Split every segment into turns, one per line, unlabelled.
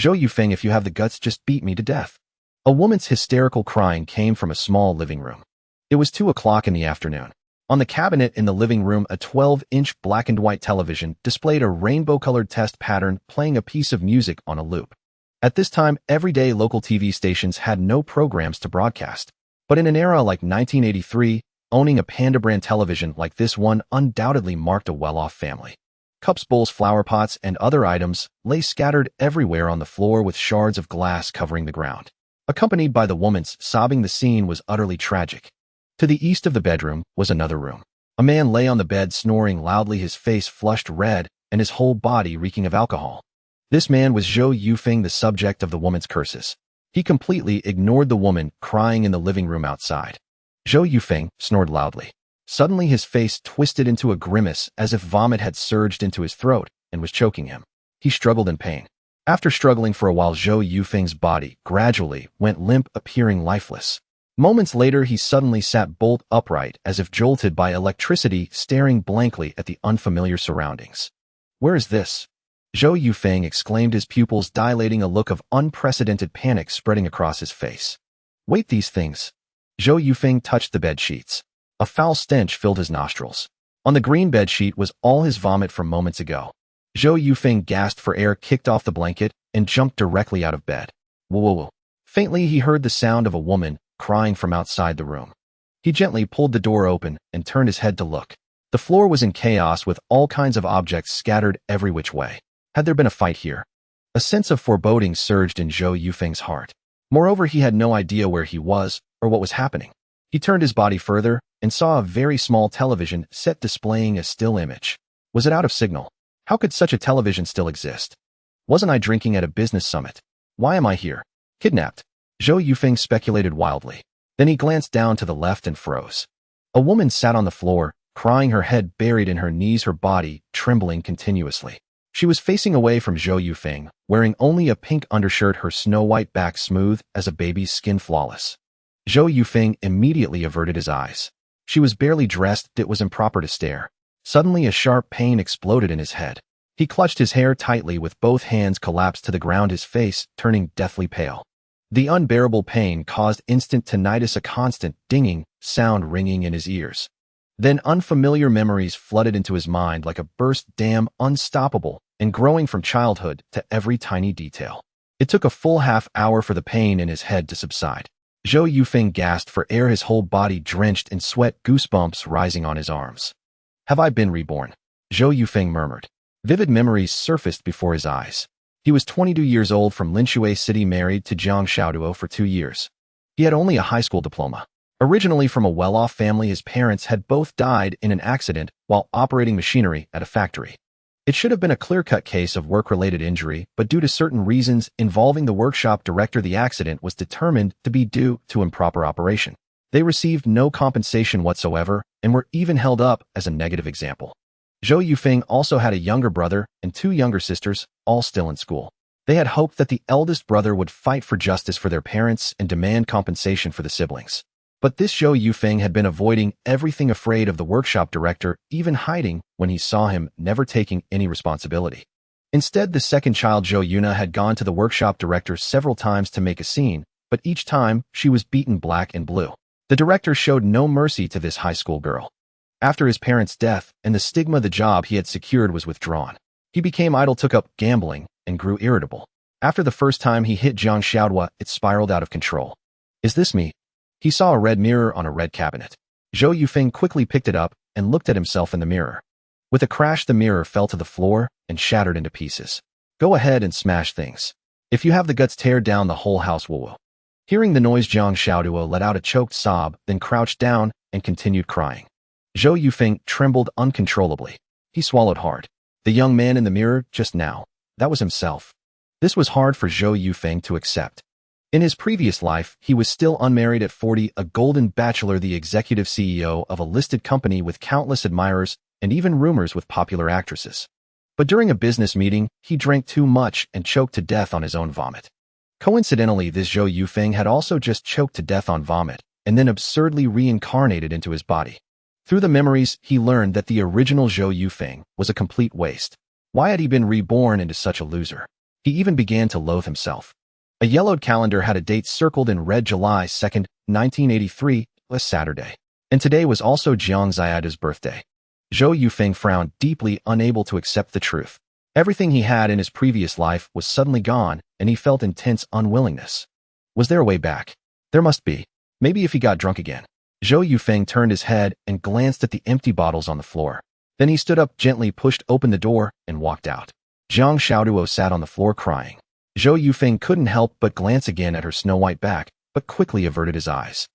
Zhou Yufeng, if you have the guts, just beat me to death. A woman's hysterical crying came from a small living room. It was 2 o'clock in the afternoon. On the cabinet in the living room, a 12-inch black and white television displayed a rainbow-colored test pattern playing a piece of music on a loop. At this time, everyday local TV stations had no programs to broadcast. But in an era like 1983, owning a Panda brand television like this one undoubtedly marked a well-off family. Cups, bowls, flower pots, and other items lay scattered everywhere on the floor with shards of glass covering the ground. Accompanied by the woman's sobbing, the scene was utterly tragic. To the east of the bedroom was another room. A man lay on the bed snoring loudly, his face flushed red and his whole body reeking of alcohol. This man was Zhou Yufeng, the subject of the woman's curses. He completely ignored the woman crying in the living room outside. Zhou Yufeng snored loudly. Suddenly his face twisted into a grimace as if vomit had surged into his throat and was choking him. He struggled in pain. After struggling for a while, Zhou Yufeng's body gradually went limp, appearing lifeless. Moments later, he suddenly sat bolt upright as if jolted by electricity, staring blankly at the unfamiliar surroundings. "Where is this?" Zhou Yufeng exclaimed, his pupils dilating, a look of unprecedented panic spreading across his face. "Wait, these things." Zhou Yufeng touched the bed sheets. A foul stench filled his nostrils. On the green bed sheet was all his vomit from moments ago. Zhou Yufeng gasped for air, kicked off the blanket, and jumped directly out of bed. Whoa. Faintly, he heard the sound of a woman crying from outside the room. He gently pulled the door open and turned his head to look. The floor was in chaos with all kinds of objects scattered every which way. Had there been a fight here? A sense of foreboding surged in Zhou Yufeng's heart. Moreover, he had no idea where he was or what was happening. He turned his body further and saw a very small television set displaying a still image. Was it out of signal? How could such a television still exist? Wasn't I drinking at a business summit? Why am I here? Kidnapped? Zhou Yufeng speculated wildly. Then he glanced down to the left and froze. A woman sat on the floor, crying, her head buried in her knees, her body trembling continuously. She was facing away from Zhou Yufeng, wearing only a pink undershirt, her snow-white back smooth as a baby's skin, flawless. Zhou Yufeng immediately averted his eyes. She was barely dressed, it was improper to stare. Suddenly a sharp pain exploded in his head. He clutched his hair tightly with both hands, collapsed to the ground, his face turning deathly pale. The unbearable pain caused instant tinnitus, a constant dinging sound ringing in his ears. Then unfamiliar memories flooded into his mind like a burst dam, unstoppable and growing from childhood to every tiny detail. It took a full half-hour for the pain in his head to subside. Zhou Yufeng gasped for air, his whole body drenched in sweat, goosebumps rising on his arms. "Have I been reborn?" Zhou Yufeng murmured. Vivid memories surfaced before his eyes. He was 22 years old, from Linshui City, married to Jiang Xiaoduo for 2 years. He had only a high school diploma. Originally from a well-off family, his parents had both died in an accident while operating machinery at a factory. It should have been a clear-cut case of work-related injury, but due to certain reasons involving the workshop director, the accident was determined to be due to improper operation. They received no compensation whatsoever and were even held up as a negative example. Zhou Yufeng also had a younger brother and 2 younger sisters, all still in school. They had hoped that the eldest brother would fight for justice for their parents and demand compensation for the siblings. But this Zhou Yufeng had been avoiding everything, afraid of the workshop director, even hiding when he saw him, never taking any responsibility. Instead, the second child, Zhou Yuna, had gone to the workshop director several times to make a scene, but each time she was beaten black and blue. The director showed no mercy to this high school girl. After his parents' death and the stigma, the job he had secured was withdrawn. He became idle, took up gambling, and grew irritable. After the first time he hit Jiang Xiaoduo, it spiraled out of control. "Is this me?" He saw a red mirror on a red cabinet. Zhou Yufeng quickly picked it up and looked at himself in the mirror. With a crash, the mirror fell to the floor and shattered into pieces. "Go ahead and smash things. If you have the guts, tear down the whole house, woo." Hearing the noise, Jiang Xiaoduo let out a choked sob, then crouched down and continued crying. Zhou Yufeng trembled uncontrollably. He swallowed hard. The young man in the mirror just now, that was himself. This was hard for Zhou Yufeng to accept. In his previous life, he was still unmarried at 40, a golden bachelor, the executive CEO of a listed company with countless admirers and even rumors with popular actresses. But during a business meeting, he drank too much and choked to death on his own vomit. Coincidentally, this Zhou Yufeng had also just choked to death on vomit and then absurdly reincarnated into his body. Through the memories, he learned that the original Zhou Yufeng was a complete waste. Why had he been reborn into such a loser? He even began to loathe himself. A yellowed calendar had a date circled in red: July 2nd, 1983, a Saturday. And today was also Jiang Ziada's birthday. Zhou Yufeng frowned deeply, unable to accept the truth. Everything he had in his previous life was suddenly gone, and he felt intense unwillingness. Was there a way back? There must be. Maybe if he got drunk again. Zhou Yufeng turned his head and glanced at the empty bottles on the floor. Then he stood up, gently pushed open the door, and walked out. Jiang Xiaoduo sat on the floor crying. Zhou Yufeng couldn't help but glance again at her snow-white back, but quickly averted his eyes.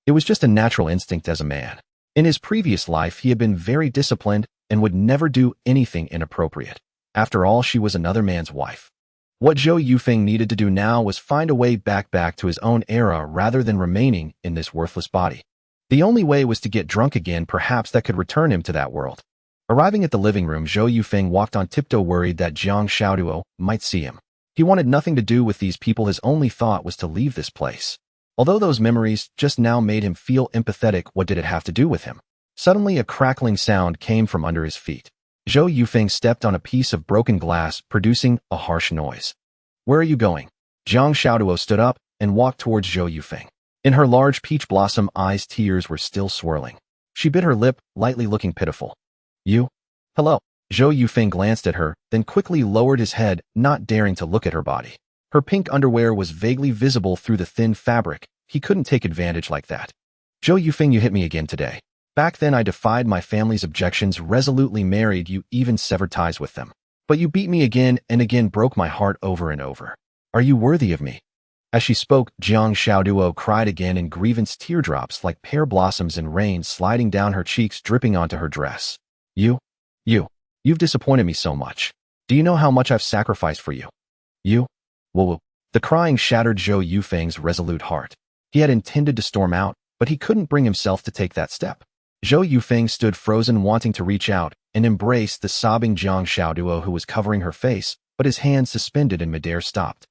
It was just a natural instinct as a man. In his previous life, he had been very disciplined and would never do anything inappropriate. After all, she was another man's wife. What Zhou Yufeng needed to do now was find a way back to his own era rather than remaining in this worthless body. The only way was to get drunk again, perhaps that could return him to that world. Arriving at the living room, Zhou Yufeng walked on tiptoe, worried that Jiang Xiaoduo might see him. He wanted nothing to do with these people. His only thought was to leave this place. Although those memories just now made him feel empathetic, what did it have to do with him? Suddenly, a crackling sound came from under his feet. Zhou Yufeng stepped on a piece of broken glass, producing a harsh noise. Where are you going? Jiang Xiaoduo stood up and walked towards Zhou Yufeng. In her large peach blossom eyes, tears were still swirling. She bit her lip, lightly, looking pitiful. You? Hello. Zhou Yufeng glanced at her, then quickly lowered his head, not daring to look at her body. Her pink underwear was vaguely visible through the thin fabric. He couldn't take advantage like that. Zhou Yufeng, you hit me again today. Back then I defied my family's objections, resolutely married you, even severed ties with them. But you beat me again and again, broke my heart over and over. Are you worthy of me? As she spoke, Jiang Xiaoduo cried again in grievance, teardrops like pear blossoms in rain sliding down her cheeks, dripping onto her dress. You've disappointed me so much. Do you know how much I've sacrificed for you? Whoa. The crying shattered Zhou Yufeng's resolute heart. He had intended to storm out, but he couldn't bring himself to take that step. Zhou Yufeng stood frozen, wanting to reach out and embrace the sobbing Jiang Xiaoduo, who was covering her face, but his hands, suspended in midair, stopped.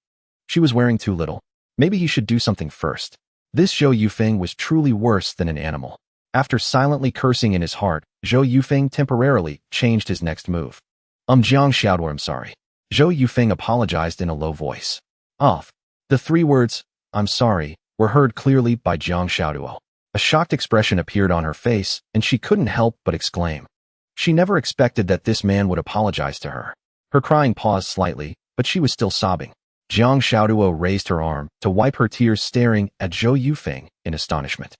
She was wearing too little. Maybe he should do something first. This Zhou Yufeng was truly worse than an animal. After silently cursing in his heart, Zhou Yufeng temporarily changed his next move. Jiang Xiaoduo, I'm sorry. Zhou Yufeng apologized in a low voice. Off. The three words, I'm sorry, were heard clearly by Jiang Xiaoduo. A shocked expression appeared on her face, and she couldn't help but exclaim. She never expected that this man would apologize to her. Her crying paused slightly, but she was still sobbing. Jiang Xiaoduo raised her arm to wipe her tears, staring at Zhou Yufeng in astonishment.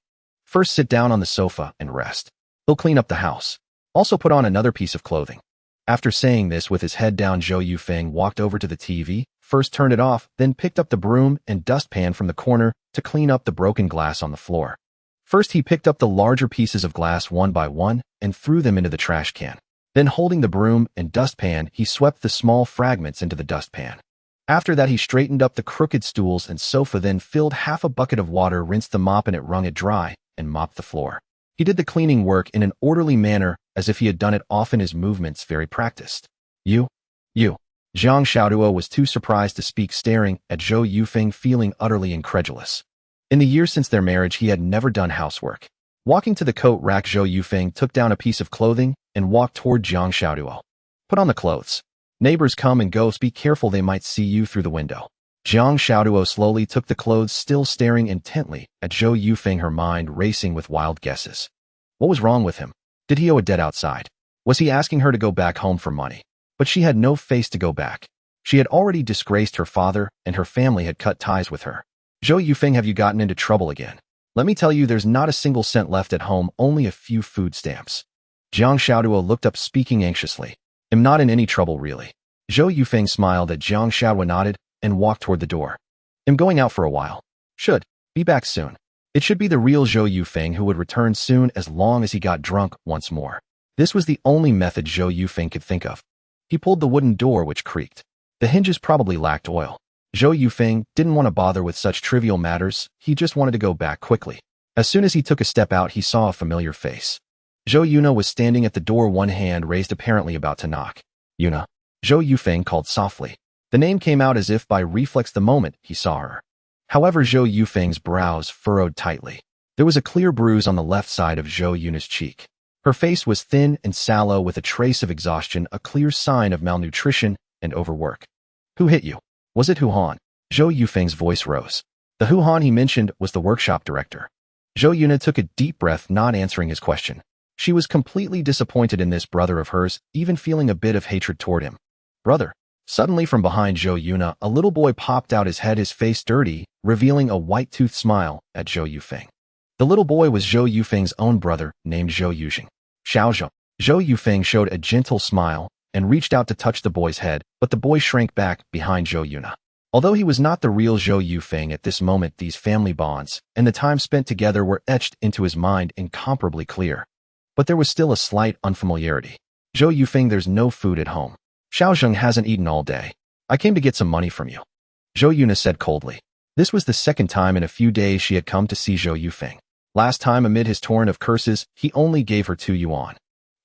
First, sit down on the sofa and rest. He'll clean up the house. Also put on another piece of clothing. After saying this, with his head down, Zhou Yufeng walked over to the TV, first turned it off, then picked up the broom and dustpan from the corner to clean up the broken glass on the floor. First, he picked up the larger pieces of glass one by one and threw them into the trash can. Then, holding the broom and dustpan, he swept the small fragments into the dustpan. After that, he straightened up the crooked stools and sofa, then filled half a bucket of water, rinsed the mop, and wrung it dry, and mopped the floor. He did the cleaning work in an orderly manner, as if he had done it often, his movements very practiced. You. Jiang Xiaoduo was too surprised to speak, staring at Zhou Yufeng, feeling utterly incredulous. In the years since their marriage, he had never done housework. Walking to the coat rack, Zhou Yufeng took down a piece of clothing and walked toward Jiang Xiaoduo. Put on the clothes. Neighbors come and go, so be careful, they might see you through the window. Jiang Xiaoduo slowly took the clothes, still staring intently at Zhou Yufeng, her mind racing with wild guesses. What was wrong with him? Did he owe a debt outside? Was he asking her to go back home for money? But she had no face to go back. She had already disgraced her father, and her family had cut ties with her. Zhou Yufeng, have you gotten into trouble again? Let me tell you, there's not a single cent left at home, only a few food stamps. Jiang Xiaoduo looked up, speaking anxiously. I'm not in any trouble, really. Zhou Yufeng smiled at Jiang Xiaoduo, nodded, and walked toward the door. I'm going out for a while. Should be back soon. It should be the real Zhou Yufeng who would return soon, as long as he got drunk once more. This was the only method Zhou Yufeng could think of. He pulled the wooden door, which creaked. The hinges probably lacked oil. Zhou Yufeng didn't want to bother with such trivial matters. He just wanted to go back quickly. As soon as he took a step out, he saw a familiar face. Zhou Yuna was standing at the door, one hand raised, apparently about to knock. Yuna. Zhou Yufeng called softly. The name came out as if by reflex the moment he saw her. However, Zhou Yufeng's brows furrowed tightly. There was a clear bruise on the left side of Zhou Yuna's cheek. Her face was thin and sallow, with a trace of exhaustion, a clear sign of malnutrition and overwork. Who hit you? Was it Hu Han? Zhou Yufeng's voice rose. The Hu Han he mentioned was the workshop director. Zhou Yuna took a deep breath, not answering his question. She was completely disappointed in this brother of hers, even feeling a bit of hatred toward him. Brother. Suddenly from behind Zhou Yuna, a little boy popped out his head, his face dirty, revealing a white-toothed smile at Zhou Yufeng. The little boy was Zhou Yufeng's own brother, named Zhou Yujing. Xiaozhong. Zhou Yufeng showed a gentle smile and reached out to touch the boy's head, but the boy shrank back behind Zhou Yuna. Although he was not the real Zhou Yufeng at this moment, these family bonds and the time spent together were etched into his mind incomparably clear. But there was still a slight unfamiliarity. Zhou Yufeng, there's no food at home. Xiaozhong hasn't eaten all day. I came to get some money from you. Zhou Yuna said coldly. This was the second time in a few days she had come to see Zhou Yufeng. Last time, amid his torrent of curses, he only gave her 2 yuan.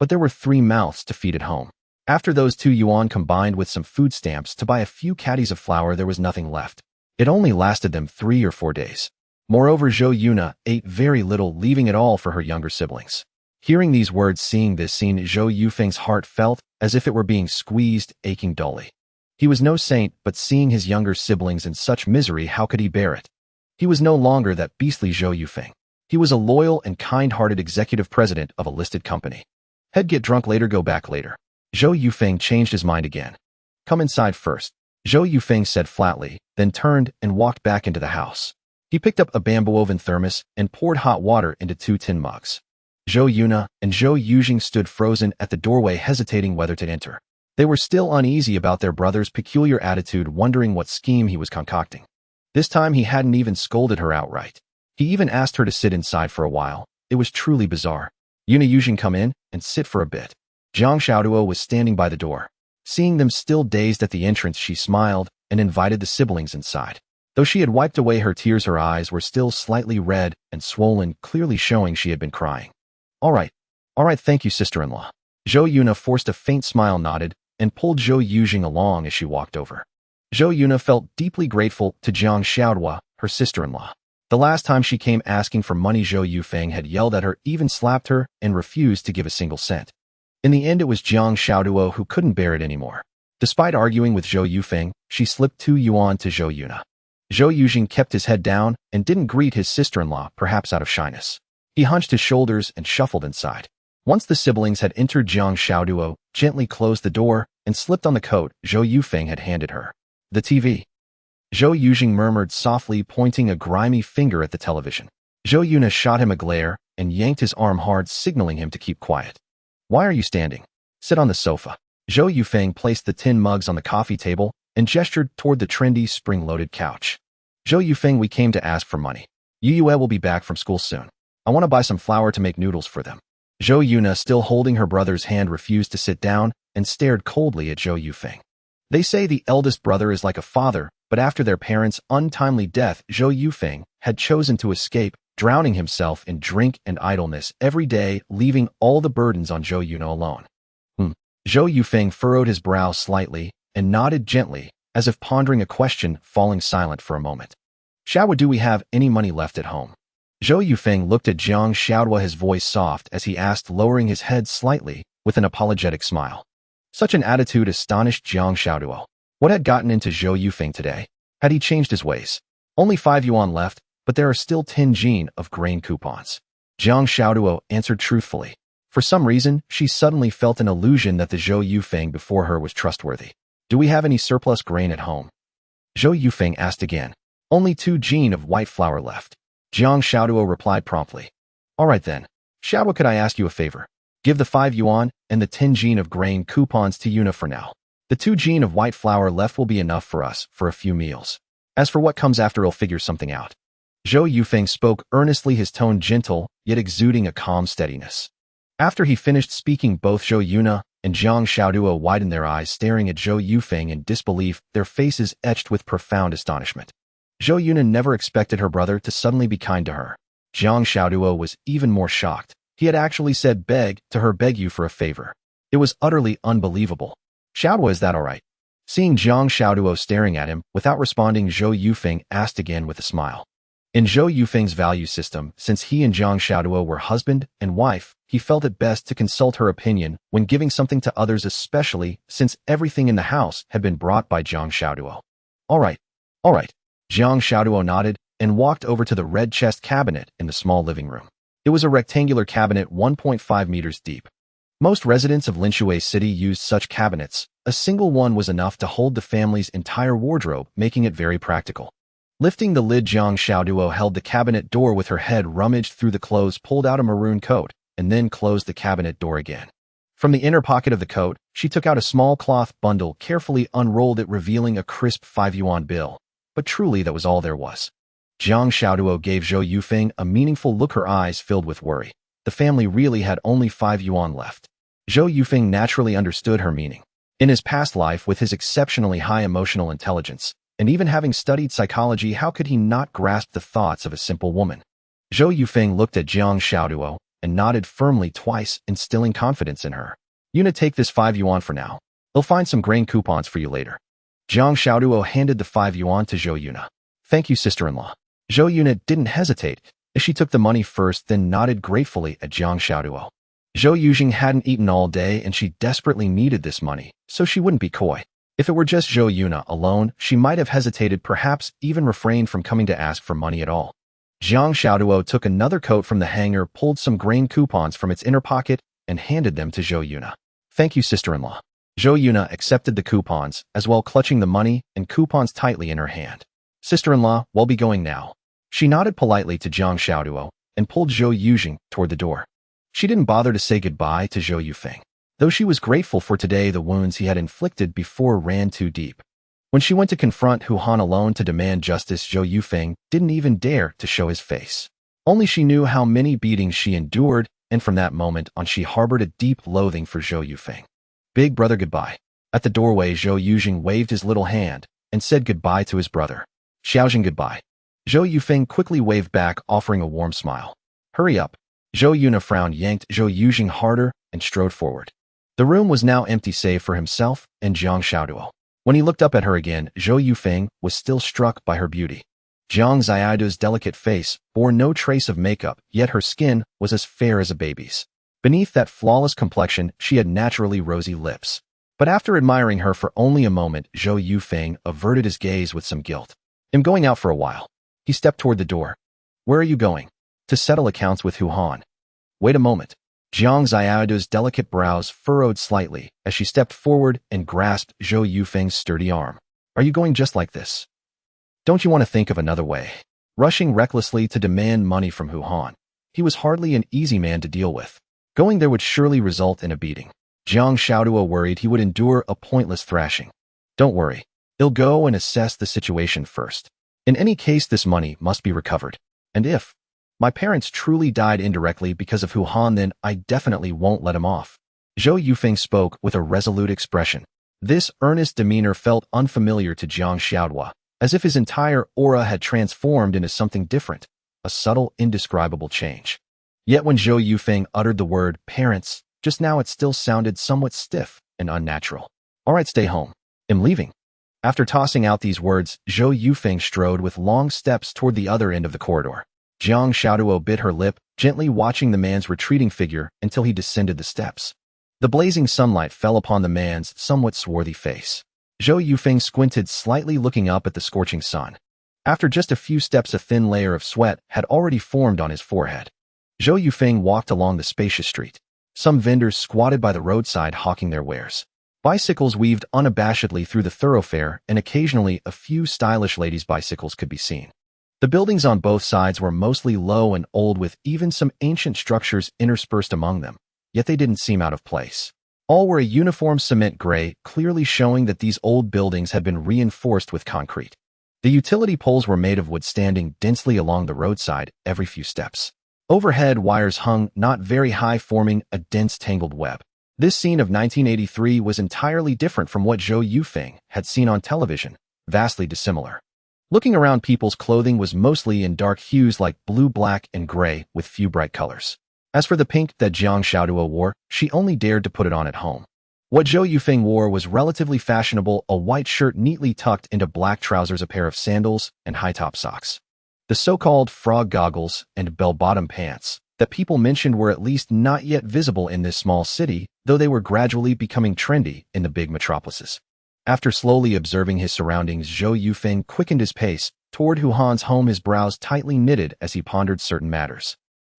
But there were 3 mouths to feed at home. After those 2 yuan combined with some food stamps to buy a few caddies of flour, there was nothing left. It only lasted them 3 or 4 days. Moreover, Zhou Yuna ate very little, leaving it all for her younger siblings. Hearing these words, seeing this scene, Zhou Yufeng's heart felt as if it were being squeezed, aching dully. He was no saint, but seeing his younger siblings in such misery, how could he bear it? He was no longer that beastly Zhou Yufeng. He was a loyal and kind-hearted executive president of a listed company. Head get drunk later, go back later. Zhou Yufeng changed his mind again. Come inside first, Zhou Yufeng said flatly, then turned and walked back into the house. He picked up a bamboo oven thermos and poured hot water into 2 tin mugs. Zhou Yuna and Zhou Yujing stood frozen at the doorway, hesitating whether to enter. They were still uneasy about their brother's peculiar attitude, wondering what scheme he was concocting. This time he hadn't even scolded her outright. He even asked her to sit inside for a while. It was truly bizarre. Yuna Yujing, come in and sit for a bit. Zhang Xiaoduo was standing by the door. Seeing them still dazed at the entrance, she smiled and invited the siblings inside. Though she had wiped away her tears, her eyes were still slightly red and swollen, clearly showing she had been crying. All right, thank you, sister-in-law. Zhou Yuna forced a faint smile, nodded, and pulled Zhou Yujing along as she walked over. Zhou Yuna felt deeply grateful to Zhang Xiaoduo, her sister-in-law. The last time she came asking for money, Zhou Yufeng had yelled at her, even slapped her, and refused to give a single cent. In the end, it was Zhang Xiaoduo who couldn't bear it anymore. Despite arguing with Zhou Yufeng, she slipped 2 yuan to Zhou Yuna. Zhou Yujing kept his head down and didn't greet his sister-in-law, perhaps out of shyness. He hunched his shoulders and shuffled inside. Once the siblings had entered, Zhang Xiaoduo gently closed the door and slipped on the coat Zhou Yufeng had handed her. The TV. Zhou Yujing murmured softly, pointing a grimy finger at the television. Zhou Yuna shot him a glare and yanked his arm hard, signaling him to keep quiet. Why are you standing? Sit on the sofa. Zhou Yufeng placed the tin mugs on the coffee table and gestured toward the trendy, spring-loaded couch. Zhou Yufeng, we came to ask for money. Yue will be back from school soon. I want to buy some flour to make noodles for them. Zhou Yuna, still holding her brother's hand, refused to sit down and stared coldly at Zhou Yufeng. They say the eldest brother is like a father, but after their parents' untimely death, Zhou Yufeng had chosen to escape, drowning himself in drink and idleness every day, leaving all the burdens on Zhou Yuna alone. Zhou Yufeng furrowed his brow slightly and nodded gently, as if pondering a question, falling silent for a moment. Xiaowa, do we have any money left at home? Zhou Yufeng looked at Zhang Xiaoduo, his voice soft as he asked, lowering his head slightly, with an apologetic smile. Such an attitude astonished Zhang Xiaoduo. What had gotten into Zhou Yufeng today? Had he changed his ways? Only 5 yuan left, but there are still 10 jin of grain coupons. Zhang Xiaoduo answered truthfully. For some reason, she suddenly felt an illusion that the Zhou Yufeng before her was trustworthy. Do we have any surplus grain at home? Zhou Yufeng asked again. Only 2 jin of white flour left. Zhang Xiaoduo replied promptly. All right then. Xiaoduo, could I ask you a favor? Give the 5 yuan and the 10 jin of grain coupons to Yuna for now. The 2 jin of white flour left will be enough for us for a few meals. As for what comes after, I'll figure something out. Zhou Yufeng spoke earnestly, his tone gentle, yet exuding a calm steadiness. After he finished speaking, both Zhou Yuna and Zhang Xiaoduo widened their eyes, staring at Zhou Yufeng in disbelief, their faces etched with profound astonishment. Zhou Yuna never expected her brother to suddenly be kind to her. Zhang Xiaoduo was even more shocked. He had actually said beg you for a favor. It was utterly unbelievable. Xiaoduo, is that all right? Seeing Zhang Xiaoduo staring at him without responding, Zhou Yufeng asked again with a smile. In Zhou Yufeng's value system, since he and Zhang Xiaoduo were husband and wife, he felt it best to consult her opinion when giving something to others, especially since everything in the house had been brought by Zhang Xiaoduo. All right, all right. Jiang Xiaoduo nodded and walked over to the red chest cabinet in the small living room. It was a rectangular cabinet 1.5 meters deep. Most residents of Linshui City used such cabinets. A single one was enough to hold the family's entire wardrobe, making it very practical. Lifting the lid, Jiang Xiaoduo held the cabinet door with her head rummaged through the clothes, pulled out a maroon coat, and then closed the cabinet door again. From the inner pocket of the coat, she took out a small cloth bundle, carefully unrolled it, revealing a crisp 5 yuan bill. But truly that was all there was. Jiang Xiaoduo gave Zhou Yufeng a meaningful look, her eyes filled with worry. The family really had only 5 yuan left. Zhou Yufeng naturally understood her meaning. In his past life, with his exceptionally high emotional intelligence, and even having studied psychology, how could he not grasp the thoughts of a simple woman? Zhou Yufeng looked at Jiang Xiaoduo and nodded firmly twice, instilling confidence in her. Yuna, take this 5 yuan for now. They'll find some grain coupons for you later. Jiang Xiaoduo handed the 5 yuan to Zhou Yuna. Thank you, sister-in-law. Zhou Yuna didn't hesitate, as she took the money first, then nodded gratefully at Jiang Xiaoduo. Zhou Yujing hadn't eaten all day and she desperately needed this money, so she wouldn't be coy. If it were just Zhou Yuna alone, she might have hesitated, perhaps even refrained from coming to ask for money at all. Jiang Xiaoduo took another coat from the hanger, pulled some grain coupons from its inner pocket, and handed them to Zhou Yuna. Thank you, sister-in-law. Zhou Yuna accepted the coupons, as well clutching the money and coupons tightly in her hand. Sister-in-law, we'll be going now. She nodded politely to Jiang Xiaoduo and pulled Zhou Yujing toward the door. She didn't bother to say goodbye to Zhou Yufeng, though she was grateful for today. The wounds he had inflicted before ran too deep. When she went to confront Hu Han alone to demand justice, Zhou Yufeng didn't even dare to show his face. Only she knew how many beatings she endured, and from that moment on she harbored a deep loathing for Zhou Yufeng. Big brother, goodbye. At the doorway, Zhou Yujing waved his little hand and said goodbye to his brother. Xiaojing, goodbye. Zhou Yufeng quickly waved back, offering a warm smile. Hurry up. Zhou Yuna frowned, yanked Zhou Yujing harder, and strode forward. The room was now empty save for himself and Jiang Xiaoduo. When he looked up at her again, Zhou Yufeng was still struck by her beauty. Jiang Xiaoduo's delicate face bore no trace of makeup, yet her skin was as fair as a baby's. Beneath that flawless complexion, she had naturally rosy lips. But after admiring her for only a moment, Zhou Yufeng averted his gaze with some guilt. I'm going out for a while. He stepped toward the door. Where are you going? To settle accounts with Hu Han. Wait a moment. Jiang Xiaoduo's delicate brows furrowed slightly as she stepped forward and grasped Zhou Yufeng's sturdy arm. Are you going just like this? Don't you want to think of another way? Rushing recklessly to demand money from Hu Han. He was hardly an easy man to deal with. Going there would surely result in a beating. Jiang Xiaoduo worried he would endure a pointless thrashing. Don't worry. He'll go and assess the situation first. In any case, this money must be recovered. And if my parents truly died indirectly because of Hu Han, then I definitely won't let him off. Zhou Yufeng spoke with a resolute expression. This earnest demeanor felt unfamiliar to Jiang Xiaoduo, as if his entire aura had transformed into something different, a subtle, indescribable change. Yet when Zhou Yufeng uttered the word parents, just now it still sounded somewhat stiff and unnatural. All right, stay home. I'm leaving. After tossing out these words, Zhou Yufeng strode with long steps toward the other end of the corridor. Jiang Xiaoduo bit her lip, gently watching the man's retreating figure until he descended the steps. The blazing sunlight fell upon the man's somewhat swarthy face. Zhou Yufeng squinted slightly, looking up at the scorching sun. After just a few steps, a thin layer of sweat had already formed on his forehead. Zhou Yufeng walked along the spacious street. Some vendors squatted by the roadside hawking their wares. Bicycles weaved unabashedly through the thoroughfare, and occasionally a few stylish ladies' bicycles could be seen. The buildings on both sides were mostly low and old, with even some ancient structures interspersed among them, yet they didn't seem out of place. All were a uniform cement gray, clearly showing that these old buildings had been reinforced with concrete. The utility poles were made of wood, standing densely along the roadside every few steps. Overhead wires hung not very high, forming a dense tangled web. This scene of 1983 was entirely different from what Zhou Yufeng had seen on television, vastly dissimilar. Looking around, people's clothing was mostly in dark hues like blue, black, and gray, with few bright colors. As for the pink that Jiang Xiaoduo wore, she only dared to put it on at home. What Zhou Yufeng wore was relatively fashionable: a white shirt neatly tucked into black trousers, a pair of sandals, and high-top socks. The so-called frog goggles and bell-bottom pants that people mentioned were at least not yet visible in this small city, though they were gradually becoming trendy in the big metropolises. After slowly observing his surroundings, Zhou Yufeng quickened his pace toward Hu Han's home, his brows tightly knitted as he pondered certain matters.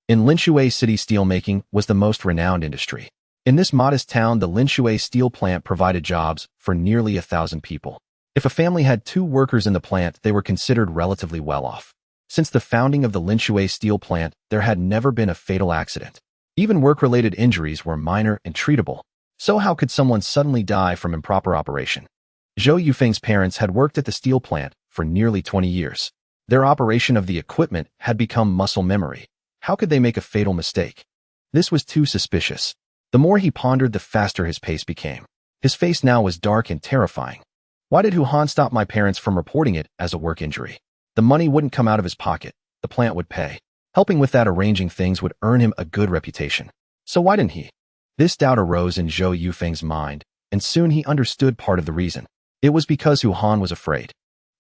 In Linshui City, steelmaking was the most renowned industry. In this modest town, the Linshui steel plant provided jobs for nearly 1,000 people. If a family had 2 workers in the plant, they were considered relatively well off. Since the founding of the Linshui steel plant, there had never been a fatal accident. Even work-related injuries were minor and treatable. So how could someone suddenly die from improper operation? Zhou Yufeng's parents had worked at the steel plant for nearly 20 years. Their operation of the equipment had become muscle memory. How could they make a fatal mistake? This was too suspicious. The more he pondered, the faster his pace became. His face now was dark and terrifying. Why did Hu Han stop my parents from reporting it as a work injury? The money wouldn't come out of his pocket. The plant would pay. Helping with that arranging things would earn him a good reputation. So why didn't he? This doubt arose in Zhou Yufeng's mind, and soon he understood part of the reason. It was because Hu Han was afraid.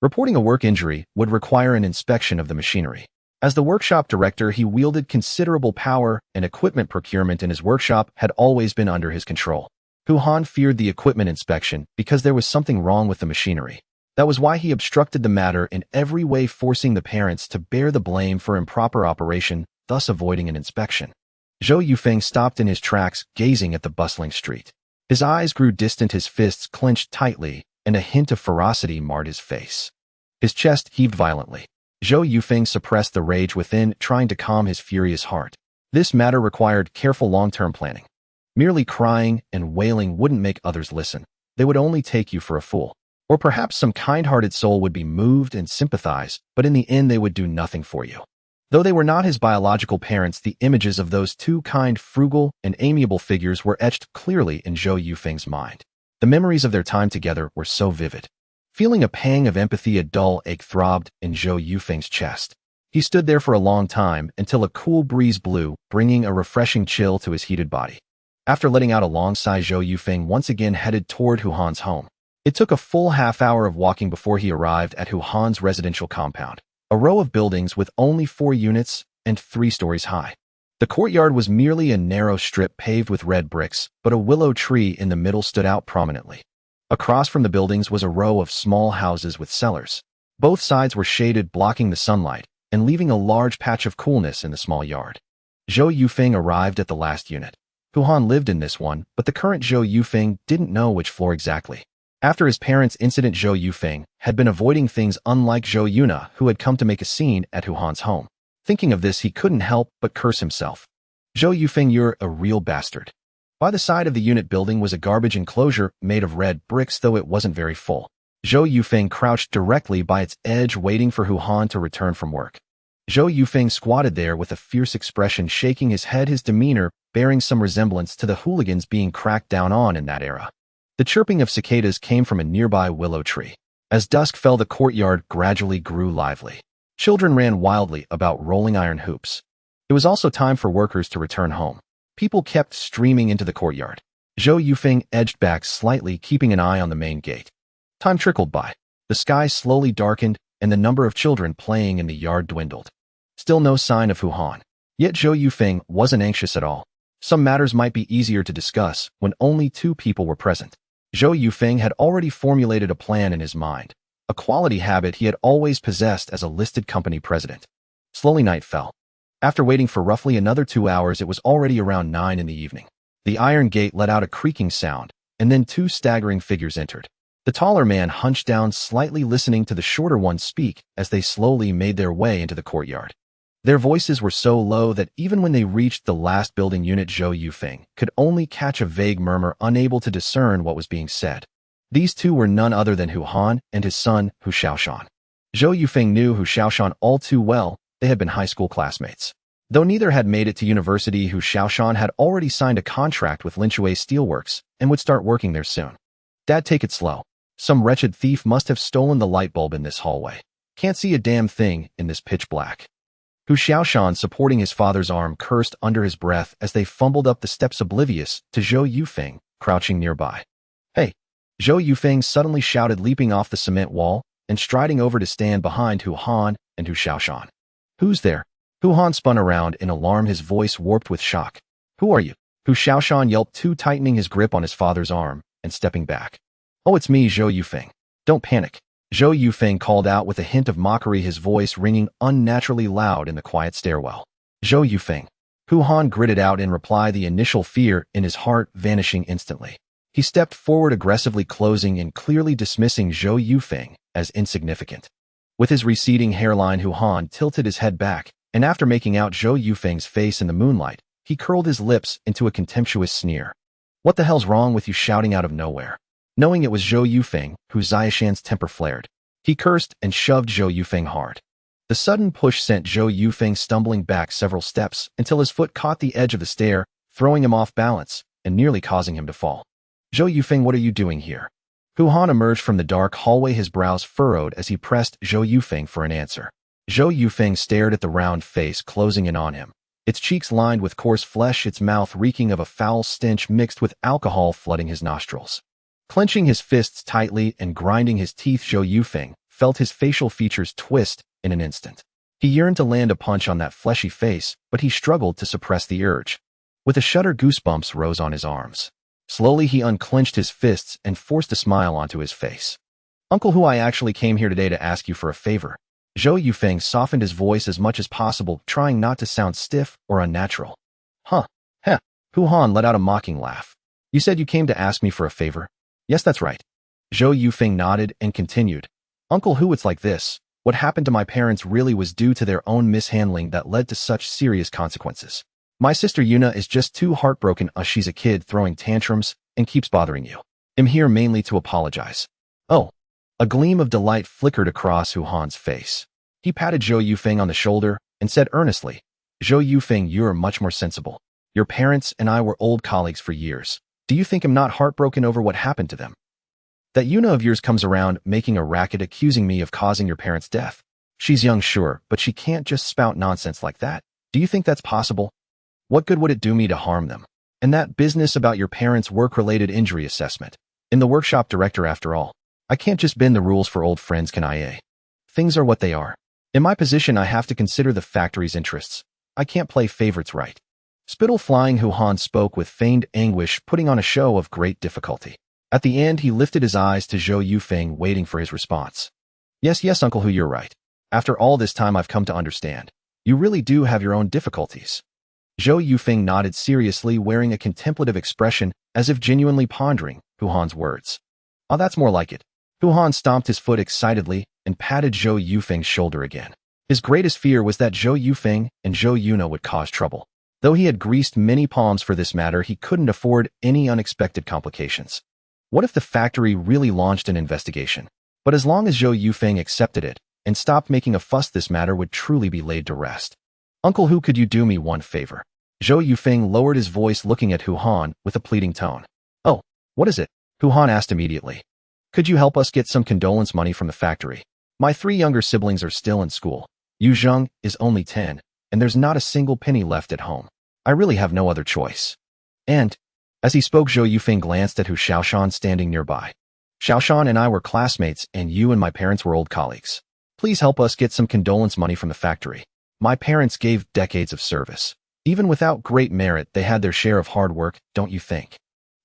Reporting a work injury would require an inspection of the machinery. As the workshop director, he wielded considerable power, and equipment procurement in his workshop had always been under his control. Hu Han feared the equipment inspection because there was something wrong with the machinery. That was why he obstructed the matter in every way, forcing the parents to bear the blame for improper operation, thus avoiding an inspection. Zhou Yufeng stopped in his tracks, gazing at the bustling street. His eyes grew distant, his fists clenched tightly, and a hint of ferocity marred his face. His chest heaved violently. Zhou Yufeng suppressed the rage within, trying to calm his furious heart. This matter required careful long-term planning. Merely crying and wailing wouldn't make others listen. They would only take you for a fool. Or perhaps some kind-hearted soul would be moved and sympathize, but in the end they would do nothing for you. Though they were not his biological parents, the images of those 2 kind, frugal, and amiable figures were etched clearly in Zhou Yufeng's mind. The memories of their time together were so vivid. Feeling a pang of empathy, a dull ache throbbed in Zhou Yufeng's chest. He stood there for a long time until a cool breeze blew, bringing a refreshing chill to his heated body. After letting out a long sigh, Zhou Yufeng once again headed toward Hu Han's home. It took a full half-hour of walking before he arrived at Hu Han's residential compound, a row of buildings with only 4 units and 3 stories high. The courtyard was merely a narrow strip paved with red bricks, but a willow tree in the middle stood out prominently. Across from the buildings was a row of small houses with cellars. Both sides were shaded, blocking the sunlight and leaving a large patch of coolness in the small yard. Zhou Yufeng arrived at the last unit. Hu Han lived in this one, but the current Zhou Yufeng didn't know which floor exactly. After his parents' incident, Zhou Yufeng had been avoiding things, unlike Zhou Yuna, who had come to make a scene at Hu Han's home. Thinking of this, he couldn't help but curse himself. Zhou Yufeng, you're a real bastard. By the side of the unit building was a garbage enclosure made of red bricks, though it wasn't very full. Zhou Yufeng crouched directly by its edge, waiting for Hu Han to return from work. Zhou Yufeng squatted there with a fierce expression, shaking his head, his demeanor bearing some resemblance to the hooligans being cracked down on in that era. The chirping of cicadas came from a nearby willow tree. As dusk fell, the courtyard gradually grew lively. Children ran wildly about, rolling iron hoops. It was also time for workers to return home. People kept streaming into the courtyard. Zhou Yufeng edged back slightly, keeping an eye on the main gate. Time trickled by. The sky slowly darkened, and the number of children playing in the yard dwindled. Still no sign of Hu Han. Yet Zhou Yufeng wasn't anxious at all. Some matters might be easier to discuss when only 2 people were present. Zhou Yufeng had already formulated a plan in his mind, a quality habit he had always possessed as a listed company president. Slowly night fell. After waiting for roughly another 2 hours, it was already around 9 in the evening. The iron gate let out a creaking sound, and then 2 staggering figures entered. The taller man hunched down slightly, listening to the shorter one speak as they slowly made their way into the courtyard. Their voices were so low that even when they reached the last building unit, Zhou Yufeng could only catch a vague murmur, unable to discern what was being said. These 2 were none other than Hu Han and his son, Hu Xiaoshan. Zhou Yufeng knew Hu Xiaoshan all too well. They had been high school classmates. Though neither had made it to university, Hu Xiaoshan had already signed a contract with Linshui Steelworks and would start working there soon. Dad, take it slow. Some wretched thief must have stolen the light bulb in this hallway. Can't see a damn thing in this pitch black. Hu Xiaoshan, supporting his father's arm, cursed under his breath as they fumbled up the steps, oblivious to Zhou Yufeng crouching nearby. Hey! Zhou Yufeng suddenly shouted, leaping off the cement wall and striding over to stand behind Hu Han and Hu Xiaoshan. Who's there? Hu Han spun around in alarm, his voice warped with shock. Who are you? Hu Xiaoshan yelped, too, tightening his grip on his father's arm and stepping back. Oh, it's me, Zhou Yufeng. Don't panic. Zhou Yufeng called out with a hint of mockery, his voice ringing unnaturally loud in the quiet stairwell. Zhou Yufeng. Hu Han gritted out in reply, the initial fear in his heart vanishing instantly. He stepped forward aggressively, closing and clearly dismissing Zhou Yufeng as insignificant. With his receding hairline, Hu Han tilted his head back, and after making out Zhou Yufeng's face in the moonlight, he curled his lips into a contemptuous sneer. What the hell's wrong with you shouting out of nowhere? Knowing it was Zhou Yufeng, who Xiaoshan's temper flared. He cursed and shoved Zhou Yufeng hard. The sudden push sent Zhou Yufeng stumbling back several steps until his foot caught the edge of the stair, throwing him off balance and nearly causing him to fall. Zhou Yufeng, what are you doing here? Hu Han emerged from the dark hallway, his brows furrowed as he pressed Zhou Yufeng for an answer. Zhou Yufeng stared at the round face closing in on him, its cheeks lined with coarse flesh, its mouth reeking of a foul stench mixed with alcohol flooding his nostrils. Clenching his fists tightly and grinding his teeth, Zhou Yufeng felt his facial features twist in an instant. He yearned to land a punch on that fleshy face, but he struggled to suppress the urge. With a shudder, goosebumps rose on his arms. Slowly, he unclenched his fists and forced a smile onto his face. Uncle Hu, I actually came here today to ask you for a favor. Zhou Yufeng softened his voice as much as possible, trying not to sound stiff or unnatural. Huh. Heh. Hu Han let out a mocking laugh. You said you came to ask me for a favor? Yes, that's right. Zhou Yufeng nodded and continued. Uncle Hu, it's like this. What happened to my parents really was due to their own mishandling that led to such serious consequences. My sister Yuna is just too heartbroken. She's a kid throwing tantrums and keeps bothering you. I'm here mainly to apologize. Oh. A gleam of delight flickered across Hu Han's face. He patted Zhou Yufeng on the shoulder and said earnestly, Zhou Yufeng, you're much more sensible. Your parents and I were old colleagues for years. Do you think I'm not heartbroken over what happened to them? That Yuna of yours comes around making a racket accusing me of causing your parents' death. She's young, sure, but she can't just spout nonsense like that. Do you think that's possible? What good would it do me to harm them? And that business about your parents' work-related injury assessment. In the workshop director, after all. I can't just bend the rules for old friends, can I? Things are what they are. In my position, I have to consider the factory's interests. I can't play favorites, right? Spittle flying, Hu Han spoke with feigned anguish, putting on a show of great difficulty. At the end, he lifted his eyes to Zhou Yufeng, waiting for his response. Yes, Uncle Hu, you're right. After all this time, I've come to understand. You really do have your own difficulties. Zhou Yufeng nodded seriously, wearing a contemplative expression, as if genuinely pondering Hu Han's words. Oh, that's more like it. Hu Han stomped his foot excitedly and patted Zhou Yufeng's shoulder again. His greatest fear was that Zhou Yufeng and Zhou Yuna would cause trouble. Though he had greased many palms for this matter, he couldn't afford any unexpected complications. What if the factory really launched an investigation? But as long as Zhou Yufeng accepted it and stopped making a fuss, this matter would truly be laid to rest. Uncle Hu, could you do me one favor? Zhou Yufeng lowered his voice, looking at Hu Han with a pleading tone. Oh, what is it? Hu Han asked immediately. Could you help us get some condolence money from the factory? My 3 younger siblings are still in school. Yu Zheng is only 10, and there's not a single penny left at home. I really have no other choice. And, as he spoke, Zhou Yufeng glanced at Hu Xiaoshan standing nearby. Xiaoshan and I were classmates, and you and my parents were old colleagues. Please help us get some condolence money from the factory. My parents gave decades of service. Even without great merit, they had their share of hard work, don't you think?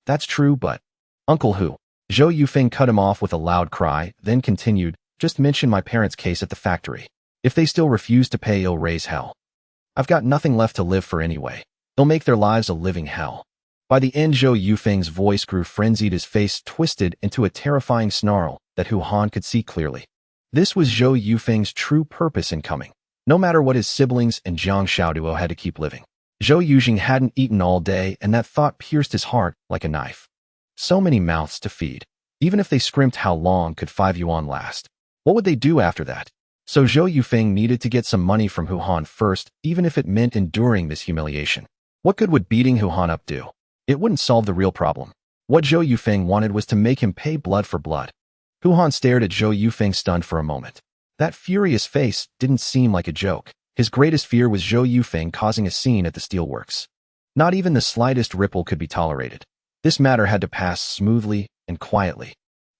That's true, but… Uncle Hu. Zhou Yufeng cut him off with a loud cry, then continued, just mention my parents' case at the factory. If they still refuse to pay, it'll raise hell. I've got nothing left to live for anyway. It'll make their lives a living hell. By the end, Zhou Yufeng's voice grew frenzied, his face twisted into a terrifying snarl that Hu Han could see clearly. This was Zhou Yufeng's true purpose in coming. No matter what his siblings and Jiang Xiaoduo had to keep living. Zhou Yujing hadn't eaten all day, and that thought pierced his heart like a knife. So many mouths to feed. Even if they scrimped, how long could 5 yuan last? What would they do after that? So Zhou Yufeng needed to get some money from Hu Han first, even if it meant enduring this humiliation. What good would beating Hu Han up do? It wouldn't solve the real problem. What Zhou Yufeng wanted was to make him pay blood for blood. Hu Han stared at Zhou Yufeng, stunned for a moment. That furious face didn't seem like a joke. His greatest fear was Zhou Yufeng causing a scene at the steelworks. Not even the slightest ripple could be tolerated. This matter had to pass smoothly and quietly.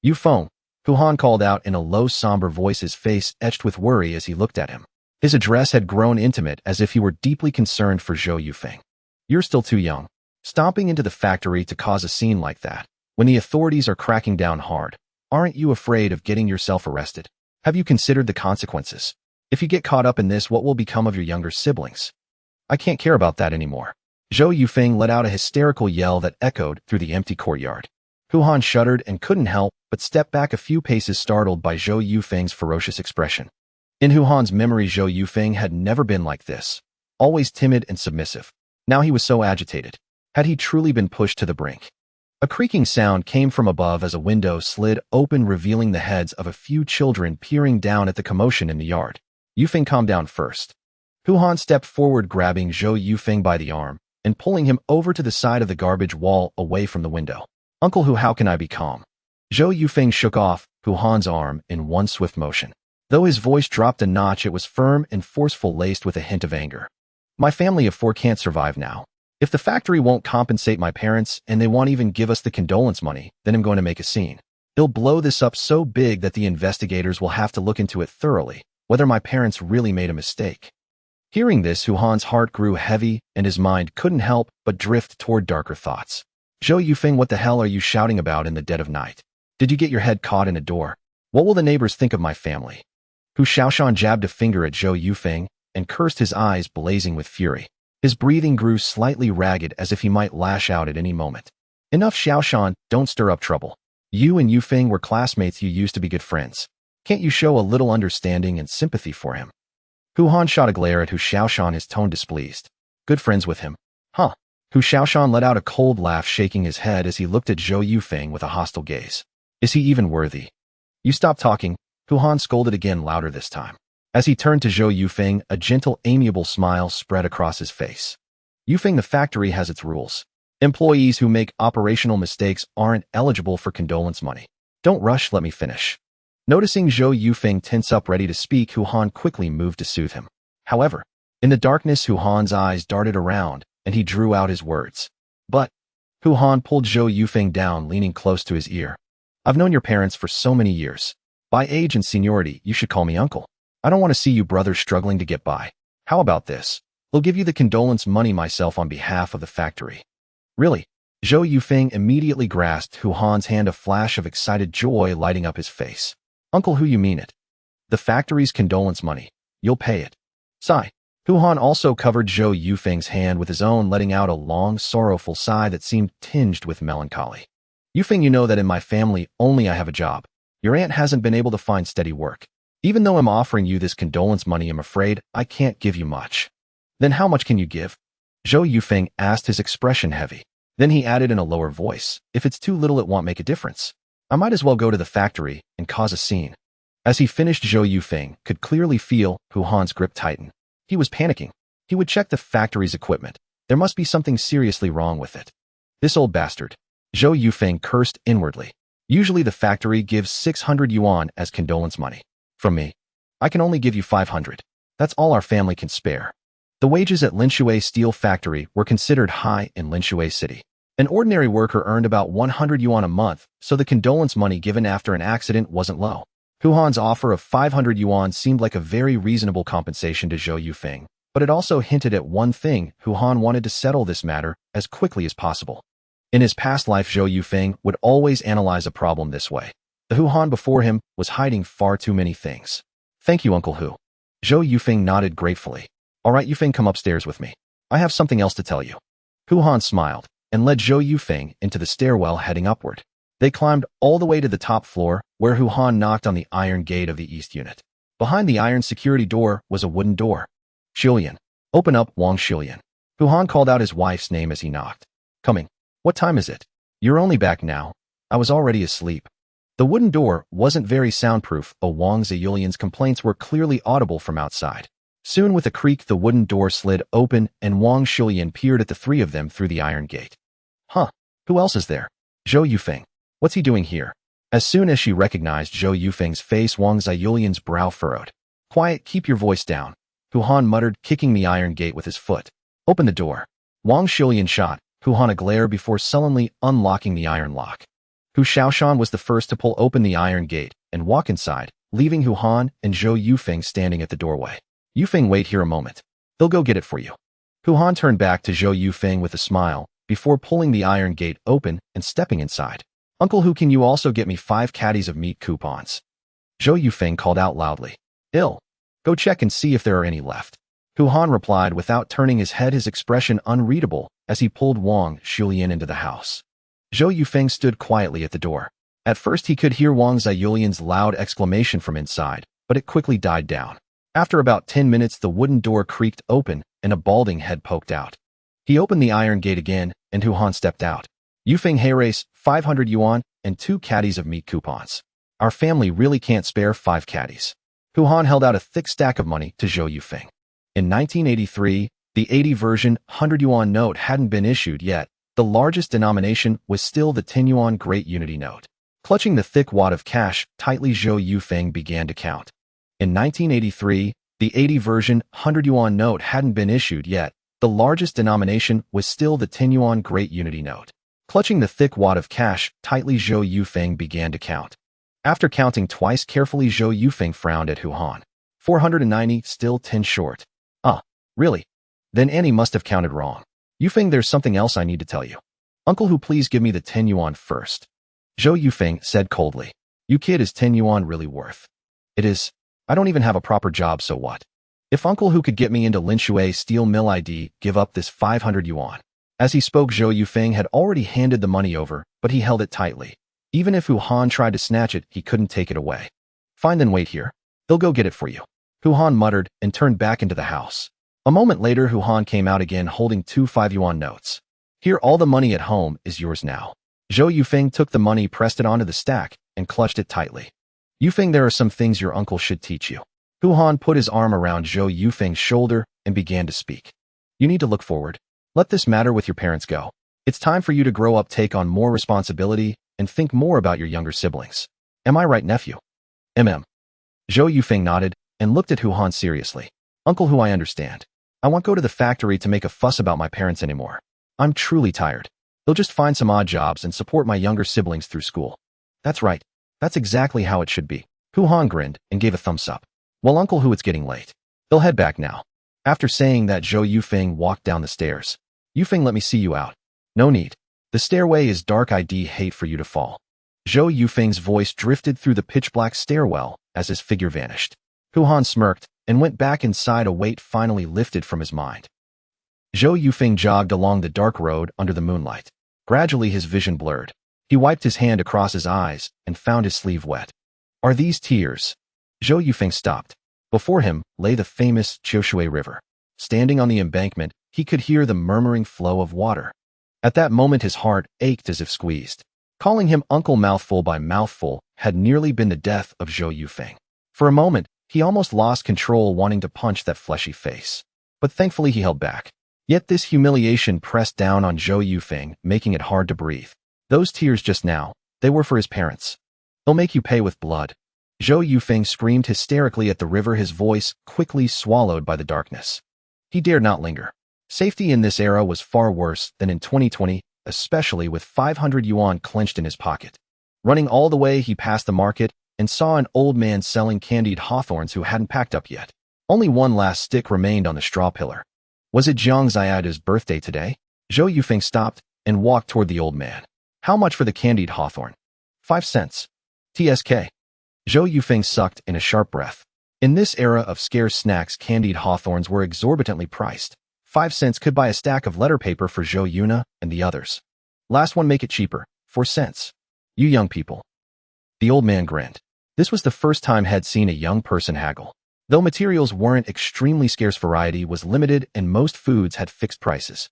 Yufeng, Hu Han called out in a low, somber voice, his face etched with worry as he looked at him. His address had grown intimate, as if he were deeply concerned for Zhou Yufeng. You're still too young. Stomping into the factory to cause a scene like that. When the authorities are cracking down hard, aren't you afraid of getting yourself arrested? Have you considered the consequences? If you get caught up in this, what will become of your younger siblings? I can't care about that anymore. Zhou Yufeng let out a hysterical yell that echoed through the empty courtyard. Hu Han shuddered and couldn't help but step back a few paces, startled by Zhou Yufeng's ferocious expression. In Hu Han's memory, Zhou Yufeng had never been like this, always timid and submissive. Now he was so agitated. Had he truly been pushed to the brink? A creaking sound came from above as a window slid open, revealing the heads of a few children peering down at the commotion in the yard. Yufeng, calm down first. Hu Han stepped forward, grabbing Zhou Yufeng by the arm and pulling him over to the side of the garbage wall away from the window. Uncle Hu, how can I be calm? Zhou Yufeng shook off Hu Han's arm in one swift motion. Though his voice dropped a notch, it was firm and forceful, laced with a hint of anger. My family of 4 can't survive now. If the factory won't compensate my parents and they won't even give us the condolence money, then I'm going to make a scene. They'll blow this up so big that the investigators will have to look into it thoroughly, whether my parents really made a mistake. Hearing this, Hu Han's heart grew heavy and his mind couldn't help but drift toward darker thoughts. Zhou Yufeng, what the hell are you shouting about in the dead of night? Did you get your head caught in a door? What will the neighbors think of my family? Hu Xiaoshan jabbed a finger at Zhou Yufeng and cursed, his eyes blazing with fury. His breathing grew slightly ragged, as if he might lash out at any moment. Enough, Xiaoshan, don't stir up trouble. You and Yufeng were classmates, you used to be good friends. Can't you show a little understanding and sympathy for him? Hu Han shot a glare at Hu Xiaoshan, his tone displeased. Good friends with him? Huh? Hu Xiaoshan let out a cold laugh, shaking his head as he looked at Zhou Yufeng with a hostile gaze. Is he even worthy? You stop talking, Hu Han scolded again, louder this time. As he turned to Zhou Yufeng, a gentle, amiable smile spread across his face. Yufeng, the factory has its rules. Employees who make operational mistakes aren't eligible for condolence money. Don't rush, let me finish. Noticing Zhou Yufeng tense up, ready to speak, Hu Han quickly moved to soothe him. However, in the darkness, Hu Han's eyes darted around, and he drew out his words. But, Hu Han pulled Zhou Yufeng down, leaning close to his ear. I've known your parents for so many years. By age and seniority, you should call me uncle. I don't want to see you brothers struggling to get by. How about this? I'll give you the condolence money myself on behalf of the factory. Really? Zhou Yufeng immediately grasped Hu Han's hand, a flash of excited joy lighting up his face. Uncle Hu, you mean it? The factory's condolence money. You'll pay it. Sigh. Hu Han also covered Zhou Yufeng's hand with his own, letting out a long, sorrowful sigh that seemed tinged with melancholy. Yufeng, you know that in my family only I have a job. Your aunt hasn't been able to find steady work. Even though I'm offering you this condolence money, I'm afraid I can't give you much. Then how much can you give? Zhou Yufeng asked, his expression heavy. Then he added in a lower voice, if it's too little, it won't make a difference. I might as well go to the factory and cause a scene. As he finished, Zhou Yufeng could clearly feel Hu Han's grip tighten. He was panicking. He would check the factory's equipment. There must be something seriously wrong with it. This old bastard. Zhou Yufeng cursed inwardly. Usually the factory gives 600 yuan as condolence money. From me, I can only give you 500. That's all our family can spare. The wages at Linshui Steel Factory were considered high in Linshui City. An ordinary worker earned about 100 yuan a month, so the condolence money given after an accident wasn't low. Hu Han's offer of 500 yuan seemed like a very reasonable compensation to Zhou Yufeng, but it also hinted at one thing: Hu Han wanted to settle this matter as quickly as possible. In his past life, Zhou Yufeng would always analyze a problem this way. The Hu Han before him was hiding far too many things. Thank you, Uncle Hu. Zhou Yufeng nodded gratefully. All right, Yufeng, come upstairs with me. I have something else to tell you. Hu Han smiled and led Zhou Yufeng into the stairwell, heading upward. They climbed all the way to the top floor, where Hu Han knocked on the iron gate of the east unit. Behind the iron security door was a wooden door. Shilian. Open up, Wang Shilian. Hu Han called out his wife's name as he knocked. Coming. What time is it? You're only back now. I was already asleep. The wooden door wasn't very soundproof, but Wang Ziyulian's complaints were clearly audible from outside. Soon, with a creak, the wooden door slid open and Wang Shilian peered at the three of them through the iron gate. Huh? Who else is there? Zhou Yufeng. What's he doing here? As soon as she recognized Zhou Yufeng's face, Wang Ziyulian's brow furrowed. Quiet, keep your voice down, Hu Han muttered, kicking the iron gate with his foot. Open the door. Wang Shilian shot Hu Han a glare before sullenly unlocking the iron lock. Hu Xiaoshan was the first to pull open the iron gate and walk inside, leaving Hu Han and Zhou Yufeng standing at the doorway. Yufeng, wait here a moment. They'll go get it for you. Hu Han turned back to Zhou Yufeng with a smile, before pulling the iron gate open and stepping inside. Uncle Hu, can you also get me 5 caddies of meat coupons? Zhou Yufeng called out loudly. Ill. Go check and see if there are any left. Hu Han replied without turning his head, his expression unreadable, as he pulled Wang Xulian into the house. Zhou Yufeng stood quietly at the door. At first he could hear Wang Xulian's loud exclamation from inside, but it quickly died down. After about 10 minutes the wooden door creaked open and a balding head poked out. He opened the iron gate again, and Hu Han stepped out. Yufeng Hayrace, 500 yuan, and 2 caddies of meat coupons. Our family really can't spare 5 caddies. Hu Han held out a thick stack of money to Zhou Yufeng. In 1983, the 80 version 100 yuan note hadn't been issued yet. The largest denomination was still the 10 yuan Great Unity note. Clutching the thick wad of cash tightly, Zhou Yufeng began to count. In 1983, the 80 version 100 yuan note hadn't been issued yet. The largest denomination was still the 10 yuan Great Unity note. Clutching the thick wad of cash tightly, Zhou Yufeng began to count. After counting twice carefully, Zhou Yufeng frowned at Hu Han. 490, still 10 short. Really? Then Annie must have counted wrong. Yufeng, there's something else I need to tell you. Uncle Hu, please give me the 10 yuan first. Zhou Yufeng said coldly. You kid, is 10 yuan really worth? It is. I don't even have a proper job, so what? If Uncle Hu could get me into Linshui steel mill, I'd give up this 500 yuan. As he spoke, Zhou Yufeng had already handed the money over, but he held it tightly. Even if Hu Han tried to snatch it, he couldn't take it away. Fine, then wait here. They'll go get it for you. Hu Han muttered and turned back into the house. A moment later, Hu Han came out again holding 2 5 yuan notes. Here, all the money at home is yours now. Zhou Yufeng took the money, pressed it onto the stack, and clutched it tightly. Yufeng, there are some things your uncle should teach you. Hu Han put his arm around Zhou Yufeng's shoulder and began to speak. You need to look forward. Let this matter with your parents go. It's time for you to grow up, take on more responsibility, and think more about your younger siblings. Am I right, nephew? Zhou Yufeng nodded and looked at Hu Han seriously. Uncle Hu, I understand. I won't go to the factory to make a fuss about my parents anymore. I'm truly tired. They'll just find some odd jobs and support my younger siblings through school. That's right. That's exactly how it should be. Hu Han grinned and gave a thumbs up. Well, Uncle Hu, it's getting late. They'll head back now. After saying that, Zhou Yufeng walked down the stairs. Yufeng, let me see you out. No need. The stairway is dark. I'd hate for you to fall. Zhou Yufeng's voice drifted through the pitch-black stairwell as his figure vanished. Hu Han smirked and went back inside, a weight finally lifted from his mind. Zhou Yufeng jogged along the dark road under the moonlight. Gradually his vision blurred. He wiped his hand across his eyes and found his sleeve wet. Are these tears? Zhou Yufeng stopped. Before him lay the famous Qiushui River. Standing on the embankment, he could hear the murmuring flow of water. At that moment his heart ached as if squeezed. Calling him uncle mouthful by mouthful had nearly been the death of Zhou Yufeng. For a moment, he almost lost control, wanting to punch that fleshy face. But thankfully he held back. Yet this humiliation pressed down on Zhou Yufeng, making it hard to breathe. Those tears just now, they were for his parents. They'll make you pay with blood. Zhou Yufeng screamed hysterically at the river, his voice quickly swallowed by the darkness. He dared not linger. Safety in this era was far worse than in 2020, especially with 500 yuan clenched in his pocket. Running all the way, he passed the market and saw an old man selling candied hawthorns who hadn't packed up yet. Only one last stick remained on the straw pillar. Was it Jiang Ziada's birthday today? Zhou Yufeng stopped and walked toward the old man. How much for the candied hawthorn? 5 cents. TSK. Zhou Yufeng sucked in a sharp breath. In this era of scarce snacks, candied hawthorns were exorbitantly priced. 5 cents could buy a stack of letter paper for Zhou Yuna and the others. Last one, make it cheaper. 4 cents. You young people. The old man grinned. This was the first time he'd seen a young person haggle. Though materials weren't extremely scarce, variety was limited and most foods had fixed prices.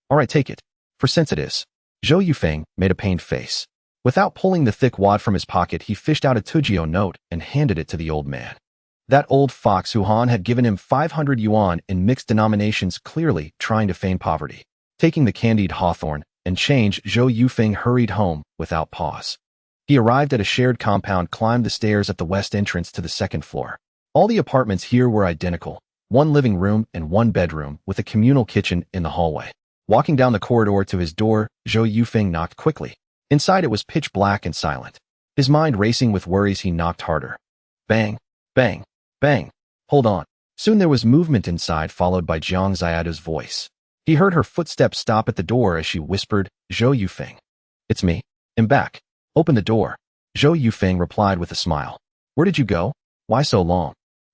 All right, take it. 4 cents it is. Zhou Yufeng made a pained face. Without pulling the thick wad from his pocket, he fished out a Tujio note and handed it to the old man. That old fox Hu Han had given him 500 yuan in mixed denominations, clearly trying to feign poverty. Taking the candied hawthorn and change, Zhou Yufeng hurried home without pause. He arrived at a shared compound, climbed the stairs at the west entrance to the second floor. All the apartments here were identical, one living room and one bedroom with a communal kitchen in the hallway. Walking down the corridor to his door, Zhou Yufeng knocked quickly. Inside it was pitch black and silent. His mind racing with worries, he knocked harder. Bang, bang, bang. Hold on. Soon there was movement inside, followed by Jiang Ziada's voice. He heard her footsteps stop at the door as she whispered, Zhou Yufeng. It's me. I'm back. Open the door. Zhou Yufeng replied with a smile. Where did you go? Why so long?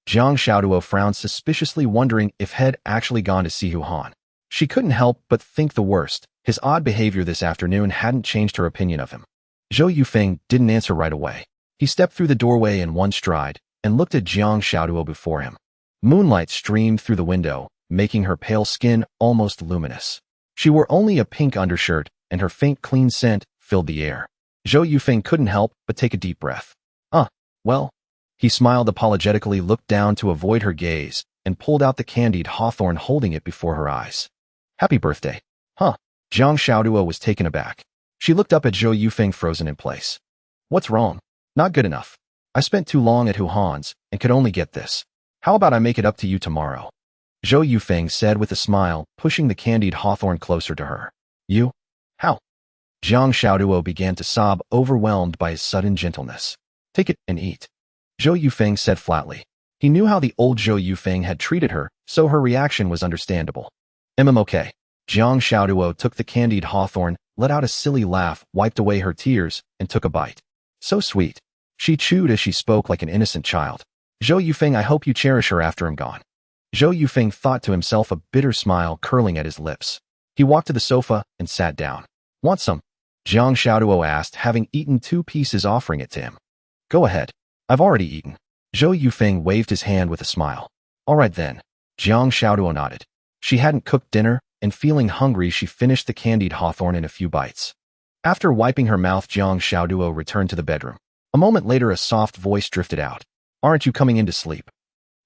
Jiang Xiaoduo frowned suspiciously, wondering if he had actually gone to see Hu Han. She couldn't help but think the worst. His odd behavior this afternoon hadn't changed her opinion of him. Zhou Yufeng didn't answer right away. He stepped through the doorway in one stride and looked at Jiang Xiaoduo before him. Moonlight streamed through the window, making her pale skin almost luminous. She wore only a pink undershirt, and her faint clean scent filled the air. Zhou Yufeng couldn't help but take a deep breath. Well. He smiled apologetically, looked down to avoid her gaze, and pulled out the candied hawthorn, holding it before her eyes. Happy birthday. Huh. Jiang Xiaoduo was taken aback. She looked up at Zhou Yufeng, frozen in place. What's wrong? Not good enough. I spent too long at Hu Han's and could only get this. How about I make it up to you tomorrow? Zhou Yufeng said with a smile, pushing the candied hawthorn closer to her. You? How? Jiang Xiaoduo began to sob, overwhelmed by his sudden gentleness. Take it and eat. Zhou Yufeng said flatly. He knew how the old Zhou Yufeng had treated her, so her reaction was understandable. Okay. Jiang Xiaoduo took the candied hawthorn, let out a silly laugh, wiped away her tears, and took a bite. So sweet. She chewed as she spoke like an innocent child. Zhou Yufeng, I hope you cherish her after I'm gone. Zhou Yufeng thought to himself, a bitter smile curling at his lips. He walked to the sofa and sat down. Want some? Jiang Xiaoduo asked, having eaten 2 pieces, offering it to him. Go ahead. I've already eaten. Zhou Yufeng waved his hand with a smile. All right then. Jiang Xiaoduo nodded. She hadn't cooked dinner, and feeling hungry, she finished the candied hawthorn in a few bites. After wiping her mouth, Jiang Xiaoduo returned to the bedroom. A moment later, a soft voice drifted out. Aren't you coming in to sleep?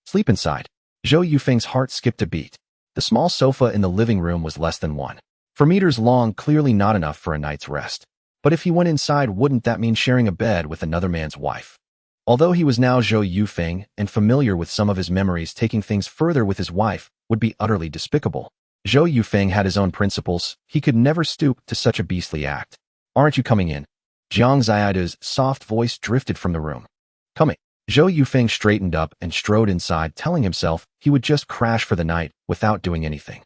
Sleep inside. Zhou Yufeng's heart skipped a beat. The small sofa in the living room was less than 4 meters long, clearly not enough for a night's rest. But if he went inside, wouldn't that mean sharing a bed with another man's wife? Although he was now Zhou Yufeng and familiar with some of his memories, taking things further with his wife would be utterly despicable. Zhou Yufeng had his own principles. He could never stoop to such a beastly act. Aren't you coming in? Jiang Xiaoduo's soft voice drifted from the room. Coming. Zhou Yufeng straightened up and strode inside, telling himself he would just crash for the night without doing anything.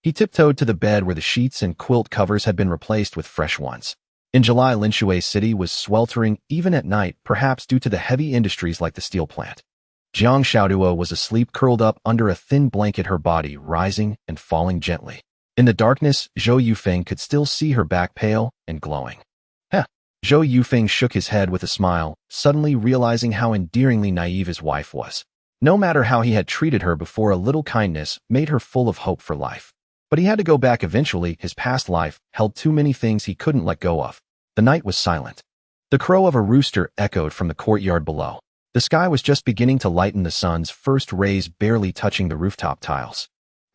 He tiptoed to the bed where the sheets and quilt covers had been replaced with fresh ones. In July, Linshui City was sweltering even at night, perhaps due to the heavy industries like the steel plant. Jiang Xiaoduo was asleep, curled up under a thin blanket, her body rising and falling gently. In the darkness, Zhou Yufeng could still see her back, pale and glowing. Zhou Yufeng shook his head with a smile, suddenly realizing how endearingly naive his wife was. No matter how he had treated her before, a little kindness made her full of hope for life. But he had to go back eventually. His past life held too many things he couldn't let go of. The night was silent. The crow of a rooster echoed from the courtyard below. The sky was just beginning to lighten, the sun's first rays barely touching the rooftop tiles.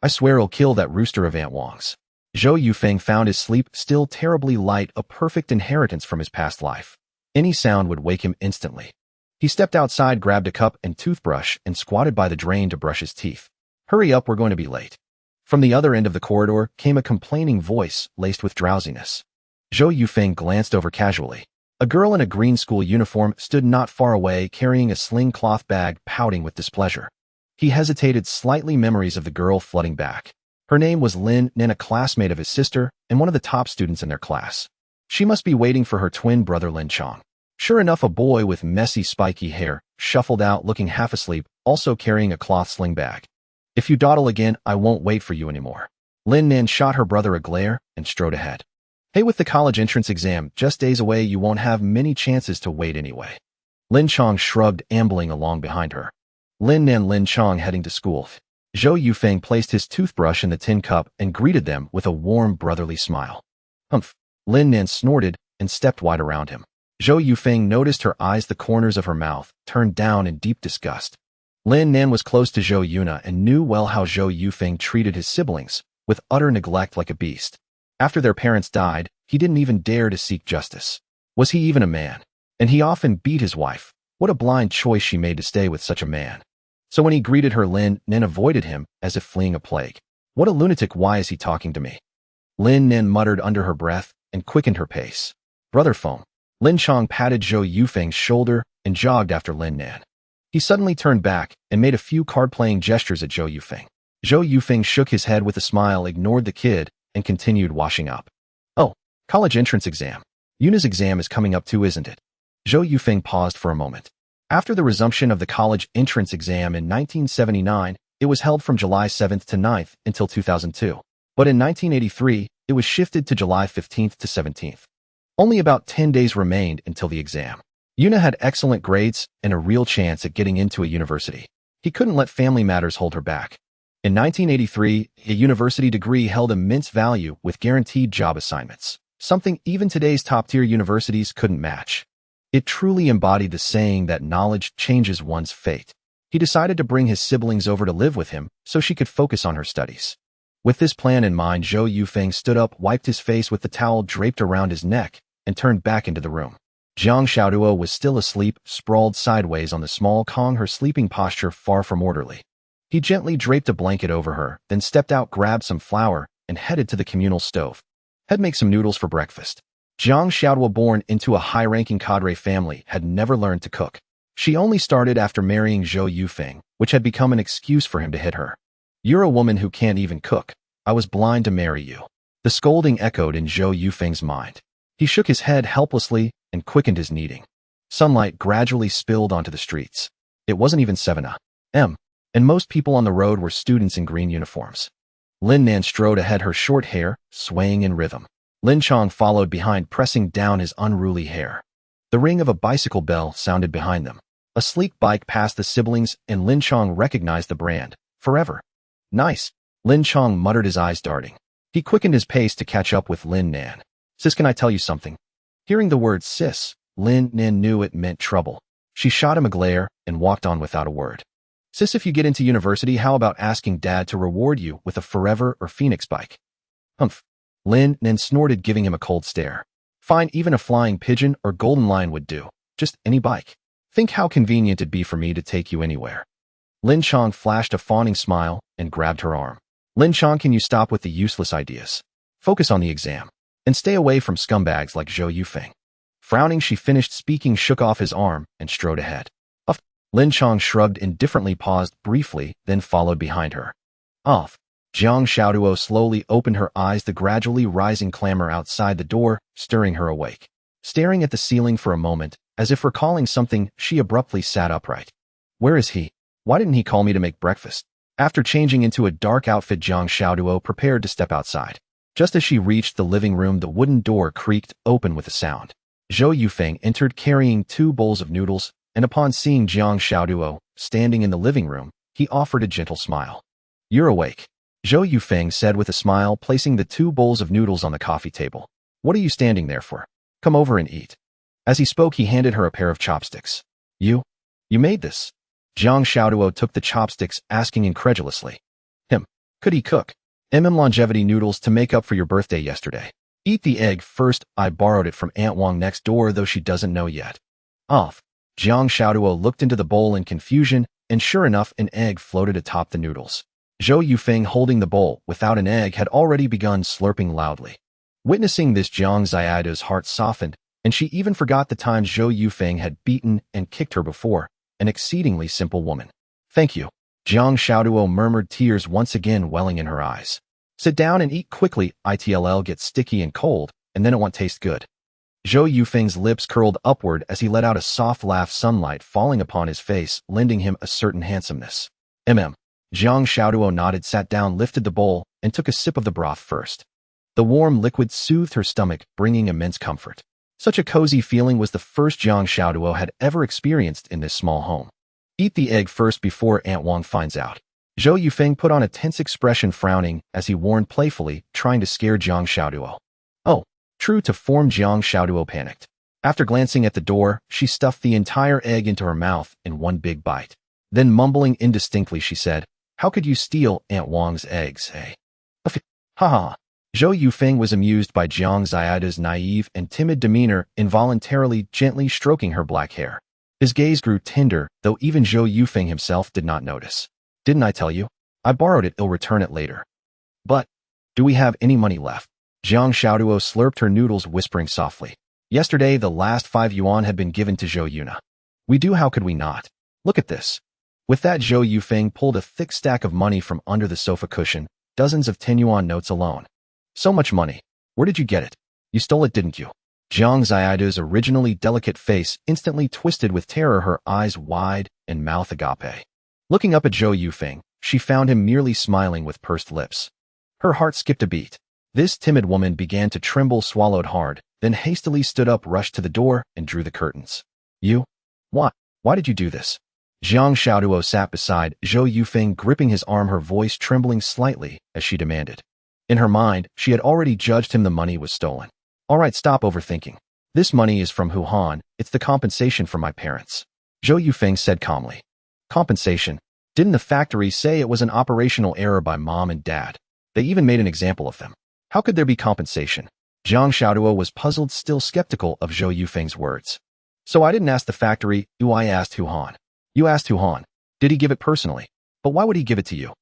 I swear I'll kill that rooster of Aunt Wong's. Zhou Yufeng found his sleep still terribly light, a perfect inheritance from his past life. Any sound would wake him instantly. He stepped outside, grabbed a cup and toothbrush, and squatted by the drain to brush his teeth. Hurry up, we're going to be late. From the other end of the corridor came a complaining voice laced with drowsiness. Zhou Yufeng glanced over casually. A girl in a green school uniform stood not far away, carrying a sling cloth bag, pouting with displeasure. He hesitated, slightly, memories of the girl flooding back. Her name was Lin Nen, a classmate of his sister and one of the top students in their class. She must be waiting for her twin brother Lin Chong. Sure enough, a boy with messy, spiky hair shuffled out, looking half asleep, also carrying a cloth sling bag. If you dawdle again, I won't wait for you anymore. Lin Nen shot her brother a glare and strode ahead. Hey, with the college entrance exam just days away, you won't have many chances to wait anyway. Lin Chong shrugged, ambling along behind her. Lin Nen, Lin Chong heading to school. Zhou Yufeng placed his toothbrush in the tin cup and greeted them with a warm, brotherly smile. Humph. Lin Nen snorted and stepped wide around him. Zhou Yufeng noticed her eyes, the corners of her mouth, turned down in deep disgust. Lin Nen was close to Zhou Yuna and knew well how Zhou Yufeng treated his siblings, with utter neglect, like a beast. After their parents died, he didn't even dare to seek justice. Was he even a man? And he often beat his wife. What a blind choice she made to stay with such a man. So when he greeted her, Lin Nen avoided him as if fleeing a plague. What a lunatic, why is he talking to me? Lin Nen muttered under her breath and quickened her pace. Brother Feng. Lin Chong patted Zhou Yufeng's shoulder and jogged after Lin Nen. He suddenly turned back and made a few card-playing gestures at Zhou Yufeng. Zhou Yufeng shook his head with a smile, ignored the kid, and continued washing up. Oh, college entrance exam. Yuna's exam is coming up too, isn't it? Zhou Yufeng paused for a moment. After the resumption of the college entrance exam in 1979, it was held from July 7th to 9th until 2002. But in 1983, it was shifted to July 15th to 17th. Only about 10 days remained until the exam. Yuna had excellent grades and a real chance at getting into a university. He couldn't let family matters hold her back. In 1983, a university degree held immense value with guaranteed job assignments, something even today's top-tier universities couldn't match. It truly embodied the saying that knowledge changes one's fate. He decided to bring his siblings over to live with him so she could focus on her studies. With this plan in mind, Zhou Yufeng stood up, wiped his face with the towel draped around his neck, and turned back into the room. Jiang Xiaoduo was still asleep, sprawled sideways on the small Kong, her sleeping posture far from orderly. He gently draped a blanket over her, then stepped out, grabbed some flour, and headed to the communal stove. He'd make some noodles for breakfast. Jiang Xiaoduo, born into a high-ranking cadre family, had never learned to cook. She only started after marrying Zhou Yufeng, which had become an excuse for him to hit her. "You're a woman who can't even cook. I was blind to marry you." The scolding echoed in Zhou Yufeng's mind. He shook his head helplessly and quickened his kneading. Sunlight gradually spilled onto the streets. It wasn't even 7 a.m., and most people on the road were students in green uniforms. Lin Nan strode ahead, her short hair swaying in rhythm. Lin Chong followed behind, pressing down his unruly hair. The ring of a bicycle bell sounded behind them. A sleek bike passed the siblings, and Lin Chong recognized the brand. Forever. "Nice," Lin Chong muttered, his eyes darting. He quickened his pace to catch up with Lin Nan. "Sis, can I tell you something?" Hearing the word sis, Lin Nan knew it meant trouble. She shot him a glare and walked on without a word. "Sis, if you get into university, how about asking Dad to reward you with a Forever or Phoenix bike?" "Humph." Lin Nan snorted, giving him a cold stare. "Fine, even a flying pigeon or golden lion would do. Just any bike. Think how convenient it'd be for me to take you anywhere." Lin Chong flashed a fawning smile and grabbed her arm. "Lin Chong, can you stop with the useless ideas? Focus on the exam. And stay away from scumbags like Zhou Yufeng." Frowning, she finished speaking, shook off his arm, and strode ahead. "Off." Lin Chong shrugged indifferently, paused briefly, then followed behind her. "Off." Jiang Xiaoduo slowly opened her eyes, the gradually rising clamor outside the door stirring her awake. Staring at the ceiling for a moment, as if recalling something, she abruptly sat upright. "Where is he? Why didn't he call me to make breakfast?" After changing into a dark outfit, Jiang Xiaoduo prepared to step outside. Just as she reached the living room, the wooden door creaked open with a sound. Zhou Yufeng entered carrying 2 bowls of noodles, and upon seeing Jiang Xiaoduo standing in the living room, he offered a gentle smile. "You're awake," Zhou Yufeng said with a smile, placing the 2 bowls of noodles on the coffee table. "What are you standing there for? Come over and eat." As he spoke, he handed her a pair of chopsticks. You made this?" Jiang Xiaoduo took the chopsticks, asking incredulously. "Him. Could he cook?" Longevity noodles to make up for your birthday yesterday. Eat the egg first. I borrowed it from Aunt Wang next door, though she doesn't know yet." "Off." Jiang Xiaoduo looked into the bowl in confusion, and sure enough, an egg floated atop the noodles. Zhou Yufeng, holding the bowl without an egg, had already begun slurping loudly. Witnessing this, Jiang Xiaoduo's heart softened, and she even forgot the times Zhou Yufeng had beaten and kicked her before, an exceedingly simple woman. "Thank you." Jiang Xiaoduo murmured, tears once again welling in her eyes. "Sit down and eat quickly. It'll get sticky and cold, and then it won't taste good." Zhou Yufeng's lips curled upward as he let out a soft laugh, sunlight falling upon his face, lending him a certain handsomeness. Jiang Xiaoduo nodded, sat down, lifted the bowl, and took a sip of the broth first. The warm liquid soothed her stomach, bringing immense comfort. Such a cozy feeling was the first Jiang Xiaoduo had ever experienced in this small home. "Eat the egg first before Aunt Wang finds out." Zhou Yufeng put on a tense expression, frowning as he warned playfully, trying to scare Jiang Xiaoduo. "Oh." True to form, Jiang Xiaoduo panicked. After glancing at the door, she stuffed the entire egg into her mouth in one big bite. Then, mumbling indistinctly, she said, "How could you steal Aunt Wang's eggs, eh?" Ha. Zhou Yufeng was amused by Jiang Xiaoduo's naive and timid demeanor, involuntarily gently stroking her black hair. His gaze grew tender, though even Zhou Yufeng himself did not notice. "Didn't I tell you? I borrowed it, I'll return it later." "But, do we have any money left?" Jiang Xiaoduo slurped her noodles, whispering softly. "Yesterday, the last 5 yuan had been given to Zhou Yuna." "We do, how could we not? Look at this." With that, Zhou Yufeng pulled a thick stack of money from under the sofa cushion, dozens of 10 yuan notes alone. "So much money. Where did you get it? You stole it, didn't you?" Jiang Ziyida's originally delicate face instantly twisted with terror, her eyes wide and mouth agape. Looking up at Zhou Yufeng, she found him merely smiling with pursed lips. Her heart skipped a beat. This timid woman began to tremble, swallowed hard, then hastily stood up, rushed to the door, and drew the curtains. You? Why? Why did you do this? Jiang Xiaoduo sat beside Zhou Yufeng, gripping his arm, her voice trembling slightly as she demanded. In her mind, she had already judged him. The money was stolen. All right, stop overthinking. This money is from Huhan. It's the compensation from my parents. Zhou Yufeng said calmly. Compensation? Didn't the factory say it was an operational error by mom and dad? They even made an example of them. How could there be compensation? Jiang Xiaoduo was puzzled, still skeptical of Zhou Yufeng's words. So I didn't ask the factory, I asked Huhan. You asked Huhan. Did he give it personally? But why would he give it to you?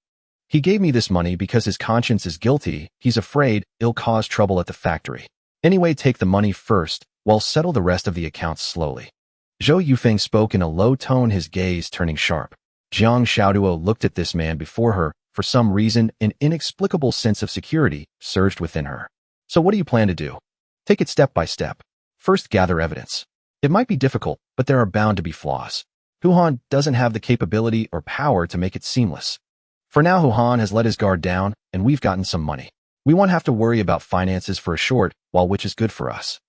He gave me this money because his conscience is guilty. He's afraid it'll cause trouble at the factory. Anyway, take the money first, while settle the rest of the accounts slowly. Zhou Yufeng spoke in a low tone, his gaze turning sharp. Jiang Xiaoduo looked at this man before her. For some reason, an inexplicable sense of security surged within her. So what do you plan to do? Take it step by step. First, gather evidence. It might be difficult, but there are bound to be flaws. Huhan doesn't have the capability or power to make it seamless. For now, Huhan has let his guard down, and we've gotten some money. We won't have to worry about finances for a short while, which is good for us.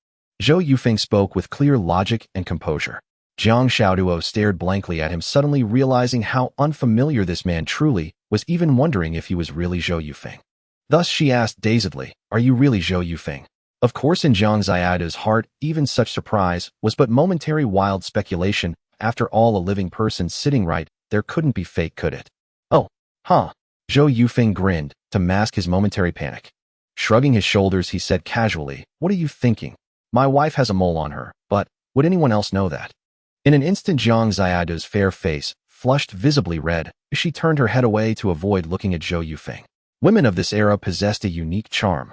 Zhou Yufeng spoke with clear logic and composure. Jiang Xiaoduo stared blankly at him, suddenly realizing how unfamiliar this man truly was, even wondering if he was really Zhou Yufeng. Thus she asked dazedly, Are you really Zhou Yufeng? Of course, in Jiang Ziyida's heart, even such surprise was but momentary wild speculation. After all, a living person sitting right there couldn't be fake, could it? Oh, huh. Zhou Yufeng grinned to mask his momentary panic. Shrugging his shoulders, he said casually, What are you thinking? My wife has a mole on her, but would anyone else know that? In an instant, Jiang Ziyida's fair face flushed visibly red as she turned her head away to avoid looking at Zhou Yufeng. Women of this era possessed a unique charm.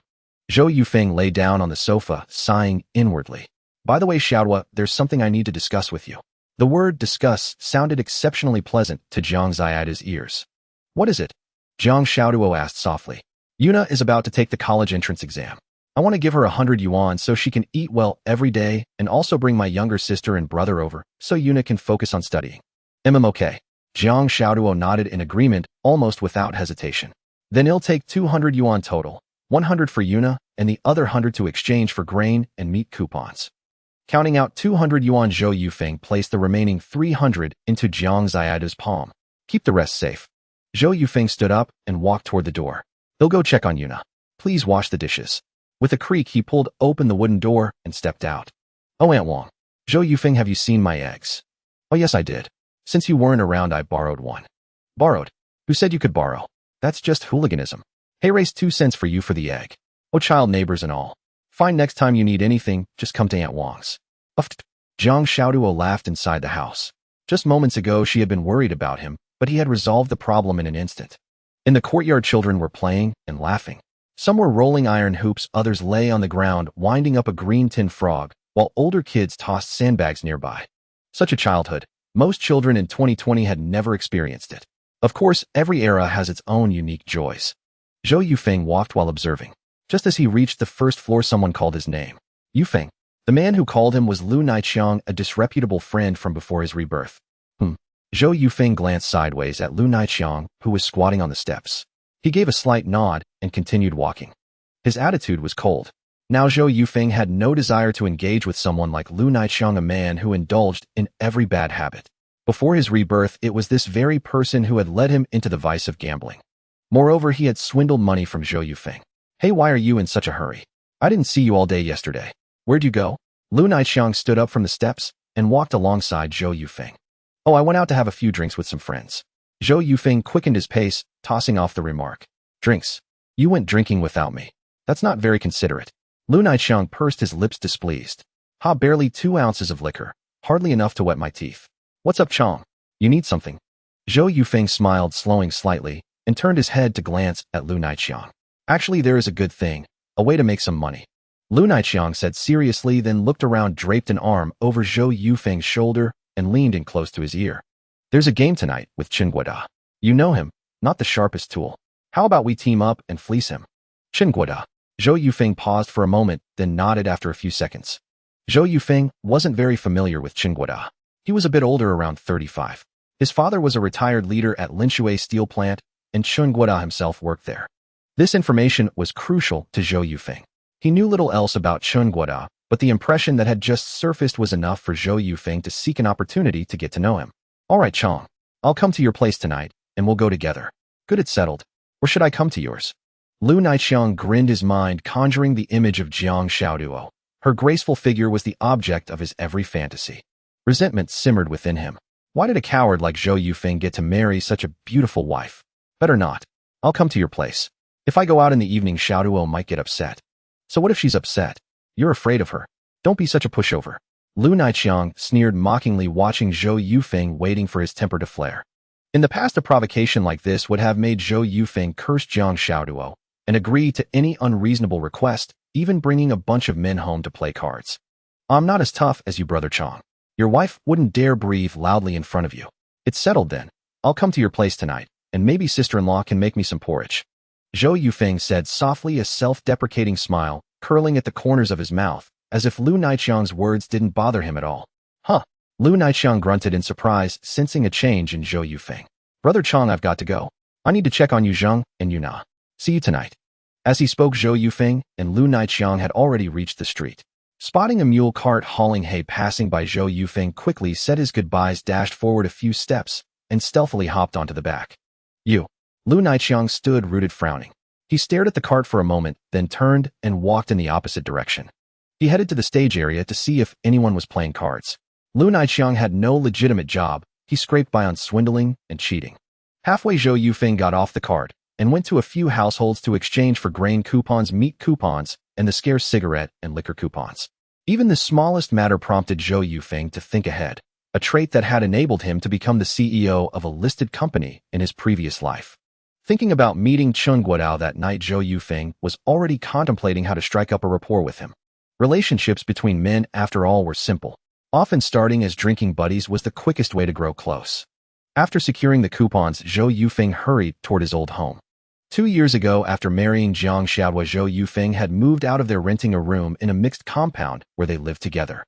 Zhou Yufeng lay down on the sofa, sighing inwardly. By the way, Xiaoduo, there's something I need to discuss with you. The word discuss sounded exceptionally pleasant to Jiang Ziyida's ears. What is it? Jiang Xiaoduo asked softly. Yuna is about to take the college entrance exam. I want to give her 100 yuan so she can eat well every day, and also bring my younger sister and brother over so Yuna can focus on studying. Okay. Jiang Xiaoduo nodded in agreement, almost without hesitation. Then he'll take 200 yuan total, 100 for Yuna, and the other 100 to exchange for grain and meat coupons. Counting out 200 yuan, Zhou Yufeng placed the remaining 300 into Jiang Ziyida's palm. Keep the rest safe. Zhou Yufeng stood up and walked toward the door. He'll go check on Yuna. Please wash the dishes. With a creak, he pulled open the wooden door and stepped out. Oh, Aunt Wang. Zhou Yufeng, have you seen my eggs? Oh, yes, I did. Since you weren't around, I borrowed one. Borrowed? Who said you could borrow? That's just hooliganism. Hey, raise 2 cents for you for the egg. Oh, child neighbors and all. Fine, next time you need anything, just come to Aunt Wang's. Uffed. Jiang Xiaoduo laughed inside the house. Just moments ago, she had been worried about him, but he had resolved the problem in an instant. In the courtyard, children were playing and laughing. Some were rolling iron hoops, others lay on the ground, winding up a green tin frog, while older kids tossed sandbags nearby. Such a childhood. Most children in 2020 had never experienced it. Of course, every era has its own unique joys. Zhou Yufeng walked while observing. Just as he reached the first floor, someone called his name. Yufeng. The man who called him was Lu Naiqiang, a disreputable friend from before his rebirth. Zhou Yufeng glanced sideways at Lu Naiqiang, who was squatting on the steps. He gave a slight nod and continued walking. His attitude was cold. Now Zhou Yufeng had no desire to engage with someone like Lu Naiqiang, a man who indulged in every bad habit. Before his rebirth, it was this very person who had led him into the vice of gambling. Moreover, he had swindled money from Zhou Yufeng. Hey, why are you in such a hurry? I didn't see you all day yesterday. Where'd you go? Lu Naiqiang stood up from the steps and walked alongside Zhou Yufeng. Oh, I went out to have a few drinks with some friends. Zhou Yufeng quickened his pace, tossing off the remark. Drinks? You went drinking without me. That's not very considerate. Lu Naiqiang pursed his lips displeased. Barely 2 ounces of liquor. Hardly enough to wet my teeth. What's up, Chong? You need something? Zhou Yufeng smiled, slowing slightly, and turned his head to glance at Lu Naiqiang. Actually, there is a good thing. A way to make some money. Lu Naiqiang said seriously, then looked around, draped an arm over Zhou Yufeng's shoulder, and leaned in close to his ear. There's a game tonight with Qinguoda. You know him, not the sharpest tool. How about we team up and fleece him? Qinguoda. Zhou Yufeng paused for a moment, then nodded after a few seconds. Zhou Yufeng wasn't very familiar with Qingguoda. He was a bit older, around 35. His father was a retired leader at Linshui steel plant, and Qingguoda himself worked there. This information was crucial to Zhou Yufeng. He knew little else about Qingguoda, but the impression that had just surfaced was enough for Zhou Yufeng to seek an opportunity to get to know him. All right, Chong. I'll come to your place tonight, and we'll go together. Good, it's settled. Or should I come to yours? Lu Naiqiang grinned, his mind conjuring the image of Jiang Xiaoduo. Her graceful figure was the object of his every fantasy. Resentment simmered within him. Why did a coward like Zhou Yufeng get to marry such a beautiful wife? Better not. I'll come to your place. If I go out in the evening, Xiaoduo might get upset. So what if she's upset? You're afraid of her. Don't be such a pushover. Lu Naiqiang sneered mockingly, watching Zhou Yufeng waiting for his temper to flare. In the past, a provocation like this would have made Zhou Yufeng curse Jiang Xiaoduo and agree to any unreasonable request, even bringing a bunch of men home to play cards. I'm not as tough as you, Brother Chong. Your wife wouldn't dare breathe loudly in front of you. It's settled then. I'll come to your place tonight, and maybe sister-in-law can make me some porridge. Zhou Yufeng said softly, a self-deprecating smile curling at the corners of his mouth, as if Lu Naiqiang's words didn't bother him at all. Huh. Lu Naiqiang grunted in surprise, sensing a change in Zhou Yufeng. Brother Chong, I've got to go. I need to check on you, Zheng, and Yuna. See you tonight. As he spoke, Zhou Yufeng and Lu Naiqiang had already reached the street. Spotting a mule cart hauling hay passing by, Zhou Yufeng quickly said his goodbyes, dashed forward a few steps, and stealthily hopped onto the back. You. Lu Naiqiang stood rooted, frowning. He stared at the cart for a moment, then turned and walked in the opposite direction. He headed to the stage area to see if anyone was playing cards. Lu Naiqiang had no legitimate job. He scraped by on swindling and cheating. Halfway, Zhou Yufeng got off the cart and went to a few households to exchange for grain coupons, meat coupons, and the scarce cigarette and liquor coupons. Even the smallest matter prompted Zhou Yufeng to think ahead, a trait that had enabled him to become the CEO of a listed company in his previous life. Thinking about meeting Qingguoda that night, Zhou Yufeng was already contemplating how to strike up a rapport with him. Relationships between men, after all, were simple. Often starting as drinking buddies was the quickest way to grow close. After securing the coupons, Zhou Yufeng hurried toward his old home. 2 years ago, after marrying Jiang Xiaoduo, Zhou Yufeng had moved out of there, renting a room in a mixed compound where they lived together.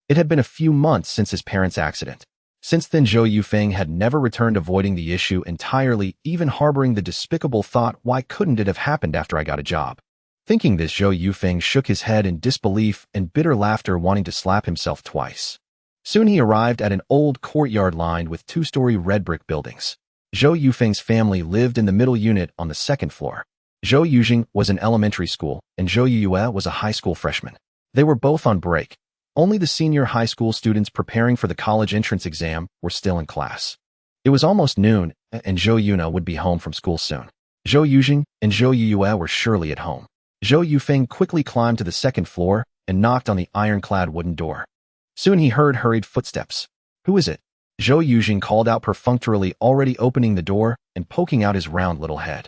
It had been a few months since his parents' accident. Since then, Zhou Yufeng had never returned, avoiding the issue entirely, even harboring the despicable thought, why couldn't it have happened after I got a job? Thinking this, Zhou Yufeng shook his head in disbelief and bitter laughter, wanting to slap himself twice. Soon he arrived at an old courtyard lined with 2-story red brick buildings. Zhou Yufeng's family lived in the middle unit on the 2nd floor. Zhou Yujing was in elementary school, and Zhou Yue was a high school freshman. They were both on break. Only the senior high school students preparing for the college entrance exam were still in class. It was almost noon, and Zhou Yuna would be home from school soon. Zhou Yujing and Zhou Yue were surely at home. Zhou Yufeng quickly climbed to the 2nd floor and knocked on the ironclad wooden door. Soon he heard hurried footsteps. Who is it? Zhou Yujing called out perfunctorily, already opening the door and poking out his round little head.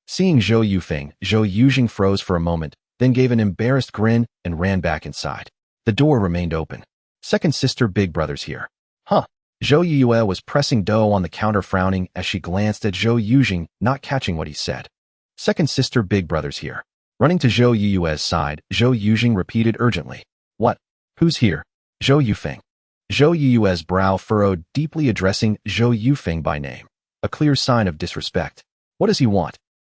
Seeing Zhou Yufeng, Zhou Yujing froze for a moment, then gave an embarrassed grin and ran back inside. The door remained open. Second sister, big brother's here. Huh. Zhou Yue was pressing dough on the counter, frowning as she glanced at Zhou Yujing, not catching what he said. Second sister, big brother's here. Running to Zhou Yue's side, Zhou Yujing repeated urgently. What? Who's here? Zhou Yufeng. Zhou Yue's brow furrowed deeply, addressing Zhou Yufeng by name, a clear sign of disrespect. What does he want?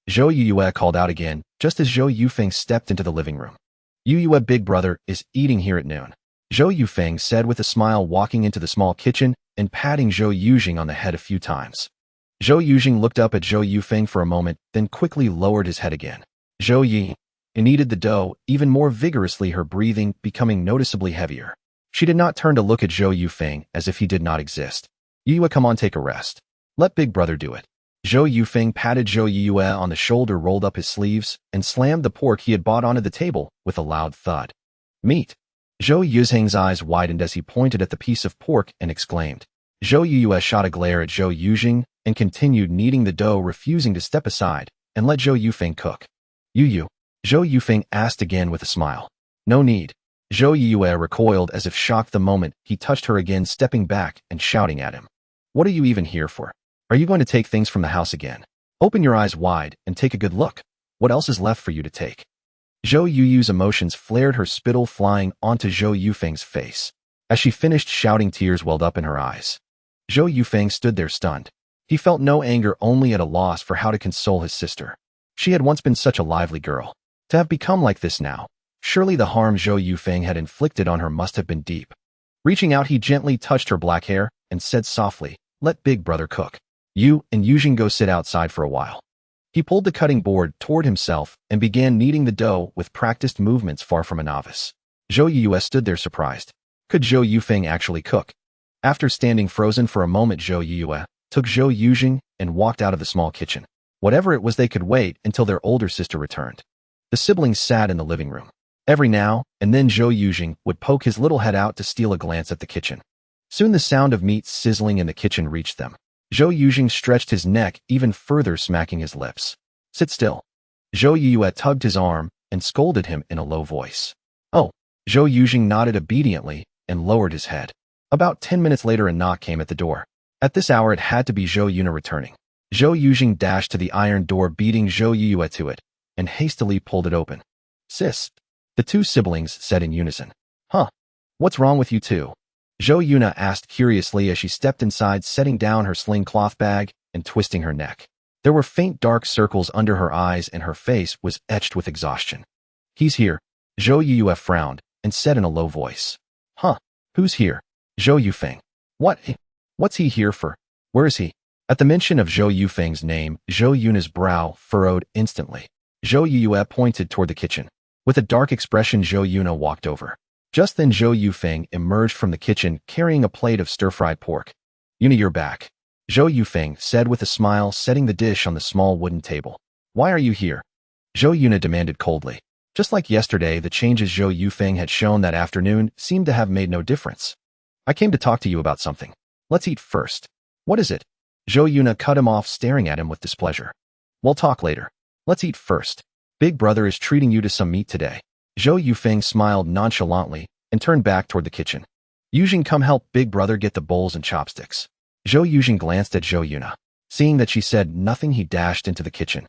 Zhou Yue called out again, just as Zhou Yufeng stepped into the living room. Yue, big brother, is eating here at noon. Zhou Yufeng said with a smile, walking into the small kitchen and patting Zhou Yujing on the head a few times. Zhou Yujing looked up at Zhou Yufeng for a moment, then quickly lowered his head again. Zhou Yi kneaded the dough even more vigorously, her breathing becoming noticeably heavier. She did not turn to look at Zhou Yufeng as if he did not exist. Yue, come on, take a rest. Let big brother do it. Zhou Yufeng patted Zhou Yue on the shoulder, rolled up his sleeves, and slammed the pork he had bought onto the table with a loud thud. Meat. Zhou Yuzheng's eyes widened as he pointed at the piece of pork and exclaimed. Zhou Yue shot a glare at Zhou Yujing and continued kneading the dough, refusing to step aside and let Zhou Yufeng cook. Zhou Yufeng asked again with a smile. No need. Zhou Yue recoiled as if shocked the moment he touched her again, stepping back and shouting at him. What are you even here for? Are you going to take things from the house again? Open your eyes wide and take a good look. What else is left for you to take? Zhou Yuyu's emotions flared, her spittle flying onto Zhou Yufeng's face. As she finished shouting, tears welled up in her eyes. Zhou Yufeng stood there stunned. He felt no anger, only at a loss for how to console his sister. She had once been such a lively girl. To have become like this now, surely the harm Zhou Yufeng had inflicted on her must have been deep. Reaching out, he gently touched her black hair and said softly, "Let big brother cook. You and Yujing go sit outside for a while." He pulled the cutting board toward himself and began kneading the dough with practiced movements, far from a novice. Zhou Yuyue stood there surprised. Could Zhou Yufeng actually cook? After standing frozen for a moment, Zhou Yuyue took Zhou Yujing and walked out of the small kitchen. Whatever it was, they could wait until their older sister returned. The siblings sat in the living room. Every now and then Zhou Yujing would poke his little head out to steal a glance at the kitchen. Soon the sound of meat sizzling in the kitchen reached them. Zhou Yujing stretched his neck even further, smacking his lips. "Sit still." Zhou Yuyue tugged his arm and scolded him in a low voice. "Oh." Zhou Yujing nodded obediently and lowered his head. About 10 minutes later, a knock came at the door. At this hour, it had to be Zhou Yuna returning. Zhou Yujing dashed to the iron door, beating Zhou Yuyue to it, and hastily pulled it open. "Sis," the two siblings said in unison. "Huh? What's wrong with you two?" Zhou Yuna asked curiously as she stepped inside, setting down her sling cloth bag and twisting her neck. There were faint dark circles under her eyes and her face was etched with exhaustion. "He's here." Zhou Yuyue frowned and said in a low voice. "Huh? Who's here?" "Zhou Yufeng." What's he here for? Where is he?" At the mention of Zhou Yufeng's name, Zhou Yuna's brow furrowed instantly. Zhou Yuyue pointed toward the kitchen. With a dark expression, Zhou Yuna walked over. Just then Zhou Yufeng emerged from the kitchen carrying a plate of stir-fried pork. "Yuna, you're back," Zhou Yufeng said with a smile, setting the dish on the small wooden table. "Why are you here?" Zhou Yuna demanded coldly. Just like yesterday, the changes Zhou Yufeng had shown that afternoon seemed to have made no difference. "I came to talk to you about something. Let's eat first." "What is it?" Zhou Yuna cut him off, staring at him with displeasure. "We'll talk later. Let's eat first. Big brother is treating you to some meat today." Zhou Yufeng smiled nonchalantly and turned back toward the kitchen. "Yujing, come help big brother get the bowls and chopsticks." Zhou Yujing glanced at Zhou Yuna. Seeing that she said nothing, he dashed into the kitchen.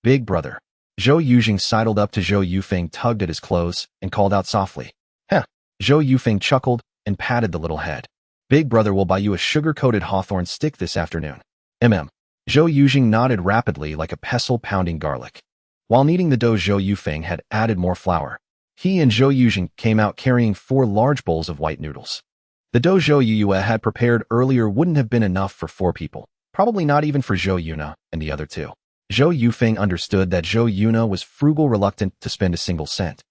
"Big brother." Zhou Yujing sidled up to Zhou Yufeng, tugged at his clothes, and called out softly. "Heh." Zhou Yufeng chuckled and patted the little head. "Big brother will buy you a sugar-coated hawthorn stick this afternoon." Zhou Yujing nodded rapidly like a pestle pounding garlic. While kneading the dough, Zhou Yufeng had added more flour. He and Zhou Yujing came out carrying 4 large bowls of white noodles. The dough Zhou Yuyue had prepared earlier wouldn't have been enough for 4 people, probably not even for Zhou Yuna and the other 2. Zhou Yufeng understood that Zhou Yuna was frugal, reluctant to spend a single cent.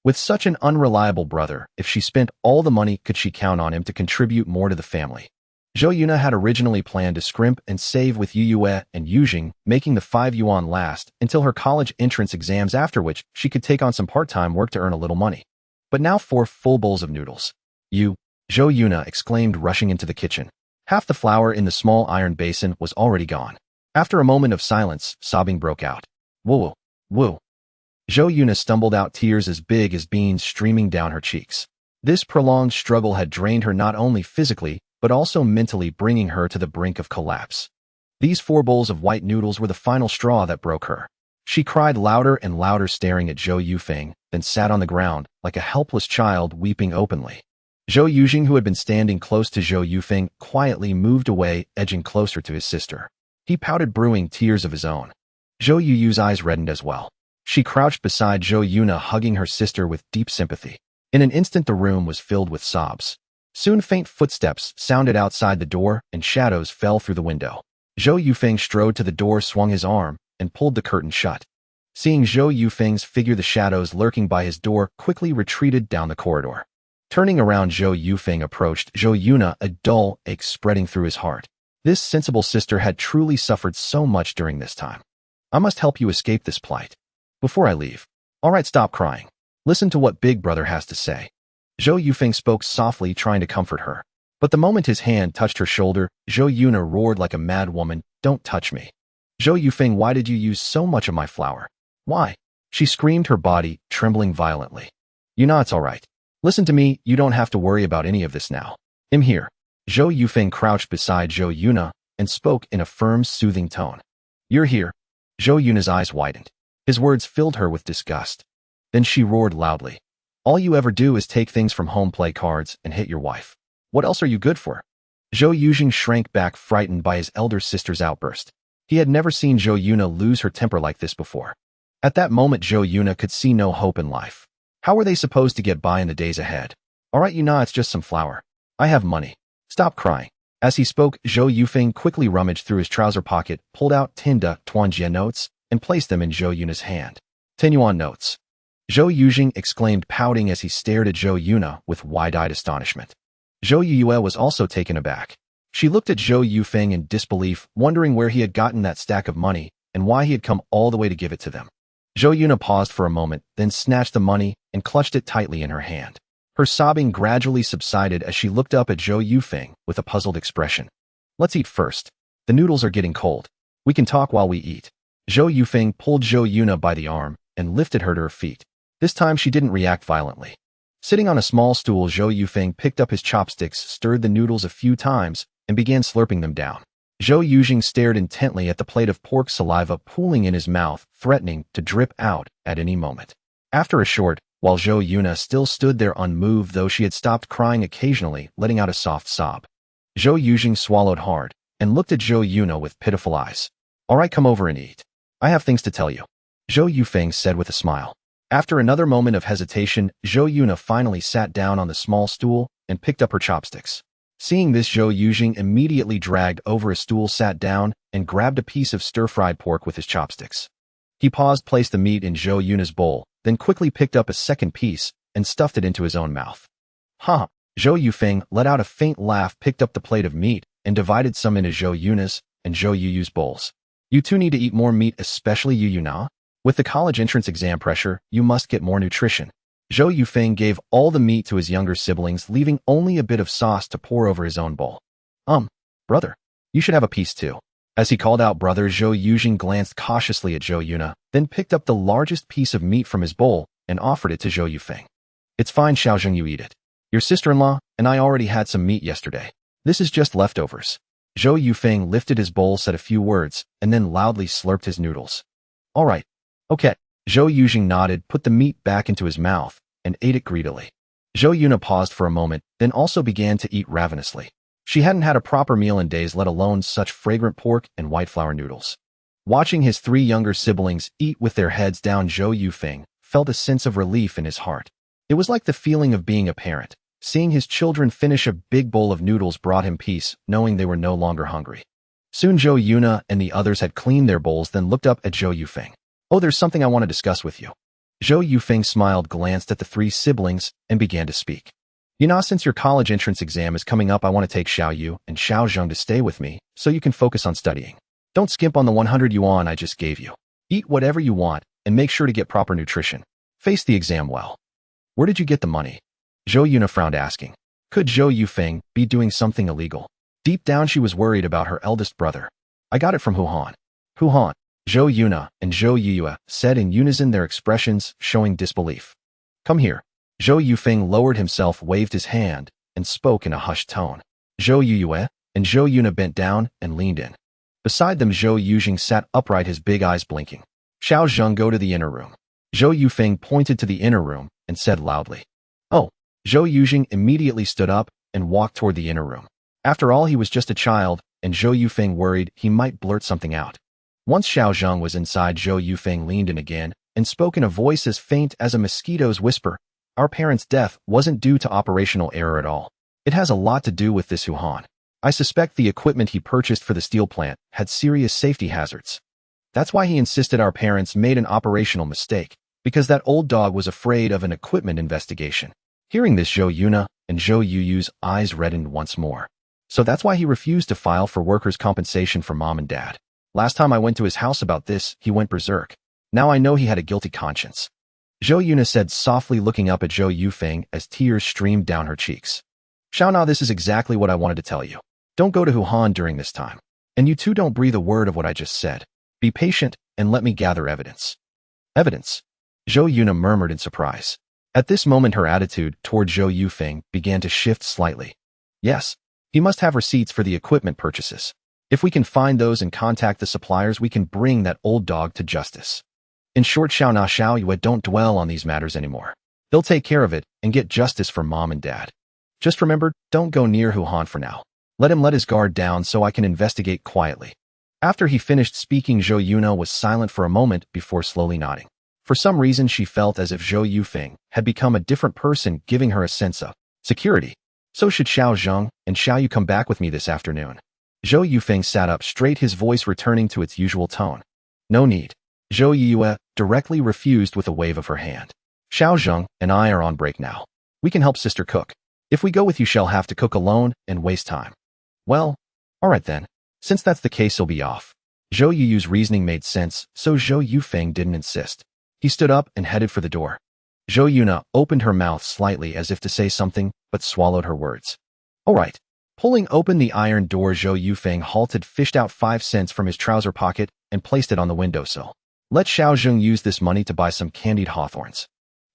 With such an unreliable brother, if she spent all the money, could she count on him to contribute more to the family? Zhou Yuna had originally planned to scrimp and save with Yuyue and Yujing, making the 5 yuan last until her college entrance exams, after which she could take on some part-time work to earn a little money. But now 4 full bowls of noodles. Zhou Yuna exclaimed, rushing into the kitchen. Half the flour in the small iron basin was already gone. After a moment of silence, sobbing broke out. "Woo, woo." Zhou Yuna stumbled out, tears as big as beans streaming down her cheeks. This prolonged struggle had drained her not only physically, but also mentally, bringing her to the brink of collapse. These 4 bowls of white noodles were the final straw that broke her. She cried louder and louder, staring at Zhou Yufeng, then sat on the ground like a helpless child, weeping openly. Zhou Yujing, who had been standing close to Zhou Yufeng, quietly moved away, edging closer to his sister. He pouted, brewing tears of his own. Zhou Yuyu's eyes reddened as well. She crouched beside Zhou Yuna, hugging her sister with deep sympathy. In an instant, the room was filled with sobs. Soon faint footsteps sounded outside the door, and shadows fell through the window. Zhou Yufeng strode to the door, swung his arm, and pulled the curtain shut. Seeing Zhou Yufeng's figure, the shadows lurking by his door quickly retreated down the corridor. Turning around, Zhou Yufeng approached Zhou Yuna, a dull ache spreading through his heart. This sensible sister had truly suffered so much during this time. "I must help you escape this plight. Before I leave." "All right, stop crying. Listen to what big brother has to say." Zhou Yufeng spoke softly, trying to comfort her. But the moment his hand touched her shoulder, Zhou Yuna roared like a mad woman, "Don't touch me." "Zhou Yufeng, why did you use so much of my flour? Why?" She screamed, her body trembling violently. "Yuna, it's all right. Listen to me, you don't have to worry about any of this now. I'm here." Zhou Yufeng crouched beside Zhou Yuna and spoke in a firm, soothing tone. "You're here?" Zhou Yuna's eyes widened. His words filled her with disgust. Then she roared loudly. All you ever do is take things from home, play cards, and hit your wife. What else are you good for? Zhou Yujing shrank back, frightened by his elder sister's outburst. He had never seen Zhou Yuna lose her temper like this before. At that moment, Zhou Yuna could see no hope in life. How were they supposed to get by in the days ahead? All right, Yuna, it's just some flour. I have money. Stop crying. As he spoke, Zhou Yufeng quickly rummaged through his trouser pocket, pulled out 10 Tuanjie notes, and placed them in Zhou Yuna's hand. 10 yuan notes. Zhou Yujing exclaimed, pouting as he stared at Zhou Yuna with wide-eyed astonishment. Zhou Yue was also taken aback. She looked at Zhou Yufeng in disbelief, wondering where he had gotten that stack of money and why he had come all the way to give it to them. Zhou Yuna paused for a moment, then snatched the money and clutched it tightly in her hand. Her sobbing gradually subsided as she looked up at Zhou Yufeng with a puzzled expression. Let's eat first. The noodles are getting cold. We can talk while we eat. Zhou Yufeng pulled Zhou Yuna by the arm and lifted her to her feet. This time she didn't react violently. Sitting on a small stool, Zhou Yufeng picked up his chopsticks, stirred the noodles a few times, and began slurping them down. Zhou Yujing stared intently at the plate of pork, saliva pooling in his mouth, threatening to drip out at any moment. After a short, while Zhou Yuna still stood there unmoved, though she had stopped crying occasionally, letting out a soft sob. Zhou Yujing swallowed hard and looked at Zhou Yuna with pitiful eyes. All right, come over and eat. I have things to tell you. Zhou Yufeng said with a smile. After another moment of hesitation, Zhou Yuna finally sat down on the small stool and picked up her chopsticks. Seeing this, Zhou Yujing immediately dragged over a stool, sat down, and grabbed a piece of stir-fried pork with his chopsticks. He paused, placed the meat in Zhou Yuna's bowl, then quickly picked up a second piece and stuffed it into his own mouth. Ha! Zhou Yufeng let out a faint laugh, picked up the plate of meat, and divided some into Zhou Yuna's and Zhou Yu's bowls. You two need to eat more meat, especially you, Yuna. With the college entrance exam pressure, you must get more nutrition. Zhou Yufeng gave all the meat to his younger siblings, leaving only a bit of sauce to pour over his own bowl. Brother, you should have a piece too. As he called out brother, Zhou Yujing glanced cautiously at Zhou Yuna, then picked up the largest piece of meat from his bowl and offered it to Zhou Yufeng. It's fine, Xiaozheng, you eat it. Your sister-in-law and I already had some meat yesterday. This is just leftovers. Zhou Yufeng lifted his bowl, said a few words, and then loudly slurped his noodles. All right. Okay. Zhou Yujing nodded, put the meat back into his mouth, and ate it greedily. Zhou Yuna paused for a moment, then also began to eat ravenously. She hadn't had a proper meal in days, let alone such fragrant pork and white flour noodles. Watching his three younger siblings eat with their heads down, Zhou Yufeng felt a sense of relief in his heart. It was like the feeling of being a parent. Seeing his children finish a big bowl of noodles brought him peace, knowing they were no longer hungry. Soon Zhou Yuna and the others had cleaned their bowls, then looked up at Zhou Yufeng. Oh, there's something I want to discuss with you. Zhou Yufeng smiled, glanced at the three siblings, and began to speak. Yuna, since your college entrance exam is coming up, I want to take Xiao Yu and Xiao Zheng to stay with me so you can focus on studying. Don't skimp on the 100 yuan I just gave you. Eat whatever you want and make sure to get proper nutrition. Face the exam well. Where did you get the money? Zhou Yuna frowned, asking. Could Zhou Yufeng be doing something illegal? Deep down she was worried about her eldest brother. I got it from Huhan. Huhan, Zhou Yuna and Zhou Yue said in unison, their expressions showing disbelief. Come here. Zhou Yufeng lowered himself, waved his hand, and spoke in a hushed tone. Zhou Yue and Zhou Yuna bent down and leaned in. Beside them, Zhou Yujing sat upright, his big eyes blinking. Xiao Zheng, go to the inner room. Zhou Yufeng pointed to the inner room and said loudly. Oh. Zhou Yujing immediately stood up and walked toward the inner room. After all, he was just a child, and Zhou Yufeng worried he might blurt something out. Once Xiao Zheng was inside, Zhou Yufeng leaned in again and spoke in a voice as faint as a mosquito's whisper. Our parents' death wasn't due to operational error at all. It has a lot to do with this Huhan. I suspect the equipment he purchased for the steel plant had serious safety hazards. That's why he insisted our parents made an operational mistake, because that old dog was afraid of an equipment investigation. Hearing this, Zhou Yuna and Zhou Yu's eyes reddened once more. So that's why he refused to file for workers' compensation for mom and dad. Last time I went to his house about this, he went berserk. Now I know he had a guilty conscience. Zhou Yuna said softly, looking up at Zhou Yufeng as tears streamed down her cheeks. Xiao Na, this is exactly what I wanted to tell you. Don't go to Huhan during this time. And you two don't breathe a word of what I just said. Be patient and let me gather evidence. Evidence? Zhou Yuna murmured in surprise. At this moment, her attitude toward Zhou Yufeng began to shift slightly. Yes, he must have receipts for the equipment purchases. If we can find those and contact the suppliers, we can bring that old dog to justice. In short, Xiao Na Xiao Yue, don't dwell on these matters anymore. They'll take care of it and get justice for mom and dad. Just remember, don't go near Hu Han for now. Let him let his guard down so I can investigate quietly. After he finished speaking, Zhou Yuna was silent for a moment before slowly nodding. For some reason, she felt as if Zhou Yufeng had become a different person, giving her a sense of security. So should Xiao Zheng and Xiao Yu come back with me this afternoon? Zhou Yufeng sat up straight, his voice returning to its usual tone. No need. Zhou Yue directly refused with a wave of her hand. Xiao Zheng and I are on break now. We can help sister cook. If we go with you, she'll have to cook alone and waste time. Well, all right then. Since that's the case, he'll be off. Zhou Yu's reasoning made sense, so Zhou Yufeng didn't insist. He stood up and headed for the door. Zhou Yuna opened her mouth slightly as if to say something, but swallowed her words. All right. Pulling open the iron door, Zhou Yufeng halted, fished out 5 cents from his trouser pocket, and placed it on the windowsill. Let Xiao Zheng use this money to buy some candied hawthorns.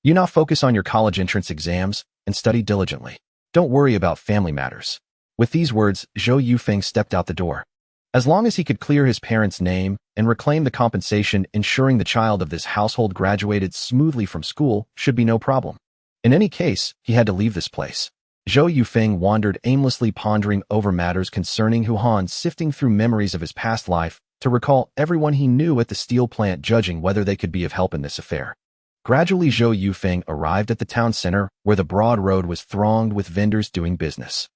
You now focus on your college entrance exams and study diligently. Don't worry about family matters. With these words, Zhou Yufeng stepped out the door. As long as he could clear his parents' name and reclaim the compensation, ensuring the child of this household graduated smoothly from school should be no problem. In any case, he had to leave this place. Zhou Yufeng wandered aimlessly, pondering over matters concerning Hu Han, sifting through memories of his past life to recall everyone he knew at the steel plant, judging whether they could be of help in this affair. Gradually, Zhou Yufeng arrived at the town center, where the broad road was thronged with vendors doing business.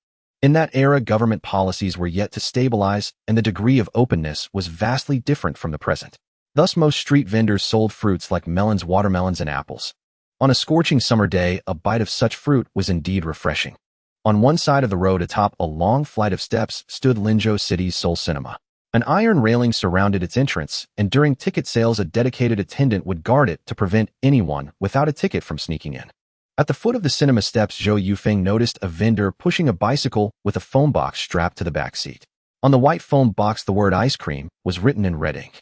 In that era, government policies were yet to stabilize, and the degree of openness was vastly different from the present. Thus, most street vendors sold fruits like melons, watermelons, and apples. On a scorching summer day, a bite of such fruit was indeed refreshing. On one side of the road, atop a long flight of steps, stood Linzhou City's Seoul Cinema. An iron railing surrounded its entrance, and during ticket sales, a dedicated attendant would guard it to prevent anyone without a ticket from sneaking in. At the foot of the cinema steps, Zhou Yufeng noticed a vendor pushing a bicycle with a foam box strapped to the back seat. On the white foam box, the word ice cream was written in red ink.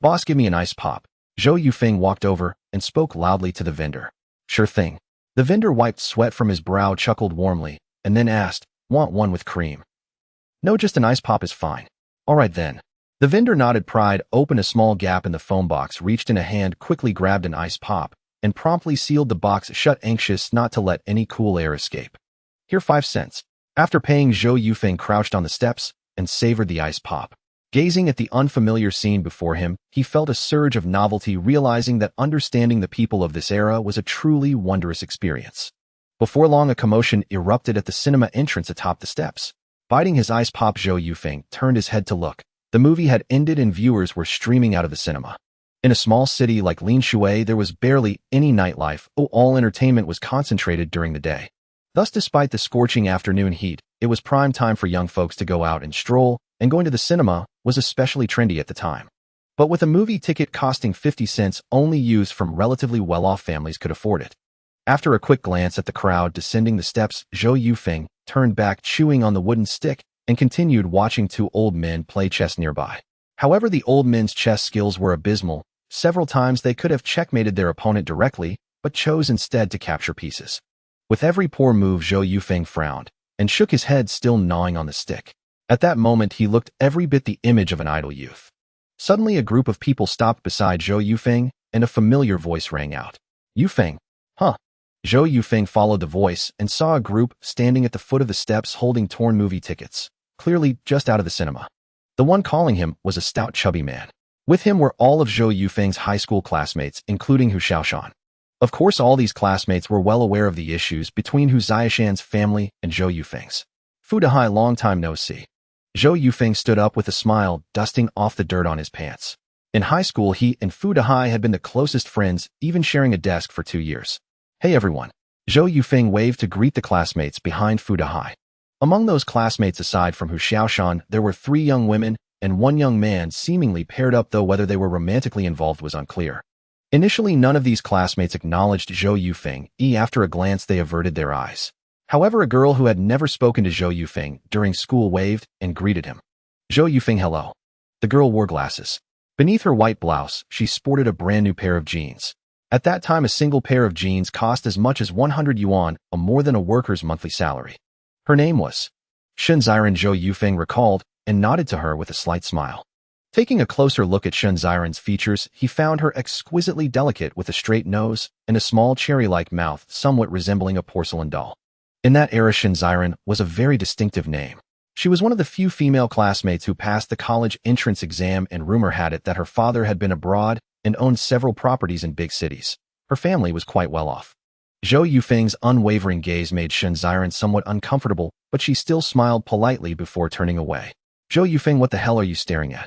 Boss, give me an ice pop. Zhou Yufeng walked over and spoke loudly to the vendor. Sure thing. The vendor wiped sweat from his brow, chuckled warmly, and then asked, want one with cream? No, just an ice pop is fine. All right then. The vendor nodded, pried open a small gap in the foam box, reached in a hand, quickly grabbed an ice pop, and promptly sealed the box shut, anxious not to let any cool air escape. Here, 5 cents. After paying, Zhou Yufeng crouched on the steps and savored the ice pop. Gazing at the unfamiliar scene before him, he felt a surge of novelty, realizing that understanding the people of this era was a truly wondrous experience. Before long, a commotion erupted at the cinema entrance atop the steps. Biting his ice pop, Zhou Yufeng turned his head to look. The movie had ended and viewers were streaming out of the cinema. In a small city like Linshui, there was barely any nightlife. All entertainment was concentrated during the day. Thus, despite the scorching afternoon heat, it was prime time for young folks to go out and stroll, and going to the cinema was especially trendy at the time. But with a movie ticket costing 50 cents, only youths from relatively well-off families could afford it. After a quick glance at the crowd descending the steps, Zhou Yufeng turned back, chewing on the wooden stick, and continued watching 2 old men play chess nearby. However, the old men's chess skills were abysmal. Several times they could have checkmated their opponent directly, but chose instead to capture pieces. With every poor move, Zhou Yufeng frowned and shook his head, still gnawing on the stick. At that moment, he looked every bit the image of an idle youth. Suddenly, a group of people stopped beside Zhou Yufeng, and a familiar voice rang out. Yufeng. Huh. Zhou Yufeng followed the voice and saw a group standing at the foot of the steps holding torn movie tickets, clearly just out of the cinema. The one calling him was a stout, chubby man. With him were all of Zhou Yufeng's high school classmates, including Hu Xiaoshan. Of course, all these classmates were well aware of the issues between Hu Xiaoshan's family and Zhou Yufeng's. Fu Dahai, long time no see. Zhou Yufeng stood up with a smile, dusting off the dirt on his pants. In high school, he and Fu Dahai had been the closest friends, even sharing a desk for 2 years. Hey everyone. Zhou Yufeng waved to greet the classmates behind Fu Dahai. Among those classmates, aside from Hu Xiaoshan, there were 3 young women and 1 young man, seemingly paired up, though whether they were romantically involved was unclear. Initially, none of these classmates acknowledged Zhou Yufeng. After a glance, they averted their eyes. However, a girl who had never spoken to Zhou Yufeng during school waved and greeted him. Zhou Yufeng, hello. The girl wore glasses. Beneath her white blouse, she sported a brand new pair of jeans. At that time, a single pair of jeans cost as much as 100 yuan, or more than a worker's monthly salary. Her name was Shen Ziren, Zhou Yufeng recalled, and nodded to her with a slight smile. Taking a closer look at Shun Xiren's features, he found her exquisitely delicate with a straight nose and a small cherry-like mouth somewhat resembling a porcelain doll. In that era, Shun Xiren was a very distinctive name. She was one of the few female classmates who passed the college entrance exam, and rumor had it that her father had been abroad and owned several properties in big cities. Her family was quite well off. Zhou Yufeng's unwavering gaze made Shun Xiren somewhat uncomfortable, but she still smiled politely before turning away. Zhou Yufeng, what the hell are you staring at?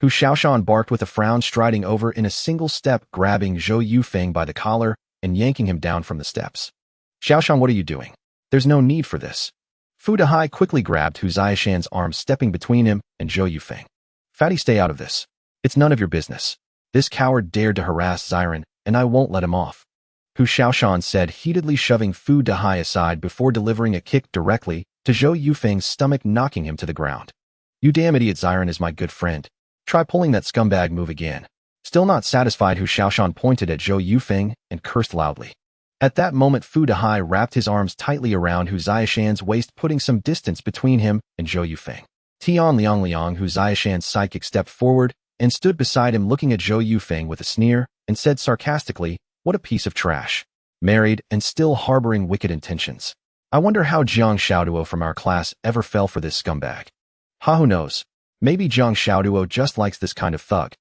Hu Xiaoshan barked with a frown, striding over in a single step, grabbing Zhou Yufeng by the collar and yanking him down from the steps. Xiaoshan, what are you doing? There's no need for this. Fu Dehai quickly grabbed Hu Xiaoshan's arm, stepping between him and Zhou Yufeng. Fatty, stay out of this. It's none of your business. This coward dared to harass Xiren, and I won't let him off. Hu Xiaoshan said, heatedly shoving Fu Dehai aside before delivering a kick directly to Zhou Yufeng's stomach, knocking him to the ground. You damn idiot, Xiren is my good friend. Try pulling that scumbag move again. Still not satisfied, Hu Xiaoshan pointed at Zhou Yufeng and cursed loudly. At that moment, Fu Dehai wrapped his arms tightly around Hu Xiaoshan's waist, putting some distance between him and Zhou Yufeng. Tian Liang, Hu Xiaoshan's psychic, stepped forward and stood beside him, looking at Zhou Yufeng with a sneer, and said sarcastically, what a piece of trash. Married and still harboring wicked intentions. I wonder how Jiang Xiaoduo from our class ever fell for this scumbag. Who knows? Maybe Jiang Xiaoduo just likes this kind of thug.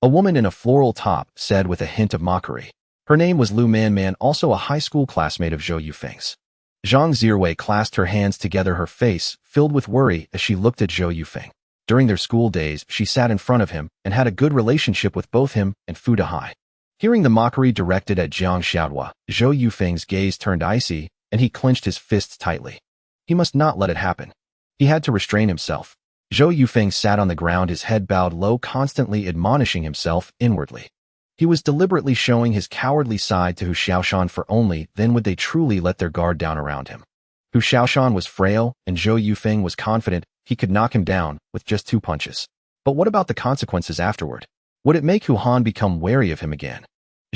A woman in a floral top said with a hint of mockery. Her name was Lu Manman, also a high school classmate of Zhou Yufeng's. Zhang Zirwei clasped her hands together, her face filled with worry as she looked at Zhou Yufeng. During their school days, she sat in front of him and had a good relationship with both him and Fu Dehai. Hearing the mockery directed at Jiang Xiaoduo, Zhou Yufeng's gaze turned icy, and he clenched his fists tightly. He must not let it happen. He had to restrain himself. Zhou Yufeng sat on the ground, his head bowed low, constantly admonishing himself inwardly. He was deliberately showing his cowardly side to Hu Xiaoshan, for only then would they truly let their guard down around him. Hu Xiaoshan was frail, and Zhou Yufeng was confident he could knock him down with just 2 punches. But what about the consequences afterward? Would it make Hu Han become wary of him again?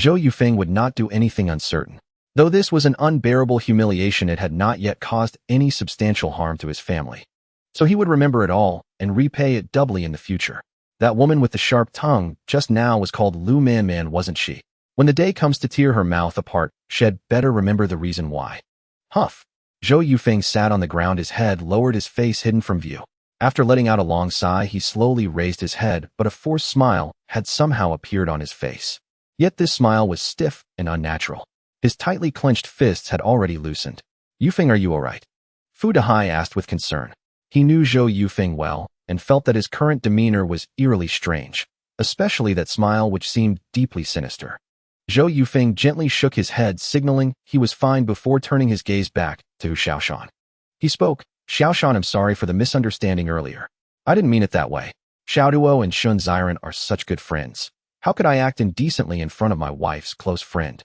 Zhou Yufeng would not do anything uncertain. Though this was an unbearable humiliation, it had not yet caused any substantial harm to his family. So he would remember it all and repay it doubly in the future. That woman with the sharp tongue just now was called Lu Manman, wasn't she? When the day comes to tear her mouth apart, she'd better remember the reason why. Huff. Zhou Yufeng sat on the ground, his head lowered, his face hidden from view. After letting out a long sigh, he slowly raised his head, but a forced smile had somehow appeared on his face. Yet this smile was stiff and unnatural. His tightly clenched fists had already loosened. Yufeng, are you all right? Fu Dehai asked with concern. He knew Zhou Yufeng well, and felt that his current demeanor was eerily strange, especially that smile which seemed deeply sinister. Zhou Yufeng gently shook his head, signaling he was fine before turning his gaze back to Hu Xiaoshan. He spoke, Xiaoshan, I'm sorry for the misunderstanding earlier. I didn't mean it that way. Xiaoduo and Shun Xiren are such good friends. How could I act indecently in front of my wife's close friend?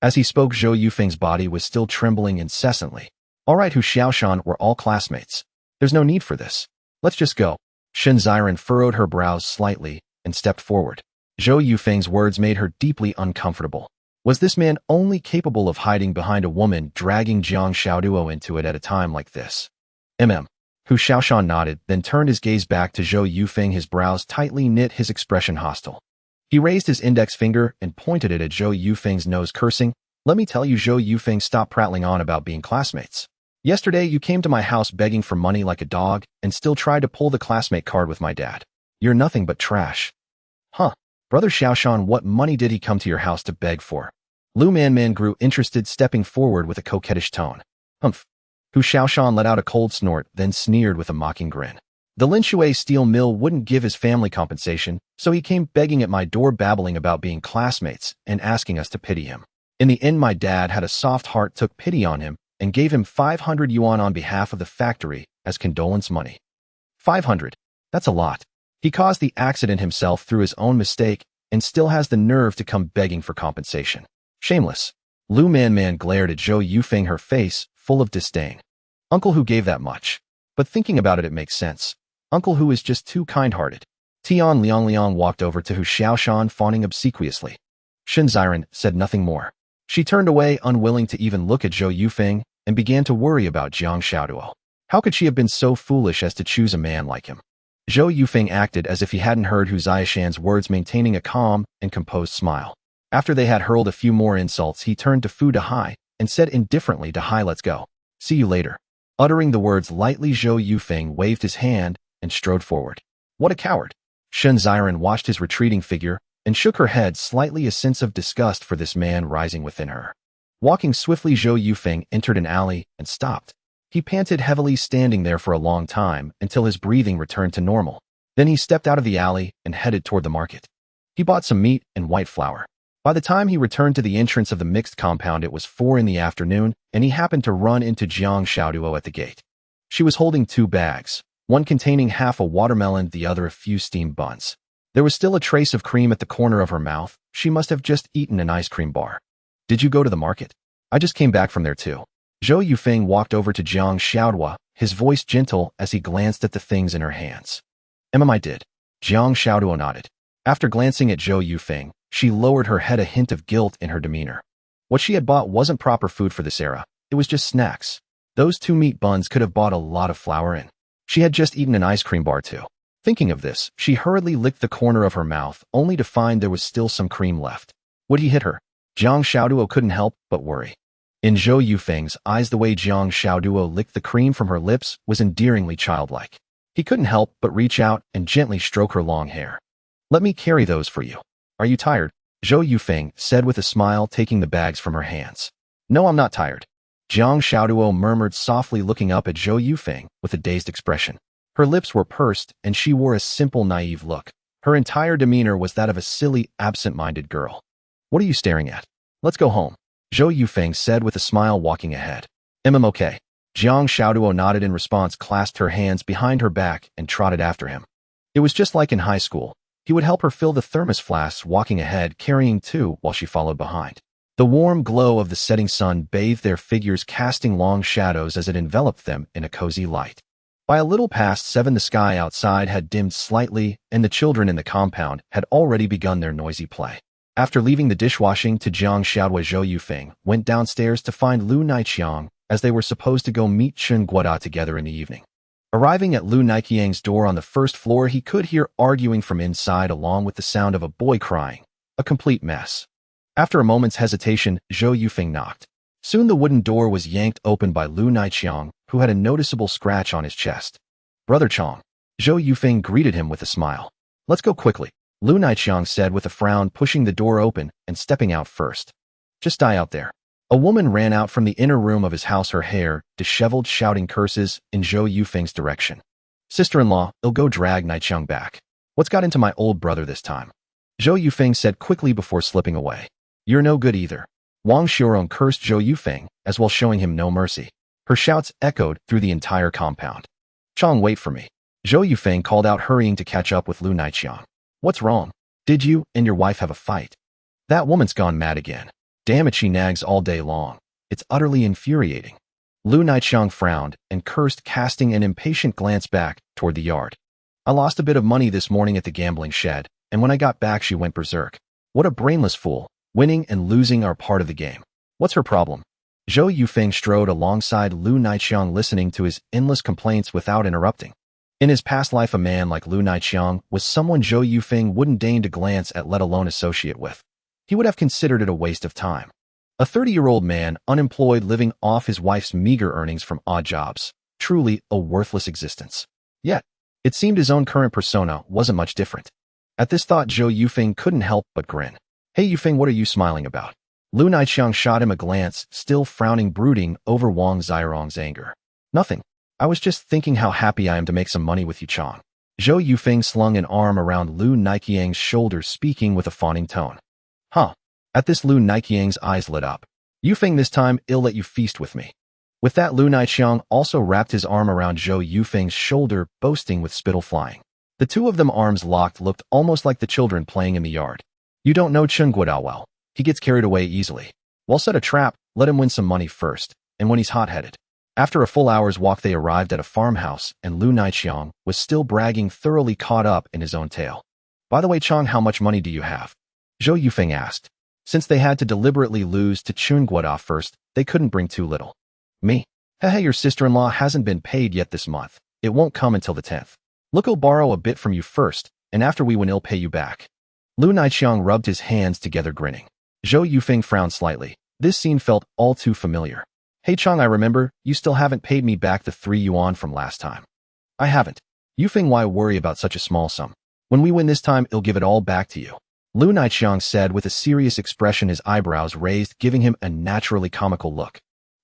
As he spoke, Zhou Yufeng's body was still trembling incessantly. All right, Hu Xiaoshan, we're all classmates. There's no need for this. Let's just go. Shun Xiren furrowed her brows slightly and stepped forward. Zhou Yufeng's words made her deeply uncomfortable. Was this man only capable of hiding behind a woman, dragging Jiang Xiaoduo into it at a time like this? Hu Xiaoshan nodded, then turned his gaze back to Zhou Yufeng, his brows tightly knit, his expression hostile. He raised his index finger and pointed it at Zhou Yufeng's nose, cursing, Let me tell you, Zhou Yufeng, stop prattling on about being classmates. Yesterday, you came to my house begging for money like a dog and still tried to pull the classmate card with my dad. You're nothing but trash. Huh. Brother Xiaoshan, what money did he come to your house to beg for? Lu Manman grew interested, stepping forward with a coquettish tone. Humph. Hu Xiaoshan let out a cold snort, then sneered with a mocking grin. The Linshui steel mill wouldn't give his family compensation, so he came begging at my door, babbling about being classmates and asking us to pity him. In the end, my dad had a soft heart, took pity on him, and gave him 500 yuan on behalf of the factory as condolence money. 500. That's a lot. He caused the accident himself through his own mistake and still has the nerve to come begging for compensation. Shameless. Lu Manman glared at Zhou Yufeng, her face full of disdain. Uncle Hu gave that much. But thinking about it, it makes sense. Uncle Hu is just too kind-hearted. Tian Liang walked over to Hu Xiaoshan, fawning obsequiously. Shun Xiren said nothing more. She turned away, unwilling to even look at Zhou Yufeng, and began to worry about Jiang Xiaoduo. How could she have been so foolish as to choose a man like him? Zhou Yufeng acted as if he hadn't heard Hu Ziashan's words, maintaining a calm and composed smile. After they had hurled a few more insults, he turned to Fu Dehai and said indifferently to Hai, "Let's go. See you later." Uttering the words lightly, Zhou Yufeng waved his hand and strode forward. What a coward! Shen Ziren watched his retreating figure and shook her head slightly, a sense of disgust for this man rising within her. Walking swiftly, Zhou Yufeng entered an alley and stopped. He panted heavily, standing there for a long time until his breathing returned to normal. Then he stepped out of the alley and headed toward the market. He bought some meat and white flour. By the time he returned to the entrance of the mixed compound, it was 4 in the afternoon, and he happened to run into Jiang Xiaoduo at the gate. She was holding 2 bags, one containing half a watermelon, the other a few steamed buns. There was still a trace of cream at the corner of her mouth. She must have just eaten an ice cream bar. "Did you go to the market?" "I just came back from there too." Zhou Yufeng walked over to Jiang Xiaoduo, his voice gentle as he glanced at the things in her hands. "I did." Jiang Xiaoduo nodded. After glancing at Zhou Yufeng, she lowered her head, a hint of guilt in her demeanor. What she had bought wasn't proper food for this era. It was just snacks. Those 2 meat buns could have bought a lot of flour in. She had just eaten an ice cream bar too. Thinking of this, she hurriedly licked the corner of her mouth, only to find there was still some cream left. Would he hit her? Jiang Xiaoduo couldn't help but worry. In Zhou Yufeng's eyes, the way Jiang Xiaoduo licked the cream from her lips was endearingly childlike. He couldn't help but reach out and gently stroke her long hair. "Let me carry those for you. Are you tired?" Zhou Yufeng said with a smile, taking the bags from her hands. "No, I'm not tired." Jiang Xiaoduo murmured softly, looking up at Zhou Yufeng with a dazed expression. Her lips were pursed, and she wore a simple, naive look. Her entire demeanor was that of a silly, absent-minded girl. "What are you staring at? Let's go home," Zhou Yufeng said with a smile, walking ahead. Okay." Jiang Xiaoduo nodded in response, clasped her hands behind her back, and trotted after him. It was just like in high school. He would help her fill the thermos flasks, walking ahead, carrying 2 while she followed behind. The warm glow of the setting sun bathed their figures, casting long shadows as it enveloped them in a cozy light. By a little past 7, the sky outside had dimmed slightly, and the children in the compound had already begun their noisy play. After leaving the dishwashing to Jiang Xiaoduo, Zhou Yufeng went downstairs to find Lu Naiqiang, as they were supposed to go meet Chen Guoda together in the evening. Arriving at Lu Naiqiang's door on the 1st floor, he could hear arguing from inside, along with the sound of a boy crying. A complete mess. After a moment's hesitation, Zhou Yufeng knocked. Soon the wooden door was yanked open by Lu Naiqiang, who had a noticeable scratch on his chest. "Brother Chong." Zhou Yufeng greeted him with a smile. "Let's go quickly," Lu Naiqiang said with a frown, pushing the door open and stepping out first. "Just die out there." A woman ran out from the inner room of his house, her hair disheveled, shouting curses in Zhou Yufeng's direction. "Sister-in-law, I'll go drag Naiqiang back. What's got into my old brother this time?" Zhou Yufeng said quickly before slipping away. "You're no good either." Wang Xiorong cursed Zhou Yufeng, as well showing him no mercy. Her shouts echoed through the entire compound. "Chong, wait for me." Zhou Yufeng called out, hurrying to catch up with Lu Naiqiang. "What's wrong? Did you and your wife have a fight?" "That woman's gone mad again. Damn it, she nags all day long. It's utterly infuriating." Lu Naiqiang frowned and cursed, casting an impatient glance back toward the yard. "I lost a bit of money this morning at the gambling shed, and when I got back she went berserk. What a brainless fool. Winning and losing are part of the game. What's her problem?" Zhou Yufeng strode alongside Lu Naiqiang, listening to his endless complaints without interrupting. In his past life, a man like Lu Naiqiang was someone Zhou Yufeng wouldn't deign to glance at, let alone associate with. He would have considered it a waste of time. A 30-year-old man, unemployed, living off his wife's meager earnings from odd jobs. Truly a worthless existence. Yet, it seemed his own current persona wasn't much different. At this thought, Zhou Yufeng couldn't help but grin. "Hey Yufeng, what are you smiling about?" Lu Naiqiang shot him a glance, still frowning, brooding over Wang Zirong's anger. "Nothing. I was just thinking how happy I am to make some money with you, Chong." Zhou Yufeng slung an arm around Lu Naiqiang's shoulders, speaking with a fawning tone. "Huh." At this, Lu Naiqiang's eyes lit up. "Yufeng, this time I'll let you feast with me." With that, Lu Naiqiang also wrapped his arm around Zhou Yufeng's shoulder, boasting with spittle flying. The two of them, arms locked, looked almost like the children playing in the yard. "You don't know Chen Guoda well. He gets carried away easily. Well, set a trap, let him win some money first, and when he's hot-headed." After a full hour's walk, they arrived at a farmhouse, and Lu Naiqiang was still bragging, thoroughly caught up in his own tale. "By the way, Chong, how much money do you have?" Zhou Yufeng asked. Since they had to deliberately lose to Chen Guoda first, they couldn't bring too little. "Me? Hey, your sister-in-law hasn't been paid yet this month. It won't come until the 10th. Look, I'll borrow a bit from you first, and after we win, I'll pay you back. Lu Naiqiang rubbed his hands together, grinning. Zhou Yufeng frowned slightly. This scene felt all too familiar. Hey Chang, I remember, you still haven't paid me back the 3 yuan from last time. I haven't. Yufeng, why worry about such a small sum? When we win this time, I'll give it all back to you. Lu Naiqiang said with a serious expression, his eyebrows raised, giving him a naturally comical look.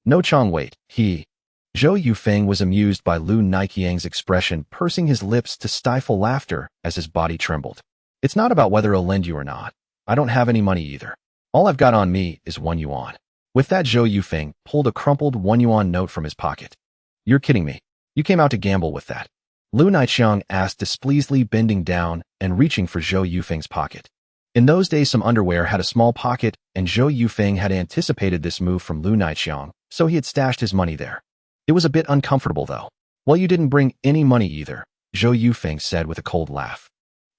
No Chang, wait, Zhou Yufeng was amused by Lu Naiqiang's expression, pursing his lips to stifle laughter as his body trembled. It's not about whether I'll lend you or not. I don't have any money either. All I've got on me is 1 yuan. With that, Zhou Yufeng pulled a crumpled 1 yuan note from his pocket. You're kidding me. You came out to gamble with that. Lu Naiqiang asked, displeasedly, bending down and reaching for Zhou Yufeng's pocket. In those days, some underwear had a small pocket, and Zhou Yufeng had anticipated this move from Lu Naiqiang, so he had stashed his money there. It was a bit uncomfortable, though. Well, you didn't bring any money either, Zhou Yufeng said with a cold laugh.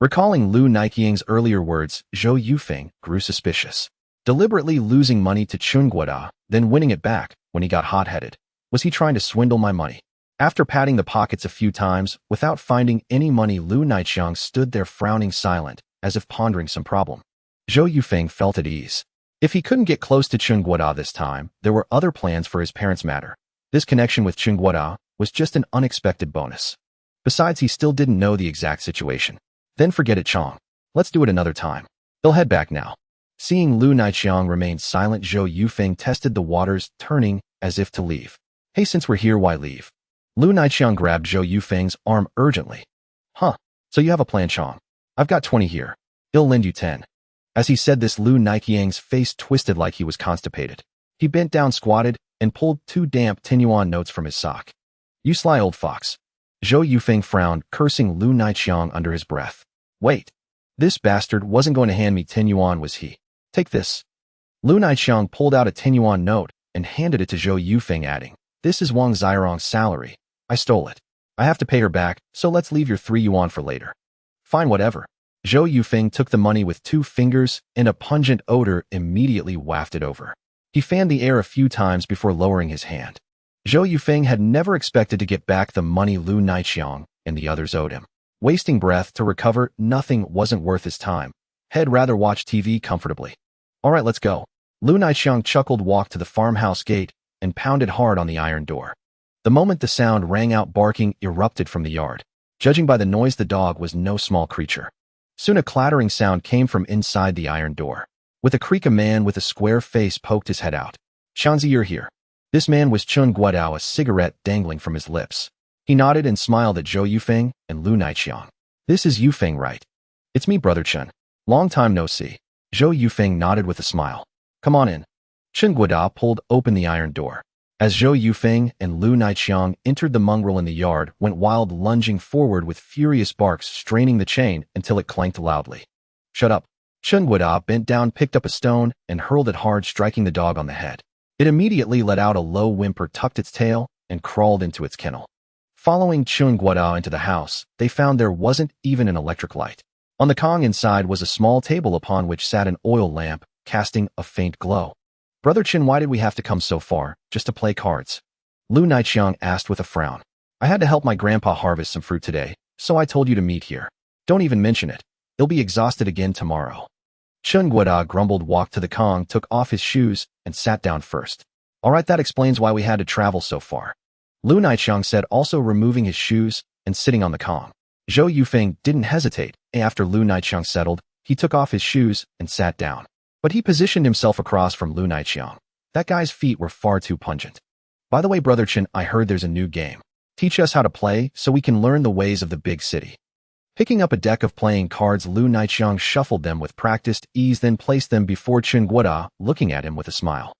Recalling Lu Naiqiang's earlier words, Zhou Yufeng grew suspicious. Deliberately losing money to Chun Guoda, then winning it back when he got hot-headed. Was he trying to swindle my money? After patting the pockets a few times, without finding any money, Lu Naiqiang stood there frowning, silent, as if pondering some problem. Zhou Yufeng felt at ease. If he couldn't get close to Chun Guoda this time, there were other plans for his parents' matter. This connection with Chun Guoda was just an unexpected bonus. Besides, he still didn't know the exact situation. Then forget it, Chang. Let's do it another time. They'll head back now. Seeing Lu Naiqiang remain silent, Zhou Yufeng tested the waters, turning as if to leave. Hey, since we're here, why leave? Lu Naiqiang grabbed Zhou Yufeng's arm urgently. Huh, so you have a plan, Chang. I've got 20 here. I'll lend you 10. As he said this, Lu Naiqiang's face twisted like he was constipated. He bent down, squatted, and pulled 2 damp 10 yuan notes from his sock. You sly old fox. Zhou Yufeng frowned, cursing Lu Naiqiang under his breath. Wait. This bastard wasn't going to hand me 10 yuan, was he? Take this. Lu Naiqiang pulled out a 10 yuan note and handed it to Zhou Yufeng, adding, This is Wang Zirong's salary. I stole it. I have to pay her back, so let's leave your 3 yuan for later. Fine, whatever. Zhou Yufeng took the money with 2 fingers, and a pungent odor immediately wafted over. He fanned the air a few times before lowering his hand. Zhou Yufeng had never expected to get back the money Lu Naiqiang and the others owed him. Wasting breath to recover nothing wasn't worth his time. He'd rather watch TV comfortably. All right, let's go. Lu Naiqiang chuckled, walked to the farmhouse gate, and pounded hard on the iron door. The moment the sound rang out, barking erupted from the yard. Judging by the noise, the dog was no small creature. Soon a clattering sound came from inside the iron door. With a creak, a man with a square face poked his head out. Shanzi, you're here. This man was Chun Guodao, a cigarette dangling from his lips. He nodded and smiled at Zhou Yufeng and Lu Naiqiang. This is Yufeng, right? It's me, brother Chun. Long time no see. Zhou Yufeng nodded with a smile. Come on in. Chun Guodao pulled open the iron door. As Zhou Yufeng and Lu Naiqiang entered, the mongrel in the yard went wild, lunging forward with furious barks, straining the chain until it clanked loudly. Shut up. Chun Guodao bent down, picked up a stone, and hurled it hard, striking the dog on the head. It immediately let out a low whimper, tucked its tail, and crawled into its kennel. Following Chun Guodao into the house, they found there wasn't even an electric light. On the Kong inside was a small table upon which sat an oil lamp, casting a faint glow. Brother Chin, why did we have to come so far, just to play cards? Lu Naiqiang asked with a frown. I had to help my grandpa harvest some fruit today, so I told you to meet here. Don't even mention it. He'll be exhausted again tomorrow. Chun Guodao grumbled, walked to the Kong, took off his shoes, and sat down first. All right, that explains why we had to travel so far. Lu Naiqiang said, also removing his shoes and sitting on the Kong. Zhou Yufeng didn't hesitate. After Lu Naiqiang settled, he took off his shoes and sat down. But he positioned himself across from Lu Naiqiang. That guy's feet were far too pungent. By the way, brother Chin, I heard there's a new game. Teach us how to play so we can learn the ways of the big city. Picking up a deck of playing cards, Lu Naiqiang shuffled them with practiced ease, then placed them before Chun Guodao, looking at him with a smile.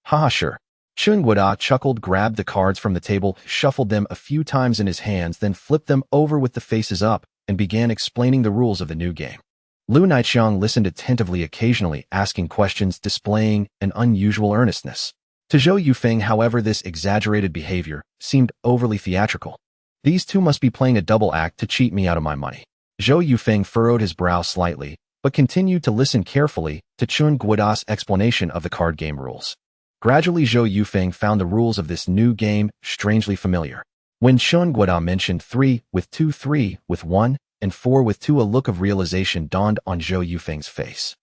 Haha, sure. Chun Guodao chuckled, grabbed the cards from the table, shuffled them a few times in his hands, then flipped them over with the faces up, and began explaining the rules of the new game. Lu Naiqiang listened attentively, occasionally asking questions, displaying an unusual earnestness. To Zhou Yufeng, however, this exaggerated behavior seemed overly theatrical. These two must be playing a double act to cheat me out of my money. Zhou Yufeng furrowed his brow slightly, but continued to listen carefully to Chun Guodao's explanation of the card game rules. Gradually, Zhou Yufeng found the rules of this new game strangely familiar. When Chun Guoda mentioned 3 with 2, 3 with 1, and 4 with 2, a look of realization dawned on Zhou Yufeng's face.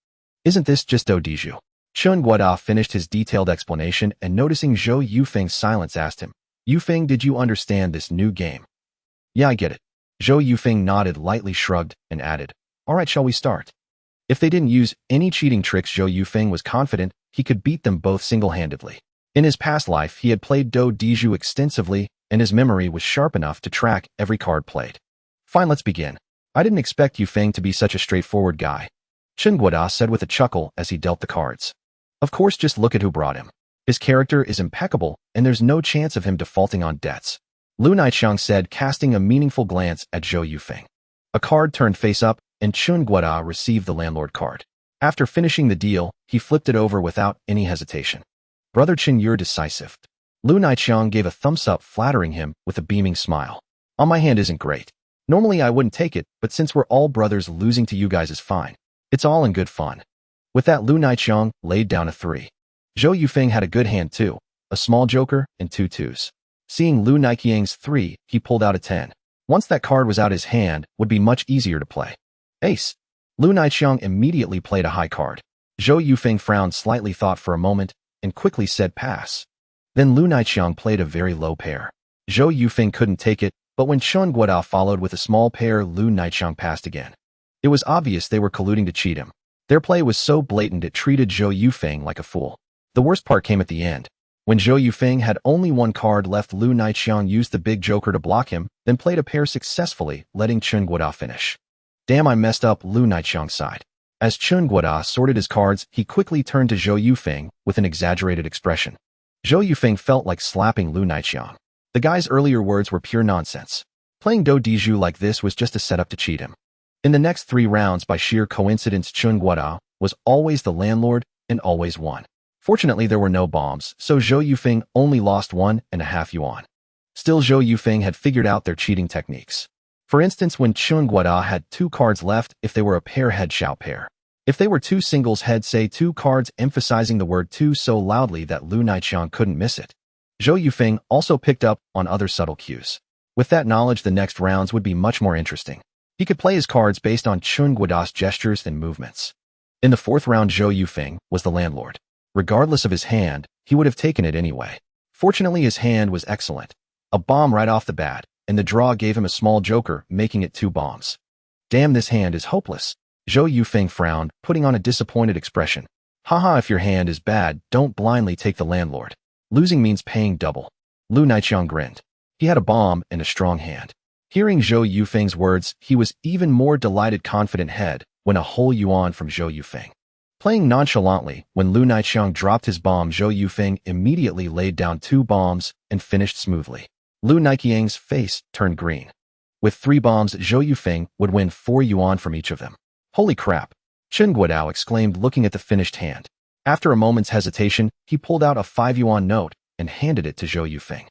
Isn't this just Dodiju? Chun Guoda finished his detailed explanation and noticing Zhou Yufeng's silence asked him, Yufeng, did you understand this new game? Yeah, I get it. Zhou Yufeng nodded, lightly shrugged, and added, Alright, shall we start? If they didn't use any cheating tricks, Zhou Yufeng was confident he could beat them both single-handedly. In his past life, he had played Dodiju extensively, and his memory was sharp enough to track every card played. Fine, let's begin. I didn't expect Yufeng to be such a straightforward guy, Chun Guoda said with a chuckle as he dealt the cards. Of course, just look at who brought him. His character is impeccable, and there's no chance of him defaulting on debts. Lu Naiqiang said, casting a meaningful glance at Zhou Yufeng. A card turned face up, and Chun Guoda received the landlord card. After finishing the deal, he flipped it over without any hesitation. Brother Chen, you're decisive. Lu Naiqiang gave a thumbs up, flattering him with a beaming smile. On my hand isn't great. Normally I wouldn't take it, but since we're all brothers, losing to you guys is fine. It's all in good fun. With that, Lu Naiqiang laid down a 3. Zhou Yufeng had a good hand too, a small joker and 2 2s. Seeing Lu Naiqiang's 3, he pulled out a 10. Once that card was out, his hand would be much easier to play. Ace. Lu Naiqiang immediately played a high card. Zhou Yufeng frowned slightly, thought for a moment, and quickly said pass. Then Lu Naiqiang played a very low pair. Zhou Yufeng couldn't take it, but when Chun Guoda followed with a small pair, Lu Naiqiang passed again. It was obvious they were colluding to cheat him. Their play was so blatant it treated Zhou Yufeng like a fool. The worst part came at the end. When Zhou Yufeng had only one card left, Lu Naiqiang used the big joker to block him, then played a pair successfully, letting Chun Guoda finish. Damn, I messed up, Lu Naiqiang sighed. As Chun Guoda sorted his cards, he quickly turned to Zhou Yufeng with an exaggerated expression. Zhou Yufeng felt like slapping Lu Naiqiang. The guy's earlier words were pure nonsense. Playing Dodiju like this was just a setup to cheat him. In the next 3 rounds, by sheer coincidence, Chun Guoda was always the landlord and always won. Fortunately, there were no bombs, so Zhou Yufeng only lost 1.5 yuan. Still, Zhou Yufeng had figured out their cheating techniques. For instance, when Chun Guoda had 2 cards left, if they were a pair, head shout pair. If they were 2 singles, head say 2 cards, emphasizing the word 2 so loudly that Lu Naiqiang couldn't miss it. Zhou Yufeng also picked up on other subtle cues. With that knowledge, the next rounds would be much more interesting. He could play his cards based on Chun Guoda's gestures and movements. In the 4th round, Zhou Yufeng was the landlord. Regardless of his hand, he would have taken it anyway. Fortunately, his hand was excellent. A bomb right off the bat, and the draw gave him a small joker, making it 2 bombs. Damn, this hand is hopeless. Zhou Yufeng frowned, putting on a disappointed expression. Haha, if your hand is bad, don't blindly take the landlord. Losing means paying double. Lu Naiqiang grinned. He had a bomb and a strong hand. Hearing Zhou Yufeng's words, he was even more delighted. Confident head won a whole yuan from Zhou Yufeng. Playing nonchalantly, when Lu Naiqiang dropped his bomb, Zhou Yufeng immediately laid down 2 bombs and finished smoothly. Lu Naiqiang's face turned green. With 3 bombs, Zhou Yufeng would win 4 yuan from each of them. Holy crap! Chun Guoda exclaimed, looking at the finished hand. After a moment's hesitation, he pulled out a 5 yuan note and handed it to Zhou Yufeng.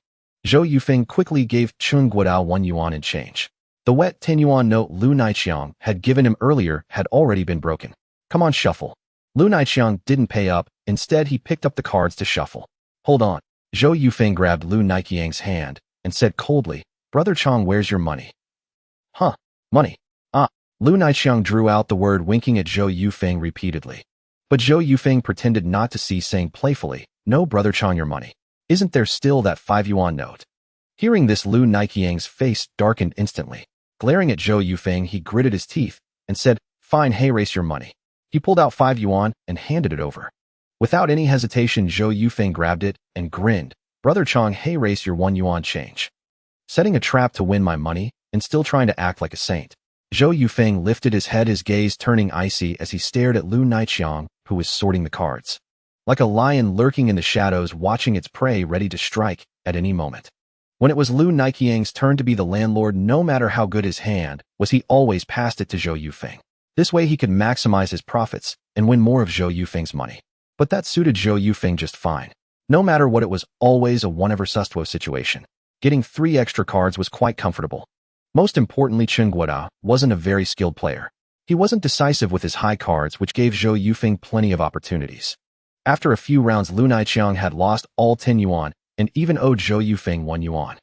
Zhou Yufeng quickly gave Chun Guoda 1 yuan in change. The wet 10 yuan note Lu Naiqiang had given him earlier had already been broken. Come on, shuffle. Lu Naiqiang didn't pay up, instead he picked up the cards to shuffle. Hold on. Zhou Yufeng grabbed Lu Naiqiang's hand and said coldly, Brother Chang, where's your money? Huh, money. Ah. Lu Naiqiang drew out the word, winking at Zhou Yufeng repeatedly. But Zhou Yufeng pretended not to see, saying playfully, No, Brother Chang, your money. Isn't there still that 5 yuan note? Hearing this, Lu Naiqiang's face darkened instantly. Glaring at Zhou Yufeng, he gritted his teeth and said, Fine, hey, race your money. He pulled out 5 yuan and handed it over. Without any hesitation, Zhou Yufeng grabbed it and grinned. Brother Chang, hey, race your 1 yuan change. Setting a trap to win my money and still trying to act like a saint. Zhou Yufeng lifted his head, his gaze turning icy as he stared at Lu Naiqiang, who was sorting the cards. Like a lion lurking in the shadows, watching its prey ready to strike at any moment. When it was Lu Naiqiang's turn to be the landlord, no matter how good his hand was, he always passed it to Zhou Yufeng. This way he could maximize his profits and win more of Zhou Yufeng's money. But that suited Zhou Yufeng just fine. No matter what, it was always a whenever sustvo situation. Getting 3 extra cards was quite comfortable. Most importantly, Chun Guoda wasn't a very skilled player. He wasn't decisive with his high cards, which gave Zhou Yufeng plenty of opportunities. After a few rounds, Lu Naiqiang had lost all 10 yuan and even owed Zhou Yufeng 1 yuan.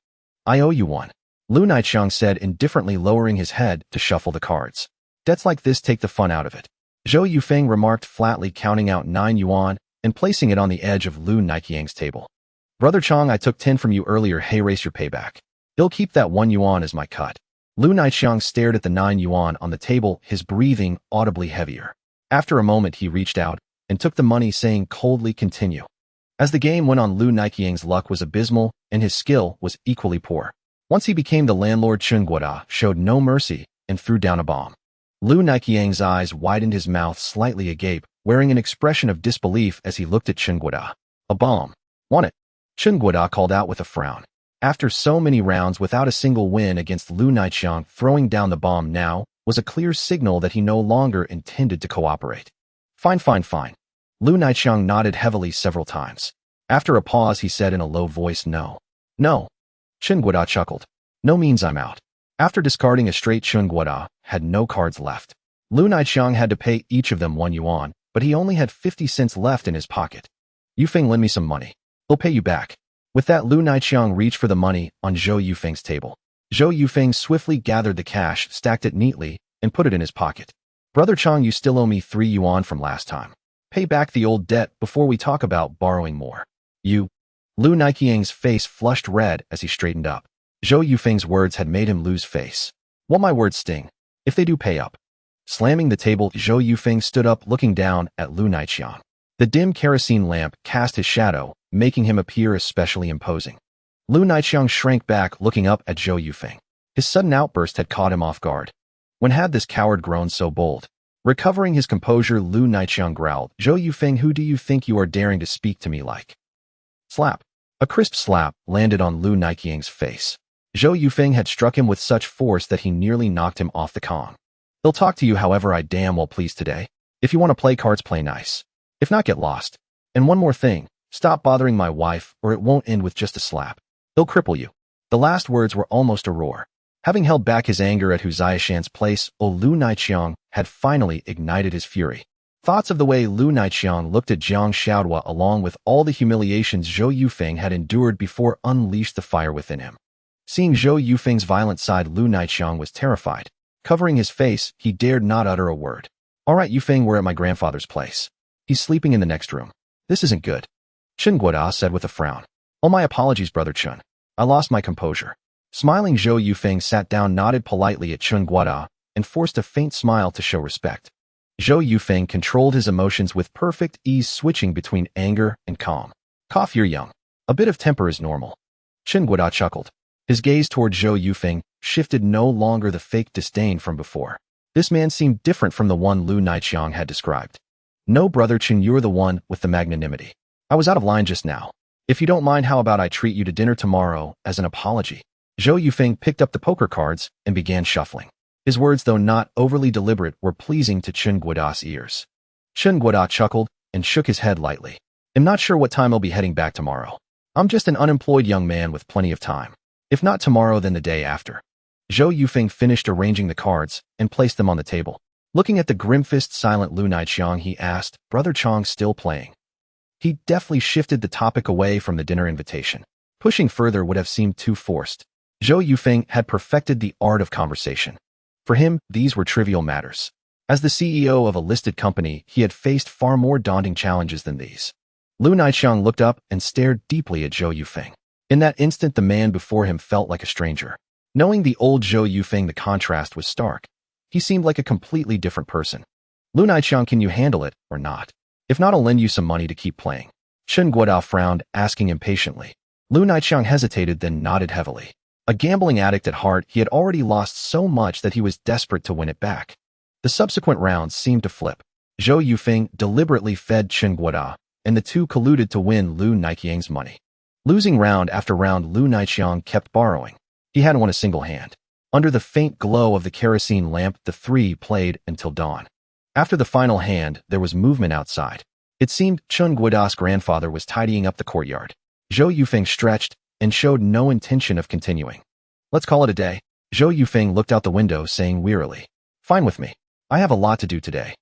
I owe you one. Lu Naiqiang said indifferently, lowering his head to shuffle the cards. Debts like this take the fun out of it. Zhou Yufeng remarked flatly, counting out 9 yuan and placing it on the edge of Lu Naiqiang's table. Brother Chong, I took 10 from you earlier. Hey, race your payback. He'll keep that 1 yuan as my cut. Lu Naiqiang stared at the 9 yuan on the table, his breathing audibly heavier. After a moment, he reached out and took the money, saying coldly, continue. As the game went on, Lu Naiqiang's luck was abysmal and his skill was equally poor. Once he became the landlord, Chen Guoda showed no mercy and threw down a bomb. Lu Naiqiang's eyes widened, his mouth slightly agape, wearing an expression of disbelief as he looked at Chen Guoda. A bomb. Want it? Chen Guoda called out with a frown. After so many rounds without a single win against Lu Naiqiang, throwing down the bomb now was a clear signal that he no longer intended to cooperate. Fine, fine, fine. Lu Naiqiang nodded heavily several times. After a pause, he said in a low voice, no. No. Chen Guoda chuckled. No means I'm out. After discarding a straight, Chen Guoda had no cards left. Lu Naiqiang had to pay each of them 1 yuan, but he only had 50 cents left in his pocket. Yufeng, lend me some money. He'll pay you back. With that, Lu Naiqiang reached for the money on Zhou Yufeng's table. Zhou Yufeng swiftly gathered the cash, stacked it neatly, and put it in his pocket. Brother Chong, you still owe me 3 yuan from last time. Pay back the old debt before we talk about borrowing more. You. Lu Naiqiang's face flushed red as he straightened up. Zhou Yufeng's words had made him lose face. Well, my words sting. If they do, pay up. Slamming the table, Zhou Yufeng stood up, looking down at Lu Naiqiang. The dim kerosene lamp cast his shadow, making him appear especially imposing. Lu Naiqiang shrank back, looking up at Zhou Yufeng. His sudden outburst had caught him off guard. When had this coward grown so bold? Recovering his composure, Lu Naiqiang growled, Zhou Yufeng, who do you think you are daring to speak to me like? Slap. A crisp slap landed on Lu Naiqiang's face. Zhou Yufeng had struck him with such force that he nearly knocked him off the Kong. He'll talk to you however I damn well please today. If you want to play cards, play nice. If not, get lost. And one more thing, stop bothering my wife or it won't end with just a slap. He'll cripple you. The last words were almost a roar. Having held back his anger at Hu Ziashan's place, Lu Naiqiang had finally ignited his fury. Thoughts of the way Lu Naiqiang looked at Jiang Xiaodua along with all the humiliations Zhou Yufeng had endured before unleashed the fire within him. Seeing Zhou Yufeng's violent side, Lu Naiqiang was terrified. Covering his face, he dared not utter a word. All right, Yufeng, we're at my grandfather's place. He's sleeping in the next room. This isn't good. Chen Guoda said with a frown. Oh, my apologies, Brother Chen. I lost my composure. Smiling, Zhou Yufeng sat down, nodded politely at Chen Guoda, and forced a faint smile to show respect. Zhou Yufeng controlled his emotions with perfect ease, switching between anger and calm. Cough, you're young. A bit of temper is normal. Chen Guoda chuckled. His gaze toward Zhou Yufeng shifted, no longer the fake disdain from before. This man seemed different from the one Lu Naiqiang had described. No, Brother Chen, you're the one with the magnanimity. I was out of line just now. If you don't mind, how about I treat you to dinner tomorrow as an apology? Zhou Yufeng picked up the poker cards and began shuffling. His words, though not overly deliberate, were pleasing to Chen Guoda's ears. Chen Guoda chuckled and shook his head lightly. I'm not sure what time I'll be heading back tomorrow. I'm just an unemployed young man with plenty of time. If not tomorrow, then the day after. Zhou Yufeng finished arranging the cards and placed them on the table. Looking at the grim-faced silent Lu Naiqiang, he asked, Brother Chong still playing? He deftly shifted the topic away from the dinner invitation. Pushing further would have seemed too forced. Zhou Yufeng had perfected the art of conversation. For him, these were trivial matters. As the CEO of a listed company, he had faced far more daunting challenges than these. Lu Naiqiang looked up and stared deeply at Zhou Yufeng. In that instant, the man before him felt like a stranger. Knowing the old Zhou Yufeng, the contrast was stark. He seemed like a completely different person. Lu Naiqiang, can you handle it or not? If not, I'll lend you some money to keep playing. Chen Guoda frowned, asking impatiently. Lu Naiqiang hesitated, then nodded heavily. A gambling addict at heart, he had already lost so much that he was desperate to win it back. The subsequent rounds seemed to flip. Zhou Yufeng deliberately fed Chen Guoda, and the two colluded to win Lu Naiqiang's money. Losing round after round, Lu Naiqiang kept borrowing. He hadn't won a single hand. Under the faint glow of the kerosene lamp, the three played until dawn. After the final hand, there was movement outside. It seemed Chen Guoda's grandfather was tidying up the courtyard. Zhou Yufeng stretched and showed no intention of continuing. Let's call it a day. Zhou Yufeng looked out the window, saying wearily, Fine with me. I have a lot to do today.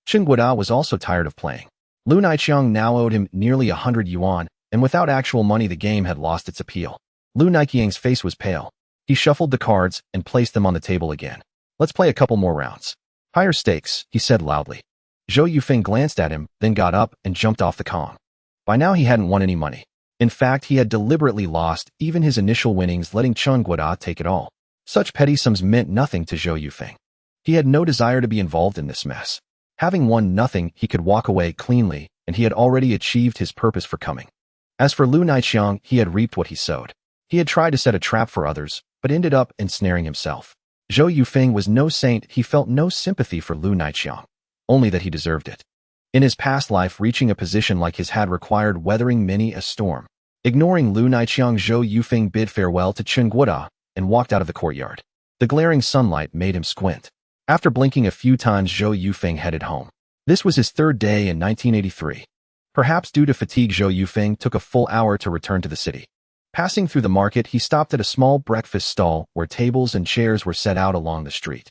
Chen Guoda was also tired of playing. Lu Naiqiang now owed him nearly 100 yuan, and without actual money the game had lost its appeal. Lu Niqiang's face was pale. He shuffled the cards and placed them on the table again. Let's play a couple more rounds. Higher stakes, he said loudly. Zhou Yufeng glanced at him, then got up and jumped off the Kong. By now he hadn't won any money. In fact, he had deliberately lost even his initial winnings, letting Chen Guoda take it all. Such petty sums meant nothing to Zhou Yufeng. He had no desire to be involved in this mess. Having won nothing, he could walk away cleanly, and he had already achieved his purpose for coming. As for Lu Niqiang, he had reaped what he sowed. He had tried to set a trap for others, but ended up ensnaring himself. Zhou Yufeng was no saint. He felt no sympathy for Lu Niqiang, only that he deserved it. In his past life, reaching a position like his had required weathering many a storm. Ignoring Lu Niqiang, Zhou Yufeng bid farewell to Chen Guoda and walked out of the courtyard. The glaring sunlight made him squint. After blinking a few times, Zhou Yufeng headed home. This was his third day in 1983. Perhaps due to fatigue, Zhou Yufeng took a full hour to return to the city. Passing through the market, he stopped at a small breakfast stall where tables and chairs were set out along the street.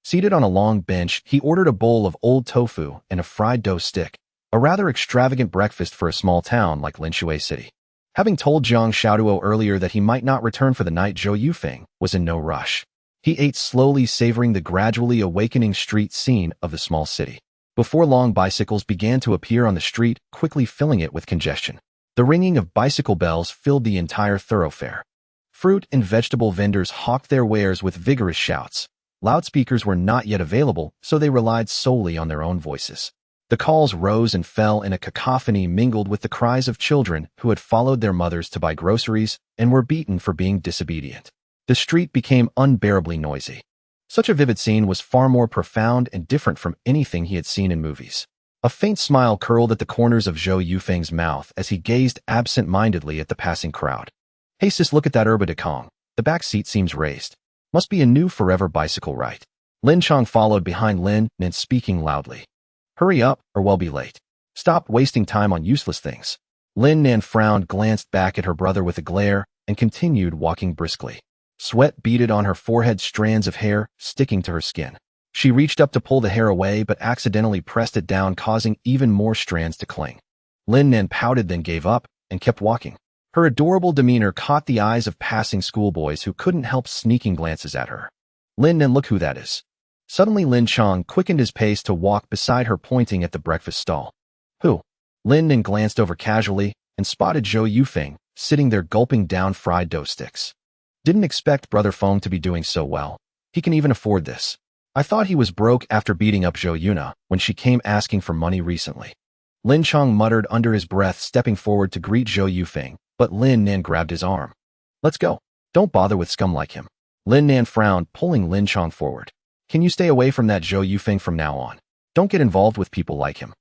Seated on a long bench, he ordered a bowl of old tofu and a fried dough stick, a rather extravagant breakfast for a small town like Linshui City. Having told Jiang Xiaoduo earlier that he might not return for the night, Zhou Yufeng was in no rush. He ate slowly, savoring the gradually awakening street scene of the small city. Before long, bicycles began to appear on the street, quickly filling it with congestion. The ringing of bicycle bells filled the entire thoroughfare. Fruit and vegetable vendors hawked their wares with vigorous shouts. Loudspeakers were not yet available, so they relied solely on their own voices. The calls rose and fell in a cacophony mingled with the cries of children who had followed their mothers to buy groceries and were beaten for being disobedient. The street became unbearably noisy. Such a vivid scene was far more profound and different from anything he had seen in movies. A faint smile curled at the corners of Zhou Yufeng's mouth as he gazed absent-mindedly at the passing crowd. Hey sis, look at that Herba de Kong. The back seat seems raised. Must be a new forever bicycle ride. Lin Chong followed behind Lin Nan, speaking loudly. Hurry up, or we'll be late. Stop wasting time on useless things. Lin Nan frowned, glanced back at her brother with a glare, and continued walking briskly. Sweat beaded on her forehead, strands of hair sticking to her skin. She reached up to pull the hair away, but accidentally pressed it down, causing even more strands to cling. Lin Nan pouted, then gave up, and kept walking. Her adorable demeanor caught the eyes of passing schoolboys who couldn't help sneaking glances at her. Lin Nan, look who that is. Suddenly Lin Chong quickened his pace to walk beside her, pointing at the breakfast stall. Who? Lin Nan glanced over casually and spotted Zhou Yufeng sitting there gulping down fried dough sticks. Didn't expect Brother Feng to be doing so well. He can even afford this. I thought he was broke after beating up Zhou Yuna when she came asking for money recently. Lin Chong muttered under his breath, stepping forward to greet Zhou Yufeng, but Lin Nan grabbed his arm. Let's go. Don't bother with scum like him. Lin Nan frowned, pulling Lin Chong forward. Can you stay away from that Zhou Yufeng from now on? Don't get involved with people like him.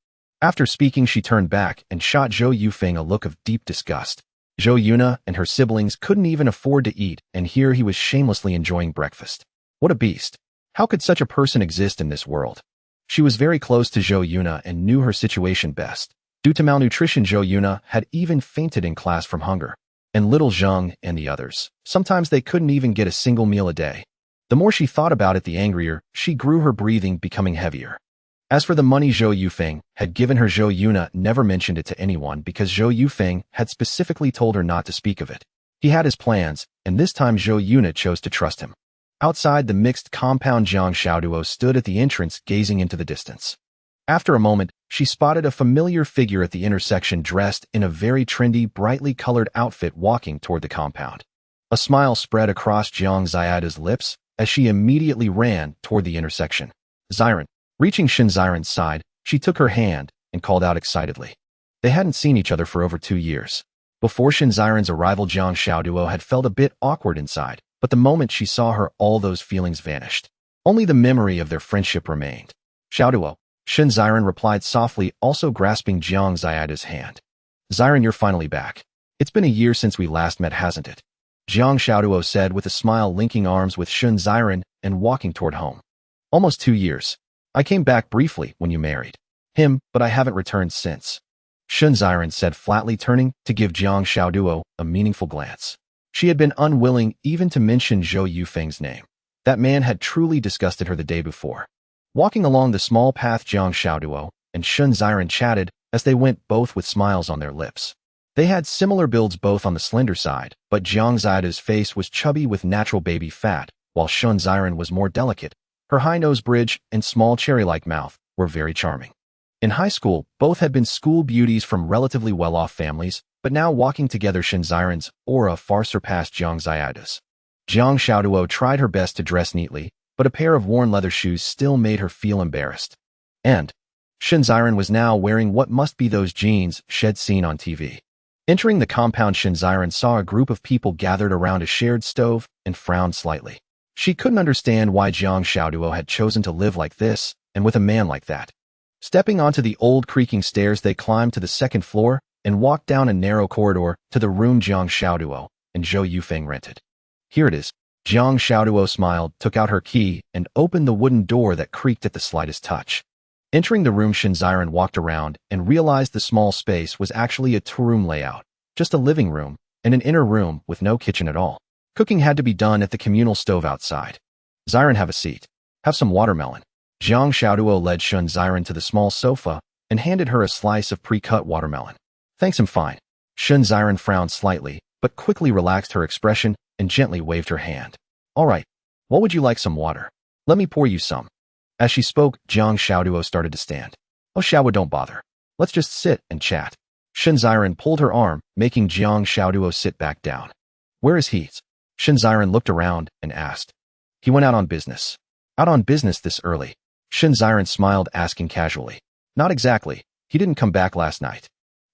After speaking, she turned back and shot Zhou Yufeng a look of deep disgust. Zhou Yuna and her siblings couldn't even afford to eat, and here he was shamelessly enjoying breakfast. What a beast. How could such a person exist in this world? She was very close to Zhou Yuna and knew her situation best. Due to malnutrition, Zhou Yuna had even fainted in class from hunger. And little Zheng and the others, sometimes they couldn't even get a single meal a day. The more she thought about it, the angrier she grew, her breathing becoming heavier. As for the money Zhou Yufeng had given her, Zhou Yuna never mentioned it to anyone because Zhou Yufeng had specifically told her not to speak of it. He had his plans, and this time Zhou Yuna chose to trust him. Outside the mixed compound, Jiang Xiaoduo stood at the entrance, gazing into the distance. After a moment, she spotted a familiar figure at the intersection, dressed in a very trendy, brightly colored outfit, walking toward the compound. A smile spread across Jiang Xiaoduo's lips as she immediately ran toward the intersection. Xiren. Reaching Shin Xiren's side, she took her hand and called out excitedly. They hadn't seen each other for over 2 years. Before Shin Xiren's arrival, Jiang Xiaoduo had felt a bit awkward inside, but the moment she saw her, all those feelings vanished. Only the memory of their friendship remained. Xiaoduo, Shin Xiren replied softly, also grasping Jiang Xiaoduo's hand. Xiren, you're finally back. It's been a year since we last met, hasn't it? Jiang Xiaoduo said with a smile, linking arms with Shin Xiren and walking toward home. Almost 2 years. I came back briefly when you married him, but I haven't returned since. Shin Xiren said flatly, turning to give Jiang Xiaoduo a meaningful glance. She had been unwilling even to mention Zhou Yufeng's name. That man had truly disgusted her the day before. Walking along the small path, Jiang Xiaoduo and Shin Xiren chatted as they went, both with smiles on their lips. They had similar builds both on the slender side, but Jiang Zida's face was chubby with natural baby fat, while Shun Ziren was more delicate. Her high nose bridge and small cherry-like mouth were very charming. In high school, both had been school beauties from relatively well-off families, but now walking together Shun Ziren's aura far surpassed Jiang Zida's. Jiang Xiaoduo tried her best to dress neatly, but a pair of worn leather shoes still made her feel embarrassed. And Shun Ziren was now wearing what must be those jeans she'd seen on TV. Entering the compound, Shun Ziren saw a group of people gathered around a shared stove and frowned slightly. She couldn't understand why Jiang Xiaoduo had chosen to live like this and with a man like that. Stepping onto the old creaking stairs, they climbed to the second floor and walked down a narrow corridor to the room Jiang Xiaoduo and Zhou Yufeng rented. Here it is. Jiang Xiaoduo smiled, took out her key, and opened the wooden door that creaked at the slightest touch. Entering the room, Shun Ziren walked around and realized the small space was actually a two-room layout, just a living room and an inner room with no kitchen at all. Cooking had to be done at the communal stove outside. Ziren, have a seat. Have some watermelon. Jiang Xiaoduo led Shun Ziren to the small sofa and handed her a slice of pre-cut watermelon. Thanks, I'm fine. Shun Ziren frowned slightly, but quickly relaxed her expression and gently waved her hand. All right. What would you like, some water? Let me pour you some. As she spoke, Jiang Xiaoduo started to stand. Oh, Xiaoduo, don't bother. Let's just sit and chat. Shun Ziren pulled her arm, making Jiang Xiaoduo sit back down. Where is he? Shun Ziren looked around and asked. He went out on business. Out on business this early? Shun Ziren smiled, asking casually. Not exactly. He didn't come back last night.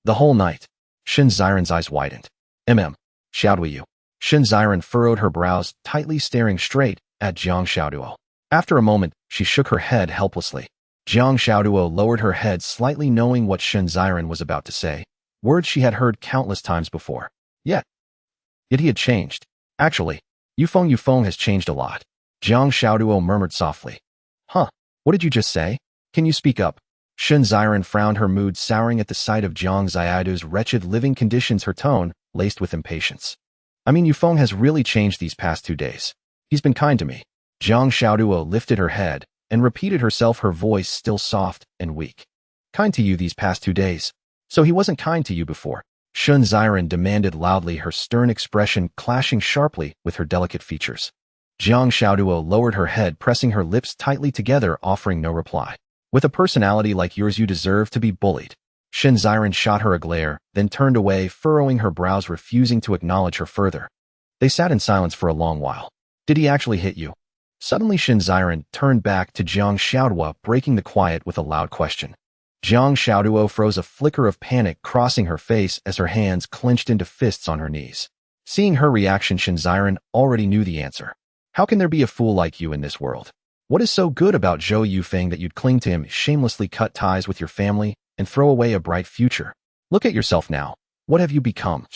The whole night. Shun Ziren's eyes widened. Xiaoduo, you. Shun Ziren furrowed her brows, tightly staring straight at Jiang Xiaoduo. After a moment, she shook her head helplessly. Jiang Xiaoduo lowered her head slightly, knowing what Shun Ziren was about to say, words she had heard countless times before. Yet he had changed. Actually, Yufeng has changed a lot. Jiang Xiaoduo murmured softly. Huh? What did you just say? Can you speak up? Shun Ziren frowned, her mood souring at the sight of Jiang Ziadu's wretched living conditions, her tone laced with impatience. I mean, Yufeng has really changed these past 2 days. He's been kind to me. Jiang Xiaoduo lifted her head and repeated herself, her voice still soft and weak. Kind to you these past 2 days? So he wasn't kind to you before? Shun Ziren demanded loudly, her stern expression clashing sharply with her delicate features. Jiang Xiaoduo lowered her head, pressing her lips tightly together, offering no reply. With a personality like yours, you deserve to be bullied. Shun Ziren shot her a glare, then turned away, furrowing her brows, refusing to acknowledge her further. They sat in silence for a long while. Did he actually hit you? Suddenly Shun Ziren turned back to Jiang Xiaoduo, breaking the quiet with a loud question. Jiang Xiaoduo froze, a flicker of panic crossing her face as her hands clenched into fists on her knees. Seeing her reaction, Shun Ziren already knew the answer. How can there be a fool like you in this world? What is so good about Zhou Yufeng that you'd cling to him, shamelessly cut ties with your family, and throw away a bright future? Look at yourself now. What have you become?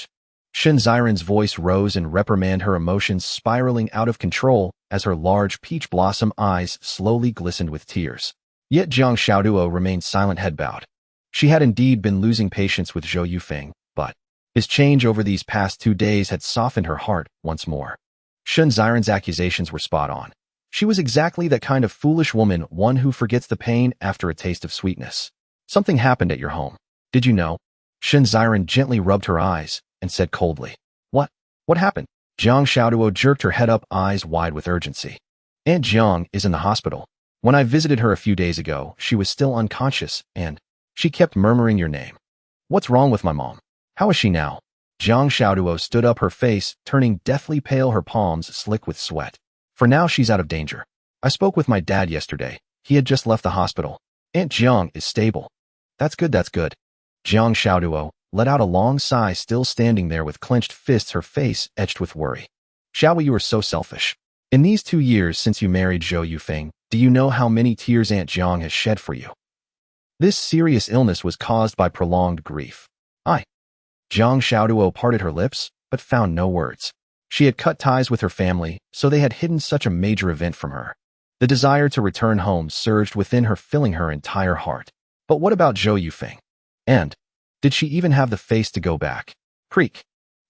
Shun Ziren's voice rose and reprimanded, her emotions spiraling out of control as her large peach blossom eyes slowly glistened with tears. Yet Jiang Xiaoduo remained silent, head bowed. She had indeed been losing patience with Zhou Yufeng, but his change over these past 2 days had softened her heart once more. Shun Ziren's accusations were spot on. She was exactly that kind of foolish woman, one who forgets the pain after a taste of sweetness. Something happened at your home. Did you know? Shun Ziren gently rubbed her eyes and said coldly. What? What happened? Jiang Xiaoduo jerked her head up, eyes wide with urgency. Aunt Jiang is in the hospital. When I visited her a few days ago, she was still unconscious, and she kept murmuring your name. What's wrong with my mom? How is she now? Jiang Xiaoduo stood up, her face turning deathly pale, her palms slick with sweat. For now, she's out of danger. I spoke with my dad yesterday. He had just left the hospital. Aunt Jiang is stable. That's good, that's good. Jiang Xiaoduo let out a long sigh, still standing there with clenched fists, her face etched with worry. Xiaoduo, you are so selfish. In these 2 years since you married Zhou Yufeng, do you know how many tears Aunt Jiang has shed for you? This serious illness was caused by prolonged grief. Jiang Xiaoduo parted her lips, but found no words. She had cut ties with her family, so they had hidden such a major event from her. The desire to return home surged within her, filling her entire heart. But what about Zhou Yufeng? And did she even have the face to go back? Creak.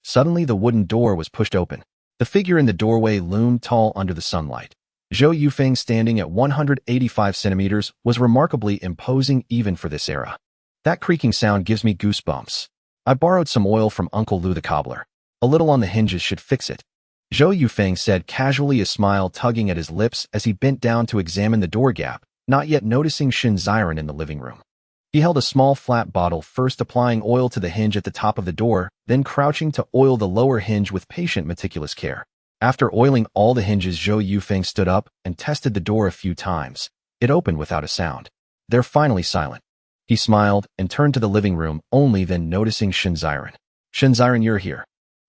Suddenly the wooden door was pushed open. The figure in the doorway loomed tall under the sunlight. Zhou Yufeng, standing at 185 centimeters, was remarkably imposing even for this era. That creaking sound gives me goosebumps. I borrowed some oil from Uncle Lou the cobbler. A little on the hinges should fix it. Zhou Yufeng said casually, a smile tugging at his lips as he bent down to examine the door gap, not yet noticing Shin Ziren in the living room. He held a small flat bottle, first applying oil to the hinge at the top of the door, then crouching to oil the lower hinge with patient, meticulous care. After oiling all the hinges, Zhou Yufeng stood up and tested the door a few times. It opened without a sound. They're finally silent. He smiled and turned to the living room, only then noticing Shin Ziren. Shin Ziren, you're here.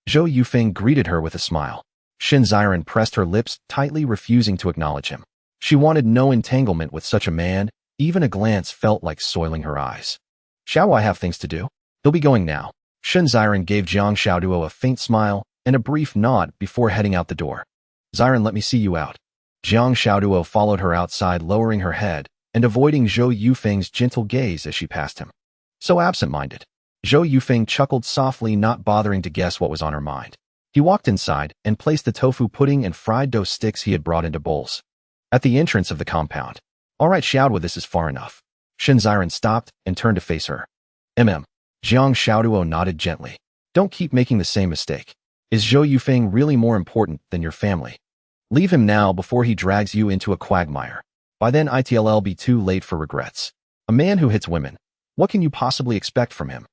Zhou Yufeng greeted her with a smile. Shin Ziren pressed her lips tightly, refusing to acknowledge him. She wanted no entanglement with such a man. Even a glance felt like soiling her eyes. Shall I have things to do? He'll be going now. Shin Ziren gave Jiang Xiaoduo a faint smile and a brief nod before heading out the door. Ziren, let me see you out. Jiang Xiaoduo followed her outside, lowering her head and avoiding Zhou Yufeng's gentle gaze as she passed him. So absent-minded. Zhou Yufeng chuckled softly, not bothering to guess what was on her mind. He walked inside and placed the tofu pudding and fried dough sticks he had brought into bowls. At the entrance of the compound. All right, Xiaoduo, this is far enough. Shin Ziren stopped and turned to face her. Jiang Xiaoduo nodded gently. Don't keep making the same mistake. Is Zhou Yufeng really more important than your family? Leave him now before he drags you into a quagmire. By then it'll be too late for regrets. A man who hits women. What can you possibly expect from him?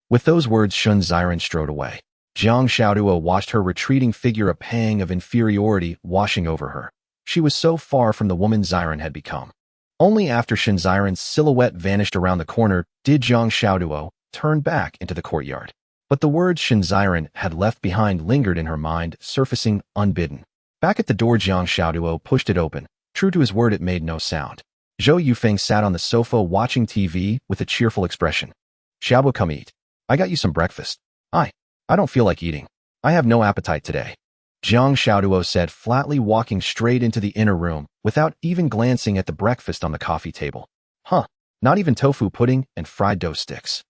With those words, Shin Ziren strode away. Jiang Xiaoduo watched her retreating figure, a pang of inferiority washing over her. She was so far from the woman Ziren had become. Only after Shin Ziren's silhouette vanished around the corner did Jiang Xiaoduo turn back into the courtyard. But the words Shin Ziren had left behind lingered in her mind, surfacing unbidden. Back at the door, Jiang Xiaoduo pushed it open. True to his word, it made no sound. Zhou Yufeng sat on the sofa watching TV with a cheerful expression. Xiaoduo, come eat. I got you some breakfast. I don't feel like eating. I have no appetite today. Jiang Xiaoduo said, flatly, walking straight into the inner room without even glancing at the breakfast on the coffee table. Huh, not even tofu pudding and fried dough sticks.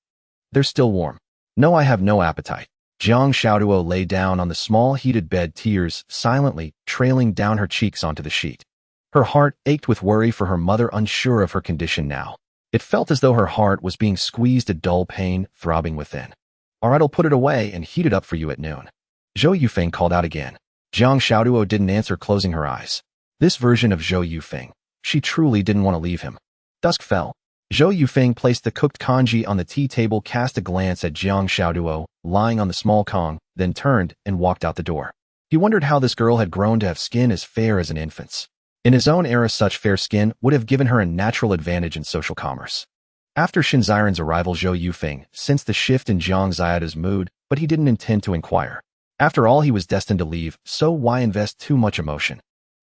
They're still warm. No, I have no appetite. Jiang Xiaoduo lay down on the small heated bed, tears silently trailing down her cheeks onto the sheet. Her heart ached with worry for her mother, unsure of her condition now. It felt as though her heart was being squeezed, a dull pain throbbing within. All right, I'll put it away and heat it up for you at noon. Zhou Yufeng called out again. Jiang Xiaoduo didn't answer, closing her eyes. This version of Zhou Yufeng. She truly didn't want to leave him. Dusk fell. Zhou Yufeng placed the cooked congee on the tea table, cast a glance at Jiang Xiaoduo, lying on the small kong, then turned and walked out the door. He wondered how this girl had grown to have skin as fair as an infant's. In his own era, such fair skin would have given her a natural advantage in social commerce. After Shin Ziren's arrival, Zhou Yufeng sensed the shift in Jiang Xiaoduo's mood, but he didn't intend to inquire. After all, he was destined to leave, so why invest too much emotion?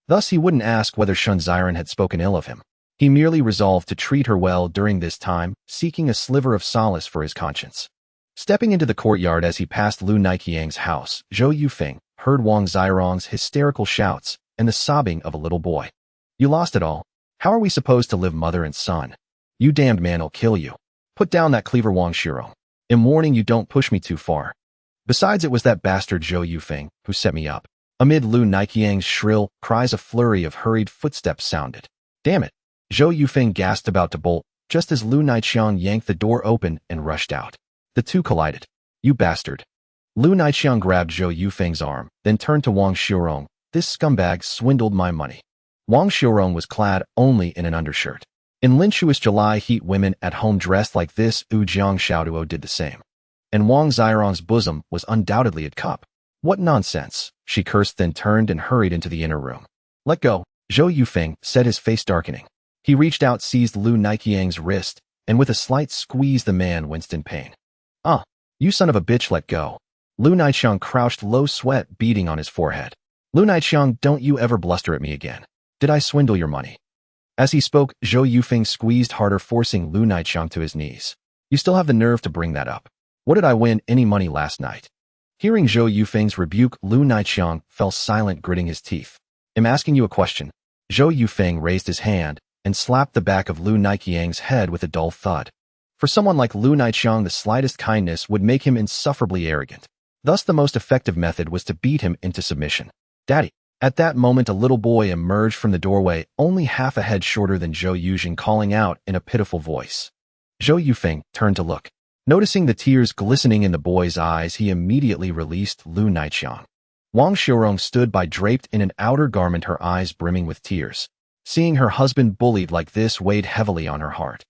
Thus, he wouldn't ask whether Shin Ziren had spoken ill of him. He merely resolved to treat her well during this time, seeking a sliver of solace for his conscience. Stepping into the courtyard as he passed Lu Naiqiang's house, Zhou Yufeng heard Wang Zirong's hysterical shouts and the sobbing of a little boy. You lost it all. How are we supposed to live, mother and son? You damned man'll kill you. Put down that cleaver, Wang Shirong. I'm warning you, don't push me too far. Besides, it was that bastard Zhou Yufeng who set me up. Amid Lu Naiqiang's shrill cries, a flurry of hurried footsteps sounded. Damn it. Zhou Yufeng gasped, about to bolt, just as Lu Naiqiang yanked the door open and rushed out. The two collided. You bastard. Lu Naiqiang grabbed Zhou Yufeng's arm, then turned to Wang Shirong. This scumbag swindled my money. Wang Shirong was clad only in an undershirt. In Linshui's July heat, women at home dressed like this. Jiang Xiaoduo did the same. And Wang Zirong's bosom was undoubtedly a cup. What nonsense, she cursed, then turned and hurried into the inner room. Let go, Zhou Yufeng said, his face darkening. He reached out, seized Lu Naiqiang's wrist, and with a slight squeeze the man winced in pain. You son of a bitch, let go. Lu Naiqiang crouched low, sweat beading on his forehead. Lu Naiqiang, don't you ever bluster at me again. Did I swindle your money? As he spoke, Zhou Yufeng squeezed harder, forcing Lu Naiqiang to his knees. You still have the nerve to bring that up. What did I win any money last night? Hearing Zhou Yufeng's rebuke, Lu Naiqiang fell silent, gritting his teeth. I'm asking you a question. Zhou Yufeng raised his hand and slapped the back of Lu Naiqiang's head with a dull thud. For someone like Lu Naiqiang, the slightest kindness would make him insufferably arrogant. Thus, the most effective method was to beat him into submission. Daddy. At that moment, a little boy emerged from the doorway, only half a head shorter than Zhou Yuzheng, calling out in a pitiful voice. Zhou Yufeng turned to look. Noticing the tears glistening in the boy's eyes, he immediately released Lu Naiqiang. Wang Xiurong stood by draped in an outer garment, her eyes brimming with tears. Seeing her husband bullied like this weighed heavily on her heart.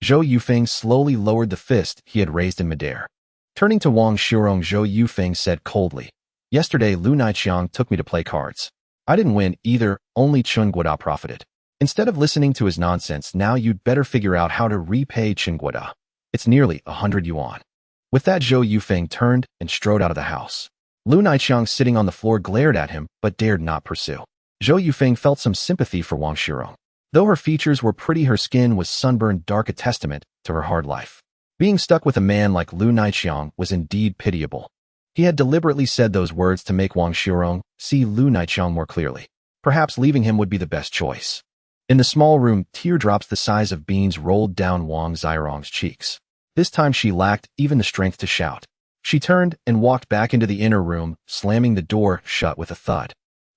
Zhou Yufeng slowly lowered the fist he had raised in midair. Turning to Wang Xiurong, Zhou Yufeng said coldly, "Yesterday Lu Naiqiang took me to play cards. I didn't win either, only Chen Guoda profited. Instead of listening to his nonsense, now you'd better figure out how to repay Chen Guoda. It's nearly 100 yuan." With that, Zhou Yufeng turned and strode out of the house. Lu Naiqiang, sitting on the floor, glared at him but dared not pursue. Zhou Yufeng felt some sympathy for Wang Xiurong. Though her features were pretty, her skin was sunburned dark, a testament to her hard life. Being stuck with a man like Lu Naiqiang was indeed pitiable. He had deliberately said those words to make Wang Xiurong see Lu Naiqiang more clearly. Perhaps leaving him would be the best choice. In the small room, teardrops the size of beans rolled down Wang Xiurong's cheeks. This time she lacked even the strength to shout. She turned and walked back into the inner room, slamming the door shut with a thud.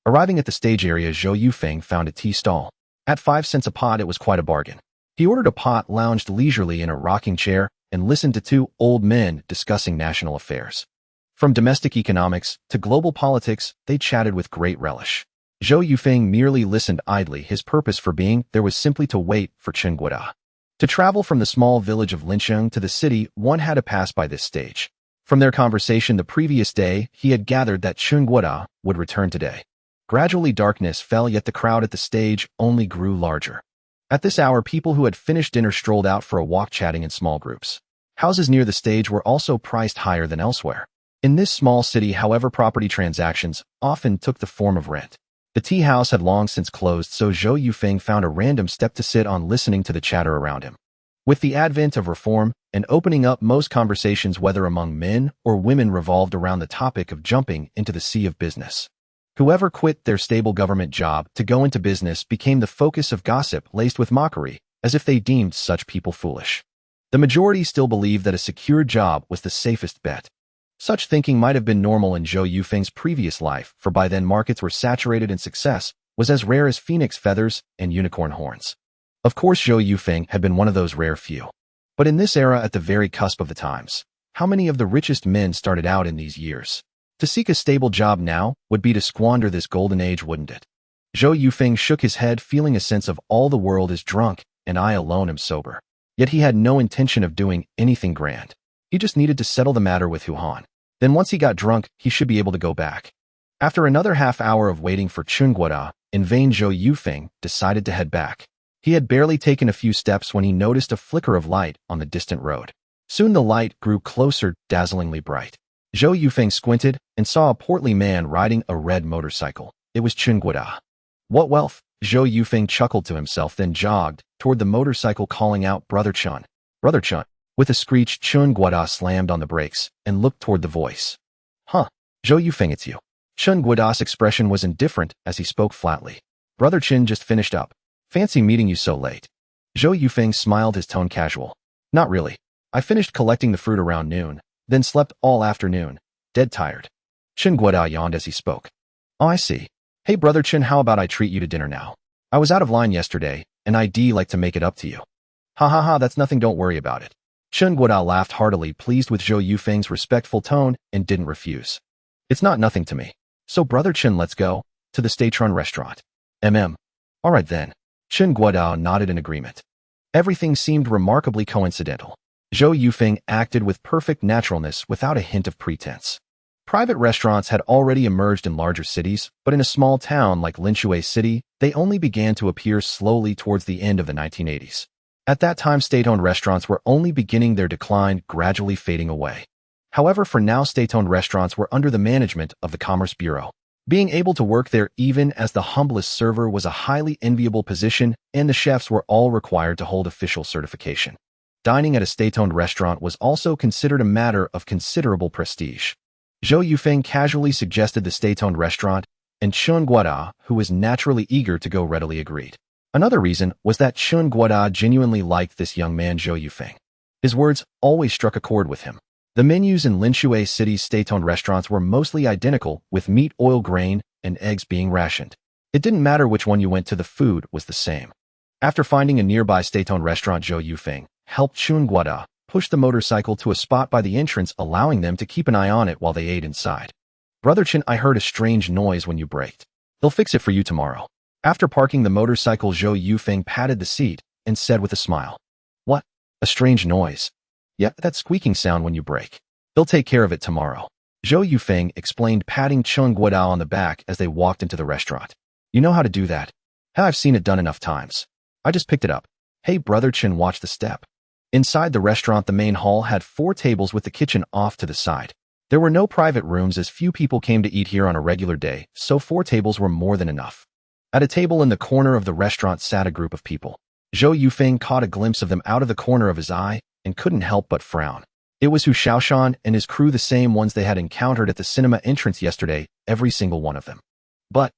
Arriving at the stage area, Zhou Yufeng found a tea stall. At 5 cents a pot, it was quite a bargain. He ordered a pot, lounged leisurely in a rocking chair, and listened to two old men discussing national affairs. From domestic economics to global politics, they chatted with great relish. Zhou Yufeng merely listened idly. His purpose for being there was simply to wait for Chen Guoda. To travel from the small village of Lincheng to the city, one had to pass by this stage. From their conversation the previous day, he had gathered that Chen Guoda would return today. Gradually darkness fell, yet the crowd at the stage only grew larger. At this hour, people who had finished dinner strolled out for a walk, chatting in small groups. Houses near the stage were also priced higher than elsewhere. In this small city, however, property transactions often took the form of rent. The tea house had long since closed, so Zhou Yufeng found a random step to sit on, listening to the chatter around him. With the advent of reform and opening up, most conversations, whether among men or women, revolved around the topic of jumping into the sea of business. Whoever quit their stable government job to go into business became the focus of gossip laced with mockery, as if they deemed such people foolish. The majority still believed that a secure job was the safest bet. Such thinking might have been normal in Zhou Yufeng's previous life, for by then markets were saturated and success was as rare as phoenix feathers and unicorn horns. Of course, Zhou Yufeng had been one of those rare few. But in this era, at the very cusp of the times, how many of the richest men started out in these years? To seek a stable job now would be to squander this golden age, wouldn't it? Zhou Yufeng shook his head, feeling a sense of all the world is drunk and I alone am sober. Yet he had no intention of doing anything grand. He just needed to settle the matter with Hu Han. Then once he got drunk, he should be able to go back. After another half hour of waiting for Chen Guoda, in vain, Zhou Yufeng decided to head back. He had barely taken a few steps when he noticed a flicker of light on the distant road. Soon the light grew closer, dazzlingly bright. Zhou Yufeng squinted and saw a portly man riding a red motorcycle. It was Chen Guoda. What wealth! Zhou Yufeng chuckled to himself, then jogged toward the motorcycle, calling out, "Brother Chen! Brother Chen!" With a screech, Chen Guoda slammed on the brakes and looked toward the voice. "Huh, Zhou Yufeng, it's you." Chen Guoda's expression was indifferent as he spoke flatly. "Brother Chen just finished up. Fancy meeting you so late." Zhou Yufeng smiled, his tone casual. "Not really. I finished collecting the fruit around noon, then slept all afternoon. Dead tired." Chen Guoda yawned as he spoke. "Oh, I see. Hey, Brother Chen, how about I treat you to dinner now? I was out of line yesterday, and I'd like to make it up to you." "Ha ha ha, that's nothing, don't worry about it." Chen Guoda laughed heartily, pleased with Zhou Yufeng's respectful tone, and didn't refuse. "It's not nothing to me. So, Brother Chen, let's go to the state-run restaurant." All right then." Chen Guoda nodded in agreement. Everything seemed remarkably coincidental. Zhou Yufeng acted with perfect naturalness without a hint of pretense. Private restaurants had already emerged in larger cities, but in a small town like Linshui City, they only began to appear slowly towards the end of the 1980s. At that time, state-owned restaurants were only beginning their decline, gradually fading away. However, for now, state-owned restaurants were under the management of the Commerce Bureau. Being able to work there even as the humblest server was a highly enviable position, and the chefs were all required to hold official certification. Dining at a state-owned restaurant was also considered a matter of considerable prestige. Zhou Yufeng casually suggested the state-owned restaurant, and Chen Guoda, who was naturally eager to go, readily agreed. Another reason was that Chen Guoda genuinely liked this young man Zhou Yufeng. His words always struck a chord with him. The menus in Linshui City's state-owned restaurants were mostly identical, with meat, oil, grain, and eggs being rationed. It didn't matter which one you went to, the food was the same. After finding a nearby state-owned restaurant, Zhou Yufeng helped Chen Guoda pushed the motorcycle to a spot by the entrance, allowing them to keep an eye on it while they ate inside. Brother Chen, I heard a strange noise when you braked. They'll fix it for you tomorrow. After parking the motorcycle, Zhou Yufeng patted the seat and said with a smile, What? A strange noise? Yeah, that squeaking sound when you brake. They'll take care of it tomorrow. Zhou Yufeng explained, patting Chen Guodao on the back as they walked into the restaurant. You know how to do that? I've seen it done enough times. I just picked it up. Hey, Brother Chen, watch the step. Inside the restaurant, the main hall had 4 tables with the kitchen off to the side. There were no private rooms as few people came to eat here on a regular day, so 4 tables were more than enough. At a table in the corner of the restaurant sat a group of people. Zhou Yufeng caught a glimpse of them out of the corner of his eye and couldn't help but frown. It was Hu Xiaoshan and his crew, the same ones they had encountered at the cinema entrance yesterday, every single one of them. But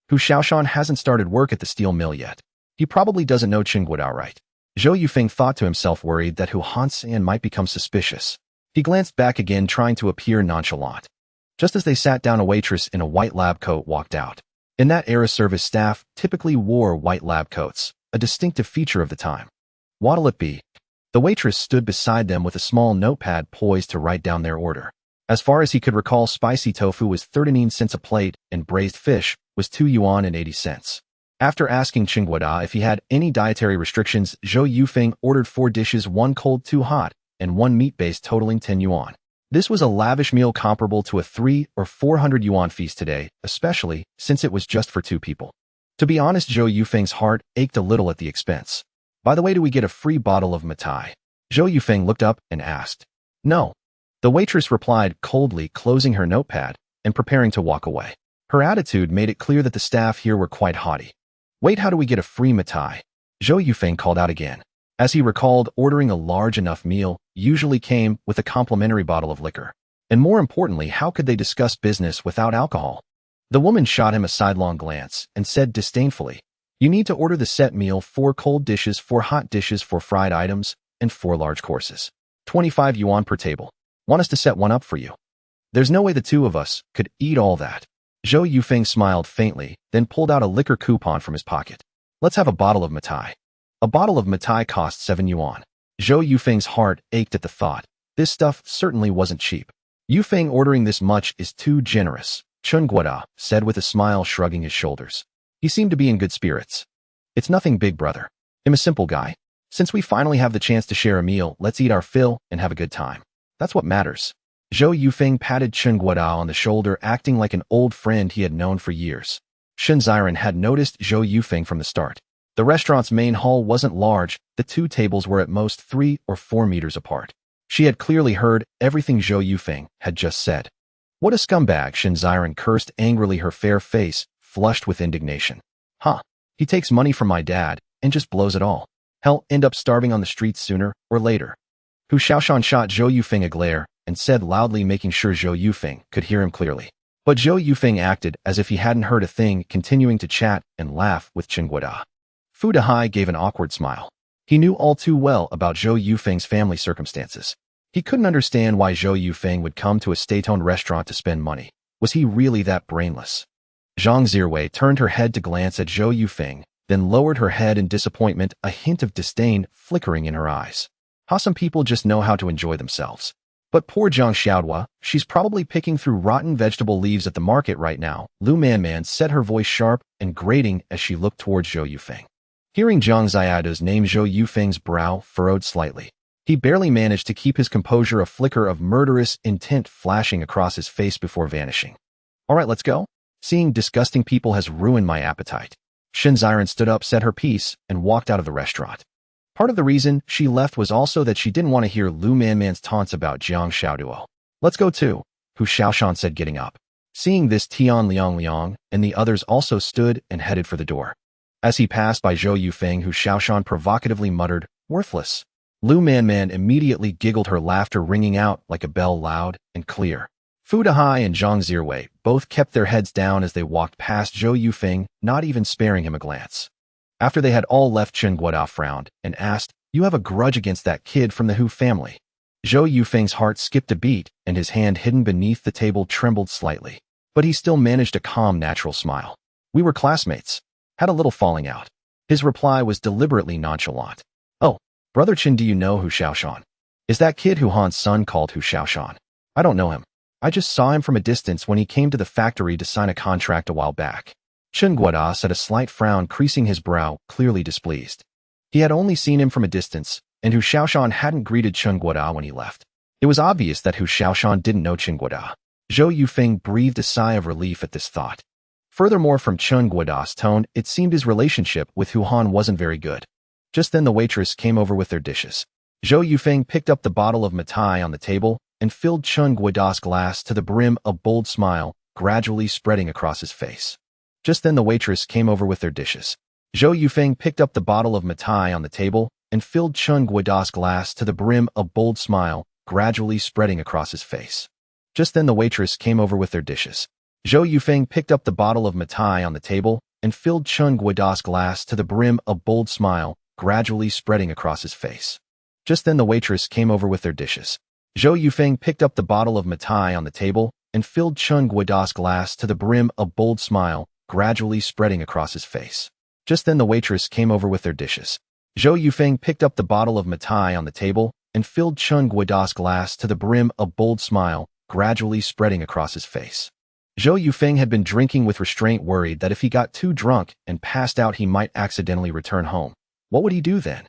Hu Xiaoshan hasn't started work at the steel mill yet. He probably doesn't know Qingguodao right. Zhou Yufeng thought to himself, worried that Hu Hansan might become suspicious. He glanced back again, trying to appear nonchalant. Just as they sat down, a waitress in a white lab coat walked out. In that era, service staff typically wore white lab coats, a distinctive feature of the time. What'll it be? The waitress stood beside them with a small notepad poised to write down their order. As far as he could recall, spicy tofu was 39 cents a plate and braised fish was 2 yuan and 80 cents. After asking Qingguodao if he had any dietary restrictions, Zhou Yufeng ordered 4 dishes, 1 cold, 2 hot, and 1 meat-based, totaling 10 yuan. This was a lavish meal comparable to a 300 or 400 yuan feast today, especially since it was just for 2 people. To be honest, Zhou Yufeng's heart ached a little at the expense. By the way, do we get a free bottle of Matai? Zhou Yufeng looked up and asked. No. The waitress replied coldly, closing her notepad and preparing to walk away. Her attitude made it clear that the staff here were quite haughty. Wait, how do we get a free Matai? Zhou Yufeng called out again. As he recalled, ordering a large enough meal usually came with a complimentary bottle of liquor. And more importantly, how could they discuss business without alcohol? The woman shot him a sidelong glance and said disdainfully, You need to order the set meal: 4 cold dishes, 4 hot dishes, 4 fried items, and 4 large courses. 25 yuan per table. Want us to set one up for you? There's no way the 2 of us could eat all that. Zhou Yufeng smiled faintly, then pulled out a liquor coupon from his pocket. Let's have a bottle of Matai. A bottle of Matai cost 7 yuan. Zhou Yufeng's heart ached at the thought. This stuff certainly wasn't cheap. Yufeng ordering this much is too generous, Qingguodao said with a smile, shrugging his shoulders. He seemed to be in good spirits. It's nothing big, brother. I'm a simple guy. Since we finally have the chance to share a meal, let's eat our fill and have a good time. That's what matters. Zhou Yufeng patted Qingguodao on the shoulder, acting like an old friend he had known for years. Shen Ziren had noticed Zhou Yufeng from the start. The restaurant's main hall wasn't large. The 2 tables were at most 3 or 4 meters apart. She had clearly heard everything Zhou Yufeng had just said. What a scumbag, Shen Ziren cursed angrily, her fair face flushed with indignation. Huh. He takes money from my dad and just blows it all. He'll end up starving on the streets sooner or later. Hu Xiaoshan shot Zhou Yufeng a glare and said loudly, making sure Zhou Yufeng could hear him clearly. But Zhou Yufeng acted as if he hadn't heard a thing, continuing to chat and laugh with Qingguodao. Fu Dehai gave an awkward smile. He knew all too well about Zhou Yufeng's family circumstances. He couldn't understand why Zhou Yufeng would come to a state-owned restaurant to spend money. Was he really that brainless? Zhang Zirwei turned her head to glance at Zhou Yufeng, then lowered her head in disappointment, a hint of disdain flickering in her eyes. How some people just know how to enjoy themselves. But poor Zhang Xiaodua, she's probably picking through rotten vegetable leaves at the market right now, Lu Manman said, her voice sharp and grating as she looked towards Zhou Yufeng. Hearing Zhang Ziado's name, Zhou Yufeng's brow furrowed slightly. He barely managed to keep his composure, a flicker of murderous intent flashing across his face before vanishing. All right, let's go. Seeing disgusting people has ruined my appetite. Shen Ziren stood up, said her piece, and walked out of the restaurant. Part of the reason she left was also that she didn't want to hear Lu Manman's taunts about Zhang Xiaoduo. Let's go too, Hu Xiaoshan said, getting up. Seeing this, Tian Liang and the others also stood and headed for the door. As he passed by Zhou Yufeng, Hu Xiaoshan provocatively muttered, "Worthless." Lu Manman immediately giggled, her laughter ringing out like a bell, loud and clear. Fu Dehai and Zhang Zirwei both kept their heads down as they walked past Zhou Yufeng, not even sparing him a glance. After they had all left, Qingguodao frowned and asked, "You have a grudge against that kid from the Hu family?" Zhou Yufeng's heart skipped a beat and his hand hidden beneath the table trembled slightly. But he still managed a calm, natural smile. "We were classmates. Had a little falling out." His reply was deliberately nonchalant. "Oh, Brother Chen, do you know Hu Xiaoshan?" Is that kid Hu Han's son called Hu Xiaoshan? I don't know him. I just saw him from a distance when he came to the factory to sign a contract a while back. Chen Guoda said, a slight frown creasing his brow, clearly displeased. He had only seen him from a distance, and Hu Xiaoshan hadn't greeted Chen Guoda when he left. It was obvious that Hu Xiaoshan didn't know Chen Guoda. Zhou Yufeng breathed a sigh of relief at this thought. Furthermore, from Chen Guoda's tone, it seemed his relationship with Hu Han wasn't very good. Just then the waitress came over with their dishes. Zhou Yufeng picked up the bottle of Matai on the table and filled Chen Guoda's glass to the brim, a bold smile gradually spreading across his face. Just then the waitress came over with their dishes. Zhou Yufeng picked up the bottle of Matai on the table and filled Chen Guoda's glass to the brim, a bold smile gradually spreading across his face. Just then the waitress came over with their dishes. Zhou Yufeng picked up the bottle of Matai on the table and filled Chen Guoda's glass to the brim, a bold smile gradually spreading across his face. Just then the waitress came over with their dishes. Zhou Yufeng picked up the bottle of Matai on the table and filled Chen Guoda's glass to the brim, a bold smile gradually spreading across his face. Just then the waitress came over with their dishes. Zhou Yufeng picked up the bottle of Matai on the table and filled Chen Guoda's glass to the brim, a bold smile gradually spreading across his face. Zhou Yufeng had been drinking with restraint, worried that if he got too drunk and passed out he might accidentally return home. What would he do then?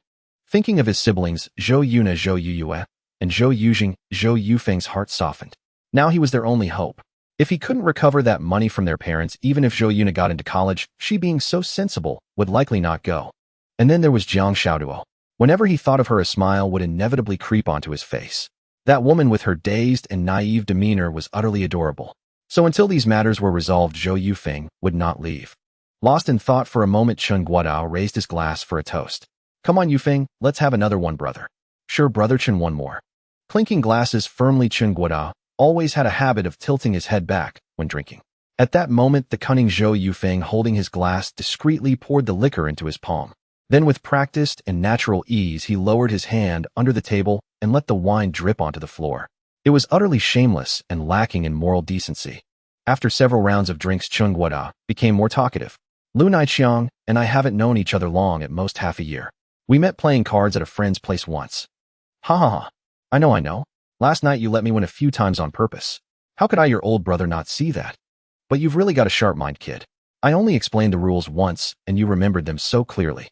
Thinking of his siblings, Zhou Yuna, Zhou Yuyue, and Zhou Yujing, Zhou Yufeng's heart softened. Now he was their only hope. If he couldn't recover that money from their parents, even if Zhou Yuna got into college, she being so sensible, would likely not go. And then there was Jiang Xiaoduo. Whenever he thought of her, a smile would inevitably creep onto his face. That woman with her dazed and naive demeanor was utterly adorable. So until these matters were resolved, Zhou Yufeng would not leave. Lost in thought for a moment, Chen Guodao raised his glass for a toast. Come on, Yufeng, let's have another one, brother. Sure, brother Chen, one more. Clinking glasses firmly, Chen Guodao always had a habit of tilting his head back when drinking. At that moment, the cunning Zhou Yufeng, holding his glass, discreetly poured the liquor into his palm. Then with practiced and natural ease, he lowered his hand under the table and let the wine drip onto the floor. It was utterly shameless and lacking in moral decency. After several rounds of drinks, Chen Guodao became more talkative. Lu Naiqiang and I haven't known each other long, at most half a year. We met playing cards at a friend's place once. Ha ha ha. I know. Last night you let me win a few times on purpose. How could I, your old brother, not see that? But you've really got a sharp mind, kid. I only explained the rules once, and you remembered them so clearly.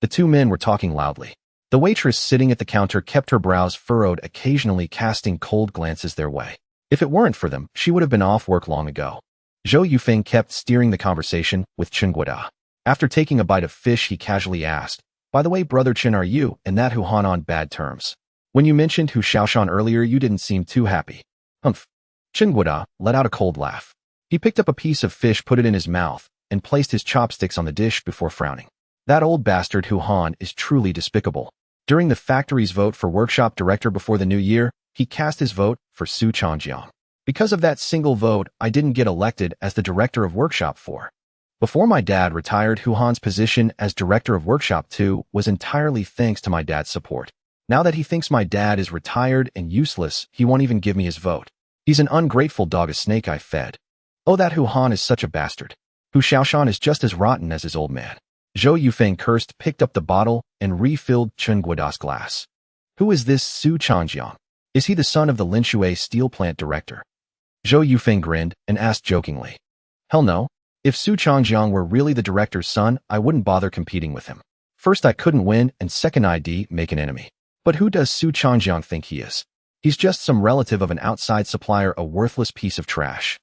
The two men were talking loudly. The waitress sitting at the counter kept her brows furrowed, occasionally casting cold glances their way. If it weren't for them, she would have been off work long ago. Zhou Yufeng kept steering the conversation with Chen Guoda. After taking a bite of fish, he casually asked, by the way, brother Chen, are you and that Hu Han on bad terms? When you mentioned Hu Xiaoshan earlier, you didn't seem too happy. Humph. Chen Guoda let out a cold laugh. He picked up a piece of fish, put it in his mouth, and placed his chopsticks on the dish before frowning. That old bastard Hu Han is truly despicable. During the factory's vote for workshop director before the new year, he cast his vote for Su Changjiang. Because of that single vote, I didn't get elected as the director of workshop 4. Before my dad retired, Hu Han's position as director of workshop 2 was entirely thanks to my dad's support. Now that he thinks my dad is retired and useless, he won't even give me his vote. He's an ungrateful dog, a snake I fed. Oh, that Hu Han is such a bastard. Hu Xiaoshan is just as rotten as his old man. Zhou Yufeng cursed, picked up the bottle, and refilled Chen Guoda's glass. Who is this Su Changjiang? Is he the son of the Linshui steel plant director? Zhou Yufeng grinned and asked jokingly. Hell no. If Su Changjiang were really the director's son, I wouldn't bother competing with him. First, I couldn't win, and second, I'd make an enemy. But who does Su Changjiang think he is? He's just some relative of an outside supplier, a worthless piece of trash.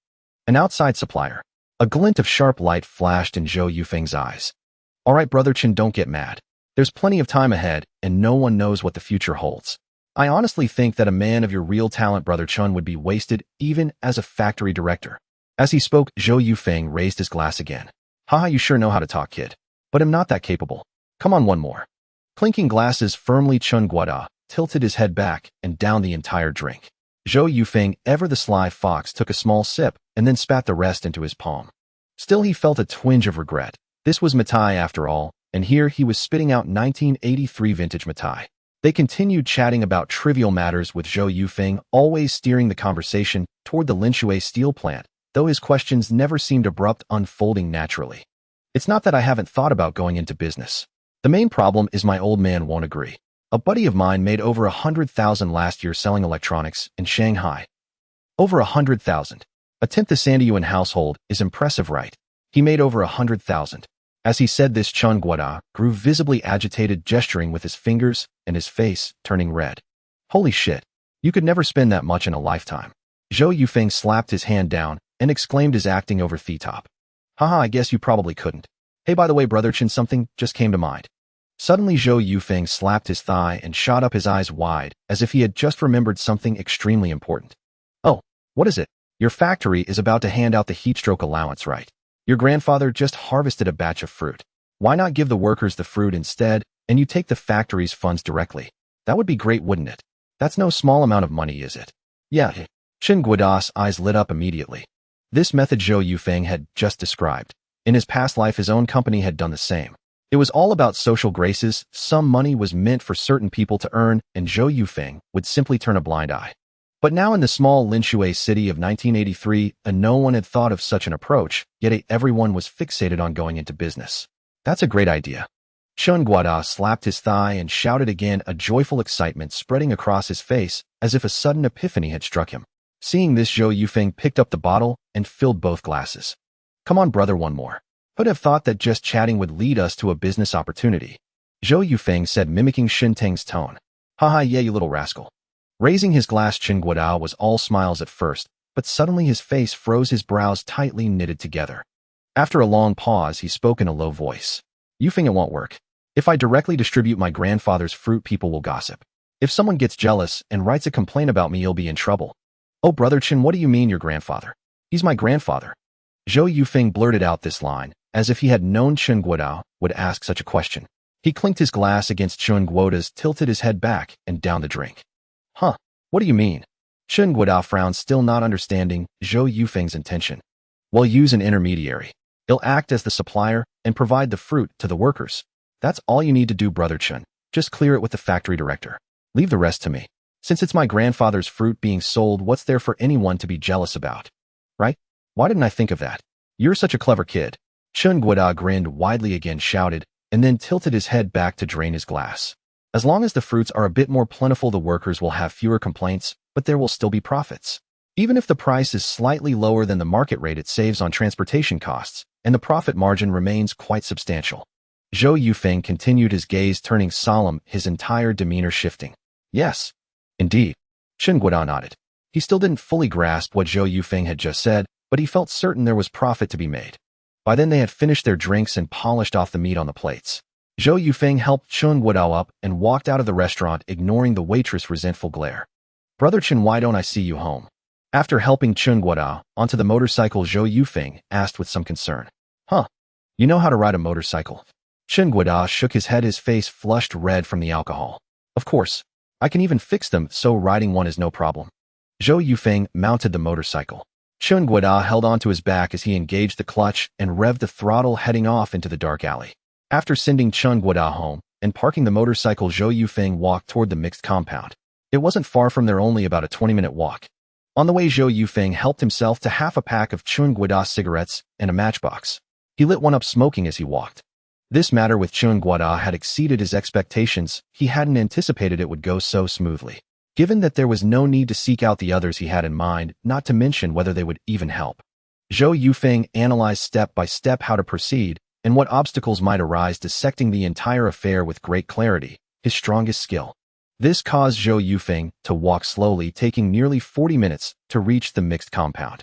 An outside supplier. A glint of sharp light flashed in Zhou Yufeng's eyes. All right, brother Chen, don't get mad. There's plenty of time ahead, and no one knows what the future holds. I honestly think that a man of your real talent, brother Chen, would be wasted even as a factory director. As he spoke, Zhou Yufeng raised his glass again. Haha, you sure know how to talk, kid. But I'm not that capable. Come on, one more. Clinking glasses firmly, Chen Guoda tilted his head back and downed the entire drink. Zhou Yufeng, ever the sly fox, took a small sip and then spat the rest into his palm. Still, he felt a twinge of regret. This was Matai after all, and here he was spitting out 1983 vintage Matai. They continued chatting about trivial matters, with Zhou Yufeng always steering the conversation toward the Linshui steel plant, though his questions never seemed abrupt, unfolding naturally. It's not that I haven't thought about going into business. The main problem is my old man won't agree. A buddy of mine made over 100,000 last year selling electronics in Shanghai. Over 100,000. A tenth the Sandiyuan household is impressive, right? He made over 100,000. As he said this, Chen Guoda grew visibly agitated, gesturing with his fingers and his face turning red. Holy shit. You could never spend that much in a lifetime. Zhou Yufeng slapped his hand down and exclaimed as acting over the top. Haha, I guess you probably couldn't. Hey, by the way, brother Chen, something just came to mind. Suddenly Zhou Yufeng slapped his thigh and shot up his eyes wide, as if he had just remembered something extremely important. Oh, what is it? Your factory is about to hand out the heatstroke allowance, right? Your grandfather just harvested a batch of fruit. Why not give the workers the fruit instead, and you take the factory's funds directly? That would be great, wouldn't it? That's no small amount of money, is it? Yeah. Chen Guoda's eyes lit up immediately. This method Zhou Yufeng had just described. In his past life, his own company had done the same. It was all about social graces. Some money was meant for certain people to earn, and Zhou Yufeng would simply turn a blind eye. But now in the small Linshui city of 1983, no one had thought of such an approach, yet everyone was fixated on going into business. That's a great idea. Chen Guoda slapped his thigh and shouted again, a joyful excitement spreading across his face, as if a sudden epiphany had struck him. Seeing this, Zhou Yufeng picked up the bottle and filled both glasses. Come on, brother, one more. Who'd have thought that just chatting would lead us to a business opportunity? Zhou Yufeng said, mimicking Shin Teng's tone. Haha, yeah, you little rascal. Raising his glass, Chen Guoda was all smiles at first, but suddenly his face froze, his brows tightly knitted together. After a long pause, he spoke in a low voice. Yufeng, it won't work. If I directly distribute my grandfather's fruit, people will gossip. If someone gets jealous and writes a complaint about me, you'll be in trouble. Oh, brother Chen, what do you mean your grandfather? He's my grandfather. Zhou Yufeng blurted out this line, as if he had known Chen Guoda would ask such a question. He clinked his glass against Chen Guoda's, tilted his head back, and downed the drink. Huh, what do you mean? Chen Guoda frowned, still not understanding Zhou Yufeng's intention. Well, use an intermediary. He'll act as the supplier and provide the fruit to the workers. That's all you need to do, brother Chen. Just clear it with the factory director. Leave the rest to me. Since it's my grandfather's fruit being sold, what's there for anyone to be jealous about? Right? Why didn't I think of that? You're such a clever kid. Chen Guoda grinned widely again, shouted, and then tilted his head back to drain his glass. As long as the fruits are a bit more plentiful, the workers will have fewer complaints, but there will still be profits. Even if the price is slightly lower than the market rate, it saves on transportation costs, and the profit margin remains quite substantial. Zhou Yufeng continued, his gaze turning solemn, his entire demeanor shifting. Yes, indeed. Chen Guoda nodded. He still didn't fully grasp what Zhou Yufeng had just said, but he felt certain there was profit to be made. By then they had finished their drinks and polished off the meat on the plates. Zhou Yufeng helped Chen Guoda up and walked out of the restaurant, ignoring the waitress' resentful glare. Brother Chen, why don't I see you home? After helping Chen Guoda onto the motorcycle, Zhou Yufeng asked with some concern. Huh? You know how to ride a motorcycle? Chen Guoda shook his head, his face flushed red from the alcohol. Of course. I can even fix them, so riding one is no problem. Zhou Yufeng mounted the motorcycle. Chen Guoda held onto his back as he engaged the clutch and revved the throttle, heading off into the dark alley. After sending Chen Guoda home and parking the motorcycle, Zhou Yufeng walked toward the mixed compound. It wasn't far from there, only about a 20-minute walk. On the way, Zhou Yufeng helped himself to half a pack of Chen Guoda cigarettes and a matchbox. He lit one up, smoking as he walked. This matter with Chen Guoda had exceeded his expectations. He hadn't anticipated it would go so smoothly. Given that there was no need to seek out the others he had in mind, not to mention whether they would even help. Zhou Yufeng analyzed step by step how to proceed and what obstacles might arise, dissecting the entire affair with great clarity, his strongest skill. This caused Zhou Yufeng to walk slowly, taking nearly 40 minutes to reach the mixed compound.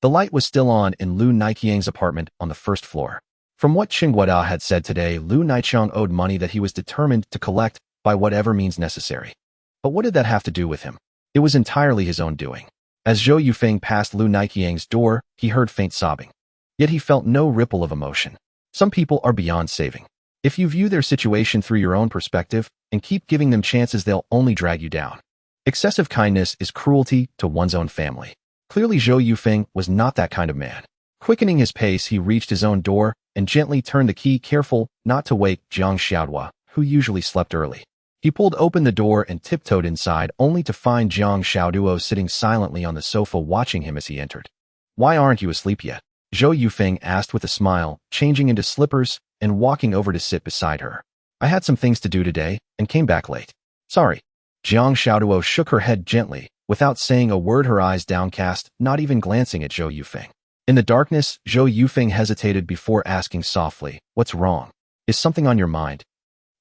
The light was still on in Lu Naiqiang's apartment on the first floor. From what Chen Guoda had said today, Lu Naiqiang owed money that he was determined to collect by whatever means necessary. But what did that have to do with him? It was entirely his own doing. As Zhou Yufeng passed Lu Naiqiang's door, he heard faint sobbing. Yet he felt no ripple of emotion. Some people are beyond saving. If you view their situation through your own perspective and keep giving them chances, they'll only drag you down. Excessive kindness is cruelty to one's own family. Clearly, Zhou Yufeng was not that kind of man. Quickening his pace, he reached his own door and gently turned the key, careful not to wake Jiang Xiaodua, who usually slept early. He pulled open the door and tiptoed inside, only to find Jiang Xiaoduo sitting silently on the sofa watching him as he entered. Why aren't you asleep yet? Zhou Yufeng asked with a smile, changing into slippers and walking over to sit beside her. I had some things to do today and came back late. Sorry. Jiang Xiaoduo shook her head gently, without saying a word, her eyes downcast, not even glancing at Zhou Yufeng. In the darkness, Zhou Yufeng hesitated before asking softly, "What's wrong? Is something on your mind?"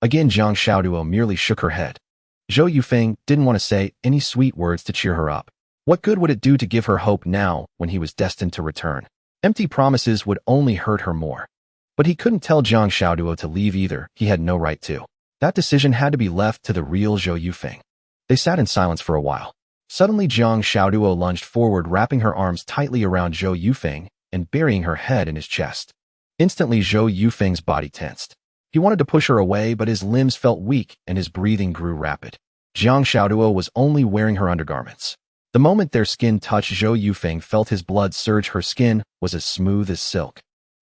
Again Jiang Xiaoduo merely shook her head. Zhou Yufeng didn't want to say any sweet words to cheer her up. What good would it do to give her hope now when he was destined to return? Empty promises would only hurt her more. But he couldn't tell Jiang Xiaoduo to leave either, he had no right to. That decision had to be left to the real Zhou Yufeng. They sat in silence for a while. Suddenly Jiang Xiaoduo lunged forward, wrapping her arms tightly around Zhou Yufeng and burying her head in his chest. Instantly Zhou Yufeng's body tensed. He wanted to push her away, but his limbs felt weak and his breathing grew rapid. Jiang Xiaoduo was only wearing her undergarments. The moment their skin touched, Zhou Yufeng felt his blood surge. Her skin was as smooth as silk.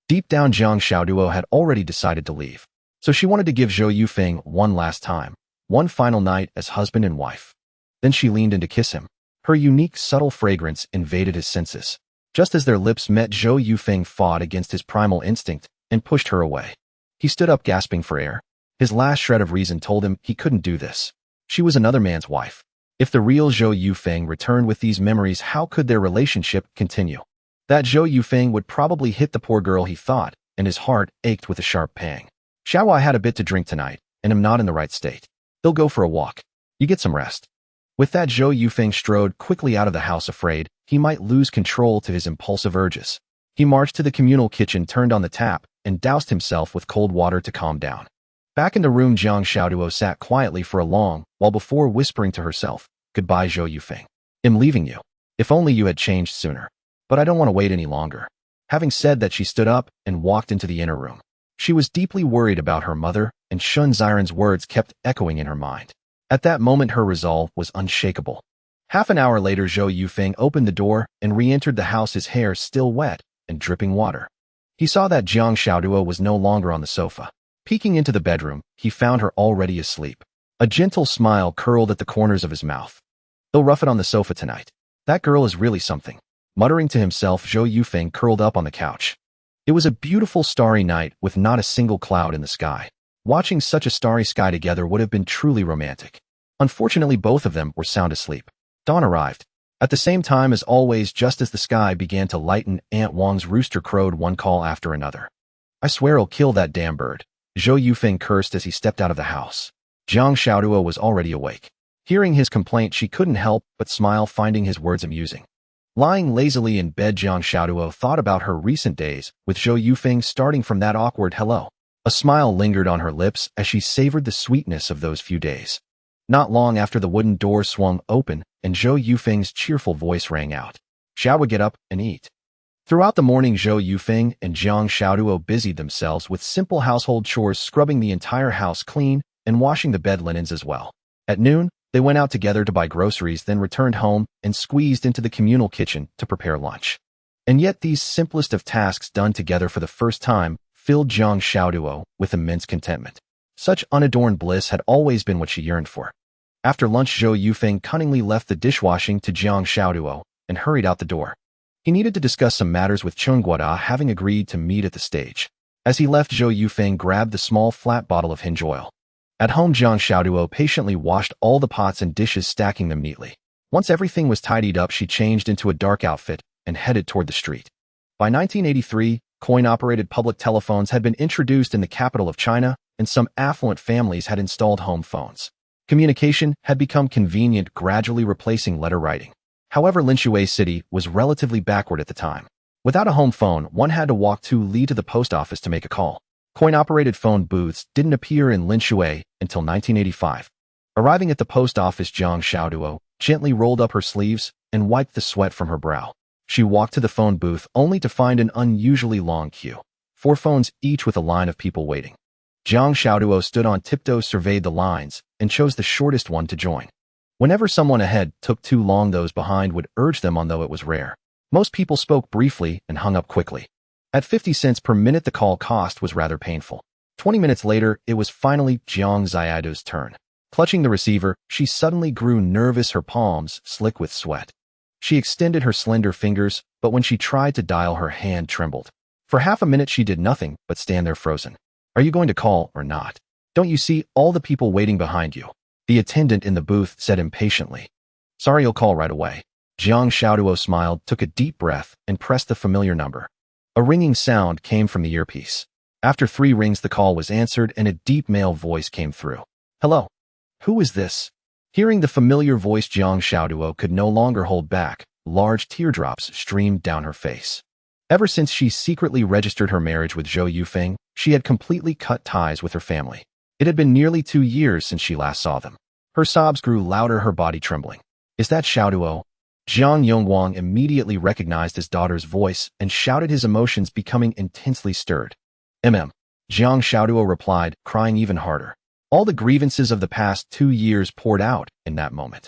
Deep down, Jiang Xiaoduo had already decided to leave. So she wanted to give Zhou Yufeng one last time, one final night as husband and wife. Then she leaned in to kiss him. Her unique, subtle fragrance invaded his senses. Just as their lips met, Zhou Yufeng fought against his primal instinct and pushed her away. He stood up, gasping for air. His last shred of reason told him he couldn't do this. She was another man's wife. If the real Zhou Yufeng returned with these memories, how could their relationship continue? That Zhou Yufeng would probably hit the poor girl, he thought, and his heart ached with a sharp pang. Xiao, I had a bit to drink tonight, and am not in the right state. They'll go for a walk. You get some rest. With that, Zhou Yufeng strode quickly out of the house, afraid he might lose control to his impulsive urges. He marched to the communal kitchen, turned on the tap, and doused himself with cold water to calm down. Back in the room, Jiang Xiaoduo sat quietly for a long while before whispering to herself, "Goodbye, Zhou Yufeng. I'm leaving you. If only you had changed sooner. But I don't want to wait any longer." Having said that, she stood up and walked into the inner room. She was deeply worried about her mother, and Shun Xiren's words kept echoing in her mind. At that moment, her resolve was unshakable. Half an hour later, Zhou Yufeng opened the door and re-entered the house, his hair still wet and dripping water. He saw that Jiang Xiaoduo was no longer on the sofa. Peeking into the bedroom, he found her already asleep. A gentle smile curled at the corners of his mouth. "They'll rough it on the sofa tonight. That girl is really something." Muttering to himself, Zhou Yufeng curled up on the couch. It was a beautiful starry night with not a single cloud in the sky. Watching such a starry sky together would have been truly romantic. Unfortunately, both of them were sound asleep. Dawn arrived. At the same time as always, just as the sky began to lighten, Aunt Wang's rooster crowed one call after another. "I swear I'll kill that damn bird," Zhou Yufeng cursed as he stepped out of the house. Jiang Xiaoduo was already awake. Hearing his complaint, she couldn't help but smile, finding his words amusing. Lying lazily in bed, Jiang Xiaoduo thought about her recent days with Zhou Yufeng, starting from that awkward hello. A smile lingered on her lips as she savored the sweetness of those few days. Not long after, the wooden door swung open and Zhou Yufeng's cheerful voice rang out. "Shall we get up and eat?" Throughout the morning, Zhou Yufeng and Jiang Xiaoduo busied themselves with simple household chores, scrubbing the entire house clean and washing the bed linens as well. At noon, they went out together to buy groceries, then returned home and squeezed into the communal kitchen to prepare lunch. And yet these simplest of tasks done together for the first time filled Jiang Xiaoduo with immense contentment. Such unadorned bliss had always been what she yearned for. After lunch, Zhou Yufeng cunningly left the dishwashing to Jiang Xiaoduo and hurried out the door. He needed to discuss some matters with Cheng Guoda, having agreed to meet at the stage. As he left, Zhou Yufeng grabbed the small flat bottle of hinge oil. At home, Jiang Xiaoduo patiently washed all the pots and dishes, stacking them neatly. Once everything was tidied up, she changed into a dark outfit and headed toward the street. By 1983, coin-operated public telephones had been introduced in the capital of China, and some affluent families had installed home phones. Communication had become convenient, gradually replacing letter writing. However, Linshui City was relatively backward at the time. Without a home phone, one had to walk to Li to the post office to make a call. Coin-operated phone booths didn't appear in Linshui until 1985. Arriving at the post office, Jiang Xiaoduo gently rolled up her sleeves and wiped the sweat from her brow. She walked to the phone booth only to find an unusually long queue. 4 phones, each with a line of people waiting. Jiang Xiaoduo stood on tiptoes, surveyed the lines, and chose the shortest one to join. Whenever someone ahead took too long, those behind would urge them on, though it was rare. Most people spoke briefly and hung up quickly. At 50 cents per minute, the call cost was rather painful. 20 minutes later, it was finally Jiang Xiaoduo's turn. Clutching the receiver, she suddenly grew nervous, her palms slick with sweat. She extended her slender fingers, but when she tried to dial, her hand trembled. For half a minute, she did nothing but stand there frozen. "Are you going to call or not? Don't you see all the people waiting behind you?" The attendant in the booth said impatiently. Sorry, you'll call right away. Jiang Xiaoduo smiled, took a deep breath, and pressed the familiar number. A ringing sound came from the earpiece. After 3 rings, the call was answered and a deep male voice came through. Hello? Who is this? Hearing the familiar voice, Jiang Xiaoduo could no longer hold back. Large teardrops streamed down her face. Ever since she secretly registered her marriage with Zhou Yufeng, she had completely cut ties with her family. It had been nearly 2 years since she last saw them. Her sobs grew louder, her body trembling. Is that Xiaoduo? Jiang Yongwang immediately recognized his daughter's voice and shouted, his emotions becoming intensely stirred. Jiang Xiaoduo replied, crying even harder. All the grievances of the past 2 years poured out in that moment.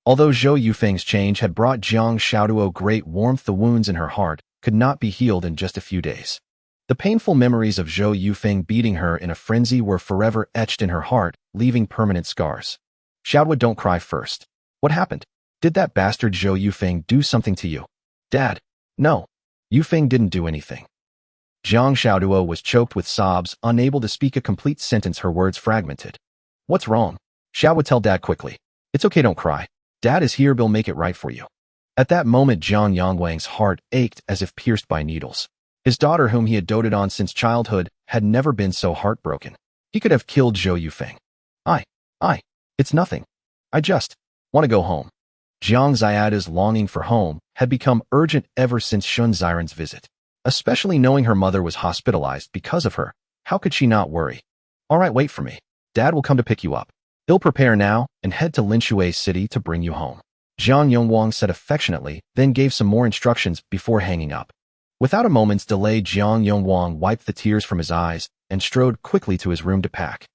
Although Zhou Yufeng's change had brought Jiang Xiaoduo great warmth, the wounds in her heart could not be healed in just a few days. The painful memories of Zhou Yufeng beating her in a frenzy were forever etched in her heart, leaving permanent scars. Xiaoduo, don't cry first. What happened? Did that bastard Zhou Yufeng do something to you? Dad. No. Yufeng didn't do anything. Jiang Xiaoduo was choked with sobs, unable to speak a complete sentence, her words fragmented. What's wrong? Xiaoduo, tell Dad quickly. It's okay, don't cry. Dad is here, Bill make it right for you. At that moment, Jiang Yongwang's heart ached as if pierced by needles. His daughter, whom he had doted on since childhood, had never been so heartbroken. He could have killed Zhou Yufeng. It's nothing. I just want to go home. Jiang Xiaoduo's longing for home had become urgent ever since Shun Xiren's visit. Especially knowing her mother was hospitalized because of her, how could she not worry? All right, wait for me. Dad will come to pick you up. He'll prepare now and head to Linshui City to bring you home. Jiang Yongwang said affectionately, then gave some more instructions before hanging up. Without a moment's delay, Jiang Yongwang wiped the tears from his eyes and strode quickly to his room to pack.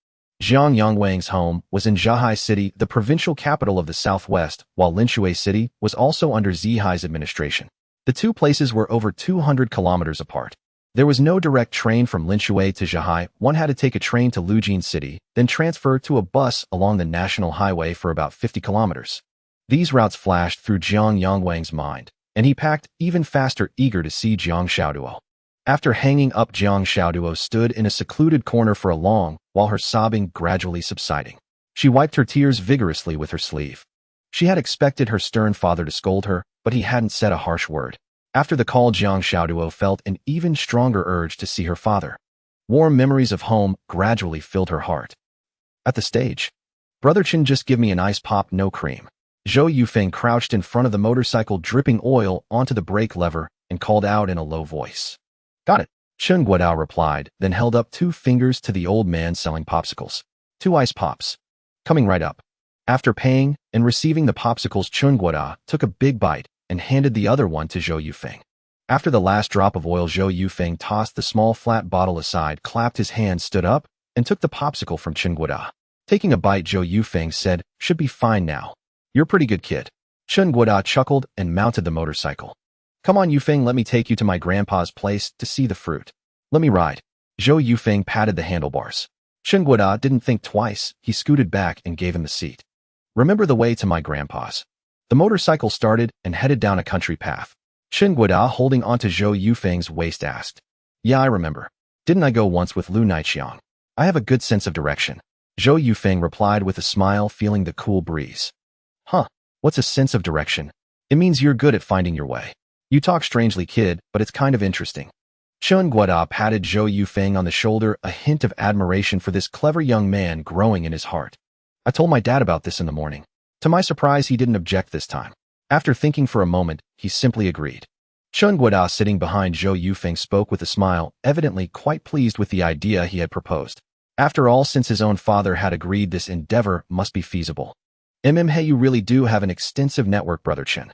Jiang Yongwang's home was in Zhihai City, the provincial capital of the southwest, while Linshui City was also under Zihai's administration. The two places were over 200 kilometers apart. There was no direct train from Linshui to Zhihai. One had to take a train to Lujin City, then transfer to a bus along the national highway for about 50 kilometers. These routes flashed through Jiang Yongwang's mind, and he packed even faster, eager to see Jiang Xiaoduo. After hanging up, Jiang Xiaoduo stood in a secluded corner for a long, while her sobbing gradually subsiding. She wiped her tears vigorously with her sleeve. She had expected her stern father to scold her, but he hadn't said a harsh word. After the call, Jiang Xiaoduo felt an even stronger urge to see her father. Warm memories of home gradually filled her heart. At the stage, Brother Chen, just give me an ice pop, no cream. Zhou Yufeng crouched in front of the motorcycle, dripping oil onto the brake lever, and called out in a low voice. Got it, Chen Guodao replied, then held up 2 fingers to the old man selling popsicles. 2 ice pops. Coming right up. After paying and receiving the popsicles, Chen Guodao took a big bite and handed the other one to Zhou Yufeng. After the last drop of oil, Zhou Yufeng tossed the small flat bottle aside, clapped his hands, stood up, and took the popsicle from Chen Guodao. Taking a bite, Zhou Yufeng said, should be fine now. You're a pretty good kid. Chen Guodao chuckled and mounted the motorcycle. Come on, Yufeng, let me take you to my grandpa's place to see the fruit. Let me ride. Zhou Yufeng patted the handlebars. Chen Guodao didn't think twice. He scooted back and gave him the seat. Remember the way to my grandpa's? The motorcycle started and headed down a country path. Chen Guodao, holding onto Zhou Yufeng's waist, asked. Yeah, I remember. Didn't I go once with Lu Naiqiang? I have a good sense of direction. Zhou Yufeng replied with a smile, feeling the cool breeze. Huh, what's a sense of direction? It means you're good at finding your way. You talk strangely, kid, but it's kind of interesting. Chen Guodao patted Zhou Yufeng on the shoulder, a hint of admiration for this clever young man growing in his heart. I told my dad about this in the morning. To my surprise, he didn't object this time. After thinking for a moment, he simply agreed. Chen Guodao, sitting behind Zhou Yufeng, spoke with a smile, evidently quite pleased with the idea he had proposed. After all, since his own father had agreed, this endeavor must be feasible. Hey, you really do have an extensive network, Brother Chen.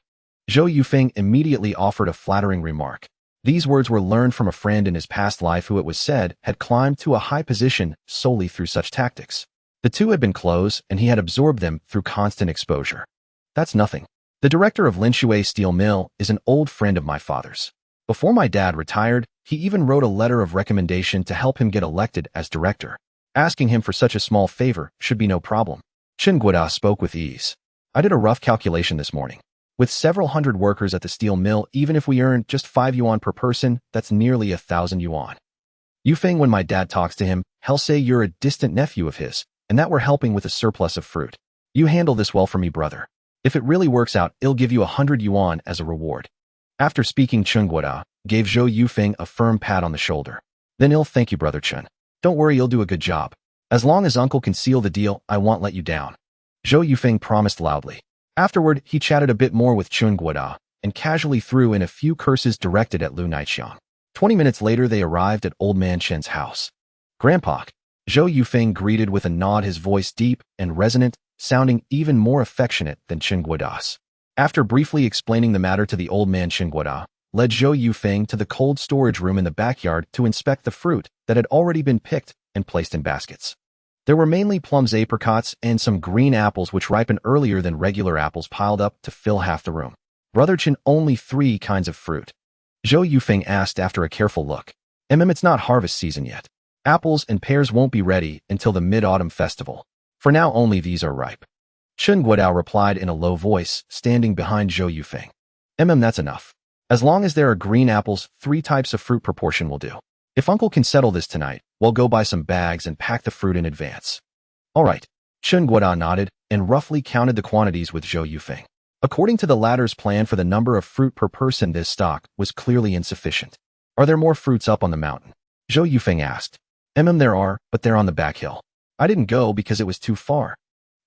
Zhou Yufeng immediately offered a flattering remark. These words were learned from a friend in his past life who, it was said, had climbed to a high position solely through such tactics. The two had been close, and he had absorbed them through constant exposure. That's nothing. The director of Linshui Steel Mill is an old friend of my father's. Before my dad retired, he even wrote a letter of recommendation to help him get elected as director. Asking him for such a small favor should be no problem. Chen Guodao spoke with ease. I did a rough calculation this morning. With several hundred workers at the steel mill, even if we earn just 5 yuan per person, that's nearly 1,000 yuan. Yufeng, when my dad talks to him, he'll say you're a distant nephew of his, and that we're helping with a surplus of fruit. You handle this well for me, brother. If it really works out, I'll give you 100 yuan as a reward. After speaking, Chen Guoda gave Zhou Yufeng a firm pat on the shoulder. Then I'll thank you, brother Chen. Don't worry, you'll do a good job. As long as uncle can seal the deal, I won't let you down. Zhou Yufeng promised loudly. Afterward, he chatted a bit more with Chen Guoda and casually threw in a few curses directed at Lu Naixiang. 20 minutes later, they arrived at Old Man Chen's house. Grandpa, Zhou Yufeng greeted with a nod, his voice deep and resonant, sounding even more affectionate than Chen Guoda's. After briefly explaining the matter to the old man, Chen Guoda led Zhou Yufeng to the cold storage room in the backyard to inspect the fruit that had already been picked and placed in baskets. There were mainly plums, apricots, and some green apples which ripened earlier than regular apples piled up to fill half the room. Brother Chen, only 3 kinds of fruit? Zhou Yufeng asked after a careful look. It's not harvest season yet. Apples and pears won't be ready until the mid-autumn festival. For now, only these are ripe. Chen Guodao replied in a low voice, standing behind Zhou Yufeng. That's enough. As long as there are green apples, 3 types of fruit proportion will do. If uncle can settle this tonight, we'll go buy some bags and pack the fruit in advance. All right. Chen Guodao nodded and roughly counted the quantities with Zhou Yufeng. According to the latter's plan for the number of fruit per person, this stock was clearly insufficient. Are there more fruits up on the mountain? Zhou Yufeng asked. There are, but they're on the back hill. I didn't go because it was too far.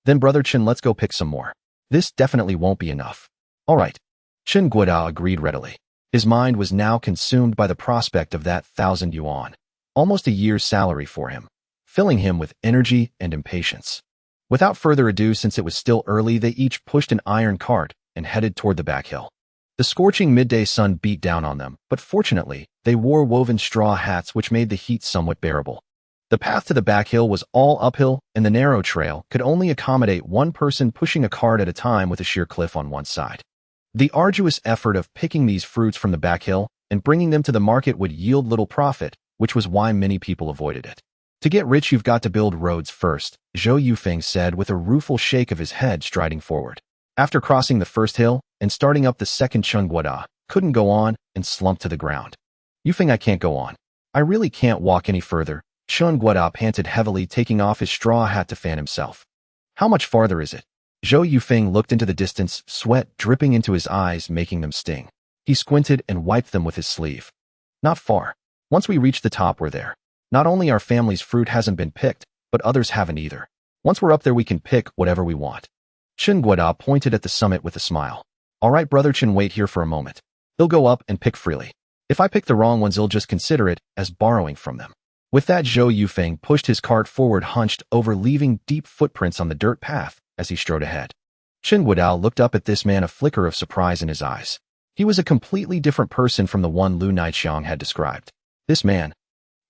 Then brother Chen, let's go pick some more. This definitely won't be enough. All right. Chen Guodao agreed readily. His mind was now consumed by the prospect of that 1,000 yuan, almost a year's salary for him, filling him with energy and impatience. Without further ado, since it was still early, they each pushed an iron cart and headed toward the back hill. The scorching midday sun beat down on them, but fortunately, they wore woven straw hats which made the heat somewhat bearable. The path to the back hill was all uphill, and the narrow trail could only accommodate one person pushing a cart at a time with a sheer cliff on one side. The arduous effort of picking these fruits from the back hill and bringing them to the market would yield little profit, which was why many people avoided it. To get rich, you've got to build roads first, Zhou Yufeng said with a rueful shake of his head, striding forward. After crossing the first hill and starting up the second, Chen Guoda couldn't go on and slumped to the ground. Yufeng, I can't go on. I really can't walk any further. Chen Guoda panted heavily, taking off his straw hat to fan himself. How much farther is it? Zhou Yufeng looked into the distance, sweat dripping into his eyes, making them sting. He squinted and wiped them with his sleeve. Not far. Once we reach the top, we're there. Not only our family's fruit hasn't been picked, but others haven't either. Once we're up there, we can pick whatever we want. Chen Guoda pointed at the summit with a smile. All right, brother Chen, wait here for a moment. They'll go up and pick freely. If I pick the wrong ones, they'll just consider it as borrowing from them. With that, Zhou Yufeng pushed his cart forward, hunched over, leaving deep footprints on the dirt path as he strode ahead. Chen Guodao looked up at this man, a flicker of surprise in his eyes. He was a completely different person from the one Lu Naixiang had described. This man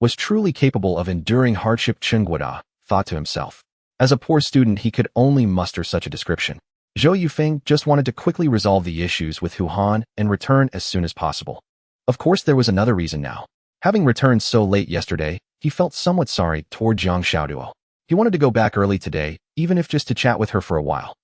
was truly capable of enduring hardship, Chen Guoda thought to himself. As a poor student, he could only muster such a description. Zhou Yufeng just wanted to quickly resolve the issues with Hu Han and return as soon as possible. Of course, there was another reason now. Having returned so late yesterday, he felt somewhat sorry toward Jiang Xiaoduo. He wanted to go back early today, even if just to chat with her for a while.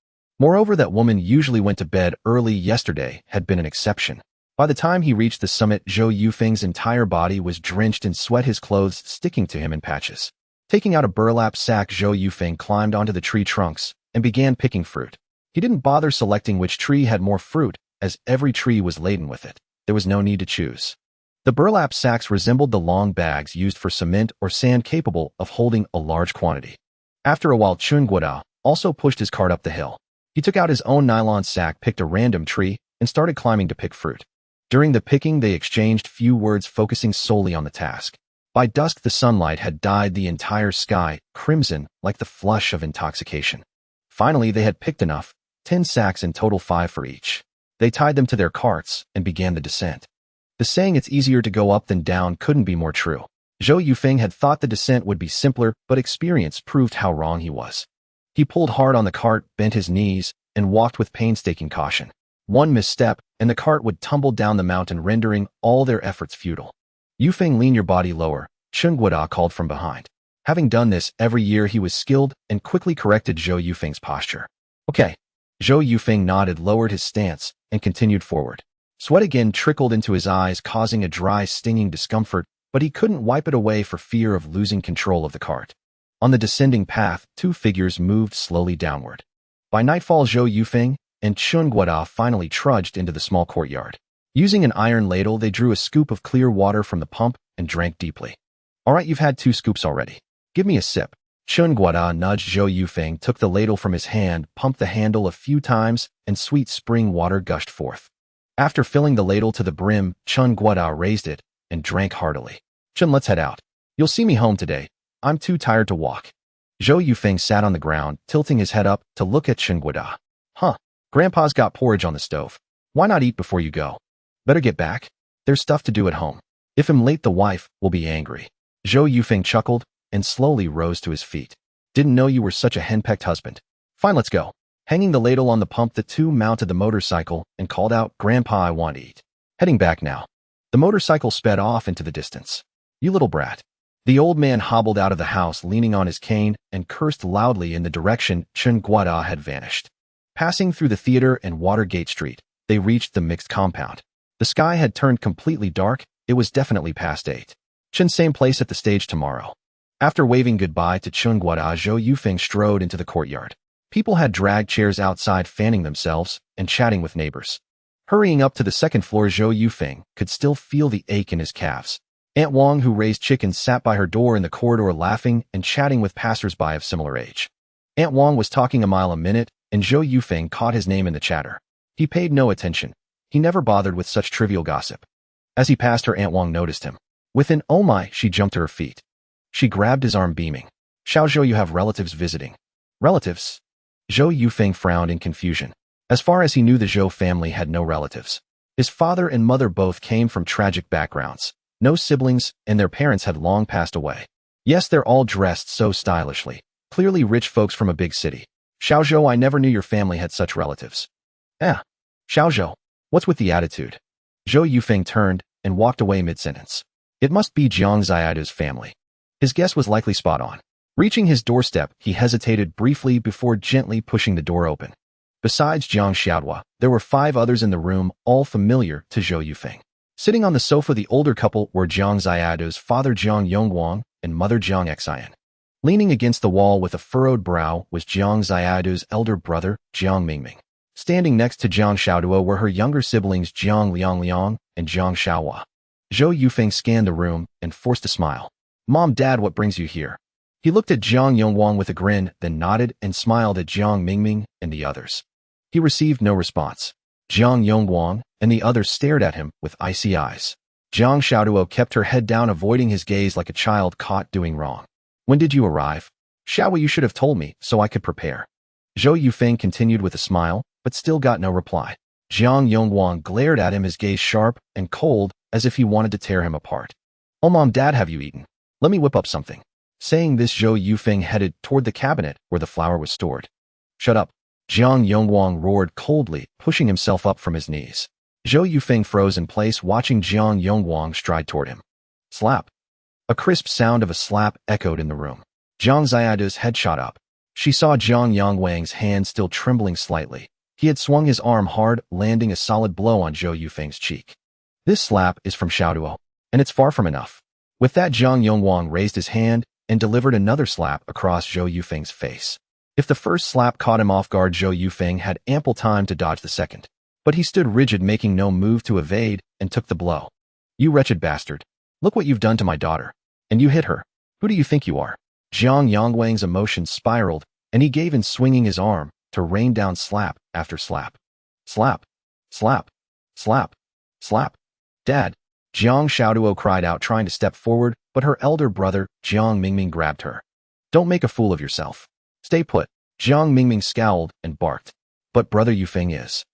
Moreover, that woman usually went to bed early yesterday had been an exception. By the time he reached the summit, Zhou Yufeng's entire body was drenched in sweat, his clothes sticking to him in patches. Taking out a burlap sack, Zhou Yufeng climbed onto the tree trunks and began picking fruit. He didn't bother selecting which tree had more fruit, as every tree was laden with it. There was no need to choose. The burlap sacks resembled the long bags used for cement or sand, capable of holding a large quantity. After a while, Chen Guoda also pushed his cart up the hill. He took out his own nylon sack, picked a random tree, and started climbing to pick fruit. During the picking, they exchanged few words, focusing solely on the task. By dusk, the sunlight had dyed the entire sky crimson, like the flush of intoxication. Finally, they had picked enough, 10 sacks in total, 5 for each. They tied them to their carts and began the descent. The saying, "It's easier to go up than down," couldn't be more true. Zhou Yufeng had thought the descent would be simpler, but experience proved how wrong he was. He pulled hard on the cart, bent his knees, and walked with painstaking caution. One misstep, and the cart would tumble down the mountain, rendering all their efforts futile. Yufeng, lean your body lower, Chen Guoda called from behind. Having done this every year, he was skilled and quickly corrected Zhou Yufeng's posture. Okay. Zhou Yufeng nodded, lowered his stance, and continued forward. Sweat again trickled into his eyes, causing a dry, stinging discomfort, but he couldn't wipe it away for fear of losing control of the cart. On the descending path, 2 figures moved slowly downward. By nightfall, Zhou Yufeng and Chun Guada finally trudged into the small courtyard. Using an iron ladle, they drew a scoop of clear water from the pump and drank deeply. All right, you've had 2 scoops already. Give me a sip. Chun Guada nudged Zhou Yufeng, took the ladle from his hand, pumped the handle a few times, and sweet spring water gushed forth. After filling the ladle to the brim, Chun Guada raised it and drank heartily. Chun, let's head out. You'll see me home today. I'm too tired to walk. Zhou Yufeng sat on the ground, tilting his head up to look at Chun Guada. Huh, Grandpa's got porridge on the stove. Why not eat before you go? Better get back. There's stuff to do at home. If I'm late, the wife will be angry. Zhou Yufeng chuckled and slowly rose to his feet. Didn't know you were such a henpecked husband. Fine, let's go. Hanging the ladle on the pump, the two mounted the motorcycle and called out, Grandpa, I want to eat. Heading back now. The motorcycle sped off into the distance. You little brat. The old man hobbled out of the house leaning on his cane and cursed loudly in the direction Chun Guada had vanished. Passing through the theater and Watergate Street, they reached the mixed compound. The sky had turned completely dark. It was definitely past 8. Chun, same place at the stage tomorrow. After waving goodbye to Chun Guada, Zhou Yufeng strode into the courtyard. People had dragged chairs outside, fanning themselves and chatting with neighbors. Hurrying up to the second floor, Zhou Yufeng could still feel the ache in his calves. Aunt Wang, who raised chickens, sat by her door in the corridor laughing and chatting with passers-by of similar age. Aunt Wang was talking a mile a minute, and Zhou Yufeng caught his name in the chatter. He paid no attention. He never bothered with such trivial gossip. As he passed her, Aunt Wang noticed him. With an "Oh my," she jumped to her feet. She grabbed his arm, beaming. Xiao Zhou, you have relatives visiting. Relatives? Zhou Yufeng frowned in confusion. As far as he knew, the Zhou family had no relatives. His father and mother both came from tragic backgrounds. No siblings, and their parents had long passed away. Yes, they're all dressed so stylishly. Clearly rich folks from a big city. Xiao Zhou, I never knew your family had such relatives. Xiao Zhou, what's with the attitude? Zhou Yufeng turned and walked away mid-sentence. It must be Jiang Ziadu's family. His guess was likely spot on. Reaching his doorstep, he hesitated briefly before gently pushing the door open. Besides Jiang Xiaodua, there were 5 others in the room, all familiar to Zhou Yufeng. Sitting on the sofa, the older couple were Jiang Ziadu's father Jiang Yongguang and mother Jiang Xian. Leaning against the wall with a furrowed brow was Jiang Ziadu's elder brother, Jiang Mingming. Standing next to Jiang Xiaodua were her younger siblings Jiang Liang and Jiang Xiaohua. Zhou Yufeng scanned the room and forced a smile. Mom, Dad, what brings you here? He looked at Jiang Yongguang with a grin, then nodded and smiled at Jiang Mingming and the others. He received no response. Jiang Yongguang and the others stared at him with icy eyes. Jiang Xiaoduo kept her head down, avoiding his gaze like a child caught doing wrong. When did you arrive? Xiaoduo, you should have told me so I could prepare. Zhou Yufeng continued with a smile, but still got no reply. Jiang Yongguang glared at him, his gaze sharp and cold, as if he wanted to tear him apart. Oh, Mom, Dad, have you eaten? Let me whip up something. Saying this, Zhou Yufeng headed toward the cabinet where the flour was stored. Shut up. Jiang Yongguang roared coldly, pushing himself up from his knees. Zhou Yufeng froze in place, watching Jiang Yongguang stride toward him. Slap. A crisp sound of a slap echoed in the room. Jiang Ziadu's head shot up. She saw Jiang Yongguang's hand still trembling slightly. He had swung his arm hard, landing a solid blow on Zhou Yufeng's cheek. This slap is from Xiaoduo, and it's far from enough. With that, Jiang Yongguang raised his hand and delivered another slap across Zhou Yufeng's face. If the first slap caught him off guard, Zhou Yufeng had ample time to dodge the second. But he stood rigid, making no move to evade, and took the blow. You wretched bastard. Look what you've done to my daughter. And you hit her. Who do you think you are? Jiang Yongguang's emotions spiraled, and he gave in, swinging his arm to rain down slap after slap. Slap. Slap. Slap. Slap. Dad. Jiang Xiaoduo cried out, trying to step forward, but her elder brother, Jiang Mingming, grabbed her. Don't make a fool of yourself. Stay put. Jiang Mingming scowled and barked. But Brother Yufeng is.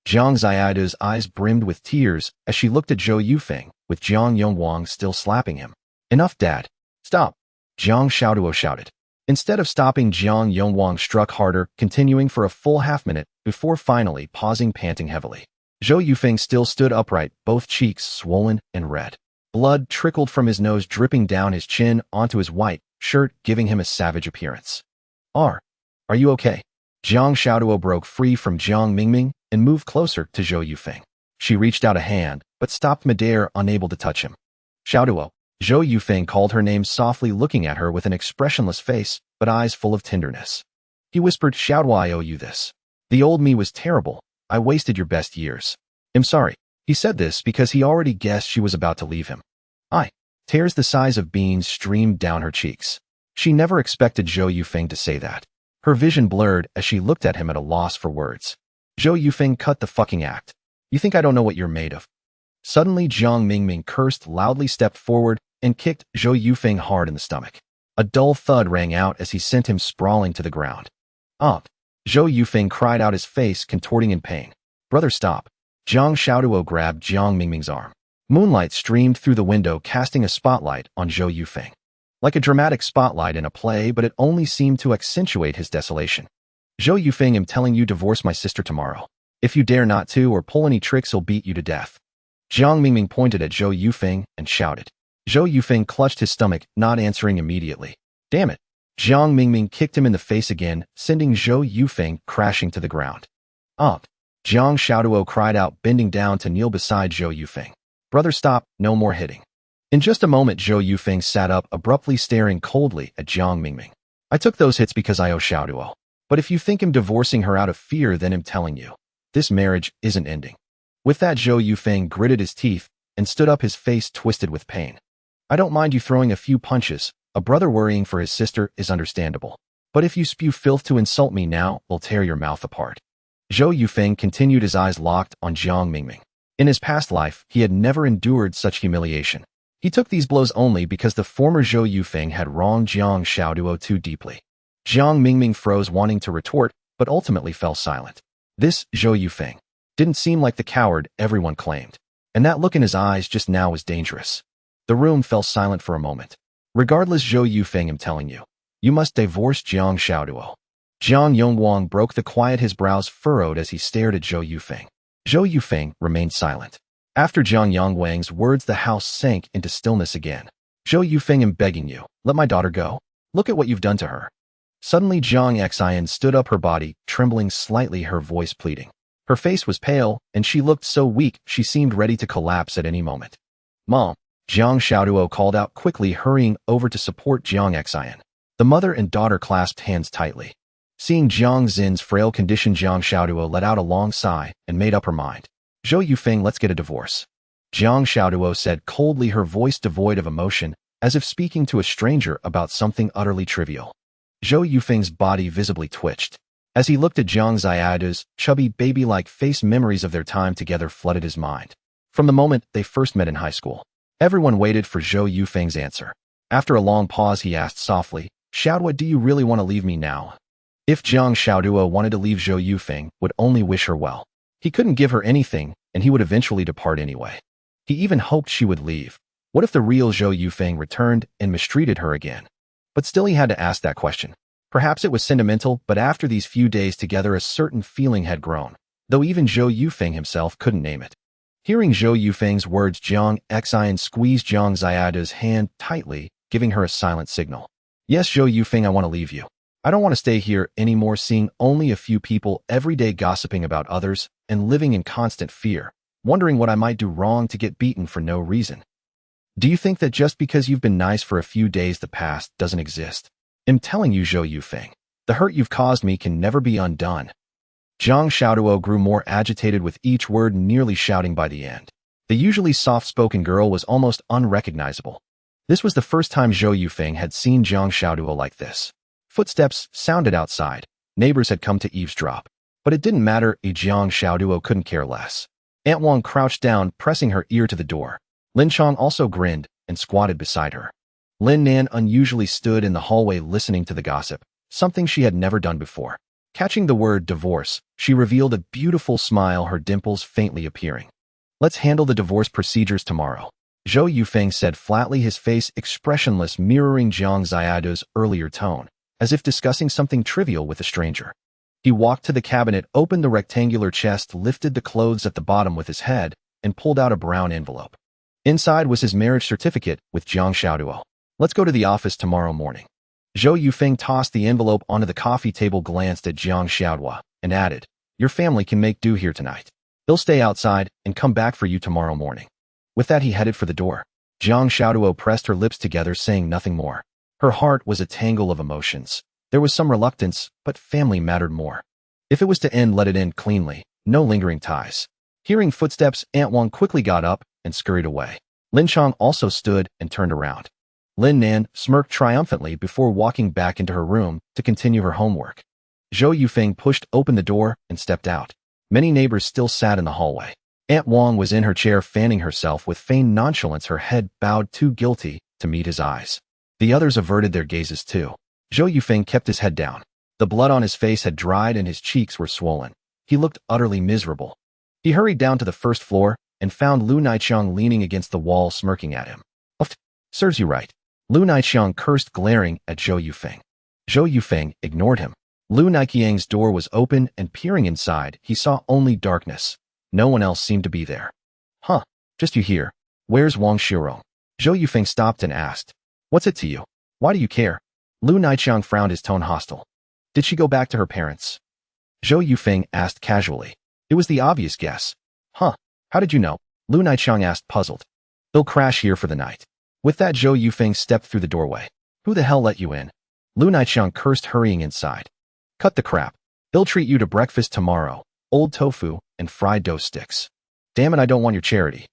Jiang Ziadu's eyes brimmed with tears as she looked at Zhou Yufeng, with Jiang Yongguang still slapping him. Enough, Dad. Stop. Jiang Xiaoduo shouted. Instead of stopping, Jiang Yongguang struck harder, continuing for a full half-minute before finally pausing, panting heavily. Zhou Yufeng still stood upright, both cheeks swollen and red. Blood trickled from his nose, dripping down his chin onto his white shirt, giving him a savage appearance. Are you okay? Jiang Xiaoduo broke free from Jiang Mingming and moved closer to Zhou Yufeng. She reached out a hand, but stopped midair, unable to touch him. Xiaoduo. Zhou Yufeng called her name softly, looking at her with an expressionless face, but eyes full of tenderness. He whispered, Xiaoduo, I owe you this. The old me was terrible. I wasted your best years. I'm sorry. He said this because he already guessed she was about to leave him. Tears the size of beans streamed down her cheeks. She never expected Zhou Yufeng to say that. Her vision blurred as she looked at him at a loss for words. Zhou Yufeng, cut the fucking act. You think I don't know what you're made of? Suddenly, Jiang Mingming cursed loudly, stepped forward, and kicked Zhou Yufeng hard in the stomach. A dull thud rang out as he sent him sprawling to the ground. Zhou Yufeng cried out, his face contorting in pain. Brother, stop. Jiang Xiaoduo grabbed Jiang Mingming's arm. Moonlight streamed through the window, casting a spotlight on Zhou Yufeng. Like a dramatic spotlight in a play, but it only seemed to accentuate his desolation. Zhou Yufeng, I'm telling you, divorce my sister tomorrow. If you dare not to or pull any tricks, he'll beat you to death. Jiang Mingming pointed at Zhou Yufeng and shouted. Zhou Yufeng clutched his stomach, not answering immediately. Damn it. Jiang Mingming kicked him in the face again, sending Zhou Yufeng crashing to the ground. Jiang Xiaoduo cried out, bending down to kneel beside Zhou Yufeng. Brother, stop, no more hitting. In just a moment, Zhou Yufeng sat up, abruptly staring coldly at Jiang Mingming. I took those hits because I owe Xiaoduo. But if you think I'm divorcing her out of fear, then I'm telling you, this marriage isn't ending. With that, Zhou Yufeng gritted his teeth and stood up, his face twisted with pain. I don't mind you throwing a few punches. A brother worrying for his sister is understandable. But if you spew filth to insult me now, we'll tear your mouth apart. Zhou Yufeng continued, his eyes locked on Jiang Mingming. In his past life, he had never endured such humiliation. He took these blows only because the former Zhou Yufeng had wronged Jiang Xiaoduo too deeply. Jiang Mingming froze, wanting to retort, but ultimately fell silent. This Zhou Yufeng didn't seem like the coward everyone claimed. And that look in his eyes just now was dangerous. The room fell silent for a moment. Regardless, Zhou Yufeng, I'm telling you, you must divorce Jiang Xiaoduo. Jiang Yongguang broke the quiet, his brows furrowed as he stared at Zhou Yufeng. Zhou Yufeng remained silent. After Jiang Yongguang's words, the house sank into stillness again. Zhou Yufeng, I'm begging you, let my daughter go. Look at what you've done to her. Suddenly, Jiang Xian stood up, her body trembling slightly, her voice pleading. Her face was pale, and she looked so weak she seemed ready to collapse at any moment. Mom, Jiang Xiaoduo called out quickly, hurrying over to support Jiang Xian. The mother and daughter clasped hands tightly. Seeing Jiang Xin's frail condition, Jiang Xiaoduo let out a long sigh and made up her mind. Zhou Yufeng, let's get a divorce. Jiang Xiaoduo said coldly, her voice devoid of emotion, as if speaking to a stranger about something utterly trivial. Zhou Yufeng's body visibly twitched. As he looked at Jiang Xiaoduo's chubby, baby-like face, memories of their time together flooded his mind. From the moment they first met in high school, everyone waited for Zhou Yufeng's answer. After a long pause, he asked softly, Xiaoduo, do you really want to leave me now? If Jiang Xiaoduo wanted to leave, Zhou Yufeng would only wish her well. He couldn't give her anything, and he would eventually depart anyway. He even hoped she would leave. What if the real Zhou Yufeng returned and mistreated her again? But still, he had to ask that question. Perhaps it was sentimental, but after these few days together, a certain feeling had grown, though even Zhou Yufeng himself couldn't name it. Hearing Zhou Yufeng's words, Jiang Xian squeezed Jiang Xiaoduo's hand tightly, giving her a silent signal. Yes, Zhou Yufeng, I want to leave you. I don't want to stay here anymore, seeing only a few people every day gossiping about others and living in constant fear, wondering what I might do wrong to get beaten for no reason. Do you think that just because you've been nice for a few days, the past doesn't exist? I'm telling you, Zhou Yufeng, the hurt you've caused me can never be undone. Jiang Xiaoduo grew more agitated with each word, nearly shouting by the end. The usually soft-spoken girl was almost unrecognizable. This was the first time Zhou Yufeng had seen Jiang Xiaoduo like this. Footsteps sounded outside. Neighbors had come to eavesdrop. But it didn't matter, Jiang Xiaoduo couldn't care less. Aunt Wang crouched down, pressing her ear to the door. Lin Chong also grinned and squatted beside her. Lin Nan unusually stood in the hallway listening to the gossip, something she had never done before. Catching the word divorce, she revealed a beautiful smile, her dimples faintly appearing. Let's handle the divorce procedures tomorrow. Zhou Yufeng said flatly, his face expressionless, mirroring Jiang Xiaoduo's earlier tone, as if discussing something trivial with a stranger. He walked to the cabinet, opened the rectangular chest, lifted the clothes at the bottom with his head, and pulled out a brown envelope. Inside was his marriage certificate with Jiang Xiaoduo. Let's go to the office tomorrow morning. Zhou Yufeng tossed the envelope onto the coffee table, glanced at Jiang Xiaoduo, and added, your family can make do here tonight. They'll stay outside and come back for you tomorrow morning. With that, he headed for the door. Jiang Xiaoduo pressed her lips together, saying nothing more. Her heart was a tangle of emotions. There was some reluctance, but family mattered more. If it was to end, let it end cleanly, no lingering ties. Hearing footsteps, Aunt Wang quickly got up and scurried away. Lin Chang also stood and turned around. Lin Nan smirked triumphantly before walking back into her room to continue her homework. Zhou Yufeng pushed open the door and stepped out. Many neighbors still sat in the hallway. Aunt Wang was in her chair fanning herself with feigned nonchalance, her head bowed, too guilty to meet his eyes. The others averted their gazes too. Zhou Yufeng kept his head down. The blood on his face had dried and his cheeks were swollen. He looked utterly miserable. He hurried down to the first floor and found Lu Naiqiang leaning against the wall smirking at him. Serves you right. Lu Naiqiang cursed, glaring at Zhou Yufeng. Zhou Yufeng ignored him. Lu Naiqiang's door was open and peering inside, he saw only darkness. No one else seemed to be there. Just you here. Where's Wang Shiro? Zhou Yufeng stopped and asked. What's it to you? Why do you care? Lu Naiqiang frowned, his tone hostile. Did she go back to her parents? Zhou Yufeng asked casually. It was the obvious guess. How did you know? Lu Naiqiang asked, puzzled. They'll crash here for the night. With that, Zhou Yufeng stepped through the doorway. Who the hell let you in? Lu Naiqiang cursed, hurrying inside. Cut the crap. They'll treat you to breakfast tomorrow. Old tofu and fried dough sticks. Damn it, I don't want your charity.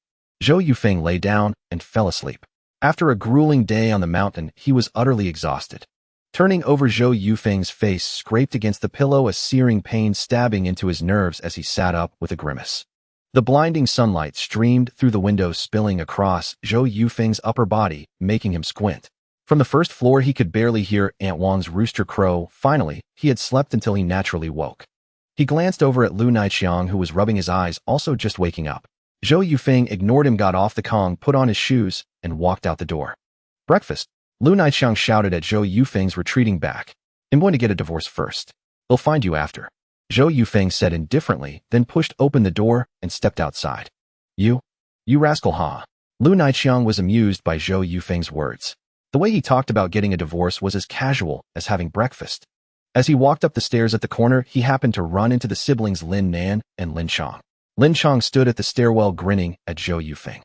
Zhou Yufeng lay down and fell asleep. After a grueling day on the mountain, he was utterly exhausted. Turning over, Zhou Yufeng's face scraped against the pillow, a searing pain stabbing into his nerves as he sat up with a grimace. The blinding sunlight streamed through the window, spilling across Zhou Yufeng's upper body, making him squint. From the first floor, he could barely hear Aunt Wang's rooster crow. Finally, he had slept until he naturally woke. He glanced over at Lu Naiqiang, who was rubbing his eyes, also just waking up. Zhou Yufeng ignored him, got off the Kong, put on his shoes, and walked out the door. Breakfast? Lu Naiqiang shouted at Zhou Yufeng's retreating back. I'm going to get a divorce first. They'll find you after. Zhou Yufeng said indifferently, then pushed open the door and stepped outside. You rascal, huh? Lu Naiqiang was amused by Zhou Yufeng's words. The way he talked about getting a divorce was as casual as having breakfast. As he walked up the stairs at the corner, he happened to run into the siblings Lin Nan and Lin Chang. Lin Chang stood at the stairwell grinning at Zhou Yufeng.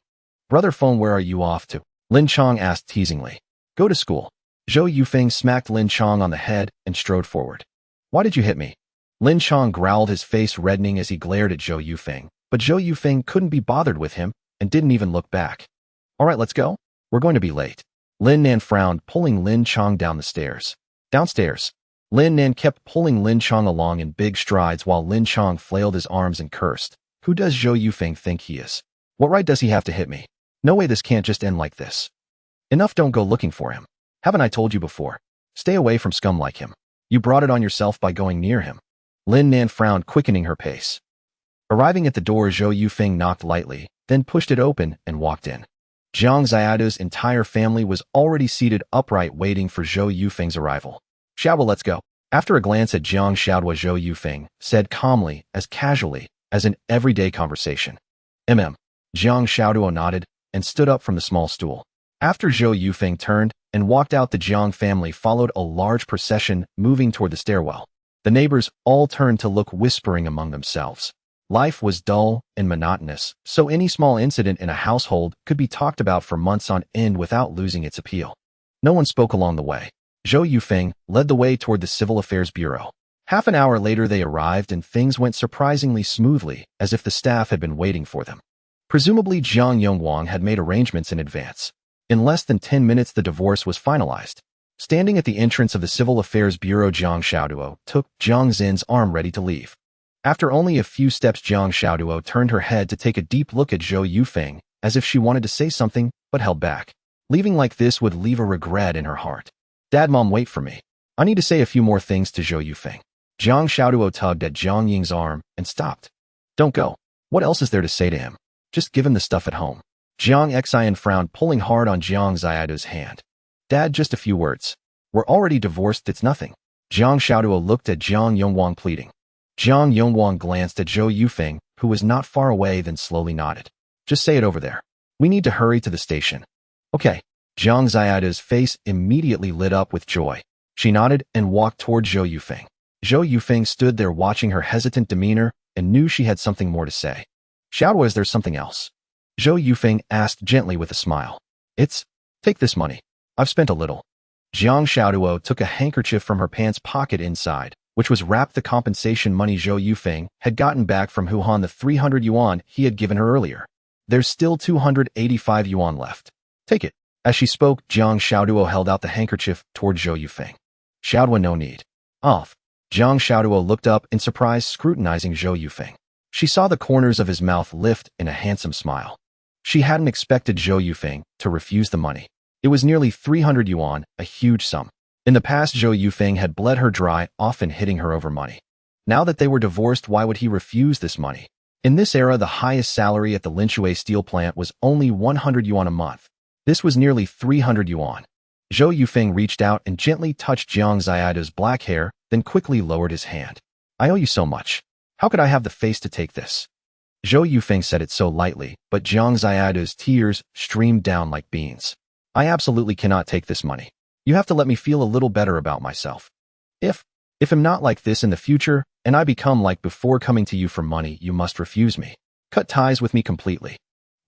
Brother Phone, where are you off to? Lin Chang asked teasingly. Go to school. Zhou Yufeng smacked Lin Chang on the head and strode forward. Why did you hit me? Lin Chang growled, his face reddening as he glared at Zhou Yufeng, but Zhou Yufeng couldn't be bothered with him and didn't even look back. All right, let's go. We're going to be late. Lin Nan frowned, pulling Lin Chang down the stairs. Downstairs. Lin Nan kept pulling Lin Chang along in big strides while Lin Chang flailed his arms and cursed. Who does Zhou Yufeng think he is? What right does he have to hit me? No way, this can't just end like this. Enough, don't go looking for him. Haven't I told you before? Stay away from scum like him. You brought it on yourself by going near him. Lin Nan frowned, quickening her pace. Arriving at the door, Zhou Yufeng knocked lightly, then pushed it open and walked in. Jiang Xiaoda's entire family was already seated upright waiting for Zhou Yufeng's arrival. Xiaoda, let's go. After a glance at Jiang Xiaoda, Zhou Yufeng said calmly, as casually as an everyday conversation. Jiang Xiaoda nodded and stood up from the small stool. After Zhou Yufeng turned and walked out, the Jiang family followed a large procession moving toward the stairwell. The neighbors all turned to look, whispering among themselves. Life was dull and monotonous, so any small incident in a household could be talked about for months on end without losing its appeal. No one spoke along the way. Zhou Yufeng led the way toward the Civil Affairs Bureau. Half an hour later they arrived and things went surprisingly smoothly, as if the staff had been waiting for them. Presumably Jiang Yongguang had made arrangements in advance. In less than 10 minutes the divorce was finalized. Standing at the entrance of the Civil Affairs Bureau, Jiang Xiaoduo took Jiang Xin's arm, ready to leave. After only a few steps, Jiang Xiaoduo turned her head to take a deep look at Zhou Yufeng, as if she wanted to say something, but held back. Leaving like this would leave a regret in her heart. Dad, Mom, wait for me. I need to say a few more things to Zhou Yufeng. Jiang Xiaoduo tugged at Jiang Ying's arm and stopped. Don't go. What else is there to say to him? Just give him the stuff at home. Jiang Xian frowned, pulling hard on Jiang Xiaoda's hand. Dad, just a few words. We're already divorced, it's nothing. Jiang Xiaoduo looked at Jiang Yongguang, pleading. Jiang Yongguang glanced at Zhou Yufeng, who was not far away, then slowly nodded. Just say it over there. We need to hurry to the station. Okay. Jiang Xiaoda's face immediately lit up with joy. She nodded and walked toward Zhou Yufeng. Zhou Yufeng stood there watching her hesitant demeanor and knew she had something more to say. Xiaoda, is there something else? Zhou Yufeng asked gently with a smile. Take this money. I've spent a little. Jiang Xiaoduo took a handkerchief from her pants pocket inside, which was wrapped the compensation money Zhou Yufeng had gotten back from Hu Han, the 300 yuan he had given her earlier. There's still 285 yuan left. Take it. As she spoke, Jiang Xiaoduo held out the handkerchief toward Zhou Yufeng. Xiaoduo, no need. Off. Jiang Xiaoduo looked up in surprise, scrutinizing Zhou Yufeng. She saw the corners of his mouth lift in a handsome smile. She hadn't expected Zhou Yufeng to refuse the money. It was nearly 300 yuan, a huge sum. In the past, Zhou Yufeng had bled her dry, often hitting her over money. Now that they were divorced, why would he refuse this money? In this era, the highest salary at the Linshui steel plant was only 100 yuan a month. This was nearly 300 yuan. Zhou Yufeng reached out and gently touched Jiang Xiaoduo's black hair, then quickly lowered his hand. I owe you so much. How could I have the face to take this? Zhou Yufeng said it so lightly, but Jiang Xiaoduo's tears streamed down like beans. I absolutely cannot take this money. You have to let me feel a little better about myself. If I'm not like this in the future, and I become like before coming to you for money, you must refuse me. Cut ties with me completely.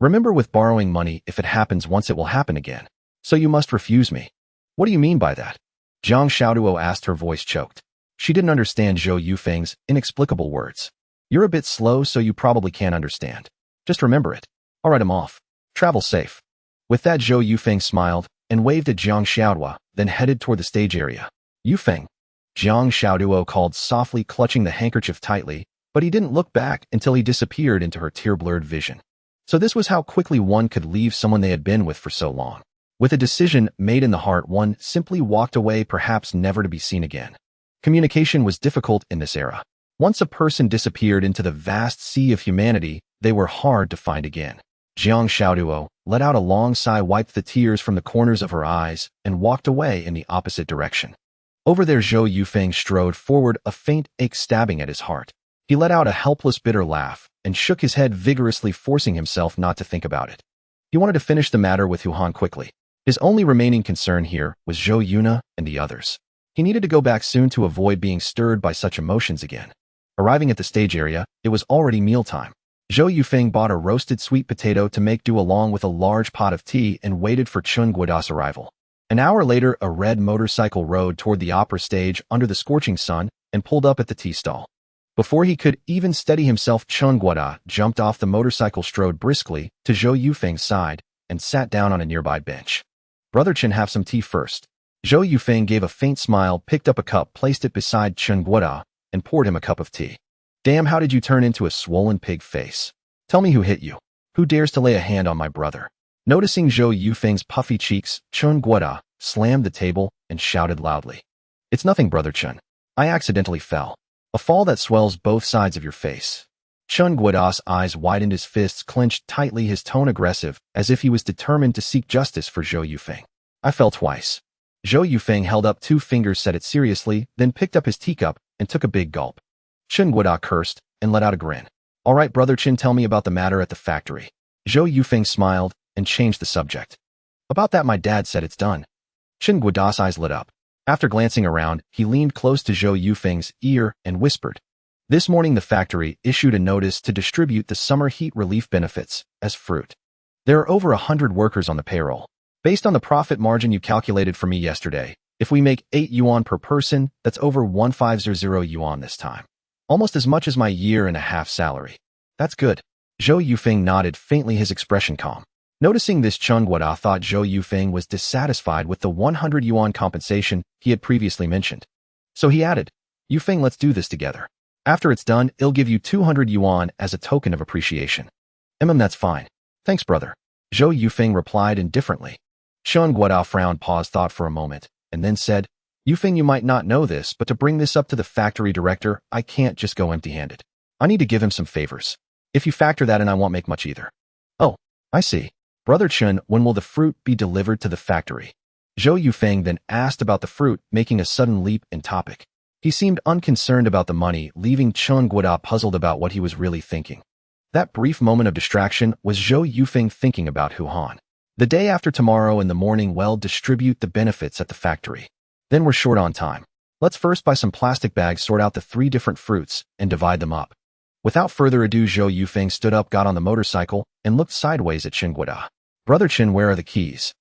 Remember, with borrowing money, if it happens once, it will happen again. So you must refuse me. What do you mean by that? Jiang Xiaoduo asked, her voice choked. She didn't understand Zhou Yufeng's inexplicable words. You're a bit slow, so you probably can't understand. Just remember it. All right, I'm off. Travel safe. With that, Zhou Yufeng smiled and waved at Jiang Xiaoduo, then headed toward the stage area. Yufeng. Jiang Xiaoduo called softly, clutching the handkerchief tightly, but he didn't look back until he disappeared into her tear-blurred vision. So this was how quickly one could leave someone they had been with for so long. With a decision made in the heart, one simply walked away, perhaps never to be seen again. Communication was difficult in this era. Once a person disappeared into the vast sea of humanity, they were hard to find again. Jiang Xiaoduo let out a long sigh, wiped the tears from the corners of her eyes, and walked away in the opposite direction. Over there, Zhou Yufeng strode forward, a faint ache stabbing at his heart. He let out a helpless, bitter laugh and shook his head vigorously, forcing himself not to think about it. He wanted to finish the matter with Hu Han quickly. His only remaining concern here was Zhou Yuna and the others. He needed to go back soon to avoid being stirred by such emotions again. Arriving at the stage area, it was already mealtime. Zhou Yufeng bought a roasted sweet potato to make do along with a large pot of tea and waited for Chen Guoda's arrival. An hour later, a red motorcycle rode toward the opera stage under the scorching sun and pulled up at the tea stall. Before he could even steady himself, Chen Guoda jumped off the motorcycle, strode briskly to Zhou Yufeng's side, and sat down on a nearby bench. Brother Chen, have some tea first. Zhou Yufeng gave a faint smile, picked up a cup, placed it beside Chen Guoda, and poured him a cup of tea. Damn, how did you turn into a swollen pig face? Tell me who hit you. Who dares to lay a hand on my brother? Noticing Zhou Yufeng's puffy cheeks, Chen Guoda slammed the table and shouted loudly. It's nothing, Brother Chen. I accidentally fell. A fall that swells both sides of your face. Chen Guoda's eyes widened, his fists clenched tightly, his tone aggressive, as if he was determined to seek justice for Zhou Yufeng. I fell twice. Zhou Yufeng held up two fingers, said it seriously, then picked up his teacup and took a big gulp. Chen Guoda cursed and let out a grin. All right, Brother Chen, tell me about the matter at the factory. Zhou Yufeng smiled and changed the subject. About that, my dad said it's done. Chen Guoda's eyes lit up. After glancing around, he leaned close to Zhou Yufeng's ear and whispered. This morning, the factory issued a notice to distribute the summer heat relief benefits as fruit. There are over 100 workers on the payroll. Based on the profit margin you calculated for me yesterday, if we make 8 yuan per person, that's over 1500 yuan this time. Almost as much as my year-and-a-half salary. That's good. Zhou Yufeng nodded faintly, his expression calm. Noticing this, Chen Guoda thought Zhou Yufeng was dissatisfied with the 100 yuan compensation he had previously mentioned. So he added, Yufeng, let's do this together. After it's done, I'll give you 200 yuan as a token of appreciation. That's fine. Thanks, brother. Zhou Yufeng replied indifferently. Chen Guoda frowned, paused, thought for a moment, and then said, Yufeng, you might not know this, but to bring this up to the factory director, I can't just go empty-handed. I need to give him some favors. If you factor that in, I won't make much either. Oh, I see. Brother Chen, when will the fruit be delivered to the factory? Zhou Yufeng then asked about the fruit, making a sudden leap in topic. He seemed unconcerned about the money, leaving Chen Guoda puzzled about what he was really thinking. That brief moment of distraction was Zhou Yufeng thinking about Hu Han. The day after tomorrow in the morning, we'll distribute the benefits at the factory. Then we're short on time. Let's first buy some plastic bags, sort out the 3 different fruits, and divide them up. Without further ado, Zhou Yufeng stood up, got on the motorcycle, and looked sideways at Chen Guoda. Brother Chen, where are the keys?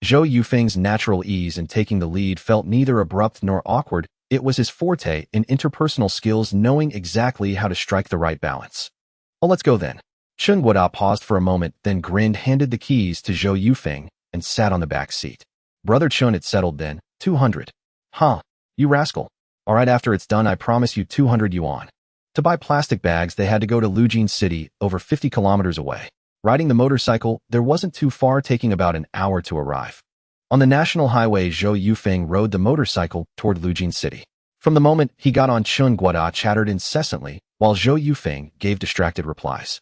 Zhou Yufeng's natural ease in taking the lead felt neither abrupt nor awkward. It was his forte in interpersonal skills, knowing exactly how to strike the right balance. Oh, let's go then. Chen Guoda paused for a moment, then grinned, handed the keys to Zhou Yufeng, and sat on the back seat. Brother Chen, it settled then. 200. Huh, you rascal. All right, after it's done, I promise you 200 yuan. To buy plastic bags, they had to go to Lujin City, over 50 kilometers away. Riding the motorcycle, there wasn't too far, taking about an hour to arrive. On the national highway, Zhou Yufeng rode the motorcycle toward Lujin City. From the moment he got on, Chen Guoda chattered incessantly, while Zhou Yufeng gave distracted replies.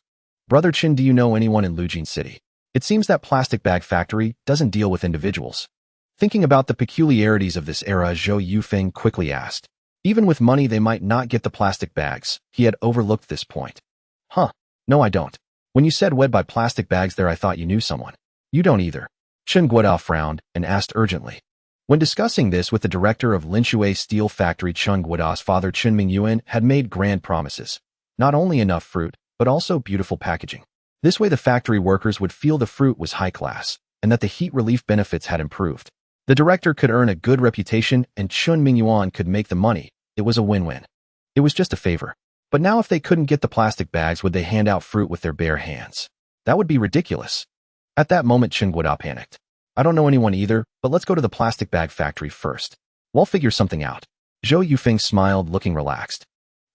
Brother Chen, do you know anyone in Lujin City? It seems that plastic bag factory doesn't deal with individuals. Thinking about the peculiarities of this era, Zhou Yufeng quickly asked. Even with money, they might not get the plastic bags. He had overlooked this point. Huh, no I don't. When you said wed by plastic bags there, I thought you knew someone. You don't either. Chen Guoda frowned and asked urgently. When discussing this with the director of Linshui Steel Factory, Chen Guoda's father Chen Mingyuan had made grand promises. Not only enough fruit, but also beautiful packaging. This way the factory workers would feel the fruit was high class, and that the heat relief benefits had improved. The director could earn a good reputation, and Chen Mingyuan could make the money. It was a win-win. It was just a favor. But now if they couldn't get the plastic bags, would they hand out fruit with their bare hands? That would be ridiculous. At that moment, Chen Guoda panicked. I don't know anyone either, but let's go to the plastic bag factory first. We'll figure something out. Zhou Yufeng smiled, looking relaxed.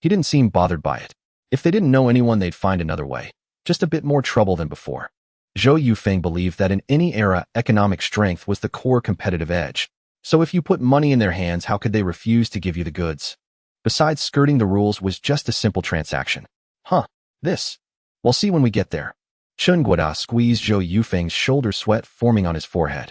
He didn't seem bothered by it. If they didn't know anyone, they'd find another way. Just a bit more trouble than before. Zhou Yufeng believed that in any era, economic strength was the core competitive edge. So if you put money in their hands, how could they refuse to give you the goods? Besides, skirting the rules was just a simple transaction. Huh, this. We'll see when we get there. Chen Guoda squeezed Zhou Yufeng's shoulder, sweat forming on his forehead.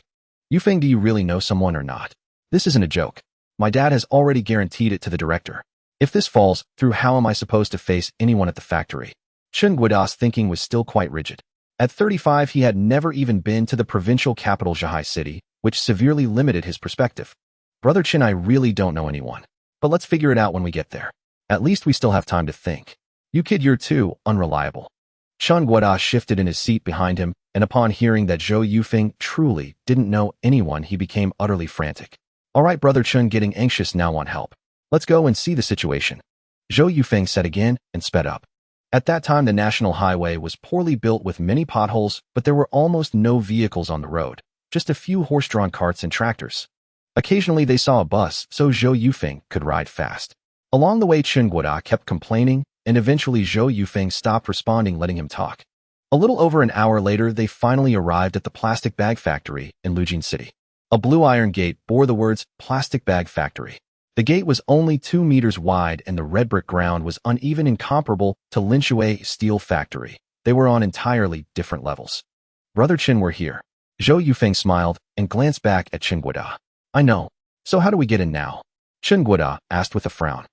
Yufeng, do you really know someone or not? This isn't a joke. My dad has already guaranteed it to the director. If this falls through, how am I supposed to face anyone at the factory? Chen Guoda's thinking was still quite rigid. At 35, he had never even been to the provincial capital Zhihai City, which severely limited his perspective. Brother Chen, I really don't know anyone. But let's figure it out when we get there. At least we still have time to think. You kid, you're too unreliable. Chen Guoda shifted in his seat behind him, and upon hearing that Zhou Yufeng truly didn't know anyone, he became utterly frantic. All right, Brother Chen, getting anxious now, want help. Let's go and see the situation. Zhou Yufeng said again and sped up. At that time, the national highway was poorly built with many potholes, but there were almost no vehicles on the road, just a few horse-drawn carts and tractors. Occasionally they saw a bus, so Zhou Yufeng could ride fast. Along the way, Chen Guoda kept complaining, and eventually Zhou Yufeng stopped responding, letting him talk. A little over an hour later, they finally arrived at the plastic bag factory in Lujin City. A blue iron gate bore the words Plastic Bag Factory. The gate was only 2 meters wide, and the red brick ground was uneven, incomparable to Linshui Steel Factory. They were on entirely different levels. Brother Chen, we're here. Zhou Yufeng smiled and glanced back at Chen Guoda. I know. So how do we get in now? Chen Guoda asked with a frown.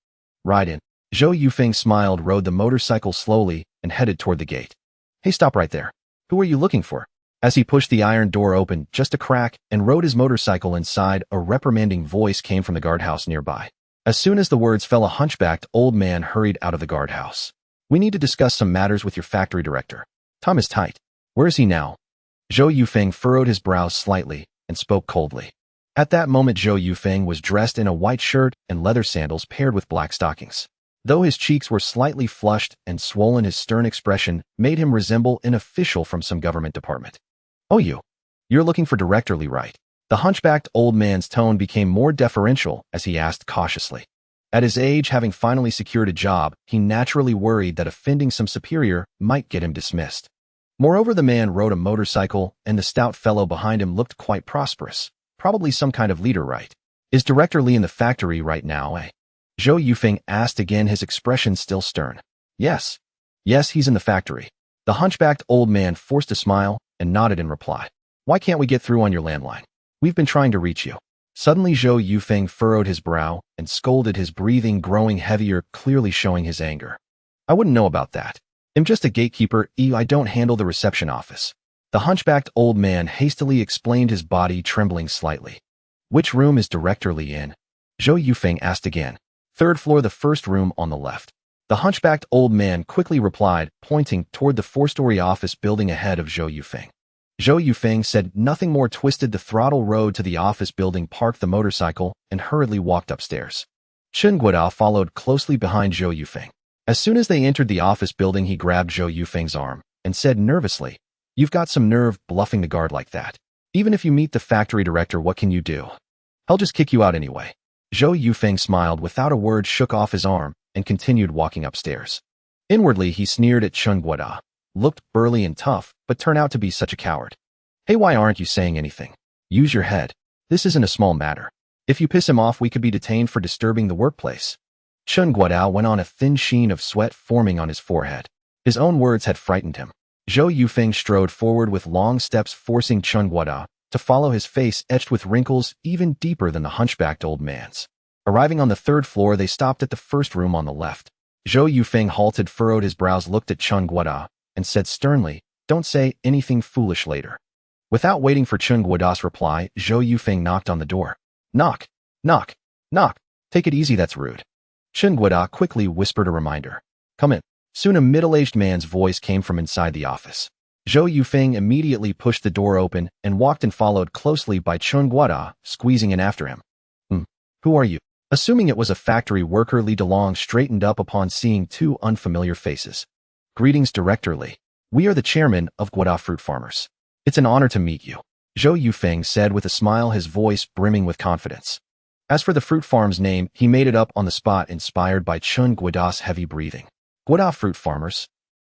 Ride in. Zhou Yufeng smiled, rode the motorcycle slowly, and headed toward the gate. Hey, stop right there. Who are you looking for? As he pushed the iron door open just a crack and rode his motorcycle inside, a reprimanding voice came from the guardhouse nearby. As soon as the words fell, a hunchbacked old man hurried out of the guardhouse. We need to discuss some matters with your factory director. Time is tight. Where is he now? Zhou Yufeng furrowed his brows slightly and spoke coldly. At that moment, Zhou Yufeng was dressed in a white shirt and leather sandals paired with black stockings. Though his cheeks were slightly flushed and swollen, his stern expression made him resemble an official from some government department. Oh, you're looking for Director Li, right? The hunchbacked old man's tone became more deferential as he asked cautiously. At his age, having finally secured a job, he naturally worried that offending some superior might get him dismissed. Moreover, the man rode a motorcycle, and the stout fellow behind him looked quite prosperous. Probably some kind of leader, right? Is Director Li in the factory right now, eh? Zhou Yufeng asked again, his expression still stern. Yes, he's in the factory. The hunchbacked old man forced a smile and nodded in reply. Why can't we get through on your landline? We've been trying to reach you. Suddenly, Zhou Yufeng furrowed his brow and scolded, his breathing growing heavier, clearly showing his anger. I wouldn't know about that. I'm just a gatekeeper. I don't handle the reception office. The hunchbacked old man hastily explained, his body trembling slightly. Which room is Director Li in? Zhou Yufeng asked again. 3rd floor, the first room on the left. The hunchbacked old man quickly replied, pointing toward the 4-story office building ahead of Zhou Yufeng. Zhou Yufeng said nothing more, twisted the throttle road to the office building, parked the motorcycle, and hurriedly walked upstairs. Chen Guodao followed closely behind Zhou Yufeng. As soon as they entered the office building, he grabbed Zhou Yufeng's arm and said nervously, "You've got some nerve bluffing the guard like that. Even if you meet the factory director, what can you do? I'll just kick you out anyway." Zhou Yufeng smiled without a word, shook off his arm, and continued walking upstairs. Inwardly, he sneered at Chen Guodao. Looked burly and tough, but turned out to be such a coward. "Hey, why aren't you saying anything? Use your head. This isn't a small matter. If you piss him off, we could be detained for disturbing the workplace." Chen Guodao went on, a thin sheen of sweat forming on his forehead. His own words had frightened him. Zhou Yufeng strode forward with long steps, forcing Chen Guodao to follow, his face etched with wrinkles even deeper than the hunchbacked old man's. Arriving on the third floor, they stopped at the first room on the left. Zhou Yufeng halted, furrowed his brows, looked at Chen Guodao, and said sternly, "Don't say anything foolish later." Without waiting for Chen Guodao's reply, Zhou Yufeng knocked on the door. "Knock, knock, knock. Take it easy, that's rude." Chen Guodao quickly whispered a reminder. "Come in." Soon a middle-aged man's voice came from inside the office. Zhou Yufeng immediately pushed the door open and walked in, followed closely by Chen Guodao, squeezing in after him. Who are you?" Assuming it was a factory worker, Li Delong straightened up upon seeing two unfamiliar faces. "Greetings, Director Li. We are the chairman of Guodao Fruit Farmers. It's an honor to meet you," Zhou Yufeng said with a smile, his voice brimming with confidence. As for the fruit farm's name, he made it up on the spot, inspired by Chen Guodao's heavy breathing. "Guodao Fruit Farmers?"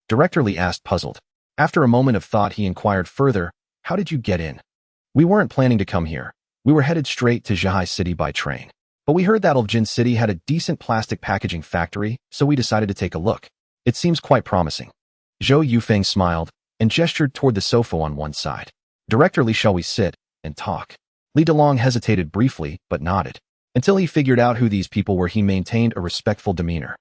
Director Li asked, puzzled. After a moment of thought, he inquired further, "How did you get in?" "We weren't planning to come here. We were headed straight to Zhihai City by train. But we heard that Uljin City had a decent plastic packaging factory, so we decided to take a look. It seems quite promising." Zhou Yufeng smiled and gestured toward the sofa on one side. "Director Li, shall we sit and talk?" Li Delong hesitated briefly, but nodded. Until he figured out who these people were, he maintained a respectful demeanor.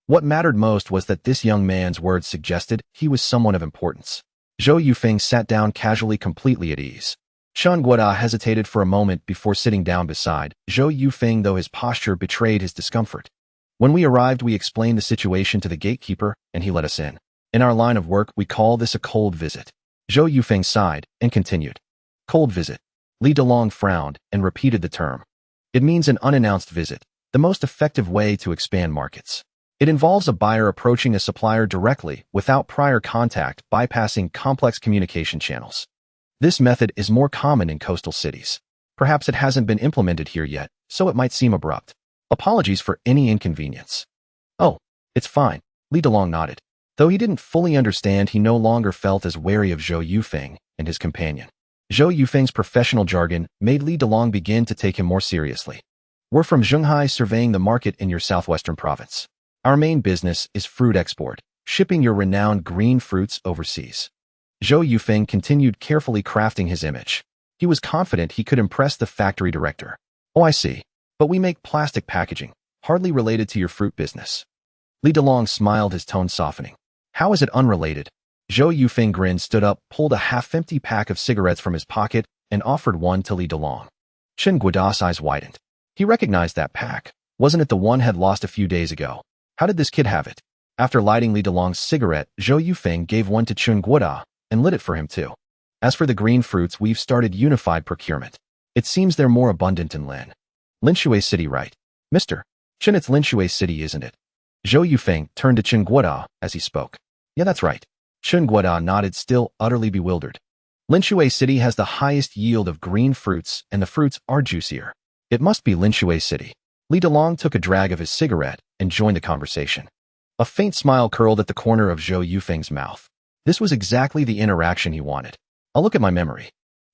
What mattered most was that this young man's words suggested he was someone of importance. Zhou Yufeng sat down casually, completely at ease. Chen Guodao hesitated for a moment before sitting down beside Zhou Yufeng, though his posture betrayed his discomfort. "When we arrived, we explained the situation to the gatekeeper, and he let us in. In our line of work, we call this a cold visit." Zhou Yufeng sighed and continued. "Cold visit." Li Delong frowned and repeated the term. "It means an unannounced visit, the most effective way to expand markets. It involves a buyer approaching a supplier directly, without prior contact, bypassing complex communication channels. This method is more common in coastal cities. Perhaps it hasn't been implemented here yet, so it might seem abrupt. Apologies for any inconvenience." "Oh, it's fine," Li Delong nodded. Though he didn't fully understand, he no longer felt as wary of Zhou Yufeng and his companion. Zhou Yufeng's professional jargon made Li Delong begin to take him more seriously. "We're from Zhonghai, surveying the market in your southwestern province. Our main business is fruit export, shipping your renowned green fruits overseas." Zhou Yufeng continued, carefully crafting his image. He was confident he could impress the factory director. "Oh, I see. But we make plastic packaging, hardly related to your fruit business." Li Delong smiled, his tone softening. "How is it unrelated?" Zhou Yufeng grinned, stood up, pulled a half-empty pack of cigarettes from his pocket, and offered one to Li Delong. Chen Guodao's eyes widened. He recognized that pack. Wasn't it the one had lost a few days ago? How did this kid have it? After lighting Li Delong's cigarette, Zhou Yufeng gave one to Chen Guodao and lit it for him too. "As for the green fruits, we've started unified procurement. It seems they're more abundant in Linshui City, right? Mr. Chen, it's Linshui City, isn't it?" Zhou Yufeng turned to Chen Guodao as he spoke. "Yeah, that's right." Chen Guodao nodded, still utterly bewildered. "Linshui City has the highest yield of green fruits, and the fruits are juicier. It must be Linshui City." Li Delong took a drag of his cigarette and joined the conversation. A faint smile curled at the corner of Zhou Yufeng's mouth. This was exactly the interaction he wanted. "I'll look at my memory."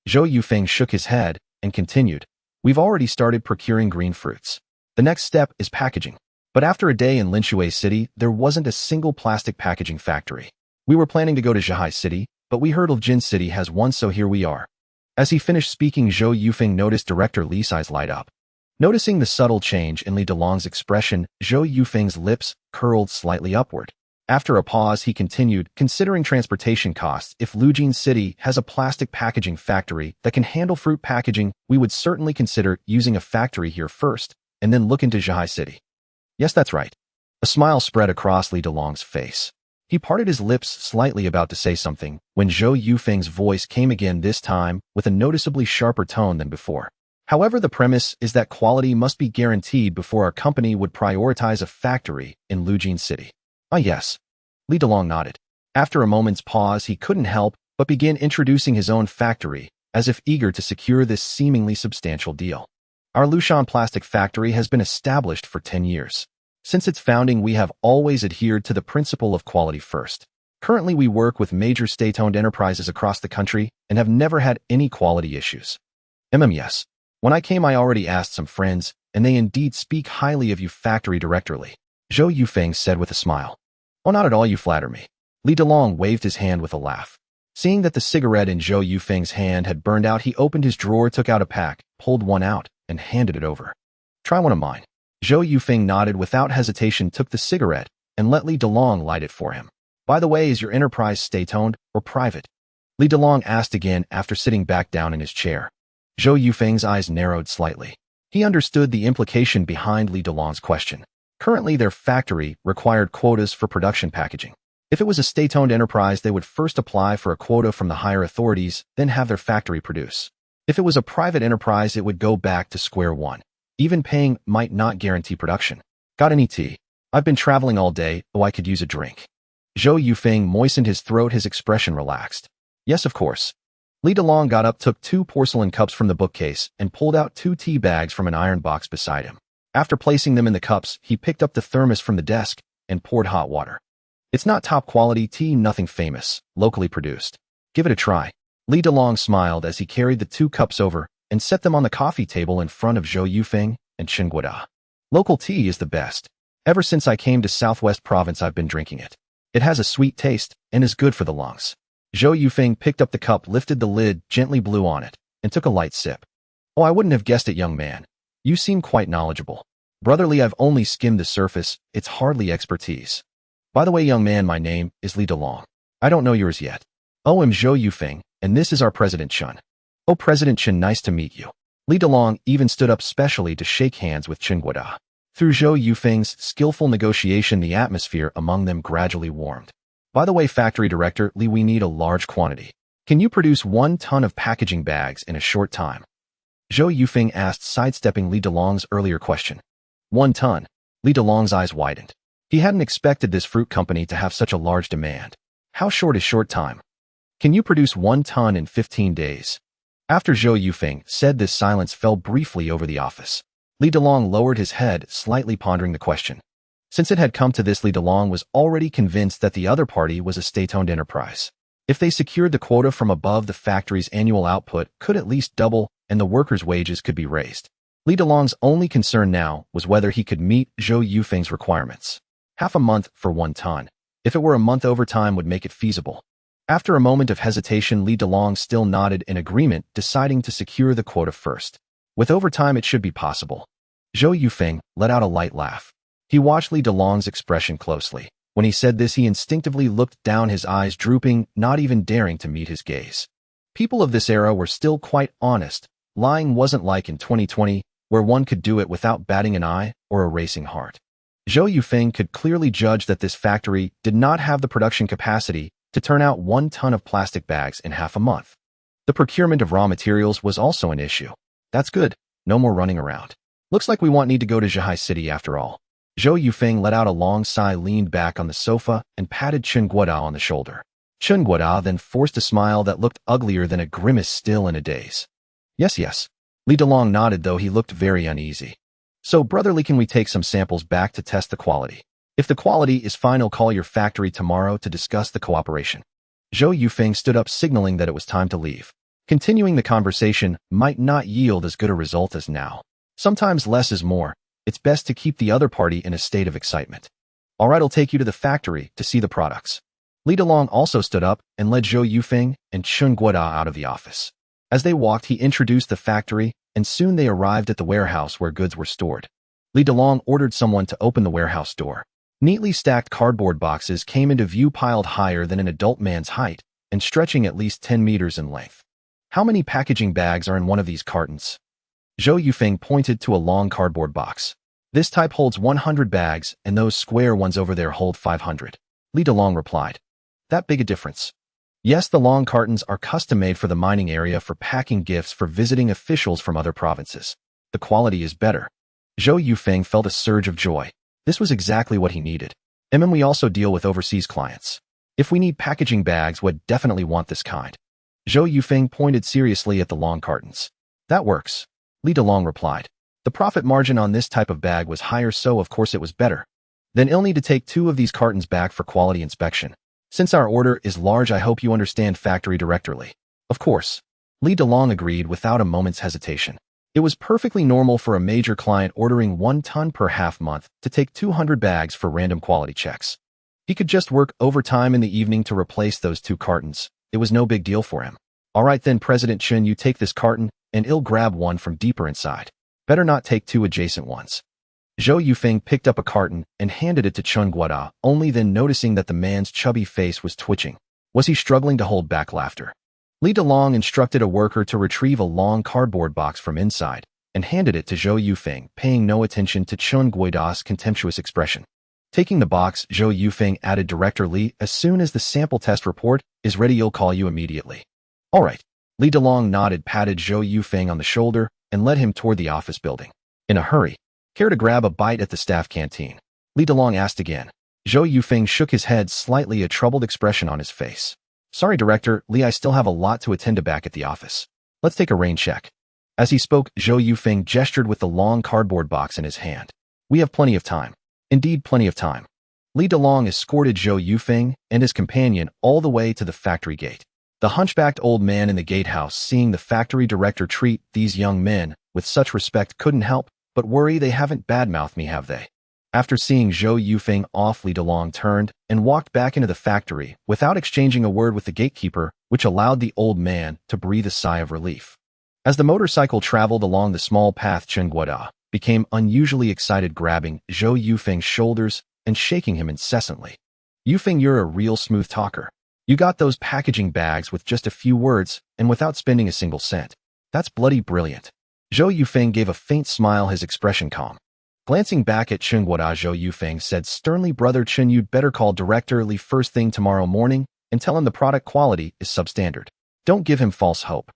Zhou Yufeng shook his head and continued. "We've already started procuring green fruits. The next step is packaging. But after a day in Linshui City, there wasn't a single plastic packaging factory. We were planning to go to Zhihai City, but we heard Uljin City has one, so here we are." As he finished speaking, Zhou Yufeng noticed Director Li's eyes light up. Noticing the subtle change in Li Delong's expression, Zhou Yufeng's lips curled slightly upward. After a pause, he continued, "Considering transportation costs, if Lujin City has a plastic packaging factory that can handle fruit packaging, we would certainly consider using a factory here first, and then look into Zhihai City." "Yes, that's right." A smile spread across Li Delong's face. He parted his lips slightly about to say something when Zhou Yufeng's voice came again, this time with a noticeably sharper tone than before. However, the premise is that quality must be guaranteed before our company would prioritize a factory in Lujin City. Ah yes. Li Delong nodded. After a moment's pause, he couldn't help but begin introducing his own factory, as if eager to secure this seemingly substantial deal. Our Lushan plastic factory has been established for 10 years. Since its founding, we have always adhered to the principle of quality first. Currently, we work with major state-owned enterprises across the country and have never had any quality issues. Yes. When I came, I already asked some friends, and they indeed speak highly of you, factory director Li. Zhou Yufeng said with a smile. Oh, not at all, you flatter me. Li Delong waved his hand with a laugh. Seeing that the cigarette in Zhou Yufeng's hand had burned out, he opened his drawer, took out a pack, pulled one out, and handed it over. Try one of mine. Zhou Yufeng nodded without hesitation, took the cigarette, and let Li Delong light it for him. By the way, is your enterprise state-owned or private? Li Delong asked again after sitting back down in his chair. Zhou Yufeng's eyes narrowed slightly. He understood the implication behind Li Delong's question. Currently, their factory required quotas for production packaging. If it was a state-owned enterprise, they would first apply for a quota from the higher authorities, then have their factory produce. If it was a private enterprise, it would go back to square one. Even paying might not guarantee production. Got any tea? I've been traveling all day, oh, I could use a drink. Zhou Yufeng moistened his throat, his expression relaxed. Yes, of course. Li Delong got up, took 2 porcelain cups from the bookcase, and pulled out 2 tea bags from an iron box beside him. After placing them in the cups, he picked up the thermos from the desk and poured hot water. It's not top-quality tea, nothing famous, locally produced. Give it a try. Li Delong smiled as he carried the 2 cups over and set them on the coffee table in front of Zhou Yufeng and Chen Guoda. Local tea is the best. Ever since I came to Southwest Province, I've been drinking it. It has a sweet taste and is good for the lungs. Zhou Yufeng picked up the cup, lifted the lid, gently blew on it, and took a light sip. Oh, I wouldn't have guessed it, young man. You seem quite knowledgeable. Brotherly, I've only skimmed the surface. It's hardly expertise. By the way, young man, my name is Li Delong. I don't know yours yet. Oh, I'm Zhou Yufeng, and this is our President Chen. Oh, President Chen, nice to meet you. Li Delong even stood up specially to shake hands with Chen Guoda. Through Zhou Yufeng's skillful negotiation, the atmosphere among them gradually warmed. By the way, factory director Li, we need a large quantity. Can you produce 1 ton of packaging bags in a short time? Zhou Yufeng asked, sidestepping Li Delong's earlier question. 1 ton. Li Delong's eyes widened. He hadn't expected this fruit company to have such a large demand. How short is short time? Can you produce 1 ton in 15 days? After Zhou Yufeng said this, silence fell briefly over the office. Li Delong lowered his head, slightly pondering the question. Since it had come to this, Li Delong was already convinced that the other party was a state-owned enterprise. If they secured the quota from above, the factory's annual output could at least double and the workers' wages could be raised. Li Delong's only concern now was whether he could meet Zhou Yufeng's requirements. Half a month for 1 ton. If it were a month, overtime would make it feasible. After a moment of hesitation, Li Delong still nodded in agreement, deciding to secure the quota first. With overtime, it should be possible. Zhou Yufeng let out a light laugh. He watched Li Delong's expression closely. When he said this, he instinctively looked down, his eyes drooping, not even daring to meet his gaze. People of this era were still quite honest. Lying wasn't like in 2020, where one could do it without batting an eye or a racing heart. Zhou Yufeng could clearly judge that this factory did not have the production capacity to turn out 1 ton of plastic bags in half a month. The procurement of raw materials was also an issue. That's good. No more running around. Looks like we need to go to Zhihai City after all. Zhou Yufeng let out a long sigh, leaned back on the sofa, and patted Chen Guoda on the shoulder. Chen Guoda then forced a smile that looked uglier than a grimace, still in a daze. Yes, yes. Li Delong nodded, though he looked very uneasy. So, brotherly, can we take some samples back to test the quality? If the quality is fine, I'll call your factory tomorrow to discuss the cooperation. Zhou Yufeng stood up, signaling that it was time to leave. Continuing the conversation might not yield as good a result as now. Sometimes less is more. It's best to keep the other party in a state of excitement. All right, I'll take you to the factory to see the products. Li Delong also stood up and led Zhou Yufeng and Chen Guoda out of the office. As they walked, he introduced the factory, and soon they arrived at the warehouse where goods were stored. Li Delong ordered someone to open the warehouse door. Neatly stacked cardboard boxes came into view, piled higher than an adult man's height and stretching at least 10 meters in length. How many packaging bags are in one of these cartons? Zhou Yufeng pointed to a long cardboard box. This type holds 100 bags, and those square ones over there hold 500. Li Delong replied. That big a difference? Yes, the long cartons are custom-made for the mining area for packing gifts for visiting officials from other provinces. The quality is better. Zhou Yufeng felt a surge of joy. This was exactly what he needed. We also deal with overseas clients. If we need packaging bags, we'd definitely want this kind. Zhou Yufeng pointed seriously at the long cartons. That works. Li Delong replied. The profit margin on this type of bag was higher, so of course it was better. Then I'll need to take 2 of these cartons back for quality inspection. Since our order is large, I hope you understand, factory director Li. Of course. Li Delong agreed without a moment's hesitation. It was perfectly normal for a major client ordering 1 ton per half month to take 200 bags for random quality checks. He could just work overtime in the evening to replace those 2 cartons. It was no big deal for him. All right then, President Chen, you take this carton, and I'll grab one from deeper inside. Better not take 2 adjacent ones. Zhou Yufeng picked up a carton and handed it to Chen Guoda, only then noticing that the man's chubby face was twitching. Was he struggling to hold back laughter? Li Delong instructed a worker to retrieve a long cardboard box from inside and handed it to Zhou Yufeng, paying no attention to Chen Guoda's contemptuous expression. Taking the box, Zhou Yufeng added, Director Li, as soon as the sample test report is ready, I'll call you immediately. All right. Li Delong nodded, patted Zhou Yufeng on the shoulder, and led him toward the office building. In a hurry. Care to grab a bite at the staff canteen? Li Delong asked again. Zhou Yufeng shook his head, slightly a troubled expression on his face. Sorry, Director Li, I still have a lot to attend to back at the office. Let's take a rain check. As he spoke, Zhou Yufeng gestured with the long cardboard box in his hand. We have plenty of time. Indeed, plenty of time. Li Delong escorted Zhou Yufeng and his companion all the way to the factory gate. The hunchbacked old man in the gatehouse, seeing the factory director treat these young men with such respect, couldn't help but worry. They haven't badmouthed me, have they? After seeing Zhou Yufeng off, Li Delong turned and walked back into the factory without exchanging a word with the gatekeeper, which allowed the old man to breathe a sigh of relief. As the motorcycle traveled along the small path, Chen Guoda became unusually excited, grabbing Zhou Yufeng's shoulders and shaking him incessantly. Yufeng, you're a real smooth talker. You got those packaging bags with just a few words and without spending a single cent. That's bloody brilliant. Zhou Yufeng gave a faint smile, his expression calm. Glancing back at Chen Guoda, Zhou Yufeng said sternly, Brother Chen, you'd better call Director Li first thing tomorrow morning and tell him the product quality is substandard. Don't give him false hope.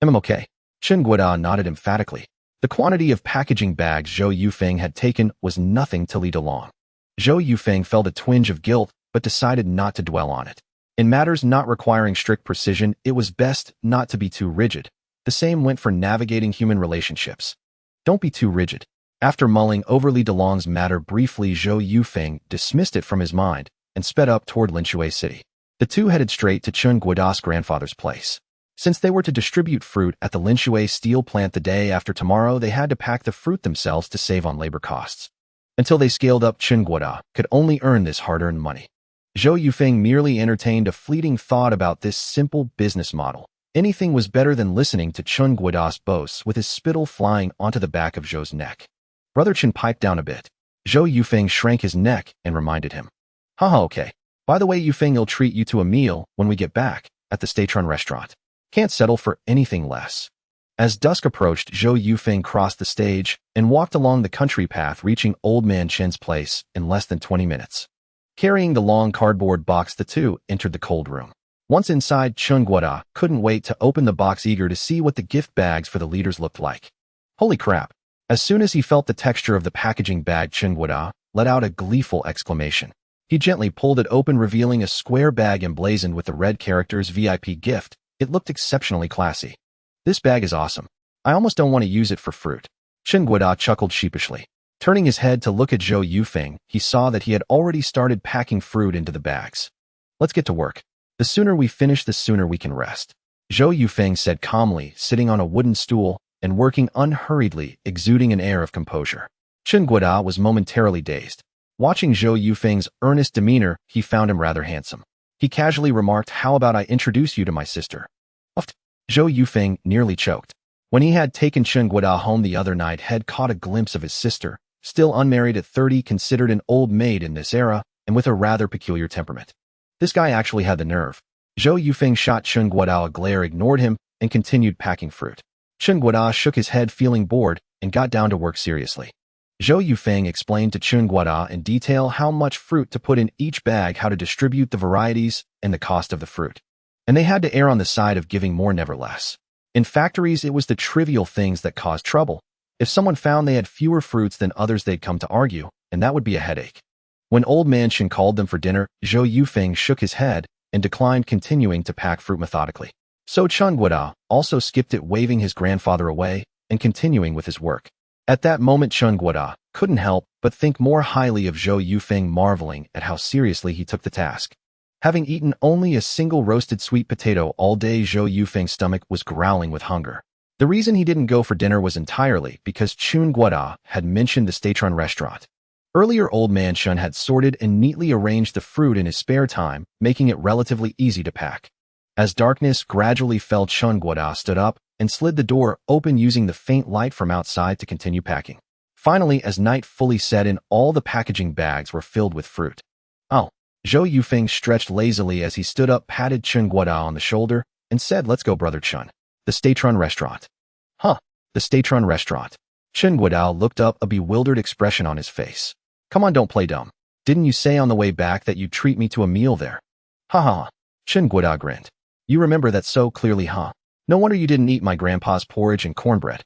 Okay. Chen Guoda nodded emphatically. The quantity of packaging bags Zhou Yufeng had taken was nothing to Li Delong. Zhou Yufeng felt a twinge of guilt, but decided not to dwell on it. In matters not requiring strict precision, it was best not to be too rigid. The same went for navigating human relationships. Don't be too rigid. After mulling over Li Delong's matter briefly, Zhou Yufeng dismissed it from his mind and sped up toward Linshui City. The two headed straight to Chen Guoda's grandfather's place. Since they were to distribute fruit at the Linshui steel plant the day after tomorrow, they had to pack the fruit themselves to save on labor costs. Until they scaled up, Chen Guoda could only earn this hard-earned money. Zhou Yufeng merely entertained a fleeting thought about this simple business model. Anything was better than listening to Chen Guoda's boasts with his spittle flying onto the back of Zhou's neck. Brother Chen piped down a bit. Zhou Yufeng shrank his neck and reminded him. Haha, okay. By the way, Yufeng, will treat you to a meal when we get back at the Statron restaurant. Can't settle for anything less. As dusk approached, Zhou Yufeng crossed the stage and walked along the country path, reaching Old Man Chen's place in less than 20 minutes. Carrying the long cardboard box, the two entered the cold room. Once inside, Chen Guoda couldn't wait to open the box, eager to see what the gift bags for the leaders looked like. Holy crap. As soon as he felt the texture of the packaging bag, Chen Guoda let out a gleeful exclamation. He gently pulled it open, revealing a square bag emblazoned with the red characters VIP gift. It looked exceptionally classy. This bag is awesome. I almost don't want to use it for fruit. Chen Guoda chuckled sheepishly. Turning his head to look at Zhou Yufeng, he saw that he had already started packing fruit into the bags. Let's get to work. The sooner we finish, the sooner we can rest. Zhou Yufeng said calmly, sitting on a wooden stool and working unhurriedly, exuding an air of composure. Chen Guoda was momentarily dazed. Watching Zhou Yufeng's earnest demeanor, he found him rather handsome. He casually remarked, how about I introduce you to my sister? Zhou Yufeng nearly choked. When he had taken Chen Guoda home the other night, had caught a glimpse of his sister, still unmarried at 30, considered an old maid in this era, and with a rather peculiar temperament. This guy actually had the nerve. Zhou Yufeng shot Chen Guoda a glare, ignored him, and continued packing fruit. Chen Guoda shook his head, feeling bored, and got down to work seriously. Zhou Yufeng explained to Chun Guada in detail how much fruit to put in each bag, how to distribute the varieties, and the cost of the fruit. And they had to err on the side of giving more, never less. In factories, it was the trivial things that caused trouble. If someone found they had fewer fruits than others, they'd come to argue, and that would be a headache. When Old Man Shen called them for dinner, Zhou Yufeng shook his head and declined continuing to pack fruit methodically. So Chun Guada also skipped it, waving his grandfather away and continuing with his work. At that moment, Chun Guada couldn't help but think more highly of Zhou Yufeng, marveling at how seriously he took the task. Having eaten only a single roasted sweet potato all day, Zhou Yufeng's stomach was growling with hunger. The reason he didn't go for dinner was entirely because Chun Guada had mentioned the Statron restaurant. Earlier, Old Man Shen had sorted and neatly arranged the fruit in his spare time, making it relatively easy to pack. As darkness gradually fell, Chun Guada stood up and slid the door open, using the faint light from outside to continue packing. Finally, as night fully set in, all the packaging bags were filled with fruit. Oh, Zhou Yufeng stretched lazily as he stood up, patted Chun Guada on the shoulder, and said, "Let's go, brother Chun. The Statron restaurant." Huh, the Statron restaurant. Chun Guada looked up, a bewildered expression on his face. "Come on, don't play dumb. Didn't you say on the way back that you'd treat me to a meal there?" "Ha ha." Chun Guada grinned. "You remember that so clearly, huh? No wonder you didn't eat my grandpa's porridge and cornbread.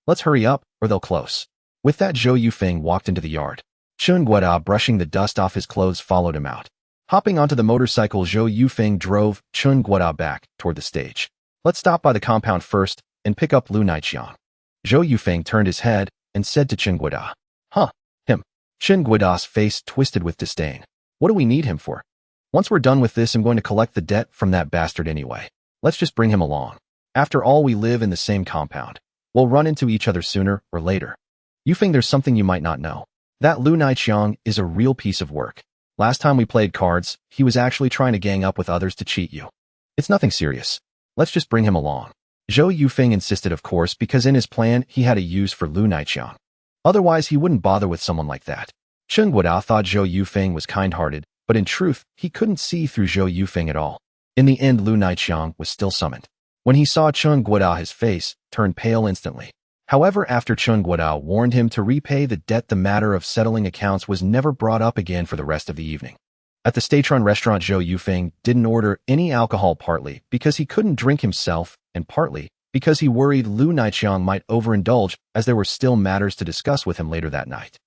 Let's hurry up, or they'll close." With that, Zhou Yufeng walked into the yard. Chun Guada, brushing the dust off his clothes, followed him out. Hopping onto the motorcycle, Zhou Yufeng drove Chun Guada back toward the stage. "Let's stop by the compound first and pick up Lu Naiqiang." Zhou Yufeng turned his head and said to Chun Guada, "Huh, him." Chun Guada's face twisted with disdain. "What do we need him for? Once we're done with this, I'm going to collect the debt from that bastard anyway. Let's just bring him along. After all, we live in the same compound. We'll run into each other sooner or later. Yufeng, there's something you might not know. That Lu Naiqiang is a real piece of work. Last time we played cards, he was actually trying to gang up with others to cheat you. It's nothing serious. Let's just bring him along." Zhou Yufeng insisted, of course, because in his plan, he had a use for Lu Naiqiang. Otherwise, he wouldn't bother with someone like that. Chun Guada thought Zhou Yufeng was kind-hearted, but in truth, he couldn't see through Zhou Yufeng at all. In the end, Lu Naiqiang was still summoned. When he saw Chun Guada, his face turned pale instantly. However, after Chun Guada warned him to repay the debt, the matter of settling accounts was never brought up again for the rest of the evening. At the Statron restaurant, Zhou Yufeng didn't order any alcohol, partly because he couldn't drink himself, and partly because he worried Lu Naiqiang might overindulge, as there were still matters to discuss with him later that night.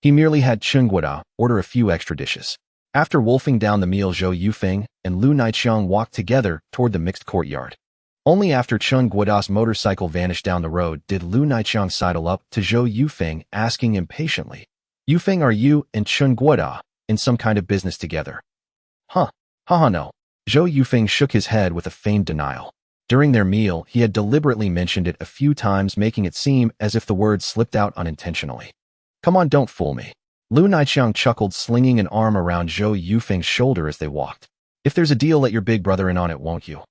He merely had Chun Guada order a few extra dishes. After wolfing down the meal, Zhou Yufeng and Lu Naiqiang walked together toward the mixed courtyard. Only after Chun Guada's motorcycle vanished down the road did Lu Naiqiang sidle up to Zhou Yufeng, asking impatiently, "Yufeng, are you and Chun Guada in some kind of business together?" "Huh, haha, no." Zhou Yufeng shook his head with a feigned denial. During their meal, he had deliberately mentioned it a few times, making it seem as if the words slipped out unintentionally. "Come on, don't fool me." Lu Naiqiang chuckled, slinging an arm around Zhou Yufeng's shoulder as they walked. "If there's a deal, let your big brother in on it, won't you?"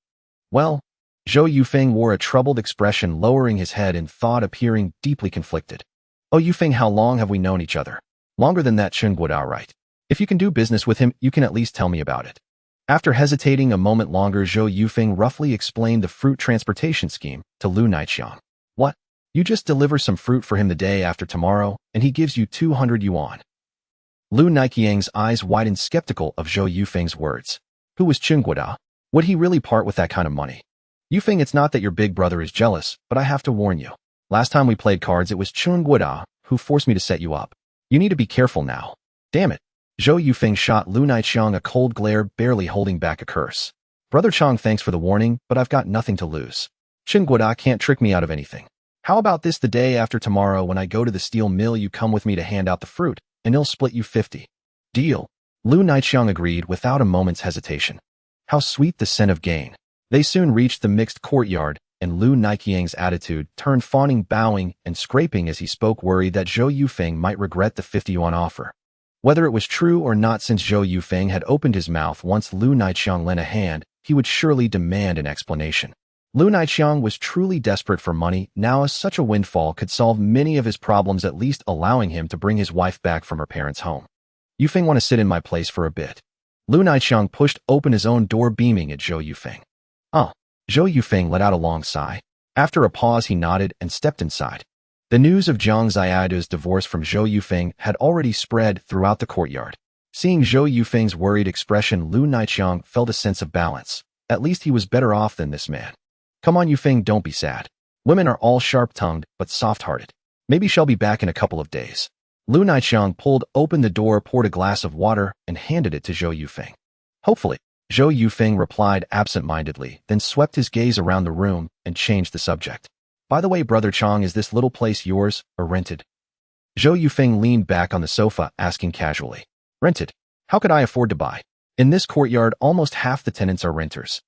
"Well," Zhou Yufeng wore a troubled expression, lowering his head in thought, appearing deeply conflicted. "Oh, Yufeng, how long have we known each other?" "Longer than that, Chun Guada, right? If you can do business with him, you can at least tell me about it." After hesitating a moment longer, Zhou Yufeng roughly explained the fruit transportation scheme to Lu Naiqiang. "What? You just deliver some fruit for him the day after tomorrow, and he gives you 200 yuan. Lu Naiqiang's eyes widened, skeptical of Zhou Yufeng's words. Who was Chun Guada? Would he really part with that kind of money? "Yufeng, it's not that your big brother is jealous, but I have to warn you. Last time we played cards, it was Chun Guada who forced me to set you up. You need to be careful now." "Damn it." Zhou Yufeng shot Lu Naiqiang a cold glare, barely holding back a curse. "Brother Chang, thanks for the warning, but I've got nothing to lose. Chun Guada can't trick me out of anything. How about this: the day after tomorrow, when I go to the steel mill, you come with me to hand out the fruit, and he'll split you 50. Deal." Lu Naiqiang agreed without a moment's hesitation. How sweet the scent of gain. They soon reached the mixed courtyard, and Lu Naiqiang's attitude turned fawning, bowing and scraping as he spoke, worried that Zhou Yufeng might regret the 50 yuan offer. Whether it was true or not, since Zhou Yufeng had opened his mouth once Lu Naiqiang lent a hand, he would surely demand an explanation. Lu Naiqiang was truly desperate for money now, as such a windfall could solve many of his problems, at least allowing him to bring his wife back from her parents' home. "Yufeng, want to sit in my place for a bit?" Lu Naiqiang pushed open his own door, beaming at Zhou Yufeng. "Oh." Zhou Yufeng let out a long sigh. After a pause, he nodded and stepped inside. The news of Jiang Ziadu's divorce from Zhou Yufeng had already spread throughout the courtyard. Seeing Zhou Yufeng's worried expression, Lu Niqiang felt a sense of balance. At least he was better off than this man. Come on, Yufeng, don't be sad. Women are all sharp-tongued but soft-hearted. Maybe she'll be back in a couple of days. Lu Niqiang pulled open the door, poured a glass of water, and handed it to Zhou Yufeng. Hopefully. Zhou Yufeng replied absent-mindedly, then swept his gaze around the room and changed the subject. By the way, Brother Chang, is this little place yours or rented? Zhou Yufeng leaned back on the sofa, asking casually. Rented. How could I afford to buy? In this courtyard, almost half the tenants are renters.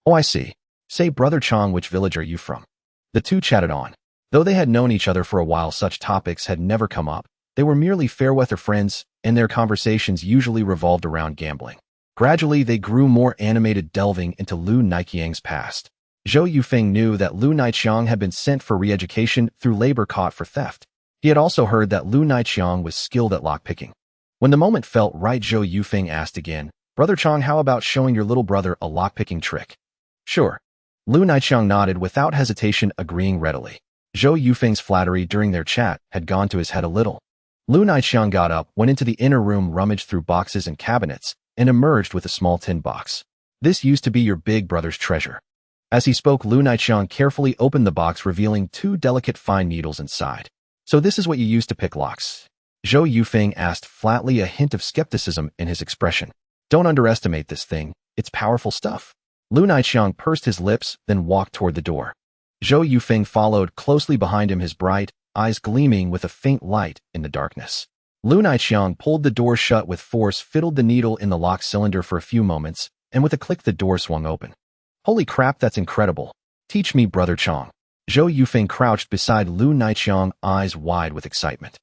Oh, I see. Say, Brother Chang, which village are you from? The two chatted on. Though they had known each other for a while, such topics had never come up. They were merely fair-weather friends, and their conversations usually revolved around gambling. Gradually, they grew more animated, delving into Lu Niqiang's past. Zhou Yufeng knew that Lu Niqiang had been sent for re-education through labor caught for theft. He had also heard that Lu Niqiang was skilled at lockpicking. When the moment felt right, Zhou Yufeng asked again, Brother Chang, how about showing your little brother a lockpicking trick? Sure. Lu Niqiang nodded without hesitation, agreeing readily. Zhou Yufeng's flattery during their chat had gone to his head a little. Lu Niqiang got up, went into the inner room, rummaged through boxes and cabinets, and emerged with a small tin box. This used to be your big brother's treasure. As he spoke, Lu Niqiang carefully opened the box, revealing 2 delicate fine needles inside. So this is what you use to pick locks? Zhou Yufeng asked flatly, a hint of skepticism in his expression. Don't underestimate this thing. It's powerful stuff. Lu Niqiang pursed his lips, then walked toward the door. Zhou Yufeng followed closely behind him, his bright eyes gleaming with a faint light in the darkness. Lu Niqiang pulled the door shut with force, fiddled the needle in the lock cylinder for a few moments, and with a click the door swung open. Holy crap, that's incredible. Teach me, Brother Chang. Zhou Yufeng crouched beside Lu Niqiang, eyes wide with excitement.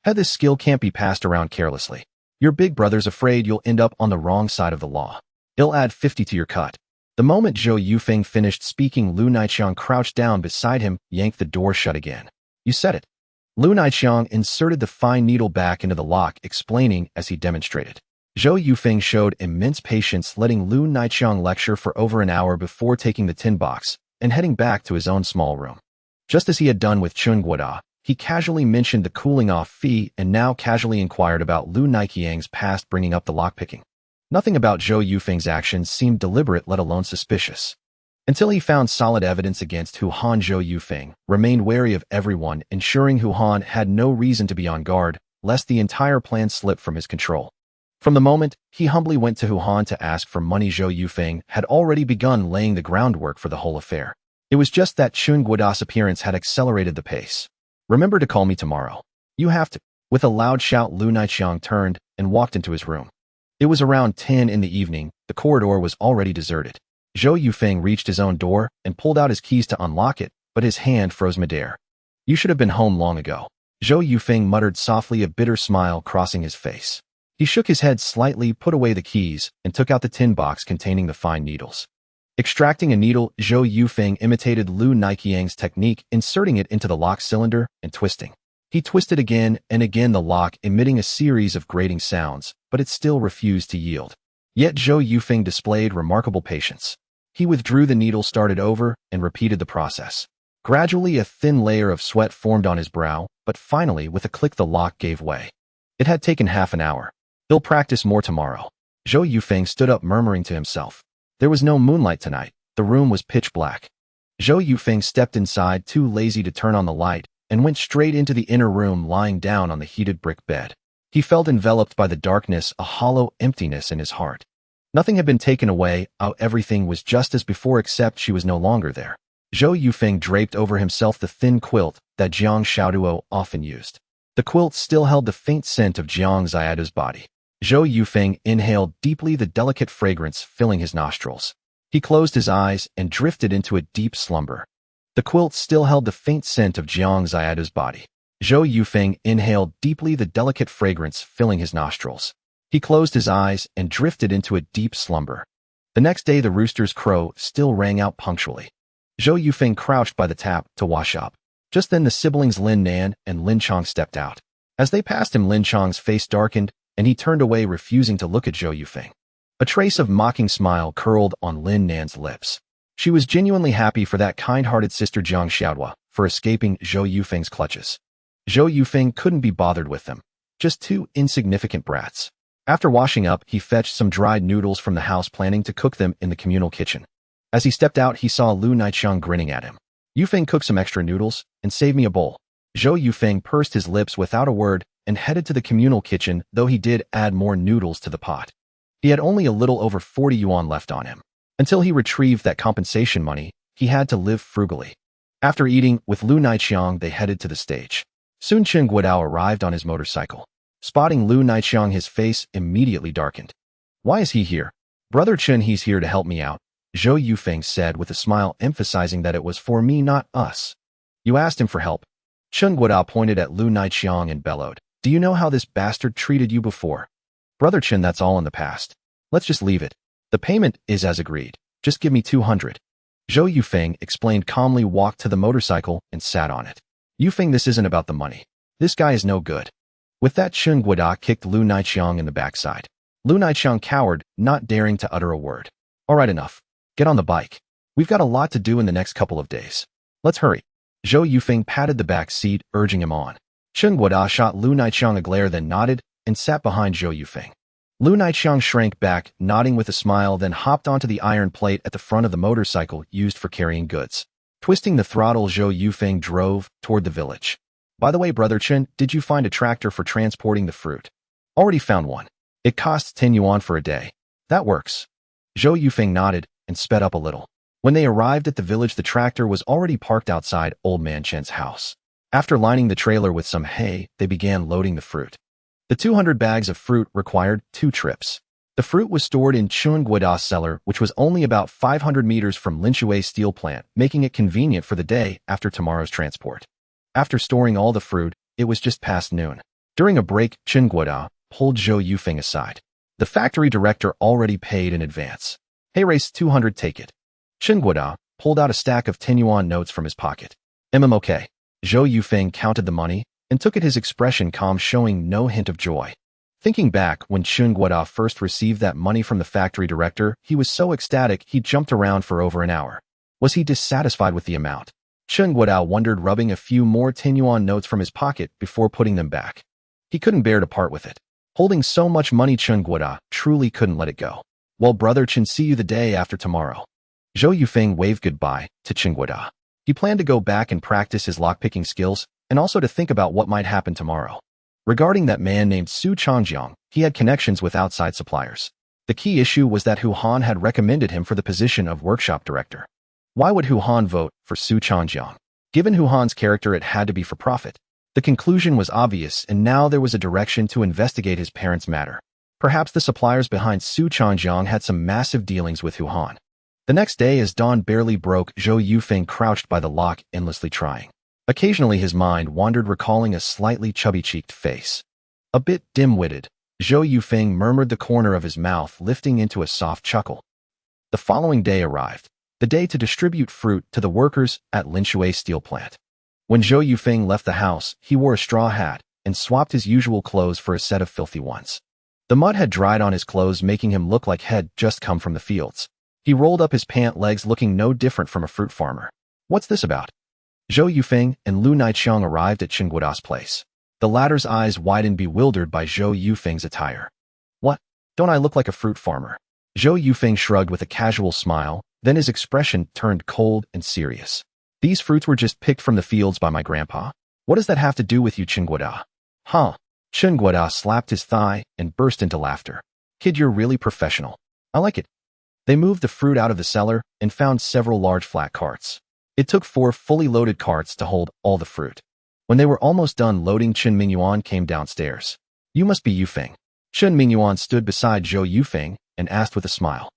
This skill can't be passed around carelessly. Your big brother's afraid you'll end up on the wrong side of the law. He'll add 50 to your cut. The moment Zhou Yufeng finished speaking, Lu Niqiang crouched down beside him, yanked the door shut again. You said it. Lu Niqiang inserted the fine needle back into the lock, explaining as he demonstrated. Zhou Yufeng showed immense patience, letting Lu Niqiang lecture for over an hour before taking the tin box and heading back to his own small room. Just as he had done with Chun Guoda, he casually mentioned the cooling-off fee and now casually inquired about Lu Niqiang's past, bringing up the lockpicking. Nothing about Zhou Yufeng's actions seemed deliberate, let alone suspicious. Until he found solid evidence against Hu Han, Zhou Yufeng remained wary of everyone, ensuring Hu Han had no reason to be on guard, lest the entire plan slip from his control. From the moment he humbly went to Hu Han to ask for money, Zhou Yufeng had already begun laying the groundwork for the whole affair. It was just that Chun Guoda's appearance had accelerated the pace. Remember to call me tomorrow. You have to. With a loud shout, Lu Niqiang turned and walked into his room. It was around 10 in the evening. The corridor was already deserted. Zhou Yufeng reached his own door and pulled out his keys to unlock it, but his hand froze midair. You should have been home long ago. Zhou Yufeng muttered softly, a bitter smile crossing his face. He shook his head slightly, put away the keys, and took out the tin box containing the fine needles. Extracting a needle, Zhou Yufeng imitated Lu Niqiang's technique, inserting it into the lock cylinder and twisting. He twisted again and again, the lock emitting a series of grating sounds, but it still refused to yield. Yet Zhou Yufeng displayed remarkable patience. He withdrew the needle, started over, and repeated the process. Gradually, a thin layer of sweat formed on his brow, but finally, with a click, the lock gave way. It had taken half an hour. He'll practice more tomorrow. Zhou Yufeng stood up, murmuring to himself. There was no moonlight tonight. The room was pitch black. Zhou Yufeng stepped inside, too lazy to turn on the light, and went straight into the inner room, lying down on the heated brick bed. He felt enveloped by the darkness, a hollow emptiness in his heart. Nothing had been taken away, everything was just as before, except she was no longer there. Zhou Yufeng draped over himself the thin quilt that Jiang Xiaoduo often used. The quilt still held the faint scent of Jiang Ziadu's body. Zhou Yufeng inhaled deeply, the delicate fragrance filling his nostrils. He closed his eyes and drifted into a deep slumber. The quilt still held the faint scent of Jiang Ziadu's body. Zhou Yufeng inhaled deeply, the delicate fragrance filling his nostrils. He closed his eyes and drifted into a deep slumber. The next day, the rooster's crow still rang out punctually. Zhou Yufeng crouched by the tap to wash up. Just then, the siblings Lin Nan and Lin Chong stepped out. As they passed him, Lin Chong's face darkened, and he turned away, refusing to look at Zhou Yufeng. A trace of mocking smile curled on Lin Nan's lips. She was genuinely happy for that kind-hearted sister Jiang Xiaodua for escaping Zhou Yufeng's clutches. Zhou Yufeng couldn't be bothered with them. Just two insignificant brats. After washing up, he fetched some dried noodles from the house, planning to cook them in the communal kitchen. As he stepped out, he saw Lu Naiqiang grinning at him. Yufeng, cook some extra noodles and save me a bowl. Zhou Yufeng pursed his lips without a word and headed to the communal kitchen, though he did add more noodles to the pot. He had only a little over 40 yuan left on him. Until he retrieved that compensation money, he had to live frugally. After eating with Lu Naiqiang, they headed to the stage. Soon Chen Guodao arrived on his motorcycle. Spotting Lu Naiqiang, his face immediately darkened. Why is he here? Brother Chen, he's here to help me out, Zhou Yufeng said with a smile, emphasizing that it was for me, not us. You asked him for help? Chen Guodao pointed at Lu Naiqiang and bellowed. Do you know how this bastard treated you before? Brother Chen, that's all in the past. Let's just leave it. The payment is as agreed. Just give me 200. Zhou Yufeng explained calmly, walked to the motorcycle and sat on it. Yufeng, this isn't about the money. This guy is no good. With that, Chen Guodao kicked Lu Naiqiang in the backside. Lu Naiqiang cowered, not daring to utter a word. All right, enough. Get on the bike. We've got a lot to do in the next couple of days. Let's hurry. Zhou Yufeng patted the back seat, urging him on. Chen Guodao shot Lu Naiqiang a glare, then nodded and sat behind Zhou Yufeng. Lu Naiqiang shrank back, nodding with a smile, then hopped onto the iron plate at the front of the motorcycle used for carrying goods. Twisting the throttle, Zhou Yufeng drove toward the village. By the way, Brother Chen, did you find a tractor for transporting the fruit? Already found one. It costs 10 yuan for a day. That works. Zhou Yufeng nodded and sped up a little. When they arrived at the village, the tractor was already parked outside Old Man Chen's house. After lining the trailer with some hay, they began loading the fruit. The 200 bags of fruit required 2 trips. The fruit was stored in Chen Guodao's cellar, which was only about 500 meters from Linshui steel plant, making it convenient for the day after tomorrow's transport. After storing all the fruit, it was just past noon. During a break, Chen Guodao pulled Zhou Yufeng aside. The factory director already paid in advance. Hey, race 200, take it. Chen Guodao pulled out a stack of 10 yuan notes from his pocket. Okay. Zhou Yufeng counted the money and took it, his expression calm, showing no hint of joy. Thinking back, when Chen Guodao first received that money from the factory director, he was so ecstatic he jumped around for over an hour. Was he dissatisfied with the amount? Chen Guodao wondered, rubbing a few more 10 yuan notes from his pocket before putting them back. He couldn't bear to part with it. Holding so much money, Chen Guodao truly couldn't let it go. Well, Brother Chen, see you the day after tomorrow. Zhou Yufeng waved goodbye to Chen Guodao. He planned to go back and practice his lockpicking skills, and also to think about what might happen tomorrow. Regarding that man named Su Changjiang, he had connections with outside suppliers. The key issue was that Hu Han had recommended him for the position of workshop director. Why would Hu Han vote for Su Changjiang? Given Hu Han's character, it had to be for profit. The conclusion was obvious, and now there was a direction to investigate his parents' matter. Perhaps the suppliers behind Su Changjiang had some massive dealings with Hu Han. The next day, as dawn barely broke, Zhou Yufeng crouched by the lock, endlessly trying. Occasionally his mind wandered, recalling a slightly chubby-cheeked face. A bit dim-witted, Zhou Yufeng murmured, the corner of his mouth lifting into a soft chuckle. The following day arrived, the day to distribute fruit to the workers at Linshui steel plant. When Zhou Yufeng left the house, he wore a straw hat and swapped his usual clothes for a set of filthy ones. The mud had dried on his clothes, making him look like he'd just come from the fields. He rolled up his pant legs, looking no different from a fruit farmer. What's this about? Zhou Yufeng and Lu Naiqiang arrived at Chen Guodao's place. The latter's eyes widened, bewildered by Zhou Yufeng's attire. What? Don't I look like a fruit farmer? Zhou Yufeng shrugged with a casual smile, then his expression turned cold and serious. These fruits were just picked from the fields by my grandpa. What does that have to do with you, Chen Guodao? Huh? Chen Guodao slapped his thigh and burst into laughter. Kid, you're really professional. I like it. They moved the fruit out of the cellar and found several large flat carts. It took 4 fully loaded carts to hold all the fruit. When they were almost done loading, Chen Mingyuan came downstairs. You must be Yufeng. Chen Mingyuan stood beside Zhou Yufeng and asked with a smile.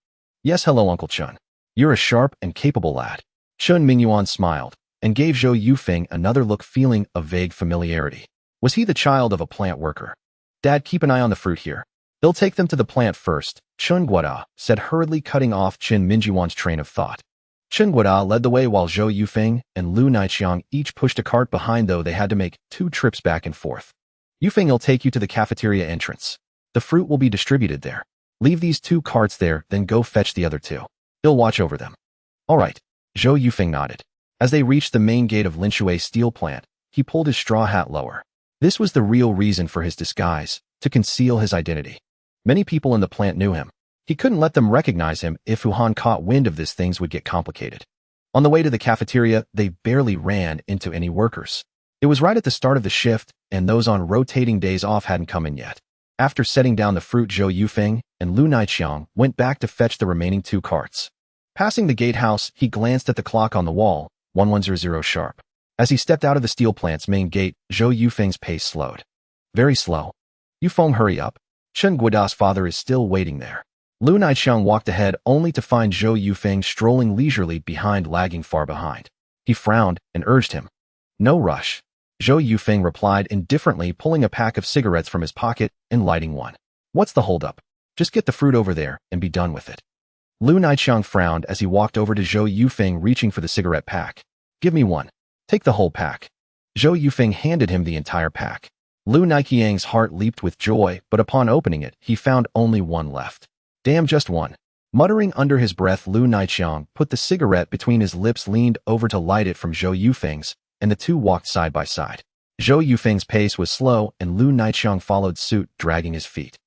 Yes, hello, Uncle Chen. You're a sharp and capable lad. Chen Mingyuan smiled and gave Zhou Yufeng another look, feeling a vague familiarity. Was he the child of a plant worker? Dad, keep an eye on the fruit here. They'll take them to the plant first, Chen Guodao said, hurriedly cutting off Chen Mingyuan's train of thought. Chen Guodao led the way while Zhou Yufeng and Lu Naiqiang each pushed a cart behind, though they had to make 2 trips back and forth. Yufeng will take you to the cafeteria entrance. The fruit will be distributed there. Leave these 2 carts there, then go fetch the other 2. He'll watch over them. All right. Zhou Yufeng nodded. As they reached the main gate of Linshui steel plant, he pulled his straw hat lower. This was the real reason for his disguise, to conceal his identity. Many people in the plant knew him. He couldn't let them recognize him. If Wuhan caught wind of this, things would get complicated. On the way to the cafeteria, they barely ran into any workers. It was right at the start of the shift, and those on rotating days off hadn't come in yet. After setting down the fruit, Zhou Yufeng and Lu Naiqiang went back to fetch the remaining 2 carts. Passing the gatehouse, he glanced at the clock on the wall, 1100 sharp. As he stepped out of the steel plant's main gate, Zhou Yufeng's pace slowed. Very slow. Yufeng, hurry up. Chen Guoda's father is still waiting there. Lu Naiqiang walked ahead only to find Zhou Yufeng strolling leisurely behind, lagging far behind. He frowned and urged him. No rush. Zhou Yufeng replied indifferently, pulling a pack of cigarettes from his pocket and lighting one. What's the holdup? Just get the fruit over there and be done with it. Lu Naiqiang frowned as he walked over to Zhou Yufeng, reaching for the cigarette pack. Give me one. Take the whole pack. Zhou Yufeng handed him the entire pack. Lu Naiqiang's heart leaped with joy, but upon opening it, he found only one left. Damn, just one. Muttering under his breath, Lu Naiqiang put the cigarette between his lips, leaned over to light it from Zhou Yufeng's, and the two walked side by side. Zhou Yufeng's pace was slow, and Lu Naiqiang followed suit, dragging his feet.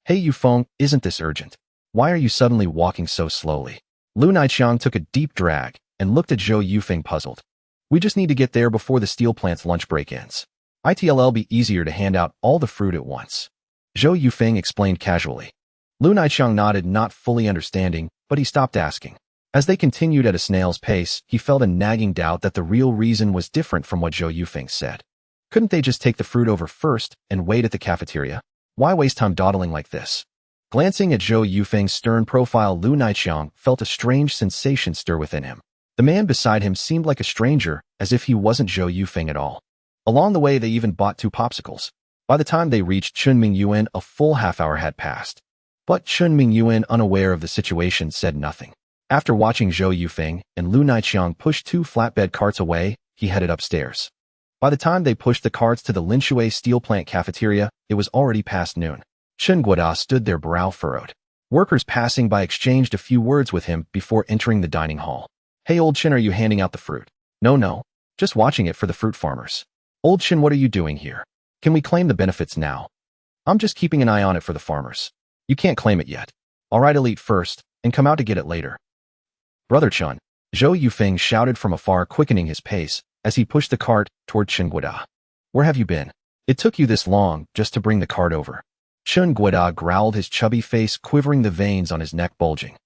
Hey Yufeng, isn't this urgent? Why are you suddenly walking so slowly? Lu Naiqiang took a deep drag and looked at Zhou Yufeng, puzzled. We just need to get there before the steel plant's lunch break ends. It'll be easier to hand out all the fruit at once. Zhou Yufeng explained casually. Lu Naiqiang nodded, not fully understanding, but he stopped asking. As they continued at a snail's pace, he felt a nagging doubt that the real reason was different from what Zhou Yufeng said. Couldn't they just take the fruit over first and wait at the cafeteria? Why waste time dawdling like this? Glancing at Zhou Yufeng's stern profile, Lu Naiqiang felt a strange sensation stir within him. The man beside him seemed like a stranger, as if he wasn't Zhou Yufeng at all. Along the way, they even bought 2 popsicles. By the time they reached Chunming Yuan, a full half-hour had passed. But Chunming Yuan, unaware of the situation, said nothing. After watching Zhou Yufeng and Lu Naiqiang push 2 flatbed carts away, he headed upstairs. By the time they pushed the carts to the Linshui steel plant cafeteria, it was already past noon. Chen Guoda stood there, brow furrowed. Workers passing by exchanged a few words with him before entering the dining hall. Hey old Chen, are you handing out the fruit? No. Just watching it for the fruit farmers. Old Chen, what are you doing here? Can we claim the benefits now? I'm just keeping an eye on it for the farmers. You can't claim it yet. Alright, I'll eat first, and come out to get it later. Brother Chen, Zhou Yufeng shouted from afar, quickening his pace as he pushed the cart toward Chen Guoda. Where have you been? It took you this long just to bring the cart over. Chen Guoda growled, his chubby face quivering, the veins on his neck bulging.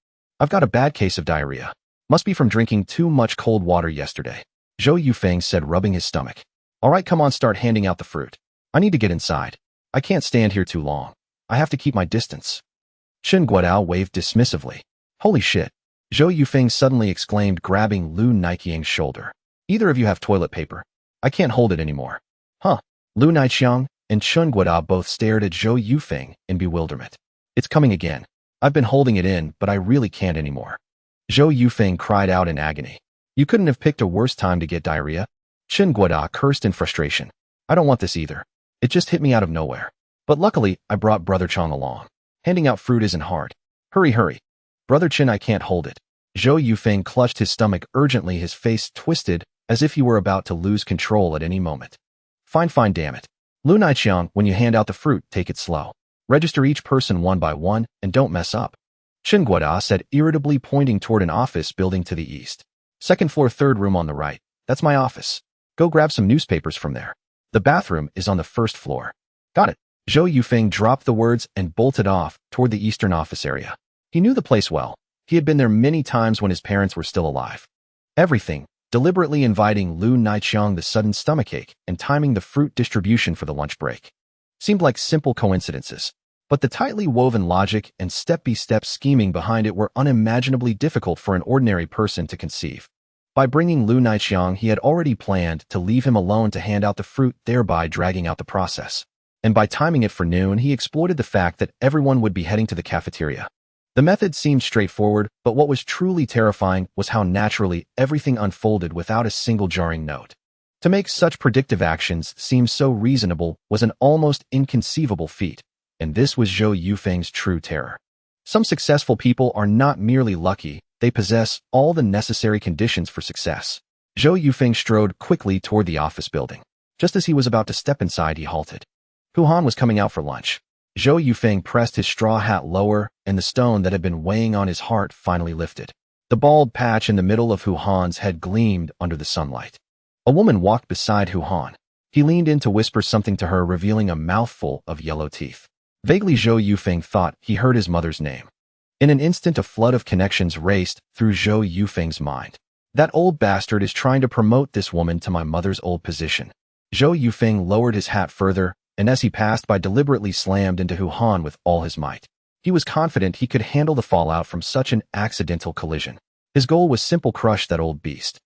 I've got a bad case of diarrhea. Must be from drinking too much cold water yesterday. Zhou Yufeng said, rubbing his stomach. Alright, come on, start handing out the fruit. I need to get inside. I can't stand here too long. I have to keep my distance. Chen Guoda waved dismissively. Holy shit. Zhou Yufeng suddenly exclaimed, grabbing Lu Naiqiang's shoulder. Either of you have toilet paper? I can't hold it anymore. Huh? Lu Naiqiang and Chen Guoda both stared at Zhou Yufeng in bewilderment. It's coming again. I've been holding it in, but I really can't anymore. Zhou Yufeng cried out in agony. You couldn't have picked a worse time to get diarrhea. Chen Guoda cursed in frustration. I don't want this either. It just hit me out of nowhere. But luckily, I brought Brother Chong along. Handing out fruit isn't hard. Hurry. Brother Chen, I can't hold it. Zhou Yufeng clutched his stomach urgently, his face twisted as if he were about to lose control at any moment. Fine, damn it. Lu Naiqiang, when you hand out the fruit, take it slow. Register each person one by one, and don't mess up. Chen Guoda said irritably, pointing toward an office building to the east. 2nd floor, 3rd room on the right. That's my office. Go grab some newspapers from there. The bathroom is on the 1st floor. Got it. Zhou Yufeng dropped the words and bolted off toward the eastern office area. He knew the place well. He had been there many times when his parents were still alive. Everything, deliberately inviting Lu Naiqiang the sudden stomachache and timing the fruit distribution for the lunch break, seemed like simple coincidences. But the tightly woven logic and step-by-step scheming behind it were unimaginably difficult for an ordinary person to conceive. By bringing Lu Naiqiang, he had already planned to leave him alone to hand out the fruit, thereby dragging out the process. And by timing it for noon, he exploited the fact that everyone would be heading to the cafeteria. The method seemed straightforward, but what was truly terrifying was how naturally everything unfolded without a single jarring note. To make such predictive actions seem so reasonable was an almost inconceivable feat, and this was Zhou Yufeng's true terror. Some successful people are not merely lucky, they possess all the necessary conditions for success. Zhou Yufeng strode quickly toward the office building. Just as he was about to step inside, he halted. Hu Han was coming out for lunch. Zhou Yufeng pressed his straw hat lower, and the stone that had been weighing on his heart finally lifted. The bald patch in the middle of Hu Han's head gleamed under the sunlight. A woman walked beside Hu Han. He leaned in to whisper something to her, revealing a mouthful of yellow teeth. Vaguely, Zhou Yufeng thought he heard his mother's name. In an instant, a flood of connections raced through Zhou Yufeng's mind. That old bastard is trying to promote this woman to my mother's old position. Zhou Yufeng lowered his hat further, and as he passed by, deliberately slammed into Hu Han with all his might. He was confident he could handle the fallout from such an accidental collision. His goal was simple: crush that old beast.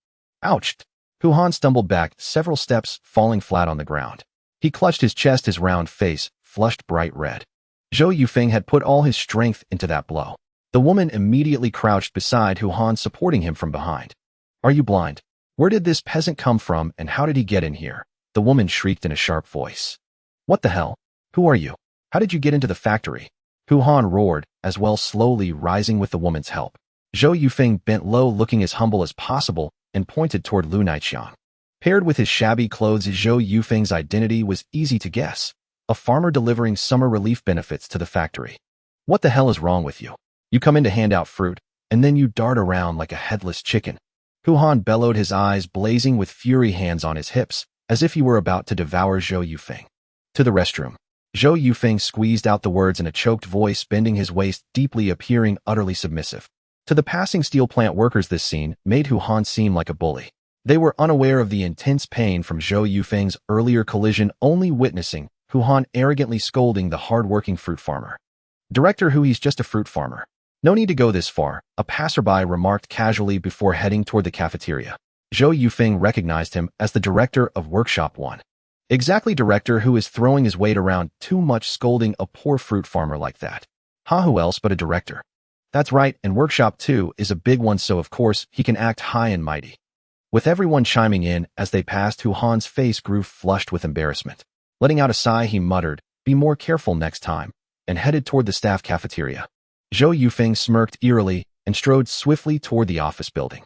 Ouch! Hu Han stumbled back several steps, falling flat on the ground. He clutched his chest, his round face flushed bright red. Zhou Yufeng had put all his strength into that blow. The woman immediately crouched beside Hu Han, supporting him from behind. Are you blind? Where did this peasant come from, and how did he get in here? The woman shrieked in a sharp voice. What the hell? Who are you? How did you get into the factory? Hu Han roared, as well, slowly rising with the woman's help. Zhou Yufeng bent low, looking as humble as possible, and pointed toward Lu Naiqiang. Paired with his shabby clothes, Zhou Yufeng's identity was easy to guess. A farmer delivering summer relief benefits to the factory. What the hell is wrong with you? You come in to hand out fruit, and then you dart around like a headless chicken. Hu Han bellowed, his eyes blazing with fury, hands on his hips, as if he were about to devour Zhou Yufeng. To the restroom. Zhou Yufeng squeezed out the words in a choked voice, bending his waist deeply, appearing utterly submissive. To the passing steel plant workers, this scene made Hu Han seem like a bully. They were unaware of the intense pain from Zhou Yufeng's earlier collision, only witnessing Hu Han arrogantly scolding the hard-working fruit farmer. Director Hu, he's just a fruit farmer. No need to go this far, a passerby remarked casually before heading toward the cafeteria. Zhou Yufeng recognized him as the director of Workshop 1. Exactly, Director Hu is throwing his weight around too much, scolding a poor fruit farmer like that. Who else but a director? That's right, and Workshop 2 is a big one, so of course he can act high and mighty. With everyone chiming in as they passed, Hu Han's face grew flushed with embarrassment. Letting out a sigh, he muttered, "Be more careful next time," and headed toward the staff cafeteria. Zhou Yufeng smirked eerily and strode swiftly toward the office building.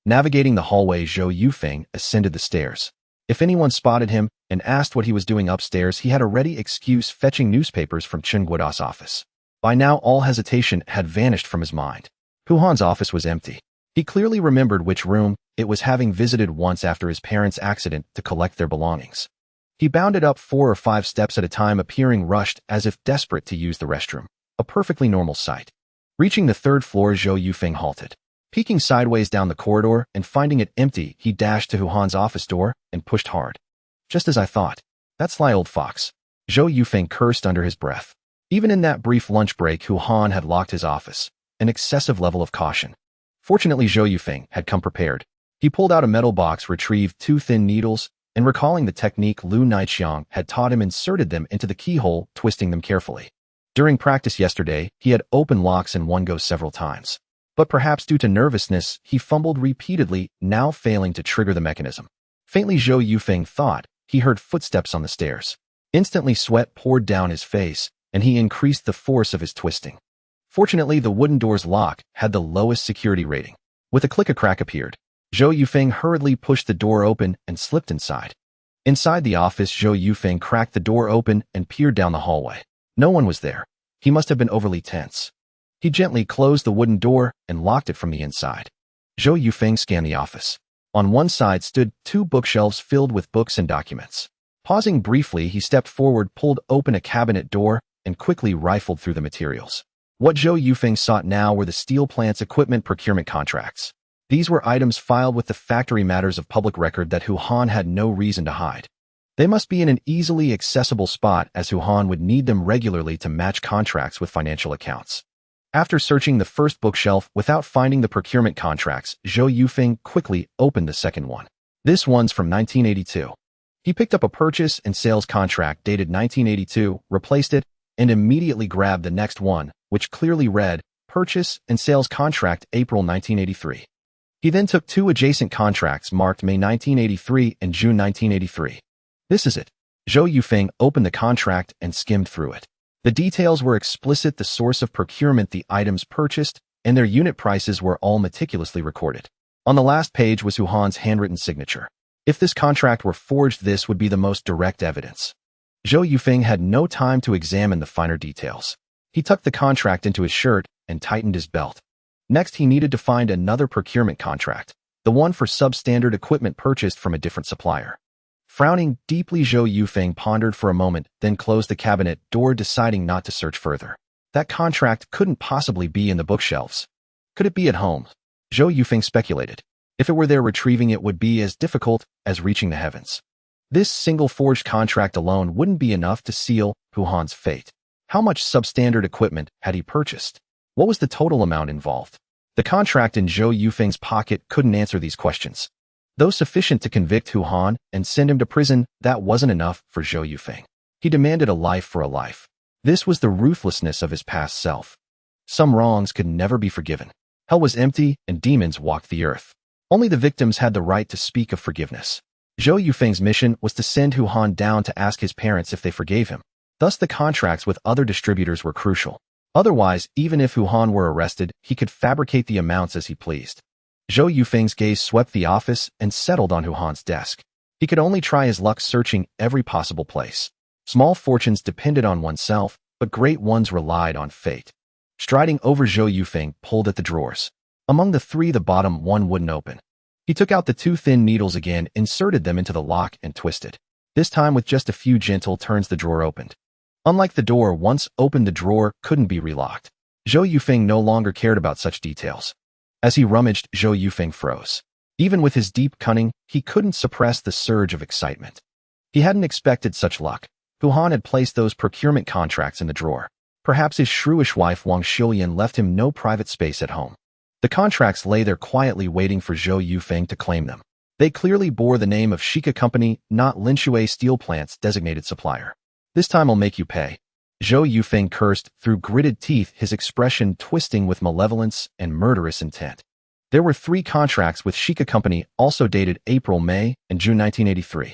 Navigating the hallway, Zhou Yufeng ascended the stairs. If anyone spotted him and asked what he was doing upstairs, he had a ready excuse: fetching newspapers from Chen Guoda's office. By now, all hesitation had vanished from his mind. Hu Han's office was empty. He clearly remembered which room it was, having visited once after his parents' accident to collect their belongings. He bounded up 4 or 5 steps at a time, appearing rushed, as if desperate to use the restroom. A perfectly normal sight. Reaching the 3rd floor, Zhou Yufeng halted. Peeking sideways down the corridor and finding it empty, he dashed to Hu Han's office door and pushed hard. Just as I thought. That sly old fox. Zhou Yufeng cursed under his breath. Even in that brief lunch break, Hu Han had locked his office. An excessive level of caution. Fortunately, Zhou Yufeng had come prepared. He pulled out a metal box, retrieved 2 thin needles, and recalling the technique Lu Naiqiang had taught him, inserted them into the keyhole, twisting them carefully. During practice yesterday, he had opened locks in one go several times. But perhaps due to nervousness, he fumbled repeatedly, now failing to trigger the mechanism. Faintly, Zhou Yufeng thought he heard footsteps on the stairs. Instantly, sweat poured down his face, and he increased the force of his twisting. Fortunately, the wooden door's lock had the lowest security rating. With a click, a crack appeared. Zhou Yufeng hurriedly pushed the door open and slipped inside. Inside the office, Zhou Yufeng cracked the door open and peered down the hallway. No one was there. He must have been overly tense. He gently closed the wooden door and locked it from the inside. Zhou Yufeng scanned the office. On one side stood 2 bookshelves filled with books and documents. Pausing briefly, he stepped forward, pulled open a cabinet door, and quickly rifled through the materials. What Zhou Yufeng sought now were the steel plant's equipment procurement contracts. These were items filed with the factory, matters of public record that Hu Han had no reason to hide. They must be in an easily accessible spot, as Hu Han would need them regularly to match contracts with financial accounts. After searching the first bookshelf without finding the procurement contracts, Zhou Yufeng quickly opened the second one. This one's from 1982. He picked up a purchase and sales contract dated 1982, replaced it, and immediately grabbed the next one, which clearly read, Purchase and Sales Contract, April 1983. He then took 2 adjacent contracts marked May 1983 and June 1983. This is it. Zhou Yufeng opened the contract and skimmed through it. The details were explicit: the source of procurement, the items purchased, and their unit prices were all meticulously recorded. On the last page was Hu Han's handwritten signature. If this contract were forged, this would be the most direct evidence. Zhou Yufeng had no time to examine the finer details. He tucked the contract into his shirt and tightened his belt. Next, he needed to find another procurement contract, the one for substandard equipment purchased from a different supplier. Frowning deeply, Zhou Yufeng pondered for a moment, then closed the cabinet door, deciding not to search further. That contract couldn't possibly be in the bookshelves. Could it be at home? Zhou Yufeng speculated. If it were there, retrieving it would be as difficult as reaching the heavens. This single forged contract alone wouldn't be enough to seal Hu Han's fate. How much substandard equipment had he purchased? What was the total amount involved? The contract in Zhou Yufeng's pocket couldn't answer these questions. Though sufficient to convict Hu Han and send him to prison, that wasn't enough for Zhou Yufeng. He demanded a life for a life. This was the ruthlessness of his past self. Some wrongs could never be forgiven. Hell was empty and demons walked the earth. Only the victims had the right to speak of forgiveness. Zhou Yufeng's mission was to send Hu Han down to ask his parents if they forgave him. Thus, the contracts with other distributors were crucial. Otherwise, even if Hu Han were arrested, he could fabricate the amounts as he pleased. Zhou Yufeng's gaze swept the office and settled on Hu Han's desk. He could only try his luck searching every possible place. Small fortunes depended on oneself, but great ones relied on fate. Striding over, Zhou Yufeng pulled at the drawers. Among the three, the bottom one wouldn't open. He took out the two thin needles again, inserted them into the lock, and twisted. This time, with just a few gentle turns, the drawer opened. Unlike the door, once opened, the drawer couldn't be relocked. Zhou Yufeng no longer cared about such details. As he rummaged, Zhou Yufeng froze. Even with his deep cunning, he couldn't suppress the surge of excitement. He hadn't expected such luck. Hu Han had placed those procurement contracts in the drawer. Perhaps his shrewish wife Wang Shilian left him no private space at home. The contracts lay there quietly, waiting for Zhou Yufeng to claim them. They clearly bore the name of Shika Company, not Linshui Steel Plant's designated supplier. This time I'll make you pay. Zhou Yufeng cursed through gritted teeth, his expression twisting with malevolence and murderous intent. There were 3 contracts with Shika Company, also dated April, May, and June 1983.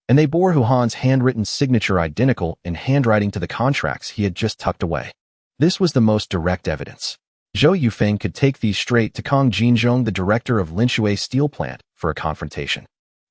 And they bore Hu Han's handwritten signature, identical in handwriting to the contracts he had just tucked away. This was the most direct evidence. Zhou Yufeng could take these straight to Kong Jinzhong, the director of Linshui Steel Plant, for a confrontation.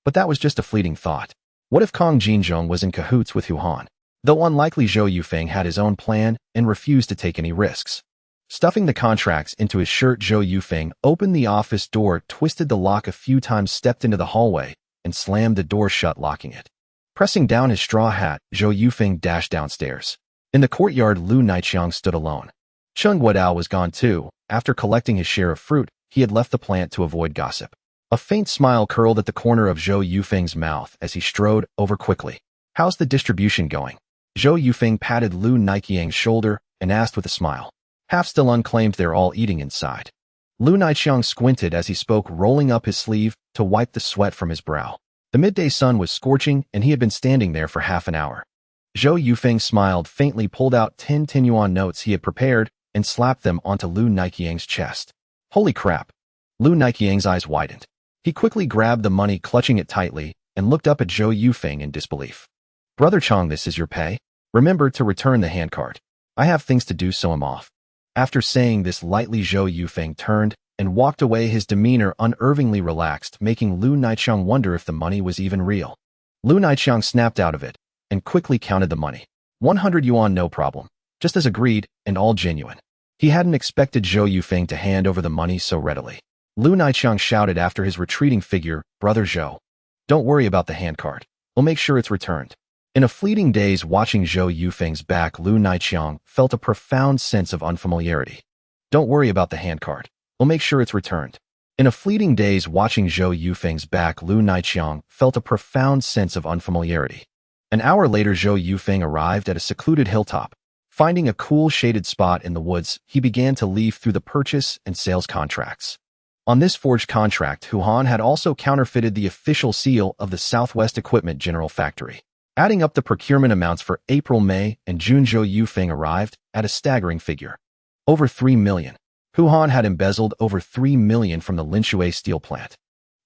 But that was just a fleeting thought. What if Kong Jinzhong was in cahoots with Hu Han? Though unlikely, Zhou Yufeng had his own plan and refused to take any risks. Stuffing the contracts into his shirt, Zhou Yufeng opened the office door, twisted the lock a few times, stepped into the hallway, and slammed the door shut, locking it. Pressing down his straw hat, Zhou Yufeng dashed downstairs. In the courtyard, Lu Naiqiang stood alone. Cheng Guodao was gone too. After collecting his share of fruit, he had left the plant to avoid gossip. A faint smile curled at the corner of Zhou Yufeng's mouth as he strode over quickly. How's the distribution going? Zhou Yufeng patted Lu Naiqiang's shoulder and asked with a smile. Half still unclaimed, they're all eating inside. Lu Naiqiang squinted as he spoke, rolling up his sleeve to wipe the sweat from his brow. The midday sun was scorching and he had been standing there for half an hour. Zhou Yufeng smiled faintly, pulled out 10 yuan notes he had prepared, and slapped them onto Lu Naiqiang's chest. Holy crap! Lu Naiqiang's eyes widened. He quickly grabbed the money, clutching it tightly, and looked up at Zhou Yufeng in disbelief. Brother Chong, this is your pay? Remember to return the handcart. I have things to do, so I'm off. After saying this lightly, Zhou Yufeng turned and walked away, his demeanor unnervingly relaxed, making Lu Naiqiang wonder if the money was even real. Lu Naiqiang snapped out of it and quickly counted the money. 100 yuan, no problem. Just as agreed, and all genuine. He hadn't expected Zhou Yufeng to hand over the money so readily. Lu Naiqiang shouted after his retreating figure, Brother Zhou, don't worry about the handcart. We'll make sure it's returned. In a fleeting daze watching Zhou Yufeng's back, Lu Naiqiang felt a profound sense of unfamiliarity. Don't worry about the handcart. We'll make sure it's returned. In a fleeting daze watching Zhou Yufeng's back, Lu Naiqiang felt a profound sense of unfamiliarity. An hour later, Zhou Yufeng arrived at a secluded hilltop. Finding a cool, shaded spot in the woods, he began to leaf through the purchase and sales contracts. On this forged contract, Hu Han had also counterfeited the official seal of the Southwest Equipment General Factory. Adding up the procurement amounts for April, May, and June, Zhou Yufeng arrived at a staggering figure. Over 3 million. Hu Han had embezzled over 3 million from the Linshui steel plant.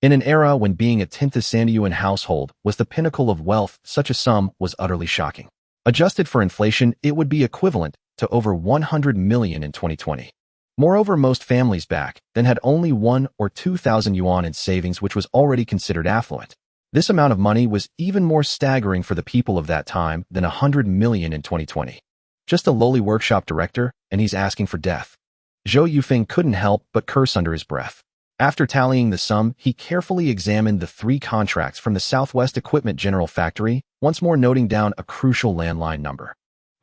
In an era when being a 10th Sanyuan household was the pinnacle of wealth, such a sum was utterly shocking. Adjusted for inflation, it would be equivalent to over 100 million in 2020. Moreover, most families back then had only 1 or 2,000 yuan in savings, which was already considered affluent. This amount of money was even more staggering for the people of that time than 100 million in 2020. Just a lowly workshop director, and he's asking for death. Zhou Yufeng couldn't help but curse under his breath. After tallying the sum, he carefully examined the 3 contracts from the Southwest Equipment General Factory, once more noting down a crucial landline number.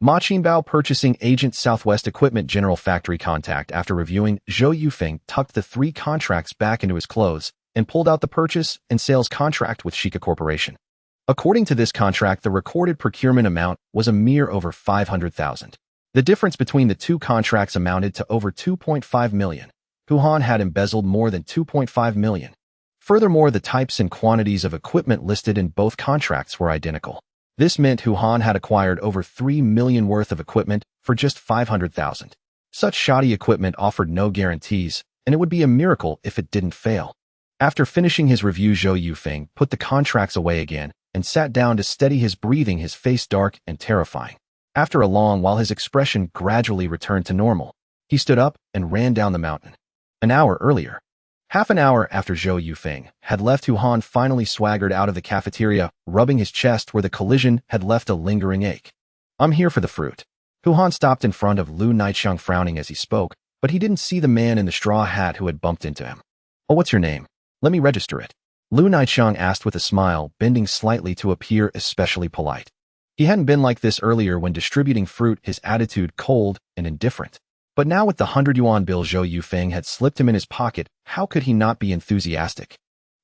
Ma Qinbao Purchasing Agent Southwest Equipment General Factory contact. After reviewing, Zhou Yufeng tucked the 3 contracts back into his clothes and pulled out the purchase and sales contract with Shika Corporation. According to this contract, the recorded procurement amount was a mere over 500,000. The difference between the 2 contracts amounted to over 2.5 million. Hu Han had embezzled more than 2.5 million. Furthermore, the types and quantities of equipment listed in both contracts were identical. This meant Hu Han had acquired over 3 million worth of equipment for just 500,000. Such shoddy equipment offered no guarantees, and it would be a miracle if it didn't fail. After finishing his review, Zhou Yufeng put the contracts away again and sat down to steady his breathing, his face dark and terrifying. After a long while, his expression gradually returned to normal. He stood up and ran down the mountain. An hour earlier. Half an hour after Zhou Yufeng had left, Hu Han finally swaggered out of the cafeteria, rubbing his chest where the collision had left a lingering ache. "I'm here for the fruit." Hu Han stopped in front of Lu Naicheng, frowning as he spoke, but he didn't see the man in the straw hat who had bumped into him. "Oh, what's your name? Let me register it." Lu Naicheng asked with a smile, bending slightly to appear especially polite. He hadn't been like this earlier when distributing fruit, his attitude cold and indifferent. But now with the 100 yuan bill Zhou Yufeng had slipped him in his pocket, how could he not be enthusiastic?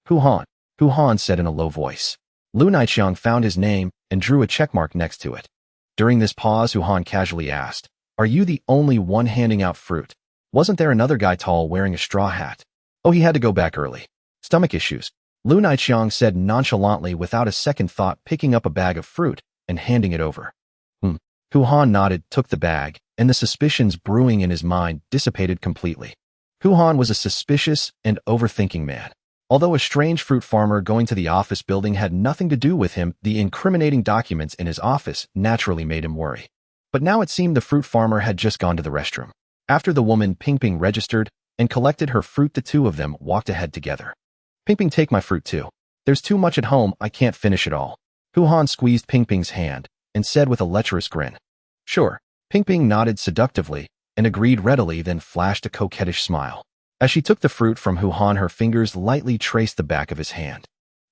Hu Han said in a low voice. Lu Naicheng found his name and drew a checkmark next to it. During this pause, Hu Han casually asked, "Are you the only one handing out fruit? Wasn't there another guy tall wearing a straw hat?" "Oh, he had to go back early. Stomach issues," Lu Naicheng said nonchalantly without a second thought, picking up a bag of fruit and handing it over. Hu Han nodded, took the bag, and the suspicions brewing in his mind dissipated completely. Hu Han was a suspicious and overthinking man. Although a strange fruit farmer going to the office building had nothing to do with him, the incriminating documents in his office naturally made him worry. But now it seemed the fruit farmer had just gone to the restroom. After the woman Ping registered and collected her fruit, the two of them walked ahead together. "Ping, take my fruit too. There's too much at home, I can't finish it all." Hu Han squeezed Ping's hand and said with a lecherous grin. "Sure." Ping nodded seductively and agreed readily, then flashed a coquettish smile. As she took the fruit from Hu Han, her fingers lightly traced the back of his hand.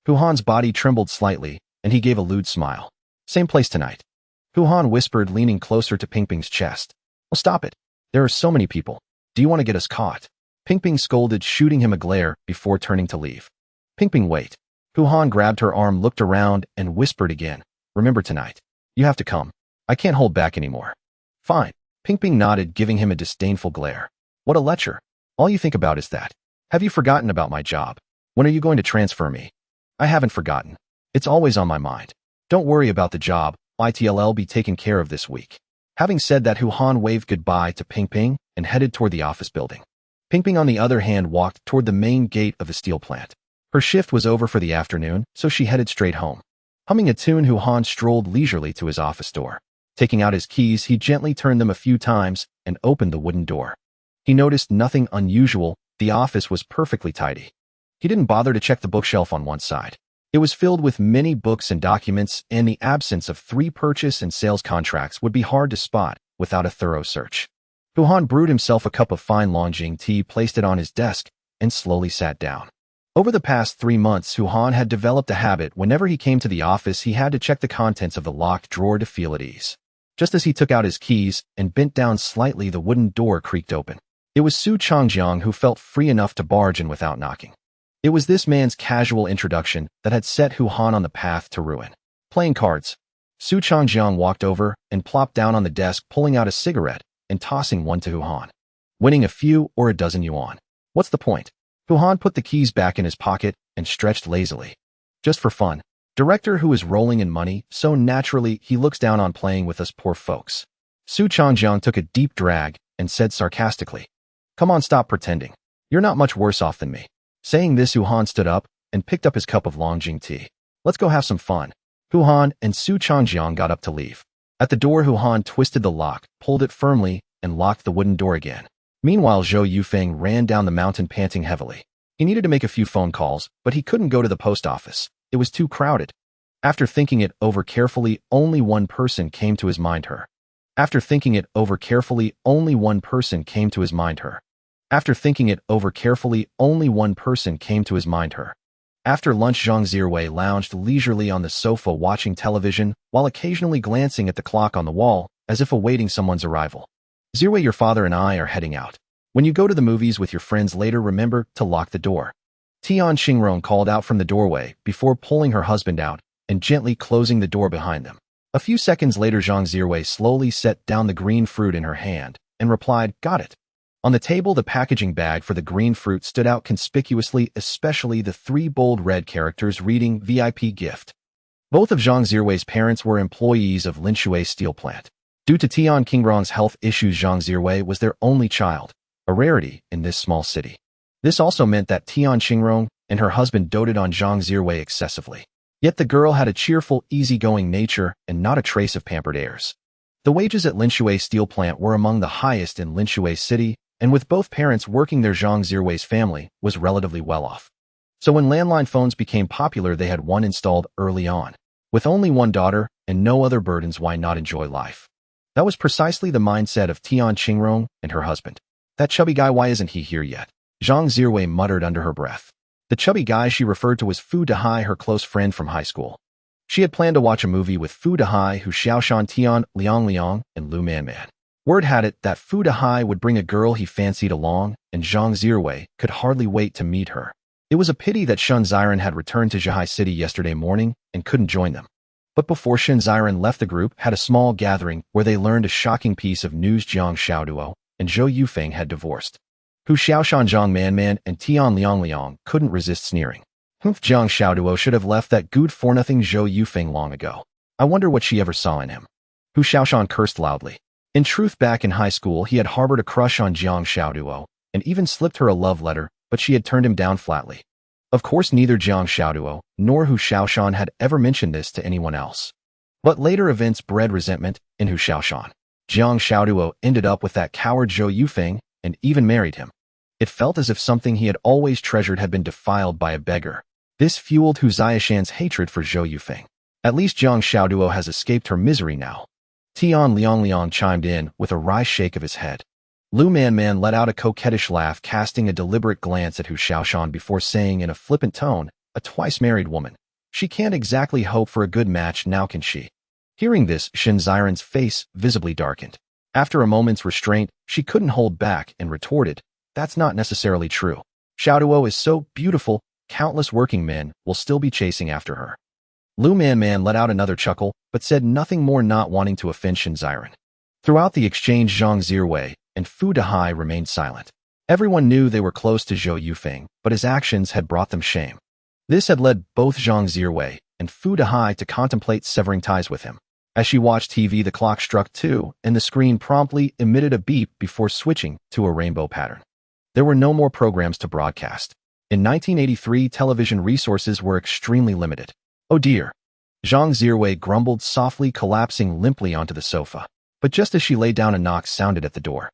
Hu Han's body trembled slightly, and he gave a lewd smile. "Same place tonight," Hu Han whispered, leaning closer to Ping's chest. "Well, stop it. There are so many people. Do you want to get us caught?" Ping scolded, shooting him a glare before turning to leave. "Ping, wait." Hu Han grabbed her arm, looked around, and whispered again, "Remember tonight. You have to come. I can't hold back anymore." "Fine." Ping nodded, giving him a disdainful glare. "What a lecher. All you think about is that. Have you forgotten about my job? When are you going to transfer me?" "I haven't forgotten. It's always on my mind. Don't worry about the job. It'll be taken care of this week." Having said that, Hu Han waved goodbye to Ping and headed toward the office building. Ping, on the other hand, walked toward the main gate of the steel plant. Her shift was over for the afternoon, so she headed straight home. Humming a tune, Hu Han strolled leisurely to his office door. Taking out his keys, he gently turned them a few times and opened the wooden door. He noticed nothing unusual. The office was perfectly tidy. He didn't bother to check the bookshelf on one side. It was filled with many books and documents, and the absence of 3 purchase and sales contracts would be hard to spot without a thorough search. Hu Han brewed himself a cup of fine Longjing tea, placed it on his desk, and slowly sat down. Over the past 3 months, Hu Han had developed a habit. Whenever he came to the office, he had to check the contents of the locked drawer to feel at ease. Just as he took out his keys and bent down slightly, the wooden door creaked open. It was Su Changjiang, who felt free enough to barge in without knocking. It was this man's casual introduction that had set Hu Han on the path to ruin. "Playing cards." Su Changjiang walked over and plopped down on the desk, pulling out a cigarette and tossing one to Hu Han. "Winning a few or a dozen yuan. What's the point?" Hu Han put the keys back in his pocket and stretched lazily. "Just for fun. Director who is rolling in money, so naturally he looks down on playing with us poor folks." Su Changjiang took a deep drag and said sarcastically, "Come on, stop pretending. You're not much worse off than me." Saying this, Hu Han stood up and picked up his cup of Longjing tea. "Let's go have some fun." Hu Han and Su Changjiang got up to leave. At the door, Hu Han twisted the lock, pulled it firmly, and locked the wooden door again. Meanwhile, Zhou Yufeng ran down the mountain panting heavily. He needed to make a few phone calls, but he couldn't go to the post office. It was too crowded. After thinking it over carefully, only one person came to his mind her. After thinking it over carefully, only one person came to his mind her. After thinking it over carefully, only one person came to his mind her. After lunch, Zhang Zirwei lounged leisurely on the sofa watching television while occasionally glancing at the clock on the wall as if awaiting someone's arrival. Zirwei, your father and I are heading out. When you go to the movies with your friends later, remember to lock the door. Tian Xingrong called out from the doorway before pulling her husband out and gently closing the door behind them. A few seconds later, Zhang Zirwei slowly set down the green fruit in her hand and replied, "Got it." On the table, the packaging bag for the green fruit stood out conspicuously, especially the 3 bold red characters reading VIP gift. Both of Zhang Zirwei's parents were employees of Linshui steel plant. Due to Tian Xingrong's health issues, Zhang Zirwei was their only child, a rarity in this small city. This also meant that Tian Xingrong and her husband doted on Zhang Zirwei excessively. Yet the girl had a cheerful, easygoing nature and not a trace of pampered airs. The wages at Linshui steel plant were among the highest in Linshui city, and with both parents working there, Zhang Zirwei's family was relatively well off. So when landline phones became popular, they had one installed early on. With only one daughter and no other burdens, why not enjoy life? That was precisely the mindset of Tian Xingrong and her husband. That chubby guy, why isn't he here yet? Zhang Zirwei muttered under her breath. The chubby guy she referred to as Fu Dehai, her close friend from high school. She had planned to watch a movie with Fu Dehai, Hu Xiaoshan, Tian Liang, and Lu Manman. Word had it that Fu Dehai would bring a girl he fancied along, and Zhang Zirwei could hardly wait to meet her. It was a pity that Shun Ziren had returned to Zhihai City yesterday morning and couldn't join them. But before Shun Ziren left, the group had a small gathering where they learned a shocking piece of news: Jiang Xiaoduo and Zhou Yufeng had divorced. Hu Xiaoshan, Zhang Manman, and Tian Liang couldn't resist sneering. Jiang Xiaoduo should have left that good for nothing Zhou Yufeng long ago. I wonder what she ever saw in him. Hu Xiaoshan cursed loudly. In truth, back in high school, he had harbored a crush on Jiang Xiaoduo and even slipped her a love letter, but she had turned him down flatly. Of course, neither Jiang Xiaoduo nor Hu Xiaoshan had ever mentioned this to anyone else. But later events bred resentment in Hu Xiaoshan. Jiang Xiaoduo ended up with that coward Zhou Yufeng and even married him. It felt as if something he had always treasured had been defiled by a beggar. This fueled Hu Xiaoshan's hatred for Zhou Yufeng. At least Jiang Xiaoduo has escaped her misery now. Tian Liang chimed in with a wry shake of his head. Lu Manman let out a coquettish laugh, casting a deliberate glance at Hu Xiaoshan before saying in a flippant tone, "A twice-married woman. She can't exactly hope for a good match now, can she?" Hearing this, Shun Ziren's face visibly darkened. After a moment's restraint, she couldn't hold back and retorted, "That's not necessarily true. Xiaoduo is so beautiful, countless working men will still be chasing after her." Lu Manman let out another chuckle, but said nothing more, not wanting to offend Shun Ziren. Throughout the exchange, Zhang Zirwei and Fu Dehai remained silent. Everyone knew they were close to Zhou Yufeng, but his actions had brought them shame. This had led both Zhang Zirwei and Fu Dehai to contemplate severing ties with him. As she watched TV, the clock struck 2, and the screen promptly emitted a beep before switching to a rainbow pattern. There were no more programs to broadcast. In 1983, television resources were extremely limited. "Oh dear." Zhang Zirwei grumbled softly, collapsing limply onto the sofa. But just as she lay down, a knock sounded at the door.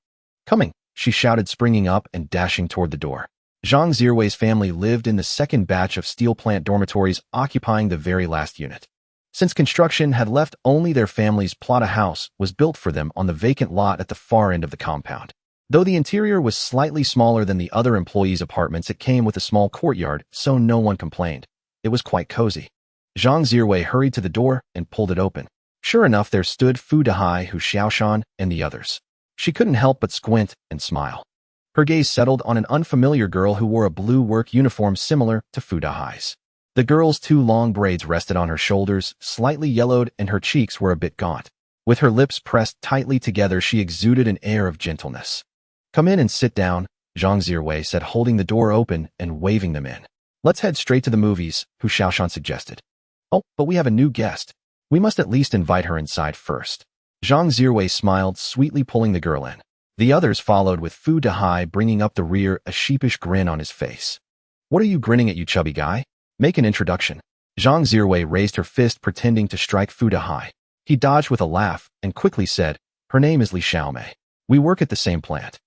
"Coming," she shouted, springing up and dashing toward the door. Zhang Zirwei's family lived in the second batch of steel plant dormitories, occupying the very last unit. Since construction had left only their family's plot, a house was built for them on the vacant lot at the far end of the compound. Though the interior was slightly smaller than the other employees' apartments, it came with a small courtyard, so no one complained. It was quite cozy. Zhang Zirwei hurried to the door and pulled it open. Sure enough, there stood Fu Dehai, Hu Xiaoshan, and the others. She couldn't help but squint and smile. Her gaze settled on an unfamiliar girl who wore a blue work uniform similar to Fu Dehai's. The girl's 2 long braids rested on her shoulders, slightly yellowed, and her cheeks were a bit gaunt. With her lips pressed tightly together, she exuded an air of gentleness. "Come in and sit down," Zhang Zirwei said, holding the door open and waving them in. "Let's head straight to the movies," Hu Xiaoshan suggested. "Oh, but we have a new guest. We must at least invite her inside first." Zhang Zirwei smiled, sweetly pulling the girl in. The others followed, with Fu Dehai bringing up the rear, a sheepish grin on his face. "What are you grinning at, you chubby guy? Make an introduction." Zhang Zirwei raised her fist, pretending to strike Fu Dehai. He dodged with a laugh and quickly said, "Her name is Li Xiaomei. We work at the same plant."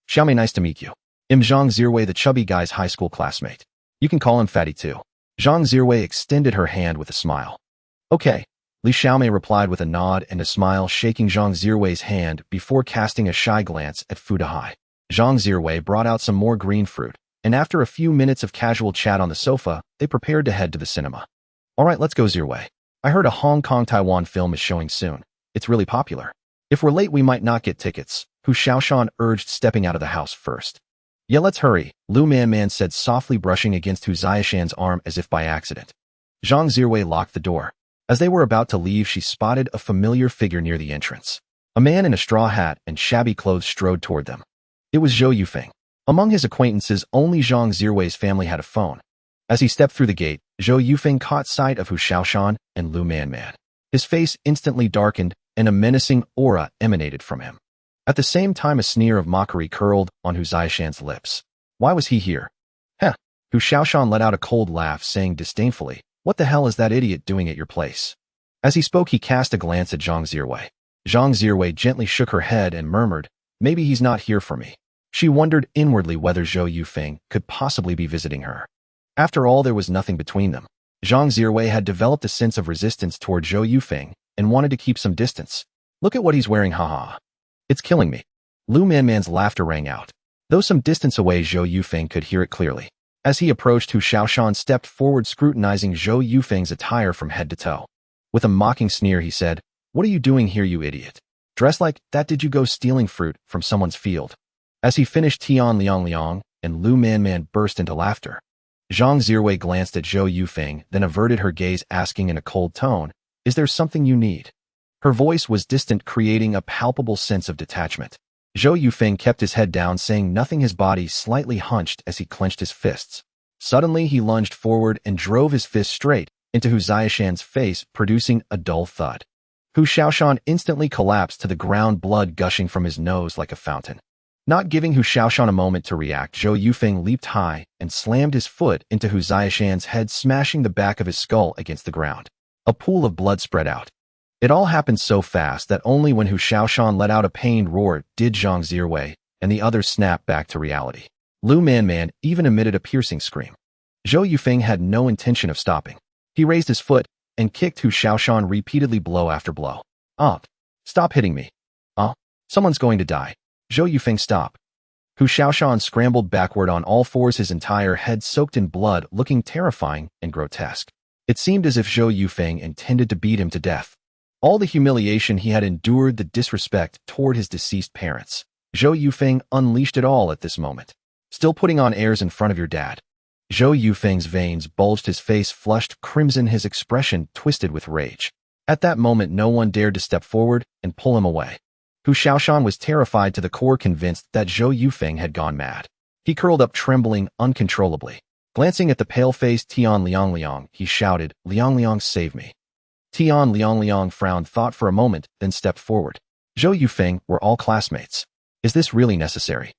"Xiaomei, nice to meet you. I'm Zhang Zirwei, the chubby guy's high school classmate. You can call him Fatty too." Zhang Zirwei extended her hand with a smile. Okay. Li Xiaomei replied with a nod and a smile, shaking Zhang Zirwei's hand before casting a shy glance at Fu Dehai. Zhang Zirwei brought out some more green fruit, and after a few minutes of casual chat on the sofa, they prepared to head to the cinema. All right, let's go, Zirwei. I heard a Hong Kong-Taiwan film is showing soon. It's really popular. If we're late, we might not get tickets, Hu Xiaoshan urged, stepping out of the house first. Yeah, let's hurry, Lu Man said softly, brushing against Hu Xiaoshan's arm as if by accident. Zhang Zirwei locked the door. As they were about to leave, she spotted a familiar figure near the entrance. A man in a straw hat and shabby clothes strode toward them. It was Zhou Yufeng. Among his acquaintances, only Zhang Zirwei's family had a phone. As he stepped through the gate, Zhou Yufeng caught sight of Hu Xiaoshan and Lu Man. His face instantly darkened, and a menacing aura emanated from him. At the same time, a sneer of mockery curled on Hu Xiaoshan's lips. Why was he here? Heh. Hu Xiaoshan let out a cold laugh, saying disdainfully, what the hell is that idiot doing at your place? As he spoke, he cast a glance at Zhang Zirwei. Zhang Zirwei gently shook her head and murmured, maybe he's not here for me. She wondered inwardly whether Zhou Yufeng could possibly be visiting her. After all, there was nothing between them. Zhang Zirwei had developed a sense of resistance toward Zhou Yufeng and wanted to keep some distance. Look at what he's wearing, haha. It's killing me. Lu Man's laughter rang out. Though some distance away, Zhou Yufeng could hear it clearly. As he approached, Hu Xiaoshan stepped forward, scrutinizing Zhou Yufeng's attire from head to toe. With a mocking sneer, he said, what are you doing here, you idiot? Dressed like that, did you go stealing fruit from someone's field? As he finished, Tian Liang and Lu Man burst into laughter. Zhang Zirwei glanced at Zhou Yufeng, then averted her gaze, asking in a cold tone, is there something you need? Her voice was distant, creating a palpable sense of detachment. Zhou Yufeng kept his head down, saying nothing, his body slightly hunched as he clenched his fists. Suddenly, he lunged forward and drove his fist straight into Hu Xiaoshan's face, producing a dull thud. Hu Xiaoshan instantly collapsed to the ground, blood gushing from his nose like a fountain. Not giving Hu Xiaoshan a moment to react, Zhou Yufeng leaped high and slammed his foot into Hu Xiaoshan's head, smashing the back of his skull against the ground. A pool of blood spread out. It all happened so fast that only when Hu Xiaoshan let out a pained roar did Zhang Zirwei and the others snap back to reality. Lu Man even emitted a piercing scream. Zhou Yufeng had no intention of stopping. He raised his foot and kicked Hu Xiaoshan repeatedly, blow after blow. Stop hitting me. Someone's going to die. Zhou Yufeng, stop. Hu Xiaoshan scrambled backward on all fours, his entire head soaked in blood, looking terrifying and grotesque. It seemed as if Zhou Yufeng intended to beat him to death. All the humiliation he had endured, the disrespect toward his deceased parents. Zhou Yufeng unleashed it all at this moment. Still putting on airs in front of your dad. Zhou Yufeng's veins bulged, his face flushed crimson, his expression twisted with rage. At that moment, no one dared to step forward and pull him away. Hu Xiaoshan was terrified to the core, convinced that Zhou Yufeng had gone mad. He curled up, trembling uncontrollably. Glancing at the pale-faced Tian Liang, he shouted, Liang, save me. Tian Liang frowned, thought for a moment, then stepped forward. Zhou Yufeng, we're all classmates. Is this really necessary?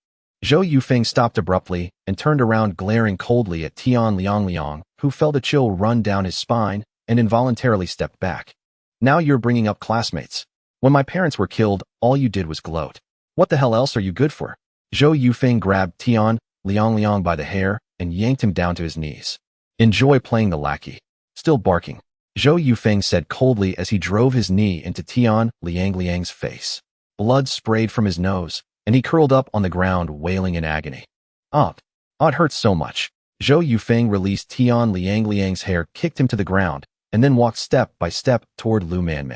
Zhou Yufeng stopped abruptly and turned around, glaring coldly at Tian Liang, who felt a chill run down his spine and involuntarily stepped back. Now you're bringing up classmates. When my parents were killed, all you did was gloat. What the hell else are you good for? Zhou Yufeng grabbed Tian Liang by the hair and yanked him down to his knees. Enjoy playing the lackey. Still barking. Zhou Yufeng said coldly as he drove his knee into Tian Liang's face. Blood sprayed from his nose, and he curled up on the ground, wailing in agony. It hurts so much. Zhou Yufeng released Tian Liang's hair, kicked him to the ground, and then walked step by step toward Lu Man.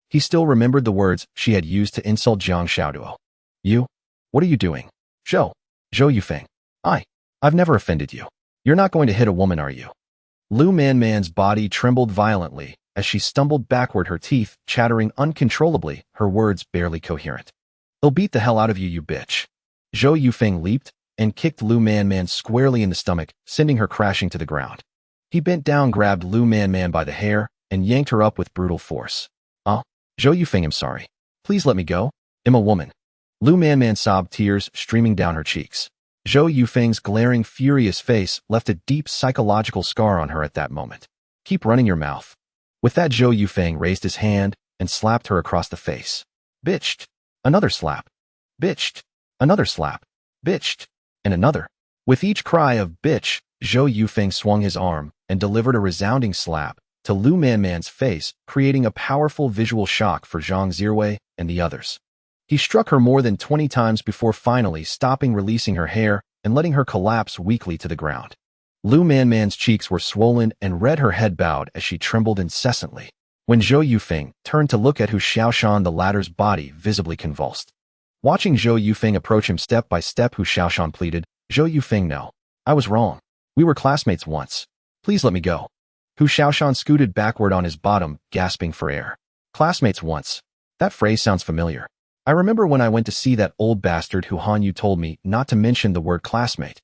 He still remembered the words she had used to insult Jiang Xiaoduo. You? What are you doing? Zhou Yufeng. I've never offended you. You're not going to hit a woman, are you? Lu Man's body trembled violently as she stumbled backward, her teeth chattering uncontrollably, her words barely coherent. They'll beat the hell out of you, you bitch. Zhou Yufeng leaped and kicked Lu Man squarely in the stomach, sending her crashing to the ground. He bent down, grabbed Lu Man by the hair, and yanked her up with brutal force. Zhou Yufeng, I'm sorry. Please let me go. I'm a woman. Lu Man sobbed, tears streaming down her cheeks. Zhou Yufeng's glaring, furious face left a deep psychological scar on her at that moment. Keep running your mouth. With that, Zhou Yufeng raised his hand and slapped her across the face. Bitched. Another slap. Bitched. Another slap. Bitched. And another. With each cry of bitch, Zhou Yufeng swung his arm, and delivered a resounding slap to Lu Manman's face, creating a powerful visual shock for Zhang Zirwei and the others. He struck her more than 20 times before finally stopping, releasing her hair and letting her collapse weakly to the ground. Lu Manman's cheeks were swollen and red, her head bowed as she trembled incessantly. When Zhou Yufeng turned to look at Hu Xiaoshan, the latter's body visibly convulsed. Watching Zhou Yufeng approach him step by step, Hu Xiaoshan pleaded, "Zhou Yufeng, no. I was wrong. We were classmates once. Please let me go." Hu Xiaoshan scooted backward on his bottom, gasping for air. Classmates once. That phrase sounds familiar. I remember when I went to see that old bastard Hu Han, you told me not to mention the word classmate.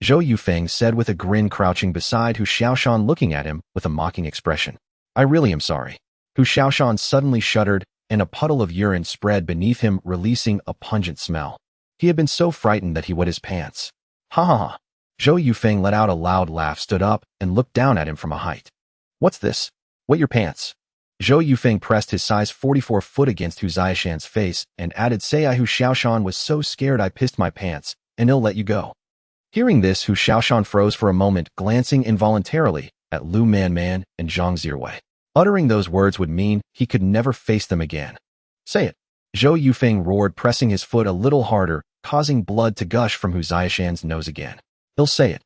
Zhou Yufeng said with a grin, crouching beside Hu Xiaoshan, looking at him with a mocking expression. I really am sorry. Hu Xiaoshan suddenly shuddered, and a puddle of urine spread beneath him, releasing a pungent smell. He had been so frightened that he wet his pants. Ha ha ha. Zhou Yufeng let out a loud laugh, stood up, and looked down at him from a height. What's this? Wet your pants. Zhou Yufeng pressed his size 44 foot against Hu Xiaoshan's face and added, Say I Hu Xiaoshan was so scared I pissed my pants, and he'll let you go. Hearing this, Hu Xiaoshan froze for a moment, glancing involuntarily at Lu Manman and Zhang Zirwei. Uttering those words would mean he could never face them again. Say it. Zhou Yufeng roared, pressing his foot a little harder, causing blood to gush from Hu Xiaoshan's nose again. He'll say it.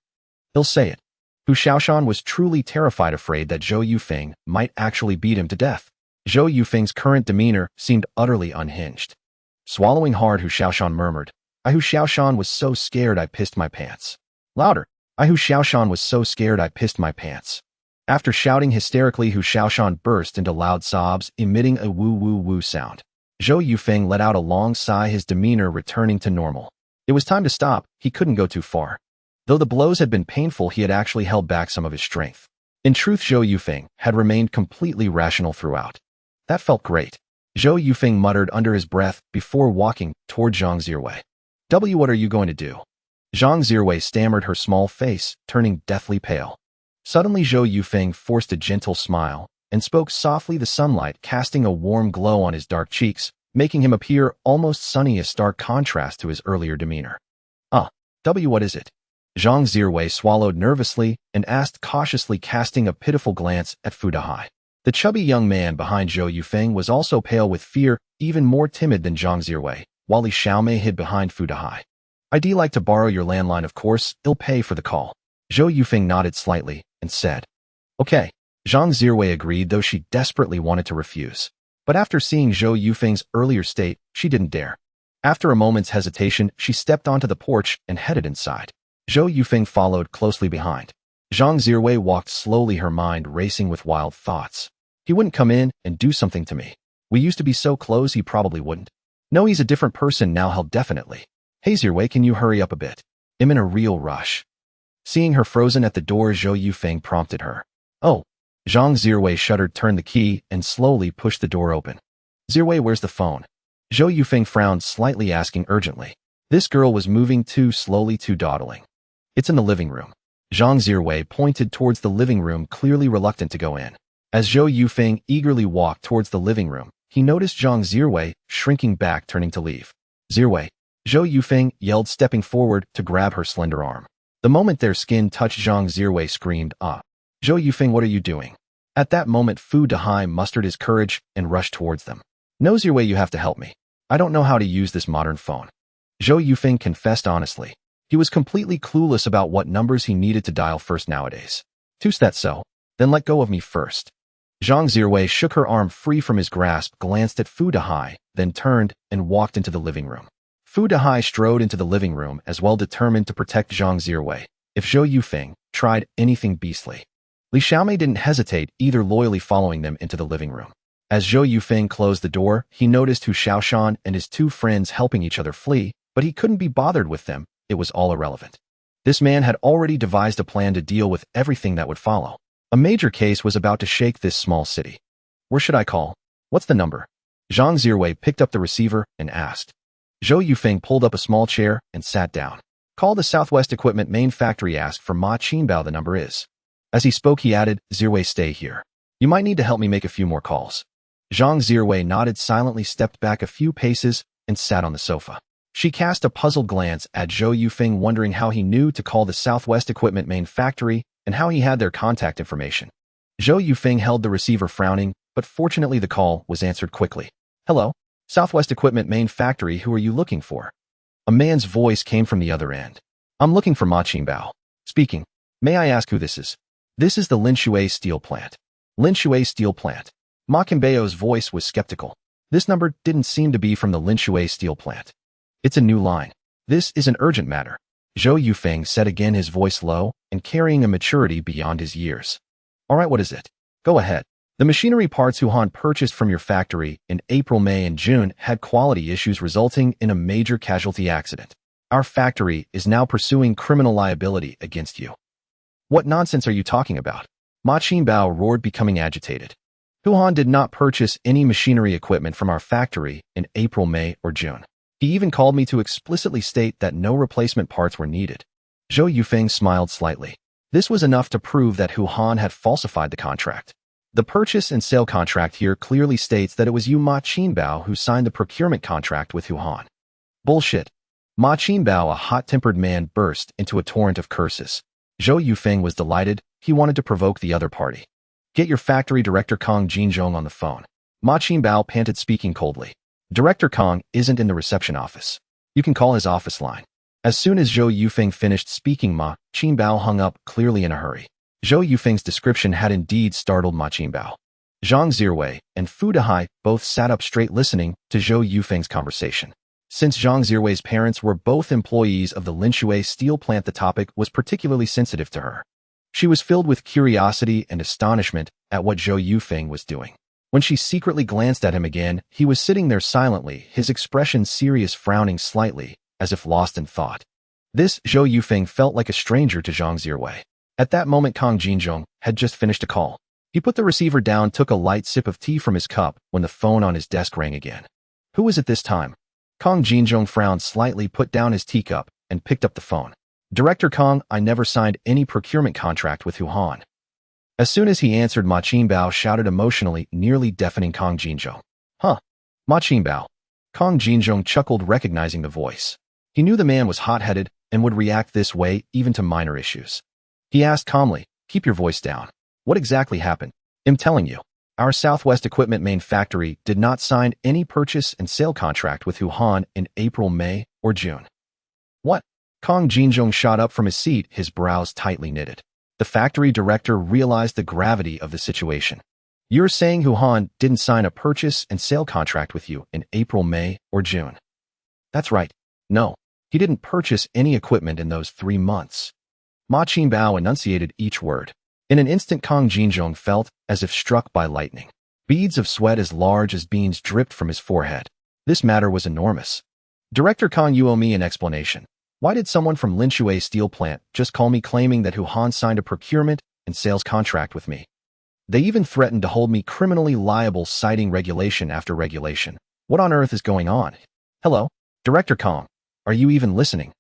He'll say it. Hu Xiaoshan was truly terrified, afraid that Zhou Yufeng might actually beat him to death. Zhou Yufeng's current demeanor seemed utterly unhinged. Swallowing hard, Hu Xiaoshan murmured, I Hu Xiaoshan was so scared I pissed my pants. Louder. I Hu Xiaoshan was so scared I pissed my pants. After shouting hysterically, Hu Xiaoshan burst into loud sobs, emitting a woo-woo-woo sound. Zhou Yufeng let out a long sigh, his demeanor returning to normal. It was time to stop. He couldn't go too far. Though the blows had been painful, he had actually held back some of his strength. In truth, Zhou Yufeng had remained completely rational throughout. That felt great. Zhou Yufeng muttered under his breath before walking toward Zhang Zirwei. What are you going to do? Zhang Zirwei stammered, her small face turning deathly pale. Suddenly, Zhou Yufeng forced a gentle smile and spoke softly, the sunlight casting a warm glow on his dark cheeks, making him appear almost sunny, a stark contrast to his earlier demeanor. What is it? Zhang Zirwei swallowed nervously and asked cautiously, casting a pitiful glance at Fu Dahai. The chubby young man behind Zhou Yufeng was also pale with fear, even more timid than Zhang Zirwei, while Li Xiaomei hid behind Fu Dahai. I'd like to borrow your landline, of course. I'll pay for the call. Zhou Yufeng nodded slightly and said, Okay. Zhang Zirwei agreed, though she desperately wanted to refuse. But after seeing Zhou Yufeng's earlier state, she didn't dare. After a moment's hesitation, she stepped onto the porch and headed inside. Zhou Yufeng followed closely behind. Zhang Zirwei walked slowly, her mind racing with wild thoughts. He wouldn't come in and do something to me. We used to be so close, he probably wouldn't. No, he's a different person now, he'll definitely. Hey Zirwei, can you hurry up a bit? I'm in a real rush. Seeing her frozen at the door, Zhou Yufeng prompted her. Oh. Zhang Zirwei shuddered, turned the key, and slowly pushed the door open. Zirwei, where's the phone? Zhou Yufeng frowned slightly, asking urgently. This girl was moving too slowly, too dawdling. It's in the living room. Zhang Zirwei pointed towards the living room, clearly reluctant to go in. As Zhou Yufeng eagerly walked towards the living room, he noticed Zhang Zirwei shrinking back, turning to leave. Zirwei. Zhou Yufeng yelled, stepping forward to grab her slender arm. The moment their skin touched, Zhang Zirwei screamed, Ah. Zhou Yufeng, what are you doing? At that moment, Fu Dahai mustered his courage and rushed towards them. No, Zirwei, you have to help me. I don't know how to use this modern phone. Zhou Yufeng confessed honestly. He was completely clueless about what numbers he needed to dial first nowadays. Too's that so? Then let go of me first. Zhang Zirwei shook her arm free from his grasp, glanced at Fu Dahai, then turned and walked into the living room. Fu Dahai strode into the living room as well, determined to protect Zhang Zirwei if Zhou Yufeng tried anything beastly. Li Xiaomei didn't hesitate either, loyally following them into the living room. As Zhou Yufeng closed the door, he noticed Hu Xiaoshan and his two friends helping each other flee, but he couldn't be bothered with them. It was all irrelevant. This man had already devised a plan to deal with everything that would follow. A major case was about to shake this small city. Where should I call? What's the number? Zhang Zirwei picked up the receiver and asked. Zhou Yufeng pulled up a small chair and sat down. Call the Southwest Equipment Main Factory, asked for Ma Qinbao, the number is. As he spoke, he added, Zirwei, stay here. You might need to help me make a few more calls. Zhang Zirwei nodded silently, stepped back a few paces, and sat on the sofa. She cast a puzzled glance at Zhou Yufeng, wondering how he knew to call the Southwest Equipment Main Factory and how he had their contact information. Zhou Yufeng held the receiver frowning, but fortunately the call was answered quickly. Hello? Southwest Equipment Main Factory, who are you looking for? A man's voice came from the other end. I'm looking for Ma Qingbao. Speaking. May I ask who this is? This is the Linshui Steel Plant. Linshui Steel Plant. Ma Qingbao's voice was skeptical. This number didn't seem to be from the Linshui Steel Plant. It's a new line. This is an urgent matter. Zhou Yufeng said again, his voice low and carrying a maturity beyond his years. All right, what is it? Go ahead. The machinery parts Han purchased from your factory in April, May, and June had quality issues resulting in a major casualty accident. Our factory is now pursuing criminal liability against you. What nonsense are you talking about? Ma Qingbao roared, becoming agitated. Han did not purchase any machinery equipment from our factory in April, May, or June. He even called me to explicitly state that no replacement parts were needed. Zhou Yufeng smiled slightly. This was enough to prove that Han had falsified the contract. The purchase and sale contract here clearly states that it was you, Ma Qingbao, who signed the procurement contract with Han. Bullshit. Ma Qingbao, a hot-tempered man, burst into a torrent of curses. Zhou Yufeng was delighted. He wanted to provoke the other party. Get your factory director Kong Jinzhong on the phone. Ma Qingbao panted, speaking coldly. Director Kong isn't in the reception office. You can call his office line. As soon as Zhou Yufeng finished speaking, Ma Qingbao hung up, clearly in a hurry. Zhou Yufeng's description had indeed startled Ma Qingbao. Zhang Zirwei and Fu Dehai both sat up straight, listening to Zhou Yufeng's conversation. Since Zhang Zirwei's parents were both employees of the Linshui Steel Plant, the topic was particularly sensitive to her. She was filled with curiosity and astonishment at what Zhou Yufeng was doing. When she secretly glanced at him again, he was sitting there silently, his expression serious, frowning slightly, as if lost in thought. This Zhou Yufeng felt like a stranger to Zhang Zirwei. At that moment, Kong Jinzhong had just finished a call. He put the receiver down, took a light sip of tea from his cup when the phone on his desk rang again. Who was it this time? Kong Jinzhong frowned slightly, put down his teacup, and picked up the phone. Director Kong, I never signed any procurement contract with Han. As soon as he answered, Ma Qingbao shouted emotionally, nearly deafening Kong Jinzhong. Huh? Ma Qingbao. Kong Jinzhong chuckled, recognizing the voice. He knew the man was hot-headed and would react this way even to minor issues. He asked calmly, keep your voice down. What exactly happened? I'm telling you. Our Southwest Equipment Main Factory did not sign any purchase and sale contract with Han in April, May, or June. What? Kong Jinzhong shot up from his seat, his brows tightly knitted. The factory director realized the gravity of the situation. You're saying Han didn't sign a purchase and sale contract with you in April, May, or June? That's right. No, he didn't purchase any equipment in those 3 months. Ma Qingbao enunciated each word. In an instant, Kong Jinzhong felt as if struck by lightning. Beads of sweat as large as beans dripped from his forehead. This matter was enormous. Director Kong, you owe me an explanation. Why did someone from Linshui Steel Plant just call me claiming that Han signed a procurement and sales contract with me? They even threatened to hold me criminally liable, citing regulation after regulation. What on earth is going on? Hello? Director Kong, are you even listening?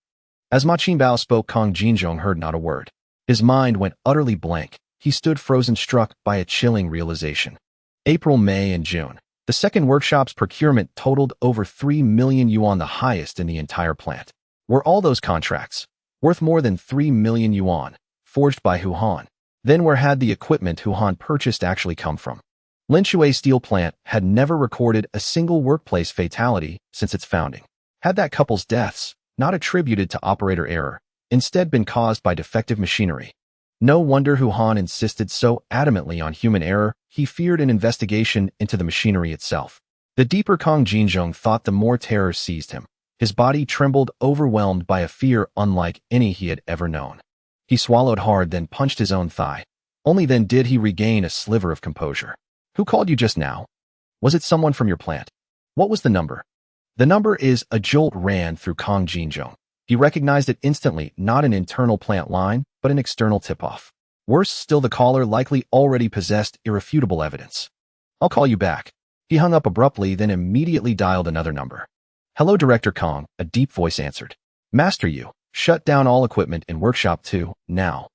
As Ma Qingbao spoke, Kong Jinzhong heard not a word. His mind went utterly blank. He stood frozen, struck by a chilling realization. April, May, and June. The second workshop's procurement totaled over 3 million yuan, the highest in the entire plant. Were all those contracts, worth more than 3 million yuan, forged by Han? Then where had the equipment Han purchased actually come from? Linshui Steel Plant had never recorded a single workplace fatality since its founding. Had that couple's deaths, not attributed to operator error, instead been caused by defective machinery? No wonder Han insisted so adamantly on human error. He feared an investigation into the machinery itself. The deeper Kong Jinzhong thought, the more terror seized him. His body trembled, overwhelmed by a fear unlike any he had ever known. He swallowed hard, then punched his own thigh. Only then did he regain a sliver of composure. Who called you just now? Was it someone from your plant? What was the number? The number is... A jolt ran through Kong Jinzhong. He recognized it instantly, not an internal plant line, but an external tip-off. Worse still, the caller likely already possessed irrefutable evidence. I'll call you back. He hung up abruptly, then immediately dialed another number. Hello, Director Kong, a deep voice answered. Master Yu, shut down all equipment in Workshop 2, now.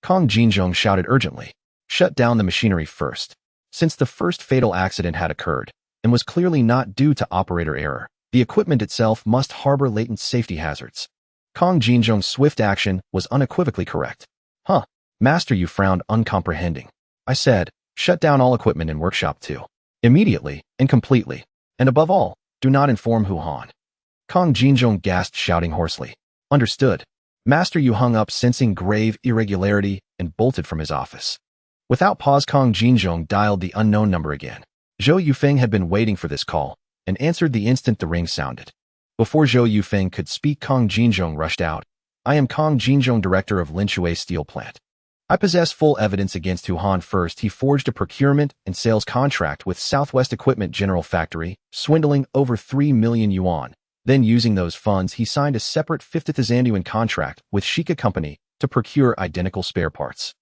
Kong Jinzhong shouted urgently. Shut down the machinery first. Since the first fatal accident had occurred, and was clearly not due to operator error, the equipment itself must harbor latent safety hazards. Kong Jinzhong's swift action was unequivocally correct. Huh. Master Yu frowned uncomprehending. I said, shut down all equipment in workshop 2. Immediately and completely. And above all, do not inform Hu Han. Kong Jinzhong gasped, shouting hoarsely. Understood. Master Yu hung up, sensing grave irregularity, and bolted from his office. Without pause, Kong Jinzhong dialed the unknown number again. Zhou Yufeng had been waiting for this call, and answered the instant the ring sounded. Before Zhou Yufeng could speak, Kong Jinzhong rushed out. I am Kong Jinzhong, director of Linshui Steel Plant. I possess full evidence against Hu Han. First, he forged a procurement and sales contract with Southwest Equipment General Factory, swindling over 3 million yuan. Then, using those funds, he signed a separate 50th Zanduan contract with Shika Company to procure identical spare parts.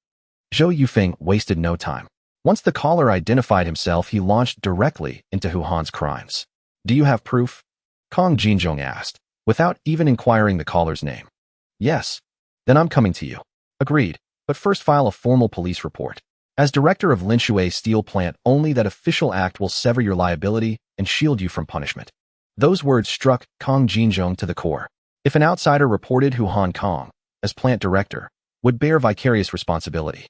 Zhou Yufeng wasted no time. Once the caller identified himself, he launched directly into Hu Han's crimes. Do you have proof? Kong Jinzhong asked, without even inquiring the caller's name. Yes. Then I'm coming to you. Agreed. But first file a formal police report. As director of Linshui Steel Plant, only that official act will sever your liability and shield you from punishment. Those words struck Kong Jinzhong to the core. If an outsider reported Hu Han Kong, as plant director, would bear vicarious responsibility.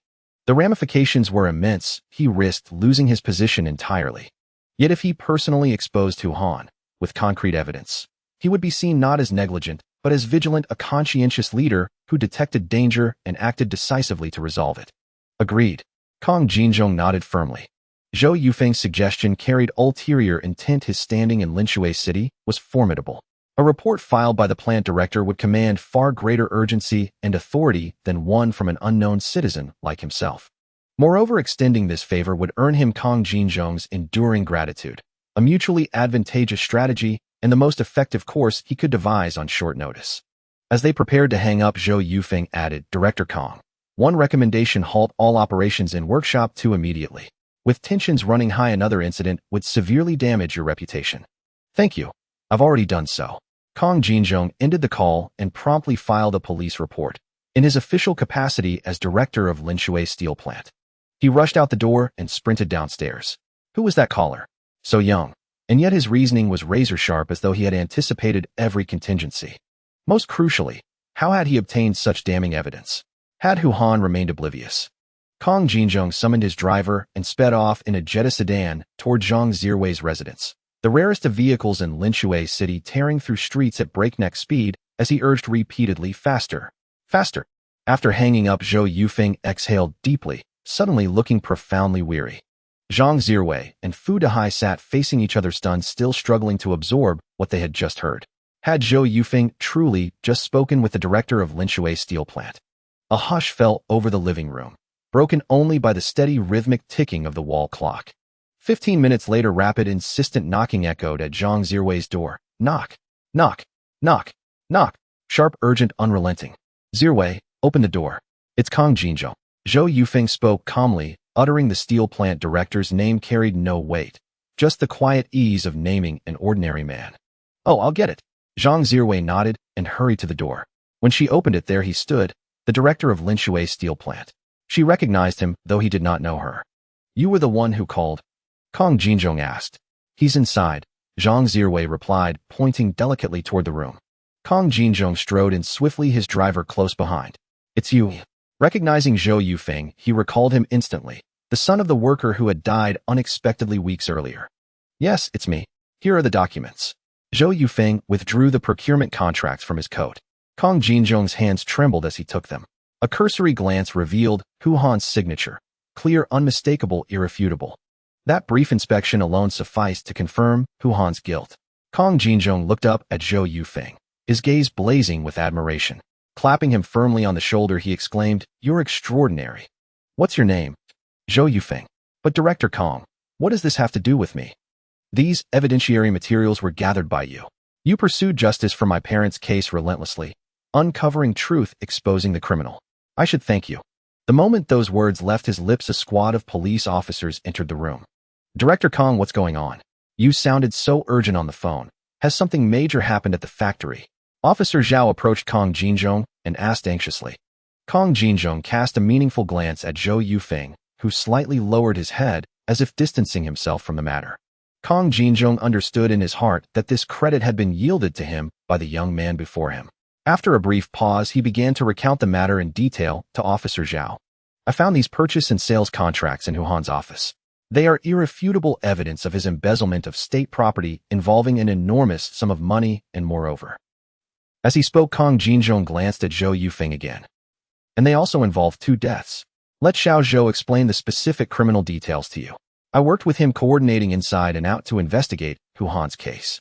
The ramifications were immense. He risked losing his position entirely. Yet if he personally exposed Hu Han, with concrete evidence, he would be seen not as negligent, but as vigilant, a conscientious leader who detected danger and acted decisively to resolve it. Agreed. Kong Jinzhong nodded firmly. Zhou Yufeng's suggestion carried ulterior intent. His standing in Linshui City was formidable. A report filed by the plant director would command far greater urgency and authority than one from an unknown citizen like himself. Moreover, extending this favor would earn him Kong Jinzhong's enduring gratitude, a mutually advantageous strategy and the most effective course he could devise on short notice. As they prepared to hang up, Zhou Yufeng added, Director Kong, one recommendation: halt all operations in Workshop 2 immediately. With tensions running high, another incident would severely damage your reputation. Thank you. I've already done so. Kong Jinzhong ended the call and promptly filed a police report, in his official capacity as director of Linshui Steel Plant. He rushed out the door and sprinted downstairs. Who was that caller? So young, and yet his reasoning was razor-sharp, as though he had anticipated every contingency. Most crucially, how had he obtained such damning evidence? Had Hu Han remained oblivious? Kong Jinzhong summoned his driver and sped off in a Jetta sedan toward Zhang Zirwei's residence, the rarest of vehicles in Linshui City, tearing through streets at breakneck speed as he urged repeatedly, faster, faster. After hanging up, Zhou Yufeng exhaled deeply, suddenly looking profoundly weary. Zhang Zirwei and Fu Dehai sat facing each other, stunned, still struggling to absorb what they had just heard. Had Zhou Yufeng truly just spoken with the director of Linshui Steel Plant? A hush fell over the living room, broken only by the steady rhythmic ticking of the wall clock. 15 minutes later, rapid, insistent knocking echoed at Zhang Zirwei's door. Knock, knock, knock, knock. Sharp, urgent, unrelenting. Zirwei, open the door. It's Kong Jinzhong. Zhou Yufeng spoke calmly, uttering the steel plant director's name carried no weight, just the quiet ease of naming an ordinary man. Oh, I'll get it. Zhang Zirwei nodded and hurried to the door. When she opened it, there he stood, the director of Linshui Steel Plant. She recognized him, though he did not know her. You were the one who called? Kong Jinzhong asked. He's inside, Zhang Zirwei replied, pointing delicately toward the room. Kong Jinzhong strode in swiftly, his driver close behind. It's you. Recognizing Zhou Yufeng, he recalled him instantly, the son of the worker who had died unexpectedly weeks earlier. Yes, it's me. Here are the documents. Zhou Yufeng withdrew the procurement contracts from his coat. Kong Jinzhong's hands trembled as he took them. A cursory glance revealed Hu Han's signature, clear, unmistakable, irrefutable. That brief inspection alone sufficed to confirm Hu Han's guilt. Kong Jinzhong looked up at Zhou Yufeng, his gaze blazing with admiration. Clapping him firmly on the shoulder, he exclaimed, You're extraordinary. What's your name? Zhou Yufeng. But Director Kong, what does this have to do with me? These evidentiary materials were gathered by you. You pursued justice for my parents' case relentlessly, uncovering truth, exposing the criminal. I should thank you. The moment those words left his lips, a squad of police officers entered the room. Director Kong, what's going on? You sounded so urgent on the phone. Has something major happened at the factory? Officer Zhao approached Kong Jinzhong and asked anxiously. Kong Jinzhong cast a meaningful glance at Zhou Yufeng, who slightly lowered his head as if distancing himself from the matter. Kong Jinzhong understood in his heart that this credit had been yielded to him by the young man before him. After a brief pause, he began to recount the matter in detail to Officer Zhao. I found these purchase and sales contracts in Hu Han's office. They are irrefutable evidence of his embezzlement of state property involving an enormous sum of money and moreover. As he spoke, Kang Jinzhong glanced at Zhou Yufeng again. And they also involve 2 deaths. Let Xiao Zhou explain the specific criminal details to you. I worked with him coordinating inside and out to investigate Hu Han's case.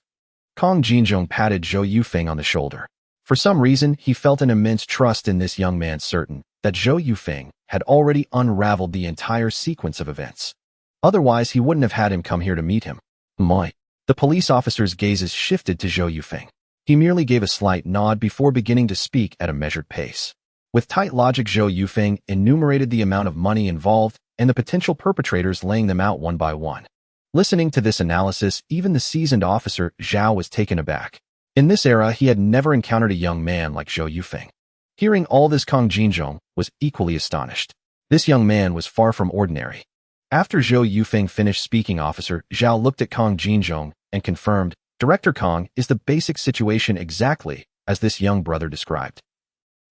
Kang Jinzhong patted Zhou Yufeng on the shoulder. For some reason, he felt an immense trust in this young man, certain that Zhou Yufeng had already unraveled the entire sequence of events. Otherwise, he wouldn't have had him come here to meet him. The police officer's gazes shifted to Zhou Yufeng. He merely gave a slight nod before beginning to speak at a measured pace. With tight logic, Zhou Yufeng enumerated the amount of money involved and the potential perpetrators, laying them out one by one. Listening to this analysis, even the seasoned officer Zhao was taken aback. In this era, he had never encountered a young man like Zhou Yufeng. Hearing all this, Kang Jinzhong was equally astonished. This young man was far from ordinary. After Zhou Yufeng finished speaking, Officer Zhao looked at Kang Jinzhong and confirmed, Director Kang, is the basic situation exactly as this young brother described?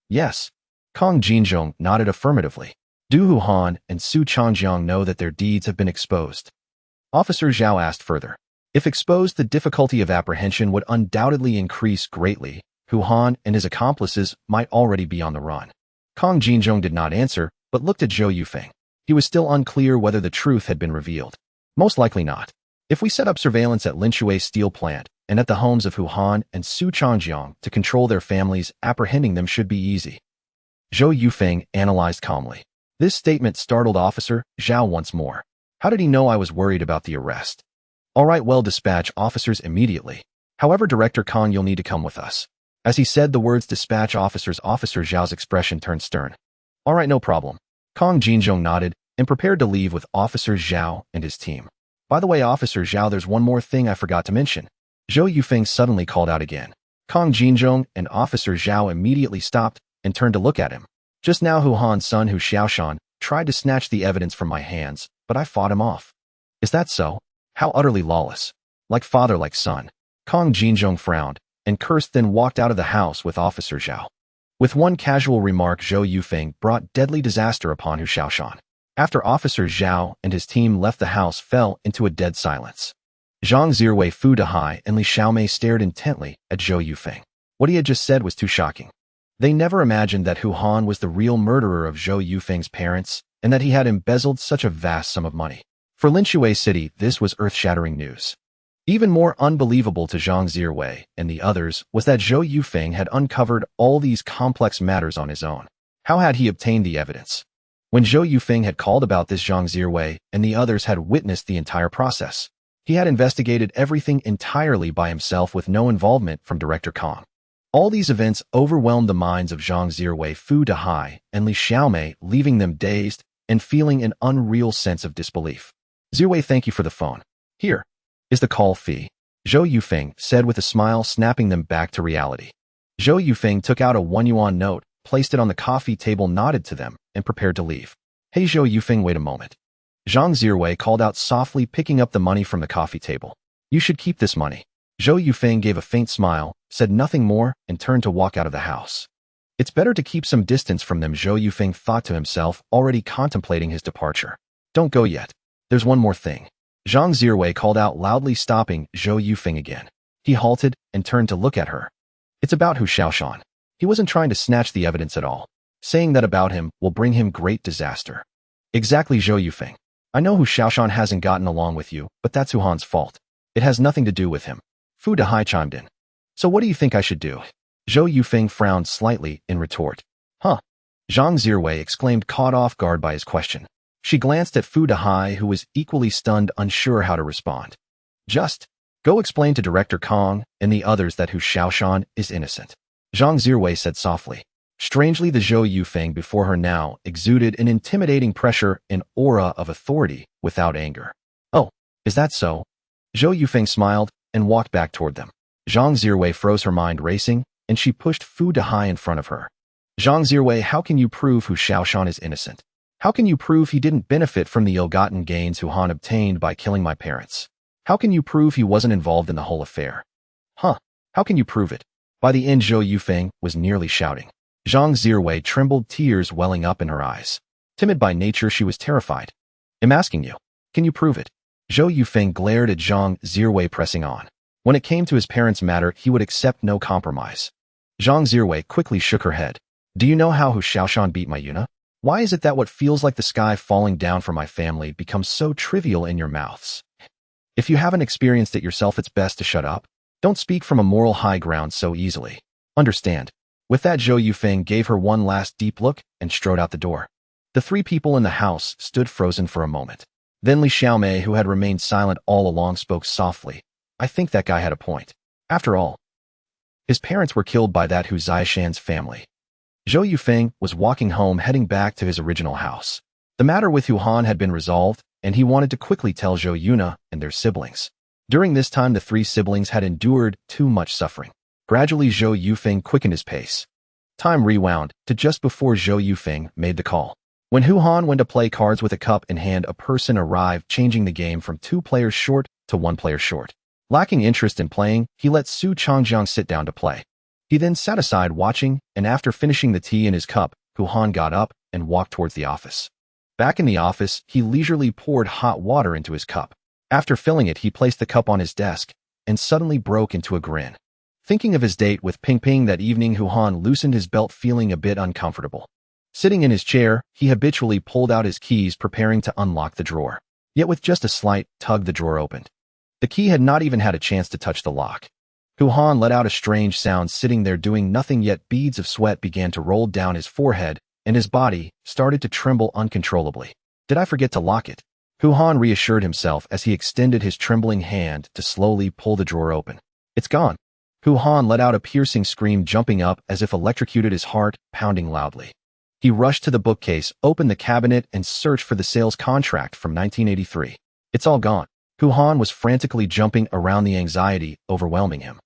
Yes. Kang Jinzhong nodded affirmatively. Do Hu Han and Su Changjiang know that their deeds have been exposed? Officer Zhao asked further. If exposed, the difficulty of apprehension would undoubtedly increase greatly. Hu Han and his accomplices might already be on the run. Kang Jinzhong did not answer, but looked at Zhou Yufeng. He was still unclear whether the truth had been revealed. Most likely not. If we set up surveillance at Linshui steel plant and at the homes of Hu Han and Su Changjiang to control their families, apprehending them should be easy. Zhou Yufeng analyzed calmly. This statement startled Officer Zhao once more. How did he know I was worried about the arrest? All right, well, dispatch officers immediately. However, Director Kang, you'll need to come with us. As he said the words dispatch officers, Officer Zhao's expression turned stern. All right, no problem. Kang Jinzhong nodded and prepared to leave with Officer Zhao and his team. By the way, Officer Zhao, there's one more thing I forgot to mention. Zhou Yufeng suddenly called out again. Kang Jinzhong and Officer Zhao immediately stopped and turned to look at him. Just now, Hu Han's son, Hu Xiaoshan, tried to snatch the evidence from my hands, but I fought him off. Is that so? How utterly lawless. Like father, like son. Kang Jinzhong frowned and cursed, then walked out of the house with Officer Zhao. With one casual remark, Zhou Yufeng brought deadly disaster upon Hu Xiaoshan. After Officer Zhao and his team left, the house fell into a dead silence. Zhang Zirwei, Fu Dehai, and Li Xiaomei stared intently at Zhou Yufeng. What he had just said was too shocking. They never imagined that Hu Han was the real murderer of Zhou Yufeng's parents and that he had embezzled such a vast sum of money. For Linshui City, this was earth-shattering news. Even more unbelievable to Zhang Zirwei and the others was that Zhou Yufeng had uncovered all these complex matters on his own. How had he obtained the evidence? When Zhou Yufeng had called about this, Zhang Zirwei and the others had witnessed the entire process. He had investigated everything entirely by himself with no involvement from Director Kang. All these events overwhelmed the minds of Zhang Zirwei, Fu Dehai, and Li Xiaomei, leaving them dazed and feeling an unreal sense of disbelief. Zirwei, thank you for the phone. Here is the call fee, Zhou Yufeng said with a smile, snapping them back to reality. Zhou Yufeng took out a 1 yuan note, placed it on the coffee table, nodded to them, and prepared to leave. Hey Zhou Yufeng, wait a moment. Zhang Zirwei called out softly, picking up the money from the coffee table. You should keep this money. Zhou Yufeng gave a faint smile, said nothing more, and turned to walk out of the house. It's better to keep some distance from them, Zhou Yufeng thought to himself, already contemplating his departure. Don't go yet. There's one more thing. Zhang Zirwei called out loudly, stopping Zhou Yufeng again. He halted and turned to look at her. It's about Hu Xiaoshan. He wasn't trying to snatch the evidence at all. Saying that about him will bring him great disaster. Exactly, Zhou Yufeng. I know Hu Xiaoshan hasn't gotten along with you, but that's Hu Han's fault. It has nothing to do with him. Fu Dehai chimed in. So what do you think I should do? Zhou Yufeng frowned slightly in retort. Huh? Zhang Zirwei exclaimed, caught off guard by his question. She glanced at Fu Dehai, who was equally stunned, unsure how to respond. Just go explain to Director Kang and the others that Hu Xiaoshan is innocent. Zhang Zirwei said softly. Strangely, the Zhou Yufeng before her now exuded an intimidating pressure, an aura of authority without anger. Oh, is that so? Zhou Yufeng smiled and walked back toward them. Zhang Zirwei froze, her mind racing, and she pushed Fu Dehai in front of her. Zhang Zirwei, how can you prove Hu Xiaoshan is innocent? How can you prove he didn't benefit from the ill-gotten gains Hu Han obtained by killing my parents? How can you prove he wasn't involved in the whole affair? Huh? How can you prove it? By the end, Zhou Yufeng was nearly shouting. Zhang Zirwei trembled, tears welling up in her eyes. Timid by nature, she was terrified. I'm asking you. Can you prove it? Zhou Yufeng glared at Zhang Zirwei, pressing on. When it came to his parents' matter, he would accept no compromise. Zhang Zirwei quickly shook her head. Do you know how Hu Xiaoshan beat my Yuna? Why is it that what feels like the sky falling down for my family becomes so trivial in your mouths? If you haven't experienced it yourself, it's best to shut up. Don't speak from a moral high ground so easily. Understand? With that, Zhou Yufeng gave her one last deep look and strode out the door. The three people in the house stood frozen for a moment. Then Li Xiaomei, who had remained silent all along, spoke softly. I think that guy had a point. After all, his parents were killed by that Hu Xiaoshan's family. Zhou Yufeng was walking home, heading back to his original house. The matter with Hu Han had been resolved, and he wanted to quickly tell Zhou Yuna and their siblings. During this time, the three siblings had endured too much suffering. Gradually, Zhou Yufeng quickened his pace. Time rewound to just before Zhou Yufeng made the call. When Hu Han went to play cards with a cup in hand, a person arrived, changing the game from 2 players short to 1 player short. Lacking interest in playing, he let Su Changjiang sit down to play. He then sat aside watching, and after finishing the tea in his cup, Hu Han got up and walked towards the office. Back in the office, he leisurely poured hot water into his cup. After filling it, he placed the cup on his desk and suddenly broke into a grin. Thinking of his date with Ping Ping that evening, Hu Han loosened his belt, feeling a bit uncomfortable. Sitting in his chair, he habitually pulled out his keys, preparing to unlock the drawer. Yet with just a slight tug, the drawer opened. The key had not even had a chance to touch the lock. Hu Han let out a strange sound, sitting there doing nothing, yet beads of sweat began to roll down his forehead, and his body started to tremble uncontrollably. Did I forget to lock it? Hu Han reassured himself as he extended his trembling hand to slowly pull the drawer open. It's gone. Hu Han let out a piercing scream, jumping up as if electrocuted, his heart pounding loudly. He rushed to the bookcase, opened the cabinet, and searched for the sales contract from 1983. It's all gone. Hu Han was frantically jumping around, the anxiety overwhelming him.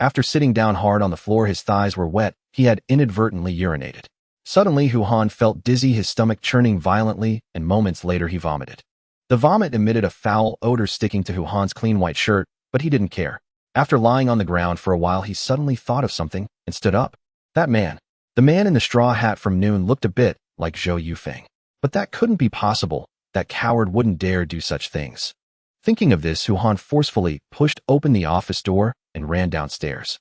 After sitting down hard on the floor, his thighs were wet. He had inadvertently urinated. Suddenly, Hu Han felt dizzy, his stomach churning violently, and moments later he vomited. The vomit emitted a foul odor, sticking to Hu Han's clean white shirt, but he didn't care. After lying on the ground for a while, he suddenly thought of something and stood up. That man. The man in the straw hat from noon looked a bit like Zhou Yufeng. But that couldn't be possible. That coward wouldn't dare do such things. Thinking of this, Hu Han forcefully pushed open the office door and ran downstairs.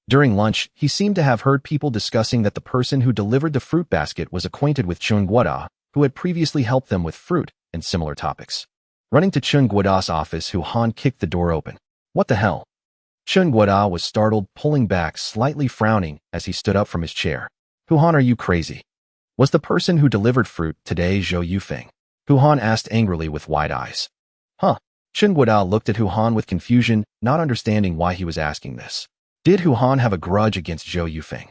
During lunch, he seemed to have heard people discussing that the person who delivered the fruit basket was acquainted with Chun Guoda, who had previously helped them with fruit and similar topics. Running to Chun Guoda's office, Hu Han kicked the door open. What the hell? Chun Guoda was startled, pulling back, slightly frowning as he stood up from his chair. Hu Han, are you crazy? Was the person who delivered fruit today Zhou Yufeng? Hu Han asked angrily with wide eyes. Huh? Chun Guoda looked at Hu Han with confusion, not understanding why he was asking this. Did Hu Han have a grudge against Zhou Yufeng?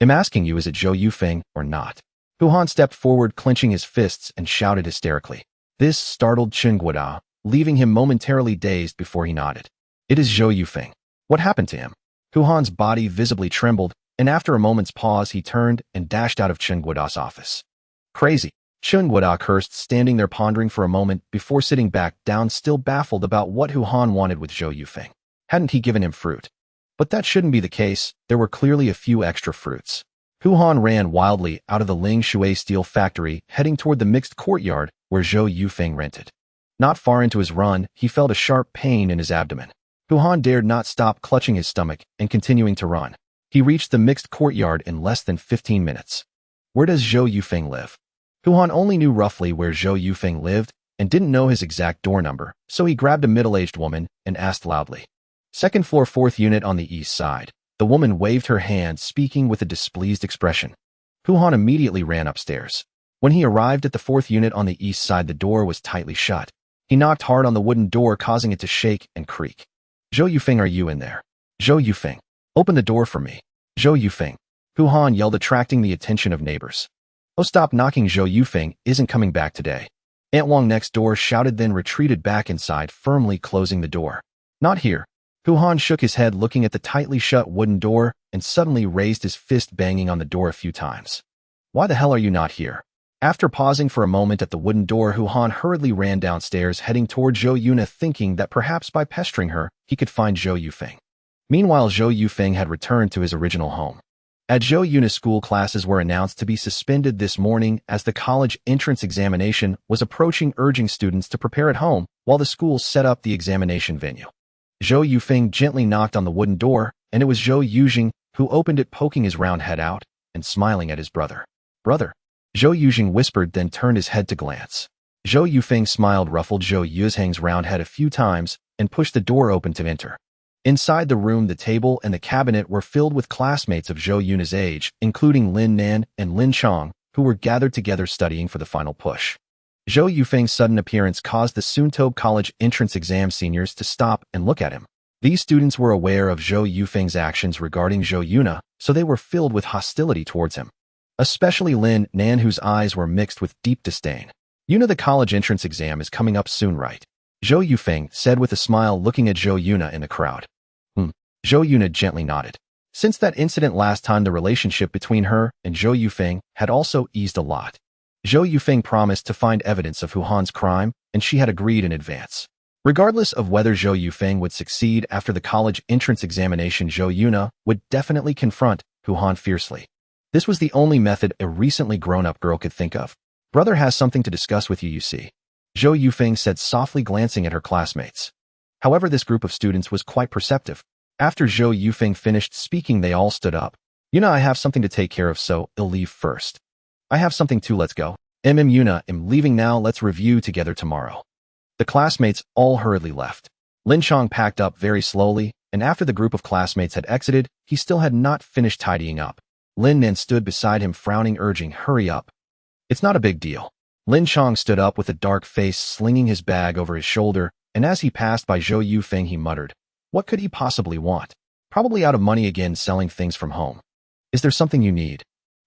I'm asking you, is it Zhou Yufeng or not? Hu Han stepped forward, clenching his fists, and shouted hysterically. This startled Chun Guoda, leaving him momentarily dazed before he nodded. It is Zhou Yufeng. What happened to him? Hu Han's body visibly trembled, and after a moment's pause, he turned and dashed out of Chun Guoda's office. Crazy. Chun Guoda cursed, standing there pondering for a moment before sitting back down, still baffled about what Hu Han wanted with Zhou Yufeng. Hadn't he given him fruit? But that shouldn't be the case. There were clearly a few extra fruits. Hu Han ran wildly out of the Ling Shui steel factory, heading toward the mixed courtyard where Zhou Yufeng rented. Not far into his run, he felt a sharp pain in his abdomen. Hu Han dared not stop clutching his stomach and continuing to run. He reached the mixed courtyard in less than 15 minutes. Where does Zhou Yufeng live? Hu Han only knew roughly where Zhou Yufeng lived and didn't know his exact door number, so he grabbed a middle-aged woman and asked loudly. Second floor, 4th unit on the east side. The woman waved her hand, speaking with a displeased expression. Hu Han immediately ran upstairs. When he arrived at the 4th unit on the east side, the door was tightly shut. He knocked hard on the wooden door, causing it to shake and creak. Zhou Yufeng, are you in there? Zhou Yufeng. Open the door for me. Zhou Yufeng. Hu Han yelled, attracting the attention of neighbors. Oh, stop knocking. Zhou Yufeng isn't coming back today. Aunt Wang next door shouted, then retreated back inside, firmly closing the door. Not here. Hu Han shook his head, looking at the tightly shut wooden door, and suddenly raised his fist, banging on the door a few times. Why the hell are you not here? After pausing for a moment at the wooden door, Hu Han hurriedly ran downstairs, heading toward Zhou Yuna, thinking that perhaps by pestering her, he could find Zhou Yufeng. Meanwhile, Zhou Yufeng had returned to his original home. At Zhou Yuna's school, classes were announced to be suspended this morning as the college entrance examination was approaching, urging students to prepare at home while the school set up the examination venue. Zhou Yufeng gently knocked on the wooden door, and it was Zhou Yujing who opened it, poking his round head out and smiling at his brother. "Brother," Zhou Yujing whispered, then turned his head to glance. Zhou Yufeng smiled, ruffled Zhou Yuzheng's round head a few times, and pushed the door open to enter. Inside the room, the table and the cabinet were filled with classmates of Zhou Yuna's age, including Lin Nan and Lin Chong, who were gathered together studying for the final push. Zhou Yufeng's sudden appearance caused the Suntobe College entrance exam seniors to stop and look at him. These students were aware of Zhou Yufeng's actions regarding Zhou Yuna, so they were filled with hostility towards him. Especially Lin Nan, whose eyes were mixed with deep disdain. "Yuna, the college entrance exam is coming up soon, right?" Zhou Yufeng said with a smile, looking at Zhou Yuna in the crowd. Zhou Yuna gently nodded. Since that incident last time, the relationship between her and Zhou Yufeng had also eased a lot. Zhou Yufeng promised to find evidence of Hu Han's crime, and she had agreed in advance. Regardless of whether Zhou Yufeng would succeed after the college entrance examination, Zhou Yuna would definitely confront Hu Han fiercely. This was the only method a recently grown-up girl could think of. "Brother has something to discuss with you see," Zhou Yufeng said softly, glancing at her classmates. However, this group of students was quite perceptive. After Zhou Yufeng finished speaking, they all stood up. "Yuna, I have something to take care of, so I'll leave first." "I have something too, let's go." Yuna, I'm leaving now, let's review together tomorrow." The classmates all hurriedly left. Lin Chong packed up very slowly, and after the group of classmates had exited, he still had not finished tidying up. Lin Nan stood beside him, frowning, urging, "Hurry up." "It's not a big deal." Lin Chong stood up with a dark face, slinging his bag over his shoulder, and as he passed by Zhou Yufeng, he muttered, "What could he possibly want? Probably out of money again, selling things from home. Is there something you need?"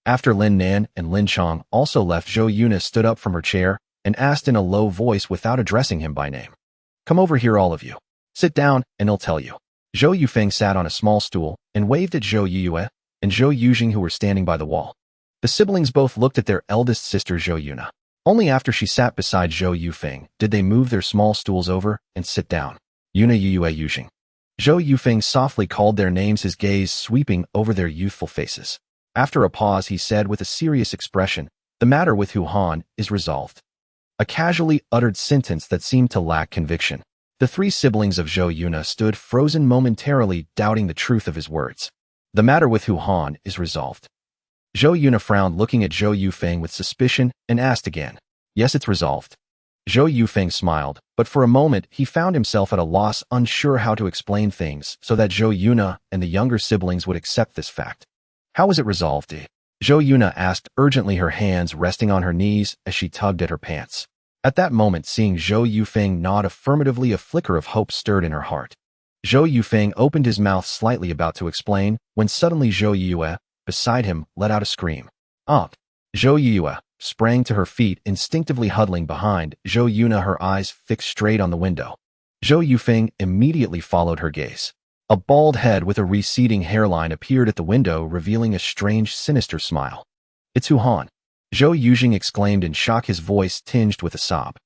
After Lin Nan and Lin Chong also left, Zhou Yuna stood up from her chair and asked in a low voice without addressing him by name, "Come over here, all of you. Sit down, and I'll tell you." Zhou Yufeng sat on a small stool and waved at Zhou Yue and Zhou Yujing, who were standing by the wall. The siblings both looked at their eldest sister, Zhou Yuna. Only after she sat beside Zhou Yufeng did they move their small stools over and sit down. "Yuna, Yue, Yujing." Zhou Yufeng softly called their names, his gaze sweeping over their youthful faces. After a pause, he said with a serious expression, "The matter with Hu Han is resolved." A casually uttered sentence that seemed to lack conviction. The three siblings of Zhou Yuna stood frozen momentarily, doubting the truth of his words. "The matter with Hu Han is resolved." Zhou Yuna frowned, looking at Zhou Yufeng with suspicion, and asked again, "Yes, it's resolved." Zhou Yufeng smiled, but for a moment he found himself at a loss, unsure how to explain things so that Zhou Yuna and the younger siblings would accept this fact. "How is it resolved?" Zhou Yuna asked urgently, her hands resting on her knees as she tugged at her pants. At that moment, seeing Zhou Yufeng nod affirmatively, a flicker of hope stirred in her heart. Zhou Yufeng opened his mouth slightly, about to explain, when suddenly Zhou Yue, beside him, let out a scream. "Aunt!" Zhou Yue sprang to her feet, instinctively huddling behind Zhou Yuna, her eyes fixed straight on the window. Zhou Yufeng immediately followed her gaze. A bald head with a receding hairline appeared at the window, revealing a strange, sinister smile. "It's Hu Han!" Zhou Yujing exclaimed in shock, his voice tinged with a sob.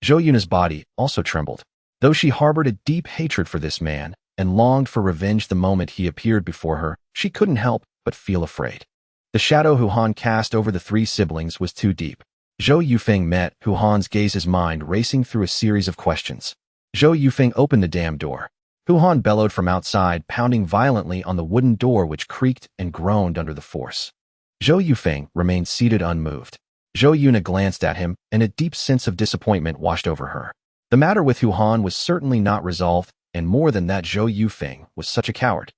Zhou Yuna's body also trembled. Though she harbored a deep hatred for this man and longed for revenge the moment he appeared before her, she couldn't help but feel afraid. The shadow Hu Han cast over the three siblings was too deep. Zhou Yufeng met Hu Han's gaze, his mind racing through a series of questions. Zhou Yufeng opened the damn door. Hu Han bellowed from outside, pounding violently on the wooden door, which creaked and groaned under the force. Zhou Yufeng remained seated unmoved. Zhou Yuna glanced at him, and a deep sense of disappointment washed over her. The matter with Hu Han was certainly not resolved, and more than that, Zhou Yufeng was such a coward.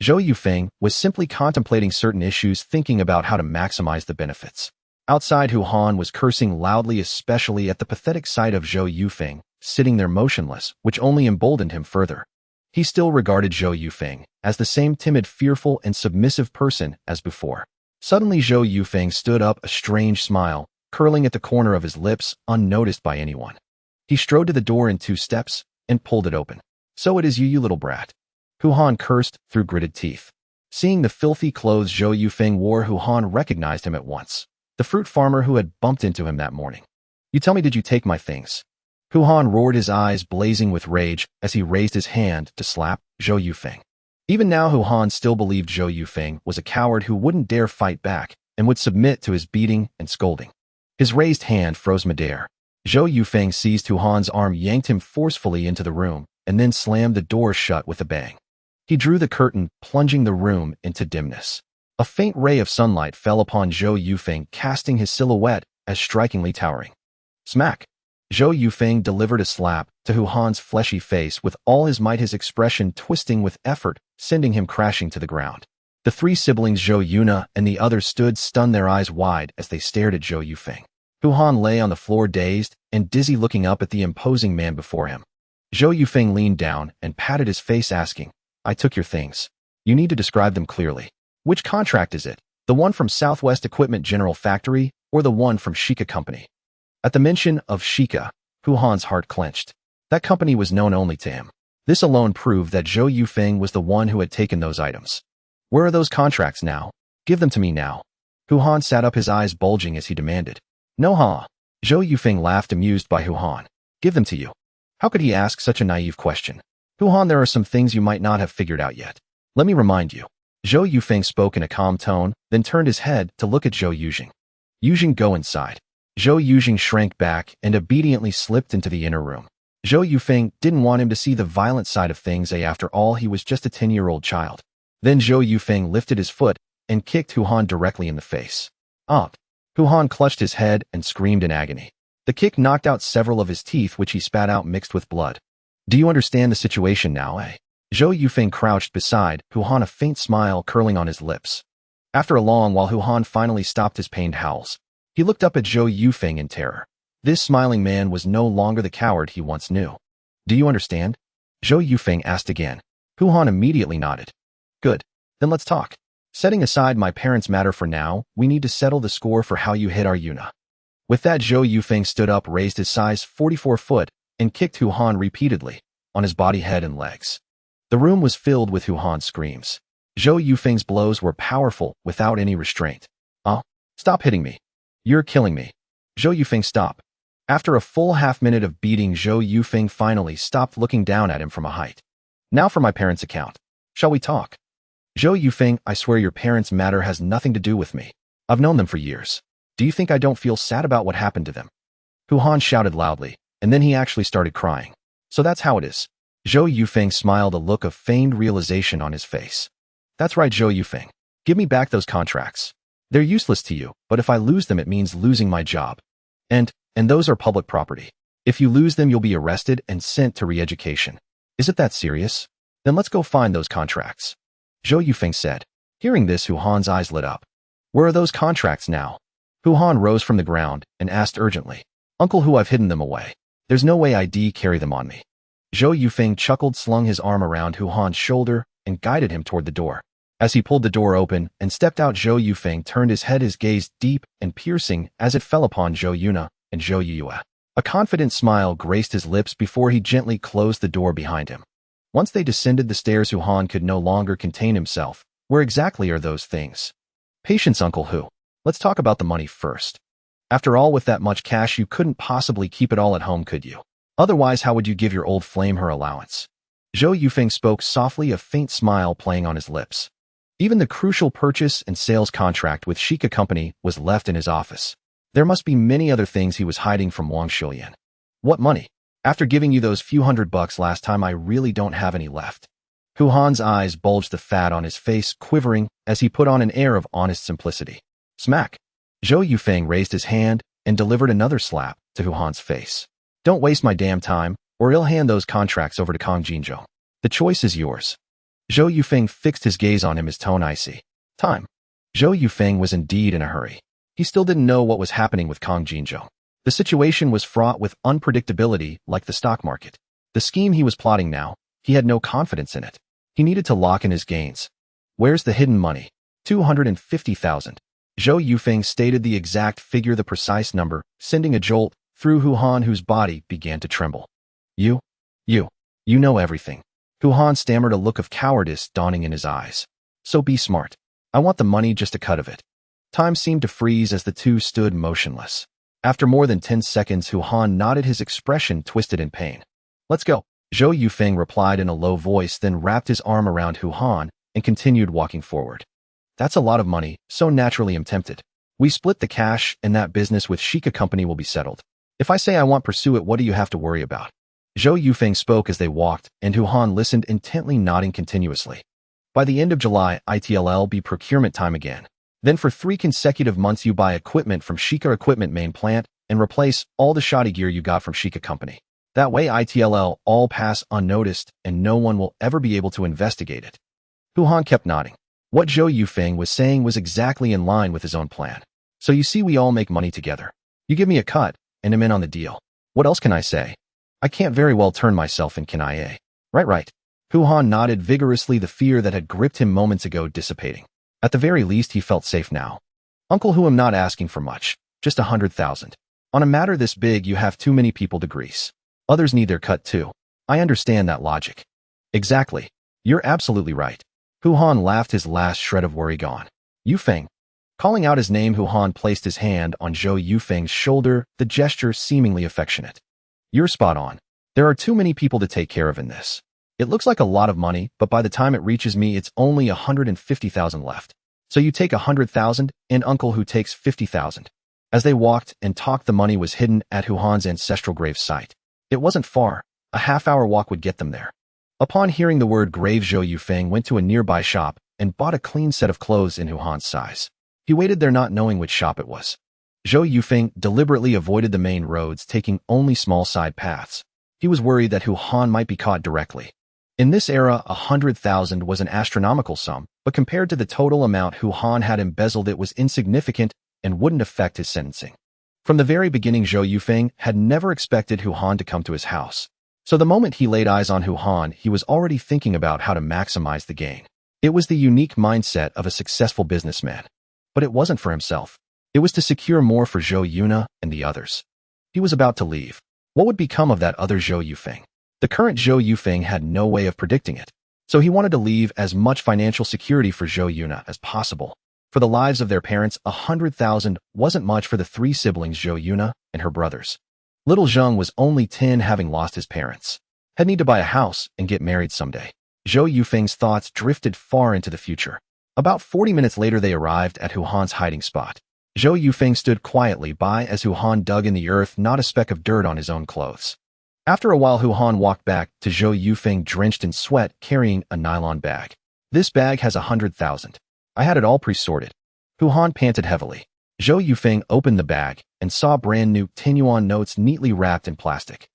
Zhou Yufeng was simply contemplating certain issues, thinking about how to maximize the benefits. Outside, Hu Han was cursing loudly, especially at the pathetic sight of Zhou Yufeng sitting there motionless, which only emboldened him further. He still regarded Zhou Yufeng as the same timid, fearful, and submissive person as before. Suddenly, Zhou Yufeng stood up, a strange smile curling at the corner of his lips, unnoticed by anyone. He strode to the door in 2 steps and pulled it open. "So it is you little brat," Hu Han cursed through gritted teeth. Seeing the filthy clothes Zhou Yufeng wore, Hu Han recognized him at once. The fruit farmer who had bumped into him that morning. "You tell me, did you take my things?" Hu Han roared, his eyes blazing with rage as he raised his hand to slap Zhou Yufeng. Even now, Hu Han still believed Zhou Yufeng was a coward who wouldn't dare fight back and would submit to his beating and scolding. His raised hand froze midair. Zhou Yufeng seized Hu Han's arm, yanked him forcefully into the room, and then slammed the door shut with a bang. He drew the curtain, plunging the room into dimness. A faint ray of sunlight fell upon Zhou Yufeng, casting his silhouette as strikingly towering. Smack! Zhou Yufeng delivered a slap to Hu Han's fleshy face with all his might, his expression twisting with effort, sending him crashing to the ground. The three siblings Zhou Yuna and the others stood stunned, their eyes wide as they stared at Zhou Yufeng. Hu Han lay on the floor, dazed and dizzy, looking up at the imposing man before him. Zhou Yufeng leaned down and patted his face, asking, "I took your things. You need to describe them clearly. Which contract is it? The one from Southwest Equipment General Factory or the one from Shika Company?" At the mention of Shika, Hu Han's heart clenched. That company was known only to him. This alone proved that Zhou Yufeng was the one who had taken those items. "Where are those contracts now? Give them to me now." Hu Han sat up, his eyes bulging as he demanded. "No, ha." Zhou Yufeng laughed, amused by Hu Han. "Give them to you." How could he ask such a naive question? "Hu Han, there are some things you might not have figured out yet. Let me remind you." Zhou Yufeng spoke in a calm tone, then turned his head to look at Zhou Yujing. "Yujing, go inside." Zhou Yujing shrank back and obediently slipped into the inner room. Zhou Yufeng didn't want him to see the violent side of things. After all, he was just a 10-year-old child. Then Zhou Yufeng lifted his foot and kicked Hu Han directly in the face. "Up!" Hu Han clutched his head and screamed in agony. The kick knocked out several of his teeth, which he spat out mixed with blood. "Do you understand the situation now, eh?" Zhou Yufeng crouched beside Hu Han, a faint smile curling on his lips. After a long while, Hu Han finally stopped his pained howls. He looked up at Zhou Yufeng in terror. This smiling man was no longer the coward he once knew. "Do you understand?" Zhou Yufeng asked again. Hu Han immediately nodded. "Good. Then let's talk. Setting aside my parents' matter for now, we need to settle the score for how you hit our Yuna." With that, Zhou Yufeng stood up, raised his size 44 foot, and kicked Hu Han repeatedly, on his body, head, and legs. The room was filled with Hu Han's screams. Zhou Yufeng's blows were powerful, without any restraint. "Oh, stop hitting me. You're killing me." Zhou Yufeng, stop. After a full half-minute of beating, Zhou Yufeng finally stopped, looking down at him from a height. "Now for my parents' account. Shall we talk?" "Zhou Yufeng, I swear your parents' matter has nothing to do with me. I've known them for years. Do you think I don't feel sad about what happened to them?" Hu Han shouted loudly, and then he actually started crying. "So that's how it is." Zhou Yufeng smiled, a look of feigned realization on his face. "That's right, Zhou Yufeng. Give me back those contracts. They're useless to you, but if I lose them, it means losing my job. And those are public property. If you lose them, you'll be arrested and sent to re-education. Is it that serious? Then let's go find those contracts." Zhou Yufeng said. Hearing this, Hu Han's eyes lit up. "Where are those contracts now?" Hu Han rose from the ground and asked urgently. "Uncle Hu, I've hidden them away. There's no way I'd carry them on me." Zhou Yufeng chuckled, slung his arm around Hu Han's shoulder, and guided him toward the door. As he pulled the door open and stepped out, Zhou Yufeng turned his head, his gaze deep and piercing as it fell upon Zhou Yuna and Zhou Yue. A confident smile graced his lips before he gently closed the door behind him. Once they descended the stairs, Hu Han could no longer contain himself. "Where exactly are those things?" "Patience, Uncle Hu. Let's talk about the money first. After all, with that much cash, you couldn't possibly keep it all at home, could you? Otherwise, how would you give your old flame her allowance?" Zhou Yufeng spoke softly, a faint smile playing on his lips. Even the crucial purchase and sales contract with Shika Company was left in his office. There must be many other things he was hiding from Wang Shulian. "What money? After giving you those few $100 last time, I really don't have any left." Hu Han's eyes bulged, the fat on his face quivering as he put on an air of honest simplicity. Smack! Zhou Yufeng raised his hand and delivered another slap to Hu Han's face. "Don't waste my damn time, or he'll hand those contracts over to Kong Jinzhou. The choice is yours." Zhou Yufeng fixed his gaze on him, his tone icy. "Time." Zhou Yufeng was indeed in a hurry. He still didn't know what was happening with Kong Jinzhou. The situation was fraught with unpredictability, like the stock market. The scheme he was plotting now, he had no confidence in it. He needed to lock in his gains. "Where's the hidden money?" 250,000. Zhou Yufeng stated the exact figure, the precise number, sending a jolt through Hu Han, whose body began to tremble. You know everything." Hu Han stammered, a look of cowardice dawning in his eyes. "So be smart. I want the money, just a cut of it." Time seemed to freeze as the two stood motionless. After more than 10 seconds, Hu Han nodded, his expression twisted in pain. "Let's go." Zhou Yufeng replied in a low voice, then wrapped his arm around Hu Han and continued walking forward. That's a lot of money, so naturally I'm tempted. We split the cash and that business with Shika Company will be settled. If I say I won't pursue it, what do you have to worry about? Zhou Yufeng spoke as they walked, and Hu Han listened intently, nodding continuously. By the end of July, it'll be procurement time again. Then for 3 consecutive months you buy equipment from Shika Equipment main plant and replace all the shoddy gear you got from Shika Company. That way it'll all pass unnoticed and no one will ever be able to investigate it. Hu Han kept nodding. What Zhou Yufeng was saying was exactly in line with his own plan. So you see, we all make money together. You give me a cut, and I'm in on the deal. What else can I say? I can't very well turn myself in, can I? Right. Hu Han nodded vigorously, the fear that had gripped him moments ago dissipating. At the very least, he felt safe now. Uncle Hu, I'm not asking for much, just 100,000. On a matter this big, you have too many people to grease. Others need their cut too. I understand that logic. Exactly. You're absolutely right. Hu Han laughed, his last shred of worry gone. Yufeng. Calling out his name, Hu Han placed his hand on Zhou Yufeng's shoulder, the gesture seemingly affectionate. You're spot on. There are too many people to take care of in this. It looks like a lot of money, but by the time it reaches me, it's only 150,000 left. So you take 100,000, and Uncle Hu takes 50,000. As they walked and talked, the money was hidden at Hu Han's ancestral grave site. It wasn't far. A half-hour walk would get them there. Upon hearing the word grave, Zhou Yufeng went to a nearby shop and bought a clean set of clothes in Hu Han's size. He waited there, not knowing which shop it was. Zhou Yufeng deliberately avoided the main roads, taking only small side paths. He was worried that Hu Han might be caught directly. In this era, 100,000 was an astronomical sum, but compared to the total amount Hu Han had embezzled, it was insignificant and wouldn't affect his sentencing. From the very beginning, Zhou Yufeng had never expected Hu Han to come to his house. So the moment he laid eyes on Hu Han, he was already thinking about how to maximize the gain. It was the unique mindset of a successful businessman. But it wasn't for himself. It was to secure more for Zhou Yuna and the others. He was about to leave. What would become of that other Zhou Yufeng? The current Zhou Yufeng had no way of predicting it. So he wanted to leave as much financial security for Zhou Yuna as possible. For the lives of their parents, 100,000 wasn't much for the 3 siblings, Zhou Yuna and her brothers. Little Zheng was only 10, having lost his parents. Had need to buy a house and get married someday. Zhou Yufeng's thoughts drifted far into the future. About 40 minutes later, they arrived at Hu Han's hiding spot. Zhou Yufeng stood quietly by as Hu Han dug in the earth, not a speck of dirt on his own clothes. After a while, Hu Han walked back to Zhou Yufeng, drenched in sweat, carrying a nylon bag. This bag has 100,000. I had it all pre-sorted. Hu Han panted heavily. Zhou Yufeng opened the bag and saw brand new 10 yuan notes neatly wrapped in plastic.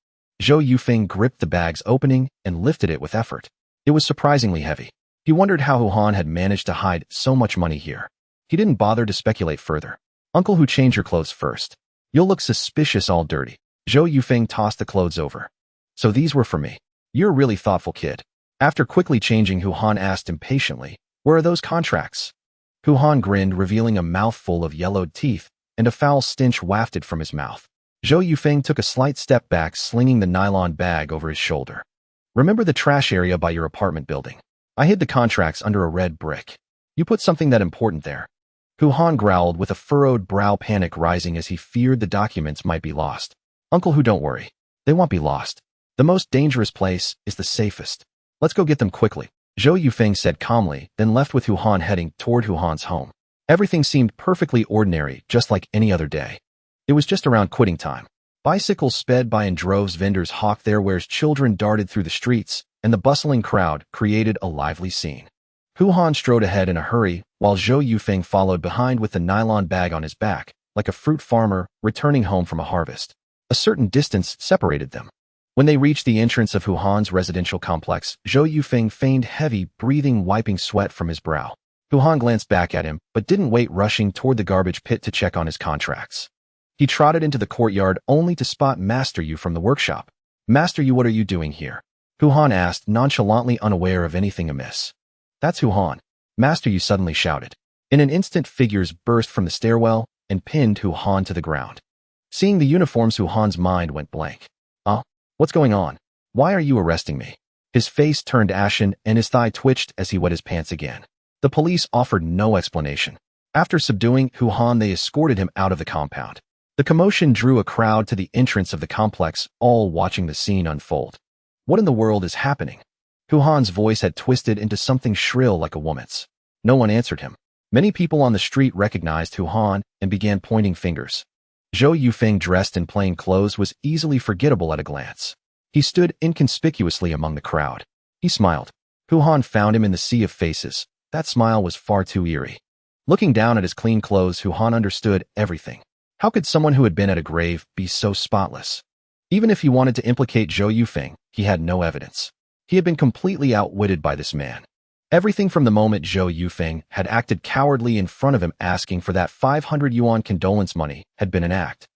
Zhou Yufeng gripped the bag's opening and lifted it with effort. It was surprisingly heavy. He wondered how Hu Han had managed to hide so much money here. He didn't bother to speculate further. Uncle Hu, change your clothes first. You'll look suspicious all dirty. Zhou Yufeng tossed the clothes over. So these were for me. You're a really thoughtful kid. After quickly changing, Hu Han asked impatiently, where are those contracts? Hu Han grinned, revealing a mouthful of yellowed teeth, and a foul stench wafted from his mouth. Zhou Yufeng took a slight step back, slinging the nylon bag over his shoulder. Remember the trash area by your apartment building? I hid the contracts under a red brick. You put something that important there. Hu Han growled, with a furrowed brow, panic rising as he feared the documents might be lost. Uncle Hu, don't worry. They won't be lost. The most dangerous place is the safest. Let's go get them quickly, Zhou Yufeng said calmly, then left with Hu Han heading toward Hu Han's home. Everything seemed perfectly ordinary, just like any other day. It was just around quitting time. Bicycles sped by in droves, vendors hawked their wares, children darted through the streets, and the bustling crowd created a lively scene. Hu Han strode ahead in a hurry, while Zhou Yufeng followed behind with the nylon bag on his back, like a fruit farmer returning home from a harvest. A certain distance separated them. When they reached the entrance of Hu Han's residential complex, Zhou Yufeng feigned heavy breathing, wiping sweat from his brow. Hu Han glanced back at him, but didn't wait, rushing toward the garbage pit to check on his contracts. He trotted into the courtyard only to spot Master Yu from the workshop. Master Yu, what are you doing here? Hu Han asked, nonchalantly unaware of anything amiss. That's Hu Han. Master Yu suddenly shouted. In an instant, figures burst from the stairwell and pinned Hu Han to the ground. Seeing the uniforms, Hu Han's mind went blank. What's going on? Why are you arresting me? His face turned ashen and his thigh twitched as he wet his pants again. The police offered no explanation. After subduing Hu Han, they escorted him out of the compound. The commotion drew a crowd to the entrance of the complex, all watching the scene unfold. What in the world is happening? Hu Han's voice had twisted into something shrill like a woman's. No one answered him. Many people on the street recognized Hu Han and began pointing fingers. Zhou Yufeng, dressed in plain clothes, was easily forgettable at a glance. He stood inconspicuously among the crowd. He smiled. Hu Han found him in the sea of faces. That smile was far too eerie. Looking down at his clean clothes, Hu Han understood everything. How could someone who had been at a grave be so spotless? Even if he wanted to implicate Zhou Yufeng, he had no evidence. He had been completely outwitted by this man. Everything from the moment Zhou Yufeng had acted cowardly in front of him asking for that 500 yuan condolence money had been an act.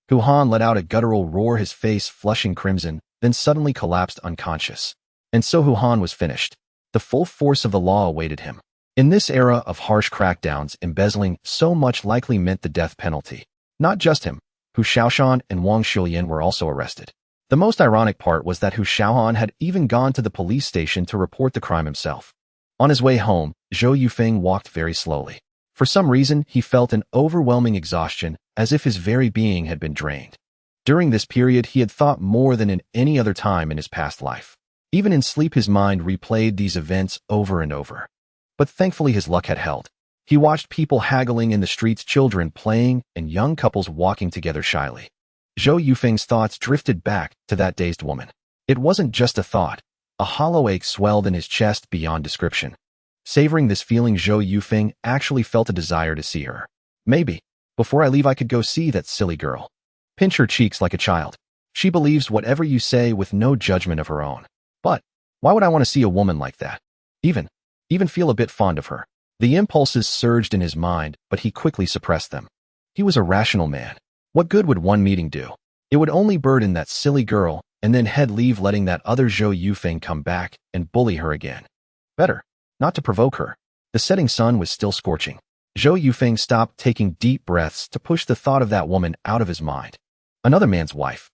Hu Han let out a guttural roar, his face flushing crimson, then suddenly collapsed unconscious. And so Hu Han was finished. The full force of the law awaited him. In this era of harsh crackdowns, embezzling so much likely meant the death penalty. Not just him. Hu Xiaoshan and Wang Shulian were also arrested. The most ironic part was that Hu Xiaohan had even gone to the police station to report the crime himself. On his way home, Zhou Yufeng walked very slowly. For some reason, he felt an overwhelming exhaustion, as if his very being had been drained. During this period, he had thought more than in any other time in his past life. Even in sleep, his mind replayed these events over and over. But thankfully, his luck had held. He watched people haggling in the streets, children playing, and young couples walking together shyly. Zhou Yufeng's thoughts drifted back to that dazed woman. It wasn't just a thought. A hollow ache swelled in his chest beyond description. Savoring this feeling, Zhou Yufeng actually felt a desire to see her. Maybe, before I leave, I could go see that silly girl. Pinch her cheeks like a child. She believes whatever you say with no judgment of her own. But why would I want to see a woman like that? Even feel a bit fond of her. The impulses surged in his mind, but he quickly suppressed them. He was a rational man. What good would one meeting do? It would only burden that silly girl, and then he'd leave, letting that other Zhou Yufeng come back and bully her again. Better not to provoke her. The setting sun was still scorching. Zhou Yufeng stopped, taking deep breaths to push the thought of that woman out of his mind. Another man's wife.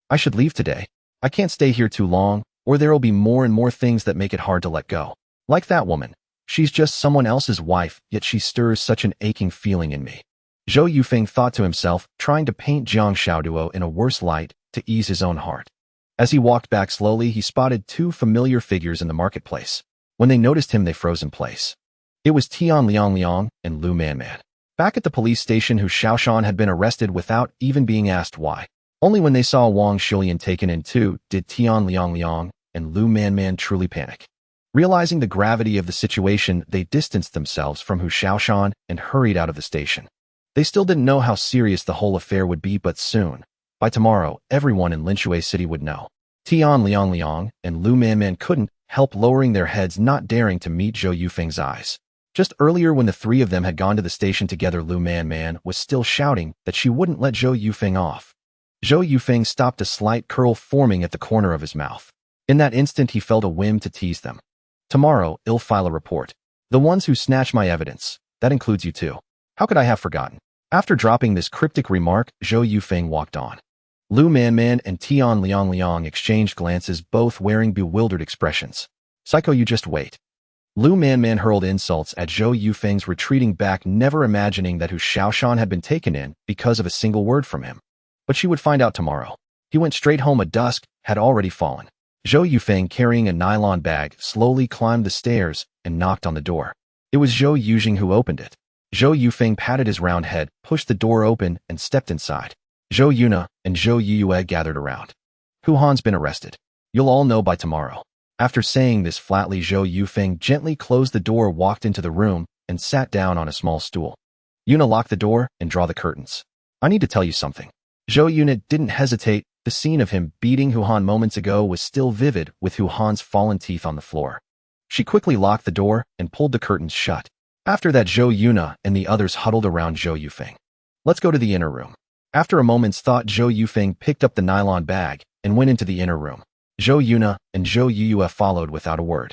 I should leave today. I can't stay here too long, or there'll be more and more things that make it hard to let go. Like that woman. She's just someone else's wife, yet she stirs such an aching feeling in me. Zhou Yufeng thought to himself, trying to paint Jiang Xiaoduo in a worse light to ease his own heart. As he walked back slowly, he spotted two familiar figures in the marketplace. When they noticed him, they froze in place. It was Tian Liang and Lu Manman. Back at the police station, Hu Xiaoshan had been arrested without even being asked why. Only when they saw Wang Shulian taken in too did Tian Liang and Lu Manman truly panic. Realizing the gravity of the situation, they distanced themselves from Hu Xiaoshan and hurried out of the station. They still didn't know how serious the whole affair would be, but soon, by tomorrow, everyone in Linshui City would know. Tian Liang and Lu Manman couldn't help lowering their heads, not daring to meet Zhou Yufeng's eyes. Just earlier, when the three of them had gone to the station together, Lu Manman was still shouting that she wouldn't let Zhou Yufeng off. Zhou Yufeng stopped, a slight curl forming at the corner of his mouth. In that instant, he felt a whim to tease them. Tomorrow, I'll file a report. The ones who snatch my evidence, that includes you too. How could I have forgotten? After dropping this cryptic remark, Zhou Yufeng walked on. Lu Manman and Tian Liang exchanged glances, both wearing bewildered expressions. Psycho, you just wait. Lu Manman hurled insults at Zhou Yufeng's retreating back, never imagining that Hu Xiaoshan had been taken in because of a single word from him. But she would find out tomorrow. He went straight home. A dusk had already fallen. Zhou Yufeng, carrying a nylon bag, slowly climbed the stairs and knocked on the door. It was Zhou Yujing who opened it. Zhou Yufeng patted his round head, pushed the door open, and stepped inside. Zhou Yuna and Zhou Yue gathered around. Hu Han's been arrested. You'll all know by tomorrow. After saying this flatly, Zhou Yufeng gently closed the door, walked into the room, and sat down on a small stool. Yuna, lock the door and draw the curtains. I need to tell you something. Zhou Yuna didn't hesitate. The scene of him beating Hu Han moments ago was still vivid, with Hu Han's fallen teeth on the floor. She quickly locked the door and pulled the curtains shut. After that, Zhou Yuna and the others huddled around Zhou Yufeng. Let's go to the inner room. After a moment's thought, Zhou Yufeng picked up the nylon bag and went into the inner room. Zhou Yuna and Zhou Yue followed without a word.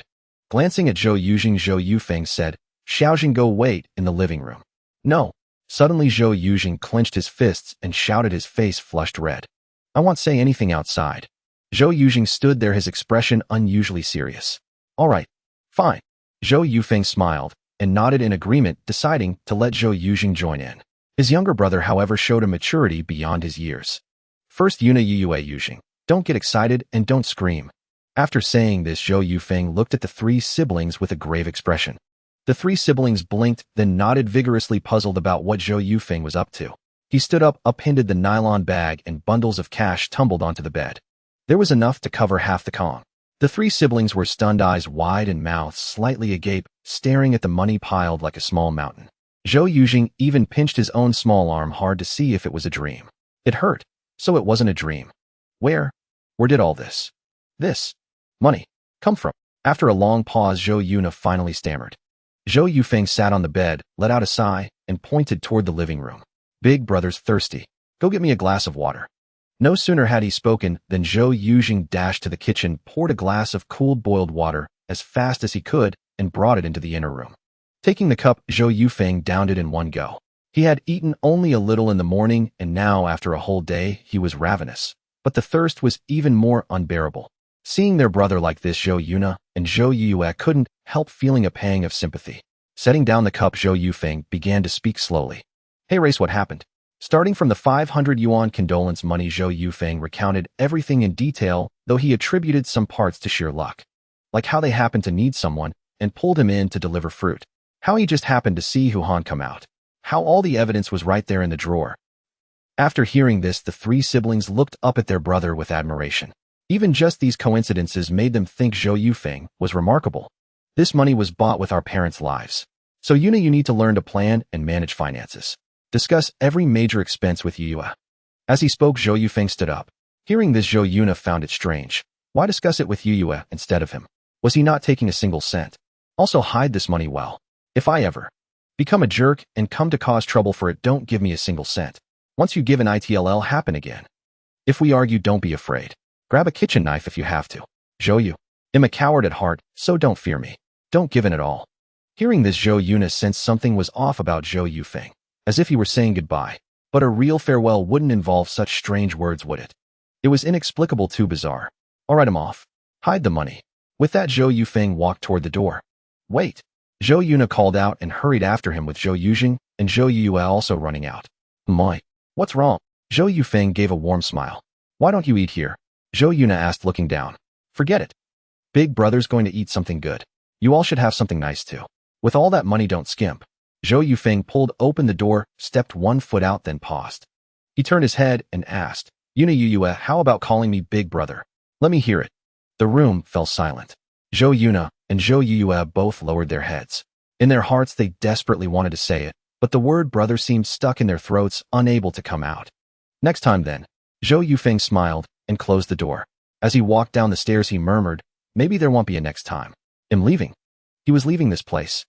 Glancing at Zhou Yujing, Zhou Yufeng said, Xiaojing, go wait in the living room. No. Suddenly, Zhou Yujing clenched his fists and shouted, his face flushed red. I won't say anything outside. Zhou Yujing stood there, his expression unusually serious. All right. Fine. Zhou Yufeng smiled and nodded in agreement, deciding to let Zhou Yujing join in. His younger brother, however, showed a maturity beyond his years. First, Yuna Yue Yujing. Don't get excited and don't scream. After saying this, Zhou Yufeng looked at the three siblings with a grave expression. The three siblings blinked, then nodded vigorously, puzzled about what Zhou Yufeng was up to. He stood up, upended the nylon bag, and bundles of cash tumbled onto the bed. There was enough to cover half the Kong. The three siblings were stunned, eyes wide and mouths slightly agape, staring at the money piled like a small mountain. Zhou Yujing even pinched his own small arm hard to see if it was a dream. It hurt, so it wasn't a dream. Where did all this money come from? After a long pause, Zhou Yuna finally stammered. Zhou Yufeng sat on the bed, let out a sigh, and pointed toward the living room. Big brother's thirsty. Go get me a glass of water. No sooner had he spoken than Zhou Yujing dashed to the kitchen, poured a glass of cooled boiled water as fast as he could, and brought it into the inner room. Taking the cup, Zhou Yufeng downed it in one go. He had eaten only a little in the morning, and now, after a whole day, he was ravenous. But the thirst was even more unbearable. Seeing their brother like this, Zhou Yuna and Zhou Yue couldn't help feeling a pang of sympathy. Setting down the cup, Zhou Yufeng began to speak slowly. Hey Race, what happened? Starting from the 500 yuan condolence money, Zhou Yufeng recounted everything in detail, though he attributed some parts to sheer luck. Like how they happened to need someone and pulled him in to deliver fruit. How he just happened to see Han come out. How all the evidence was right there in the drawer. After hearing this, the three siblings looked up at their brother with admiration. Even just these coincidences made them think Zhou Yufeng was remarkable. This money was bought with our parents' lives. So Yuna, you need to learn to plan and manage finances. Discuss every major expense with Yue. As he spoke, Zhou Yufeng stood up. Hearing this, Zhou Yuna found it strange. Why discuss it with Yue instead of him? Was he not taking a single cent? Also, hide this money well. If I ever become a jerk and come to cause trouble for it, don't give me a single cent. Once you give an it'll happen again. If we argue, don't be afraid. Grab a kitchen knife if you have to. Zhou Yu. I'm a coward at heart, so don't fear me. Don't give in at all. Hearing this, Zhou Yuna sensed something was off about Zhou Yufeng, as if he were saying goodbye. But a real farewell wouldn't involve such strange words, would it? It was inexplicable, too bizarre. All right, I'm off. Hide the money. With that, Zhou Yufeng walked toward the door. Wait. Zhou Yuna called out and hurried after him, with Zhou Yujing and Zhou Yue also running out. My. What's wrong? Zhou Yufeng gave a warm smile. Why don't you eat here? Zhou Yuna asked, looking down. Forget it. Big brother's going to eat something good. You all should have something nice too. With all that money, don't skimp. Zhou Yufeng pulled open the door, stepped 1 foot out, then paused. He turned his head and asked, Yuna Yue, how about calling me big brother? Let me hear it. The room fell silent. Zhou Yuna and Zhou Yue both lowered their heads. In their hearts, they desperately wanted to say it, but the word brother seemed stuck in their throats, unable to come out. Next time then. Zhou Yufeng smiled and closed the door. As he walked down the stairs, he murmured, maybe there won't be a next time. I'm leaving. He was leaving this place.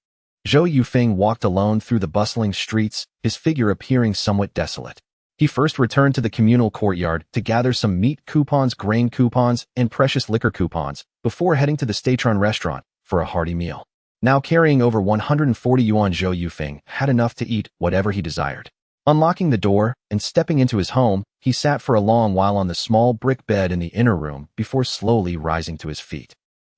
Zhou Yufeng walked alone through the bustling streets, his figure appearing somewhat desolate. He first returned to the communal courtyard to gather some meat coupons, grain coupons, and precious liquor coupons, before heading to the Statron restaurant for a hearty meal. Now carrying over 140 yuan, Zhou Yufeng had enough to eat whatever he desired. Unlocking the door and stepping into his home, he sat for a long while on the small brick bed in the inner room before slowly rising to his feet.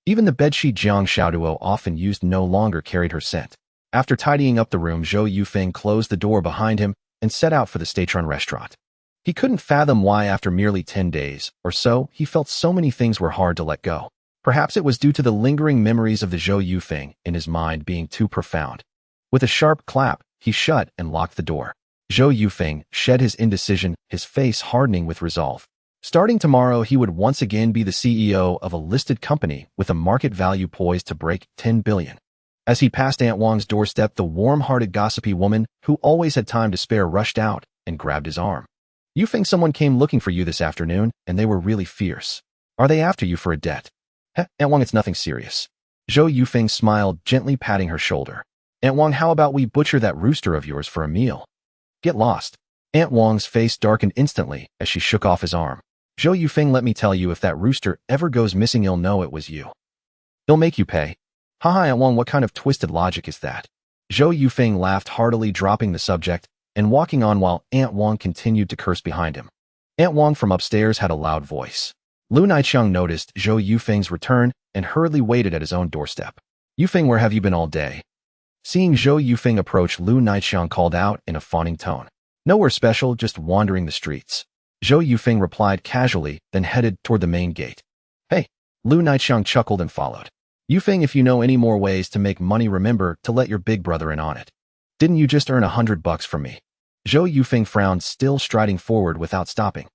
Even the bedsheet Jiang Xiaoduo often used no longer carried her scent. After tidying up the room, Zhou Yufeng closed the door behind him and set out for the Statron restaurant. He couldn't fathom why, after merely 10 days or so, he felt so many things were hard to let go. Perhaps it was due to the lingering memories of the Zhou Yufeng in his mind being too profound. With a sharp clap, he shut and locked the door. Zhou Yufeng shed his indecision, his face hardening with resolve. Starting tomorrow, he would once again be the CEO of a listed company with a market value poised to break 10 billion. As he passed Aunt Wang's doorstep, the warm-hearted gossipy woman, who always had time to spare, rushed out and grabbed his arm. Yufeng, someone came looking for you this afternoon, and they were really fierce. Are they after you for a debt? Aunt Wang, it's nothing serious. Zhou Yufeng smiled, gently patting her shoulder. Aunt Wang, how about we butcher that rooster of yours for a meal? Get lost. Aunt Wang's face darkened instantly as she shook off his arm. Zhou Yufeng, let me tell you, if that rooster ever goes missing, you'll know it was you. He'll make you pay. Haha, Aunt Wang, what kind of twisted logic is that? Zhou Yufeng laughed heartily, dropping the subject and walking on while Aunt Wang continued to curse behind him. Aunt Wang from upstairs had a loud voice. Lu Naicheng noticed Zhou Yufeng's return and hurriedly waited at his own doorstep. Yufeng, where have you been all day? Seeing Zhou Yufeng approach, Lu Naicheng called out in a fawning tone. Nowhere special, just wandering the streets. Zhou Yufeng replied casually, then headed toward the main gate. Hey, Lu Naixiang chuckled and followed. Yufeng, if you know any more ways to make money, remember to let your big brother in on it. Didn't you just earn $100 from me? Zhou Yufeng frowned, still striding forward without stopping.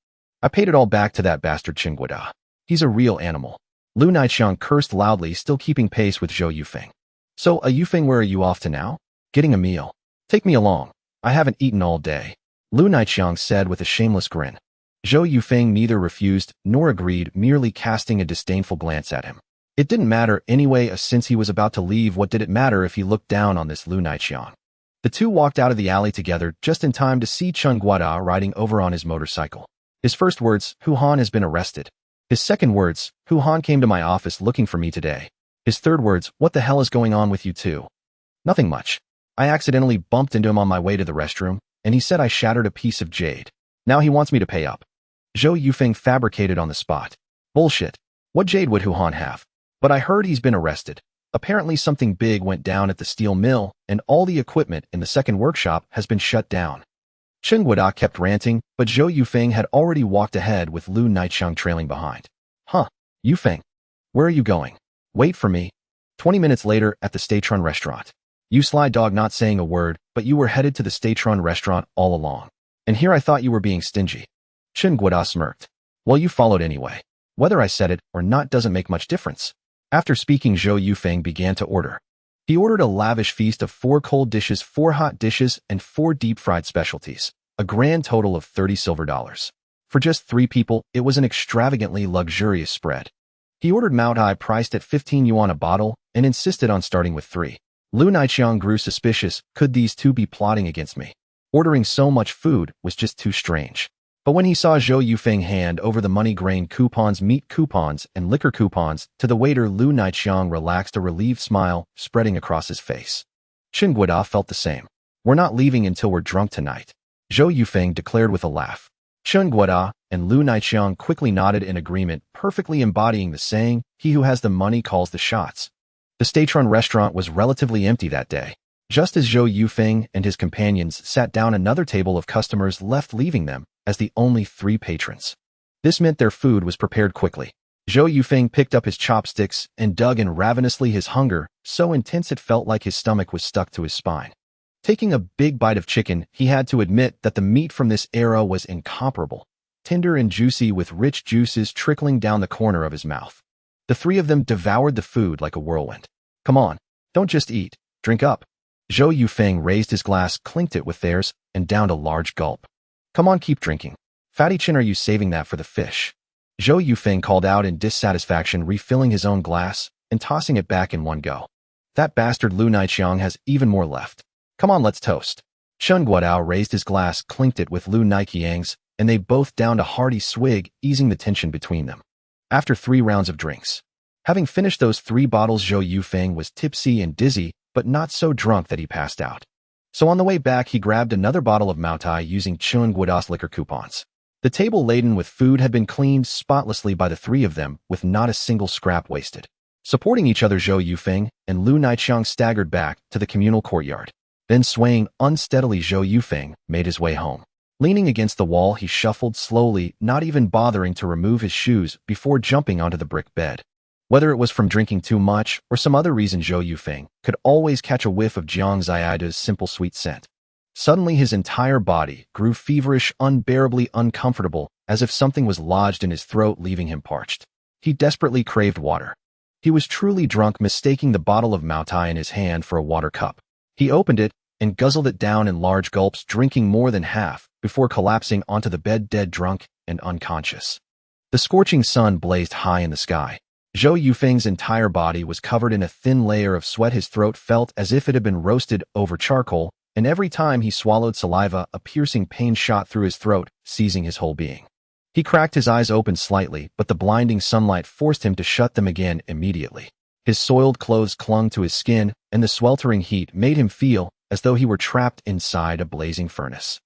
I paid it all back to that bastard Qingguoda. He's a real animal. Lu Naixiang cursed loudly, still keeping pace with Zhou Yufeng. So, Yufeng, where are you off to now? Getting a meal. Take me along. I haven't eaten all day. Lu Naixiang said with a shameless grin. Zhou Yufeng neither refused nor agreed, merely casting a disdainful glance at him. It didn't matter anyway, since he was about to leave. What did it matter if he looked down on this Lu Naixiang? The two walked out of the alley together just in time to see Qingguoda riding over on his motorcycle. His first words, Hu Han has been arrested. His second words, Hu Han came to my office looking for me today. His third words, what the hell is going on with you two? Nothing much. I accidentally bumped into him on my way to the restroom, and he said I shattered a piece of jade. Now he wants me to pay up. Zhou Yufeng fabricated on the spot. Bullshit. What jade would Hu Han have? But I heard he's been arrested. Apparently something big went down at the steel mill, and all the equipment in the second workshop has been shut down. Qingguoda kept ranting, but Zhou Yufeng had already walked ahead with Lu Naixiang trailing behind. Huh, Yufeng. Where are you going? Wait for me. 20 minutes later at the Statron restaurant. You sly dog, not saying a word, but you were headed to the Statron restaurant all along. And here I thought you were being stingy. Qingguoda smirked. Well, you followed anyway. Whether I said it or not doesn't make much difference. After speaking, Zhou Yufeng began to order. He ordered a lavish feast of 4 cold dishes, 4 hot dishes, and 4 deep-fried specialties, a grand total of $30 silver. For just 3 people, it was an extravagantly luxurious spread. He ordered Maotai priced at 15 yuan a bottle and insisted on starting with 3. Lu Naixiang grew suspicious. Could these two be plotting against me? Ordering so much food was just too strange. But when he saw Zhou Yufeng hand over the money grain coupons, meat coupons, and liquor coupons to the waiter, Lu Naixiang relaxed, a relieved smile spreading across his face. Qingguoda felt the same. We're not leaving until we're drunk tonight, Zhou Yufeng declared with a laugh. Qingguoda and Lu Naixiang quickly nodded in agreement, perfectly embodying the saying, he who has the money calls the shots. The Statron restaurant was relatively empty that day. Just as Zhou Yufeng and his companions sat down, another table of customers left, leaving them as the only 3 patrons. This meant their food was prepared quickly. Zhou Yufeng picked up his chopsticks and dug in ravenously, his hunger so intense it felt like his stomach was stuck to his spine. Taking a big bite of chicken, he had to admit that the meat from this era was incomparable, tender and juicy with rich juices trickling down the corner of his mouth. The 3 of them devoured the food like a whirlwind. Come on, don't just eat, drink up. Zhou Yufeng raised his glass, clinked it with theirs, and downed a large gulp. Come on, keep drinking. Fatty Chin, are you saving that for the fish? Zhou Yufeng called out in dissatisfaction, refilling his own glass and tossing it back in one go. That bastard Lu Naixiang has even more left. Come on, let's toast. Qingguoda raised his glass, clinked it with Lu Naixiang's, and they both downed a hearty swig, easing the tension between them. After 3 rounds of drinks. Having finished those 3 bottles, Zhou Yufeng was tipsy and dizzy, but not so drunk that he passed out. So on the way back, he grabbed another bottle of Maotai using Qingguoda's liquor coupons. The table laden with food had been cleaned spotlessly by the 3 of them, with not a single scrap wasted. Supporting each other, Zhou Yufeng and Lu Naixiang staggered back to the communal courtyard. Then, swaying unsteadily, Zhou Yufeng made his way home. Leaning against the wall, he shuffled slowly, not even bothering to remove his shoes before jumping onto the brick bed. Whether it was from drinking too much or some other reason, Zhou Yufeng could always catch a whiff of Jiang Ziada's simple sweet scent. Suddenly his entire body grew feverish, unbearably uncomfortable, as if something was lodged in his throat, leaving him parched. He desperately craved water. He was truly drunk, mistaking the bottle of Maotai in his hand for a water cup. He opened it and guzzled it down in large gulps, drinking more than half before collapsing onto the bed, dead drunk and unconscious. The scorching sun blazed high in the sky. Zhou Yufeng's entire body was covered in a thin layer of sweat. His throat felt as if it had been roasted over charcoal, and every time he swallowed saliva, a piercing pain shot through his throat, seizing his whole being. He cracked his eyes open slightly, but the blinding sunlight forced him to shut them again immediately. His soiled clothes clung to his skin, and the sweltering heat made him feel as though he were trapped inside a blazing furnace.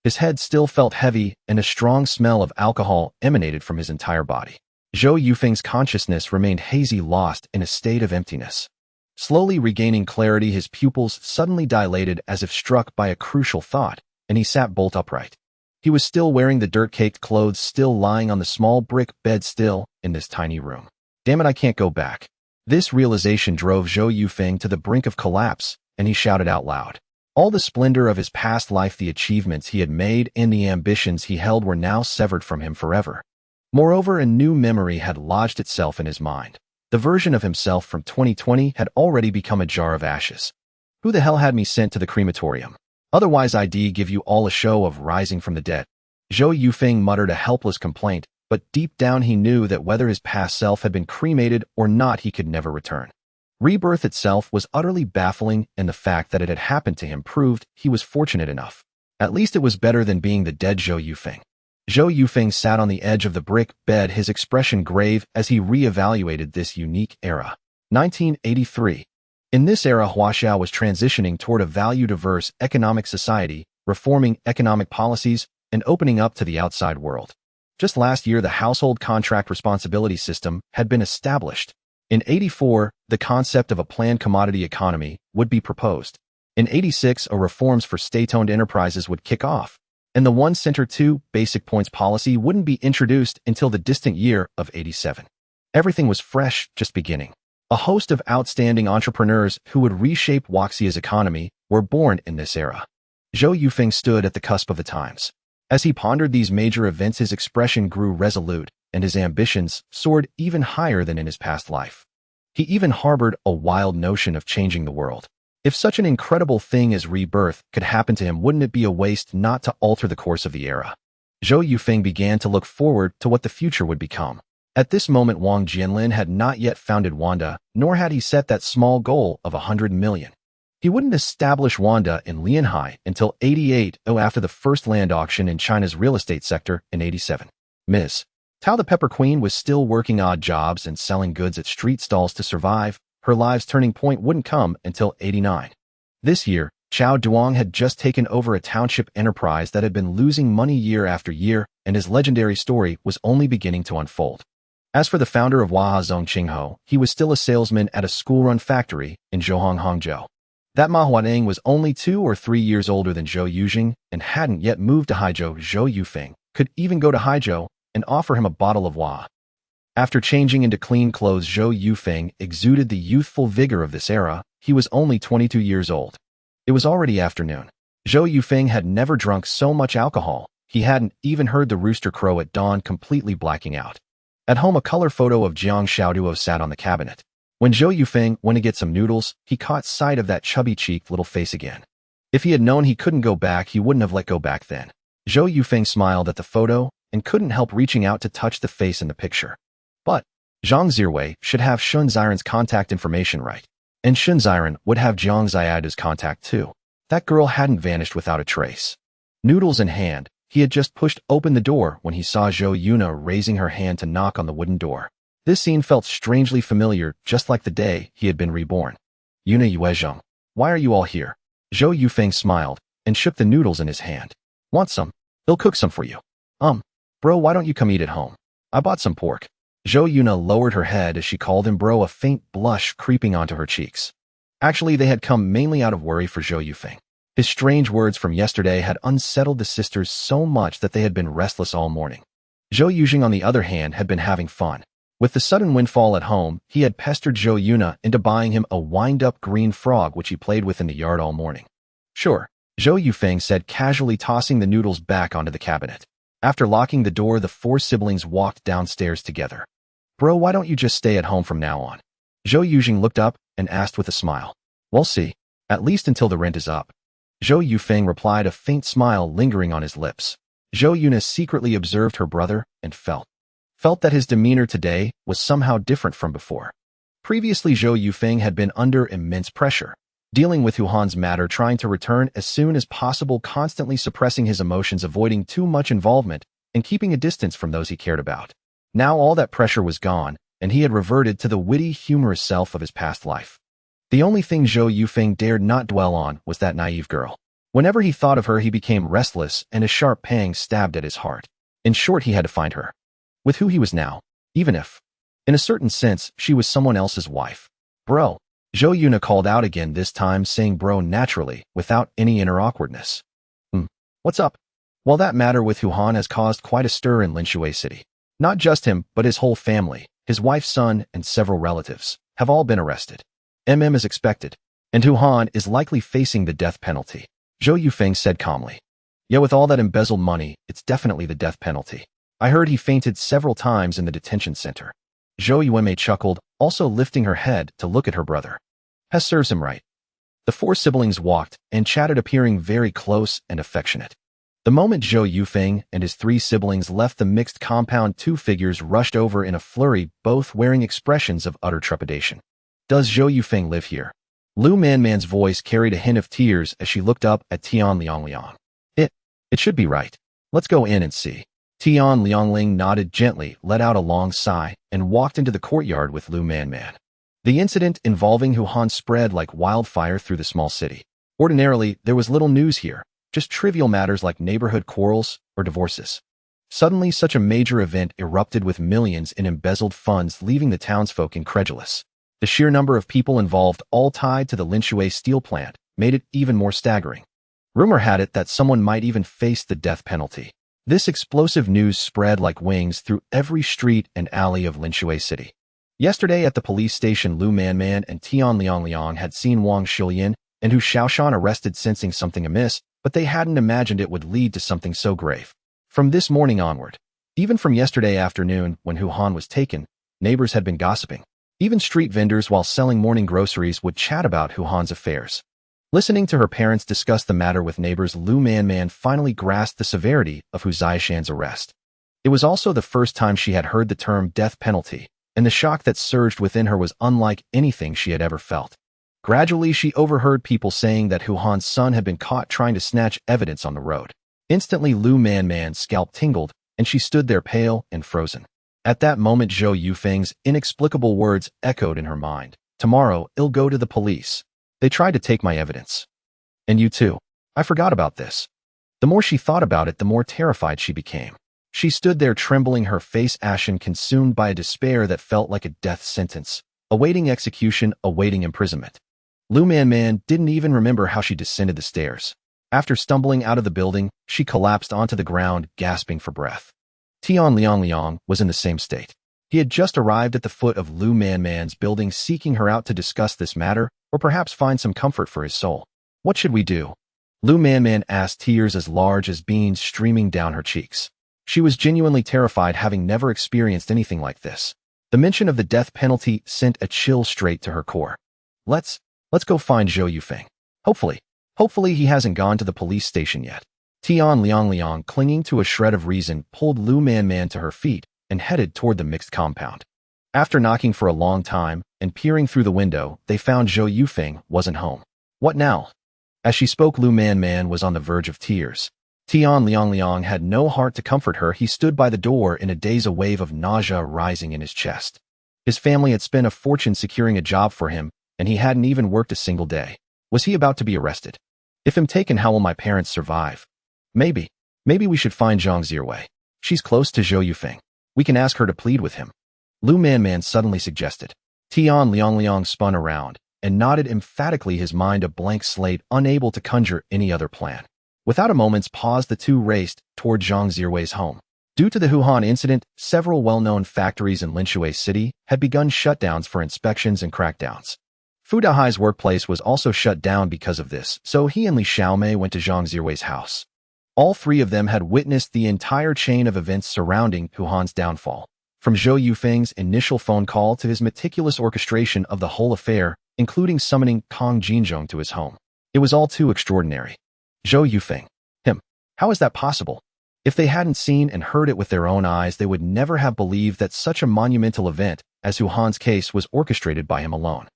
His head still felt heavy, and a strong smell of alcohol emanated from his entire body. Zhou Yufeng's consciousness remained hazy, lost in a state of emptiness. Slowly regaining clarity, his pupils suddenly dilated as if struck by a crucial thought, and he sat bolt upright. He was still wearing the dirt-caked clothes, still lying on the small brick bed, still in this tiny room. Damn it, I can't go back. This realization drove Zhou Yufeng to the brink of collapse, and he shouted out loud. All the splendor of his past life, the achievements he had made, and the ambitions he held were now severed from him forever. Moreover, a new memory had lodged itself in his mind. The version of himself from 2020 had already become a jar of ashes. Who the hell had me sent to the crematorium? Otherwise I'd give you all a show of rising from the dead. Zhou Yufeng muttered a helpless complaint, but deep down he knew that whether his past self had been cremated or not, he could never return. Rebirth itself was utterly baffling, and the fact that it had happened to him proved he was fortunate enough. At least it was better than being the dead Zhou Yufeng. Zhou Yufeng sat on the edge of the brick bed, his expression grave as he re-evaluated this unique era. 1983. In this era, Huaxiao was transitioning toward a value-diverse economic society, reforming economic policies, and opening up to the outside world. Just last year, the household contract responsibility system had been established. In 84, the concept of a planned commodity economy would be proposed. In 86, a reforms for state-owned enterprises would kick off, and the One Center Two Basic Points policy wouldn't be introduced until the distant year of 87. Everything was fresh, just beginning. A host of outstanding entrepreneurs who would reshape Huaxia's economy were born in this era. Zhou Yufeng stood at the cusp of the times. As he pondered these major events, his expression grew resolute, and his ambitions soared even higher than in his past life. He even harbored a wild notion of changing the world. If such an incredible thing as rebirth could happen to him, wouldn't it be a waste not to alter the course of the era? Zhou Yufeng began to look forward to what the future would become. At this moment, Wang Jianlin had not yet founded Wanda, nor had he set that small goal of 100 million. He wouldn't establish Wanda in Lianhai until 88, after the first land auction in China's real estate sector in 87. Ms. Tao the Pepper Queen was still working odd jobs and selling goods at street stalls to survive. Her life's turning point wouldn't come until 89. This year, Chao Duong had just taken over a township enterprise that had been losing money year after year, and his legendary story was only beginning to unfold. As for the founder of Huazong Qingho, he was still a salesman at a school-run factory in Zhohong, Hangzhou. That Ma Huaneng was only 2 or 3 years older than Zhou Yujing and hadn't yet moved to Haizhou. Zhou Yufeng could even go to Haizhou and offer him a bottle of Hua. After changing into clean clothes, Zhou Yufeng exuded the youthful vigor of this era. He was only 22 years old. It was already afternoon. Zhou Yufeng had never drunk so much alcohol. He hadn't even heard the rooster crow at dawn, completely blacking out. At home, a color photo of Jiang Xiaoduo sat on the cabinet. When Zhou Yufeng went to get some noodles, he caught sight of that chubby-cheeked little face again. If he had known he couldn't go back, he wouldn't have let go back then. Zhou Yufeng smiled at the photo and couldn't help reaching out to touch the face in the picture. But Zhang Zirwei should have Shun Ziren's contact information right. And Shun Ziren would have Jiang Ziadu's contact too. That girl hadn't vanished without a trace. Noodles in hand, he had just pushed open the door when he saw Zhou Yuna raising her hand to knock on the wooden door. This scene felt strangely familiar, just like the day he had been reborn. Yuna Yuezheng, why are you all here? Zhou Yufeng smiled and shook the noodles in his hand. Want some? He'll cook some for you. Bro, why don't you come eat at home? I bought some pork. Zhou Yuna lowered her head as she called him bro, a faint blush creeping onto her cheeks. Actually, they had come mainly out of worry for Zhou Yufeng. His strange words from yesterday had unsettled the sisters so much that they had been restless all morning. Zhou Yujing, on the other hand, had been having fun. With the sudden windfall at home, he had pestered Zhou Yuna into buying him a wind-up green frog which he played with in the yard all morning. Sure, Zhou Yufeng said, casually tossing the noodles back onto the cabinet. After locking the door, the 4 siblings walked downstairs together. Bro, why don't you just stay at home from now on? Zhou Yujing looked up and asked with a smile. We'll see. At least until the rent is up. Zhou Yufeng replied, a faint smile lingering on his lips. Zhou Yuna secretly observed her brother and felt that his demeanor today was somehow different from before. Previously, Zhou Yufeng had been under immense pressure, dealing with Huhan's matter, trying to return as soon as possible, constantly suppressing his emotions, avoiding too much involvement, and keeping a distance from those he cared about. Now all that pressure was gone, and he had reverted to the witty, humorous self of his past life. The only thing Zhou Yufeng dared not dwell on was that naive girl. Whenever he thought of her, he became restless, and a sharp pang stabbed at his heart. In short, he had to find her. With who he was now, even if, in a certain sense, she was someone else's wife. Bro. Zhou Yuna called out again, this time saying bro naturally, without any inner awkwardness. What's up? While that matter with Huhan has caused quite a stir in Linshui City. Not just him, but his whole family, his wife's son, and several relatives, have all been arrested. Is expected, and Huhan is likely facing the death penalty, Zhou Yufeng said calmly. Yeah, with all that embezzled money, it's definitely the death penalty. I heard he fainted several times in the detention center. Zhou Yuanmei chuckled, also lifting her head to look at her brother. Has serves him right. The four siblings walked and chatted, appearing very close and affectionate. The moment Zhou Yufeng and his three siblings left the mixed compound, two figures rushed over in a flurry, both wearing expressions of utter trepidation. Does Zhou Yufeng live here? Lu Manman's voice carried a hint of tears as she looked up at Tian Liangliang. It should be right. Let's go in and see. Tian Liangling nodded gently, let out a long sigh, and walked into the courtyard with Lu Manman. The incident involving Huhan spread like wildfire through the small city. Ordinarily, there was little news here, just trivial matters like neighborhood quarrels or divorces. Suddenly, such a major event erupted with millions in embezzled funds, leaving the townsfolk incredulous. The sheer number of people involved, all tied to the Linshui steel plant, made it even more staggering. Rumor had it that someone might even face the death penalty. This explosive news spread like wings through every street and alley of Linshui City. Yesterday at the police station, Lu Manman and Tian Liangliang had seen Wang Shilian and Hu Xiaoshan arrested, sensing something amiss, but they hadn't imagined it would lead to something so grave. From this morning onward, even from yesterday afternoon when Huhan was taken, neighbors had been gossiping. Even street vendors, while selling morning groceries, would chat about Huhan's affairs. Listening to her parents discuss the matter with neighbors, Lu Manman finally grasped the severity of Hu Zhaishan's arrest. It was also the first time she had heard the term death penalty, and the shock that surged within her was unlike anything she had ever felt. Gradually, she overheard people saying that Huhan's son had been caught trying to snatch evidence on the road. Instantly, Lu Manman's scalp tingled, and she stood there pale and frozen. At that moment, Zhou Yufeng's inexplicable words echoed in her mind. Tomorrow, I'll go to the police. They tried to take my evidence. And you too. I forgot about this. The more she thought about it, the more terrified she became. She stood there trembling, her face ashen, consumed by a despair that felt like a death sentence, awaiting execution, awaiting imprisonment. Lu Manman didn't even remember how she descended the stairs. After stumbling out of the building, she collapsed onto the ground, gasping for breath. Tian Liangliang was in the same state. He had just arrived at the foot of Lu Manman's building, seeking her out to discuss this matter, or perhaps find some comfort for his soul. What should we do? Lu Manman asked, tears as large as beans streaming down her cheeks. She was genuinely terrified, having never experienced anything like this. The mention of the death penalty sent a chill straight to her core. Let's go find Zhou Yufeng. Hopefully he hasn't gone to the police station yet. Tian Liangliang, clinging to a shred of reason, pulled Lu Manman to her feet and headed toward the mixed compound. After knocking for a long time and peering through the window, they found Zhou Yufeng wasn't home. What now? As she spoke, Lu Manman was on the verge of tears. Tian Liangliang had no heart to comfort her. He stood by the door in a daze, a wave of nausea rising in his chest. His family had spent a fortune securing a job for him, and he hadn't even worked a single day. Was he about to be arrested? If I'm taken, how will my parents survive? Maybe we should find Zhang Zirwei. She's close to Zhou Yufeng. We can ask her to plead with him. Lu Manman suddenly suggested. Tian Liangliang spun around and nodded emphatically, his mind a blank slate, unable to conjure any other plan. Without a moment's pause, the two raced toward Zhang Zirwei's home. Due to the Huhan incident, several well-known factories in Linshui City had begun shutdowns for inspections and crackdowns. Fu Dahai's workplace was also shut down because of this, so he and Li Xiaomei went to Zhang Zirwei's house. All three of them had witnessed the entire chain of events surrounding Huhan's downfall, from Zhou Yufeng's initial phone call to his meticulous orchestration of the whole affair, including summoning Kang Jinzhong to his home. It was all too extraordinary. Zhou Yufeng. Him. How is that possible? If they hadn't seen and heard it with their own eyes, they would never have believed that such a monumental event as Huhan's case was orchestrated by him alone.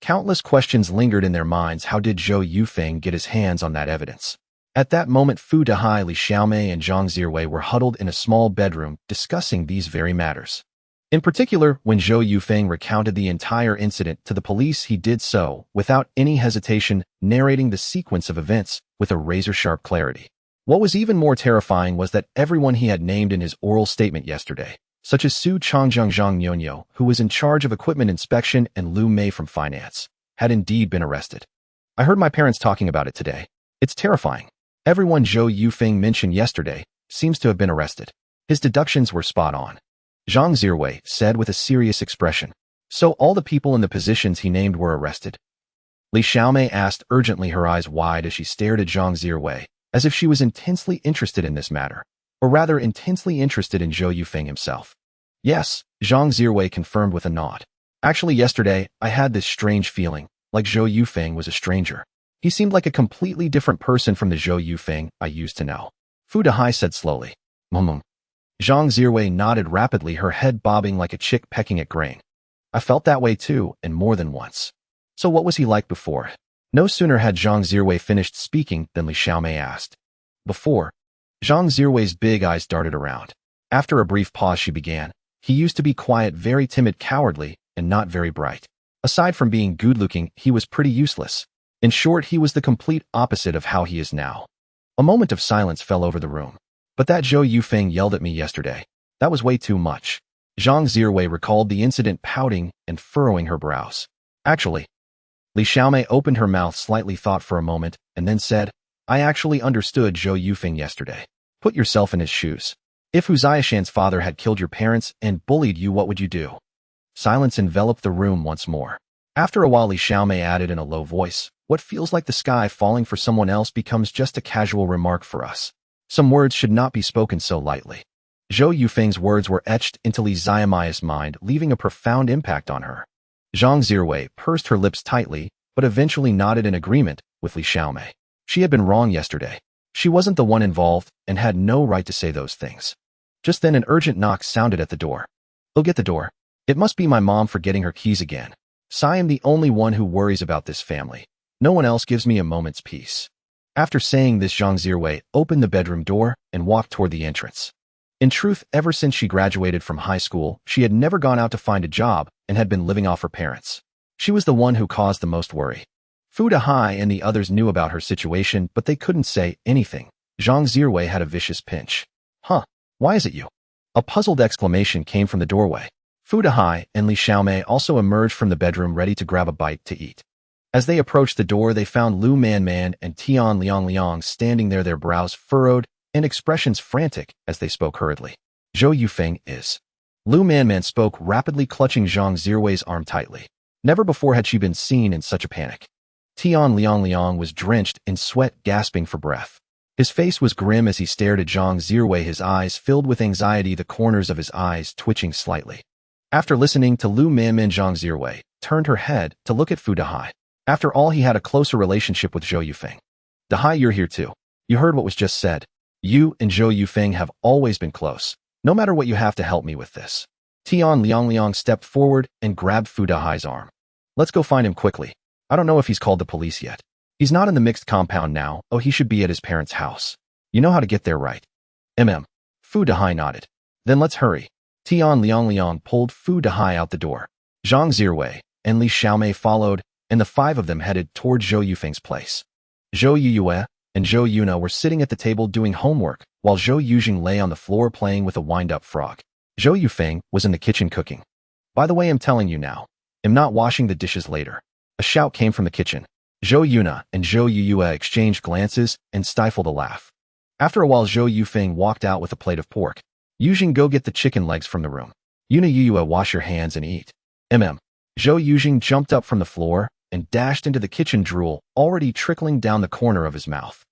Countless questions lingered in their minds. How did Zhou Yufeng get his hands on that evidence? At that moment, Fu Dahai, Li Xiaomei, and Zhang Zirwei were huddled in a small bedroom discussing these very matters. In particular, when Zhou Yufeng recounted the entire incident to the police, he did so without any hesitation, narrating the sequence of events with a razor-sharp clarity. What was even more terrifying was that everyone he had named in his oral statement yesterday, such as Su Changzhang Zhang Nyonyo, who was in charge of equipment inspection, and Lu Mei from finance, had indeed been arrested. I heard my parents talking about it today. It's terrifying. Everyone Zhou Yufeng mentioned yesterday seems to have been arrested. His deductions were spot on. Zhang Zirwei said with a serious expression. So all the people in the positions he named were arrested? Li Xiaomei asked urgently, her eyes wide as she stared at Zhang Zirwei, as if she was intensely interested in this matter, or rather intensely interested in Zhou Yufeng himself. Yes, Zhang Zirwei confirmed with a nod. Actually, yesterday, I had this strange feeling, like Zhou Yufeng was a stranger. He seemed like a completely different person from the Zhou Yufeng I used to know. Fu Dehai said slowly. Zhang Zirwei nodded rapidly, her head bobbing like a chick pecking at grain. I felt that way too, and more than once. So what was he like before? No sooner had Zhang Zirwei finished speaking than Li Xiaomei asked. Before? Zhang Zirwei's big eyes darted around. After a brief pause she began. He used to be quiet, very timid, cowardly, and not very bright. Aside from being good-looking, he was pretty useless. In short, he was the complete opposite of how he is now. A moment of silence fell over the room. But that Zhou Yufeng yelled at me yesterday. That was way too much. Zhang Zirwei recalled the incident, pouting and furrowing her brows. Actually, Li Xiaomei opened her mouth slightly, thought for a moment, and then said, I actually understood Zhou Yufeng yesterday. Put yourself in his shoes. If Hu Ziashan's father had killed your parents and bullied you, what would you do? Silence enveloped the room once more. After a while, Li Xiaomei added in a low voice, what feels like the sky falling for someone else becomes just a casual remark for us. Some words should not be spoken so lightly. Zhou Yufeng's words were etched into Li Xiaomei's mind, leaving a profound impact on her. Zhang Zirwei pursed her lips tightly, but eventually nodded in agreement with Li Xiaomei. She had been wrong yesterday. She wasn't the one involved and had no right to say those things. Just then an urgent knock sounded at the door. Go get the door. It must be my mom forgetting her keys again. I am the only one who worries about this family. No one else gives me a moment's peace. After saying this, Zhang Zirwei opened the bedroom door and walked toward the entrance. In truth, ever since she graduated from high school, she had never gone out to find a job and had been living off her parents. She was the one who caused the most worry. Fu Dehai and the others knew about her situation, but they couldn't say anything. Zhang Zirwei had a vicious pinch. Huh, why is it you? A puzzled exclamation came from the doorway. Fu Dehai and Li Xiaomei also emerged from the bedroom, ready to grab a bite to eat. As they approached the door, they found Lu Man and Tian Liang standing there, their brows furrowed and expressions frantic as they spoke hurriedly. Zhou Yufeng is. Lu Man spoke rapidly, clutching Zhang Zirwei's arm tightly. Never before had she been seen in such a panic. Tian Liang was drenched in sweat, gasping for breath. His face was grim as he stared at Zhang Zirwei, his eyes filled with anxiety, the corners of his eyes twitching slightly. After listening to Lu Man, Zhang Zirwei turned her head to look at Fu Dehai. After all, he had a closer relationship with Zhou Yufeng. Dehai, you're here too. You heard what was just said. You and Zhou Yufeng have always been close. No matter what, you have to help me with this. Tian Liang stepped forward and grabbed Fu Dehai's arm. Let's go find him quickly. I don't know if he's called the police yet. He's not in the mixed compound now. Oh, he should be at his parents' house. You know how to get there, right? Fu Dehai nodded. Then let's hurry. Tian Liang pulled Fu Dehai out the door. Zhang Zirwei and Li Xiaomei followed, and the five of them headed toward Zhou Yufeng's place. Zhou Yuyue and Zhou Yuna were sitting at the table doing homework, while Zhou Yujing lay on the floor playing with a wind-up frog. Zhou Yufeng was in the kitchen cooking. By the way, I'm telling you now, I'm not washing the dishes later. A shout came from the kitchen. Zhou Yuna and Zhou Yuyue exchanged glances and stifled a laugh. After a while, Zhou Yufeng walked out with a plate of pork. Yujing, go get the chicken legs from the room. Yuna Yuyue, wash your hands and eat. Zhou Yujing jumped up from the floor and dashed into the kitchen, drool already trickling down the corner of his mouth.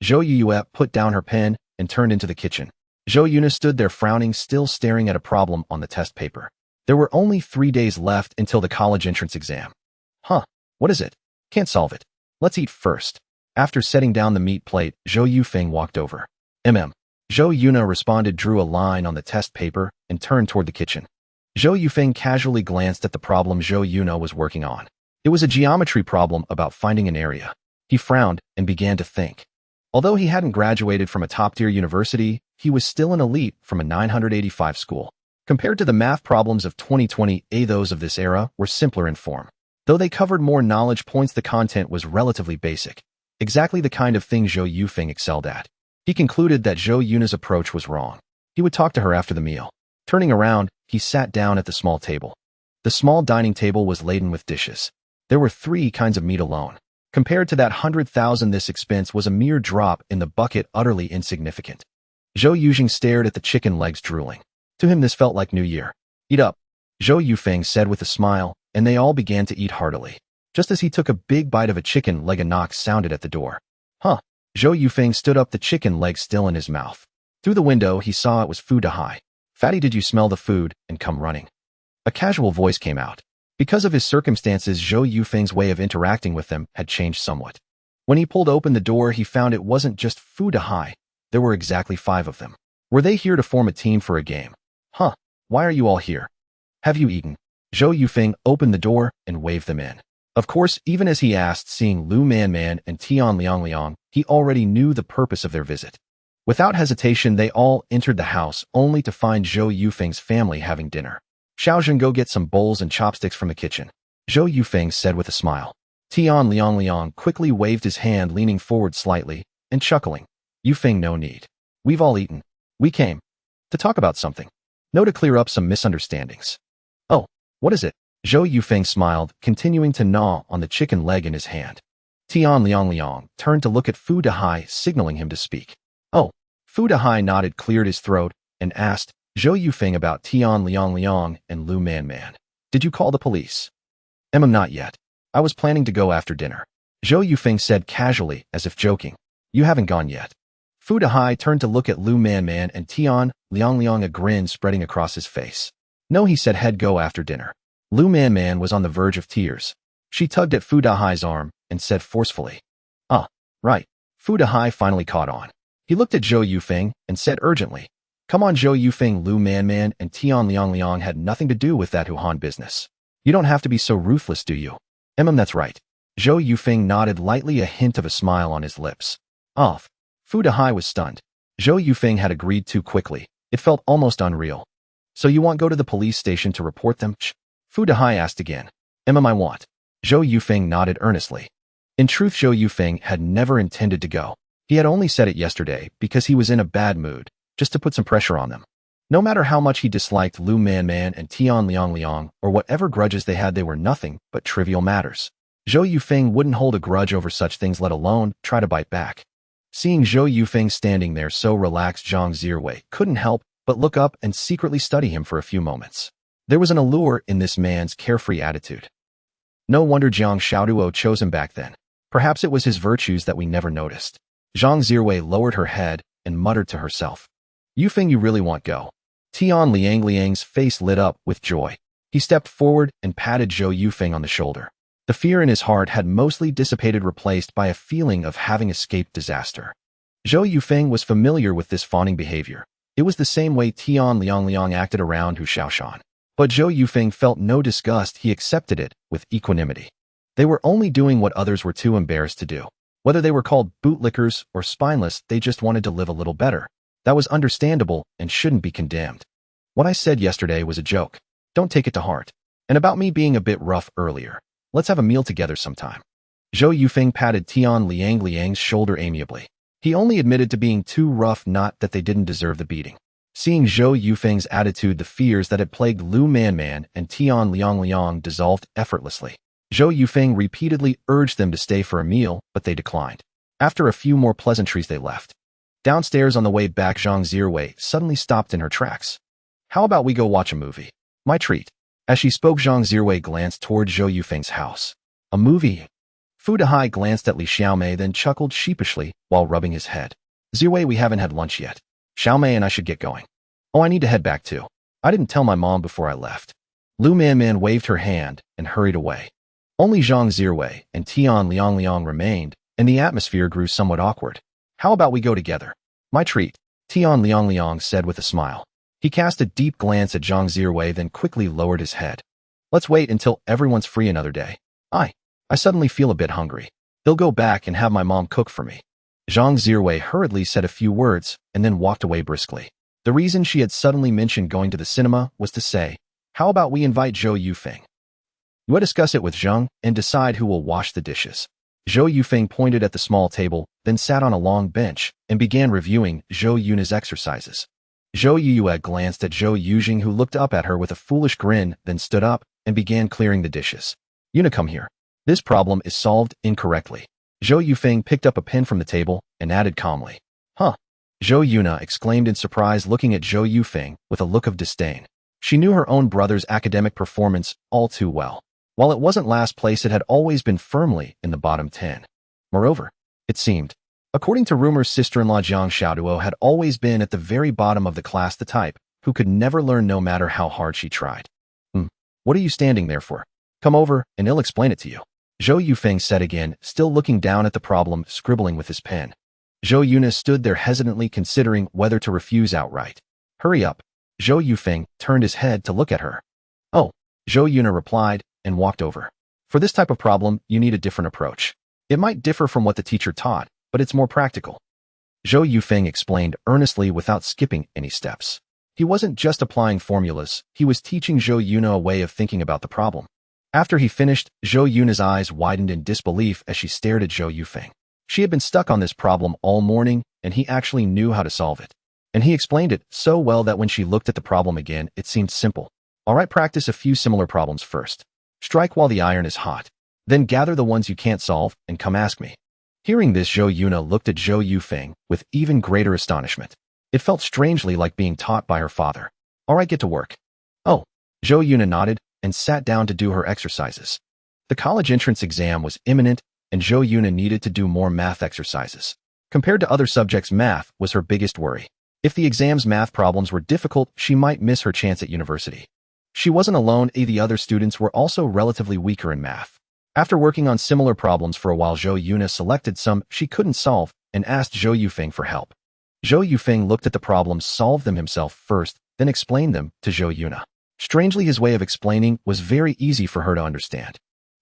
Zhou Yuyue put down her pen and turned into the kitchen. Zhou Yuna stood there frowning, still staring at a problem on the test paper. There were only 3 days left until the college entrance exam. Huh, what is it? Can't solve it. Let's eat first. After setting down the meat plate, Zhou Yufeng walked over. Zhou Yuna responded, drew a line on the test paper, and turned toward the kitchen. Zhou Yufeng casually glanced at the problem Zhou Yuna was working on. It was a geometry problem about finding an area. He frowned and began to think. Although he hadn't graduated from a top-tier university, he was still an elite from a 985 school. Compared to the math problems of 2020, those of this era were simpler in form. Though they covered more knowledge points, the content was relatively basic. Exactly the kind of thing Zhou Yufeng excelled at. He concluded that Zhou Yuna's approach was wrong. He would talk to her after the meal. Turning around, he sat down at the small table. The small dining table was laden with dishes. There were 3 kinds of meat alone. Compared to that 100,000, this expense was a mere drop in the bucket, utterly insignificant. Zhou Yujing stared at the chicken legs, drooling. To him this felt like New Year. Eat up, Zhou Yufeng said with a smile, and they all began to eat heartily. Just as he took a big bite of a chicken leg, a knock sounded at the door. Huh. Zhou Yufeng stood up, the chicken leg still in his mouth. Through the window he saw it was Fu Dahai. Fatty, did you smell the food and come running? A casual voice came out. Because of his circumstances, Zhou Yufeng's way of interacting with them had changed somewhat. When he pulled open the door, he found it wasn't just Fu Dahai. There were exactly 5 of them. Were they here to form a team for a game? Huh. Why are you all here? Have you eaten? Zhou Yufeng opened the door and waved them in. Of course, even as he asked, seeing Lu Man and Tian Liang, he already knew the purpose of their visit. Without hesitation, they all entered the house, only to find Zhou Yufeng's family having dinner. Xiaozhen, go get some bowls and chopsticks from the kitchen, Zhou Yufeng said with a smile. Tian Liang quickly waved his hand, leaning forward slightly and chuckling. Yufeng, no need. We've all eaten. We came to talk about something. No, to clear up some misunderstandings. Oh, what is it? Zhou Yufeng smiled, continuing to gnaw on the chicken leg in his hand. Tian Liang turned to look at Fu Dahai, signaling him to speak. Oh. Fu Dahai nodded, cleared his throat, and asked Zhou Yufeng about Tian Liang and Lu Man. Did you call the police? Not yet. I was planning to go after dinner, Zhou Yufeng said casually, as if joking. You haven't gone yet. Fu Dahai turned to look at Lu Man and Tian Liang, a grin spreading across his face. No, he said, head go after dinner. Lu Man was on the verge of tears. She tugged at Fu Dahai's arm and said forcefully. Ah, right. Fu Dahai finally caught on. He looked at Zhou Yufeng and said urgently, come on, Zhou Yufeng, Lu Man and Tian Liang had nothing to do with that Huhan business. You don't have to be so ruthless, do you? That's right. Zhou Yufeng nodded lightly, a hint of a smile on his lips. Off. Fu Dahai was stunned. Zhou Yufeng had agreed too quickly. It felt almost unreal. So you want go to the police station to report them? Fu Dahai asked again. I want. Zhou Yufeng nodded earnestly. In truth, Zhou Yufeng had never intended to go. He had only said it yesterday because he was in a bad mood, just to put some pressure on them. No matter how much he disliked Lu Man and Tian Liang, or whatever grudges they had, they were nothing but trivial matters. Zhou Yufeng wouldn't hold a grudge over such things, let alone try to bite back. Seeing Zhou Yufeng standing there so relaxed, Zhang Zirwei couldn't help but look up and secretly study him for a few moments. There was an allure in this man's carefree attitude. No wonder Jiang Xiaoduo chose him back then. Perhaps it was his virtues that we never noticed. Zhang Zirwei lowered her head and muttered to herself. Yufeng, you really want go? Tian Liang's face lit up with joy. He stepped forward and patted Zhou Yufeng on the shoulder. The fear in his heart had mostly dissipated, replaced by a feeling of having escaped disaster. Zhou Yufeng was familiar with this fawning behavior. It was the same way Tian Liang acted around Hu Xiaoshan. But Zhou Yufeng felt no disgust, he accepted it with equanimity. They were only doing what others were too embarrassed to do. Whether they were called bootlickers or spineless, they just wanted to live a little better. That was understandable and shouldn't be condemned. What I said yesterday was a joke. Don't take it to heart. And about me being a bit rough earlier. Let's have a meal together sometime. Zhou Yufeng patted Tian Liang's shoulder amiably. He only admitted to being too rough, not that they didn't deserve the beating. Seeing Zhou Yufeng's attitude, the fears that had plagued Lu Man and Tian Liang dissolved effortlessly. Zhou Yufeng repeatedly urged them to stay for a meal, but they declined. After a few more pleasantries, they left. Downstairs on the way back, Zhang Zirwei suddenly stopped in her tracks. How about we go watch a movie? My treat. As she spoke, Zhang Zirwei glanced toward Zhou Yufeng's house. A movie? Fu Dahai glanced at Li Xiaomei, then chuckled sheepishly while rubbing his head. Zirwei, we haven't had lunch yet. Xiaomei and I should get going. Oh, I need to head back too. I didn't tell my mom before I left. Lu Man waved her hand and hurried away. Only Zhang Zirwei and Tian Liang remained, and the atmosphere grew somewhat awkward. How about we go together? My treat, Tian Liang said with a smile. He cast a deep glance at Zhang Zirwei, then quickly lowered his head. Let's wait until everyone's free another day. I suddenly feel a bit hungry. They'll go back and have my mom cook for me. Zhang Zirwei hurriedly said a few words and then walked away briskly. The reason she had suddenly mentioned going to the cinema was to say, how about we invite Zhou Yufeng? We'll discuss it with Zhang and decide who will wash the dishes. Zhou Yufeng pointed at the small table, then sat on a long bench and began reviewing Zhou Yuna's exercises. Zhou Yue glanced at Zhou Yujing, who looked up at her with a foolish grin, then stood up and began clearing the dishes. Yuna, come here. This problem is solved incorrectly. Zhou Yufeng picked up a pen from the table and added calmly. Huh. Zhou Yuna exclaimed in surprise, looking at Zhou Yufeng with a look of disdain. She knew her own brother's academic performance all too well. While it wasn't last place, it had always been firmly in the bottom 10. Moreover, it seemed, according to rumors, sister-in-law Jiang Xiaoduo had always been at the very bottom of the class, the type who could never learn no matter how hard she tried. What are you standing there for? Come over, and I'll explain it to you. Zhou Yufeng said again, still looking down at the problem, scribbling with his pen. Zhou Yuna stood there hesitantly, considering whether to refuse outright. Hurry up. Zhou Yufeng turned his head to look at her. Oh, Zhou Yuna replied, and walked over. For this type of problem, you need a different approach. It might differ from what the teacher taught, but it's more practical. Zhou Yufeng explained earnestly without skipping any steps. He wasn't just applying formulas, he was teaching Zhou Yuna a way of thinking about the problem. After he finished, Zhou Yuna's eyes widened in disbelief as she stared at Zhou Yufeng. She had been stuck on this problem all morning, and he actually knew how to solve it. And he explained it so well that when she looked at the problem again, it seemed simple. All right, practice a few similar problems first. Strike while the iron is hot. Then gather the ones you can't solve, and come ask me. Hearing this, Zhou Yuna looked at Zhou Yufeng with even greater astonishment. It felt strangely like being taught by her father. All right, get to work. Oh, Zhou Yuna nodded and sat down to do her exercises. The college entrance exam was imminent, and Zhou Yuna needed to do more math exercises. Compared to other subjects, math was her biggest worry. If the exam's math problems were difficult, she might miss her chance at university. She wasn't alone, the other students were also relatively weaker in math. After working on similar problems for a while, Zhou Yuna selected some she couldn't solve and asked Zhou Yufeng for help. Zhou Yufeng looked at the problems, solved them himself first, then explained them to Zhou Yuna. Strangely, his way of explaining was very easy for her to understand.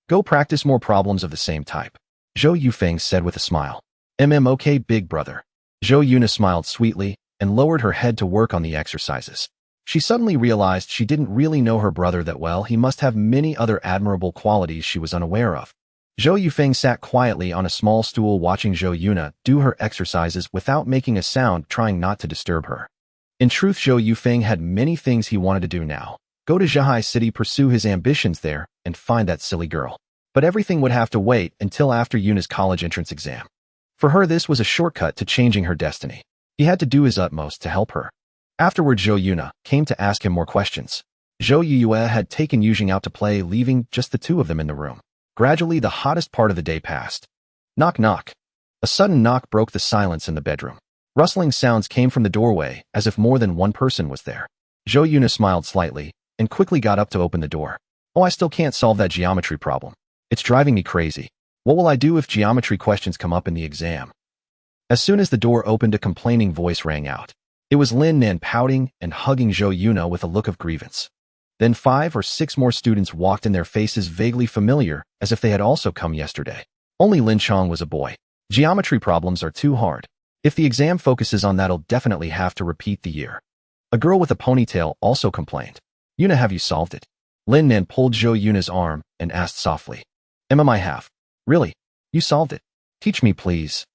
Go practice more problems of the same type, Zhou Yufeng said with a smile. Okay, big brother. Zhou Yuna smiled sweetly and lowered her head to work on the exercises. She suddenly realized she didn't really know her brother that well. He must have many other admirable qualities she was unaware of. Zhou Yufeng sat quietly on a small stool watching Zhou Yuna do her exercises without making a sound, trying not to disturb her. In truth, Zhou Yufeng had many things he wanted to do now. Go to Zhahai City, pursue his ambitions there, and find that silly girl. But everything would have to wait until after Yuna's college entrance exam. For her, this was a shortcut to changing her destiny. He had to do his utmost to help her. Afterward, Zhou Yuna came to ask him more questions. Zhou Yue had taken Yujing out to play, leaving just the two of them in the room. Gradually, the hottest part of the day passed. Knock, knock. A sudden knock broke the silence in the bedroom. Rustling sounds came from the doorway, as if more than one person was there. Zhou Yuna smiled slightly and quickly got up to open the door. Oh, I still can't solve that geometry problem. It's driving me crazy. What will I do if geometry questions come up in the exam? As soon as the door opened, a complaining voice rang out. It was Lin Nan, pouting and hugging Zhou Yuna with a look of grievance. Then 5 or 6 more students walked in, their faces vaguely familiar, as if they had also come yesterday. Only Lin Chong was a boy. Geometry problems are too hard. If the exam focuses on that, I'll definitely have to repeat the year. A girl with a ponytail also complained. Yuna, have you solved it? Lin Nan pulled Zhou Yuna's arm and asked softly. I have. Really? You solved it? Teach me, please.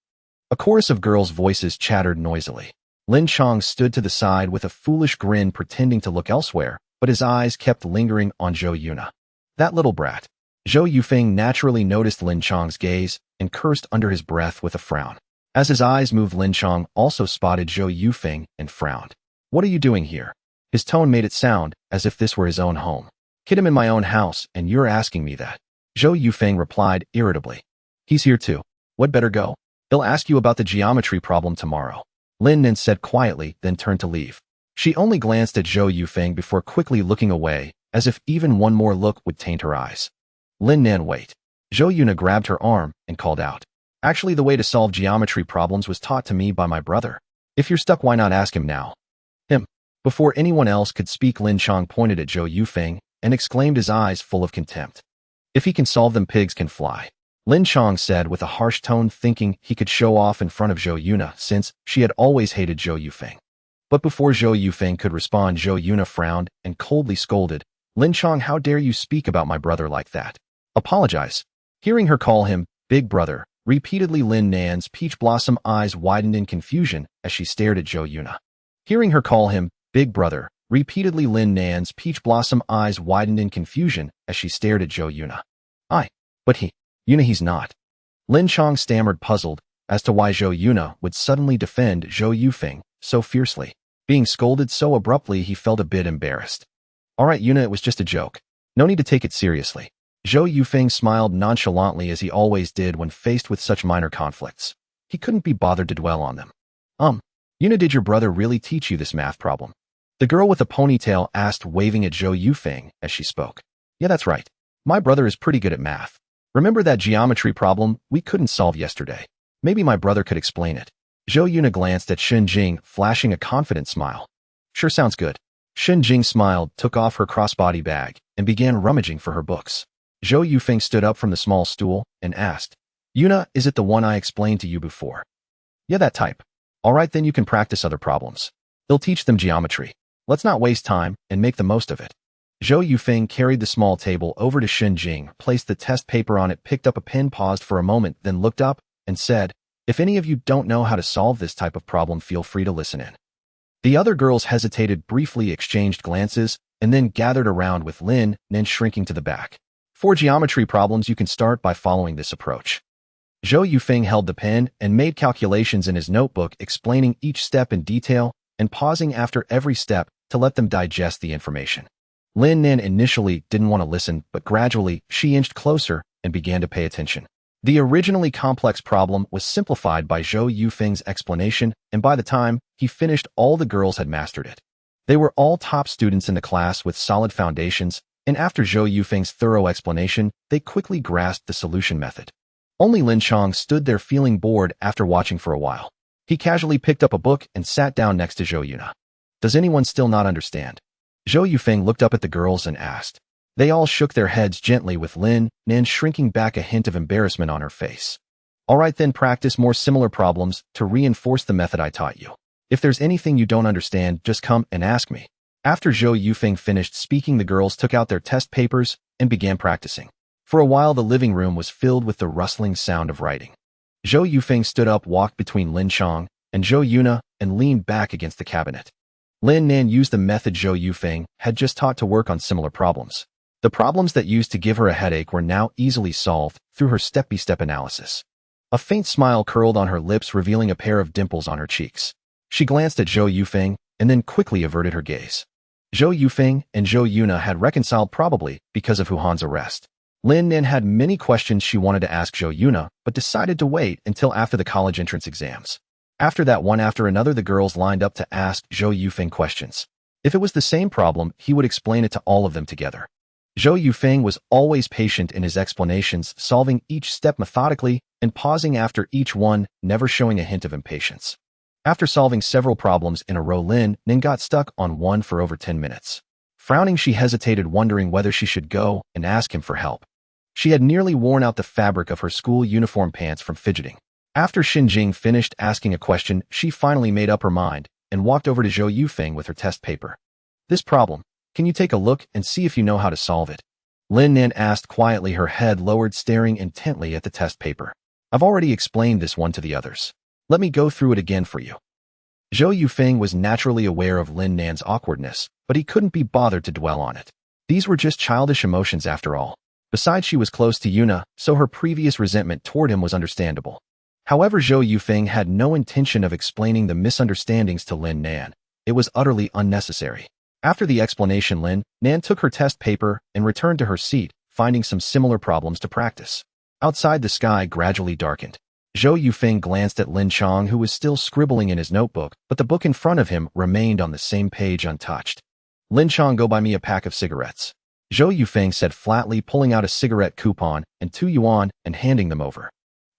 A chorus of girls' voices chattered noisily. Lin Chong stood to the side with a foolish grin, pretending to look elsewhere, but his eyes kept lingering on Zhou Yuna. That little brat. Zhou Yufeng naturally noticed Lin Chong's gaze and cursed under his breath with a frown. As his eyes moved, Lin Chong also spotted Zhou Yufeng and frowned. What are you doing here? His tone made it sound as if this were his own home. Kid, him in my own house, and you're asking me that? Zhou Yufeng replied irritably. He's here too. What, better go? He'll ask you about the geometry problem tomorrow. Lin Nan said quietly, then turned to leave. She only glanced at Zhou Yufeng before quickly looking away, as if even one more look would taint her eyes. Lin Nan, wait. Zhou Yuna grabbed her arm and called out. Actually, the way to solve geometry problems was taught to me by my brother. If you're stuck, why not ask him now? Him. Before anyone else could speak, Lin Chong pointed at Zhou Yufeng and exclaimed, his eyes full of contempt. If he can solve them, pigs can fly. Lin Chong said with a harsh tone, thinking he could show off in front of Zhou Yuna since she had always hated Zhou Yufeng. But before Zhou Yufeng could respond, Zhou Yuna frowned and coldly scolded. Lin Chong, how dare you speak about my brother like that? Apologize. Hearing her call him big brother, repeatedly, Lin Nan's peach blossom eyes widened in confusion as she stared at Zhou Yuna. Hearing her call him big brother, repeatedly, Lin Nan's peach blossom eyes widened in confusion as she stared at Zhou Yuna. But he. Yuna, he's not. Lin Chong stammered, puzzled as to why Zhou Yuna would suddenly defend Zhou Yufeng so fiercely. Being scolded so abruptly, he felt a bit embarrassed. All right, Yuna, it was just a joke. No need to take it seriously. Zhou Yufeng smiled nonchalantly, as he always did when faced with such minor conflicts. He couldn't be bothered to dwell on them. Yuna, did your brother really teach you this math problem? The girl with the ponytail asked, waving at Zhou Yufeng as she spoke. Yeah, that's right. My brother is pretty good at math. Remember that geometry problem we couldn't solve yesterday? Maybe my brother could explain it. Zhou Yuna glanced at Shen Jing, flashing a confident smile. Sure, sounds good. Shen Jing smiled, took off her crossbody bag, and began rummaging for her books. Zhou Yufeng stood up from the small stool and asked, Yuna, is it the one I explained to you before? Yeah, that type. All right, then you can practice other problems. They'll teach them geometry. Let's not waste time and make the most of it. Zhou Yufeng carried the small table over to Shen Jing, placed the test paper on it, picked up a pen, paused for a moment, then looked up and said, if any of you don't know how to solve this type of problem, feel free to listen in. The other girls hesitated, briefly exchanged glances, and then gathered around, with Lin Nen shrinking to the back. For geometry problems, you can start by following this approach. Zhou Yufeng held the pen and made calculations in his notebook, explaining each step in detail and pausing after every step to let them digest the information. Lin Nen initially didn't want to listen, but gradually she inched closer and began to pay attention. The originally complex problem was simplified by Zhou Yufeng's explanation, and by the time he finished, all the girls had mastered it. They were all top students in the class with solid foundations, and after Zhou Yufeng's thorough explanation, they quickly grasped the solution method. Only Lin Chong stood there feeling bored after watching for a while. He casually picked up a book and sat down next to Zhou Yuna. Does anyone still not understand? Zhou Yufeng looked up at the girls and asked. They all shook their heads gently, with Lin Nen shrinking back, a hint of embarrassment on her face. All right, then practice more similar problems to reinforce the method I taught you. If there's anything you don't understand, just come and ask me. After Zhou Yufeng finished speaking, the girls took out their test papers and began practicing. For a while, the living room was filled with the rustling sound of writing. Zhou Yufeng stood up, walked between Lin Chong and Zhou Yuna, and leaned back against the cabinet. Lin Nan used the method Zhou Yufeng had just taught to work on similar problems. The problems that used to give her a headache were now easily solved through her step-by-step analysis. A faint smile curled on her lips, revealing a pair of dimples on her cheeks. She glanced at Zhou Yufeng and then quickly averted her gaze. Zhou Yufeng and Zhou Yuna had reconciled, probably because of Huhan's arrest. Lin Nen had many questions she wanted to ask Zhou Yuna, but decided to wait until after the college entrance exams. After that, one after another, the girls lined up to ask Zhou Yufeng questions. If it was the same problem, he would explain it to all of them together. Zhou Yufeng was always patient in his explanations, solving each step methodically and pausing after each one, never showing a hint of impatience. After solving several problems in a row, Lin Nen got stuck on one for over 10 minutes. Frowning, she hesitated, wondering whether she should go and ask him for help. She had nearly worn out the fabric of her school uniform pants from fidgeting. After Shen Jing finished asking a question, she finally made up her mind and walked over to Zhou Yufeng with her test paper. This problem, can you take a look and see if you know how to solve it? Lin Nen asked quietly, her head lowered, staring intently at the test paper. I've already explained this one to the others. Let me go through it again for you. Zhou Yufeng was naturally aware of Lin Nan's awkwardness, but he couldn't be bothered to dwell on it. These were just childish emotions after all. Besides, she was close to Yuna, so her previous resentment toward him was understandable. However, Zhou Yufeng had no intention of explaining the misunderstandings to Lin Nan. It was utterly unnecessary. After the explanation, Lin Nan took her test paper and returned to her seat, finding some similar problems to practice. Outside, the sky gradually darkened. Zhou Yufeng glanced at Lin Chong, who was still scribbling in his notebook, but the book in front of him remained on the same page untouched. Lin Chong, go buy me a pack of cigarettes. Zhou Yufeng said flatly, pulling out a cigarette coupon and 2 yuan and handing them over.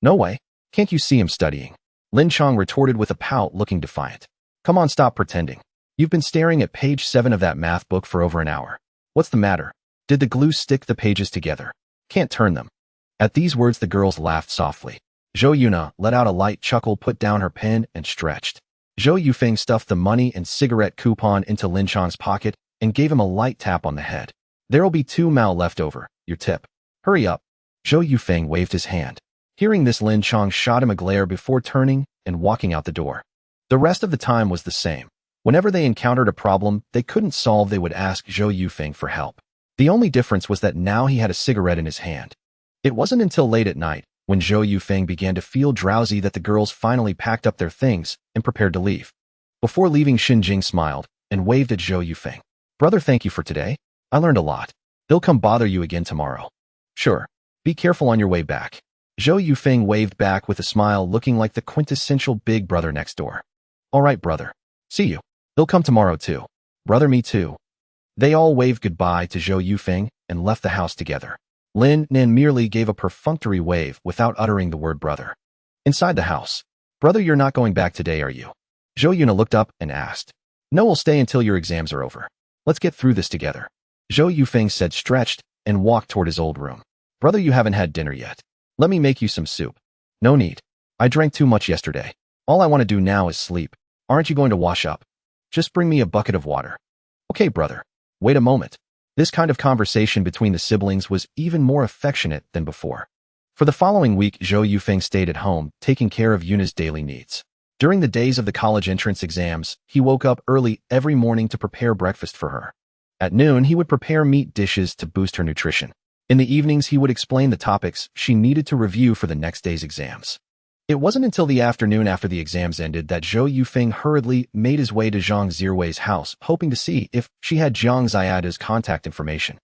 No way. Can't you see him studying? Lin Chong retorted with a pout, looking defiant. Come on, stop pretending. You've been staring at page 7 of that math book for over an hour. What's the matter? Did the glue stick the pages together? Can't turn them. At these words, the girls laughed softly. Zhou Yuna let out a light chuckle, put down her pen, and stretched. Zhou Yufeng stuffed the money and cigarette coupon into Lin Chong's pocket and gave him a light tap on the head. There'll be 2 mao left over, your tip. Hurry up. Zhou Yufeng waved his hand. Hearing this, Lin Chong shot him a glare before turning and walking out the door. The rest of the time was the same. Whenever they encountered a problem they couldn't solve, they would ask Zhou Yufeng for help. The only difference was that now he had a cigarette in his hand. It wasn't until late at night, when Zhou Yufeng began to feel drowsy, that the girls finally packed up their things and prepared to leave. Before leaving, Xinjing smiled and waved at Zhou Yufeng. Brother, thank you for today. I learned a lot. They'll come bother you again tomorrow. Sure. Be careful on your way back. Zhou Yufeng waved back with a smile, looking like the quintessential big brother next door. All right, brother. See you. They'll come tomorrow too. Brother, me too. They all waved goodbye to Zhou Yufeng and left the house together. Lin Nin merely gave a perfunctory wave without uttering the word brother. Inside the house. Brother, you're not going back today, are you? Zhou Yuna looked up and asked. No, we'll stay until your exams are over. Let's get through this together. Zhou Yufeng said, stretched, and walked toward his old room. Brother, you haven't had dinner yet. Let me make you some soup. No need. I drank too much yesterday. All I want to do now is sleep. Aren't you going to wash up? Just bring me a bucket of water. Okay, brother. Wait a moment. This kind of conversation between the siblings was even more affectionate than before. For the following week, Zhou Yufeng stayed at home, taking care of Yuna's daily needs. During the days of the college entrance exams, he woke up early every morning to prepare breakfast for her. At noon, he would prepare meat dishes to boost her nutrition. In the evenings, he would explain the topics she needed to review for the next day's exams. It wasn't until the afternoon after the exams ended that Zhou Yufeng hurriedly made his way to Zhang Zirwei's house, hoping to see if she had Jiang Ziada's contact information.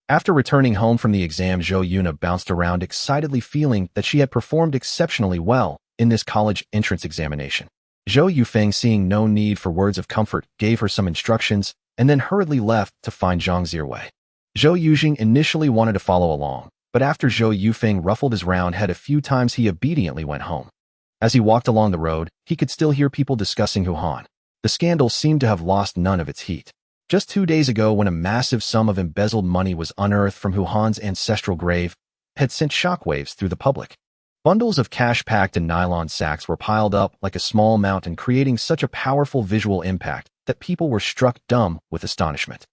After returning home from the exam, Zhou Yuna bounced around excitedly, feeling that she had performed exceptionally well in this college entrance examination. Zhou Yufeng, seeing no need for words of comfort, gave her some instructions and then hurriedly left to find Zhang Zirwei. Zhou Yujing initially wanted to follow along, but after Zhou Yufeng ruffled his round head a few times, he obediently went home. As he walked along the road, he could still hear people discussing Hu Han. The scandal seemed to have lost none of its heat. Just 2 days ago, when a massive sum of embezzled money was unearthed from Hu Han's ancestral grave, had sent shockwaves through the public. Bundles of cash packed in nylon sacks were piled up like a small mountain, creating such a powerful visual impact that people were struck dumb with astonishment.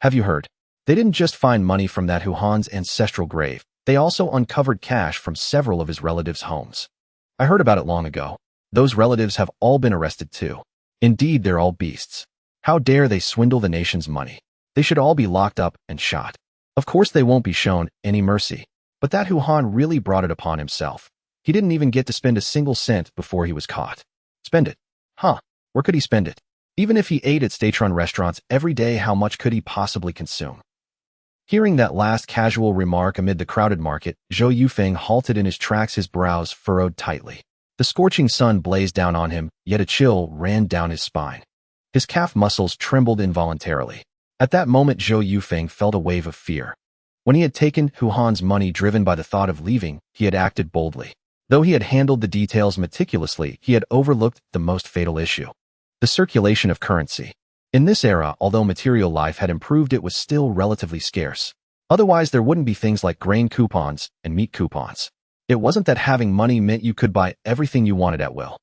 Have you heard? They didn't just find money from that Hu Han's ancestral grave, they also uncovered cash from several of his relatives' homes. I heard about it long ago. Those relatives have all been arrested too. Indeed, they're all beasts. How dare they swindle the nation's money? They should all be locked up and shot. Of course they won't be shown any mercy. But that Hu Han really brought it upon himself. He didn't even get to spend a single cent before he was caught. Spend it? Huh? Where could he spend it? Even if he ate at state-run restaurants every day, how much could he possibly consume? Hearing that last casual remark amid the crowded market, Zhou Yufeng halted in his tracks, his brows furrowed tightly. The scorching sun blazed down on him, yet a chill ran down his spine. His calf muscles trembled involuntarily. At that moment, Zhou Yufeng felt a wave of fear. When he had taken Hu Han's money, driven by the thought of leaving, he had acted boldly. Though he had handled the details meticulously, he had overlooked the most fatal issue: the circulation of currency. In this era, although material life had improved, it was still relatively scarce. Otherwise, there wouldn't be things like grain coupons and meat coupons. It wasn't that having money meant you could buy everything you wanted at will.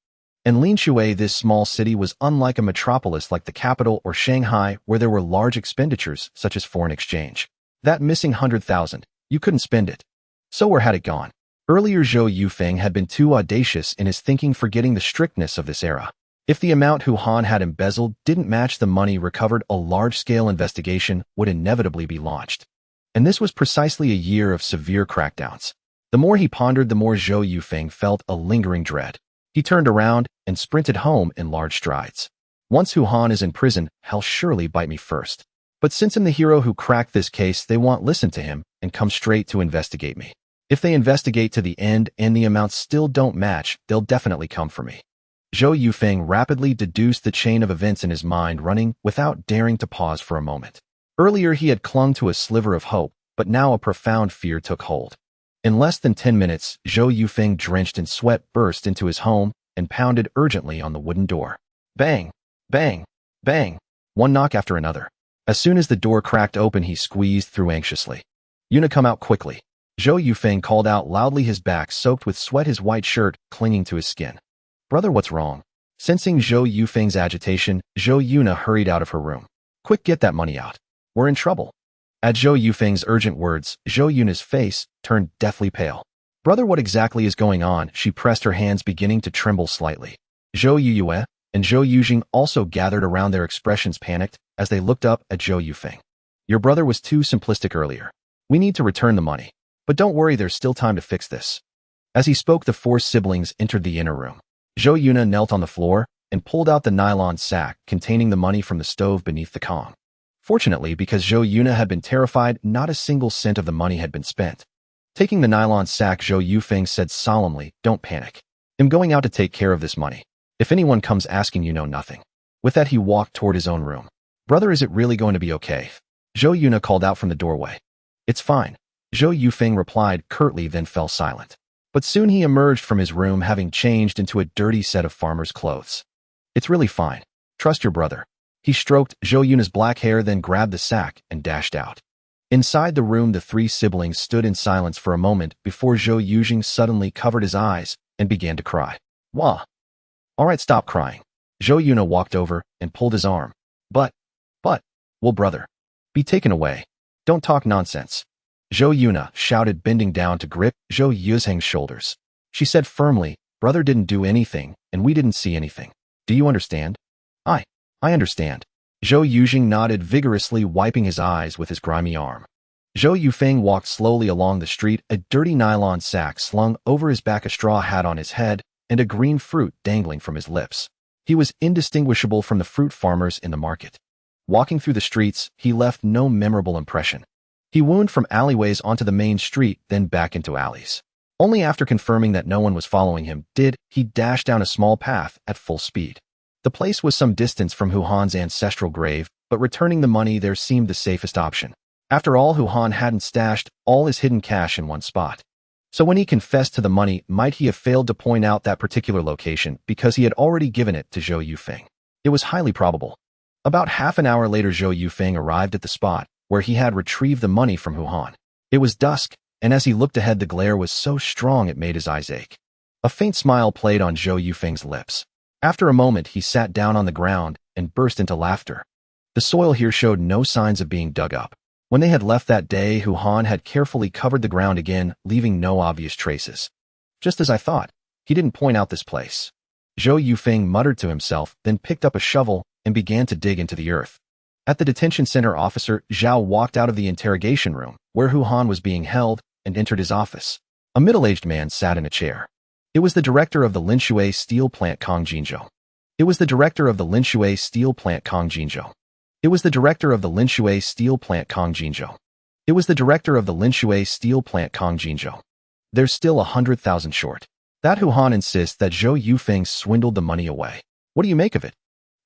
In Linshui, this small city was unlike a metropolis like the capital or Shanghai, where there were large expenditures such as foreign exchange. That missing 100,000, you couldn't spend it. So where had it gone? Earlier, Zhou Yufeng had been too audacious in his thinking, forgetting the strictness of this era. If the amount Hu Han had embezzled didn't match the money recovered, a large-scale investigation would inevitably be launched. And this was precisely a year of severe crackdowns. The more he pondered, the more Zhou Yufeng felt a lingering dread. He turned around and sprinted home in large strides. Once Hu Han is in prison, he'll surely bite me first. But since I'm the hero who cracked this case, they won't listen to him and come straight to investigate me. If they investigate to the end and the amounts still don't match, they'll definitely come for me. Zhou Yufeng rapidly deduced the chain of events in his mind, running without daring to pause for a moment. Earlier, he had clung to a sliver of hope, but now a profound fear took hold. In less than 10 minutes, Zhou Yufeng, drenched in sweat, burst into his home and pounded urgently on the wooden door. Bang! Bang! Bang! One knock after another. As soon as the door cracked open, he squeezed through anxiously. Yuna, come out quickly. Zhou Yufeng called out loudly, his back soaked with sweat, his white shirt clinging to his skin. Brother, what's wrong? Sensing Zhou Yufeng's agitation, Zhou Yuna hurried out of her room. Quick, get that money out. We're in trouble. At Zhou Yufeng's urgent words, Zhou Yuna's face turned deathly pale. Brother, what exactly is going on? She pressed her hands, beginning to tremble slightly. Zhou Yuyue and Zhou Yujing also gathered around, their expressions panicked as they looked up at Zhou Yufeng. Your brother was too simplistic earlier. We need to return the money. But don't worry, there's still time to fix this. As he spoke, the four siblings entered the inner room. Zhou Yuna knelt on the floor and pulled out the nylon sack containing the money from the stove beneath the Kong. Fortunately, because Zhou Yuna had been terrified, not a single cent of the money had been spent. Taking the nylon sack, Zhou Yufeng said solemnly, "Don't panic. I'm going out to take care of this money. If anyone comes asking, you know nothing." With that, he walked toward his own room. "Brother, is it really going to be okay?" Zhou Yuna called out from the doorway. "It's fine," Zhou Yufeng replied curtly, then fell silent. But soon he emerged from his room, having changed into a dirty set of farmer's clothes. "It's really fine. Trust your brother." He stroked Zhou Yuna's black hair, then grabbed the sack and dashed out. Inside the room, the three siblings stood in silence for a moment before Zhou Yufeng suddenly covered his eyes and began to cry. "Wah! All right, stop crying." Zhou Yuna walked over and pulled his arm. But, well, brother, be taken away. Don't talk nonsense." Zhou Yuna shouted, bending down to grip Zhou Yuzheng's shoulders. She said firmly, "Brother didn't do anything, and we didn't see anything. Do you understand?" I understand." Zhou Yuzheng nodded vigorously, wiping his eyes with his grimy arm. Zhou Yufeng walked slowly along the street, a dirty nylon sack slung over his back, a straw hat on his head, and a green fruit dangling from his lips. He was indistinguishable from the fruit farmers in the market. Walking through the streets, he left no memorable impression. He wound from alleyways onto the main street, then back into alleys. Only after confirming that no one was following him did he dash down a small path at full speed. The place was some distance from Hu Han's ancestral grave, but returning the money there seemed the safest option. After all, Hu Han hadn't stashed all his hidden cash in one spot. So when he confessed to the money, might he have failed to point out that particular location because he had already given it to Zhou Yufeng? It was highly probable. About half an hour later, Zhou Yufeng arrived at the spot where he had retrieved the money from Hu Han. It was dusk, and as he looked ahead, the glare was so strong it made his eyes ache. A faint smile played on Zhou Yufeng's lips. After a moment, he sat down on the ground and burst into laughter. The soil here showed no signs of being dug up. When they had left that day, Hu Han had carefully covered the ground again, leaving no obvious traces. "Just as I thought. He didn't point out this place." Zhou Yufeng muttered to himself, then picked up a shovel and began to dig into the earth. At the detention center, Officer Zhao walked out of the interrogation room, where Hu Han was being held, and entered his office. A middle-aged man sat in a chair. It was the director of the Linshui steel plant, Kong Jinzhou. It was the director of the Linshui steel plant, Kong Jinzhou. It was the director of the Linshui steel plant, Kong Jinzhou. It was the director of the Linshui steel plant, Kong Jinzhou. There's still 100,000 short. That Hu Han insists that Zhou Yufeng swindled the money away. What do you make of it?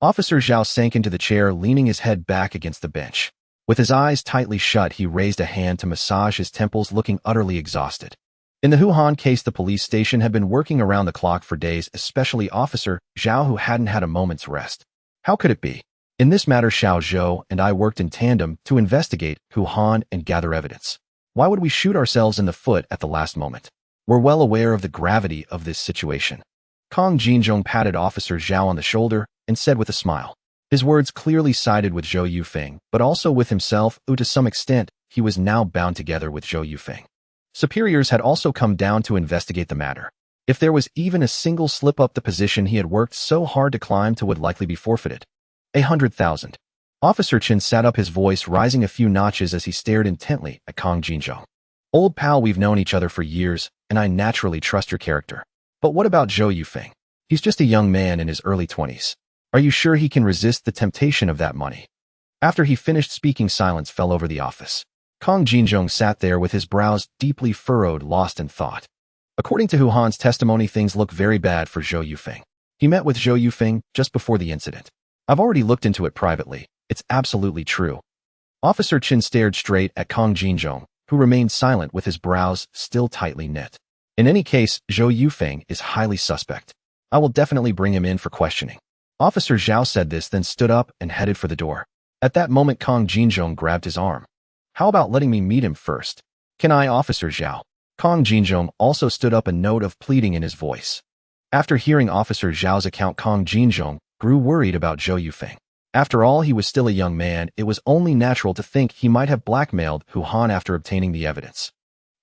Officer Zhao sank into the chair, leaning his head back against the bench. With his eyes tightly shut, he raised a hand to massage his temples, looking utterly exhausted. In the Hu Han case, the police station had been working around the clock for days, especially Officer Zhao, who hadn't had a moment's rest. How could it be? In this matter, Xiao Zhou and I worked in tandem to investigate Hu Han and gather evidence. Why would we shoot ourselves in the foot at the last moment? We're well aware of the gravity of this situation. Kong Jinzhou patted Officer Zhao on the shoulder and said with a smile. His words clearly sided with Zhou Yufeng, but also with himself, who to some extent, he was now bound together with Zhou Yufeng. Superiors had also come down to investigate the matter. If there was even a single slip up, the position he had worked so hard to climb to would likely be forfeited. 100,000. Officer Chen sat up, his voice rising a few notches as he stared intently at Kong Jinzhou. "Old pal, we've known each other for years, and I naturally trust your character. But what about Zhou Yufeng? He's just a young man in his early 20s. Are you sure he can resist the temptation of that money?" After he finished speaking, silence fell over the office. Kong Jinzhou sat there with his brows deeply furrowed, lost in thought. According to Hu Han's testimony, things look very bad for Zhou Yufeng. He met with Zhou Yufeng just before the incident. "I've already looked into it privately. It's absolutely true." Officer Chen stared straight at Kong Jinzhou, who remained silent with his brows still tightly knit. "In any case, Zhou Yufeng is highly suspect. I will definitely bring him in for questioning." Officer Zhao said this, then stood up and headed for the door. At that moment, Kong Jinzhou grabbed his arm. "How about letting me meet him first?" "Can I, Officer Zhao?" Kong Jinzhou also stood up, a note of pleading in his voice. After hearing Officer Zhao's account, Kong Jinzhou grew worried about Zhou Yufeng. After all, he was still a young man. It was only natural to think he might have blackmailed Hu Han after obtaining the evidence.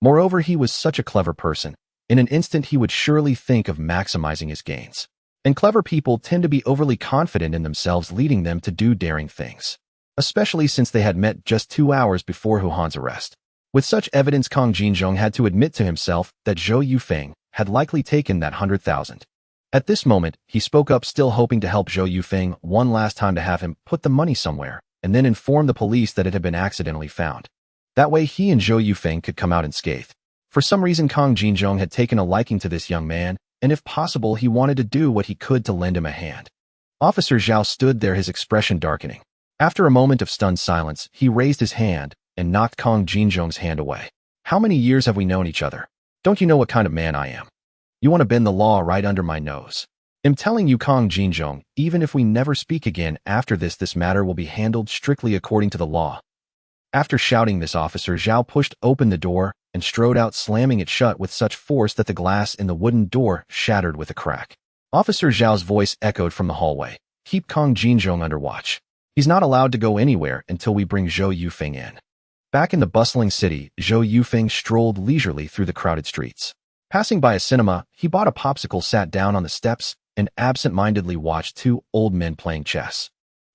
Moreover, he was such a clever person. In an instant, he would surely think of maximizing his gains. And clever people tend to be overly confident in themselves, leading them to do daring things. Especially since they had met just 2 hours before Hu Han's arrest. With such evidence, Kang Jinzhong had to admit to himself that Zhou Yufeng had likely taken that 100,000. At this moment, he spoke up, still hoping to help Zhou Yufeng one last time, to have him put the money somewhere and then inform the police that it had been accidentally found. That way he and Zhou Yufeng could come out unscathed. For some reason, Kang Jinzhong had taken a liking to this young man, and if possible, he wanted to do what he could to lend him a hand. Officer Zhao stood there, his expression darkening. After a moment of stunned silence, he raised his hand and knocked Kang Jinzhong's hand away. How many years have we known each other? Don't you know what kind of man I am? You want to bend the law right under my nose. I'm telling you, Kang Jinzhong, even if we never speak again after this matter will be handled strictly according to the law. After shouting this, Officer Zhao pushed open the door and strode out, slamming it shut with such force that the glass in the wooden door shattered with a crack. Officer Zhao's voice echoed from the hallway. Keep Kang Jinzhong under watch. He's not allowed to go anywhere until we bring Zhou Yufeng in. Back in the bustling city, Zhou Yufeng strolled leisurely through the crowded streets. Passing by a cinema, he bought a popsicle, sat down on the steps, and absent-mindedly watched two old men playing chess.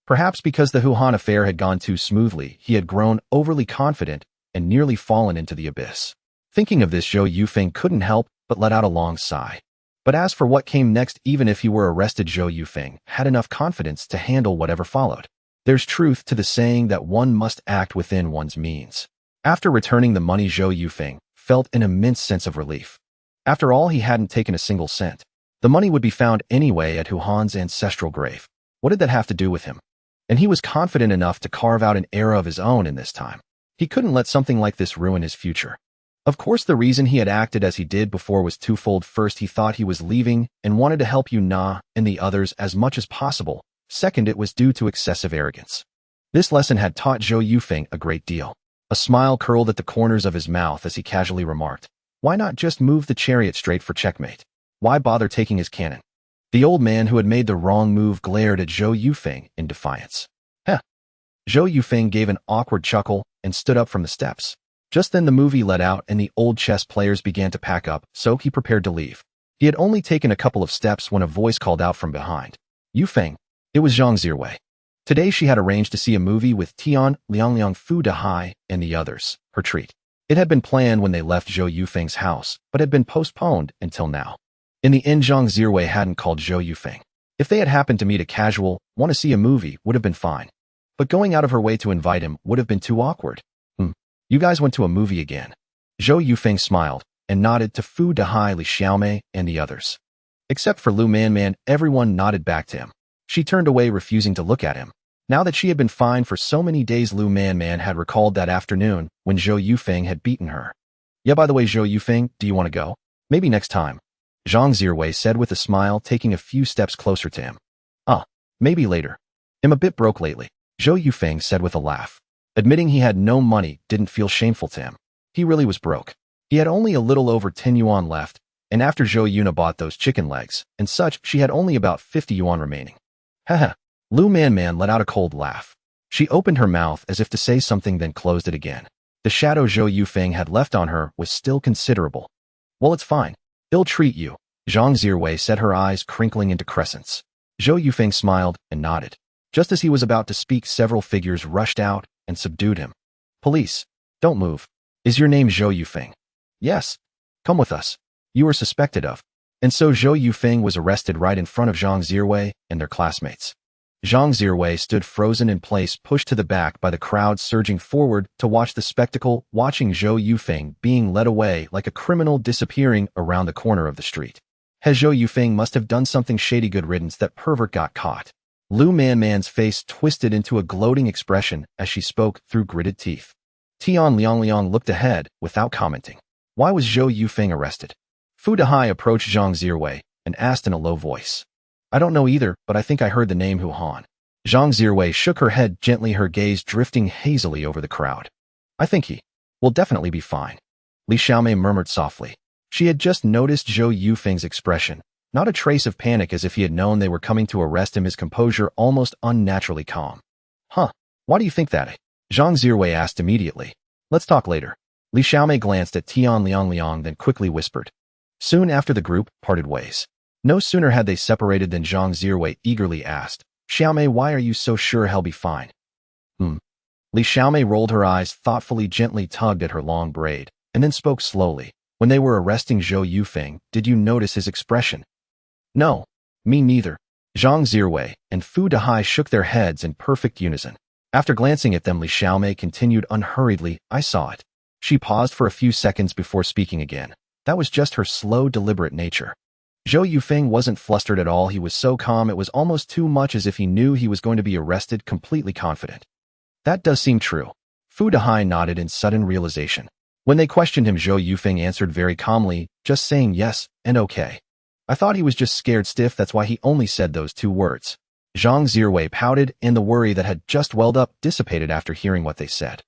Perhaps because the Huhan affair had gone too smoothly, he had grown overly confident and nearly fallen into the abyss. Thinking of this, Zhou Yufeng couldn't help but let out a long sigh. But as for what came next, even if he were arrested, Zhou Yufeng had enough confidence to handle whatever followed. There's truth to the saying that one must act within one's means. After returning the money, Zhou Yufeng felt an immense sense of relief. After all, he hadn't taken a single cent. The money would be found anyway at Huhan's ancestral grave. What did that have to do with him? And he was confident enough to carve out an era of his own in this time. He couldn't let something like this ruin his future. Of course, the reason he had acted as he did before was twofold. First, he thought he was leaving and wanted to help Yuna and the others as much as possible. Second, it was due to excessive arrogance. This lesson had taught Zhou Yufeng a great deal. A smile curled at the corners of his mouth as he casually remarked, "Why not just move the chariot straight for checkmate? Why bother taking his cannon?" The old man who had made the wrong move glared at Zhou Yufeng in defiance. Heh. Zhou Yufeng gave an awkward chuckle and stood up from the steps. Just then the movie let out and the old chess players began to pack up, so he prepared to leave. He had only taken a couple of steps when a voice called out from behind. "Yufeng." It was Zhang Zirwei. Today she had arranged to see a movie with Tian, Liang Fu Dehai, and the others, her treat. It had been planned when they left Zhou Yufeng's house, but had been postponed until now. In the end, Zhang Zirwei hadn't called Zhou Yufeng. If they had happened to meet a casual, want to see a movie, would have been fine. But going out of her way to invite him would have been too awkward. You guys went to a movie again. Zhou Yufeng smiled and nodded to Fu Dehai, Li Xiaomei, and the others. Except for Lu Manman, everyone nodded back to him. She turned away, refusing to look at him. Now that she had been fine for so many days, Lu Manman had recalled that afternoon when Zhou Yufeng had beaten her. "Yeah, by the way, Zhou Yufeng, do you want to go? Maybe next time," Zhang Zirwei said with a smile, taking a few steps closer to him. Maybe later. I'm a bit broke lately," Zhou Yufeng said with a laugh. Admitting he had no money didn't feel shameful to him. He really was broke. He had only a little over 10 yuan left, and after Zhou Yuna bought those chicken legs and such, she had only about 50 yuan remaining. Haha. Lu Manman let out a cold laugh. She opened her mouth as if to say something, then closed it again. The shadow Zhou Yufeng had left on her was still considerable. "Well, it's fine. He'll treat you," Zhang Zirwei said, her eyes crinkling into crescents. Zhou Yufeng smiled and nodded. Just as he was about to speak, several figures rushed out and subdued him. "Police, don't move. Is your name Zhou Yufeng?" "Yes. Come with us. You are suspected of." And so Zhou Yufeng was arrested right in front of Zhang Zirwei and their classmates. Zhang Zirwei stood frozen in place, pushed to the back by the crowd surging forward to watch the spectacle, watching Zhou Yufeng being led away like a criminal disappearing around the corner of the street. Zhou Yufeng must have done something shady. Good riddance, that pervert got caught. Lu Manman's face twisted into a gloating expression as she spoke through gritted teeth. Tian Liang looked ahead without commenting. Why was Zhou Yufeng arrested? Fu Dehai approached Zhang Zirwei and asked in a low voice. "I don't know either, but I think I heard the name Huhan." Zhang Zirwei shook her head gently, her gaze drifting hazily over the crowd. "I think he will definitely be fine," Li Xiaomei murmured softly. She had just noticed Zhou Yufeng's expression, not a trace of panic, as if he had known they were coming to arrest him, his composure almost unnaturally calm. Why do you think that? Zhang Zirwei asked immediately. "Let's talk later." Li Xiaomei glanced at Tian Liang, then quickly whispered. Soon after, the group parted ways. No sooner had they separated than Zhang Zirwei eagerly asked, "Xiaomei, why are you so sure he'll be fine?" Li Xiaomei rolled her eyes thoughtfully, gently tugged at her long braid, and then spoke slowly. When they were arresting Zhou Yufeng, did you notice his expression? No. Me neither. Zhang Zirwei and Fu Dehai shook their heads in perfect unison. After glancing at them, Li Xiaomei continued unhurriedly, I saw it. She paused for a few seconds before speaking again. That was just her slow, deliberate nature. Zhou Yufeng wasn't flustered at all. He was so calm it was almost too much, as if he knew he was going to be arrested, completely confident. That does seem true. Fu Dehai nodded in sudden realization. When they questioned him, Zhou Yufeng answered very calmly, just saying yes and okay. I thought he was just scared stiff, that's why he only said those 2 words. Zhang Zirwei pouted, and the worry that had just welled up dissipated after hearing what they said.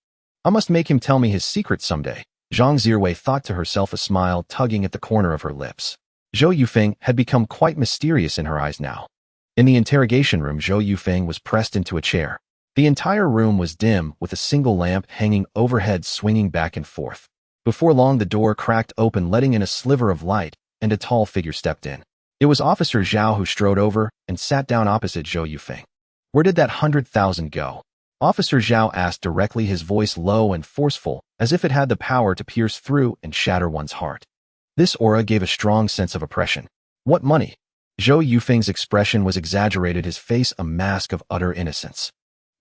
I must make him tell me his secret someday. Zhang Zirwei thought to herself, a smile tugging at the corner of her lips. Zhou Yufeng had become quite mysterious in her eyes now. In the interrogation room, Zhou Yufeng was pressed into a chair. The entire room was dim, with a single lamp hanging overhead, swinging back and forth. Before long, the door cracked open, letting in a sliver of light, and a tall figure stepped in. It was Officer Zhao, who strode over and sat down opposite Zhou Yufeng. Where did that 100,000 go? Officer Zhao asked directly, his voice low and forceful, as if it had the power to pierce through and shatter one's heart. This aura gave a strong sense of oppression. What money? Zhou Yufeng's expression was exaggerated, his face a mask of utter innocence.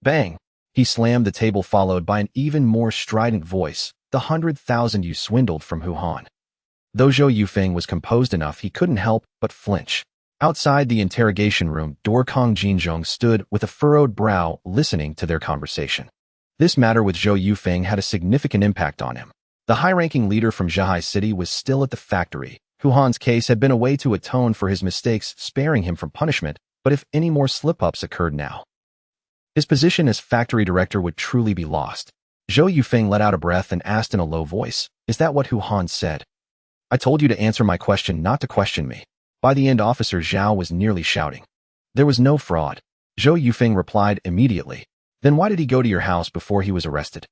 Bang! He slammed the table, followed by an even more strident voice. The 100,000 you swindled from Huhan. Though Zhou Yufeng was composed enough, he couldn't help but flinch. Outside the interrogation room, Kong Jinzhong stood with a furrowed brow, listening to their conversation. This matter with Zhou Yufeng had a significant impact on him. The high-ranking leader from Zhahai City was still at the factory. Huhan's case had been a way to atone for his mistakes, sparing him from punishment, but if any more slip-ups occurred now, his position as factory director would truly be lost. Zhou Yufeng let out a breath and asked in a low voice, is that what Huhan said? I told you to answer my question, not to question me. By the end, Officer Zhao was nearly shouting. There was no fraud. Zhou Yufeng replied immediately. Then why did he go to your house before he was arrested?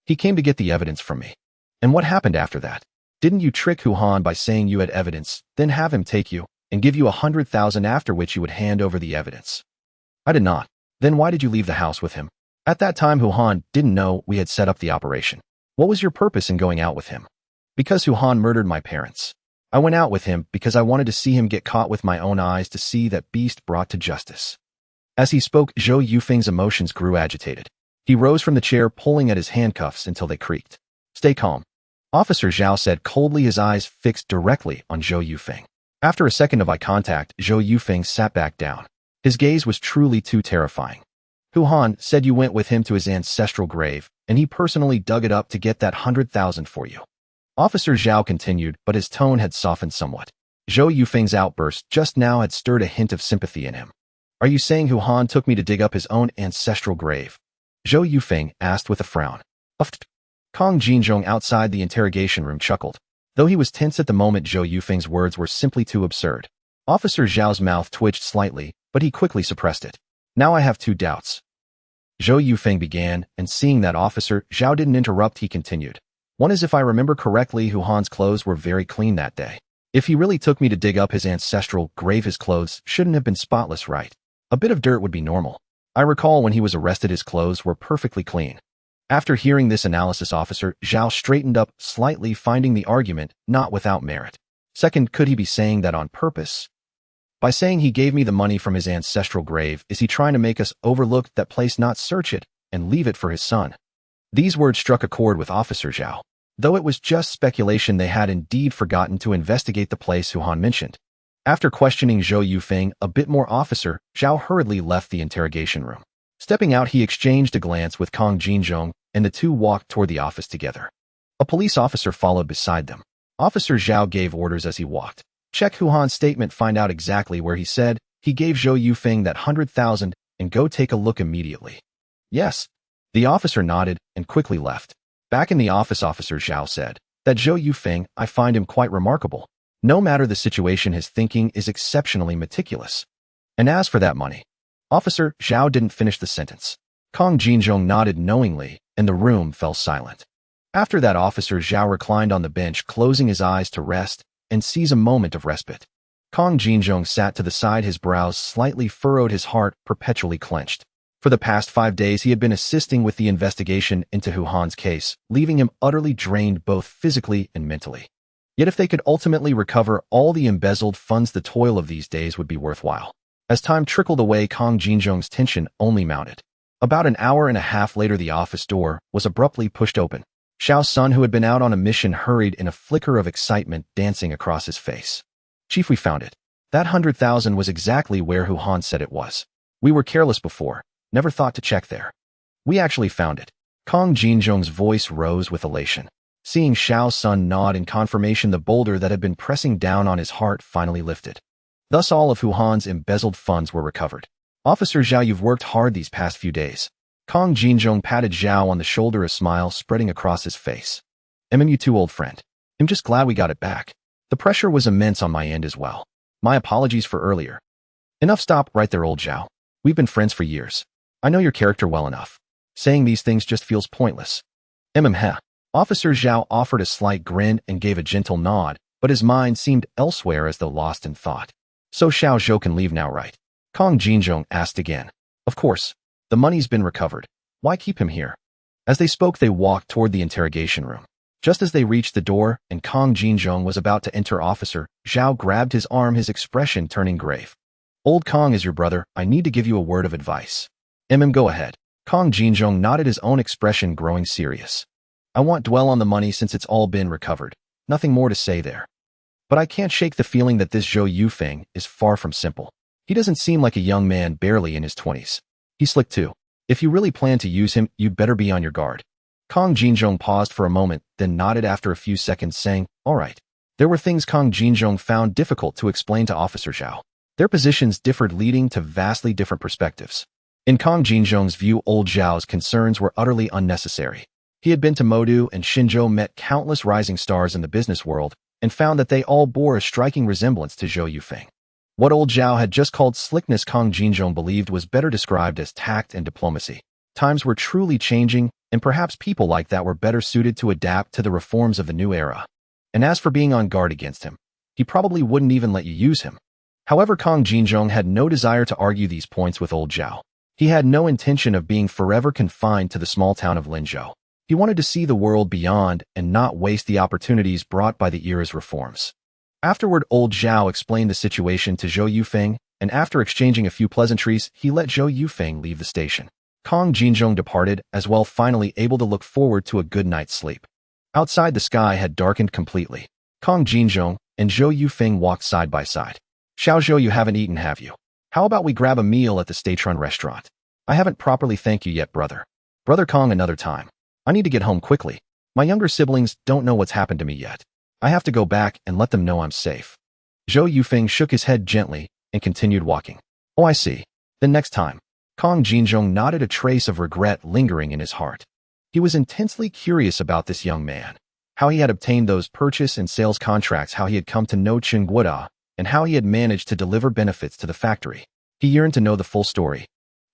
He came to get the evidence from me. And what happened after that? Didn't you trick Huhan by saying you had evidence, then have him take you, and give you 100,000, after which you would hand over the evidence? I did not. Then why did you leave the house with him? At that time, Huhan didn't know we had set up the operation. What was your purpose in going out with him? Because Huhan murdered my parents. I went out with him because I wanted to see him get caught with my own eyes, to see that beast brought to justice. As he spoke, Zhou Yufeng's emotions grew agitated. He rose from the chair, pulling at his handcuffs until they creaked. Stay calm. Officer Zhao said coldly, his eyes fixed directly on Zhou Yufeng. After a second of eye contact, Zhou Yufeng sat back down. His gaze was truly too terrifying. Huhan said you went with him to his ancestral grave, and he personally dug it up to get that 100,000 for you. Officer Zhao continued, but his tone had softened somewhat. Zhou Yufeng's outburst just now had stirred a hint of sympathy in him. Are you saying Huhan took me to dig up his own ancestral grave? Zhou Yufeng asked with a frown. Kong Jinzhong outside the interrogation room chuckled. Though he was tense at the moment, Zhou Yufeng's words were simply too absurd. Officer Zhao's mouth twitched slightly, but he quickly suppressed it. Now I have 2 doubts. Zhou Yufeng began, and seeing that Officer Zhao didn't interrupt, he continued. One is, if I remember correctly, Huhan's clothes were very clean that day. If he really took me to dig up his ancestral grave, his clothes shouldn't have been spotless, right? A bit of dirt would be normal. I recall when he was arrested, his clothes were perfectly clean. After hearing this analysis, Officer Zhao straightened up slightly, finding the argument not without merit. Second, could he be saying that on purpose? By saying he gave me the money from his ancestral grave, is he trying to make us overlook that place, not search it, and leave it for his son? These words struck a chord with Officer Zhao. Though it was just speculation, they had indeed forgotten to investigate the place Huhan mentioned. After questioning Zhou Yufeng a bit more, Officer Zhao hurriedly left the interrogation room. Stepping out, he exchanged a glance with Kong Jinzhong, and the two walked toward the office together. A police officer followed beside them. Officer Zhao gave orders as he walked. Check Huhan's statement, find out exactly where he said he gave Zhou Yufeng that 100,000, and go take a look immediately. Yes. The officer nodded and quickly left. Back in the office, Officer Zhao said, that Zhou Yufeng, I find him quite remarkable. No matter the situation, his thinking is exceptionally meticulous. And as for that money, Officer Zhao didn't finish the sentence. Kong Jinzhong nodded knowingly, and the room fell silent. After that, Officer Zhao reclined on the bench, closing his eyes to rest and seize a moment of respite. Kong Jinzhong sat to the side, his brows slightly furrowed, his heart perpetually clenched. For the past 5 days, he had been assisting with the investigation into Hu Han's case, leaving him utterly drained both physically and mentally. Yet if they could ultimately recover all the embezzled funds, the toil of these days would be worthwhile. As time trickled away, Kang Jinzhong's tension only mounted. About an hour and a half later, the office door was abruptly pushed open. Xiao's son, who had been out on a mission, hurried in a flicker of excitement dancing across his face. "Chief, we found it. That 100,000 was exactly where Hu Han said it was. We were careless before, never thought to check there. We actually found it." Kang Jinzhong's voice rose with elation. Seeing Xiao's son nod in confirmation, the boulder that had been pressing down on his heart finally lifted. Thus all of Hu Han's embezzled funds were recovered. "Officer Zhao, you've worked hard these past few days." Kang Jinzhong patted Zhao on the shoulder, a smile spreading across his face. "You too, old friend. I'm just glad we got it back. The pressure was immense on my end as well. My apologies for earlier." "Enough, stop right there, old Zhao. We've been friends for years. I know your character well enough. Saying these things just feels pointless." Heh. Officer Zhao offered a slight grin and gave a gentle nod, but his mind seemed elsewhere as though lost in thought. "So Xiao Zhou can leave now, right?" Kang Jinzhong asked again. "Of course. The money's been recovered. Why keep him here?" As they spoke, they walked toward the interrogation room. Just as they reached the door and Kang Jinzhong was about to enter, Officer Zhao grabbed his arm, his expression turning grave. "Old Kang is your brother. I need to give you a word of advice." Go ahead." Kang Jinzhong nodded, his own expression growing serious. "I won't dwell on the money since it's all been recovered. Nothing more to say there. But I can't shake the feeling that this Zhou Yufeng is far from simple. He doesn't seem like a young man barely in his 20s. He's slick too. If you really plan to use him, you'd better be on your guard." Kang Jinzhong paused for a moment, then nodded after a few seconds, saying, "All right." There were things Kang Jinzhong found difficult to explain to Officer Zhao. Their positions differed, leading to vastly different perspectives. In Kang Jinzhong's view, old Zhao's concerns were utterly unnecessary. He had been to Modu and Xinzhou, met countless rising stars in the business world, and found that they all bore a striking resemblance to Zhou Yufeng. What old Zhao had just called slickness, Kang Jinzhong believed was better described as tact and diplomacy. Times were truly changing, and perhaps people like that were better suited to adapt to the reforms of the new era. And as for being on guard against him, he probably wouldn't even let you use him. However, Kang Jinzhong had no desire to argue these points with old Zhao. He had no intention of being forever confined to the small town of Linzhou. He wanted to see the world beyond and not waste the opportunities brought by the era's reforms. Afterward, old Zhao explained the situation to Zhou Yufeng, and after exchanging a few pleasantries, he let Zhou Yufeng leave the station. Kang Jinzhong departed as well, finally able to look forward to a good night's sleep. Outside, the sky had darkened completely. Kang Jinzhong and Zhou Yufeng walked side by side. "Xiao Zhou, you haven't eaten, have you? How about we grab a meal at the state-run restaurant? I haven't properly thanked you yet, brother." "Brother Kang, another time. I need to get home quickly. My younger siblings don't know what's happened to me yet. I have to go back and let them know I'm safe." Zhou Yufeng shook his head gently and continued walking. "Oh, I see. Then next time." Kang Jinzhong nodded, a trace of regret lingering in his heart. He was intensely curious about this young man, how he had obtained those purchase and sales contracts, how he had come to know Chen Guoda, and how he had managed to deliver benefits to the factory. He yearned to know the full story.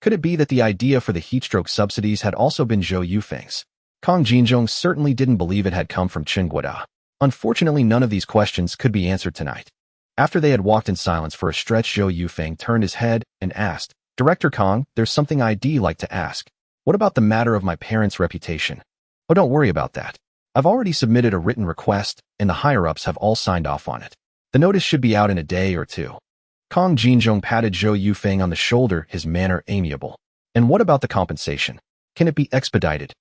Could it be that the idea for the heatstroke subsidies had also been Zhou Yufeng's? Kang Jinzhong certainly didn't believe it had come from Chen Guoda. Unfortunately, none of these questions could be answered tonight. After they had walked in silence for a stretch, Zhou Yufeng turned his head and asked, "Director Kang, there's something I'd like to ask. What about the matter of my parents' reputation?" "Oh, don't worry about that. I've already submitted a written request, and the higher-ups have all signed off on it. The notice should be out in a day or two." Kang Jinzhong patted Zhou Yufeng on the shoulder, his manner amiable. "And what about the compensation? Can it be expedited?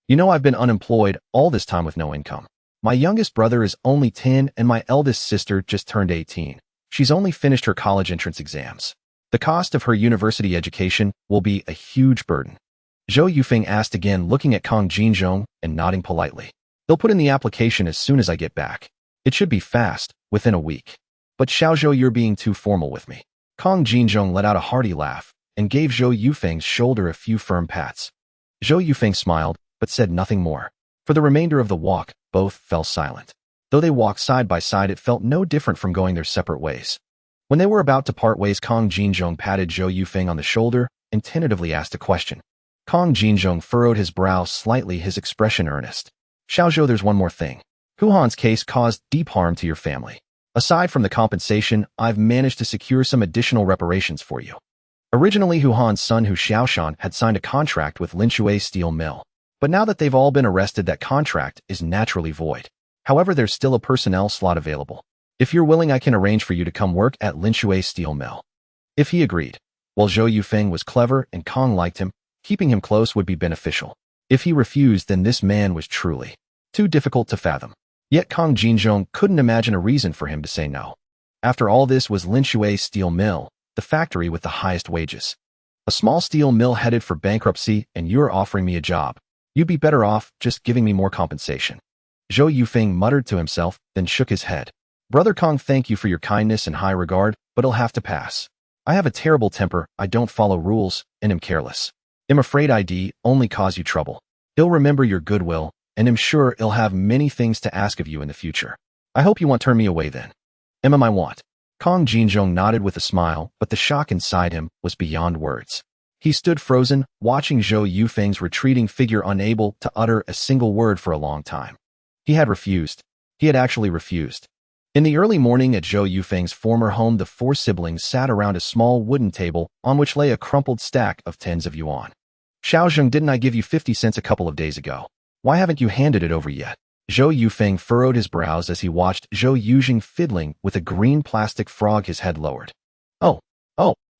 You know, I've been unemployed all this time with no income. My youngest brother is only 10 and my eldest sister just turned 18. She's only finished her college entrance exams. The cost of her university education will be a huge burden." Zhou Yufeng asked again, looking at Kang Jinzhong and nodding politely. "They'll put in the application as soon as I get back. It should be fast, within a week. But Xiao Zhou, you're being too formal with me." Kang Jinzhong let out a hearty laugh and gave Zhou Yufeng's shoulder a few firm pats. Zhou Yufeng smiled, but said nothing more. For the remainder of the walk, both fell silent. Though they walked side by side, it felt no different from going their separate ways. When they were about to part ways, Kang Jinzhong patted Zhou Yufeng on the shoulder and tentatively asked a question. Kang Jinzhong furrowed his brow slightly, his expression earnest. "Xiao Zhou, there's one more thing. Hu Han's case caused deep harm to your family. Aside from the compensation, I've managed to secure some additional reparations for you." Originally, Hu Han's son Hu Xiaoshan had signed a contract with Linshui Steel Mill. But now that they've all been arrested, that contract is naturally void. However, there's still a personnel slot available. If you're willing, I can arrange for you to come work at Linshui Steel Mill. If he agreed. While Zhou Yufeng was clever and Kong liked him, keeping him close would be beneficial. If he refused, then this man was truly too difficult to fathom. Yet Kong Jinzhong couldn't imagine a reason for him to say no. After all, this was Linshui Steel Mill, the factory with the highest wages. A small steel mill headed for bankruptcy, and you're offering me a job. You'd be better off just giving me more compensation. Zhou Yufeng muttered to himself, then shook his head. Brother Kong, thank you for your kindness and high regard, but it'll have to pass. I have a terrible temper, I don't follow rules, and am careless. I'm afraid I'd only cause you trouble. He'll remember your goodwill, and I'm sure he'll have many things to ask of you in the future. I hope you won't turn me away then. Emma, I want. Kong Jinzhong nodded with a smile, but the shock inside him was beyond words. He stood frozen, watching Zhou Yufeng's retreating figure, unable to utter a single word for a long time. He had refused. He had actually refused. In the early morning at Zhou Yufeng's former home, the four siblings sat around a small wooden table on which lay a crumpled stack of tens of yuan. Xiaozheng, didn't I give you 50 cents a couple of days ago? Why haven't you handed it over yet? Zhou Yufeng furrowed his brows as he watched Zhou Yuzheng fiddling with a green plastic frog, his head lowered. Oh.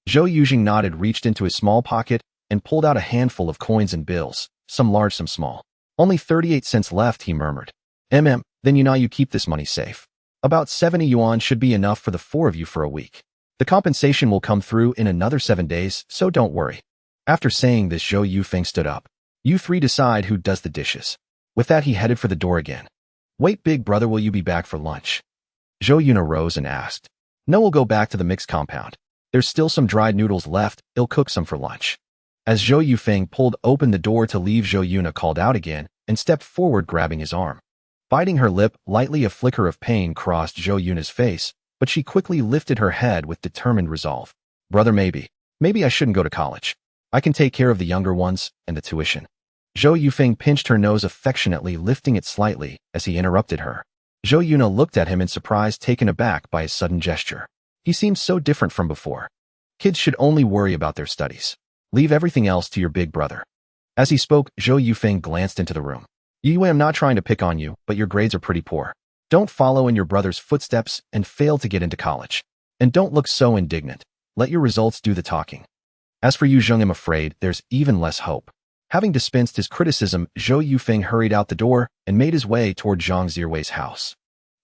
Zhou Yuzheng nodded, reached into his small pocket, and pulled out a handful of coins and bills, some large, some small. Only 38 cents left, he murmured. Then you keep this money safe. About 70 yuan should be enough for the four of you for a week. The compensation will come through in another 7 days, so don't worry. After saying this, Zhou Yufeng stood up. You three decide who does the dishes. With that, he headed for the door again. Wait, big brother, will you be back for lunch? Zhou Yuna rose and asked. No, we'll go back to the mixed compound. There's still some dried noodles left, he'll cook some for lunch. As Zhou Yufeng pulled open the door to leave, Zhou Yuna called out again and stepped forward, grabbing his arm. Biting her lip lightly, a flicker of pain crossed Zhou Yuna's face, but she quickly lifted her head with determined resolve. Brother, maybe I shouldn't go to college. I can take care of the younger ones and the tuition. Zhou Yufeng pinched her nose affectionately, lifting it slightly as he interrupted her. Zhou Yuna looked at him in surprise, taken aback by his sudden gesture. He seemed so different from before. Kids should only worry about their studies. Leave everything else to your big brother. As he spoke, Zhou Yufeng glanced into the room. Yue, I'm not trying to pick on you, but your grades are pretty poor. Don't follow in your brother's footsteps and fail to get into college. And don't look so indignant. Let your results do the talking. As for you, Zheng, I'm afraid there's even less hope. Having dispensed his criticism, Zhou Yufeng hurried out the door and made his way toward Zhang Zirwei's house.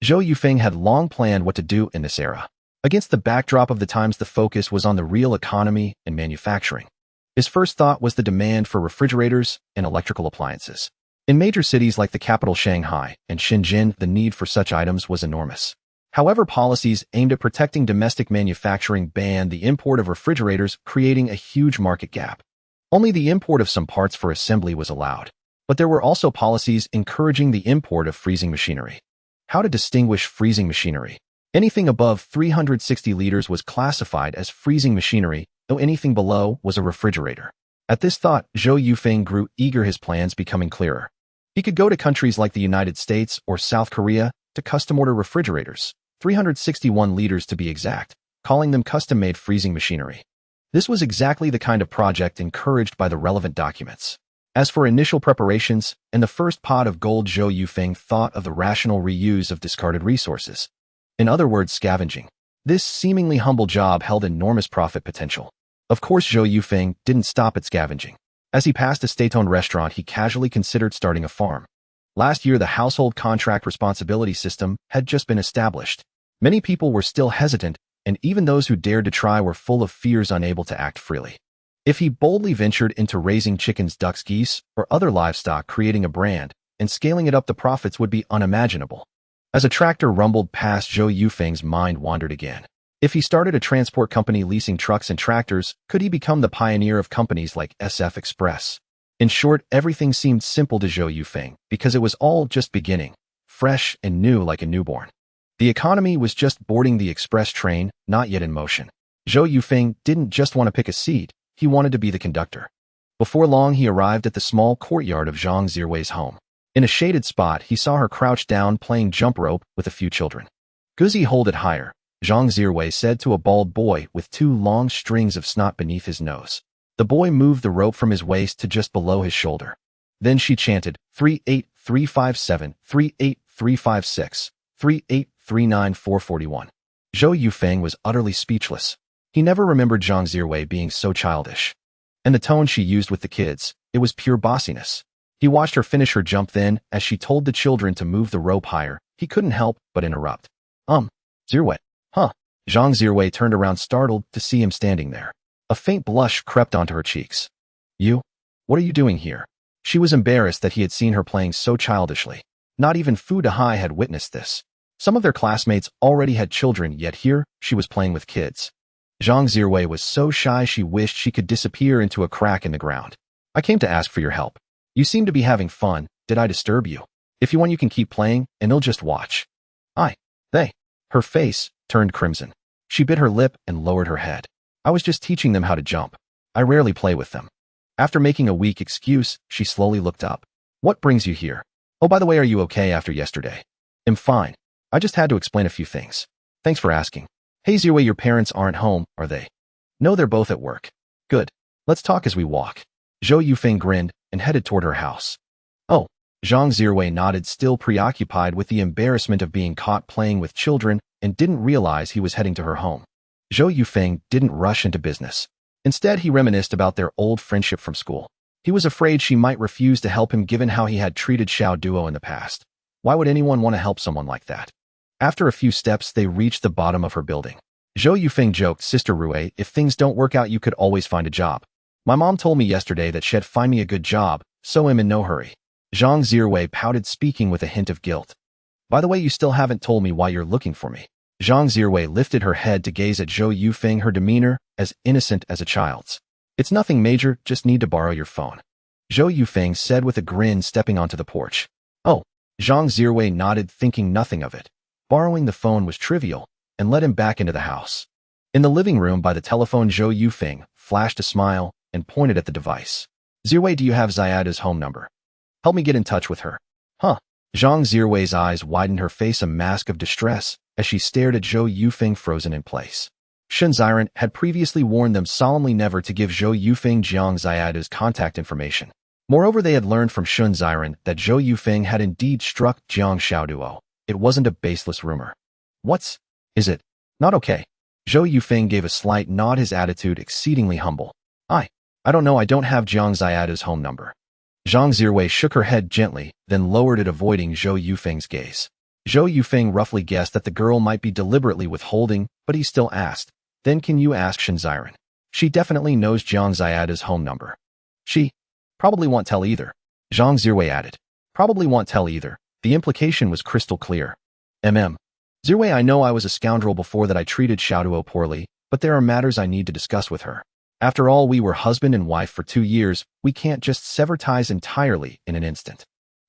Zhou Yufeng had long planned what to do in this era. Against the backdrop of the times, the focus was on the real economy and manufacturing. His first thought was the demand for refrigerators and electrical appliances. In major cities like the capital Shanghai and Shenzhen, the need for such items was enormous. However, policies aimed at protecting domestic manufacturing banned the import of refrigerators, creating a huge market gap. Only the import of some parts for assembly was allowed. But there were also policies encouraging the import of freezing machinery. How to distinguish freezing machinery? Anything above 360 liters was classified as freezing machinery, though anything below was a refrigerator. At this thought, Zhou Yufeng grew eager, his plans becoming clearer. He could go to countries like the United States or South Korea to custom-order refrigerators, 361 liters to be exact, calling them custom-made freezing machinery. This was exactly the kind of project encouraged by the relevant documents. As for initial preparations and the first pot of gold, Zhou Yufeng thought of the rational reuse of discarded resources. In other words, scavenging. This seemingly humble job held enormous profit potential. Of course, Zhou Yufeng didn't stop at scavenging. As he passed a state-owned restaurant, he casually considered starting a farm. Last year, the household contract responsibility system had just been established. Many people were still hesitant, and even those who dared to try were full of fears, unable to act freely. If he boldly ventured into raising chickens, ducks, geese, or other livestock, creating a brand and scaling it up, the profits would be unimaginable. As a tractor rumbled past, Zhou Yufeng's mind wandered again. If he started a transport company leasing trucks and tractors, could he become the pioneer of companies like SF Express? In short, everything seemed simple to Zhou Yufeng because it was all just beginning, fresh and new like a newborn. The economy was just boarding the express train, not yet in motion. Zhou Yufeng didn't just want to pick a seat, he wanted to be the conductor. Before long, he arrived at the small courtyard of Zhang Zirwei's home. In a shaded spot, he saw her crouched down playing jump rope with a few children. Guzi, hold it higher. Zhang Zirwei said to a bald boy with 2 long strings of snot beneath his nose. The boy moved the rope from his waist to just below his shoulder. Then she chanted, 38357, 38356, 3839441. Zhou Yufeng was utterly speechless. He never remembered Zhang Zirwei being so childish. And the tone she used with the kids, it was pure bossiness. He watched her finish her jump then, as she told the children to move the rope higher, he couldn't help but interrupt. Zirwei. Huh. Zhang Zirwei turned around startled to see him standing there. A faint blush crept onto her cheeks. You? What are you doing here? She was embarrassed that he had seen her playing so childishly. Not even Fu Dehai had witnessed this. Some of their classmates already had children, yet here, she was playing with kids. Zhang Zirwei was so shy she wished she could disappear into a crack in the ground. I came to ask for your help. You seem to be having fun. Did I disturb you? If you want, you can keep playing, and they'll just watch. They. Her face turned crimson. She bit her lip and lowered her head. I was just teaching them how to jump. I rarely play with them. After making a weak excuse, she slowly looked up. What brings you here? Oh, by the way, are you okay after yesterday? I'm fine. I just had to explain a few things. Thanks for asking. Hey Zirwei, your parents aren't home, are they? No, they're both at work. Good. Let's talk as we walk. Zhou Yufeng grinned and headed toward her house. Oh. Zhang Zirwei nodded, still preoccupied with the embarrassment of being caught playing with children, and didn't realize he was heading to her home. Zhou Yufeng didn't rush into business. Instead, he reminisced about their old friendship from school. He was afraid she might refuse to help him given how he had treated Xiao Duo in the past. Why would anyone want to help someone like that? After a few steps, they reached the bottom of her building. Zhou Yufeng joked, Sister Rue, if things don't work out, you could always find a job. My mom told me yesterday that she'd find me a good job, so I'm in no hurry. Zhang Zirwei pouted, speaking with a hint of guilt. By the way, you still haven't told me why you're looking for me. Zhang Zirwei lifted her head to gaze at Zhou Yufeng, her demeanor as innocent as a child's. It's nothing major, just need to borrow your phone. Zhou Yufeng said with a grin, stepping onto the porch. Oh. Zhang Zirwei nodded, thinking nothing of it. Borrowing the phone was trivial, and led him back into the house. In the living room by the telephone, Zhou Yufeng flashed a smile and pointed at the device. Zirwei, do you have Xiada's home number? Help me get in touch with her. Huh. Zhang Zirwei's eyes widened, her face a mask of distress, as she stared at Zhou Yufeng frozen in place. Shun Ziren had previously warned them solemnly never to give Zhou Yufeng Jiang Xiada's contact information. Moreover, they had learned from Shun Ziren that Zhou Yufeng had indeed struck Jiang Xiaoduo. It wasn't a baseless rumor. Is it? Not okay. Zhou Yufeng gave a slight nod, his attitude exceedingly humble. I don't know, I don't have Jiang Xiada's home number. Zhang Zirwei shook her head gently, then lowered it, avoiding Zhou Yufeng's gaze. Zhou Yufeng roughly guessed that the girl might be deliberately withholding, but he still asked, then can you ask Shun Ziren? She definitely knows Jiang Xiada's home number. She probably won't tell either. Zhang Zirwei added. Probably won't tell either. The implication was crystal clear. Zirwei, I know I was a scoundrel before, that I treated Xiaoduo poorly, but there are matters I need to discuss with her. After all, we were husband and wife for 2 years, we can't just sever ties entirely in an instant.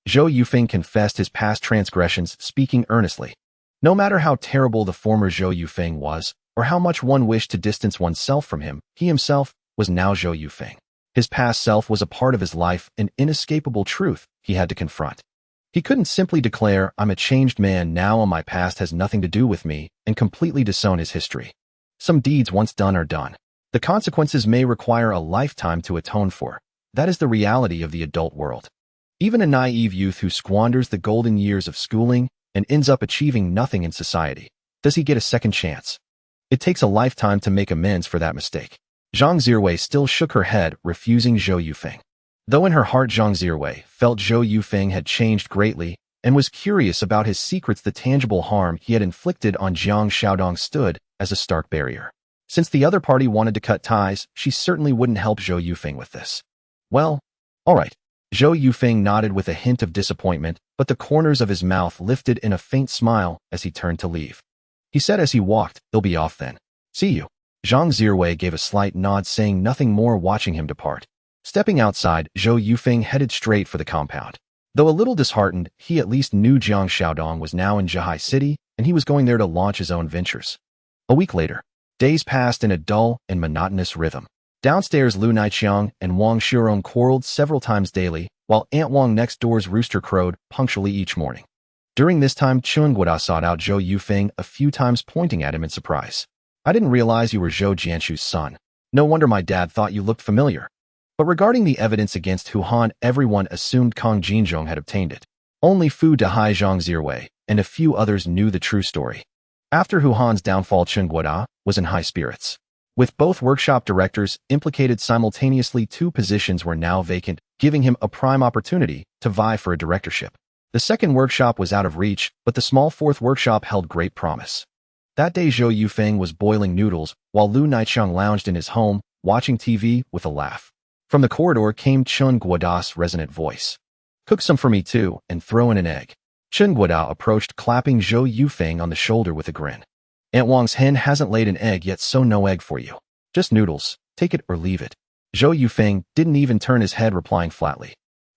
Zhou Yufeng confessed his past transgressions, speaking earnestly. No matter how terrible the former Zhou Yufeng was, or how much one wished to distance oneself from him, he himself was now Zhou Yufeng. His past self was a part of his life, an inescapable truth he had to confront. He couldn't simply declare, I'm a changed man now and my past has nothing to do with me, and completely disown his history. Some deeds once done are done. The consequences may require a lifetime to atone for. That is the reality of the adult world. Even a naive youth who squanders the golden years of schooling and ends up achieving nothing in society, does he get a second chance? It takes a lifetime to make amends for that mistake. Zhang Zirwei still shook her head, refusing Zhou Yufeng. Though in her heart Zhang Zirwei felt Zhou Yufeng had changed greatly and was curious about his secrets, the tangible harm he had inflicted on Jiang Xiaodong stood as a stark barrier. Since the other party wanted to cut ties, she certainly wouldn't help Zhou Yufeng with this. Well, all right. Zhou Yufeng nodded with a hint of disappointment, but the corners of his mouth lifted in a faint smile as he turned to leave. He said as he walked, "He'll be off then. See you." Zhang Zirwei gave a slight nod, saying nothing more, watching him depart. Stepping outside, Zhou Yufeng headed straight for the compound. Though a little disheartened, he at least knew Jiang Xiaodong was now in Zhihai City, and he was going there to launch his own ventures. A week later, days passed in a dull and monotonous rhythm. Downstairs, Lu Naiqiang and Wang Shirong quarreled several times daily, while Aunt Wang next door's rooster crowed punctually each morning. During this time, Chun Guoda sought out Zhou Yufeng a few times, pointing at him in surprise. I didn't realize you were Zhou Jianshu's son. No wonder my dad thought you looked familiar. But regarding the evidence against Hu Han, everyone assumed Kang Jinzhong had obtained it. Only Fu Dehai Zhang Zirwei and a few others knew the true story. After Hu Han's downfall, Chun Guoda was in high spirits. With both workshop directors implicated simultaneously, 2 positions were now vacant, giving him a prime opportunity to vie for a directorship. The second workshop was out of reach, but the small 4th workshop held great promise. That day, Zhou Yufeng was boiling noodles, while Lu Naicheng lounged in his home, watching TV with a laugh. From the corridor came Chun Guoda's resonant voice. Cook some for me too, and throw in an egg. Chun Guoda approached, clapping Zhou Yufeng on the shoulder with a grin. Aunt Wang's hen hasn't laid an egg yet, so no egg for you. Just noodles, take it or leave it. Zhou Yufeng didn't even turn his head, replying flatly.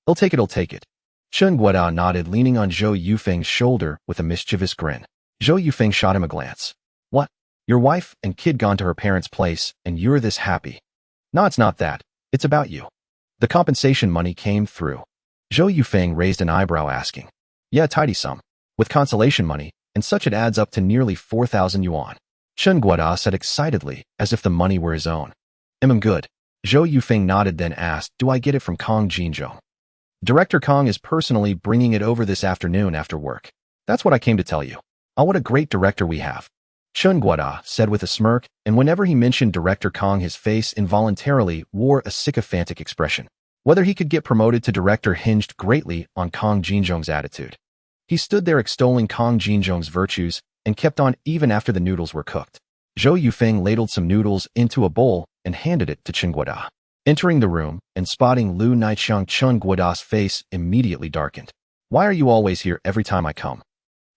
I'll take it. Chun Guoda nodded, leaning on Zhou Yufeng's shoulder with a mischievous grin. Zhou Yufeng shot him a glance. What? Your wife and kid gone to her parents' place, and you're this happy? No, it's not that. It's about you. The compensation money came through. Zhou Yufeng raised an eyebrow, asking. Yeah, tidy sum. With consolation money, and such it adds up to nearly 4,000 yuan. Chun Guoda said excitedly, as if the money were his own. I'm good. Zhou Yufeng nodded, then asked, do I get it from Kang Jinzhong? Director Kang is personally bringing it over this afternoon after work. That's what I came to tell you. Oh, what a great director we have. Chun Guoda said with a smirk, and whenever he mentioned Director Kang, his face involuntarily wore a sycophantic expression. Whether he could get promoted to director hinged greatly on Kang Jinzhong's attitude. He stood there extolling Kang Jinzhong's virtues and kept on even after the noodles were cooked. Zhou Yufeng ladled some noodles into a bowl and handed it to Chun Guoda. Entering the room and spotting Lu Naicheng, Chun Guoda's face immediately darkened. Why are you always here every time I come?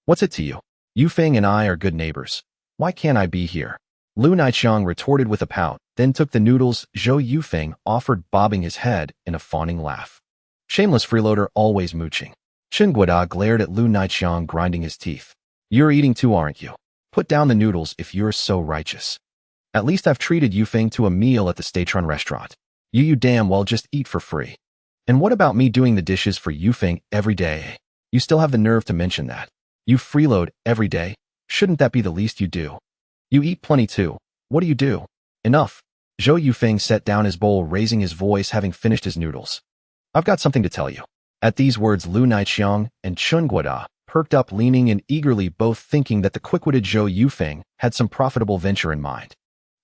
What's it to you? Yufeng and I are good neighbors. Why can't I be here? Lu Naicheng retorted with a pout, then took the noodles Zhou Yufeng offered, bobbing his head in a fawning laugh. Shameless freeloader, always mooching. Chun Guoda glared at Lu Naicheng, grinding his teeth. You're eating too, aren't you? Put down the noodles if you're so righteous. At least I've treated Yufeng to a meal at the Statron restaurant. You damn well just eat for free. And what about me doing the dishes for Yufeng every day? You still have the nerve to mention that. You freeload every day? Shouldn't that be the least you do? You eat plenty too. What do you do? Enough. Zhou Yufeng set down his bowl, raising his voice, having finished his noodles. I've got something to tell you. At these words, Lu Naicheng and Chun Guoda perked up, leaning in eagerly, both thinking that the quick-witted Zhou Yufeng had some profitable venture in mind.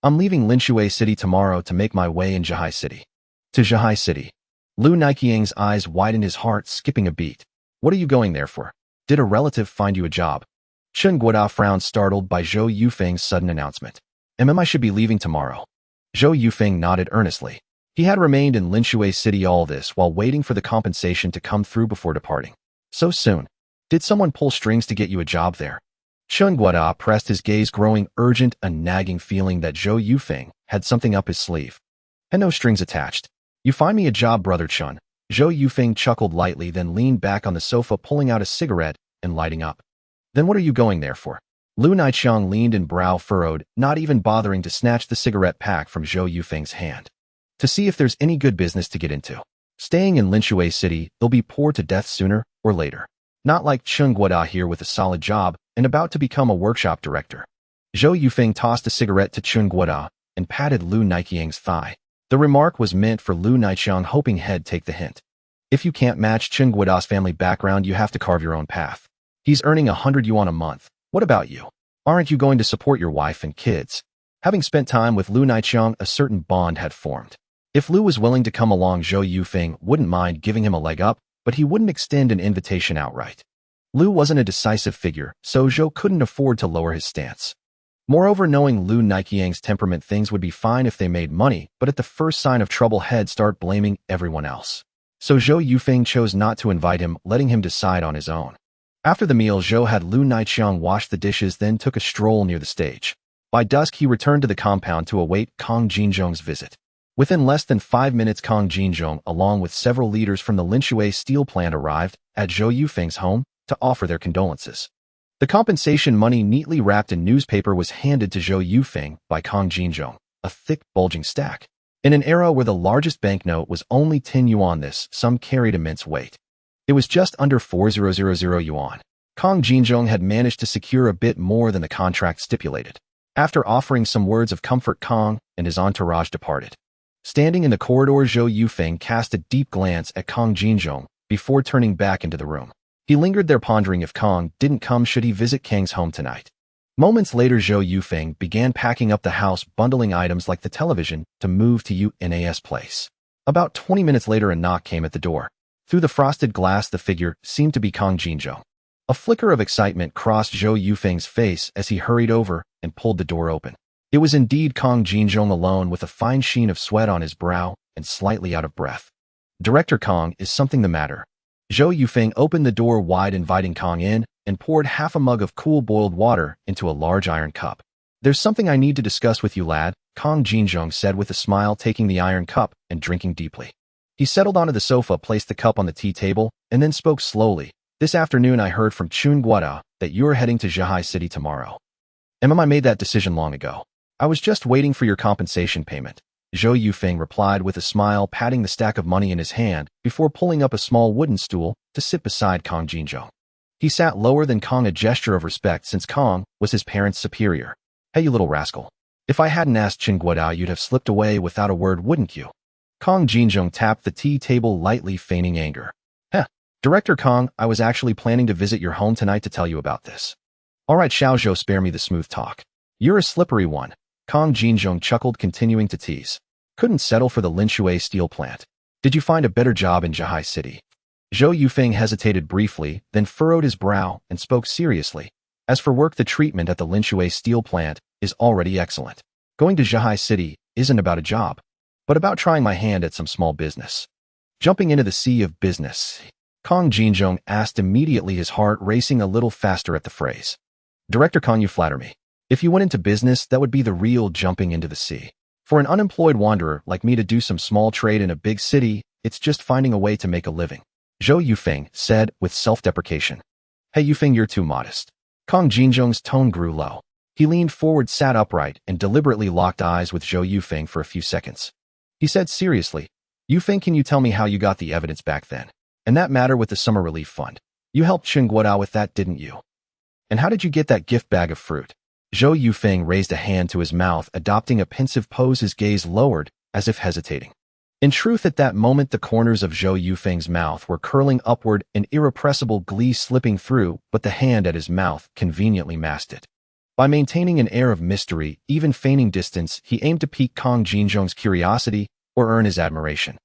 I'm leaving Linshui City tomorrow to make my way in Zhihai City. To Zhihai City. Lu Naiqiang's eyes widened, his heart skipping a beat. What are you going there for? Did a relative find you a job? Chun Guoda frowned, startled by Zhou Yufeng's sudden announcement. I should be leaving tomorrow. Zhou Yufeng nodded earnestly. He had remained in Linshui City all this while waiting for the compensation to come through before departing. So soon. Did someone pull strings to get you a job there? Chun Guoda pressed his gaze, growing urgent, a nagging feeling that Zhou Yufeng had something up his sleeve. And no strings attached. You find me a job, brother Chun. Zhou Yufeng chuckled lightly, then leaned back on the sofa, pulling out a cigarette and lighting up. Then what are you going there for? Lu Naicheng leaned and brow furrowed, not even bothering to snatch the cigarette pack from Zhou Yufeng's hand. To see if there's any good business to get into. Staying in Linshui City, they'll be poor to death sooner or later. Not like Chun Guoda here with a solid job and about to become a workshop director. Zhou Yufeng tossed a cigarette to Chun Guoda and patted Lu Naiqiang's thigh. The remark was meant for Lu Naicheng, hoping he'd take the hint. If you can't match Chun Guoda's family background, you have to carve your own path. He's earning 100 yuan a month. What about you? Aren't you going to support your wife and kids? Having spent time with Lu Naicheng, a certain bond had formed. If Lu was willing to come along, Zhou Yufeng wouldn't mind giving him a leg up, but he wouldn't extend an invitation outright. Lu wasn't a decisive figure, so Zhou couldn't afford to lower his stance. Moreover, knowing Lu Naiqiang's temperament, things would be fine if they made money, but at the first sign of trouble, he'd start blaming everyone else. So Zhou Yufeng chose not to invite him, letting him decide on his own. After the meal, Zhou had Lu Naicheng wash the dishes, then took a stroll near the stage. By dusk, he returned to the compound to await Kang Jinzhong's visit. Within less than 5 minutes, Kang Jinzhong, along with several leaders from the Linshui steel plant, arrived at Zhou Yufeng's home to offer their condolences. The compensation money, neatly wrapped in newspaper, was handed to Zhou Yufeng by Kang Jinzhong, a thick, bulging stack. In an era where the largest banknote was only 10 yuan, this sum carried immense weight. It was just under 4,000 yuan. Kong Jinzhong had managed to secure a bit more than the contract stipulated. After offering some words of comfort, Kong and his entourage departed. Standing in the corridor, Zhou Yufeng cast a deep glance at Kong Jinzhong before turning back into the room. He lingered there, pondering if Kong didn't come, should he visit Kang's home tonight. Moments later, Zhou Yufeng began packing up the house, bundling items like the television to move to Yuna's place. About 20 minutes later, a knock came at the door. Through the frosted glass, the figure seemed to be Kong Jinzhong. A flicker of excitement crossed Zhou Yufeng's face as he hurried over and pulled the door open. It was indeed Kong Jinzhong alone, with a fine sheen of sweat on his brow and slightly out of breath. "Director Kong, is something the matter?" Zhou Yufeng opened the door wide, inviting Kong in, and poured half a mug of cool boiled water into a large iron cup. "There's something I need to discuss with you, lad," Kong Jinzhong said with a smile, taking the iron cup and drinking deeply. He settled onto the sofa, placed the cup on the tea table, and then spoke slowly. "This afternoon I heard from Chun Guada that you're heading to Zhihai City tomorrow. I made that decision long ago. I was just waiting for your compensation payment." Zhou Yufeng replied with a smile, patting the stack of money in his hand before pulling up a small wooden stool to sit beside Kong Jinzhong. He sat lower than Kong, a gesture of respect since Kong was his parent's superior. "Hey, you little rascal. If I hadn't asked Chun Guada, you'd have slipped away without a word, wouldn't you?" Kong Jinzhong tapped the tea table lightly, feigning anger. "Heh. Director Kong, I was actually planning to visit your home tonight to tell you about this." "All right, Xiao Zhou, spare me the smooth talk. You're a slippery one." Kong Jinzhong chuckled, continuing to tease. "Couldn't settle for the Linshui steel plant. Did you find a better job in Zhihai City?" Zhou Yufeng hesitated briefly, then furrowed his brow and spoke seriously. "As for work, the treatment at the Linshui steel plant is already excellent. Going to Zhihai City isn't about a job, but about trying my hand at some small business." "Jumping into the sea of business?" Kong Jinzhong asked immediately, his heart racing a little faster at the phrase. "Director Kong, you flatter me. If you went into business, that would be the real jumping into the sea. For an unemployed wanderer like me to do some small trade in a big city, it's just finding a way to make a living," Zhou Yufeng said with self-deprecation. "Hey Yufeng, you're too modest." Kong Jinzhong's tone grew low. He leaned forward, sat upright, and deliberately locked eyes with Zhou Yufeng for a few seconds. He said seriously, "Yufeng, can you tell me how you got the evidence back then? And that matter with the summer relief fund. You helped Chun Guada with that, didn't you? And how did you get that gift bag of fruit?" Zhou Yufeng raised a hand to his mouth, adopting a pensive pose, his gaze lowered, as if hesitating. In truth, at that moment, the corners of Zhou Yufeng's mouth were curling upward, an irrepressible glee slipping through, but the hand at his mouth conveniently masked it. By maintaining an air of mystery, even feigning distance, he aimed to pique Kong Jinzhong's curiosity or earn his admiration.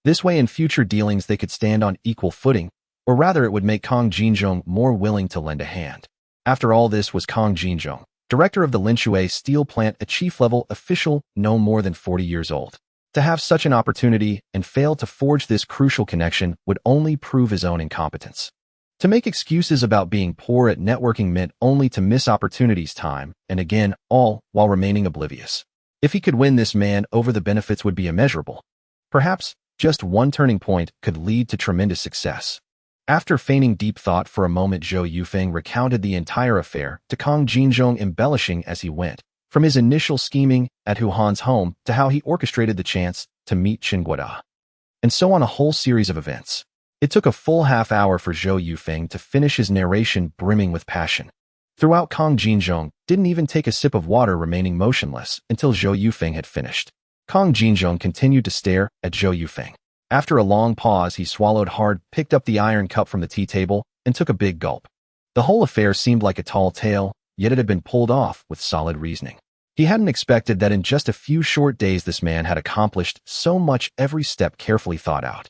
This way, in future dealings, they could stand on equal footing, or rather it would make Kong Jinzhong more willing to lend a hand. After all, this was Kong Jinzhong, director of the Linshui steel plant, a chief-level official no more than 40 years old. To have such an opportunity and fail to forge this crucial connection would only prove his own incompetence. To make excuses about being poor at networking meant only to miss opportunities time and again, all while remaining oblivious. If he could win this man over, the benefits would be immeasurable. Perhaps just one turning point could lead to tremendous success. After feigning deep thought for a moment, Zhou Yufeng recounted the entire affair to Kong Jinzhong, embellishing as he went, from his initial scheming at Hu Han's home to how he orchestrated the chance to meet Chun Guada, and so on, a whole series of events. It took a full half hour for Zhou Yufeng to finish his narration, brimming with passion. Throughout, Kong Jinzhong didn't even take a sip of water, remaining motionless until Zhou Yufeng had finished. Kong Jinzhong continued to stare at Zhou Yufeng. After a long pause, he swallowed hard, picked up the iron cup from the tea table, and took a big gulp. The whole affair seemed like a tall tale, yet it had been pulled off with solid reasoning. He hadn't expected that in just a few short days this man had accomplished so much, every step carefully thought out.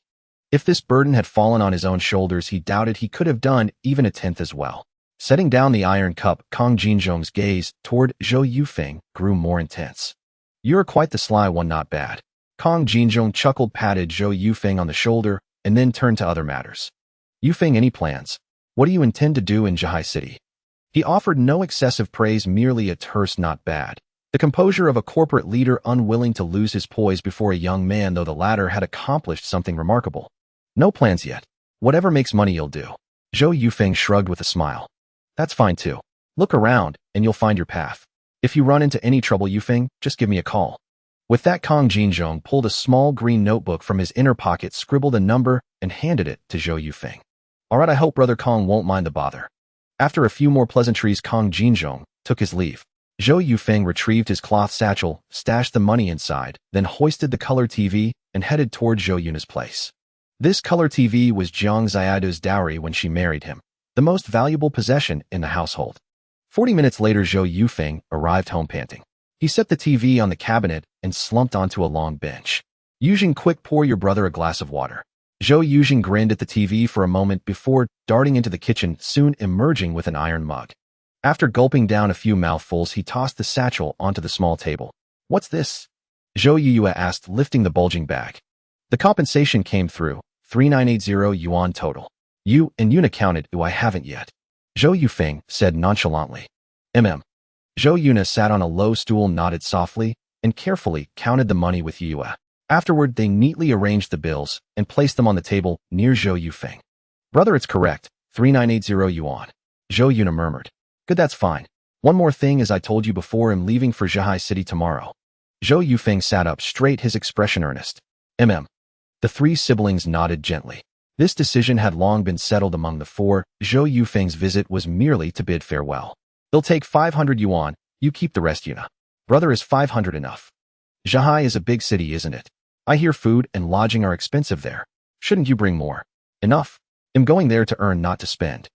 If this burden had fallen on his own shoulders, he doubted he could have done even a tenth as well. Setting down the iron cup, Kong Jinzhong's gaze toward Zhou Yufeng grew more intense. "You're quite the sly one, not bad." Kong Jinzhong chuckled, patted Zhou Yufeng on the shoulder, and then turned to other matters. "Yufeng, any plans? What do you intend to do in Zhihai City?" He offered no excessive praise, merely a terse "not bad." The composure of a corporate leader unwilling to lose his poise before a young man, though the latter had accomplished something remarkable. "No plans yet. Whatever makes money you'll do." Zhou Yufeng shrugged with a smile. "That's fine too. Look around, and you'll find your path. If you run into any trouble, Yufeng, just give me a call." With that, Kong Jinzhong pulled a small green notebook from his inner pocket, scribbled a number, and handed it to Zhou Yufeng. "All right, I hope Brother Kong won't mind the bother." After a few more pleasantries, Kang Jinzhong took his leave. Zhou Yufeng retrieved his cloth satchel, stashed the money inside, then hoisted the color TV and headed toward Zhou Yuna's place. This color TV was Jiang Xiaodu's dowry when she married him, the most valuable possession in the household. 40 minutes later, Zhou Yufeng arrived home panting. He set the TV on the cabinet and slumped onto a long bench. Yujing, quick, pour your brother a glass of water. Zhou Yujing grinned at the TV for a moment before darting into the kitchen, soon emerging with an iron mug. After gulping down a few mouthfuls, he tossed the satchel onto the small table. What's this? Zhou Yuyue asked, lifting the bulging bag. The compensation came through, 3980 yuan total. You and Yuna counted. I haven't yet. Zhou Yufeng said nonchalantly. Zhou Yuna sat on a low stool, nodded softly, and carefully counted the money with Yue. Afterward, they neatly arranged the bills and placed them on the table near Zhou Yufeng. Brother, it's correct, 3980 yuan. Zhou Yuna murmured. Good, that's fine. One more thing, as I told you before, I'm leaving for Zhihai City tomorrow. Zhou Yufeng sat up straight, his expression earnest. The three siblings nodded gently. This decision had long been settled among the four. Zhou Yufeng's visit was merely to bid farewell. They'll take 500 yuan, you keep the rest, Yuna. Brother, is 500 enough? Zhihai is a big city, isn't it? I hear food and lodging are expensive there. Shouldn't you bring more? Enough. I'm going there to earn, not to spend.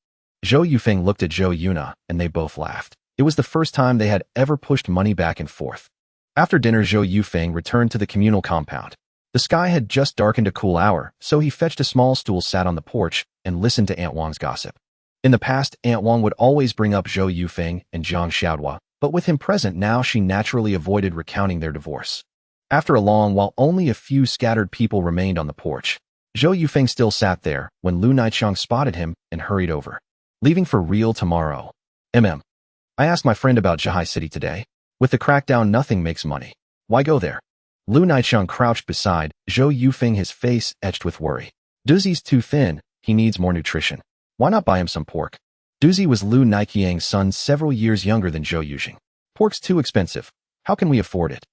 Zhou Yufeng looked at Zhou Yuna, and they both laughed. It was the first time they had ever pushed money back and forth. After dinner, Zhou Yufeng returned to the communal compound. The sky had just darkened a cool hour, so he fetched a small stool, sat on the porch, and listened to Aunt Wang's gossip. In the past, Aunt Wang would always bring up Zhou Yufeng and Jiang Xiaodua, but with him present now, she naturally avoided recounting their divorce. After a long while, only a few scattered people remained on the porch. Zhou Yufeng still sat there when Lu Naichang spotted him and hurried over. Leaving for real tomorrow. I asked my friend about Zhihai City today. With the crackdown, nothing makes money. Why go there? Lu Naichang crouched beside Zhou Yufeng, his face etched with worry. Duzi's too thin, he needs more nutrition. Why not buy him some pork? Duzi was Lu Naiqiang's son, several years younger than Zhou Yujing. Pork's too expensive. How can we afford it?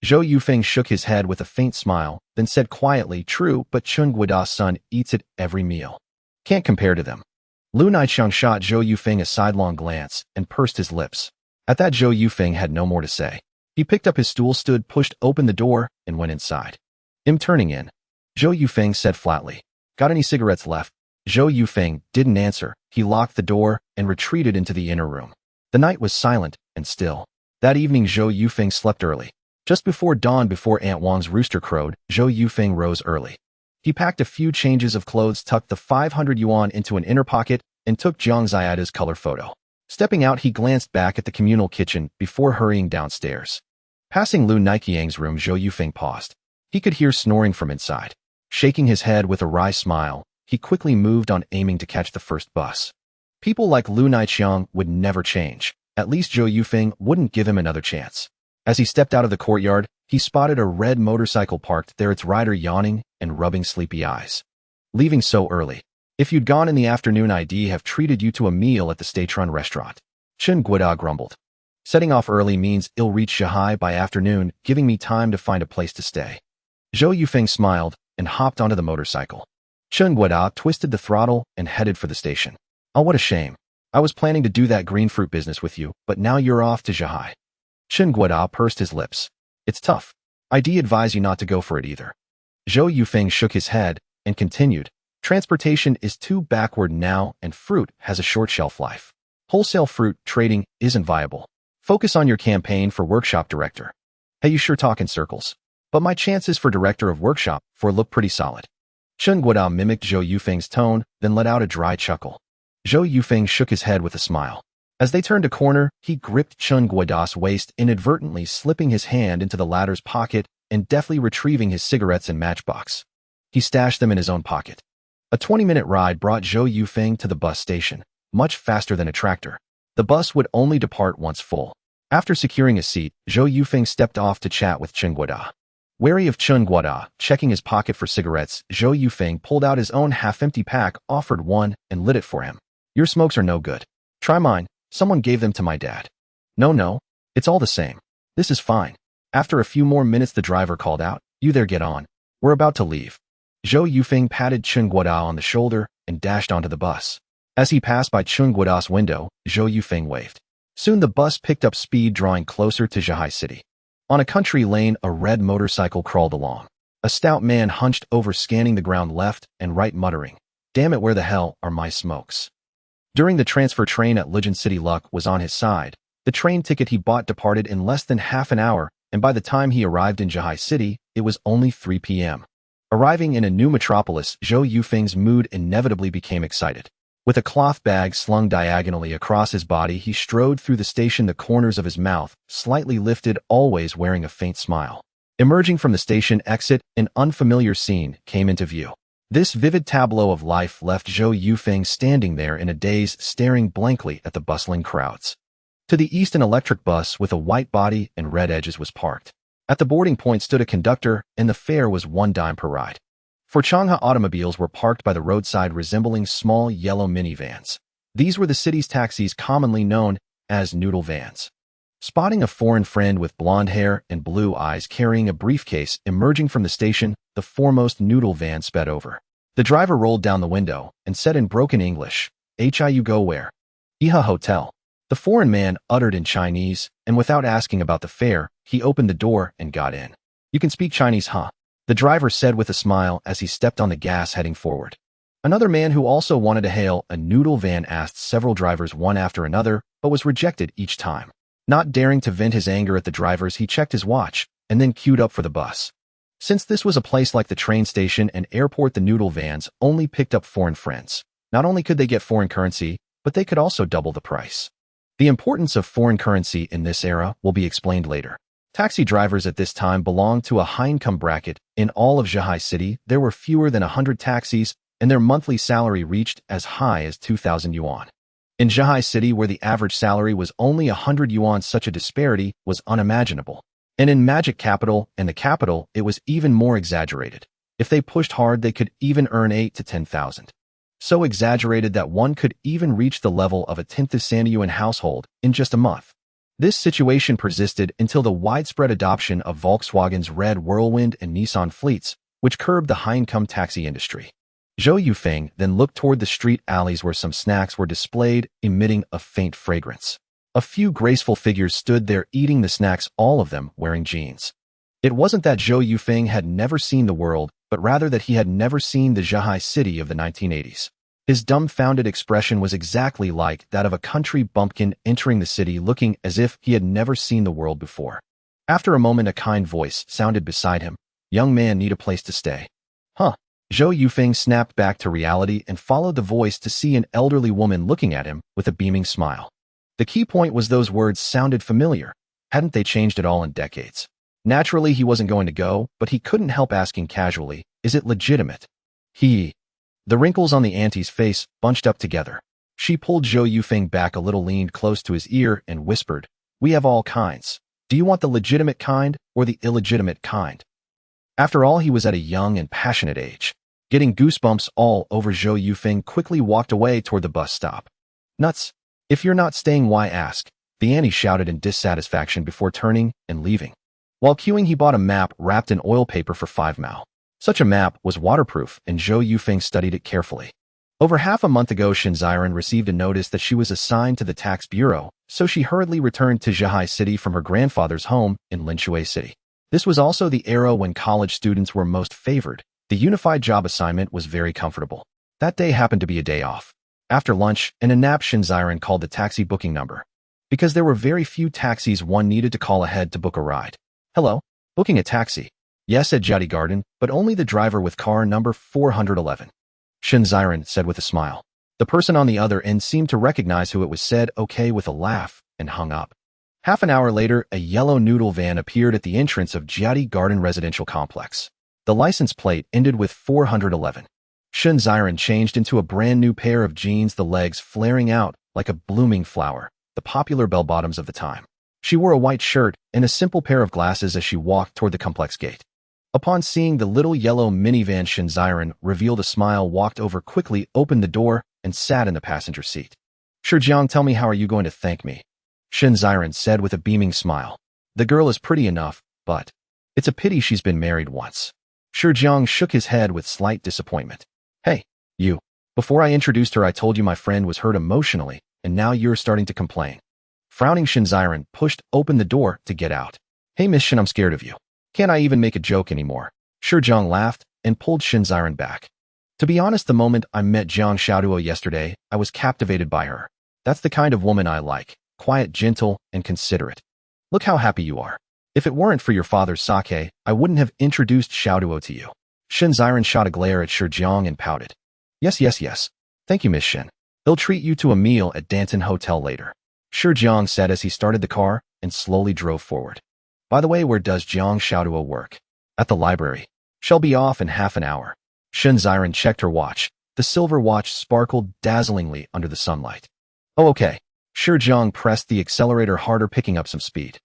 Zhou Yufeng shook his head with a faint smile, then said quietly, true, but Chun Guida's son eats it every meal. Can't compare to them. Lu Naichang shot Zhou Yufeng a sidelong glance and pursed his lips. At that, Zhou Yufeng had no more to say. He picked up his stool, stood, pushed open the door, and went inside. Turning in. Zhou Yufeng said flatly. Got any cigarettes left? Zhou Yufeng didn't answer. He locked the door and retreated into the inner room. The night was silent and still. That evening, Zhou Yufeng slept early. Just before dawn, before Aunt Wang's rooster crowed, Zhou Yufeng rose early. He packed a few changes of clothes, tucked the 500 yuan into an inner pocket, and took Jiang Xiaodu's color photo. Stepping out, he glanced back at the communal kitchen before hurrying downstairs. Passing Lu Naiqiang's room, Zhou Yufeng paused. He could hear snoring from inside. Shaking his head with a wry smile, he quickly moved on, aiming to catch the first bus. People like Lu Naiqiang would never change. At least Zhou Yufeng wouldn't give him another chance. As he stepped out of the courtyard, he spotted a red motorcycle parked there, its rider yawning and rubbing sleepy eyes. Leaving so early. If you'd gone in the afternoon, I'd have treated you to a meal at the state-run restaurant. Chen Guida grumbled. Setting off early means I'll reach Zhihai by afternoon, giving me time to find a place to stay. Zhou Yufeng smiled and hopped onto the motorcycle. Chen Guida twisted the throttle and headed for the station. Oh, what a shame. I was planning to do that green fruit business with you, but now you're off to Zhihai. Chen Guida pursed his lips. It's tough. I'd advise you not to go for it either. Zhou Yufeng shook his head and continued. Transportation is too backward now, and fruit has a short shelf life. Wholesale fruit trading isn't viable. Focus on your campaign for workshop director. Hey, you sure talk in circles. But my chances for director of workshop look pretty solid. Chen Guida mimicked Zhou Yufeng's tone, then let out a dry chuckle. Zhou Yufeng shook his head with a smile. As they turned a corner, he gripped Chen Guida's waist, inadvertently slipping his hand into the latter's pocket and deftly retrieving his cigarettes and matchbox. He stashed them in his own pocket. A 20-minute ride brought Zhou Yufeng to the bus station, much faster than a tractor. The bus would only depart once full. After securing a seat, Zhou Yufeng stepped off to chat with Chen Guida. Wary of Chen Guida checking his pocket for cigarettes, Zhou Yufeng pulled out his own half-empty pack, offered one, and lit it for him. Your smokes are no good. Try mine. Someone gave them to my dad. No, it's all the same. This is fine. After a few more minutes, the driver called out, You there, get on. We're about to leave. Zhou Yufeng patted Chen Guida on the shoulder and dashed onto the bus. As he passed by Chung Guoda's window, Zhou Yufeng waved. Soon the bus picked up speed, drawing closer to Zhihai City. On a country lane, a red motorcycle crawled along. A stout man hunched over, scanning the ground left and right, muttering, "Damn it, where the hell are my smokes?" During the transfer train at Legend City, luck was on his side. The train ticket he bought departed in less than half an hour, and by the time he arrived in Zhihai City, it was only 3 p.m. Arriving in a new metropolis, Zhou Yufeng's mood inevitably became excited. With a cloth bag slung diagonally across his body, he strode through the station, the corners of his mouth slightly lifted, always wearing a faint smile. Emerging from the station exit, an unfamiliar scene came into view. This vivid tableau of life left Zhou Yufeng standing there in a daze, staring blankly at the bustling crowds. To the east, an electric bus with a white body and red edges was parked. At the boarding point stood a conductor, and the fare was 1 dime per ride. For Changha, automobiles were parked by the roadside, resembling small yellow minivans. These were the city's taxis, commonly known as noodle vans. Spotting a foreign friend with blonde hair and blue eyes carrying a briefcase emerging from the station, the foremost noodle van sped over. The driver rolled down the window and said in broken English, "You go where?" "Iha Hotel." The foreign man uttered in Chinese, and without asking about the fare, he opened the door and got in. "You can speak Chinese, huh?" the driver said with a smile as he stepped on the gas, heading forward. Another man who also wanted to hail a noodle van asked several drivers one after another, but was rejected each time. Not daring to vent his anger at the drivers, he checked his watch and then queued up for the bus. Since this was a place like the train station and airport, the noodle vans only picked up foreign friends. Not only could they get foreign currency, but they could also double the price. The importance of foreign currency in this era will be explained later. Taxi drivers at this time belonged to a high-income bracket. In all of Zhihai City, there were fewer than 100 taxis, and their monthly salary reached as high as 2,000 yuan. In Zhihai City, where the average salary was only 100 yuan, such a disparity was unimaginable. And in Magic Capital and the capital, it was even more exaggerated. If they pushed hard, they could even earn 8 to 10,000. So exaggerated that one could even reach the level of a 10th Sanyuan household in just a month. This situation persisted until the widespread adoption of Volkswagen's Red Whirlwind and Nissan fleets, which curbed the high-income taxi industry. Zhou Yufeng then looked toward the street alleys where some snacks were displayed, emitting a faint fragrance. A few graceful figures stood there eating the snacks, all of them wearing jeans. It wasn't that Zhou Yufeng had never seen the world, but rather that he had never seen the Zhihai City of the 1980s. His dumbfounded expression was exactly like that of a country bumpkin entering the city, looking as if he had never seen the world before. After a moment, a kind voice sounded beside him. "Young man, need a place to stay." "Huh?" Zhou Yufeng snapped back to reality and followed the voice to see an elderly woman looking at him with a beaming smile. The key point was those words sounded familiar. Hadn't they changed at all in decades? Naturally, he wasn't going to go, but he couldn't help asking casually, "Is it legitimate?" The wrinkles on the auntie's face bunched up together. She pulled Zhou Yufeng back a little, leaned close to his ear, and whispered, "We have all kinds. Do you want the legitimate kind or the illegitimate kind?" After all, he was at a young and passionate age. Getting goosebumps all over, Zhou Yufeng quickly walked away toward the bus stop. "Nuts. If you're not staying, why ask?" the auntie shouted in dissatisfaction before turning and leaving. While queuing, he bought a map wrapped in oil paper for 5 mao. Such a map was waterproof, and Zhou Yufeng studied it carefully. Over half a month ago, Shinziren received a notice that she was assigned to the tax bureau, so she hurriedly returned to Zhihai City from her grandfather's home in Linshui City. This was also the era when college students were most favored. The unified job assignment was very comfortable. That day happened to be a day off. After lunch and a nap, Shinziren called the taxi booking number. Because there were very few taxis, one needed to call ahead to book a ride. "Hello? Booking a taxi?" "Yes," said Jati Garden, "but only the driver with car number 411. Shinziren said with a smile. The person on the other end seemed to recognize who it was, said "okay" with a laugh, and hung up. Half an hour later, a yellow noodle van appeared at the entrance of Jati Garden residential complex. The license plate ended with 411. Shinziren changed into a brand new pair of jeans, the legs flaring out like a blooming flower, the popular bell-bottoms of the time. She wore a white shirt and a simple pair of glasses as she walked toward the complex gate. Upon seeing the little yellow minivan, Shinziren revealed a smile, walked over quickly, opened the door, and sat in the passenger seat. "Shijiang, tell me, how are you going to thank me?" Shinziren said with a beaming smile. "The girl is pretty enough, but it's a pity she's been married once." Shijiang shook his head with slight disappointment. "Hey, you. Before I introduced her, I told you my friend was hurt emotionally, and now you're starting to complain. Frowning Shinziren pushed open the door to get out. Hey Miss Shin, I'm scared of you. Can't I even make a joke anymore? Shizhong laughed and pulled Shinziren back. To be honest, the moment I met Jiang Xiaoduo yesterday, I was captivated by her. That's the kind of woman I like, quiet, gentle, and considerate. Look how happy you are. If it weren't for your father's sake, I wouldn't have introduced Xiaoduo to you. Shinziren shot a glare at Shizhong and pouted. Yes. Thank you, Miss Shin. They'll treat you to a meal at Danton Hotel later. Shizhong said as he started the car and slowly drove forward. By the way, where does Jiang Xiaoduo work? At the library. She'll be off in half an hour. Shinziren checked her watch. The silver watch sparkled dazzlingly under the sunlight. Oh, okay. Shizhong pressed the accelerator harder, picking up some speed.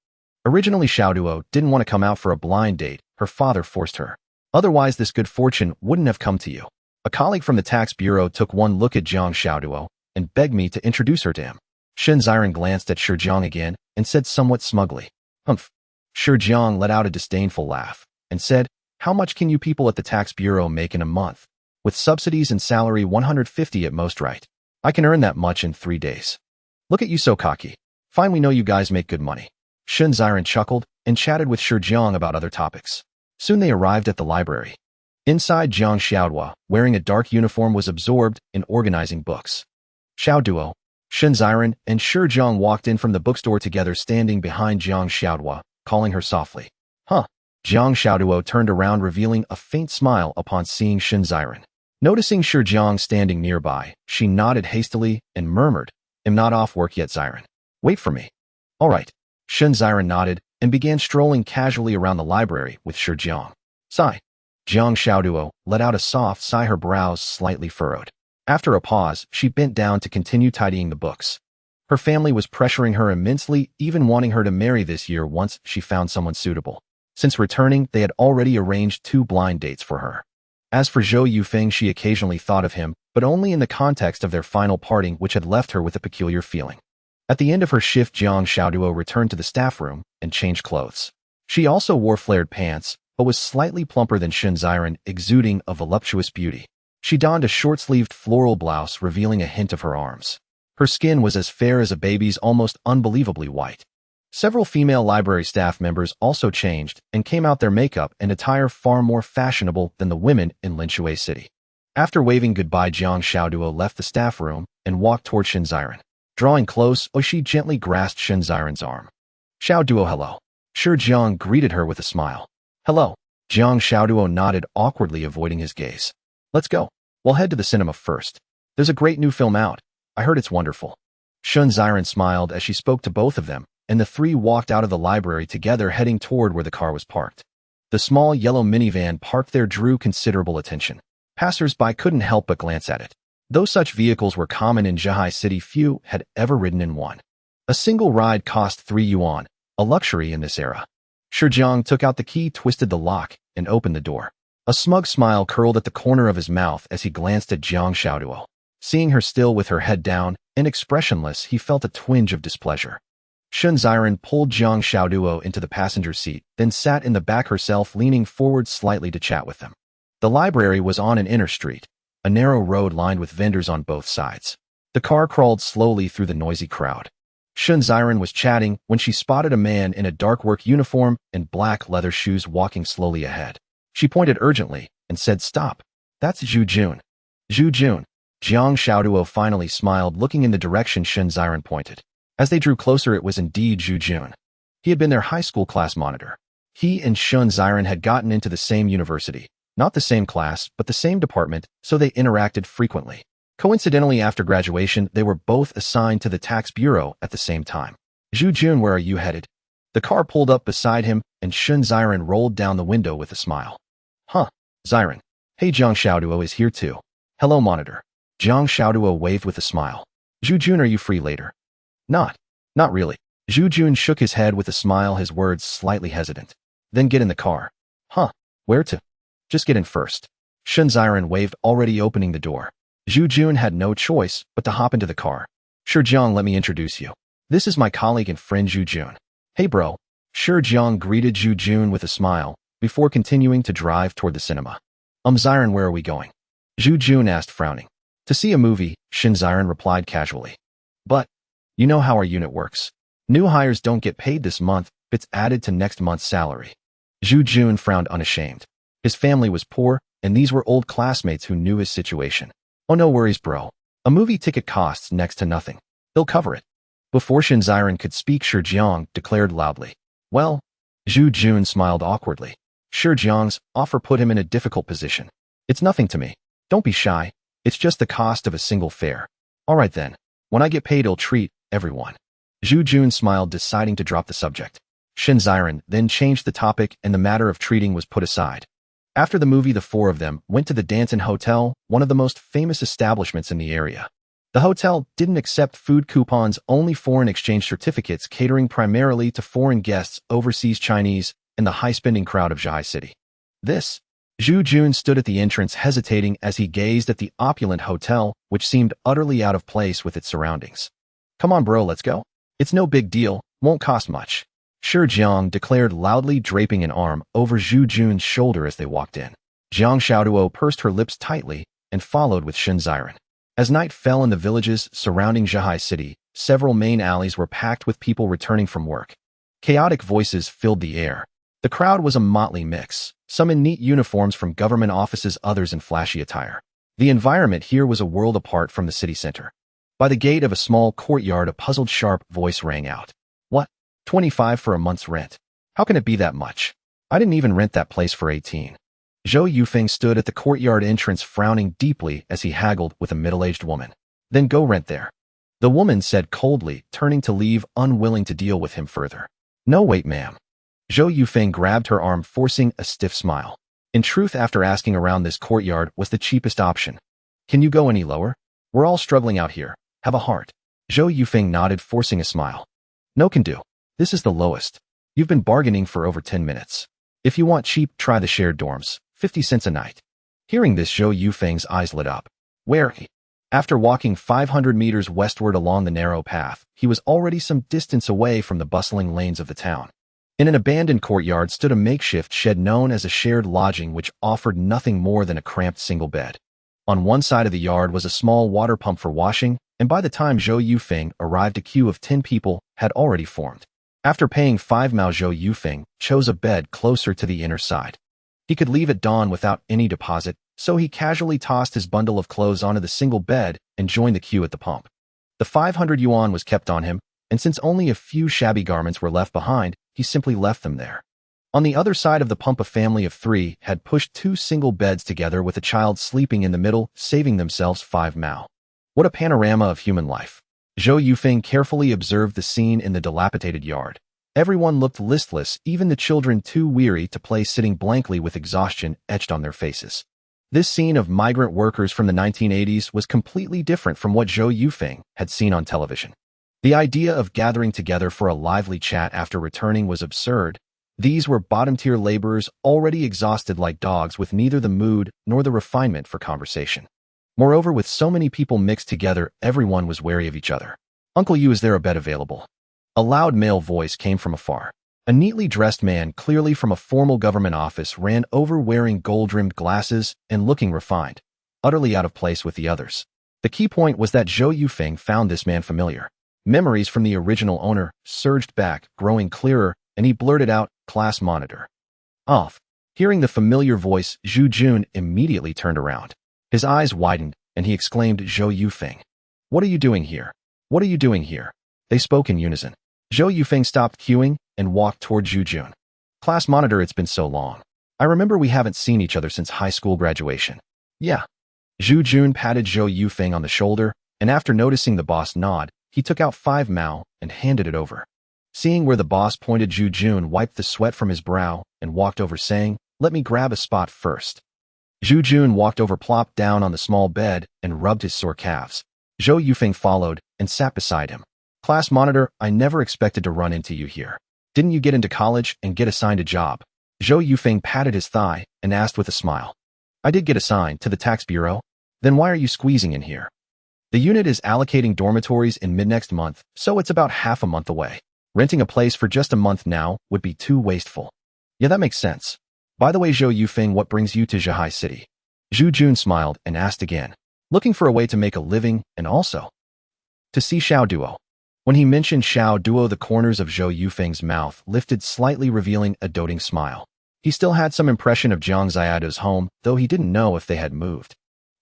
Originally, Xiaoduo didn't want to come out for a blind date. Her father forced her. Otherwise, this good fortune wouldn't have come to you. A colleague from the tax bureau took one look at Jiang Xiaoduo and begged me to introduce her to him. Shinziren glanced at Shizhong again and said somewhat smugly, "Humph." Shizhong let out a disdainful laugh and said, "How much can you people at the tax bureau make in a month? With subsidies and salary 150 at most, right? I can earn that much in 3 days. Look at you so cocky. Fine, we know you guys make good money." Shinziren chuckled and chatted with Shizhong about other topics. Soon they arrived at the library. Inside, Jiang Xiaoduo, wearing a dark uniform, was absorbed in organizing books. Xiaoduo, Shinziren, and Shizhong walked in from the bookstore together, standing behind Jiang Xiaoduo, calling her softly. Huh. Jiang Xiaoduo turned around, revealing a faint smile upon seeing Shinziren. Noticing Shizhong standing nearby, she nodded hastily and murmured, "Am not off work yet, Ziren. Wait for me." All right. Shinziren nodded and began strolling casually around the library with Shizhong. Sigh. Jiang Xiaoduo let out a soft sigh, her brows slightly furrowed. After a pause, she bent down to continue tidying the books. Her family was pressuring her immensely, even wanting her to marry this year once she found someone suitable. Since returning, they had already arranged 2 blind dates for her. As for Zhou Yufeng, she occasionally thought of him, but only in the context of their final parting, which had left her with a peculiar feeling. At the end of her shift, Jiang Xiaoduo returned to the staff room and changed clothes. She also wore flared pants, but was slightly plumper than Shinziren, exuding a voluptuous beauty. She donned a short-sleeved floral blouse, revealing a hint of her arms. Her skin was as fair as a baby's, almost unbelievably white. Several female library staff members also changed and came out, their makeup and attire far more fashionable than the women in Linshui City. After waving goodbye, Jiang Xiaoduo left the staff room and walked toward Shinziren. Drawing close, she gently grasped Shinziren's arm. Xiaoduo, hello. Shizhong greeted her with a smile. Hello. Jiang Xiaoduo nodded awkwardly, avoiding his gaze. Let's go. We'll head to the cinema first. There's a great new film out. I heard it's wonderful. Shinziren smiled as she spoke to both of them, and the three walked out of the library together, heading toward where the car was parked. The small yellow minivan parked there drew considerable attention. Passers-by couldn't help but glance at it. Though such vehicles were common in Zhihai City, few had ever ridden in one. A single ride cost 3 yuan, a luxury in this era. Shizhong took out the key, twisted the lock, and opened the door. A smug smile curled at the corner of his mouth as he glanced at Jiang Xiaoduo. Seeing her still with her head down and expressionless, he felt a twinge of displeasure. Shinziren pulled Jiang Xiaoduo into the passenger seat, then sat in the back herself, leaning forward slightly to chat with them. The library was on an inner street, a narrow road lined with vendors on both sides. The car crawled slowly through the noisy crowd. Shinziren was chatting when she spotted a man in a dark work uniform and black leather shoes walking slowly ahead. She pointed urgently and said, "Stop. That's Zhu Jun." Zhu Jun. Jiang Xiaoduo finally smiled, looking in the direction Shinziren pointed. As they drew closer, it was indeed Zhu Jun. He had been their high school class monitor. He and Shinziren had gotten into the same university, not the same class, but the same department, so they interacted frequently. Coincidentally, after graduation, they were both assigned to the tax bureau at the same time. Zhu Jun, where are you headed? The car pulled up beside him, and Shinziren rolled down the window with a smile. Huh, Ziren. Hey, Jiang Xiaoduo is here too. Hello, monitor. Jiang Xiaoduo waved with a smile. Zhu Jun, are you free later? Not really. Zhu Jun shook his head with a smile, his words slightly hesitant. Then get in the car. Huh, where to? Just get in first. Shinziren waved, already opening the door. Zhu Jun had no choice but to hop into the car. Shizhong, let me introduce you. This is my colleague and friend Zhu Jun. Hey bro. Shizhong greeted Zhu Jun with a smile, before continuing to drive toward the cinema. Ziren, where are we going? Zhu Jun asked, frowning. To see a movie, Shinziren replied casually. But, you know how our unit works. New hires don't get paid this month, it's added to next month's salary. Zhu Jun frowned unashamed. His family was poor, and these were old classmates who knew his situation. Oh, no worries, bro. A movie ticket costs next to nothing. They'll cover it. Before Shinziren could speak, Shijiang declared loudly. Well, Zhu Jun smiled awkwardly. Shijiang's offer put him in a difficult position. It's nothing to me. Don't be shy. It's just the cost of a single fare. All right then. When I get paid, I'll treat everyone. Zhu Jun smiled, deciding to drop the subject. Shinziren then changed the topic, and the matter of treating was put aside. After the movie, the four of them went to the Danton Hotel, one of the most famous establishments in the area. The hotel didn't accept food coupons, only foreign exchange certificates, catering primarily to foreign guests, overseas Chinese, and the high-spending crowd of Zhai City. Zhu Jun stood at the entrance, hesitating as he gazed at the opulent hotel, which seemed utterly out of place with its surroundings. Come on, bro, let's go. It's no big deal, won't cost much. Shijiang declared loudly, draping an arm over Zhu Jun's shoulder as they walked in. Jiang Xiaoduo pursed her lips tightly and followed with Shinziren. As night fell in the villages surrounding Zhai City, several main alleys were packed with people returning from work. Chaotic voices filled the air. The crowd was a motley mix, some in neat uniforms from government offices, others in flashy attire. The environment here was a world apart from the city center. By the gate of a small courtyard, a puzzled, sharp voice rang out. What? 25 for a month's rent? How can it be that much? I didn't even rent that place for 18. Zhou Yufeng stood at the courtyard entrance, frowning deeply as he haggled with a middle-aged woman. Then go rent there. The woman said coldly, turning to leave, unwilling to deal with him further. No, wait, ma'am. Zhou Yufeng grabbed her arm, forcing a stiff smile. In truth, after asking around, this courtyard was the cheapest option. Can you go any lower? We're all struggling out here. Have a heart. Zhou Yufeng nodded, forcing a smile. No can do. This is the lowest. You've been bargaining for over 10 minutes. If you want cheap, try the shared dorms. 50 cents a night. Hearing this, Zhou Yufeng's eyes lit up. Where? After walking 500 meters westward along the narrow path, he was already some distance away from the bustling lanes of the town. In an abandoned courtyard stood a makeshift shed known as a shared lodging, which offered nothing more than a cramped single bed. On one side of the yard was a small water pump for washing, and by the time Zhou Yufeng arrived, a queue of 10 people had already formed. After paying 5 mao, Zhou Yufeng chose a bed closer to the inner side. He could leave at dawn without any deposit, so he casually tossed his bundle of clothes onto the single bed and joined the queue at the pump. The 500 yuan was kept on him, and since only a few shabby garments were left behind, he simply left them there. On the other side of the pump, a family of 3 had pushed 2 single beds together with a child sleeping in the middle, saving themselves 5 mao. What a panorama of human life. Zhou Yufeng carefully observed the scene in the dilapidated yard. Everyone looked listless, even the children too weary to play, sitting blankly with exhaustion etched on their faces. This scene of migrant workers from the 1980s was completely different from what Zhou Yufeng had seen on television. The idea of gathering together for a lively chat after returning was absurd. These were bottom-tier laborers, already exhausted like dogs, with neither the mood nor the refinement for conversation. Moreover, with so many people mixed together, everyone was wary of each other. Uncle Yu, is there a bed available? A loud male voice came from afar. A neatly dressed man, clearly from a formal government office, ran over, wearing gold-rimmed glasses and looking refined, utterly out of place with the others. The key point was that Zhou Yufeng found this man familiar. Memories from the original owner surged back, growing clearer, and he blurted out, "Class monitor." Off. Hearing the familiar voice, Zhu Jun immediately turned around. His eyes widened, and he exclaimed, "Zhou Yufeng. What are you doing here? What are you doing here?" They spoke in unison. Zhou Yufeng stopped queuing and walked toward Zhu Jun. "Class monitor, it's been so long. I remember we haven't seen each other since high school graduation." "Yeah." Zhu Jun patted Zhou Yufeng on the shoulder, and after noticing the boss nod, he took out 5 mao and handed it over. Seeing where the boss pointed, Zhu Jun wiped the sweat from his brow and walked over, saying, "Let me grab a spot first." Zhu Jun walked over, plopped down on the small bed, and rubbed his sore calves. Zhou Yufeng followed and sat beside him. "Class monitor, I never expected to run into you here. Didn't you get into college and get assigned a job?" Zhou Yufeng patted his thigh and asked with a smile. "I did get assigned to the tax bureau. Then why are you squeezing in here?" "The unit is allocating dormitories in mid-next month, so it's about half a month away. Renting a place for just a month now would be too wasteful." "Yeah, that makes sense. By the way, Zhou Yufeng, what brings you to Zhai City?" Zhu Jun smiled and asked again. looking for a way to make a living and also to see Xiao Duo. When he mentioned Xiao Duo, the corners of Zhou Yufeng's mouth lifted slightly, revealing a doting smile. He still had some impression of Jiang Xiaoduo's home, though he didn't know if they had moved.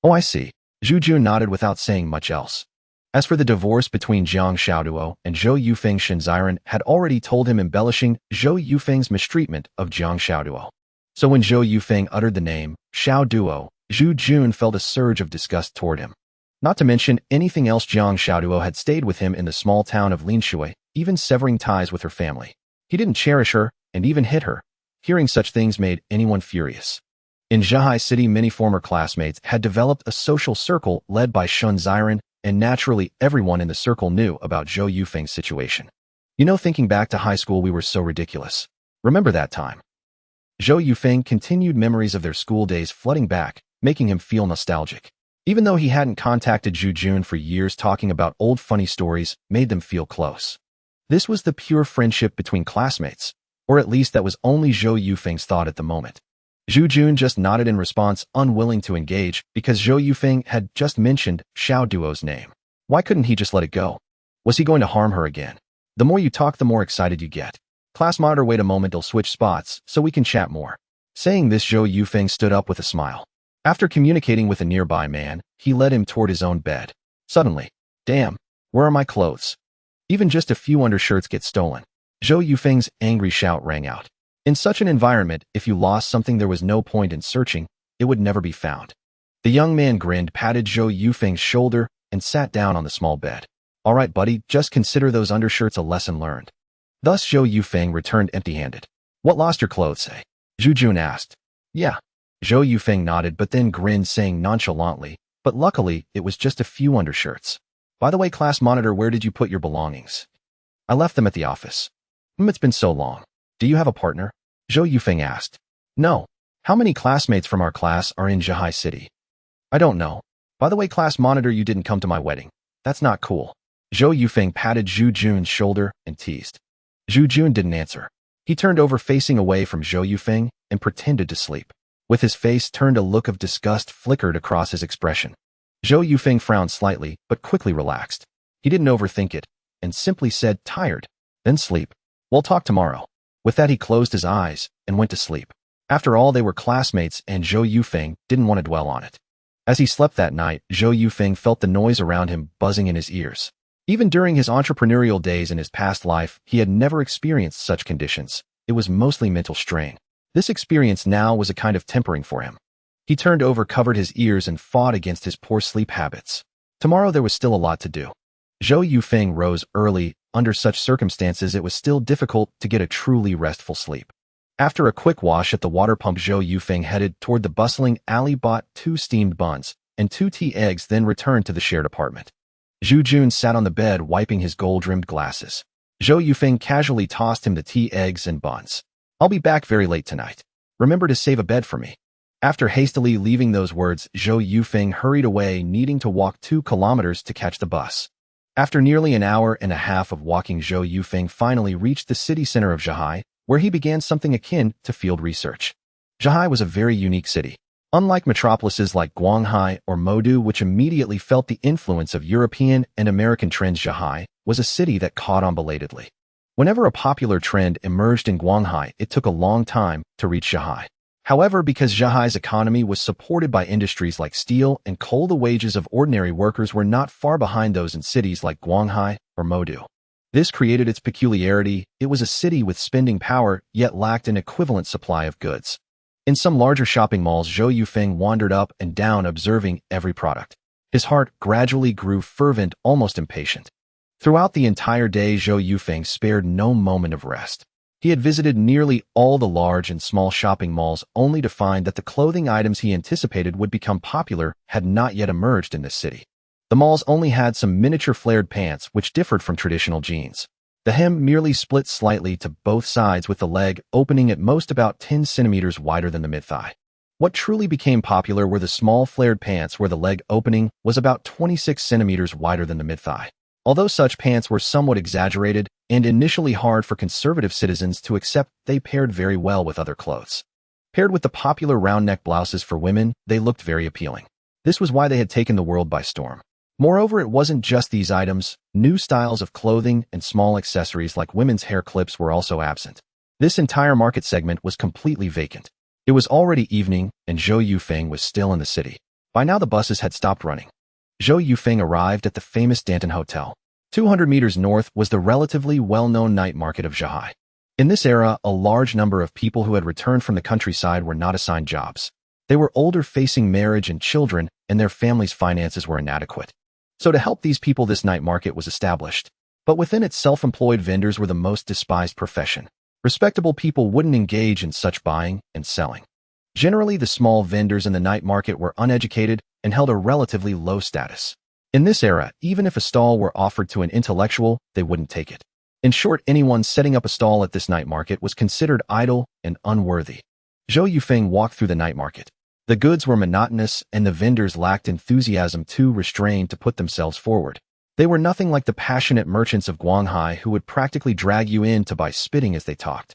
Oh, I see. Zhu Jun nodded without saying much else. As for the divorce between Jiang Xiaoduo and Zhou Yufeng, Shenziren had already told him, embellishing Zhou Yufeng's mistreatment of Jiang Xiaoduo. So when Zhou Yufeng uttered the name Xiao Duo, Zhu Jun felt a surge of disgust toward him. Not to mention anything else, Jiang Xiaoduo had stayed with him in the small town of Linshui, even severing ties with her family. He didn't cherish her and even hit her. Hearing such things made anyone furious. In Zhihai City, many former classmates had developed a social circle led by Shenziren, and naturally everyone in the circle knew about Zhou Yufeng's situation. You know, thinking back to high school, we were so ridiculous. Remember that time? Zhou Yufeng continued, memories of their school days flooding back, making him feel nostalgic. Even though he hadn't contacted Zhu Jun for years, talking about old funny stories made them feel close. This was the pure friendship between classmates, or at least that was only Zhou Yufeng's thought at the moment. Zhu Jun just nodded in response, unwilling to engage, because Zhou Yufeng had just mentioned Xiao Duo's name. Why couldn't he just let it go? Was he going to harm her again? The more you talk, the more excited you get. Class monitor, wait a moment, I'll switch spots so we can chat more. Saying this, Zhou Yufeng stood up with a smile. After communicating with a nearby man, he led him toward his own bed. Suddenly, damn, where are my clothes? Even just a few undershirts get stolen. Zhou Yufeng's angry shout rang out. In such an environment, if you lost something, there was no point in searching. It would never be found. The young man grinned, patted Zhou Yufeng's shoulder, and sat down on the small bed. All right, buddy, just consider those undershirts a lesson learned. Thus, Zhou Yufeng returned empty-handed. What, lost your clothes, eh? Zhu Jun asked. Yeah. Zhou Yufeng nodded, but then grinned, saying nonchalantly, but luckily, it was just a few undershirts. By the way, class monitor, where did you put your belongings? I left them at the office. It's been so long. Do you have a partner? Zhou Yufeng asked. No. How many classmates from our class are in Zhihai City? I don't know. By the way, class monitor, you didn't come to my wedding. That's not cool. Zhou Yufeng patted Zhu Jun's shoulder and teased. Zhu Jun didn't answer. He turned over, facing away from Zhou Yufeng, and pretended to sleep. With his face turned, a look of disgust flickered across his expression. Zhou Yufeng frowned slightly, but quickly relaxed. He didn't overthink it, and simply said, tired. Then sleep. We'll talk tomorrow. With that, he closed his eyes and went to sleep. After all, they were classmates, and Zhou Yufeng didn't want to dwell on it. As he slept that night, Zhou Yufeng felt the noise around him buzzing in his ears. Even during his entrepreneurial days in his past life, he had never experienced such conditions. It was mostly mental strain. This experience now was a kind of tempering for him. He turned over, covered his ears, and fought against his poor sleep habits. Tomorrow there was still a lot to do. Zhou Yufeng rose early. Under such circumstances, it was still difficult to get a truly restful sleep. After a quick wash at the water pump, Zhou Yufeng headed toward the bustling alley, bought 2 steamed buns and 2 tea eggs, then returned to the shared apartment. Zhu Jun sat on the bed, wiping his gold-rimmed glasses. Zhou Yufeng casually tossed him the tea, eggs, and buns. I'll be back very late tonight. Remember to save a bed for me. After hastily leaving those words, Zhou Yufeng hurried away, needing to walk 2 kilometers to catch the bus. After nearly an hour and a half of walking, Zhou Yufeng finally reached the city center of Zhihai, where he began something akin to field research. Zhihai was a very unique city. Unlike metropolises like Guanghai or Modu, which immediately felt the influence of European and American trends, Zhihai was a city that caught on belatedly. Whenever a popular trend emerged in Guanghai, it took a long time to reach Zhihai. However, because Zhihai's economy was supported by industries like steel and coal, the wages of ordinary workers were not far behind those in cities like Guanghai or Modu. This created its peculiarity. It was a city with spending power, yet lacked an equivalent supply of goods. In some larger shopping malls, Zhou Yufeng wandered up and down, observing every product. His heart gradually grew fervent, almost impatient. Throughout the entire day, Zhou Yufeng spared no moment of rest. He had visited nearly all the large and small shopping malls, only to find that the clothing items he anticipated would become popular had not yet emerged in this city. The malls only had some miniature flared pants, which differed from traditional jeans. The hem merely split slightly to both sides, with the leg opening at most about 10 centimeters wider than the mid-thigh. What truly became popular were the small flared pants, where the leg opening was about 26 centimeters wider than the mid-thigh. Although such pants were somewhat exaggerated and initially hard for conservative citizens to accept, they paired very well with other clothes. Paired with the popular round-neck blouses for women, they looked very appealing. This was why they had taken the world by storm. Moreover, it wasn't just these items. New styles of clothing and small accessories like women's hair clips were also absent. This entire market segment was completely vacant. It was already evening, and Zhou Yufeng was still in the city. By now the buses had stopped running. Zhou Yufeng arrived at the famous Danton Hotel. 200 meters north was the relatively well-known night market of Zhahai. In this era, a large number of people who had returned from the countryside were not assigned jobs. They were older, facing marriage and children, and their families' finances were inadequate. So to help these people, this night market was established. But within it, self-employed vendors were the most despised profession. Respectable people wouldn't engage in such buying and selling. Generally, the small vendors in the night market were uneducated and held a relatively low status. In this era, even if a stall were offered to an intellectual, they wouldn't take it. In short, anyone setting up a stall at this night market was considered idle and unworthy. Zhou Yufeng walked through the night market. The goods were monotonous, and the vendors lacked enthusiasm, too restrained to put themselves forward. They were nothing like the passionate merchants of Guanghai who would practically drag you in to buy, spitting as they talked.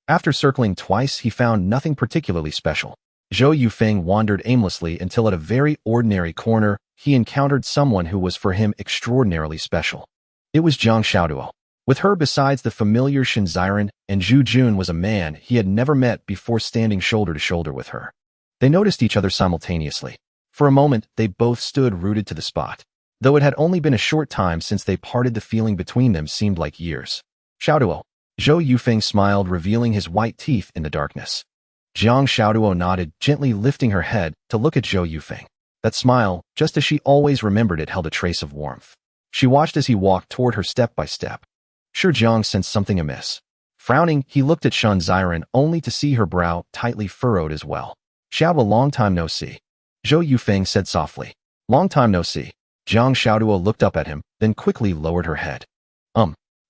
After circling twice, he found nothing particularly special. Zhou Yufeng wandered aimlessly until at a very ordinary corner, he encountered someone who was for him extraordinarily special. It was Zhang Xiaoduo. With her besides the familiar Shen Ziren, and Zhu Jun was a man he had never met before, standing shoulder to shoulder with her. They noticed each other simultaneously. For a moment, they both stood rooted to the spot. Though it had only been a short time since they parted, the feeling between them seemed like years. Xiaoduo. Zhou Yufeng smiled, revealing his white teeth in the darkness. Zhang Xiaoduo nodded, gently lifting her head to look at Zhou Yufeng. That smile, just as she always remembered it, held a trace of warmth. She watched as he walked toward her step by step. Sure, Zhang sensed something amiss. Frowning, he looked at Shen Ziren, only to see her brow tightly furrowed as well. Xiaoduo, long time no see. Zhou Yufeng said softly. Long time no see. Zhang Xiaoduo looked up at him, then quickly lowered her head.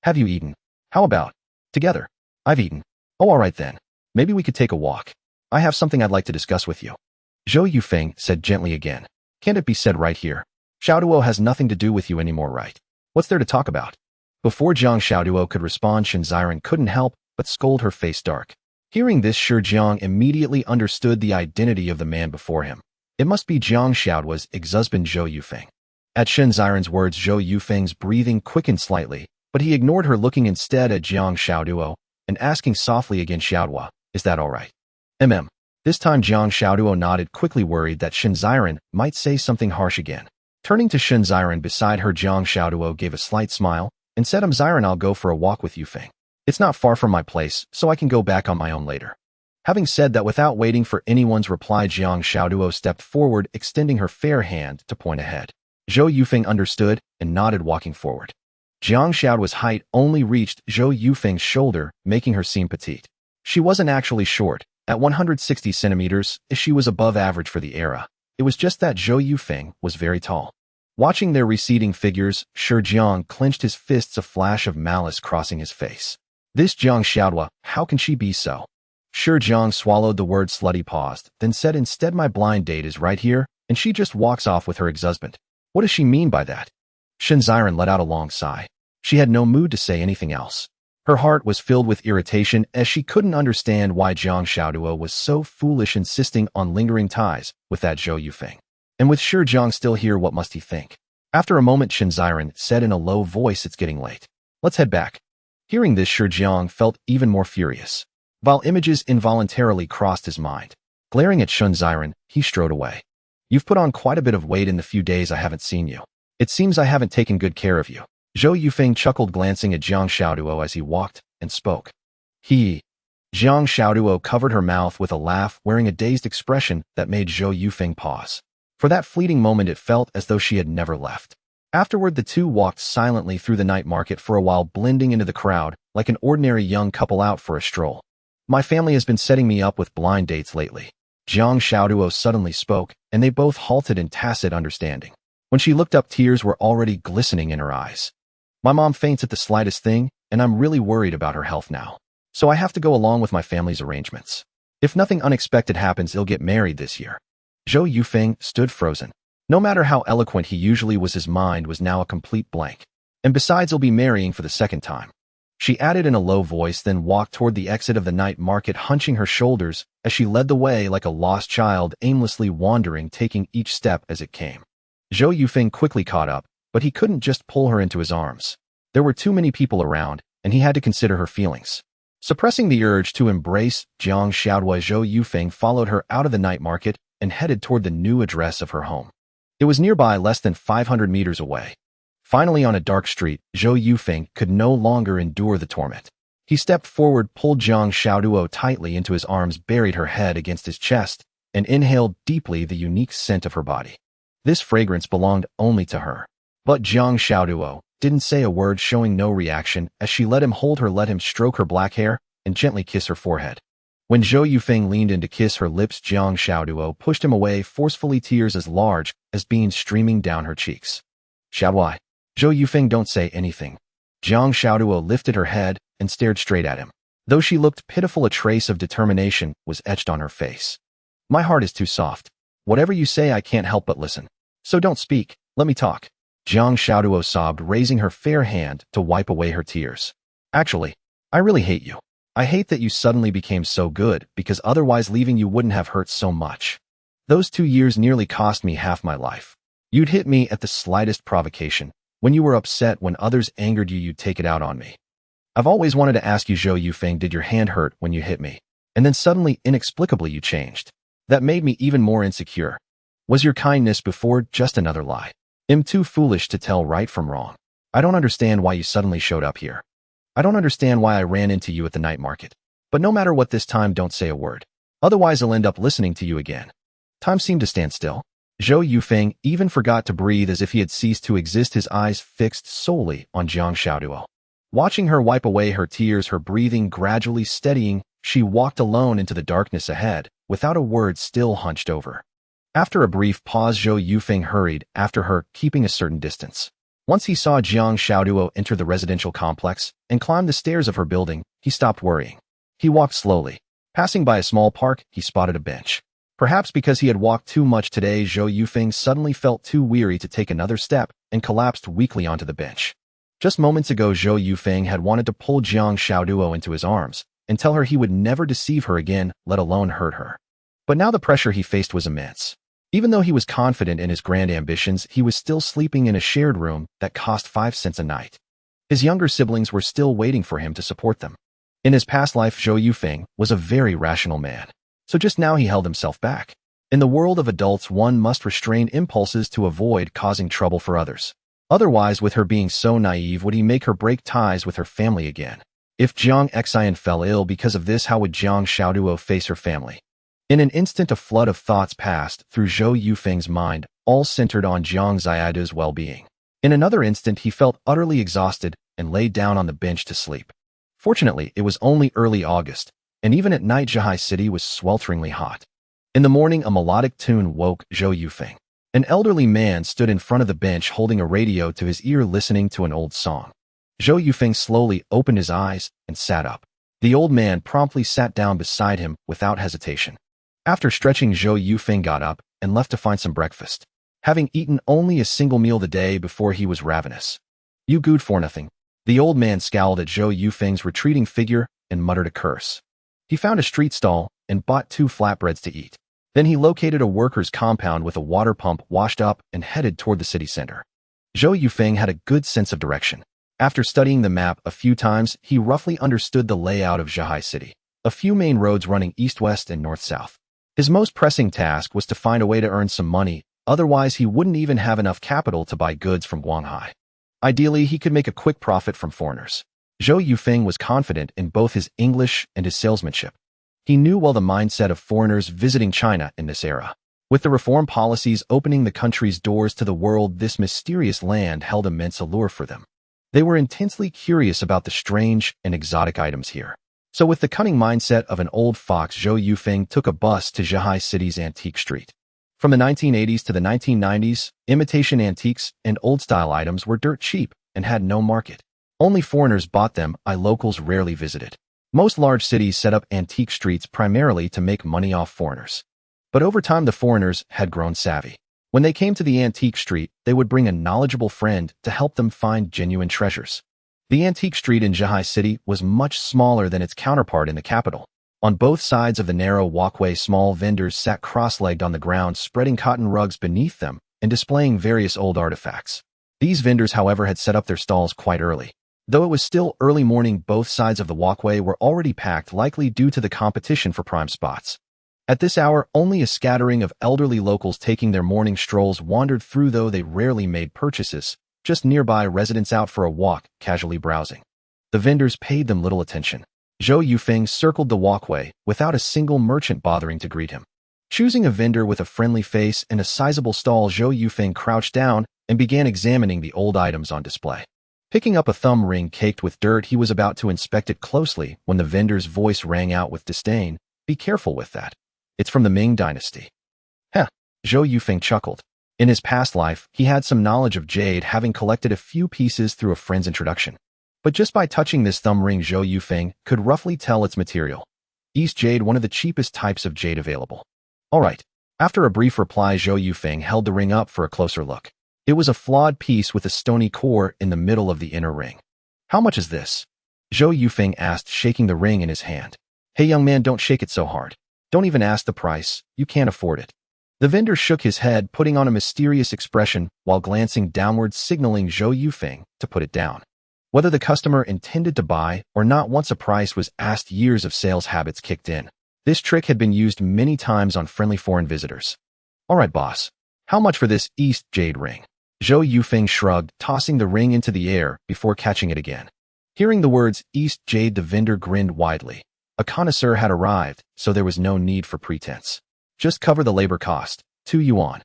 Have you eaten? How about together? I've eaten. Oh, all right then. Maybe we could take a walk. I have something I'd like to discuss with you. Zhou Yufeng said gently again. Can't it be said right here? Xiaoduo has nothing to do with you anymore, right? What's there to talk about? Before Zhang Xiaoduo could respond, Shen Ziren couldn't help but scold, her face dark. Hearing this, Shi Jiang immediately understood the identity of the man before him. It must be Zhang Xiaoduo's ex-husband Zhou Yufeng. At Shen Ziren's words, Zhou Yufeng's breathing quickened slightly, but he ignored her, looking instead at Zhang Xiaoduo and asking softly again, Xiaoduo, is that all right? This time Zhang Xiaoduo nodded, quickly worried that Shen Ziren might say something harsh again. Turning to Shen Ziren beside her, Zhang Xiaoduo gave a slight smile and said, Ziren, I'll go for a walk with Yufeng. It's not far from my place, so I can go back on my own later. Having said that, without waiting for anyone's reply, Zhang Xiaoduo stepped forward, extending her fair hand to point ahead. Zhou Yufeng understood and nodded, walking forward. Zhang Xiaoduo's height only reached Zhou Yufeng's shoulder, making her seem petite. She wasn't actually short. At 160 centimeters, she was above average for the era. It was just that Zhou Yufeng was very tall. Watching their receding figures, Shi Jiang clenched his fists, a flash of malice crossing his face. This Zhang Xiaoduo, how can she be so? Shi Jiang swallowed the word slutty, paused, then said, instead, my blind date is right here, and she just walks off with her ex-husband. What does she mean by that? Shen Ziren let out a long sigh. She had no mood to say anything else. Her heart was filled with irritation, as she couldn't understand why Zhang Xiaoduo was so foolish, insisting on lingering ties with that Zhou Yufeng. And with Shi Jiang still here, what must he think? After a moment, Shen Ziren said in a low voice, it's getting late. Let's head back. Hearing this, Shi Jiang felt even more furious. While images involuntarily crossed his mind. Glaring at Shen Ziren, he strode away. You've put on quite a bit of weight in the few days I haven't seen you. It seems I haven't taken good care of you. Zhou Yufeng chuckled, glancing at Zhang Xiaoduo as he walked and spoke. Zhang Xiaoduo covered her mouth with a laugh, wearing a dazed expression that made Zhou Yufeng pause. For that fleeting moment, it felt as though she had never left. Afterward, the two walked silently through the night market for a while, blending into the crowd like an ordinary young couple out for a stroll. My family has been setting me up with blind dates lately. Zhang Xiaoduo suddenly spoke, and they both halted in tacit understanding. When she looked up, tears were already glistening in her eyes. My mom faints at the slightest thing, and I'm really worried about her health now. So I have to go along with my family's arrangements. If nothing unexpected happens, they'll get married this year. Zhou Yufeng stood frozen. No matter how eloquent he usually was, his mind was now a complete blank. And besides, he'll be marrying for the second time. She added in a low voice, then walked toward the exit of the night market, hunching her shoulders as she led the way like a lost child, aimlessly wandering, taking each step as it came. Zhou Yufeng quickly caught up, but he couldn't just pull her into his arms. There were too many people around, and he had to consider her feelings. Suppressing the urge to embrace Jiang Xiaoduo, Zhou Yufeng followed her out of the night market and headed toward the new address of her home. It was nearby, less than 500 meters away. Finally, on a dark street, Zhou Yufeng could no longer endure the torment. He stepped forward, pulled Jiang Xiaoduo tightly into his arms, buried her head against his chest, and inhaled deeply the unique scent of her body. This fragrance belonged only to her. But Jiang Xiaoduo didn't say a word, showing no reaction as she let him hold her, let him stroke her black hair, and gently kiss her forehead. When Zhou Yufeng leaned in to kiss her lips, Jiang Xiaoduo pushed him away forcefully, tears as large as beans streaming down her cheeks. Xiaoduo, Zhou Yufeng, don't say anything. Jiang Xiaoduo lifted her head and stared straight at him. Though she looked pitiful, a trace of determination was etched on her face. My heart is too soft. Whatever you say, I can't help but listen. So don't speak, let me talk. Jiang Xiaoduo sobbed, raising her fair hand to wipe away her tears. Actually, I really hate you. I hate that you suddenly became so good, because otherwise leaving you wouldn't have hurt so much. Those 2 years nearly cost me half my life. You'd hit me at the slightest provocation. When you were upset, when others angered you, you'd take it out on me. I've always wanted to ask you, Zhou Yufeng, did your hand hurt when you hit me? And then suddenly, inexplicably, you changed. That made me even more insecure. Was your kindness before just another lie? I'm too foolish to tell right from wrong. I don't understand why you suddenly showed up here. I don't understand why I ran into you at the night market. But no matter what, this time don't say a word. Otherwise I'll end up listening to you again. Time seemed to stand still. Zhou Yufeng even forgot to breathe, as if he had ceased to exist, his eyes fixed solely on Jiang Xiaoduo. Watching her wipe away her tears, her breathing gradually steadying, she walked alone into the darkness ahead, without a word, still hunched over. After a brief pause, Zhou Yufeng hurried after her, keeping a certain distance. Once he saw Jiang Xiaoduo enter the residential complex and climb the stairs of her building, he stopped worrying. He walked slowly. Passing by a small park, he spotted a bench. Perhaps because he had walked too much today, Zhou Yufeng suddenly felt too weary to take another step and collapsed weakly onto the bench. Just moments ago, Zhou Yufeng had wanted to pull Jiang Xiaoduo into his arms and tell her he would never deceive her again, let alone hurt her. But now the pressure he faced was immense. Even though he was confident in his grand ambitions, he was still sleeping in a shared room that cost 5 cents a night. His younger siblings were still waiting for him to support them. In his past life, Zhou Yufeng was a very rational man. So just now he held himself back. In the world of adults, one must restrain impulses to avoid causing trouble for others. Otherwise, with her being so naive, would he make her break ties with her family again? If Jiang Xian fell ill because of this, how would Jiang Xiaoduo face her family? In an instant, a flood of thoughts passed through Zhou Yufeng's mind, all centered on Jiang Xiaoduo's well-being. In another instant, he felt utterly exhausted and lay down on the bench to sleep. Fortunately, it was only early August, and even at night, Zhihai City was swelteringly hot. In the morning, a melodic tune woke Zhou Yufeng. An elderly man stood in front of the bench holding a radio to his ear, listening to an old song. Zhou Yufeng slowly opened his eyes and sat up. The old man promptly sat down beside him without hesitation. After stretching, Zhou Yufeng got up and left to find some breakfast. Having eaten only a single meal the day before, he was ravenous. You good for nothing. The old man scowled at Zhou Yufeng's retreating figure and muttered a curse. He found a street stall and bought 2 flatbreads to eat. Then he located a worker's compound with a water pump, washed up, and headed toward the city center. Zhou Yufeng had a good sense of direction. After studying the map a few times, he roughly understood the layout of Zhihai City. A few main roads running east-west and north-south. His most pressing task was to find a way to earn some money, otherwise he wouldn't even have enough capital to buy goods from Guanghai. Ideally, he could make a quick profit from foreigners. Zhou Yufeng was confident in both his English and his salesmanship. He knew well the mindset of foreigners visiting China in this era. With the reform policies opening the country's doors to the world, this mysterious land held immense allure for them. They were intensely curious about the strange and exotic items here. So with the cunning mindset of an old fox, Zhou Yufeng took a bus to Zhihai City's antique street. From the 1980s to the 1990s, imitation antiques and old-style items were dirt cheap and had no market. Only foreigners bought them, locals rarely visited. Most large cities set up antique streets primarily to make money off foreigners. But over time, the foreigners had grown savvy. When they came to the antique street, they would bring a knowledgeable friend to help them find genuine treasures. The antique street in Zhihai City was much smaller than its counterpart in the capital. On both sides of the narrow walkway, small vendors sat cross-legged on the ground, spreading cotton rugs beneath them and displaying various old artifacts. These vendors, however, had set up their stalls quite early. Though it was still early morning, both sides of the walkway were already packed, likely due to the competition for prime spots. At this hour, only a scattering of elderly locals taking their morning strolls wandered through, though they rarely made purchases, just nearby residents out for a walk, casually browsing. The vendors paid them little attention. Zhou Yufeng circled the walkway, without a single merchant bothering to greet him. Choosing a vendor with a friendly face and a sizable stall, Zhou Yufeng crouched down and began examining the old items on display. Picking up a thumb ring caked with dirt, he was about to inspect it closely when the vendor's voice rang out with disdain. "Be careful with that. It's from the Ming dynasty." Heh, Zhou Yufeng chuckled. In his past life, he had some knowledge of jade, having collected a few pieces through a friend's introduction. But just by touching this thumb ring, Zhou Yufeng could roughly tell its material. East jade, one of the cheapest types of jade available. All right. After a brief reply, Zhou Yufeng held the ring up for a closer look. It was a flawed piece with a stony core in the middle of the inner ring. "How much is this?" Zhou Yufeng asked, shaking the ring in his hand. "Hey young man, don't shake it so hard. Don't even ask the price, you can't afford it." The vendor shook his head, putting on a mysterious expression while glancing downward, signaling Zhou Yufeng to put it down. Whether the customer intended to buy or not, once a price was asked, years of sales habits kicked in. This trick had been used many times on friendly foreign visitors. "All right, boss. How much for this East jade ring?" Zhou Yufeng shrugged, tossing the ring into the air before catching it again. Hearing the words East jade, the vendor grinned widely. A connoisseur had arrived, so there was no need for pretense. "Just cover the labor cost, 2 yuan.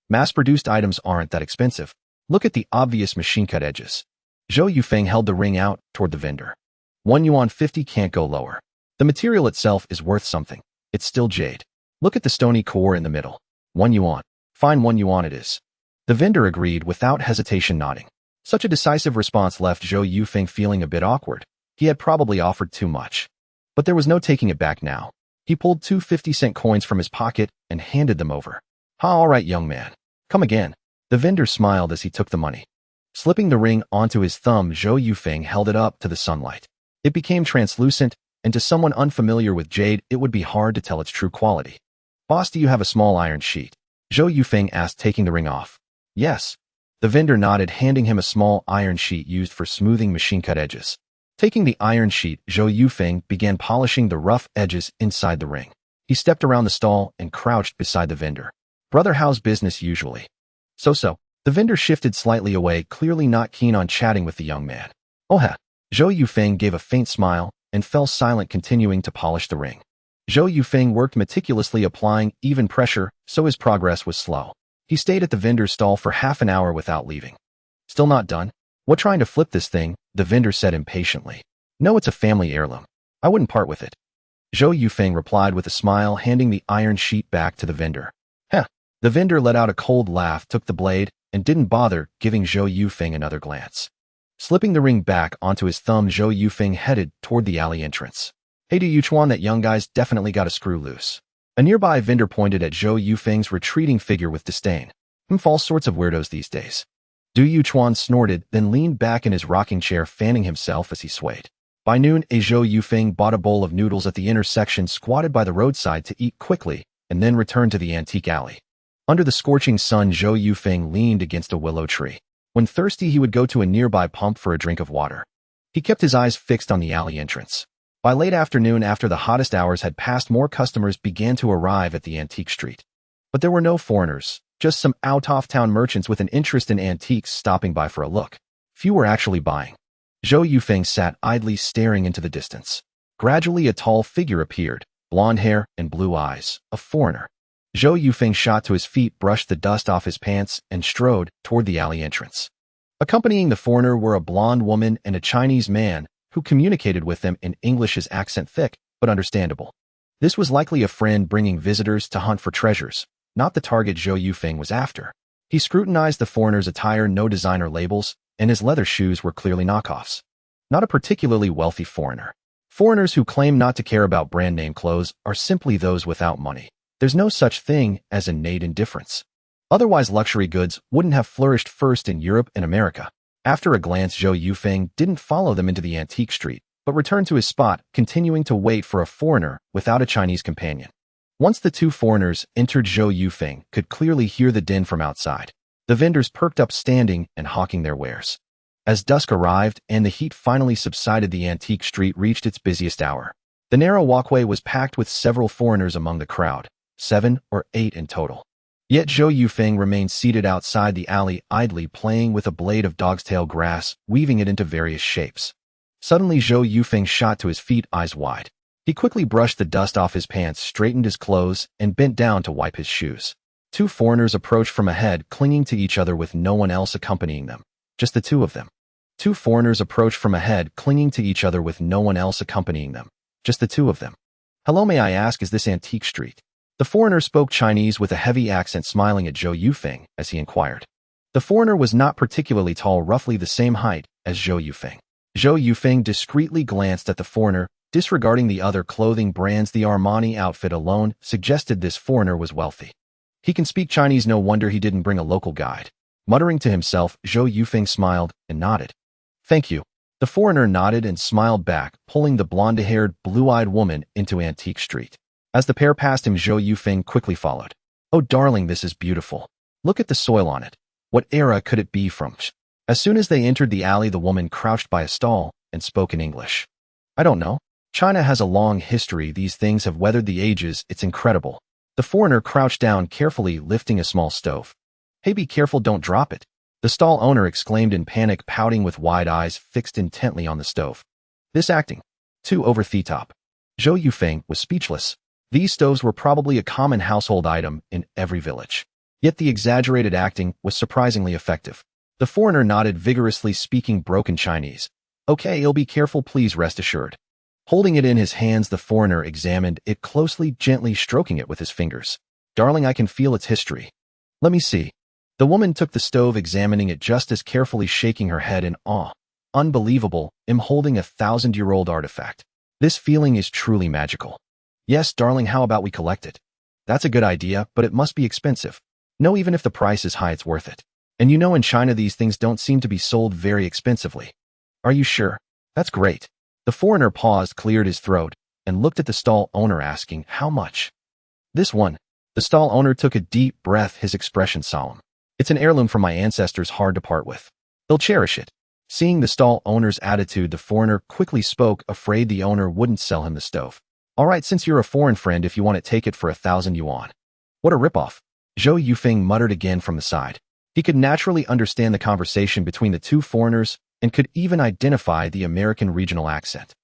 Mass-produced items aren't that expensive. Look at the obvious machine-cut edges." Zhou Yufeng held the ring out toward the vendor. 1 yuan 50, can't go lower. The material itself is worth something. It's still jade. Look at the stony core in the middle. 1 yuan. Fine, 1 yuan it is. The vendor agreed without hesitation, nodding. Such a decisive response left Zhou Yufeng feeling a bit awkward. He had probably offered too much. But there was no taking it back now. He pulled 2 50-cent coins from his pocket and handed them over. "Ha, all right, young man. Come again." The vendor smiled as he took the money. Slipping the ring onto his thumb, Zhou Yufeng held it up to the sunlight. It became translucent, and to someone unfamiliar with jade, it would be hard to tell its true quality. "Boss, do you have a small iron sheet?" Zhou Yufeng asked, taking the ring off. "Yes." The vendor nodded, handing him a small iron sheet used for smoothing machine-cut edges. Taking the iron sheet, Zhou Yufeng began polishing the rough edges inside the ring. He stepped around the stall and crouched beside the vendor. "Brother, how's business usually?" So. The vendor shifted slightly away, clearly not keen on chatting with the young man. "Oh ha." Zhou Yufeng gave a faint smile and fell silent, continuing to polish the ring. Zhou Yufeng worked meticulously, applying even pressure, so his progress was slow. He stayed at the vendor's stall for half an hour without leaving. "Still not done? What, trying to flip this thing?" the vendor said impatiently. "No, it's a family heirloom. I wouldn't part with it." Zhou Yufeng replied with a smile, handing the iron sheet back to the vendor. "Heh." The vendor let out a cold laugh, took the blade, and didn't bother giving Zhou Yufeng another glance. Slipping the ring back onto his thumb, Zhou Yufeng headed toward the alley entrance. "Hey, Du Yuchuan, that young guy's definitely got a screw loose." A nearby vendor pointed at Zhou Yufeng's retreating figure with disdain. All sorts of weirdos these days." Du Yuchuan snorted, then leaned back in his rocking chair, fanning himself as he swayed. By noon, Zhou Yufeng bought a bowl of noodles at the intersection, squatted by the roadside to eat quickly, and then returned to the antique alley. Under the scorching sun, Zhou Yufeng leaned against a willow tree. When thirsty, he would go to a nearby pump for a drink of water. He kept his eyes fixed on the alley entrance. By late afternoon, after the hottest hours had passed, more customers began to arrive at the antique street. But there were no foreigners, just some out-of-town merchants with an interest in antiques stopping by for a look. Few were actually buying. Zhou Yufeng sat idly staring into the distance. Gradually, a tall figure appeared, blonde hair and blue eyes, a foreigner. Zhou Yufeng shot to his feet, brushed the dust off his pants, and strode toward the alley entrance. Accompanying the foreigner were a blonde woman and a Chinese man, who communicated with them in English, his accent thick but understandable. This was likely a friend bringing visitors to hunt for treasures, not the target Zhou Yufeng was after. He scrutinized the foreigner's attire, no designer labels, and his leather shoes were clearly knockoffs. Not a particularly wealthy foreigner. Foreigners who claim not to care about brand name clothes are simply those without money. There's no such thing as innate indifference. Otherwise, luxury goods wouldn't have flourished first in Europe and America. After a glance, Zhou Yufeng didn't follow them into the antique street, but returned to his spot, continuing to wait for a foreigner without a Chinese companion. Once the two foreigners entered, Zhou Yufeng could clearly hear the din from outside. The vendors perked up, standing and hawking their wares. As dusk arrived and the heat finally subsided, the antique street reached its busiest hour. The narrow walkway was packed with several foreigners among the crowd, 7 or 8 in total. Yet Zhou Yufeng remained seated outside the alley, idly playing with a blade of dog's tail grass, weaving it into various shapes. Suddenly, Zhou Yufeng shot to his feet, eyes wide. He quickly brushed the dust off his pants, straightened his clothes, and bent down to wipe his shoes. Two foreigners approached from ahead, clinging to each other with no one else accompanying them. Just the two of them. Two foreigners approached from ahead, clinging to each other with no one else accompanying them. Just the two of them. "Hello, may I ask, is this antique street?" The foreigner spoke Chinese with a heavy accent, smiling at Zhou Yufeng as he inquired. The foreigner was not particularly tall, roughly the same height as Zhou Yufeng. Zhou Yufeng discreetly glanced at the foreigner, disregarding the other clothing brands. The Armani outfit alone suggested this foreigner was wealthy. He can speak Chinese, no wonder he didn't bring a local guide. Muttering to himself, Zhou Yufeng smiled and nodded. "Thank you." The foreigner nodded and smiled back, pulling the blonde-haired, blue-eyed woman into Antique Street. As the pair passed him, Zhou Yufeng quickly followed. "Oh, darling, this is beautiful. Look at the soil on it. What era could it be from?" As soon as they entered the alley, the woman crouched by a stall and spoke in English. "I don't know. China has a long history. These things have weathered the ages. It's incredible." The foreigner crouched down, carefully lifting a small stove. "Hey, be careful, don't drop it," the stall owner exclaimed in panic, pouting with wide eyes fixed intently on the stove. This acting, too over the top. Zhou Yufeng was speechless. These stoves were probably a common household item in every village. Yet the exaggerated acting was surprisingly effective. The foreigner nodded vigorously, speaking broken Chinese. "Okay, you'll be careful, please, rest assured." Holding it in his hands, the foreigner examined it closely, gently stroking it with his fingers. "Darling, I can feel its history." "Let me see." The woman took the stove, examining it just as carefully, shaking her head in awe. "Unbelievable, I'm holding a 1,000-year-old artifact. This feeling is truly magical." "Yes, darling, how about we collect it?" "That's a good idea, but it must be expensive." "No, even if the price is high, it's worth it. And you know, in China these things don't seem to be sold very expensively." "Are you sure?" "That's great." The foreigner paused, cleared his throat, and looked at the stall owner, asking, "How much?" "This one." The stall owner took a deep breath, his expression solemn. "It's an heirloom from my ancestors, hard to part with. They'll cherish it." Seeing the stall owner's attitude, the foreigner quickly spoke, afraid the owner wouldn't sell him the stove. "All right, since you're a foreign friend, if you want it, take it for 1,000 yuan. "What a ripoff," Zhou Yufeng muttered again from the side. He could naturally understand the conversation between the two foreigners and could even identify the American regional accent.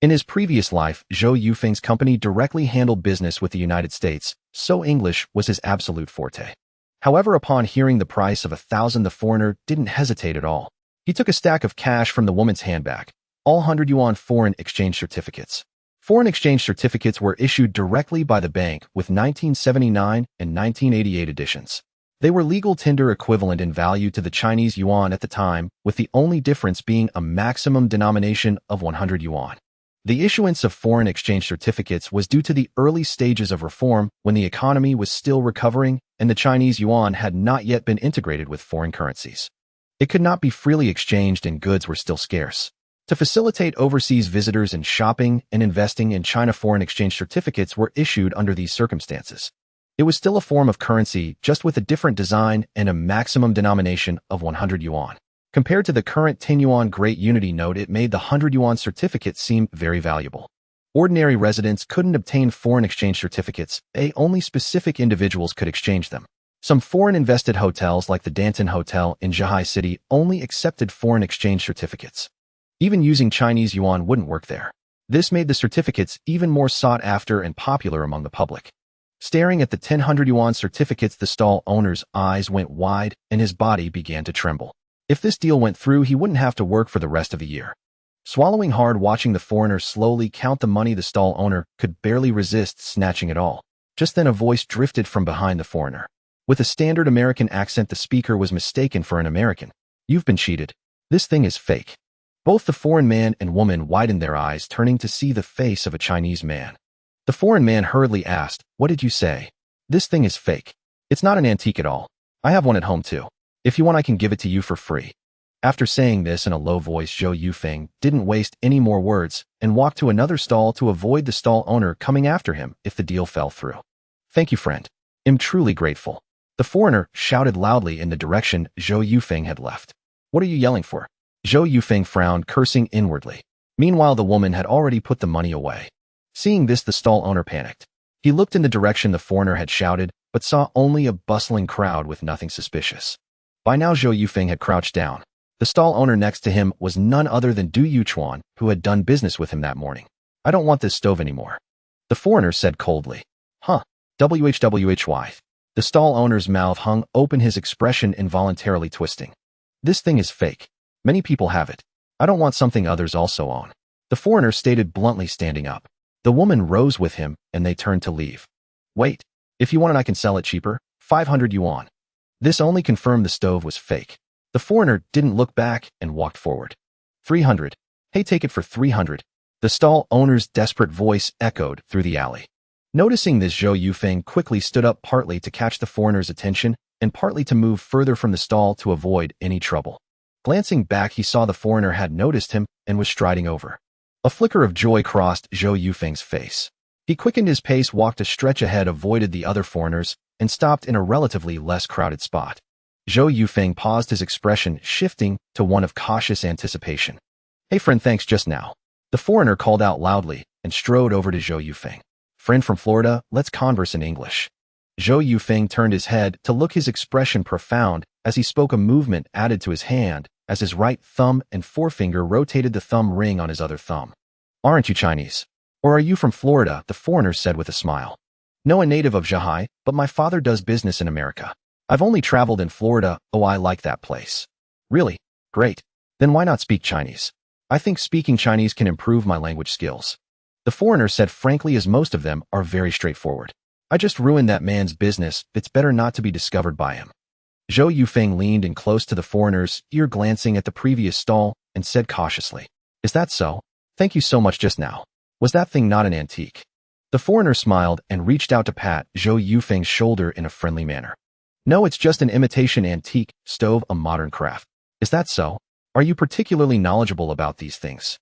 In his previous life, Zhou Yufeng's company directly handled business with the United States, so English was his absolute forte. However, upon hearing the price of 1,000, the foreigner didn't hesitate at all. He took a stack of cash from the woman's handbag, all 100 yuan foreign exchange certificates. Foreign exchange certificates were issued directly by the bank with 1979 and 1988 editions. They were legal tender equivalent in value to the Chinese yuan at the time, with the only difference being a maximum denomination of 100 yuan. The issuance of foreign exchange certificates was due to the early stages of reform when the economy was still recovering and the Chinese yuan had not yet been integrated with foreign currencies. It could not be freely exchanged and goods were still scarce. To facilitate overseas visitors and shopping and investing in China, foreign exchange certificates were issued under these circumstances. It was still a form of currency, just with a different design and a maximum denomination of 100 yuan. Compared to the current 10 yuan Great Unity note, it made the 100 yuan certificate seem very valuable. Ordinary residents couldn't obtain foreign exchange certificates, only specific individuals could exchange them. Some foreign invested hotels like the Danton Hotel in Zhihai City only accepted foreign exchange certificates. Even using Chinese yuan wouldn't work there. This made the certificates even more sought after and popular among the public. Staring at the 1,000 yuan certificates, the stall owner's eyes went wide and his body began to tremble. If this deal went through, he wouldn't have to work for the rest of the year. Swallowing hard, watching the foreigner slowly count the money, the stall owner could barely resist snatching it all. Just then a voice drifted from behind the foreigner. With a standard American accent, the speaker was mistaken for an American. "You've been cheated. This thing is fake." Both the foreign man and woman widened their eyes, turning to see the face of a Chinese man. The foreign man hurriedly asked, "What did you say?" "This thing is fake. It's not an antique at all. I have one at home too. If you want, I can give it to you for free." After saying this in a low voice, Zhou Yufeng didn't waste any more words and walked to another stall to avoid the stall owner coming after him if the deal fell through. Thank you, friend. I'm truly grateful. The foreigner shouted loudly in the direction Zhou Yufeng had left. What are you yelling for? Zhou Yufeng frowned, cursing inwardly. Meanwhile, the woman had already put the money away. Seeing this, the stall owner panicked. He looked in the direction the foreigner had shouted, but saw only a bustling crowd with nothing suspicious. By now, Zhou Yufeng had crouched down. The stall owner next to him was none other than Du Yuchuan, who had done business with him that morning. I don't want this stove anymore. The foreigner said coldly. Huh. WHWHY. The stall owner's mouth hung open, his expression involuntarily twisting. This thing is fake. Many people have it. I don't want something others also own. The foreigner stated bluntly, standing up. The woman rose with him, and they turned to leave. Wait. If you want it, I can sell it cheaper. 500 yuan. This only confirmed the stove was fake. The foreigner didn't look back and walked forward. 300. Hey, take it for 300. The stall owner's desperate voice echoed through the alley. Noticing this, Zhou Yufeng quickly stood up, partly to catch the foreigner's attention and partly to move further from the stall to avoid any trouble. Glancing back, he saw the foreigner had noticed him and was striding over. A flicker of joy crossed Zhou Yufeng's face. He quickened his pace, walked a stretch ahead, avoided the other foreigners, and stopped in a relatively less crowded spot. Zhou Yufeng paused, his expression shifting to one of cautious anticipation. Hey friend, thanks just now. The foreigner called out loudly and strode over to Zhou Yufeng. Friend from Florida, let's converse in English. Zhou Yufeng turned his head to look, his expression profound as he spoke. A movement added to his hand as his right thumb and forefinger rotated the thumb ring on his other thumb. Aren't you Chinese? Or are you from Florida? The foreigner said with a smile. No, a native of Zhahai, but my father does business in America. I've only traveled in Florida. Oh, I like that place. Really? Great. Then why not speak Chinese? I think speaking Chinese can improve my language skills. The foreigner said frankly, as most of them are very straightforward. I just ruined that man's business. It's better not to be discovered by him. Zhou Yufeng leaned in close to the foreigner's ear, glancing at the previous stall, and said cautiously, Is that so? Thank you so much just now. Was that thing not an antique? The foreigner smiled and reached out to pat Zhou Yufeng's shoulder in a friendly manner. No, it's just an imitation antique stove, a modern craft. Is that so? Are you particularly knowledgeable about these things?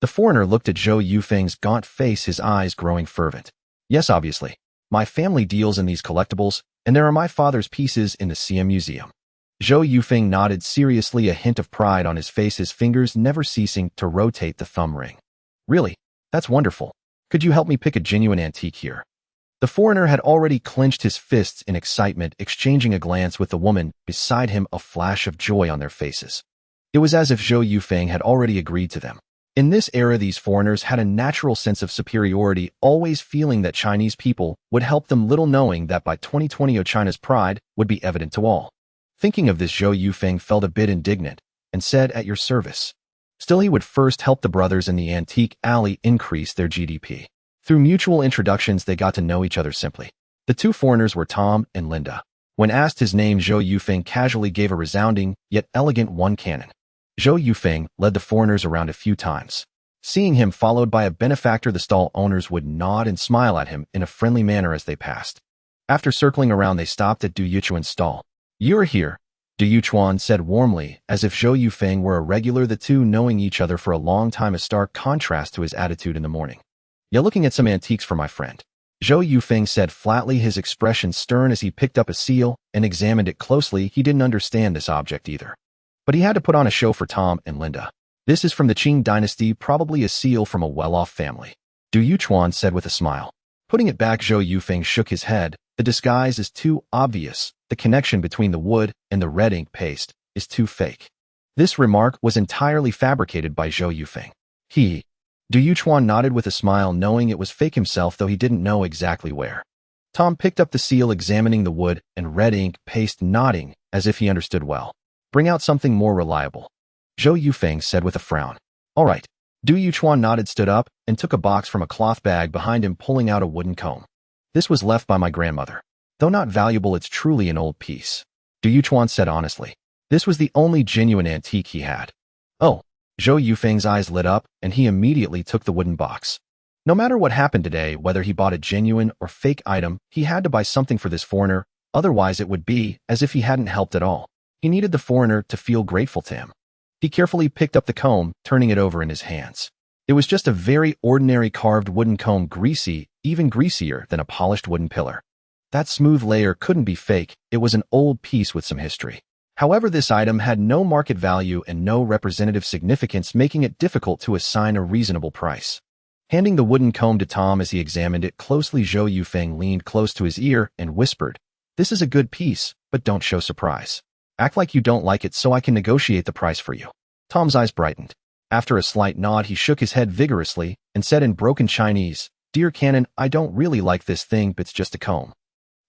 The foreigner looked at Zhou Yufeng's gaunt face, his eyes growing fervent. Yes, obviously. My family deals in these collectibles, and there are my father's pieces in the CM Museum. Zhou Yufeng nodded seriously, a hint of pride on his face, his fingers never ceasing to rotate the thumb ring. Really? That's wonderful. Could you help me pick a genuine antique here? The foreigner had already clenched his fists in excitement, exchanging a glance with the woman beside him, a flash of joy on their faces. It was as if Zhou Yufeng had already agreed to them. In this era, these foreigners had a natural sense of superiority, always feeling that Chinese people would help them, little knowing that by 2020 China's pride would be evident to all. Thinking of this, Zhou Yufeng felt a bit indignant and said, At your service. Still, he would first help the brothers in the antique alley increase their GDP. Through mutual introductions, they got to know each other simply. The two foreigners were Tom and Linda. When asked his name, Zhou Yufeng casually gave a resounding, yet elegant one cannon. Zhou Yufeng led the foreigners around a few times. Seeing him followed by a benefactor, the stall owners would nod and smile at him in a friendly manner as they passed. After circling around, they stopped at Du Yuchuan's stall. You're here, Du Yuchuan said warmly, as if Zhou Yufeng were a regular, the two knowing each other for a long time, a stark contrast to his attitude in the morning. Yeah, looking at some antiques for my friend. Zhou Yufeng said flatly, his expression stern as he picked up a seal and examined it closely. He didn't understand this object either. But he had to put on a show for Tom and Linda. This is from the Qing dynasty, probably a seal from a well-off family. Du Yuchuan said with a smile. Putting it back, Zhou Yufeng shook his head. The disguise is too obvious. The connection between the wood and the red ink paste is too fake. This remark was entirely fabricated by Zhou Yufeng. Du Yuchuan nodded with a smile, knowing it was fake himself, though he didn't know exactly where. Tom picked up the seal, examining the wood and red ink paste, nodding as if he understood well. Bring out something more reliable. Zhou Yufeng said with a frown. All right. Du Yuchuan nodded, stood up, and took a box from a cloth bag behind him, pulling out a wooden comb. This was left by my grandmother. Though not valuable, it's truly an old piece. Du Yuchuan said honestly. This was the only genuine antique he had. Oh. Zhou Yufeng's eyes lit up, and he immediately took the wooden box. No matter what happened today, whether he bought a genuine or fake item, he had to buy something for this foreigner, otherwise it would be as if he hadn't helped at all. He needed the foreigner to feel grateful to him. He carefully picked up the comb, turning it over in his hands. It was just a very ordinary carved wooden comb, greasy, even greasier than a polished wooden pillar. That smooth layer couldn't be fake, it was an old piece with some history. However, this item had no market value and no representative significance, making it difficult to assign a reasonable price. Handing the wooden comb to Tom as he examined it closely, Zhou Yufeng leaned close to his ear and whispered, "This is a good piece, but don't show surprise. Act like you don't like it so I can negotiate the price for you." Tom's eyes brightened. After a slight nod, he shook his head vigorously and said in broken Chinese, "Dear Canon, I don't really like this thing, but it's just a comb."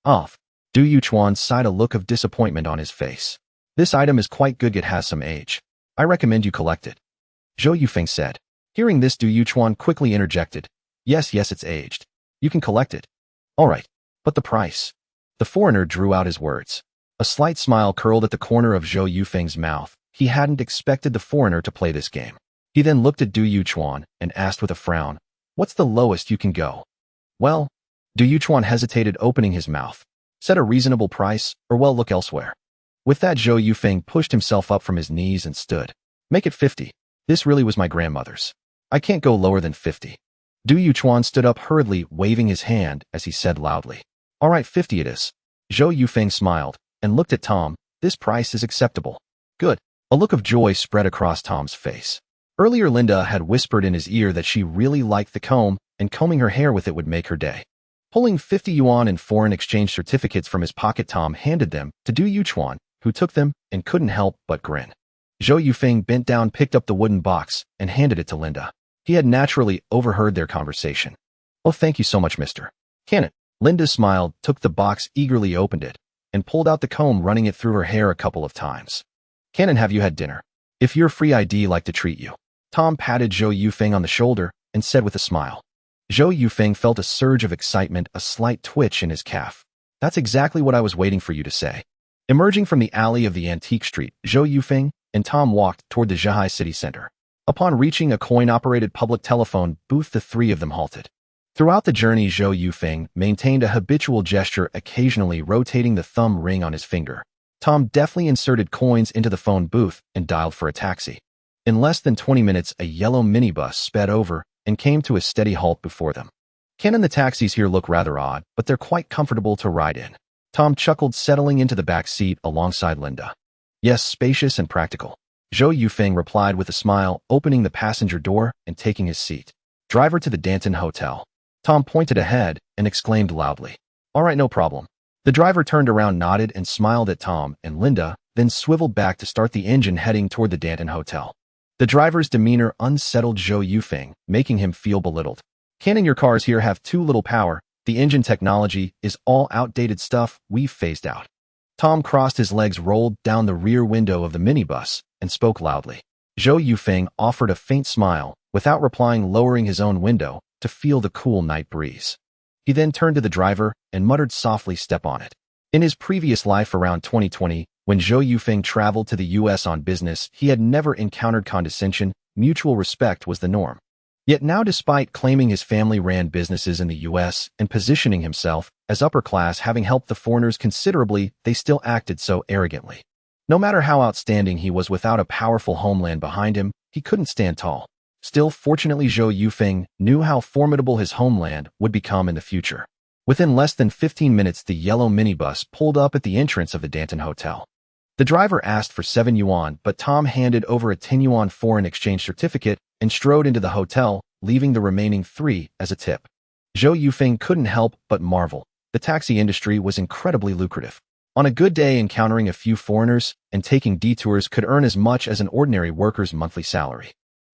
Off. Du Yuchuan sighed, a look of disappointment on his face. "This item is quite good, it has some age. I recommend you collect it," Zhou Yufeng said. Hearing this, Du Yuchuan quickly interjected, Yes, it's aged. You can collect it." "All right, but the price?" The foreigner drew out his words. A slight smile curled at the corner of Zhou Yufeng's mouth. He hadn't expected the foreigner to play this game. He then looked at Du Yuchuan and asked with a frown, "What's the lowest you can go?" "Well," Du Yuchuan hesitated, opening his mouth. "Set a reasonable price, or well, look elsewhere." With that, Zhou Yufeng pushed himself up from his knees and stood. "Make it 50. This really was my grandmother's. I can't go lower than 50. Du Yuchuan stood up hurriedly, waving his hand as he said loudly, "All right, 50 it is." Zhou Yufeng smiled and looked at Tom. "This price is acceptable." "Good." A look of joy spread across Tom's face. Earlier, Linda had whispered in his ear that she really liked the comb, and combing her hair with it would make her day. Pulling 50 yuan in foreign exchange certificates from his pocket, Tom handed them to Du Yuchuan, who took them and couldn't help but grin. Zhou Yufeng bent down, picked up the wooden box, and handed it to Linda. He had naturally overheard their conversation. "Oh, thank you so much, Mr. Canon." Linda smiled, took the box, eagerly opened it, and pulled out the comb, running it through her hair a couple of times. "Canon, have you had dinner? If you're free, I'd like to treat you." Tom patted Zhou Yufeng on the shoulder and said with a smile. Zhou Yufeng felt a surge of excitement, a slight twitch in his calf. "That's exactly what I was waiting for you to say." Emerging from the alley of the antique street, Zhou Yufeng and Tom walked toward the Zhehai city center. Upon reaching a coin-operated public telephone booth, the three of them halted. Throughout the journey, Zhou Yufeng maintained a habitual gesture, occasionally rotating the thumb ring on his finger. Tom deftly inserted coins into the phone booth and dialed for a taxi. In less than 20 minutes, a yellow minibus sped over and came to a steady halt before them. "Canon, the taxis here look rather odd, but they're quite comfortable to ride in." Tom chuckled, settling into the back seat alongside Linda. "Yes, spacious and practical," Zhou Yufeng replied with a smile, opening the passenger door and taking his seat. "Driver to the Danton Hotel." Tom pointed ahead and exclaimed loudly, "All right, no problem." The driver turned around, nodded, and smiled at Tom and Linda, then swiveled back to start the engine, heading toward the Danton Hotel. The driver's demeanor unsettled Zhou Yufeng, making him feel belittled. "Canon, your cars here have too little power. The engine technology is all outdated stuff we've phased out." Tom crossed his legs, rolled down the rear window of the minibus, and spoke loudly. Zhou Yufeng offered a faint smile, without replying, lowering his own window to feel the cool night breeze. He then turned to the driver and muttered softly, "Step on it." In his previous life around 2020, when Zhou Yufeng traveled to the US on business, he had never encountered condescension. Mutual respect was the norm. Yet now, despite claiming his family ran businesses in the US and positioning himself as upper class, having helped the foreigners considerably, they still acted so arrogantly. No matter how outstanding he was, without a powerful homeland behind him, he couldn't stand tall. Still, fortunately, Zhou Yufeng knew how formidable his homeland would become in the future. Within less than 15 minutes, the yellow minibus pulled up at the entrance of the Danton Hotel. The driver asked for 7 yuan, but Tom handed over a 10 yuan foreign exchange certificate and strode into the hotel, leaving the remaining 3 as a tip. Zhou Yufeng couldn't help but marvel. The taxi industry was incredibly lucrative. On a good day, encountering a few foreigners and taking detours could earn as much as an ordinary worker's monthly salary.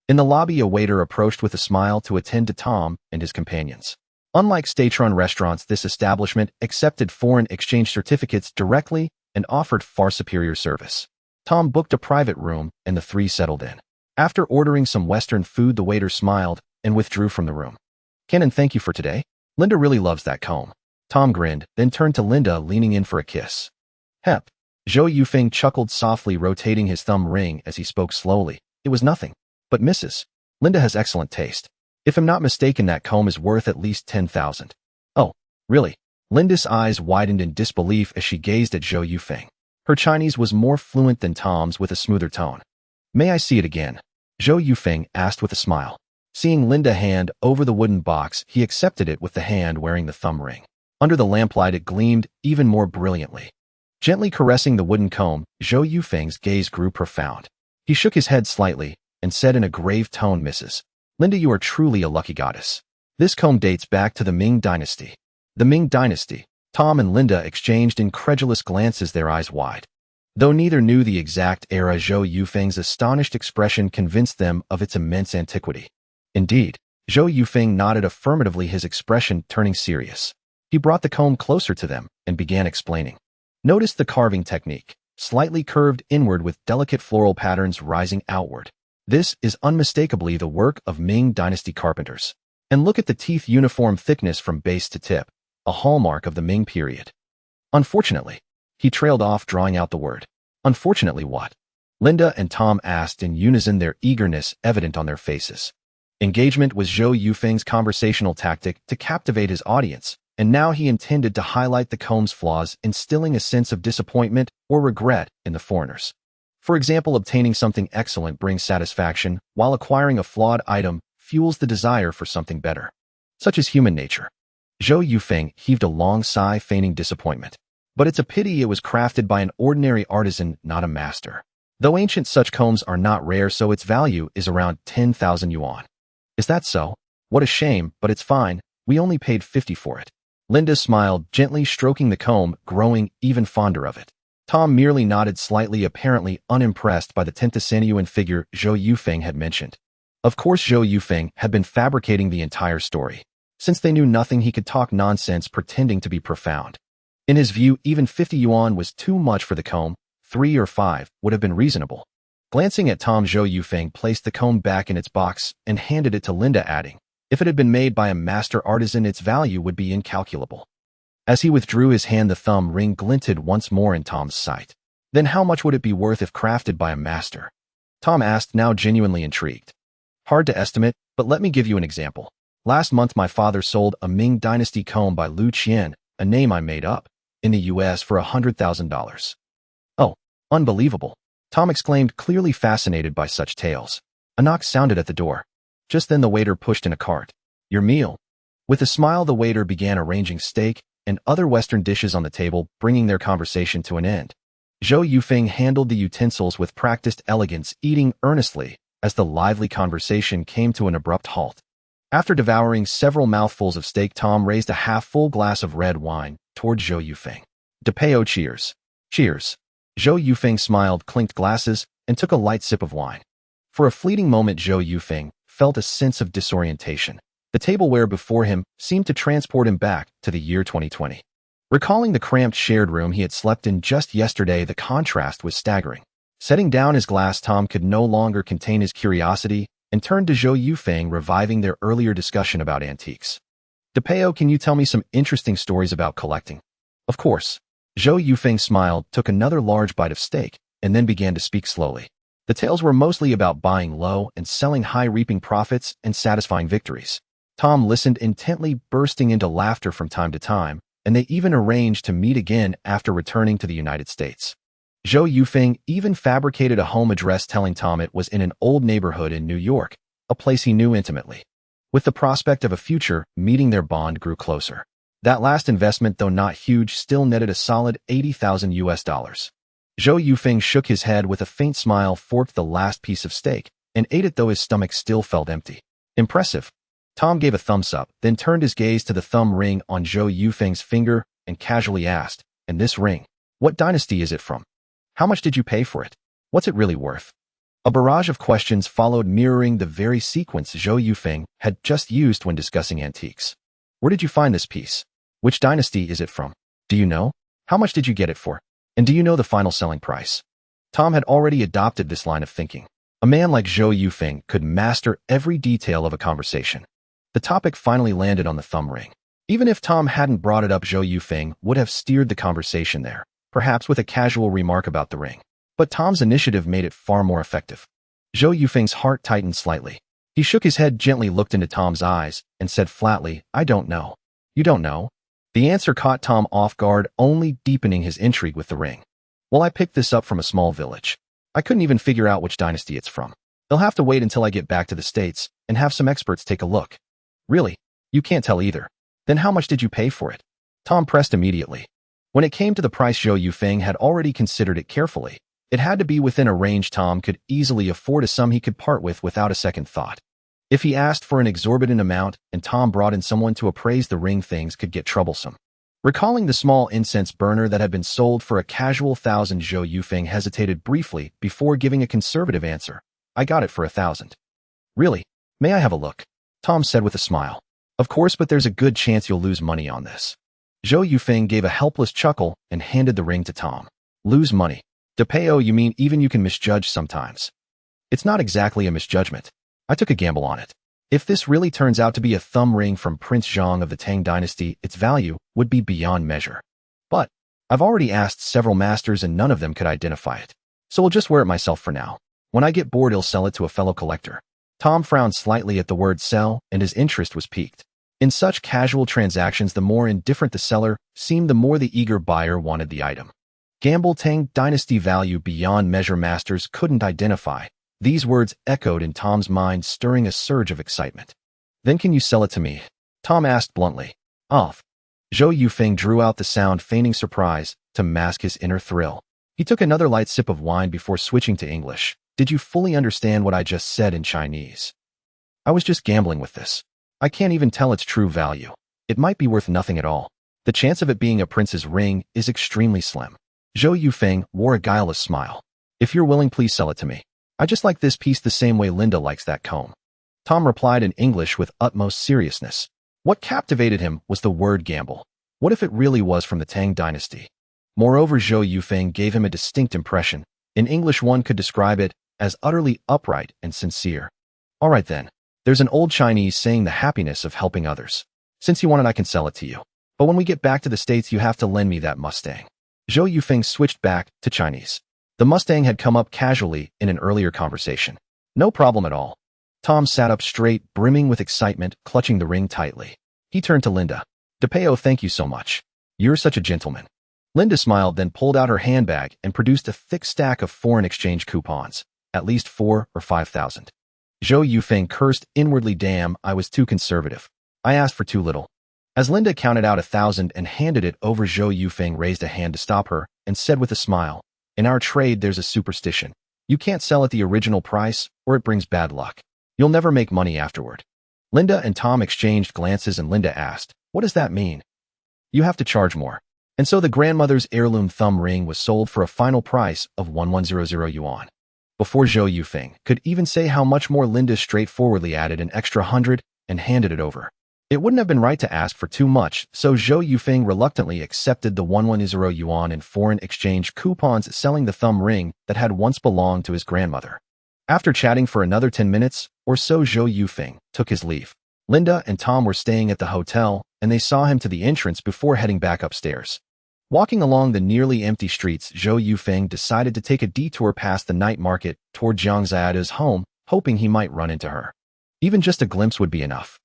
In the lobby, a waiter approached with a smile to attend to Tom and his companions. Unlike state-run restaurants, this establishment accepted foreign exchange certificates directly and offered far superior service. Tom booked a private room and the 3 settled in. After ordering some Western food, the waiter smiled and withdrew from the room. "Canon, thank you for today. Linda really loves that comb." Tom grinned, then turned to Linda, leaning in for a kiss. "Hep." Zhou Yufeng chuckled softly, rotating his thumb ring as he spoke slowly. "It was nothing. But Mrs. Linda has excellent taste. If I'm not mistaken, that comb is worth at least 10,000. "Oh, really?" Linda's eyes widened in disbelief as she gazed at Zhou Yufeng. Her Chinese was more fluent than Tom's, with a smoother tone. May I see it again? Zhou Yufeng asked with a smile. Seeing Linda hand over the wooden box, he accepted it with the hand wearing the thumb ring. Under the lamplight it gleamed even more brilliantly. Gently caressing the wooden comb, Zhou Yufeng's gaze grew profound. He shook his head slightly and said in a grave tone, Mrs. Linda, you are truly a lucky goddess. This comb dates back to the Ming Dynasty. The Ming Dynasty. Tom and Linda exchanged incredulous glances, their eyes wide. Though neither knew the exact era, Zhou Yufeng's astonished expression convinced them of its immense antiquity. Indeed, Zhou Yufeng nodded affirmatively, his expression turning serious. He brought the comb closer to them and began explaining. Notice the carving technique, slightly curved inward with delicate floral patterns rising outward. This is unmistakably the work of Ming Dynasty carpenters. And look at the teeth, uniform thickness from base to tip, a hallmark of the Ming period. Unfortunately, he trailed off, drawing out the word. Unfortunately what? Linda and Tom asked in unison, their eagerness evident on their faces. Engagement was Zhou Yufeng's conversational tactic to captivate his audience, and now he intended to highlight the comb's flaws, instilling a sense of disappointment or regret in the foreigners. For example, obtaining something excellent brings satisfaction, while acquiring a flawed item fuels the desire for something better. Such is human nature. Zhou Yufeng heaved a long sigh, feigning disappointment. But it's a pity it was crafted by an ordinary artisan, not a master. Though ancient, such combs are not rare, so its value is around 10,000 yuan. Is that so? What a shame, but it's fine. We only paid 50 for it. Linda smiled, gently stroking the comb, growing even fonder of it. Tom merely nodded slightly, apparently unimpressed by the 10,000 yuan figure Zhou Yufeng had mentioned. Of course, Zhou Yufeng had been fabricating the entire story. Since they knew nothing, he could talk nonsense, pretending to be profound. In his view, even 50 yuan was too much for the comb. 3 or 5 would have been reasonable. Glancing at Tom, Zhou Yufeng placed the comb back in its box and handed it to Linda, adding, if it had been made by a master artisan, its value would be incalculable. As he withdrew his hand, the thumb ring glinted once more in Tom's sight. Then how much would it be worth if crafted by a master? Tom asked, now genuinely intrigued. Hard to estimate, but let me give you an example. Last month my father sold a Ming Dynasty comb by Lu Qian, a name I made up, in the US for $100,000. Oh, unbelievable! Tom exclaimed, clearly fascinated by such tales. A knock sounded at the door. Just then the waiter pushed in a cart. Your meal. With a smile the waiter began arranging steak and other Western dishes on the table, bringing their conversation to an end. Zhou Yufeng handled the utensils with practiced elegance, eating earnestly as the lively conversation came to an abrupt halt. After devouring several mouthfuls of steak, Tom raised a half-full glass of red wine toward Zhou Yufeng. DePeo, cheers. Cheers. Zhou Yufeng smiled, clinked glasses, and took a light sip of wine. For a fleeting moment, Zhou Yufeng felt a sense of disorientation. The tableware before him seemed to transport him back to the year 2020. Recalling the cramped shared room he had slept in just yesterday, the contrast was staggering. Setting down his glass, Tom could no longer contain his curiosity and turned to Zhou Yufeng, reviving their earlier discussion about antiques. DePeo, can you tell me some interesting stories about collecting? Of course. Zhou Yufeng smiled, took another large bite of steak, and then began to speak slowly. The tales were mostly about buying low and selling high, reaping profits and satisfying victories. Tom listened intently, bursting into laughter from time to time, and they even arranged to meet again after returning to the United States. Zhou Yufeng even fabricated a home address, telling Tom it was in an old neighborhood in New York, a place he knew intimately. With the prospect of a future meeting, their bond grew closer. That last investment, though not huge, still netted a solid 80,000 US dollars. Zhou Yufeng shook his head with a faint smile, forked the last piece of steak, and ate it, though his stomach still felt empty. Impressive. Tom gave a thumbs up, then turned his gaze to the thumb ring on Zhou Yufeng's finger and casually asked, and this ring, what dynasty is it from? How much did you pay for it? What's it really worth? A barrage of questions followed, mirroring the very sequence Zhou Yufeng had just used when discussing antiques. Where did you find this piece? Which dynasty is it from? Do you know? How much did you get it for? And do you know the final selling price? Tom had already adopted this line of thinking. A man like Zhou Yufeng could master every detail of a conversation. The topic finally landed on the thumb ring. Even if Tom hadn't brought it up, Zhou Yufeng would have steered the conversation there, perhaps with a casual remark about the ring. But Tom's initiative made it far more effective. Zhou Yufeng's heart tightened slightly. He shook his head, gently looked into Tom's eyes, and said flatly, I don't know. You don't know? The answer caught Tom off guard, only deepening his intrigue with the ring. Well, I picked this up from a small village. I couldn't even figure out which dynasty it's from. They'll have to wait until I get back to the States and have some experts take a look. Really? You can't tell either. Then how much did you pay for it? Tom pressed immediately. When it came to the price, Zhou Yufeng had already considered it carefully. It had to be within a range Tom could easily afford, a sum he could part with without a second thought. If he asked for an exorbitant amount and Tom brought in someone to appraise the ring, things could get troublesome. Recalling the small incense burner that had been sold for a casual 1,000, Zhou Yufeng hesitated briefly before giving a conservative answer. I got it for 1,000. Really? May I have a look? Tom said with a smile. Of course, but there's a good chance you'll lose money on this. Zhou Yufeng gave a helpless chuckle and handed the ring to Tom. Lose money? DePeo, you mean even you can misjudge sometimes? It's not exactly a misjudgment. I took a gamble on it. If this really turns out to be a thumb ring from Prince Zhang of the Tang dynasty, its value would be beyond measure. But I've already asked several masters and none of them could identify it. So I'll just wear it myself for now. When I get bored, I'll sell it to a fellow collector. Tom frowned slightly at the word sell, and his interest was piqued. In such casual transactions, the more indifferent the seller seemed, the more the eager buyer wanted the item. Gamble, Tang dynasty value beyond measure, masters couldn't identify. These words echoed in Tom's mind, stirring a surge of excitement. Then can you sell it to me? Tom asked bluntly. Off. Zhou Yufeng drew out the sound, feigning surprise to mask his inner thrill. He took another light sip of wine before switching to English. Did you fully understand what I just said in Chinese? I was just gambling with this. I can't even tell its true value. It might be worth nothing at all. The chance of it being a prince's ring is extremely slim. Zhou Yufeng wore a guileless smile. If you're willing, please sell it to me. I just like this piece the same way Linda likes that comb. Tom replied in English with utmost seriousness. What captivated him was the word gamble. What if it really was from the Tang dynasty? Moreover, Zhou Yufeng gave him a distinct impression. In English, one could describe it as utterly upright and sincere. All right then. There's an old Chinese saying, the happiness of helping others. Since you want it, I can sell it to you. But when we get back to the States, you have to lend me that Mustang. Zhou Yufeng switched back to Chinese. The Mustang had come up casually in an earlier conversation. No problem at all. Tom sat up straight, brimming with excitement, clutching the ring tightly. He turned to Linda. DePeo, thank you so much. You're such a gentleman. Linda smiled, then pulled out her handbag and produced a thick stack of foreign exchange coupons, at least 4,000 or 5,000. Zhou Yufeng cursed inwardly. Damn, I was too conservative. I asked for too little. As Linda counted out 1,000 and handed it over, Zhou Yufeng raised a hand to stop her and said with a smile, in our trade there's a superstition. You can't sell at the original price or it brings bad luck. You'll never make money afterward. Linda and Tom exchanged glances and Linda asked, what does that mean? You have to charge more. And so the grandmother's heirloom thumb ring was sold for a final price of 1100 yuan. Before Zhou Yufeng could even say how much more, Linda straightforwardly added an extra 100 and handed it over. It wouldn't have been right to ask for too much, so Zhou Yufeng reluctantly accepted the 1100 yuan in foreign exchange coupons, selling the thumb ring that had once belonged to his grandmother. After chatting for another 10 minutes or so, Zhou Yufeng took his leave. Linda and Tom were staying at the hotel, and they saw him to the entrance before heading back upstairs. Walking along the nearly empty streets, Zhou Yufeng decided to take a detour past the night market toward Jiang Ziada's home, hoping he might run into her. Even just a glimpse would be enough.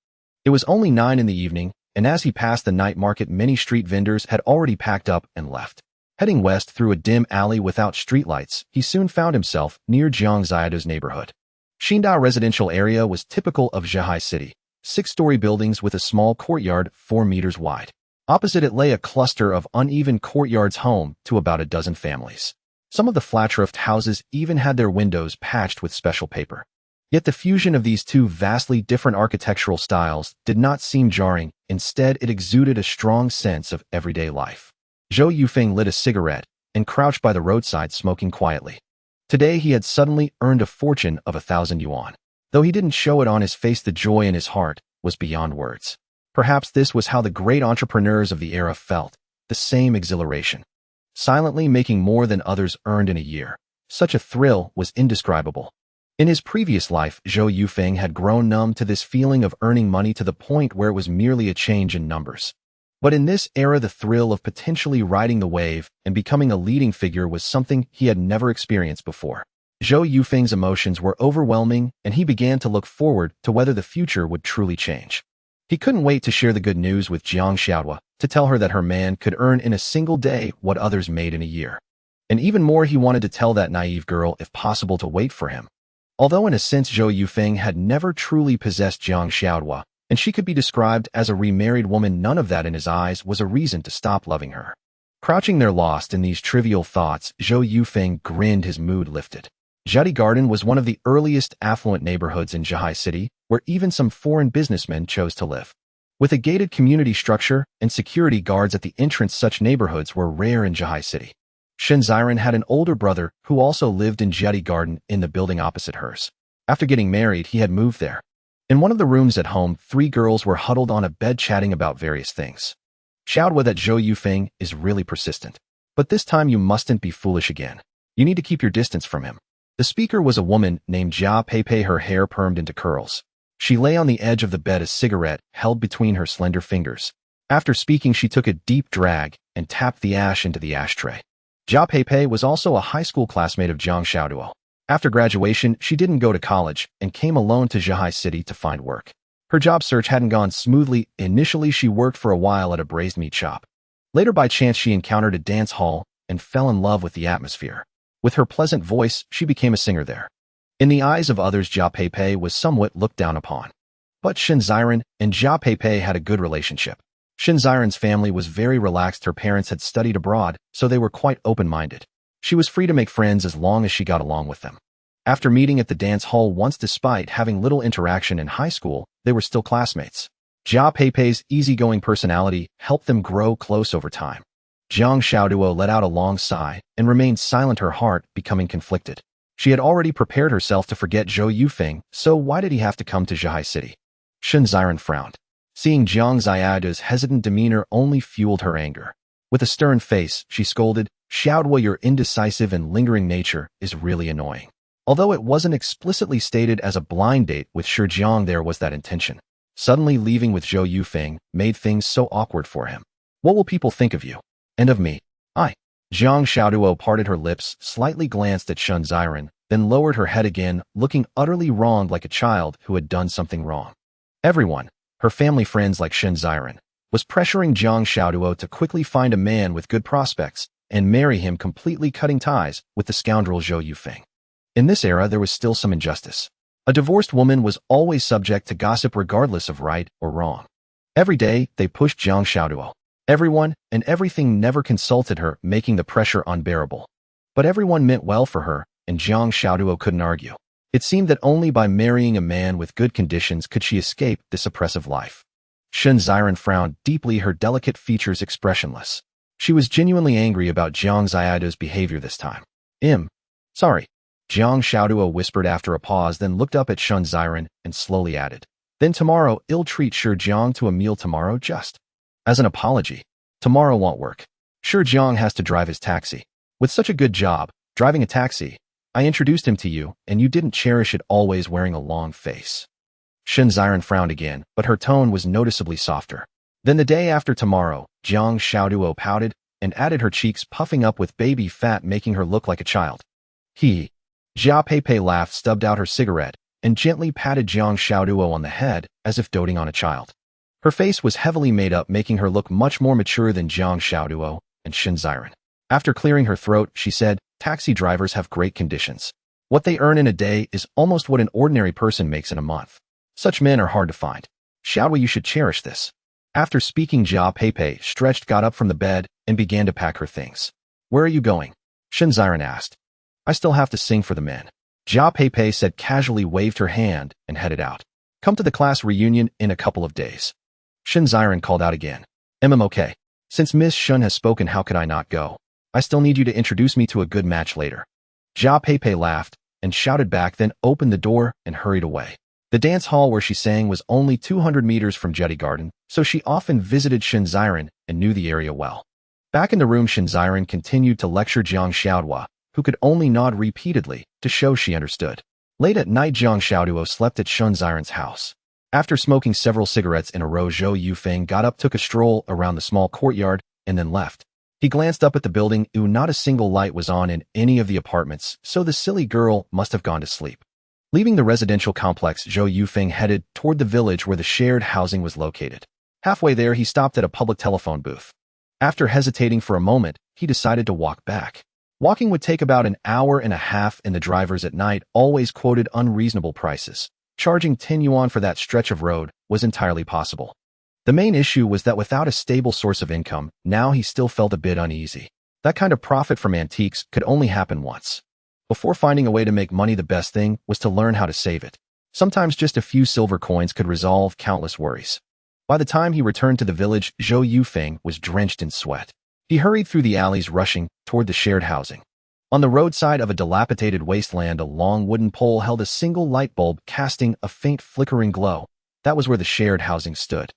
It was only 9 in the evening, and as he passed the night market, many street vendors had already packed up and left. Heading west through a dim alley without streetlights, he soon found himself near Jiang Ziada's neighborhood. Xinda residential area was typical of Zhehe City. 6-story buildings with a small courtyard 4 meters wide. Opposite it lay a cluster of uneven courtyards home to about a dozen families. Some of the flat-roofed houses even had their windows patched with special paper. Yet the fusion of these two vastly different architectural styles did not seem jarring. Instead, it exuded a strong sense of everyday life. Zhou Yufeng lit a cigarette and crouched by the roadside, smoking quietly. Today he had suddenly earned a fortune of 1,000 yuan. Though he didn't show it on his face, the joy in his heart was beyond words. Perhaps this was how the great entrepreneurs of the era felt, the same exhilaration. Silently making more than others earned in a year. Such a thrill was indescribable. In his previous life, Zhou Yufeng had grown numb to this feeling of earning money to the point where it was merely a change in numbers. But in this era, the thrill of potentially riding the wave and becoming a leading figure was something he had never experienced before. Zhou Yufeng's emotions were overwhelming, and he began to look forward to whether the future would truly change. He couldn't wait to share the good news with Jiang Xiaodua, to tell her that her man could earn in a single day what others made in a year. And even more, he wanted to tell that naive girl, if possible, to wait for him. Although in a sense Zhou Yufeng had never truly possessed Jiang Xiaodua, and she could be described as a remarried woman, none of that in his eyes was a reason to stop loving her. Crouching there lost in these trivial thoughts, Zhou Yufeng grinned, his mood lifted. Jeti Garden was one of the earliest affluent neighborhoods in Zhihai City, where even some foreign businessmen chose to live. With a gated community structure and security guards at the entrance, such neighborhoods were rare in Zhihai City. Shen Ziren had an older brother who also lived in Jeti Garden in the building opposite hers. After getting married, he had moved there. In one of the rooms at home, 3 girls were huddled on a bed chatting about various things. Xiaodua, that Zhou Yufeng is really persistent. But this time you mustn't be foolish again. You need to keep your distance from him. The speaker was a woman named Jia Peipei, her hair permed into curls. She lay on the edge of the bed, a cigarette held between her slender fingers. After speaking, she took a deep drag and tapped the ash into the ashtray. Jia Peipei was also a high school classmate of Jiang Xiaoduo. After graduation, she didn't go to college and came alone to Zhihai City to find work. Her job search hadn't gone smoothly. Initially, she worked for a while at a braised meat shop. Later, by chance, she encountered a dance hall and fell in love with the atmosphere. With her pleasant voice, she became a singer there. In the eyes of others, Jia Peipei was somewhat looked down upon. But Shen Ziren and Jia Peipei had a good relationship. Shen Ziren's family was very relaxed. Her parents had studied abroad, so they were quite open-minded. She was free to make friends as long as she got along with them. After meeting at the dance hall once, despite having little interaction in high school, they were still classmates. Jia Peipei's easygoing personality helped them grow close over time. Jiang Xiaoduo let out a long sigh and remained silent, her heart becoming conflicted. She had already prepared herself to forget Zhou Yufeng, so why did he have to come to Zhihai City? Shen Ziren frowned. Seeing Jiang Xiaoduo's hesitant demeanor only fueled her anger. With a stern face, she scolded, "Xiaoduo, your indecisive and lingering nature is really annoying." Although it wasn't explicitly stated as a blind date with Shi Jiang, there was that intention. Suddenly leaving with Zhou Yufeng made things so awkward for him. What will people think of you? And of me? Jiang Xiaoduo parted her lips, slightly glanced at Shen Ziren, then lowered her head again, looking utterly wronged, like a child who had done something wrong. Everyone, her family, friends like Shen Ziren, was pressuring Jiang Xiaoduo to quickly find a man with good prospects and marry him, completely cutting ties with the scoundrel Zhou Yufeng. In this era, there was still some injustice. A divorced woman was always subject to gossip regardless of right or wrong. Every day, they pushed Jiang Xiaoduo. Everyone and everything never consulted her, making the pressure unbearable. But everyone meant well for her, and Jiang Xiaoduo couldn't argue. It seemed that only by marrying a man with good conditions could she escape this oppressive life. Shen Ziren frowned deeply, her delicate features expressionless. She was genuinely angry about Jiang Xiaoduo's behavior this time. Sorry, Jiang Xiaoduo whispered after a pause, then looked up at Shen Ziren and slowly added, "Then tomorrow, I'll treat Shi Jiang to a meal tomorrow, just as an apology. Tomorrow won't work. Shi Jiang has to drive his taxi. With such a good job, driving a taxi, I introduced him to you, and you didn't cherish it, always wearing a long face." Shen Ziren frowned again, but her tone was noticeably softer. Then the day after tomorrow, Jiang Xiaoduo pouted and added, her cheeks puffing up with baby fat, making her look like a child. Jia Peipei laughed, stubbed out her cigarette, and gently patted Jiang Xiaoduo on the head as if doting on a child. Her face was heavily made up, making her look much more mature than Jiang Xiaoduo and Shen Ziren. After clearing her throat, she said, "Taxi drivers have great conditions. What they earn in a day is almost what an ordinary person makes in a month. Such men are hard to find. Xiaoduo, you should cherish this." After speaking, Jia Peipei stretched, got up from the bed, and began to pack her things. "Where are you going?" Shen Ziren asked. "I still have to sing for the men." Jia Peipei said casually, waved her hand, and headed out. "Come to the class reunion in a couple of days." Shen Ziren called out again. "Okay. Since Miss Shen has spoken, how could I not go? I still need you to introduce me to a good match later." Jia Peipei laughed and shouted back, then opened the door and hurried away. The dance hall where she sang was only 200 meters from Jeti Garden, so she often visited Shen Ziren and knew the area well. Back in the room, Shen Ziren continued to lecture Jiang Xiaodua, who could only nod repeatedly to show she understood. Late at night, Jiang Xiaoduo slept at Shen Ziren's house. After smoking several cigarettes in a row, Zhou Yufeng got up, took a stroll around the small courtyard, and then left. He glanced up at the building. Not a single light was on in any of the apartments, so the silly girl must have gone to sleep. Leaving the residential complex, Zhou Yufeng headed toward the village where the shared housing was located. Halfway there, he stopped at a public telephone booth. After hesitating for a moment, he decided to walk back. Walking would take about an hour and a half, and the drivers at night always quoted unreasonable prices. Charging 10 yuan for that stretch of road was entirely possible. The main issue was that without a stable source of income, now he still felt a bit uneasy. That kind of profit from antiques could only happen once. Before finding a way to make money, the best thing was to learn how to save it. Sometimes just a few silver coins could resolve countless worries. By the time he returned to the village, Zhou Yufeng was drenched in sweat. He hurried through the alleys, rushing toward the shared housing. On the roadside of a dilapidated wasteland, a long wooden pole held a single light bulb, casting a faint flickering glow. That was where the shared housing stood.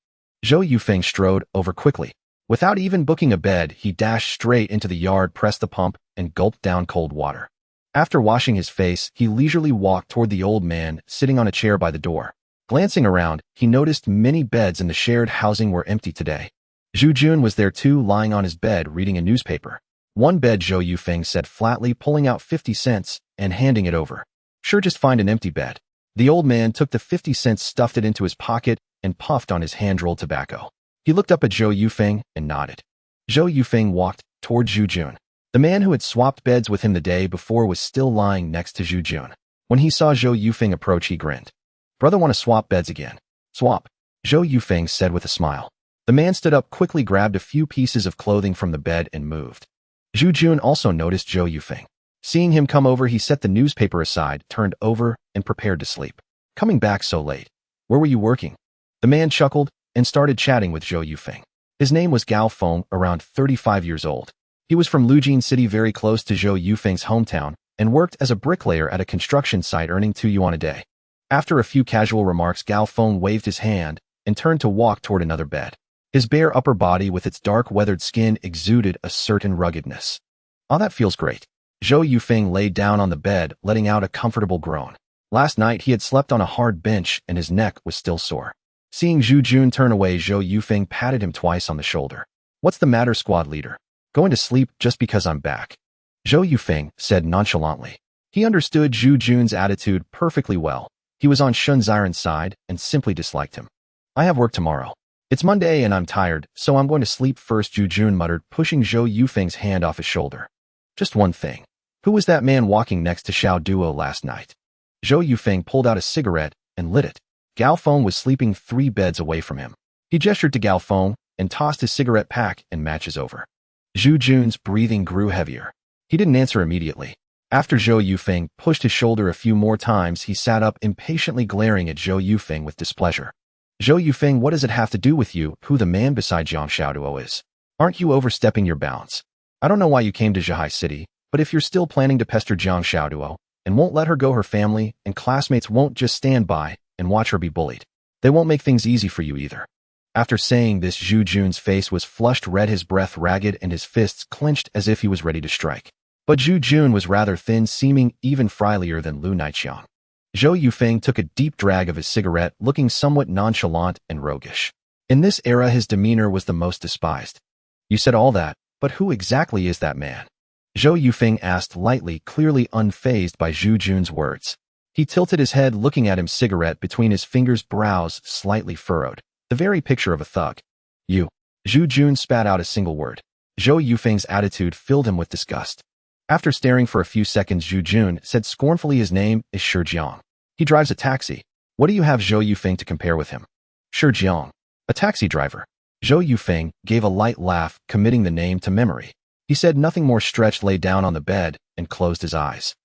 Zhou Yufeng strode over quickly. Without even booking a bed, he dashed straight into the yard, pressed the pump, and gulped down cold water. After washing his face, he leisurely walked toward the old man sitting on a chair by the door. Glancing around, he noticed many beds in the shared housing were empty today. Zhu Jun was there too, lying on his bed reading a newspaper. "One bed," Zhou Yufeng said flatly, pulling out 50 cents and handing it over. "Sure, just find an empty bed." The old man took the 50 cents, stuffed it into his pocket, and puffed on his hand-rolled tobacco. He looked up at Zhou Yufeng and nodded. Zhou Yufeng walked toward Zhu Jun. The man who had swapped beds with him the day before was still lying next to Zhu Jun. When he saw Zhou Yufeng approach, he grinned. "Brother, want to swap beds again?" "Swap," Zhou Yufeng said with a smile. The man stood up quickly, grabbed a few pieces of clothing from the bed, and moved. Zhu Jun also noticed Zhou Yufeng. Seeing him come over, he set the newspaper aside, turned over, and prepared to sleep. "Coming back so late. Where were you working?" The man chuckled and started chatting with Zhou Yufeng. His name was Gao Feng, around 35 years old. He was from Lujin City, very close to Zhou Yufeng's hometown, and worked as a bricklayer at a construction site, earning 2 yuan a day. After a few casual remarks, Gao Feng waved his hand and turned to walk toward another bed. His bare upper body with its dark, weathered skin exuded a certain ruggedness. "Oh, that feels great." Zhou Yufeng lay down on the bed, letting out a comfortable groan. Last night he had slept on a hard bench and his neck was still sore. Seeing Zhu Jun turn away, Zhou Yufeng patted him twice on the shoulder. "What's the matter, squad leader? Going to sleep just because I'm back?" Zhou Yufeng said nonchalantly. He understood Zhu Jun's attitude perfectly well. He was on Shun Ziren's side and simply disliked him. "I have work tomorrow. It's Monday and I'm tired, so I'm going to sleep first," Zhu Jun muttered, pushing Zhou Yufeng's hand off his shoulder. "Just one thing. Who was that man walking next to Xiao Duo last night?" Zhou Yufeng pulled out a cigarette and lit it. Gao Feng was sleeping 3 beds away from him. He gestured to Gao Feng and tossed his cigarette pack and matches over. Zhu Jun's breathing grew heavier. He didn't answer immediately. After Zhou Yufeng pushed his shoulder a few more times, he sat up, impatiently glaring at Zhou Yufeng with displeasure. "Zhou Yufeng, what does it have to do with you who the man beside Jiang Xiaoduo is? Aren't you overstepping your bounds? I don't know why you came to Zhihai City, but if you're still planning to pester Jiang Xiaoduo and won't let her go, her family and classmates won't just stand by and watch her be bullied. They won't make things easy for you either." After saying this, Zhu Jun's face was flushed red, his breath ragged, and his fists clenched as if he was ready to strike. But Zhu Jun was rather thin, seeming even friendlier than Lu Naiqiang. Zhou Yufeng took a deep drag of his cigarette, looking somewhat nonchalant and roguish. In this era, his demeanor was the most despised. "You said all that, but who exactly is that man?" Zhou Yufeng asked lightly, clearly unfazed by Zhu Jun's words. He tilted his head, looking at him, cigarette between his fingers, brows slightly furrowed. The very picture of a thug. "You." Zhu Jun spat out a single word. Zhou Yufeng's attitude filled him with disgust. After staring for a few seconds, Zhu Jun said scornfully, "His name is Shi Jiang. He drives a taxi. What do you have Zhou Yufeng to compare with him?" "Shi Jiang. A taxi driver." Zhou Yufeng gave a light laugh, committing the name to memory. He said nothing more, stretched, lay down on the bed, and closed his eyes.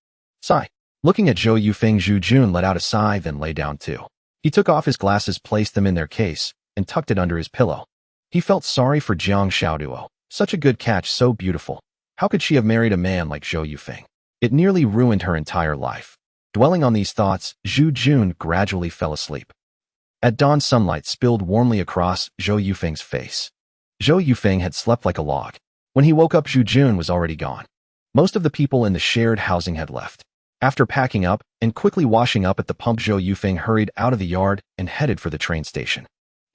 Sigh. Looking at Zhou Yufeng, Zhu Jun let out a sigh, then lay down too. He took off his glasses, placed them in their case, and tucked it under his pillow. He felt sorry for Jiang Xiaoduo. Such a good catch, so beautiful. How could she have married a man like Zhou Yufeng? It nearly ruined her entire life. Dwelling on these thoughts, Zhu Jun gradually fell asleep. At dawn, sunlight spilled warmly across Zhou Yufeng's face. Zhou Yufeng had slept like a log. When he woke up, Zhu Jun was already gone. Most of the people in the shared housing had left. After packing up and quickly washing up at the pump, Zhou Yufeng hurried out of the yard and headed for the train station.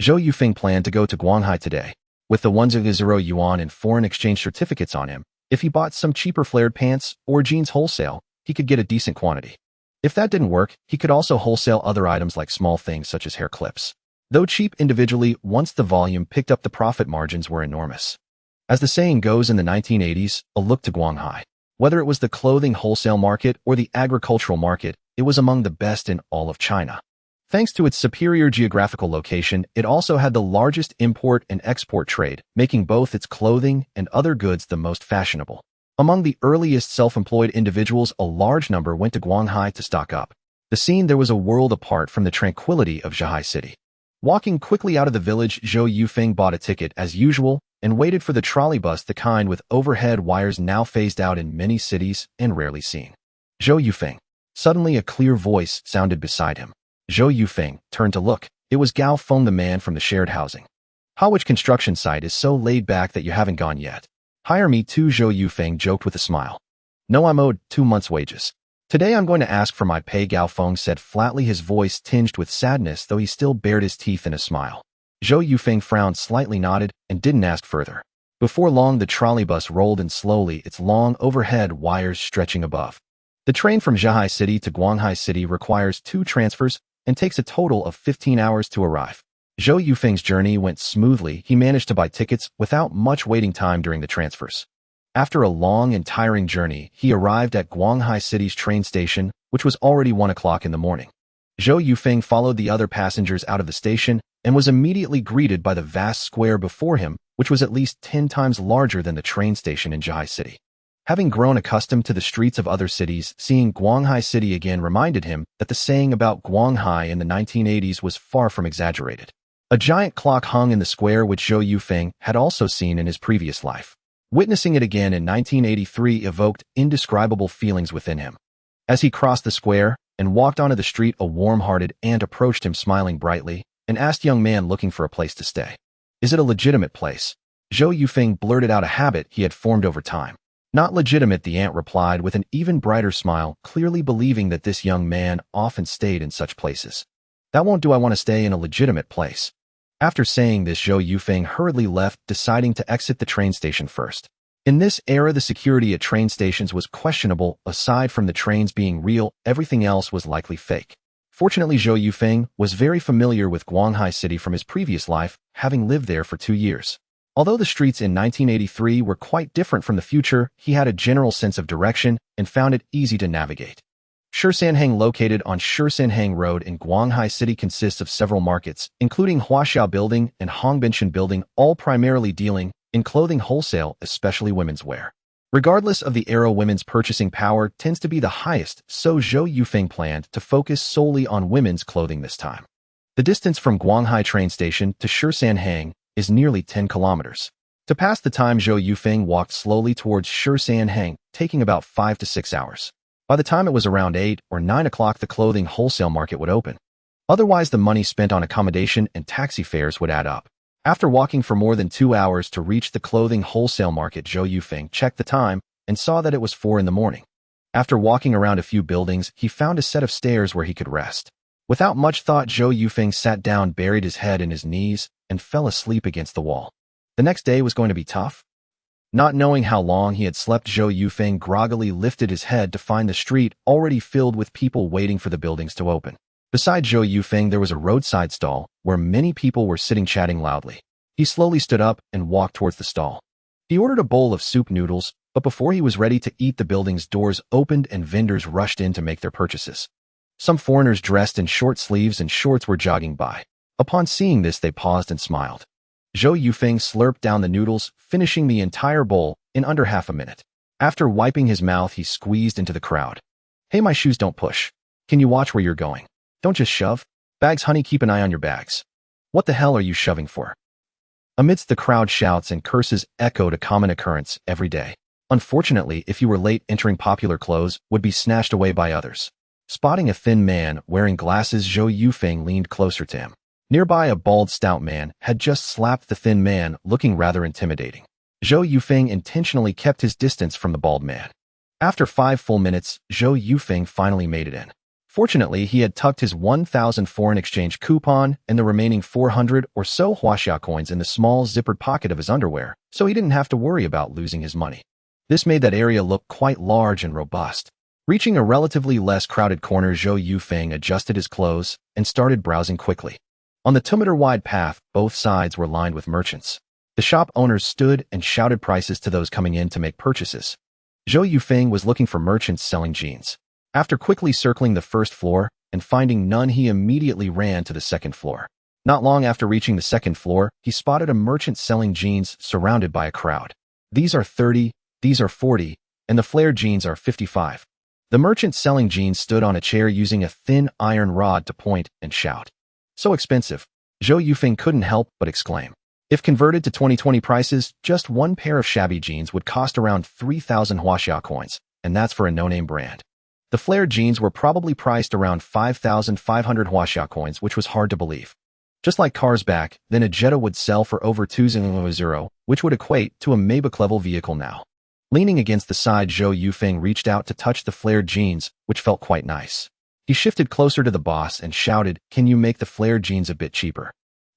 Zhou Yufeng planned to go to Guanghai today. With the 100 yuan and foreign exchange certificates on him, if he bought some cheaper flared pants or jeans wholesale, he could get a decent quantity. If that didn't work, he could also wholesale other items like small things such as hair clips. Though cheap individually, once the volume picked up, the profit margins were enormous. As the saying goes in the 1980s, a look to Guanghai. Whether it was the clothing wholesale market or the agricultural market, it was among the best in all of China. Thanks to its superior geographical location, it also had the largest import and export trade, making both its clothing and other goods the most fashionable. Among the earliest self-employed individuals, a large number went to Guanghai to stock up. The scene there was a world apart from the tranquility of Zhihai City. Walking quickly out of the village, Zhou Yufeng bought a ticket as usual and waited for the trolleybus, the kind with overhead wires now phased out in many cities and rarely seen. Zhou Yufeng. Suddenly a clear voice sounded beside him. Zhou Yufeng turned to look. It was Gao Feng, the man from the shared housing. Which construction site is so laid back that you haven't gone yet? Hire me too, Zhou Yufeng joked with a smile. No, I'm owed 2 months' wages. Today I'm going to ask for my pay, Gao Feng said flatly, his voice tinged with sadness, though he still bared his teeth in a smile. Zhou Yufeng frowned slightly, nodded, and didn't ask further. Before long, the trolleybus rolled in slowly, its long overhead wires stretching above. The train from Zhihai City to Guanghai City requires 2 transfers and takes a total of 15 hours to arrive. Zhou Yufeng's journey went smoothly. He managed to buy tickets without much waiting time during the transfers. After a long and tiring journey, he arrived at Guanghai City's train station, which was already 1 o'clock in the morning. Zhou Yufeng followed the other passengers out of the station and was immediately greeted by the vast square before him, which was at least 10 times larger than the train station in Zhihai City. Having grown accustomed to the streets of other cities, seeing Guanghai City again reminded him that the saying about Guanghai in the 1980s was far from exaggerated. A giant clock hung in the square, which Zhou Yufeng had also seen in his previous life. Witnessing it again in 1983 evoked indescribable feelings within him. As he crossed the square and walked onto the street, a warm-hearted aunt approached him smiling brightly and asked the young man looking for a place to stay. Is it a legitimate place? Zhou Yufeng blurted out a habit he had formed over time. Not legitimate, the aunt replied with an even brighter smile, clearly believing that this young man often stayed in such places. That won't do, I want to stay in a legitimate place. After saying this, Zhou Yufeng hurriedly left, deciding to exit the train station first. In this era, the security at train stations was questionable. Aside from the trains being real, everything else was likely fake. Fortunately, Zhou Yufeng was very familiar with Guanghai City from his previous life, having lived there for 2 years. Although the streets in 1983 were quite different from the future, he had a general sense of direction and found it easy to navigate. Shisanhang, located on Shisanhang Road in Guanghai City, consists of several markets, including Huaxiao Building and Hongbinshan Building, all primarily dealing in clothing wholesale, especially women's wear. Regardless of the era, women's purchasing power tends to be the highest, so Zhou Yufeng planned to focus solely on women's clothing this time. The distance from Guanghai train station to Shisanhang is nearly 10 kilometers. To pass the time, Zhou Yufeng walked slowly towards Shisanhang, taking about 5 to 6 hours. By the time it was around 8 or 9 o'clock, the clothing wholesale market would open. Otherwise, the money spent on accommodation and taxi fares would add up. After walking for more than 2 hours to reach the clothing wholesale market, Zhou Yufeng checked the time and saw that it was 4 in the morning. After walking around a few buildings, he found a set of stairs where he could rest. Without much thought, Zhou Yufeng sat down, buried his head in his knees, and fell asleep against the wall. The next day was going to be tough. Not knowing how long he had slept, Zhou Yufeng groggily lifted his head to find the street already filled with people waiting for the buildings to open. Beside Zhou Yufeng, there was a roadside stall where many people were sitting chatting loudly. He slowly stood up and walked towards the stall. He ordered a bowl of soup noodles, but before he was ready to eat, the building's doors opened and vendors rushed in to make their purchases. Some foreigners dressed in short sleeves and shorts were jogging by. Upon seeing this, they paused and smiled. Zhou Yufeng slurped down the noodles, finishing the entire bowl in under half a minute. After wiping his mouth, he squeezed into the crowd. Hey, my shoes don't push. Can you watch where you're going? Don't just shove. Bags, honey, keep an eye on your bags. What the hell are you shoving for? Amidst the crowd, shouts and curses echoed, a common occurrence every day. Unfortunately, if you were late, entering popular clothes would be snatched away by others. Spotting a thin man wearing glasses, Zhou Yufeng leaned closer to him. Nearby, a bald, stout man had just slapped the thin man, looking rather intimidating. Zhou Yufeng intentionally kept his distance from the bald man. After 5 full minutes, Zhou Yufeng finally made it in. Fortunately, he had tucked his 1,000 foreign exchange coupon and the remaining 400 or so Huaxia coins in the small zippered pocket of his underwear, so he didn't have to worry about losing his money. This made that area look quite large and robust. Reaching a relatively less crowded corner, Zhou Yufeng adjusted his clothes and started browsing quickly. On the 2-meter-wide path, both sides were lined with merchants. The shop owners stood and shouted prices to those coming in to make purchases. Zhou Yufeng was looking for merchants selling jeans. After quickly circling the first floor and finding none, he immediately ran to the second floor. Not long after reaching the second floor, he spotted a merchant selling jeans surrounded by a crowd. These are 30, these are 40, and the flare jeans are 55. The merchant selling jeans stood on a chair using a thin iron rod to point and shout. So expensive. Zhou Yufeng couldn't help but exclaim. If converted to 2020 prices, just one pair of shabby jeans would cost around 3,000 huaxia coins, and that's for a no-name brand. The flared jeans were probably priced around 5,500 huaxia coins, which was hard to believe. Just like cars back, then a Jetta would sell for over 2,000, which would equate to a Maybach-level vehicle now. Leaning against the side, Zhou Yufeng reached out to touch the flared jeans, which felt quite nice. He shifted closer to the boss and shouted, "Can you make the flared jeans a bit cheaper?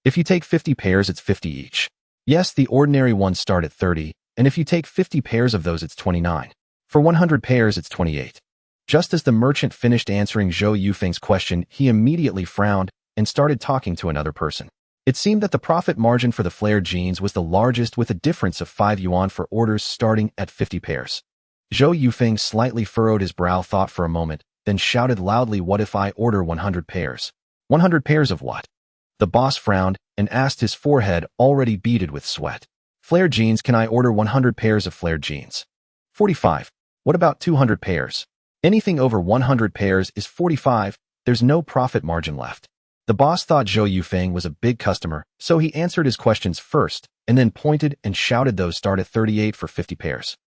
If you take 50 pairs, it's 50 each. Yes, the ordinary ones start at 30, and if you take 50 pairs of those, it's 29. For 100 pairs, it's 28. Just as the merchant finished answering Zhou Yufeng's question, he immediately frowned and started talking to another person. It seemed that the profit margin for the flared jeans was the largest, with a difference of 5 yuan for orders starting at 50 pairs. Zhou Yufeng slightly furrowed his brow, thought for a moment, then shouted loudly, "What if I order 100 pairs? 100 pairs of what?" The boss frowned and asked, his forehead already beaded with sweat. "Flared jeans, can I order 100 pairs of flared jeans?" 45. What about 200 pairs? Anything over 100 pairs is 45, there's no profit margin left. The boss thought Zhou Yufeng was a big customer, so he answered his questions first, and then pointed and shouted, "Those start at 38 for 50 pairs.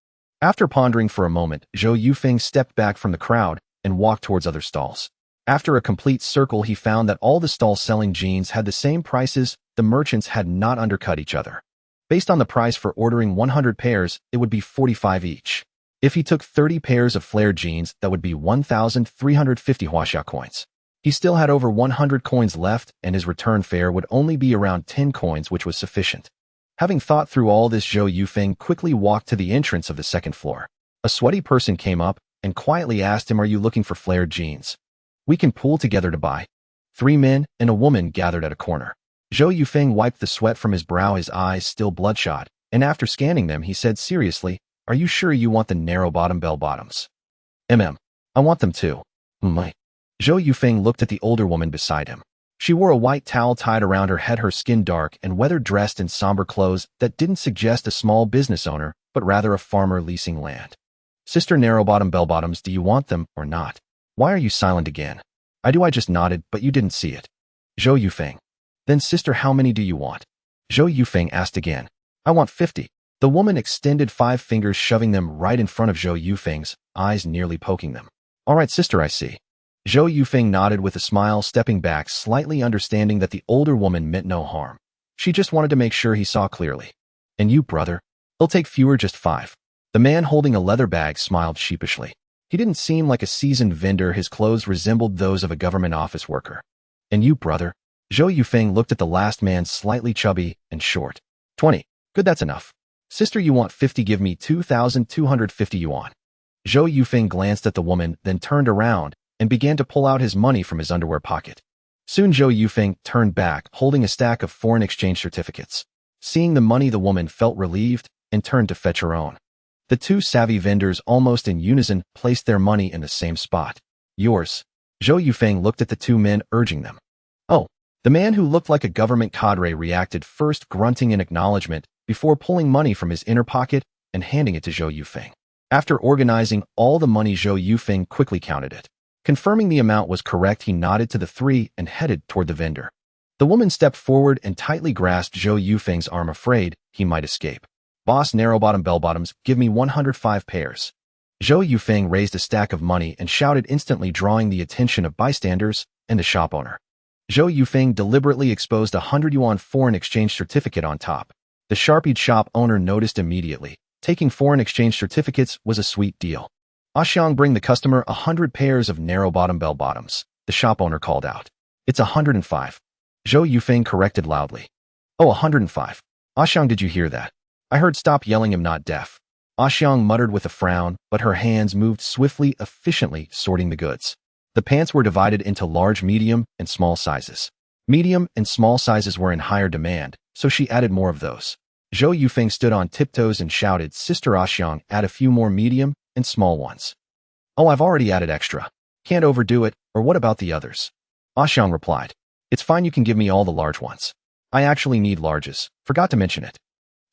After pondering for a moment, Zhou Yufeng stepped back from the crowd and walked towards other stalls. After a complete circle, he found that all the stalls selling jeans had the same prices. The merchants had not undercut each other. Based on the price for ordering 100 pairs, it would be 45 each. If he took 30 pairs of flared jeans, that would be 1,350 huaxia coins. He still had over 100 coins left, and his return fare would only be around 10 coins, which was sufficient. Having thought through all this, Zhou Yufeng quickly walked to the entrance of the second floor. A sweaty person came up and quietly asked him, "Are you looking for flared jeans? We can pool together to buy." 3 men and a woman gathered at a corner. Zhou Yufeng wiped the sweat from his brow, his eyes still bloodshot, and after scanning them, he said seriously, "Are you sure you want the narrow-bottom bell-bottoms?" I want them too. Zhou Yufeng looked at the older woman beside him. She wore a white towel tied around her head, her skin dark and weathered, dressed in somber clothes that didn't suggest a small business owner, but rather a farmer leasing land. "Sister narrow-bottom bell-bottoms, do you want them or not? Why are you silent again?" I just nodded, but you didn't see it." Zhou Yufeng. "Then sister, how many do you want?" Zhou Yufeng asked again. "I want 50. The woman extended 5 fingers, shoving them right in front of Zhou Yufeng's eyes, nearly poking them. "All right, sister, I see." Zhou Yufeng nodded with a smile, stepping back slightly, understanding that the older woman meant no harm. She just wanted to make sure he saw clearly. "And you, brother?" "He'll take fewer, just 5. The man holding a leather bag smiled sheepishly. He didn't seem like a seasoned vendor. His clothes resembled those of a government office worker. "And you, brother?" Zhou Yufeng looked at the last man, slightly chubby and short. 20. "Good, that's enough." "Sister, you want 50, give me 2,250 yuan." Zhou Yufeng glanced at the woman, then turned around and began to pull out his money from his underwear pocket. Soon Zhou Yufeng turned back, holding a stack of foreign exchange certificates. Seeing the money, the woman felt relieved and turned to fetch her own. The 2 savvy vendors, almost in unison, placed their money in the same spot. "Yours." Zhou Yufeng looked at the 2 men, urging them. "Oh." The man, who looked like a government cadre, reacted first, grunting in acknowledgement, before pulling money from his inner pocket and handing it to Zhou Yufeng. After organizing all the money, Zhou Yufeng quickly counted it. Confirming the amount was correct, he nodded to the 3 and headed toward the vendor. The woman stepped forward and tightly grasped Zhou Yufeng's arm, afraid he might escape. "Boss, narrow-bottom bell-bottoms, give me 105 pairs." Zhou Yufeng raised a stack of money and shouted, instantly drawing the attention of bystanders and the shop owner. Zhou Yufeng deliberately exposed a 100 yuan foreign exchange certificate on top. The sharp-eyed shop owner noticed immediately. Taking foreign exchange certificates was a sweet deal. "Xiang, bring the customer 100 pairs of narrow-bottom bell-bottoms," the shop owner called out. "It's 105. Zhou Yufeng corrected loudly. "Oh, 105. Xiang, did you hear that?" "I heard, stop yelling, I'm not deaf." Xiang muttered with a frown, but her hands moved swiftly, efficiently sorting the goods. The pants were divided into large, medium, and small sizes. Medium and small sizes were in higher demand, so she added more of those. Zhou Yufeng stood on tiptoes and shouted, "Sister Xiang, add a few more medium and small ones. Oh, I've already added extra. Can't overdo it, or what about the others? Xiang replied. It's fine, you can give me all the large ones. I actually need larges. Forgot to mention it.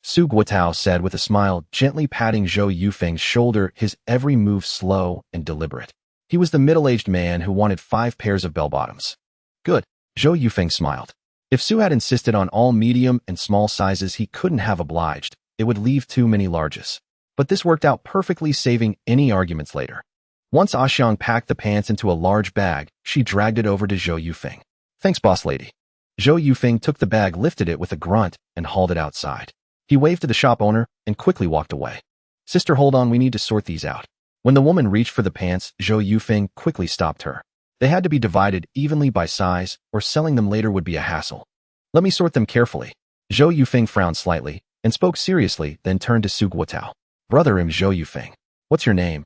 Su Guotao said with a smile, gently patting Zhou Yufeng's shoulder, his every move slow and deliberate. He was the middle-aged man who wanted 5 pairs of bell-bottoms. Good. Zhou Yufeng smiled. If Su had insisted on all medium and small sizes, he couldn't have obliged. It would leave too many larges. But this worked out perfectly, saving any arguments later. Once Xiang packed the pants into a large bag, she dragged it over to Zhou Yufeng. Thanks, boss lady. Zhou Yufeng took the bag, lifted it with a grunt, and hauled it outside. He waved to the shop owner and quickly walked away. Sister, hold on, we need to sort these out. When the woman reached for the pants, Zhou Yufeng quickly stopped her. They had to be divided evenly by size, or selling them later would be a hassle. Let me sort them carefully. Zhou Yufeng frowned slightly and spoke seriously, then turned to Su Guotao. Brother, I'm Zhou Yufeng. What's your name?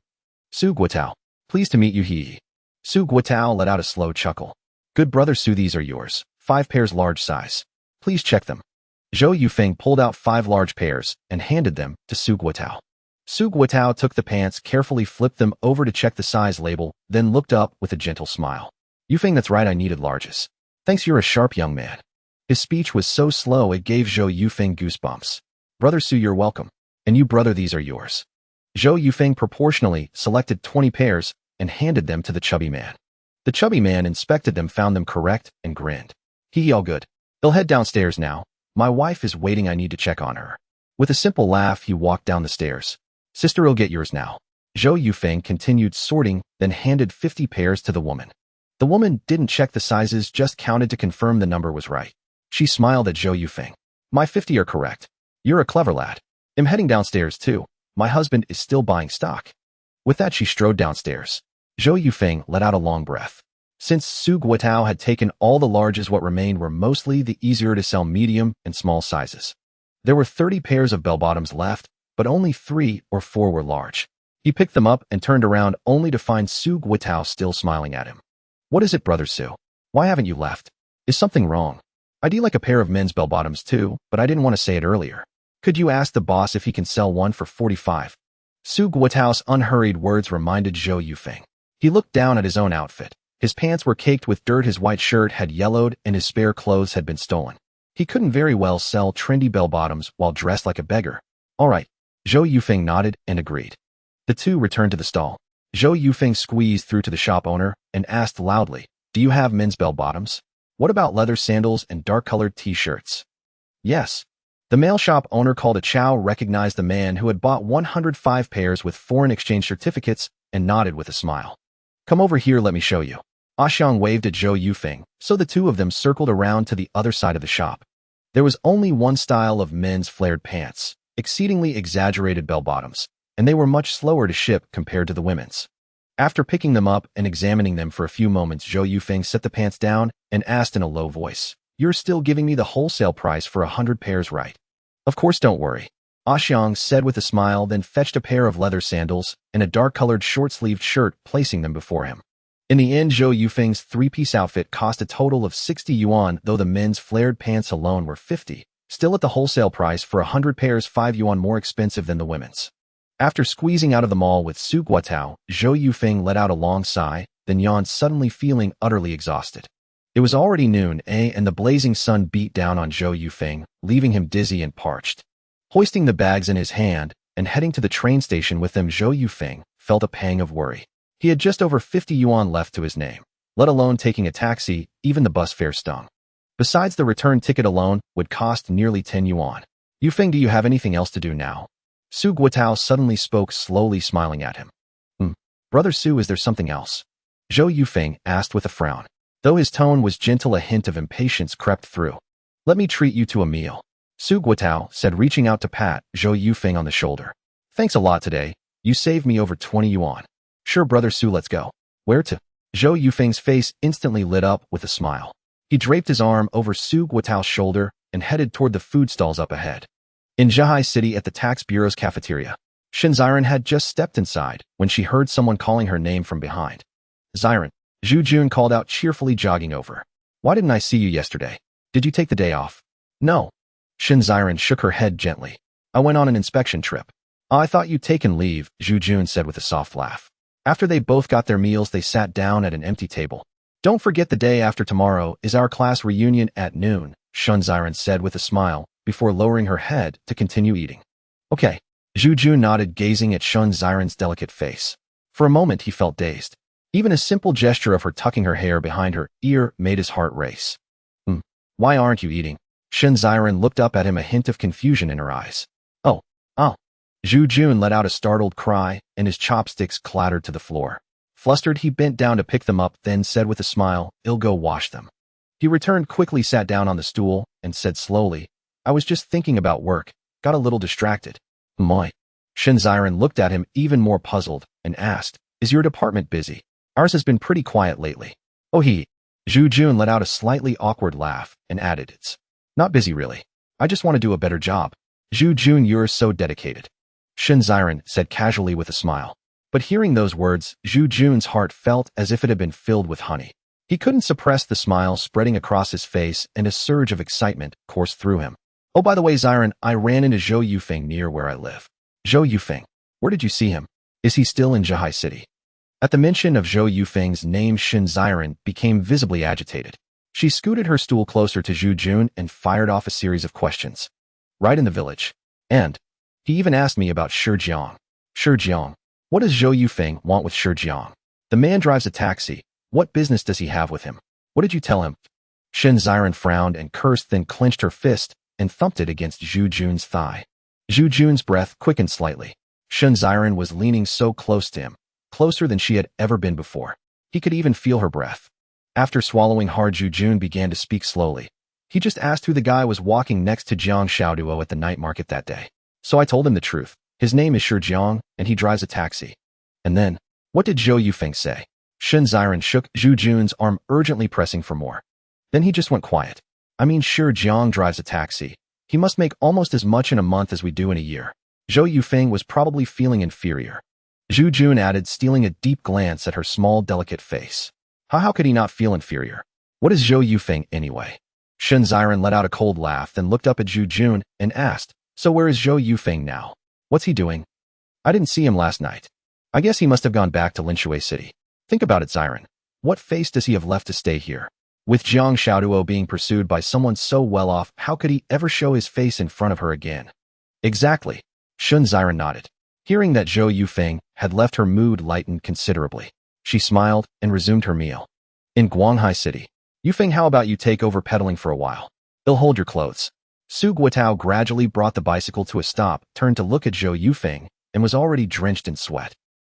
Su Guotao. Pleased to meet you, he. Su Guotao let out a slow chuckle. Good brother Su, these are yours. 5 pairs large size. Please check them. Zhou Yufeng pulled out 5 large pairs and handed them to Su Guotao. Su Guotao took the pants, carefully flipped them over to check the size label, then looked up with a gentle smile. Yufeng, that's right, I needed larges. Thanks, you're a sharp young man. His speech was so slow it gave Zhou Yufeng goosebumps. Brother Su, you're welcome. And you, brother, these are yours. Zhou Yufeng proportionally selected 20 pairs and handed them to the chubby man. The chubby man inspected them, found them correct, and grinned. All good. He'll head downstairs now. My wife is waiting, I need to check on her. With a simple laugh, he walked down the stairs. Sister, you'll get yours now. Zhou Yufeng continued sorting, then handed 50 pairs to the woman. The woman didn't check the sizes, just counted to confirm the number was right. She smiled at Zhou Yufeng. My 50 are correct. You're a clever lad. I'm heading downstairs too. My husband is still buying stock. With that, she strode downstairs. Zhou Yufeng let out a long breath. Since Su Guotao had taken all the larges, what remained were mostly the easier to sell medium and small sizes. There were 30 pairs of bell-bottoms left, but only 3 or 4 were large. He picked them up and turned around only to find Su Guotao still smiling at him. What is it, brother Su? Why haven't you left? Is something wrong? I'd like a pair of men's bell-bottoms too, but I didn't want to say it earlier. Could you ask the boss if he can sell one for 45? Su Guotao's unhurried words reminded Zhou Yufeng. He looked down at his own outfit. His pants were caked with dirt, his white shirt had yellowed, and his spare clothes had been stolen. He couldn't very well sell trendy bell-bottoms while dressed like a beggar. All right. Zhou Yufeng nodded and agreed. The two returned to the stall. Zhou Yufeng squeezed through to the shop owner and asked loudly, Do you have men's bell-bottoms? What about leather sandals and dark-colored t-shirts? Yes. The male shop owner called a chow, recognized the man who had bought 105 pairs with foreign exchange certificates, and nodded with a smile. Come over here, let me show you. Xiang waved at Zhou Yufeng, so the two of them circled around to the other side of the shop. There was only one style of men's flared pants, exceedingly exaggerated bell-bottoms, and they were much slower to ship compared to the women's. After picking them up and examining them for a few moments, Zhou Yufeng set the pants down and asked in a low voice, You're still giving me the wholesale price for 100 pairs, right? Of course, don't worry. Xiang said with a smile, then fetched a pair of leather sandals and a dark-colored short-sleeved shirt, placing them before him. In the end, Zhou Yufeng's 3-piece outfit cost a total of 60 yuan, though the men's flared pants alone were 50, still at the wholesale price for 100 pairs, 5 yuan more expensive than the women's. After squeezing out of the mall with Su Guotao, Zhou Yufeng let out a long sigh, then yawned, suddenly feeling utterly exhausted. It was already noon, and the blazing sun beat down on Zhou Yufeng, leaving him dizzy and parched. Hoisting the bags in his hand and heading to the train station with them, Zhou Yufeng felt a pang of worry. He had just over 50 yuan left to his name, let alone taking a taxi. Even the bus fare stung. Besides, the return ticket alone would cost nearly 10 yuan. Yufeng, do you have anything else to do now? Su Guotao suddenly spoke, slowly smiling at him. Brother Su, is there something else? Zhou Yufeng asked with a frown. Though his tone was gentle, a hint of impatience crept through. Let me treat you to a meal, Su Guotao said, reaching out to pat Zhou Yufeng on the shoulder. Thanks a lot today. You saved me over 20 yuan. Sure, brother Su, let's go. Where to? Zhou Yufeng's face instantly lit up with a smile. He draped his arm over Su Guotao's shoulder and headed toward the food stalls up ahead. In Zhihai City, at the tax bureau's cafeteria, Shen Ziren had just stepped inside when she heard someone calling her name from behind. Ziren, Zhu Jun called out cheerfully, jogging over. Why didn't I see you yesterday? Did you take the day off? No. Shen Ziren shook her head gently. I went on an inspection trip. "Oh, I thought you'd taken leave," Zhu Jun said with a soft laugh. After they both got their meals, they sat down at an empty table. "Don't forget the day after tomorrow is our class reunion at noon," Shun Ziren said with a smile, before lowering her head to continue eating. "Okay." Zhu Jun nodded, gazing at Shun Ziren's delicate face. For a moment, he felt dazed. Even a simple gesture of her tucking her hair behind her ear made his heart race. Why aren't you eating?" Shun Ziren looked up at him, a hint of confusion in her eyes. Oh. Zhu Jun let out a startled cry, and his chopsticks clattered to the floor. Flustered, he bent down to pick them up, then said with a smile, "I'll go wash them." He returned quickly, sat down on the stool, and said slowly, "I was just thinking about work, got a little distracted." "Moi." Shun Ziren looked at him, even more puzzled, and asked, "Is your department busy? Ours has been pretty quiet lately." "Oh, Zhu Jun let out a slightly awkward laugh, and added, "It's not busy really. I just want to do a better job." "Zhu Jun, you're so dedicated," Shun Ziren said casually with a smile. But hearing those words, Zhu Jun's heart felt as if it had been filled with honey. He couldn't suppress the smile spreading across his face, and a surge of excitement coursed through him. "Oh, by the way, Ziren, I ran into Zhou Yufeng near where I live." "Zhou Yufeng? Where did you see him? Is he still in Zhihai City?" At the mention of Zhou Yufeng's name, Shun Ziren became visibly agitated. She scooted her stool closer to Zhu Jun and fired off a series of questions. "Right in the village. And he even asked me about Shijiang." "Shijiang? What does Zhou Yufeng want with Shijiang? The man drives a taxi. What business does he have with him? What did you tell him?" Shun Ziren frowned and cursed, then clenched her fist and thumped it against Zhu Jun's thigh. Zhu Jun's breath quickened slightly. Shun Ziren was leaning so close to him, closer than she had ever been before. He could even feel her breath. After swallowing hard, Zhu Jun began to speak slowly. "He just asked who the guy was walking next to Jiang Xiaoduo at the night market that day. So I told him the truth. His name is Shijiang, and he drives a taxi." "And then, what did Zhou Yufeng say?" Shun Ziren shook Zhu Jun's arm, urgently pressing for more. "Then he just went quiet. I mean, Shijiang drives a taxi. He must make almost as much in a month as we do in a year." Zhou Yufeng was probably feeling inferior. Zhu Jun added, stealing a deep glance at her small, delicate face. How could he not feel inferior? What is Zhou Yufeng anyway?" Shun Ziren let out a cold laugh, then looked up at Zhu Jun and asked, "So where is Zhou Yufeng now? What's he doing?" "I didn't see him last night. I guess he must have gone back to Linshui City. Think about it, Ziren. What face does he have left to stay here? With Jiang Xiaoduo being pursued by someone so well off, how could he ever show his face in front of her again?" "Exactly." Shun Ziren nodded. Hearing that Zhou Yufeng had left, her mood lightened considerably. She smiled and resumed her meal. "In Guanghai City. Yufeng, how about you take over pedaling for a while? They'll hold your clothes." Su Guotao gradually brought the bicycle to a stop, turned to look at Zhou Yufeng, and was already drenched in sweat.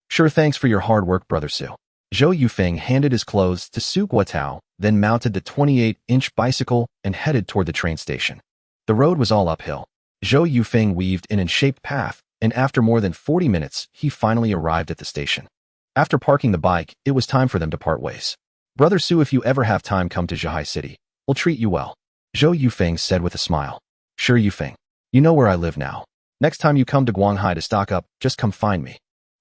"Sure, thanks for your hard work, Brother Su." Zhou Yufeng handed his clothes to Su Guotao, then mounted the 28-inch bicycle and headed toward the train station. The road was all uphill. Zhou Yufeng weaved in a shaped path, and after more than 40 minutes, he finally arrived at the station. After parking the bike, it was time for them to part ways. "Brother Su, if you ever have time, come to Zhihai City. We'll treat you well," Zhou Yufeng said with a smile. "Sure, Yufeng. You know where I live now. Next time you come to Guanghai to stock up, just come find me."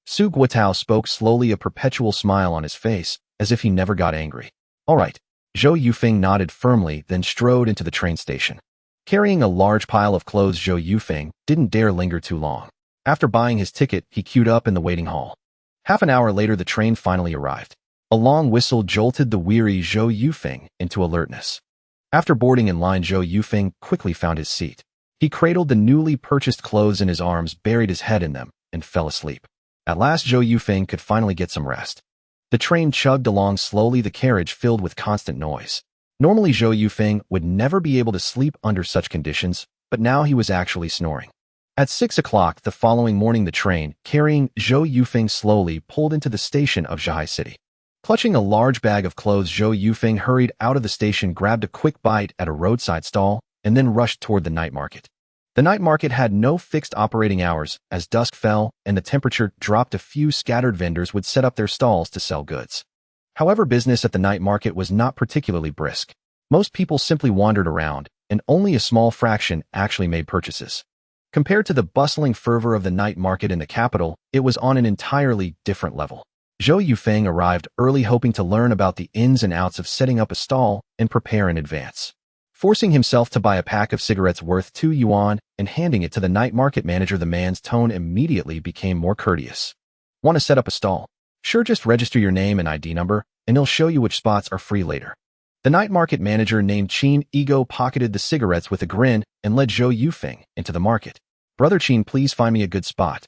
Su Guotao spoke slowly, a perpetual smile on his face, as if he never got angry. "All right." Zhou Yufeng nodded firmly, then strode into the train station. Carrying a large pile of clothes, Zhou Yufeng didn't dare linger too long. After buying his ticket, he queued up in the waiting hall. Half an hour later, the train finally arrived. A long whistle jolted the weary Zhou Yufeng into alertness. After boarding in line, Zhou Yufeng quickly found his seat. He cradled the newly purchased clothes in his arms, buried his head in them, and fell asleep. At last, Zhou Yufeng could finally get some rest. The train chugged along slowly, the carriage filled with constant noise. Normally, Zhou Yufeng would never be able to sleep under such conditions, but now he was actually snoring. At 6 o'clock the following morning, the train, carrying Zhou Yufeng, slowly pulled into the station of Zhihai City. Clutching a large bag of clothes, Zhou Yufeng hurried out of the station, grabbed a quick bite at a roadside stall, and then rushed toward the night market. The night market had no fixed operating hours. As dusk fell and the temperature dropped, a few scattered vendors would set up their stalls to sell goods. However, business at the night market was not particularly brisk. Most people simply wandered around, and only a small fraction actually made purchases. Compared to the bustling fervor of the night market in the capital, it was on an entirely different level. Zhou Yufeng arrived early, hoping to learn about the ins and outs of setting up a stall and prepare in advance. forcing himself to buy a pack of cigarettes worth 2 yuan and handing it to the night market manager. The man's tone immediately became more courteous. Want to set up a stall? Sure, just register your name and ID number, and he'll show you which spots are free later. The night market manager named Qin Ego pocketed the cigarettes with a grin and led Zhou Yufeng into the market. Brother Qin, please find me a good spot.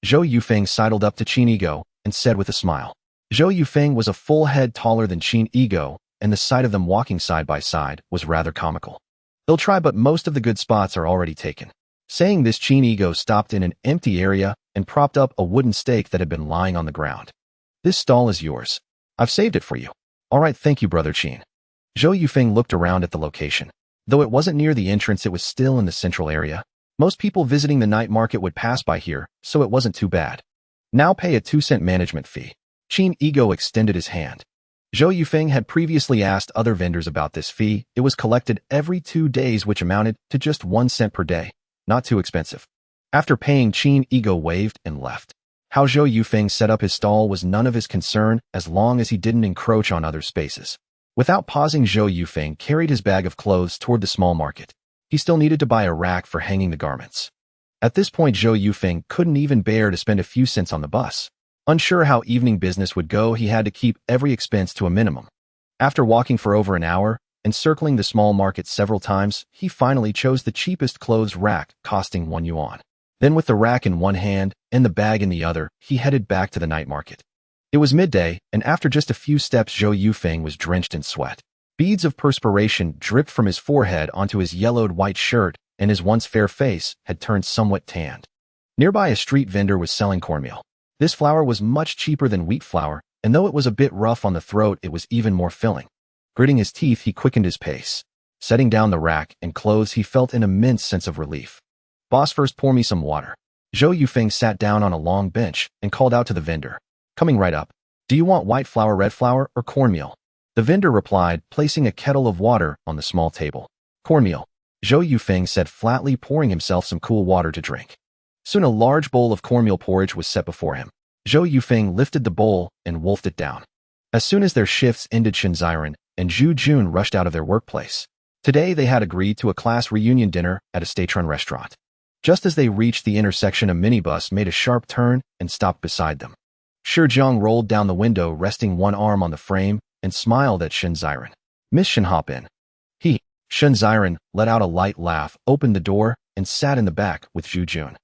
Zhou Yufeng sidled up to Qin Ego and said with a smile. Zhou Yufeng was a full head taller than Qin Ego, and the sight of them walking side by side was rather comical. They'll try, but most of the good spots are already taken. Saying this, Qin Ego stopped in an empty area and propped up a wooden stake that had been lying on the ground. This stall is yours. I've saved it for you. All right, thank you, Brother Qin. Zhou Yufeng looked around at the location. Though it wasn't near the entrance, it was still in the central area. Most people visiting the night market would pass by here, so it wasn't too bad. Now pay a 2-cent management fee. Qin Ego extended his hand. Zhou Yufeng had previously asked other vendors about this fee. It was collected every 2 days, which amounted to just 1 cent per day. Not too expensive. After paying, Qin Ego waved and left. How Zhou Yufeng set up his stall was none of his concern as long as he didn't encroach on other spaces. Without pausing, Zhou Yufeng carried his bag of clothes toward the small market. He still needed to buy a rack for hanging the garments. At this point, Zhou Yufeng couldn't even bear to spend a few cents on the bus. Unsure how evening business would go, he had to keep every expense to a minimum. After walking for over an hour and circling the small market several times, he finally chose the cheapest clothes rack, costing 1 yuan. Then, with the rack in one hand and the bag in the other, he headed back to the night market. It was midday, and after just a few steps, Zhou Yufeng was drenched in sweat. Beads of perspiration dripped from his forehead onto his yellowed white shirt, and his once fair face had turned somewhat tanned. Nearby, a street vendor was selling cornmeal. This flour was much cheaper than wheat flour, and though it was a bit rough on the throat, it was even more filling. Gritting his teeth, he quickened his pace. Setting down the rack and clothes, he felt an immense sense of relief. Boss, first pour me some water. Zhou Yufeng sat down on a long bench and called out to the vendor. Coming right up. Do you want white flour, red flour, or cornmeal? The vendor replied, placing a kettle of water on the small table. Cornmeal. Zhou Yufeng said flatly, pouring himself some cool water to drink. Soon a large bowl of cornmeal porridge was set before him. Zhou Yufeng lifted the bowl and wolfed it down. As soon as their shifts ended, Shen Ziren and Zhu Jun rushed out of their workplace. Today they had agreed to a class reunion dinner at a state-run restaurant. Just as they reached the intersection, a minibus made a sharp turn and stopped beside them. Shi Jiang rolled down the window, resting one arm on the frame, and smiled at Shen Ziren. Miss Shen, hop in. Shen Ziren let out a light laugh, opened the door, and sat in the back with Zhu Jun.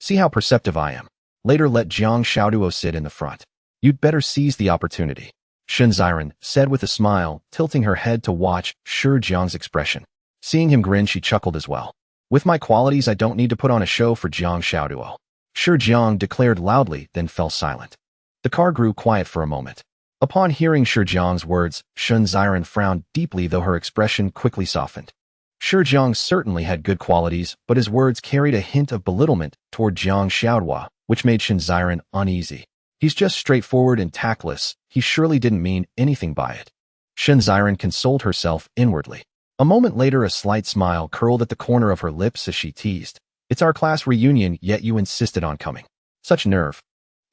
See how perceptive I am. Later let Jiang Xiaoduo sit in the front. You'd better seize the opportunity. Shen Ziren said with a smile, tilting her head to watch Shi Jiang's expression. Seeing him grin, she chuckled as well. With my qualities, I don't need to put on a show for Jiang Xiaoduo. Shi Jiang declared loudly, then fell silent. The car grew quiet for a moment. Upon hearing Shi Jiang's words, Shen Ziren frowned deeply, though her expression quickly softened. Shi Jiang certainly had good qualities, but his words carried a hint of belittlement toward Jiang Xiaoduo, which made Shen Ziren uneasy. He's just straightforward and tactless. He surely didn't mean anything by it. Shen Ziren consoled herself inwardly. A moment later, a slight smile curled at the corner of her lips as she teased. It's our class reunion, yet you insisted on coming. Such nerve.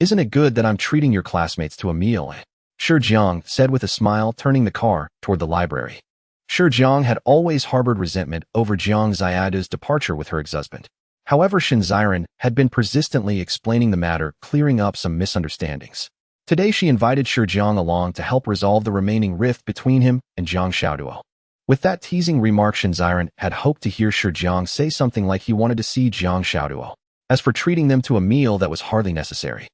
Isn't it good that I'm treating your classmates to a meal, eh? Shi Jiang said with a smile, turning the car toward the library. Shi Jiang had always harbored resentment over Jiang Ziadu's departure with her ex-husband. However, Shen Ziren had been persistently explaining the matter, clearing up some misunderstandings. Today she invited Shi Jiang along to help resolve the remaining rift between him and Jiang Xiaoduo. With that teasing remark, Shen Ziren had hoped to hear Shi Jiang say something like he wanted to see Jiang Xiaoduo. As for treating them to a meal, that was hardly necessary.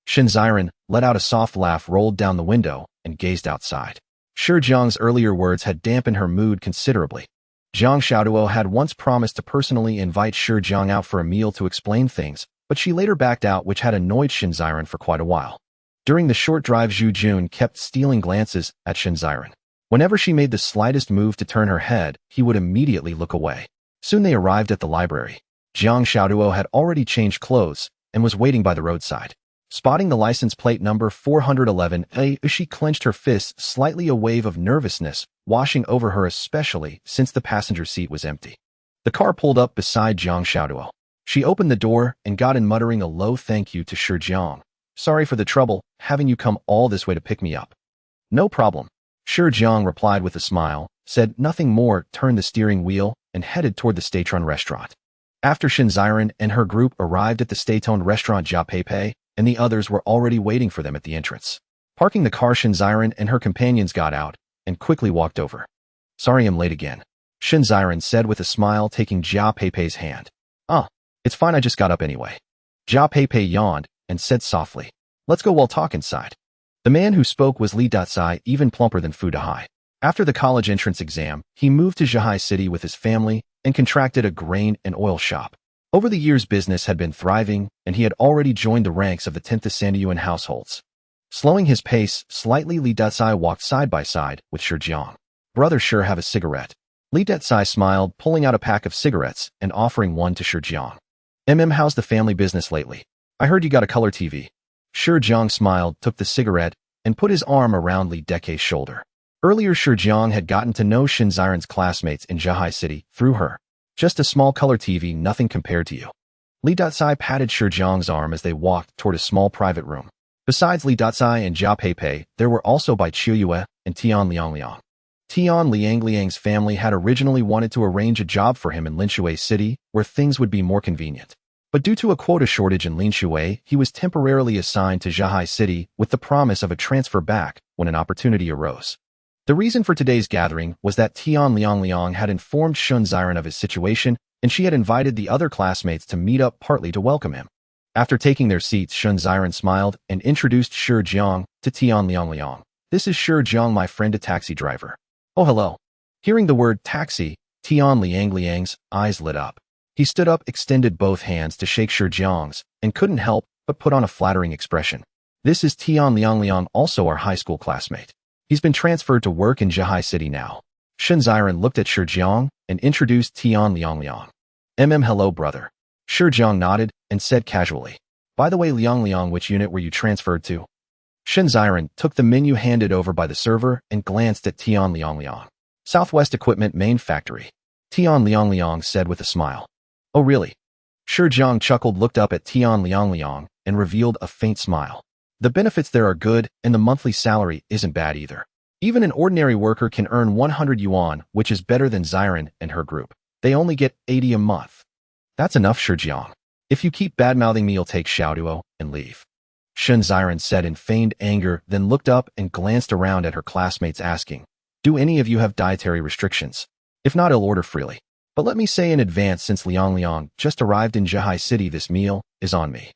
Shen Ziren let out a soft laugh, rolled down the window, and gazed outside. Shi Jiang's earlier words had dampened her mood considerably. Jiang Xiaoduo had once promised to personally invite Shi Jiang out for a meal to explain things, but she later backed out, which had annoyed Shen Ziren for quite a while. During the short drive, Zhu Jun kept stealing glances at Shen Ziren. Whenever she made the slightest move to turn her head, he would immediately look away. Soon they arrived at the library. Jiang Xiaoduo had already changed clothes and was waiting by the roadside. Spotting the license plate number 411A, she clenched her fists, slightly a wave of nervousness washing over her, especially since the passenger seat was empty. The car pulled up beside Jiang Xiaoduo. She opened the door and got in, muttering a low thank you to Shi Jiang. Sorry for the trouble, having you come all this way to pick me up. No problem. Shi Jiang replied with a smile, said nothing more, turned the steering wheel, and headed toward the Statron restaurant. After Shinziren and her group arrived at the Statone restaurant, Ja Pepe and the others were already waiting for them at the entrance. Parking the car, Shinziren and her companions got out and quickly walked over. "Sorry I'm late again," Shinziren said with a smile, taking Ja Pepe's hand. It's fine, I just got up anyway." Ja Pepe yawned and said softly, "Let's go, we'll talk inside." The man who spoke was Li Datsai, even plumper than Fu Dahai. After the college entrance exam, he moved to Zhihai City with his family and contracted a grain and oil shop. Over the years, business had been thriving, and he had already joined the ranks of the 10th Sanduyuan households. Slowing his pace slightly, Li Datsai walked side by side with Shijiang. "Brother, sure, have a cigarette." Li Datsai smiled, pulling out a pack of cigarettes and offering one to Shijiang. How's the family business lately? I heard you got a color TV." Shijiang smiled, took the cigarette, and put his arm around Li Dekei's shoulder. Earlier, Shijiang had gotten to know Shinziren's classmates in Zhihai City through her. "Just a small color TV, nothing compared to you." Li Datsai patted Shijiang's arm as they walked toward a small private room. Besides Li Datsai and Ja Pepe, there were also Bai Qiuyue and Tian Liangliang. Tian Liangliang's family had originally wanted to arrange a job for him in Linshui City, where things would be more convenient. But due to a quota shortage in Linshui, he was temporarily assigned to Zhihai City with the promise of a transfer back when an opportunity arose. The reason for today's gathering was that Tian Liangliang had informed Shinziren of his situation, and she had invited the other classmates to meet up, partly to welcome him. After taking their seats, Shinziren smiled and introduced Shijiang to Tian Liangliang. "This is Shijiang, my friend, a taxi driver." "Oh, hello." Hearing the word taxi, Tian Liangliang's eyes lit up. He stood up, extended both hands to shake Shijiang's, and couldn't help but put on a flattering expression. "This is Tian Liangliang, also our high school classmate. He's been transferred to work in Zhihai City now." Shinziren looked at Shijiang and introduced Tian Liangliang. Hello, brother." Shijiang nodded and said casually, "By the way, Liangliang, which unit were you transferred to?" Shinziren took the menu handed over by the server and glanced at Tian Liangliang. "Southwest Equipment Main Factory," Tian Liangliang said with a smile. "Oh, really?" Shijiang chuckled, looked up at Tian Liangliang, and revealed a faint smile. "The benefits there are good, and the monthly salary isn't bad either. Even an ordinary worker can earn 100 yuan, which is better than Ziren and her group. They only get 80 a month." "That's enough, Shijiang. If you keep badmouthing me, you'll take Xiaoduo and leave." Shinziren said in feigned anger, then looked up and glanced around at her classmates, asking, "Do any of you have dietary restrictions? If not, I'll order freely. But let me say in advance, since Liangliang just arrived in Zhihai City, this meal is on me."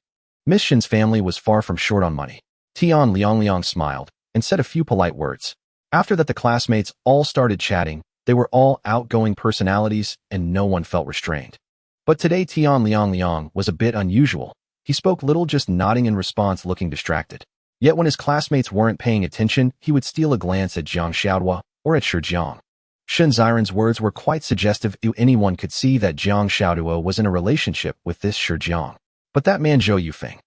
Miss Shin's family was far from short on money. Tian Liangliang smiled and said a few polite words. After that, the classmates all started chatting. They were all outgoing personalities, and no one felt restrained. But today, Tian Liangliang was a bit unusual. He spoke little, just nodding in response, looking distracted. Yet when his classmates weren't paying attention, he would steal a glance at Jiang Xiaoduo or at Shijiang. Shinziren's words were quite suggestive. Anyone could see that Jiang Xiaoduo was in a relationship with this Shijiang. But that man Zhou Yufeng.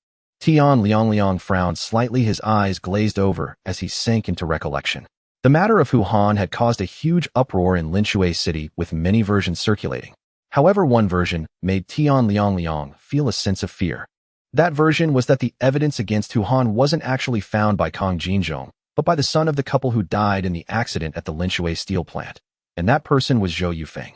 Tian Liangliang frowned slightly, his eyes glazed over as he sank into recollection. The matter of Hu Han had caused a huge uproar in Linshui City, with many versions circulating. However, one version made Tian Liangliang feel a sense of fear. That version was that the evidence against Hu Han wasn't actually found by Kang Jinzhong, but by the son of the couple who died in the accident at the Linshui steel plant. And that person was Zhou Yufeng.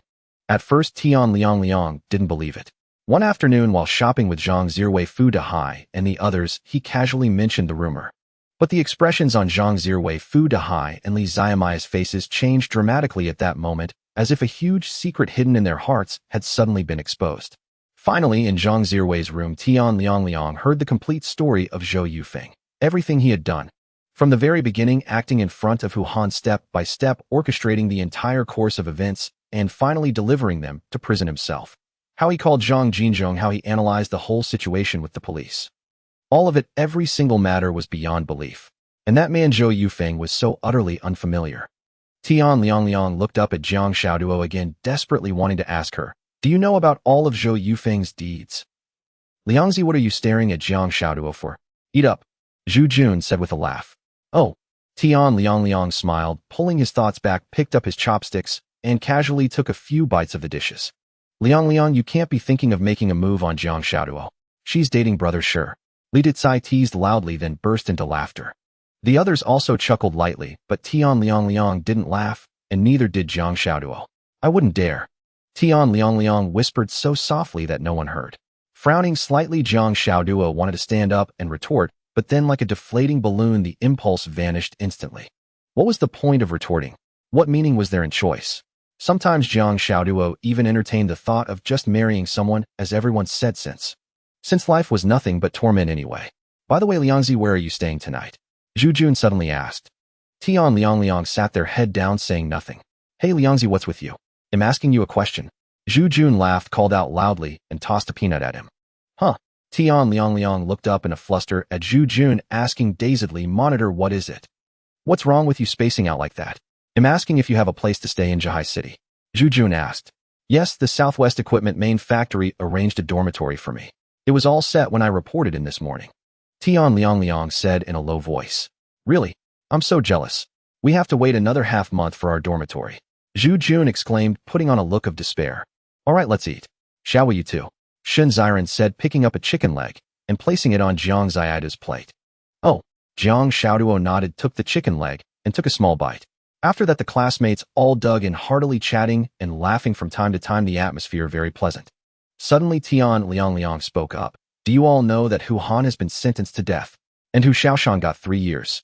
At first, Tian Liangliang didn't believe it. One afternoon, while shopping with Zhang Zirwei, Fu Dahai, and the others, he casually mentioned the rumor. But the expressions on Zhang Zirwei, Fu Dahai, and Li Xiaomai's faces changed dramatically at that moment, as if a huge secret hidden in their hearts had suddenly been exposed. Finally, in Zhang Zirwei's room, Tian Liangliang heard the complete story of Zhou Yufeng. Everything he had done. From the very beginning, acting in front of Hu Han step by step, orchestrating the entire course of events, and finally delivering them to prison himself. How he called Zhang Jinzhong, how he analyzed the whole situation with the police. All of it, every single matter, was beyond belief. And that man Zhou Yufeng was so utterly unfamiliar. Tian Liangliang looked up at Jiang Xiaoduo again, desperately wanting to ask her, "Do you know about all of Zhou Yufeng's deeds?" "Liangzi, what are you staring at Jiang Xiaoduo for? Eat up," Zhu Jun said with a laugh. "Oh." Tian Liangliang smiled, pulling his thoughts back, picked up his chopsticks, and casually took a few bites of the dishes. "Liangliang, you can't be thinking of making a move on Jiang Xiaoduo. She's dating brother Shi." Li Datsai teased loudly, then burst into laughter. The others also chuckled lightly, but Tian Liangliang didn't laugh. and neither did Jiang Xiaoduo. I wouldn't dare. Tian Liang whispered so softly that no one heard. Frowning slightly, Jiang Xiaoduo wanted to stand up and retort, but then like a deflating balloon, the impulse vanished instantly. What was the point of retorting? What meaning was there in choice? Sometimes Jiang Xiaoduo even entertained the thought of just marrying someone, as everyone said since life was nothing but torment anyway. By the way, Liangzi, where are you staying tonight? Zhu Jun suddenly asked. Tian Liang sat their head down, saying nothing. Hey Liangzi, what's with you? I'm asking you a question. Zhu Jun laughed, called out loudly, and tossed a peanut at him. Huh? Tian Liang looked up in a fluster at Zhu Jun, asking dazedly, Monitor, what is it? What's wrong with you spacing out like that? I'm asking if you have a place to stay in Zhihai City. Zhu Jun asked. Yes, the Southwest Equipment main factory arranged a dormitory for me. It was all set when I reported in this morning. Tian Liang said in a low voice. Really? I'm so jealous. We have to wait another half-month for our dormitory. Zhu Jun exclaimed, putting on a look of despair. All right, let's eat. Shall we, you two? Shen Ziren said, picking up a chicken leg and placing it on Jiang Xiaoduo's plate. Oh, Jiang Xiaoduo nodded, took the chicken leg, and took a small bite. After that, the classmates all dug in, heartily chatting and laughing from time to time, the atmosphere very pleasant. Suddenly, Tian Liang spoke up. Do you all know that Hu Han has been sentenced to death, and Hu Xiaoshan got 3 years?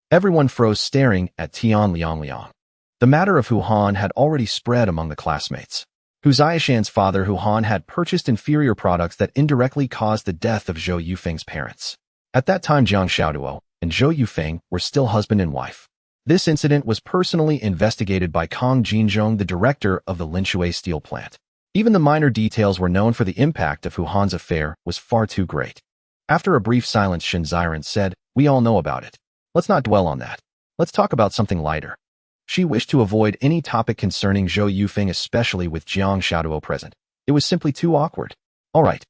Everyone froze, staring at Tian Liang. The matter of Hu Han had already spread among the classmates. Hu Xiaoshan's father, Hu Han, had purchased inferior products that indirectly caused the death of Zhou Yufeng's parents. At that time, Jiang Xiaoduo and Zhou Yufeng were still husband and wife. This incident was personally investigated by Kang Jinzhong, the director of the Linshui steel plant. Even the minor details were known, for the impact of Hu Han's affair was far too great. After a brief silence, Shen Ziren said, We all know about it. Let's not dwell on that. Let's talk about something lighter. She wished to avoid any topic concerning Zhou Yufeng, especially with Jiang Xiaoduo present. It was simply too awkward. All right.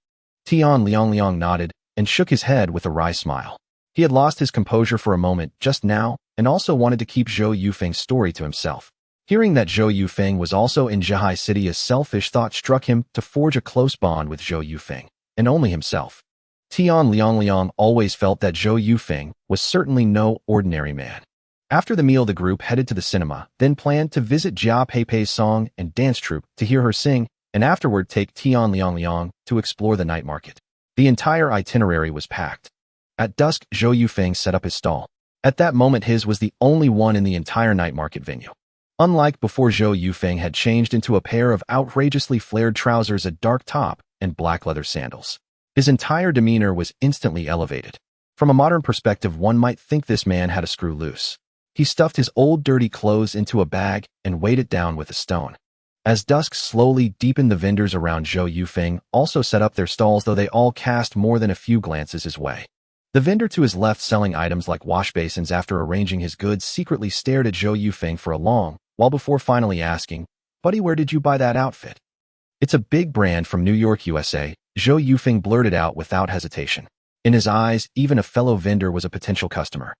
Tian Liang nodded and shook his head with a wry smile. He had lost his composure for a moment just now and also wanted to keep Zhou Yufeng's story to himself. Hearing that Zhou Yufeng was also in Zhihai City, a selfish thought struck him to forge a close bond with Zhou Yufeng, and only himself. Tian Liang always felt that Zhou Yufeng was certainly no ordinary man. After the meal, the group headed to the cinema, then planned to visit Jia Peipei's song and dance troupe to hear her sing, and afterward take Tian Liang to explore the night market. The entire itinerary was packed. At dusk, Zhou Yufeng set up his stall. At that moment, his was the only one in the entire night market venue. Unlike before, Zhou Yufeng had changed into a pair of outrageously flared trousers, a dark top, and black leather sandals. His entire demeanor was instantly elevated. From a modern perspective, one might think this man had a screw loose. He stuffed his old dirty clothes into a bag and weighed it down with a stone. As dusk slowly deepened, the vendors around Zhou Yufeng also set up their stalls, though they all cast more than a few glances his way. The vendor to his left, selling items like wash basins, after arranging his goods, secretly stared at Zhou Yufeng for a long while before finally asking, Buddy, where did you buy that outfit? It's a big brand from New York, USA, Zhou Yufeng blurted out without hesitation. In his eyes, even a fellow vendor was a potential customer.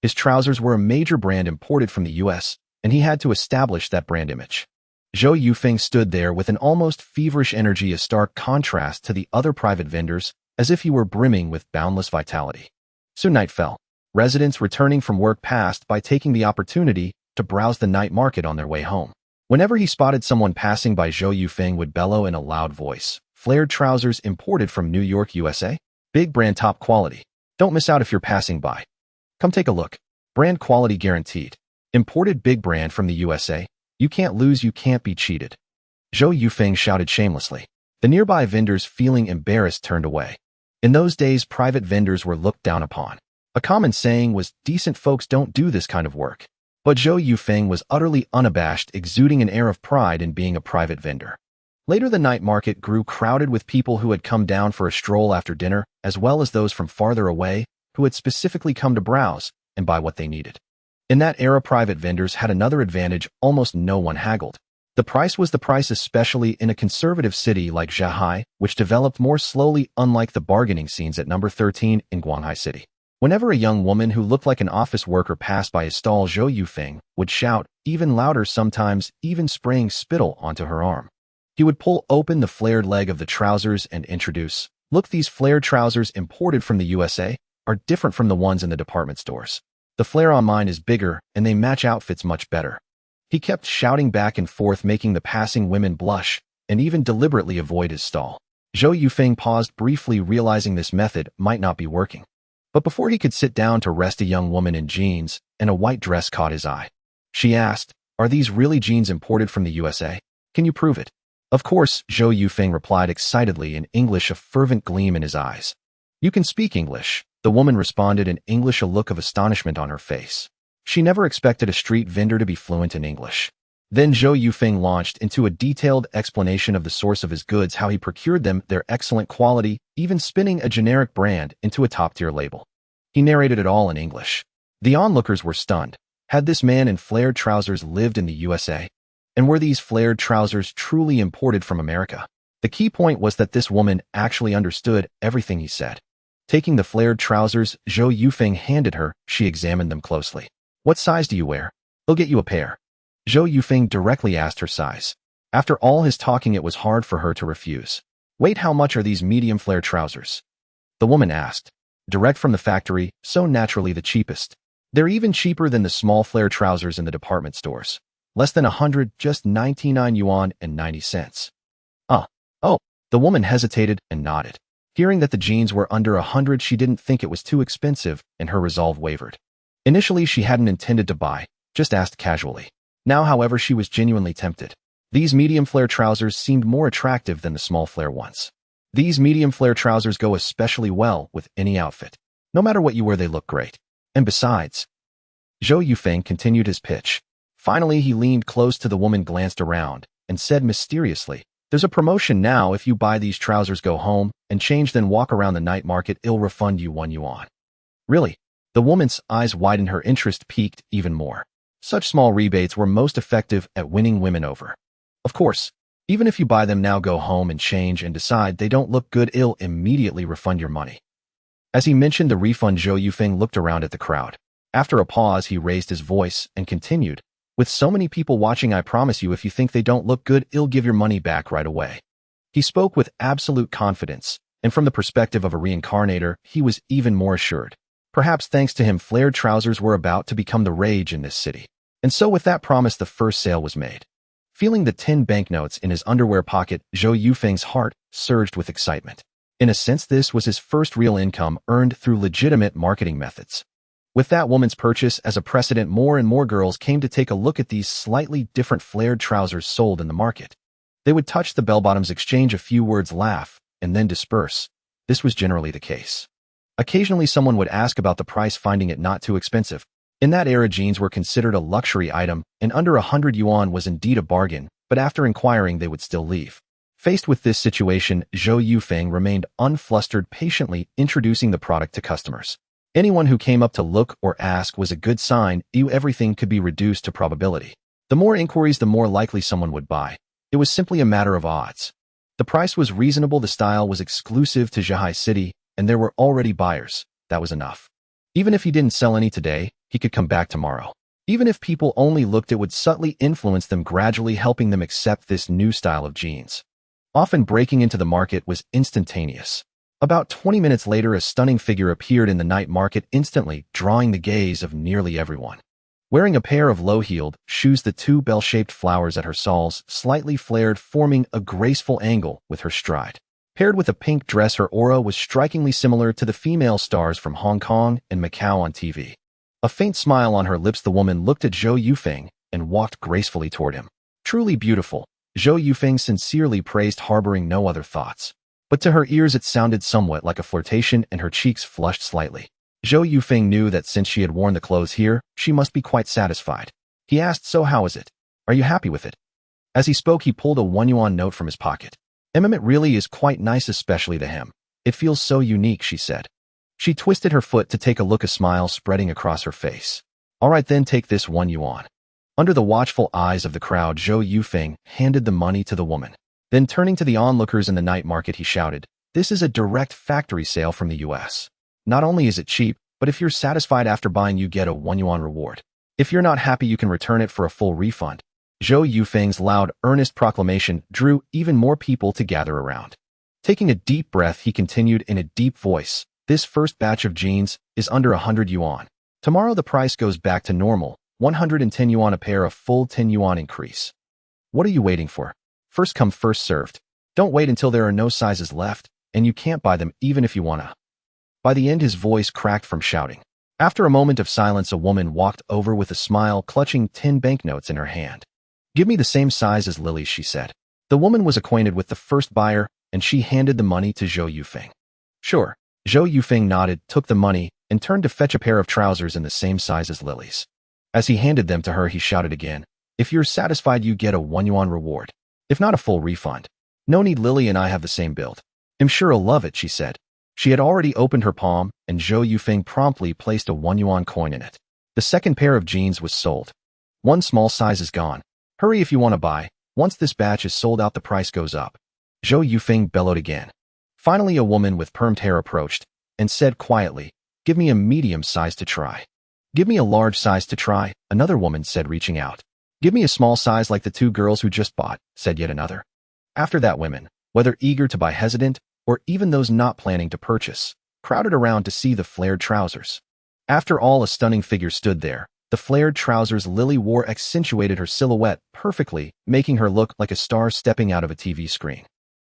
His trousers were a major brand imported from the US, and he had to establish that brand image. Zhou Yufeng stood there with an almost feverish energy, a stark contrast to the other private vendors, as if he were brimming with boundless vitality. Soon night fell. Residents returning from work passed by, taking the opportunity to browse the night market on their way home. Whenever he spotted someone passing by, Zhou Yufeng would bellow in a loud voice, Flared trousers imported from New York, USA? Big brand, top quality. Don't miss out if you're passing by. Come take a look. Brand quality guaranteed. Imported, big brand from the USA. You can't lose, you can't be cheated. Zhou Yufeng shouted shamelessly. The nearby vendors, feeling embarrassed, turned away. In those days, private vendors were looked down upon. A common saying was, decent folks don't do this kind of work. But Zhou Yufeng was utterly unabashed, exuding an air of pride in being a private vendor. Later, the night market grew crowded with people who had come down for a stroll after dinner, as well as those from farther away who had specifically come to browse and buy what they needed. In that era, private vendors had another advantage: almost no one haggled. The price was the price, especially in a conservative city like Zhihai, which developed more slowly, unlike the bargaining scenes at number 13 in Guanghai City. Whenever a young woman who looked like an office worker passed by his stall, Zhou Yufeng would shout, even louder, sometimes even spraying spittle onto her arm. He would pull open the flared leg of the trousers and introduce, look, these flared trousers imported from the USA are different from the ones in the department stores. The flare on mine is bigger and they match outfits much better. He kept shouting back and forth, making the passing women blush and even deliberately avoid his stall. Zhou Yufeng paused briefly, realizing this method might not be working. But before he could sit down to rest, a young woman in jeans and a white dress caught his eye. She asked, "Are these really jeans imported from the USA? Can you prove it?" "Of course," Zhou Yufeng replied excitedly in English, a fervent gleam in his eyes. "You can speak English," the woman responded in English, a look of astonishment on her face. She never expected a street vendor to be fluent in English. Then Zhou Yufeng launched into a detailed explanation of the source of his goods, how he procured them, their excellent quality, even spinning a generic brand into a top-tier label. He narrated it all in English. The onlookers were stunned. Had this man in flared trousers lived in the USA? And were these flared trousers truly imported from America? The key point was that this woman actually understood everything he said. Taking the flared trousers Zhou Yufeng handed her, she examined them closely. "What size do you wear? I'll get you a pair." Zhou Yufeng directly asked her size. After all his talking, it was hard for her to refuse. "Wait, how much are these medium flare trousers?" the woman asked. "Direct from the factory, so naturally the cheapest. They're even cheaper than the small flare trousers in the department stores. Less than 100, just 99 yuan and 90 cents. Oh, the woman hesitated and nodded. Hearing that the jeans were under 100, she didn't think it was too expensive, and her resolve wavered. Initially, she hadn't intended to buy, just asked casually. Now, however, she was genuinely tempted. These medium flare trousers seemed more attractive than the small flare ones. These medium flare trousers go especially well with any outfit. No matter what you wear, they look great. And besides, Zhou Yufeng continued his pitch. Finally, he leaned close to the woman, glanced around, and said mysteriously, "There's a promotion now. If you buy these trousers, go home, and change, then walk around the night market, I'll refund you 1 yuan. "Really?" The woman's eyes widened, her interest piqued even more. Such small rebates were most effective at winning women over. "Of course, even if you buy them now, go home and change, and decide they don't look good, I'll immediately refund your money." As he mentioned the refund, Zhou Yufeng looked around at the crowd. After a pause, he raised his voice and continued, "With so many people watching, I promise you, if you think they don't look good, I'll give your money back right away." He spoke with absolute confidence, and from the perspective of a reincarnator, he was even more assured. Perhaps thanks to him, flared trousers were about to become the rage in this city. And so with that promise, the first sale was made. Feeling the 10 banknotes in his underwear pocket, Zhou Yufeng's heart surged with excitement. In a sense, this was his first real income earned through legitimate marketing methods. With that woman's purchase as a precedent, more and more girls came to take a look at these slightly different flared trousers sold in the market. They would touch the bell-bottoms, exchange a few words, laugh, and then disperse. This was generally the case. Occasionally, someone would ask about the price, finding it not too expensive. In that era, jeans were considered a luxury item, and under 100 yuan was indeed a bargain, but after inquiring, they would still leave. Faced with this situation, Zhou Yufeng remained unflustered, patiently introducing the product to customers. Anyone who came up to look or ask was a good sign. Everything could be reduced to probability. The more inquiries, the more likely someone would buy. It was simply a matter of odds. The price was reasonable, the style was exclusive to Zhihai City, and there were already buyers. That was enough. Even if he didn't sell any today, he could come back tomorrow. Even if people only looked, it would subtly influence them, gradually helping them accept this new style of jeans. Often breaking into the market was instantaneous. About 20 minutes later, a stunning figure appeared in the night market, instantly drawing the gaze of nearly everyone. Wearing a pair of low-heeled shoes, the 2 bell-shaped flowers at her soles slightly flared, forming a graceful angle with her stride. Paired with a pink dress, her aura was strikingly similar to the female stars from Hong Kong and Macau on TV. A faint smile on her lips, the woman looked at Zhou Yufeng and walked gracefully toward him. Truly beautiful, Zhou Yufeng sincerely praised, harboring no other thoughts. But to her ears it sounded somewhat like a flirtation, and her cheeks flushed slightly. Zhou Yufeng knew that since she had worn the clothes here, she must be quite satisfied. He asked, "So how is it? Are you happy with it?" As he spoke, he pulled a 1 yuan note from his pocket. "It really is quite nice, especially to him. It feels so unique," she said. She twisted her foot to take a look, a smile spreading across her face. "All right then, take this 1 yuan. Under the watchful eyes of the crowd, Zhou Yufeng handed the money to the woman. Then turning to the onlookers in the night market, he shouted, "This is a direct factory sale from the US. Not only is it cheap, but if you're satisfied after buying, you get a 1 yuan reward. If you're not happy, you can return it for a full refund." Zhou Yufeng's loud, earnest proclamation drew even more people to gather around. Taking a deep breath, he continued in a deep voice, "This first batch of jeans is under 100 yuan. Tomorrow the price goes back to normal, 110 yuan a pair, a full 10 yuan increase. What are you waiting for? First come, first served. Don't wait until there are no sizes left, and you can't buy them even if you wanna. By the end, his voice cracked from shouting. After a moment of silence, a woman walked over with a smile, clutching 10 banknotes in her hand. Give me the same size as Lily's, she said. The woman was acquainted with the first buyer, and she handed the money to Zhou Yufeng. Sure. Zhou Yufeng nodded, took the money, and turned to fetch a pair of trousers in the same size as Lily's. As he handed them to her, he shouted again, if you're satisfied, you get a 1 yuan reward. If not, a full refund. No need, Lily and I have the same build. I'm sure he'll love it, she said. She had already opened her palm, and Zhou Yufeng promptly placed a 1 yuan coin in it. The second pair of jeans was sold. One small size is gone. Hurry if you want to buy. Once this batch is sold out, the price goes up. Zhou Yufeng bellowed again. Finally, a woman with permed hair approached and said quietly, give me a medium size to try. Give me a large size to try, another woman said, reaching out. Give me a small size like the two girls who just bought, said yet another. After that, women, whether eager to buy, hesitant, or even those not planning to purchase, crowded around to see the flared trousers. After all, a stunning figure stood there. The flared trousers Lily wore accentuated her silhouette perfectly, making her look like a star stepping out of a TV screen.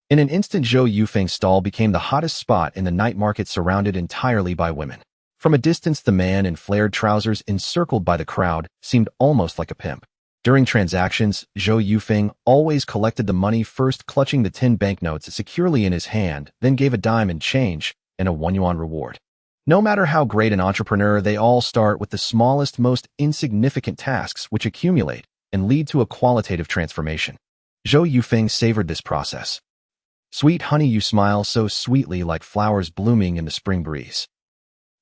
In an instant, Zhou Yufeng's stall became the hottest spot in the night market, surrounded entirely by women. From a distance, the man in flared trousers, encircled by the crowd, seemed almost like a pimp. During transactions, Zhou Yufeng always collected the money first, clutching the 10 banknotes securely in his hand, then gave a dime in change and a 1 yuan reward. No matter how great an entrepreneur, they all start with the smallest, most insignificant tasks which accumulate and lead to a qualitative transformation. Zhou Yufeng savored this process. Sweet honey, you smile so sweetly like flowers blooming in the spring breeze.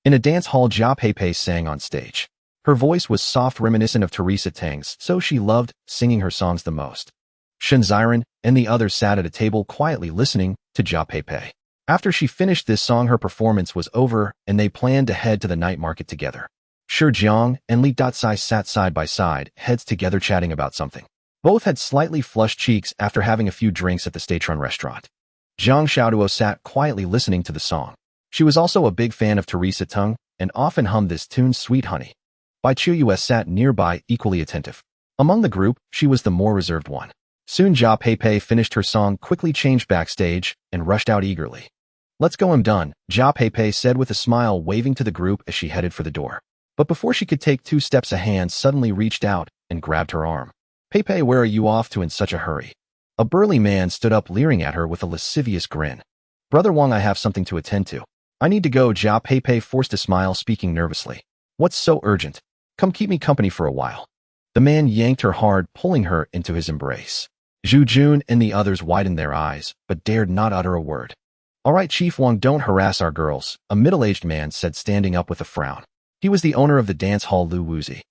In a dance hall, Jia Pei sang on stage. Her voice was soft, reminiscent of Teresa Tang's, so she loved singing her songs the most. Shen Ziren and the others sat at a table quietly listening to Jia Pei. After she finished this song, her performance was over, and they planned to head to the night market together. Shi Jiang and Li Datsai sat side by side, heads together, chatting about something. Both had slightly flushed cheeks after having a few drinks at the Statron restaurant. Zhang Xiaoduo sat quietly listening to the song. She was also a big fan of Teresa Teng and often hummed this tune, Sweet Honey. Bai Chuyue sat nearby, equally attentive. Among the group, she was the more reserved one. Soon Jia Pei finished her song, quickly changed backstage, and rushed out eagerly. Let's go, I'm done, Jia Pei said with a smile, waving to the group as she headed for the door. But before she could take 2 steps, a hand suddenly reached out and grabbed her arm. Pei, where are you off to in such a hurry? A burly man stood up, leering at her with a lascivious grin. Brother Wang, I have something to attend to. I need to go, Jia Pei forced a smile, speaking nervously. What's so urgent? Come keep me company for a while. The man yanked her hard, pulling her into his embrace. Zhu Jun and the others widened their eyes, but dared not utter a word. All right, Chief Wang, don't harass our girls, a middle-aged man said, standing up with a frown. He was the owner of the dance hall, Lu Wuzi.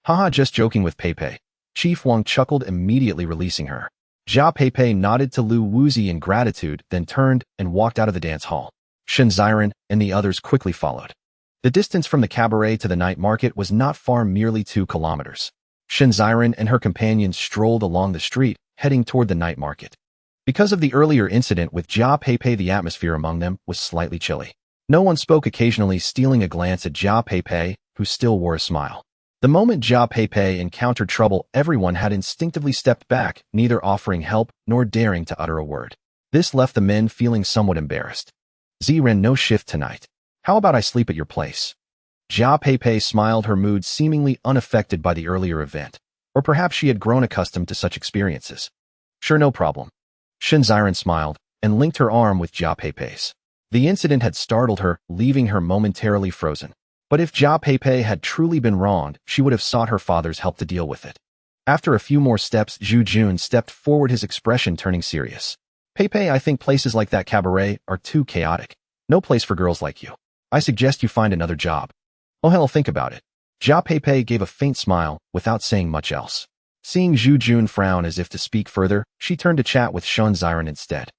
Haha, just joking with Pei. Chief Wang chuckled, immediately releasing her. Jia Pei nodded to Lu Wuzi in gratitude, then turned and walked out of the dance hall. Shen Ziren and the others quickly followed. The distance from the cabaret to the night market was not far, merely 2 kilometers. Shen Ziren and her companions strolled along the street, heading toward the night market. Because of the earlier incident with Jia Pei, the atmosphere among them was slightly chilly. No one spoke, occasionally stealing a glance at Jia Pei, who still wore a smile. The moment Jia Pei encountered trouble, everyone had instinctively stepped back, neither offering help nor daring to utter a word. This left the men feeling somewhat embarrassed. Ziren, no shift tonight. How about I sleep at your place? Jia Pei smiled, her mood seemingly unaffected by the earlier event. Or perhaps she had grown accustomed to such experiences. Sure, no problem. Shen Ziren smiled and linked her arm with Jia Pei's. The incident had startled her, leaving her momentarily frozen. But if Jia Pei had truly been wronged, she would have sought her father's help to deal with it. After a few more steps, Zhu Jun stepped forward, his expression turning serious. Pei, I think places like that cabaret are too chaotic. No place for girls like you. I suggest you find another job. Oh hell, think about it. Jia Pei gave a faint smile, without saying much else. Seeing Zhu Jun frown as if to speak further, she turned to chat with Shen Ziren instead.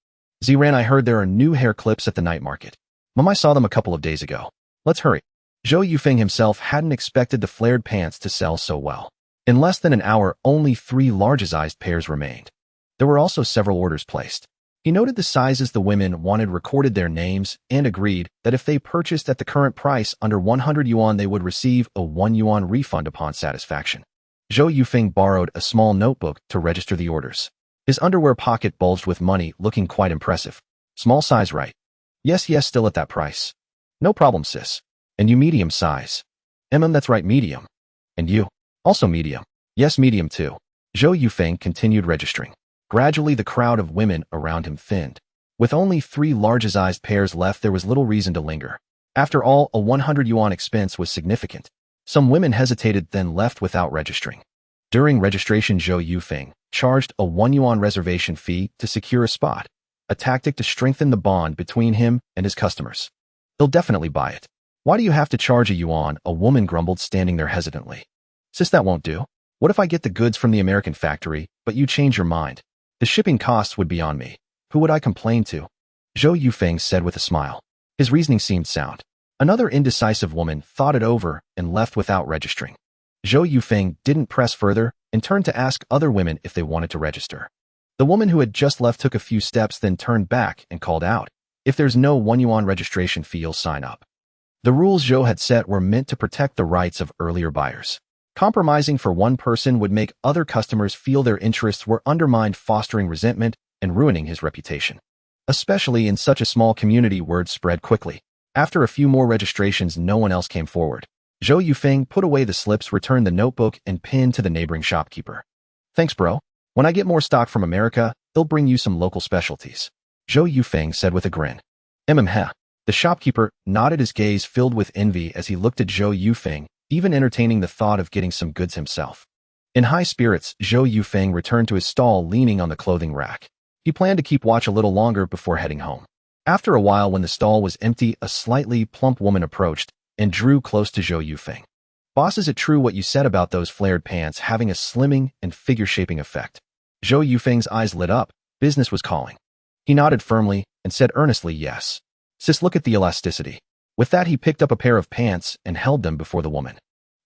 Ziren, I heard there are new hair clips at the night market. Mom, I saw them a couple of days ago. Let's hurry. Zhou Yufeng himself hadn't expected the flared pants to sell so well. In less than an hour, only 3 large-sized pairs remained. There were also several orders placed. He noted the sizes the women wanted, recorded their names, and agreed that if they purchased at the current price under 100 yuan, they would receive a 1 yuan refund upon satisfaction. Zhou Yufeng borrowed a small notebook to register the orders. His underwear pocket bulged with money, looking quite impressive. Small size, right? Yes, still at that price. No problem, sis. And you medium size. That's right, medium. And you? Also medium. Yes, medium too. Zhou Yufeng continued registering. Gradually, the crowd of women around him thinned. With only 3 large-sized pairs left, there was little reason to linger. After all, a 100 yuan expense was significant. Some women hesitated, then left without registering. During registration, Zhou Yufeng charged a 1 yuan reservation fee to secure a spot, a tactic to strengthen the bond between him and his customers. They'll definitely buy it. Why do you have to charge a yuan? A woman grumbled, standing there hesitantly. Sis, that won't do. What if I get the goods from the American factory, but you change your mind? The shipping costs would be on me. Who would I complain to? Zhou Yufeng said with a smile. His reasoning seemed sound. Another indecisive woman thought it over and left without registering. Zhou Yufeng didn't press further and turned to ask other women if they wanted to register. The woman who had just left took a few steps, then turned back and called out, if there's no 1 yuan registration fee, you'll sign up. The rules Zhou had set were meant to protect the rights of earlier buyers. Compromising for one person would make other customers feel their interests were undermined, fostering resentment and ruining his reputation. Especially in such a small community, word spread quickly. After a few more registrations, no one else came forward. Zhou Yufeng put away the slips, returned the notebook, and pinned to the neighboring shopkeeper. Thanks, bro. When I get more stock from America, they'll bring you some local specialties. Zhou Yufeng said with a grin. Heh. The shopkeeper nodded, his gaze filled with envy as he looked at Zhou Yufeng, even entertaining the thought of getting some goods himself. In high spirits, Zhou Yufeng returned to his stall, leaning on the clothing rack. He planned to keep watch a little longer before heading home. After a while, when the stall was empty, a slightly plump woman approached and drew close to Zhou Yufeng. Boss, is it true what you said about those flared pants having a slimming and figure-shaping effect? Zhou Yufeng's eyes lit up. Business was calling. He nodded firmly and said earnestly, yes. Sis, look at the elasticity. With that, he picked up a pair of pants and held them before the woman.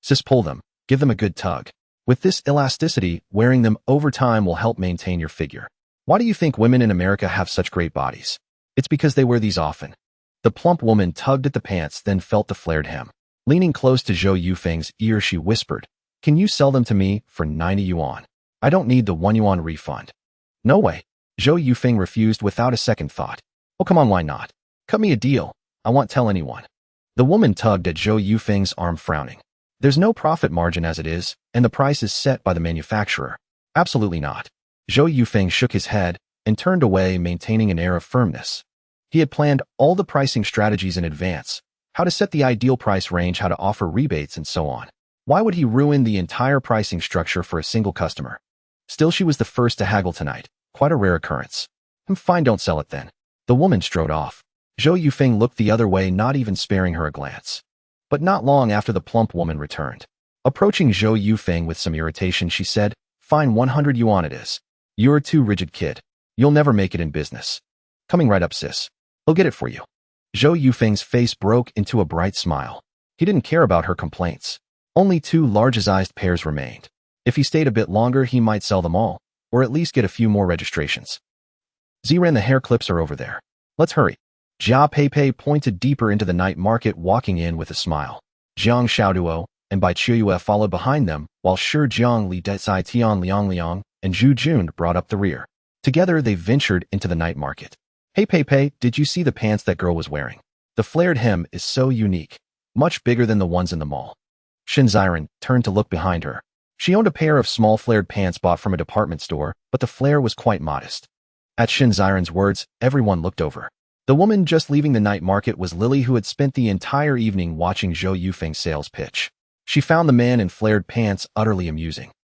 Sis, pull them. Give them a good tug. With this elasticity, wearing them over time will help maintain your figure. Why do you think women in America have such great bodies? It's because they wear these often. The plump woman tugged at the pants, then felt the flared hem. Leaning close to Zhou Yufeng's ear, she whispered, can you sell them to me for 90 yuan? I don't need the 1 yuan refund. No way. Zhou Yufeng refused without a second thought. Oh, come on, why not? Cut me a deal. I won't tell anyone. The woman tugged at Zhou Yufeng's arm, frowning. There's no profit margin as it is, and the price is set by the manufacturer. Absolutely not. Zhou Yufeng shook his head and turned away, maintaining an air of firmness. He had planned all the pricing strategies in advance, how to set the ideal price range, how to offer rebates, and so on. Why would he ruin the entire pricing structure for a single customer? Still, she was the first to haggle tonight. Quite a rare occurrence. Fine, don't sell it then. The woman strode off. Zhou Yufeng looked the other way, not even sparing her a glance. But not long after, the plump woman returned. Approaching Zhou Yufeng with some irritation, she said, fine, 100 yuan it is. You're too rigid, kid. You'll never make it in business. Coming right up, sis. I'll get it for you. Zhou Yufeng's face broke into a bright smile. He didn't care about her complaints. Only 2 large-sized pairs remained. If he stayed a bit longer, he might sell them all, or at least get a few more registrations. Ziran, the hair clips are over there. Let's hurry. Jia Peipei pointed deeper into the night market, walking in with a smile. Jiang Xiaoduo and Bai Qiuyue followed behind them, while Shi Jiang, Li Dezai Tian Liang and Zhu Jun brought up the rear. Together, they ventured into the night market. Hey Peipei, did you see the pants that girl was wearing? The flared hem is so unique, much bigger than the ones in the mall. Shinziren turned to look behind her. She owned a pair of small flared pants bought from a department store, but the flare was quite modest. At Shinziren's words, everyone looked over. The woman just leaving the night market was Lily, who had spent the entire evening watching Zhou Yufeng's sales pitch. She found the man in flared pants utterly amusing.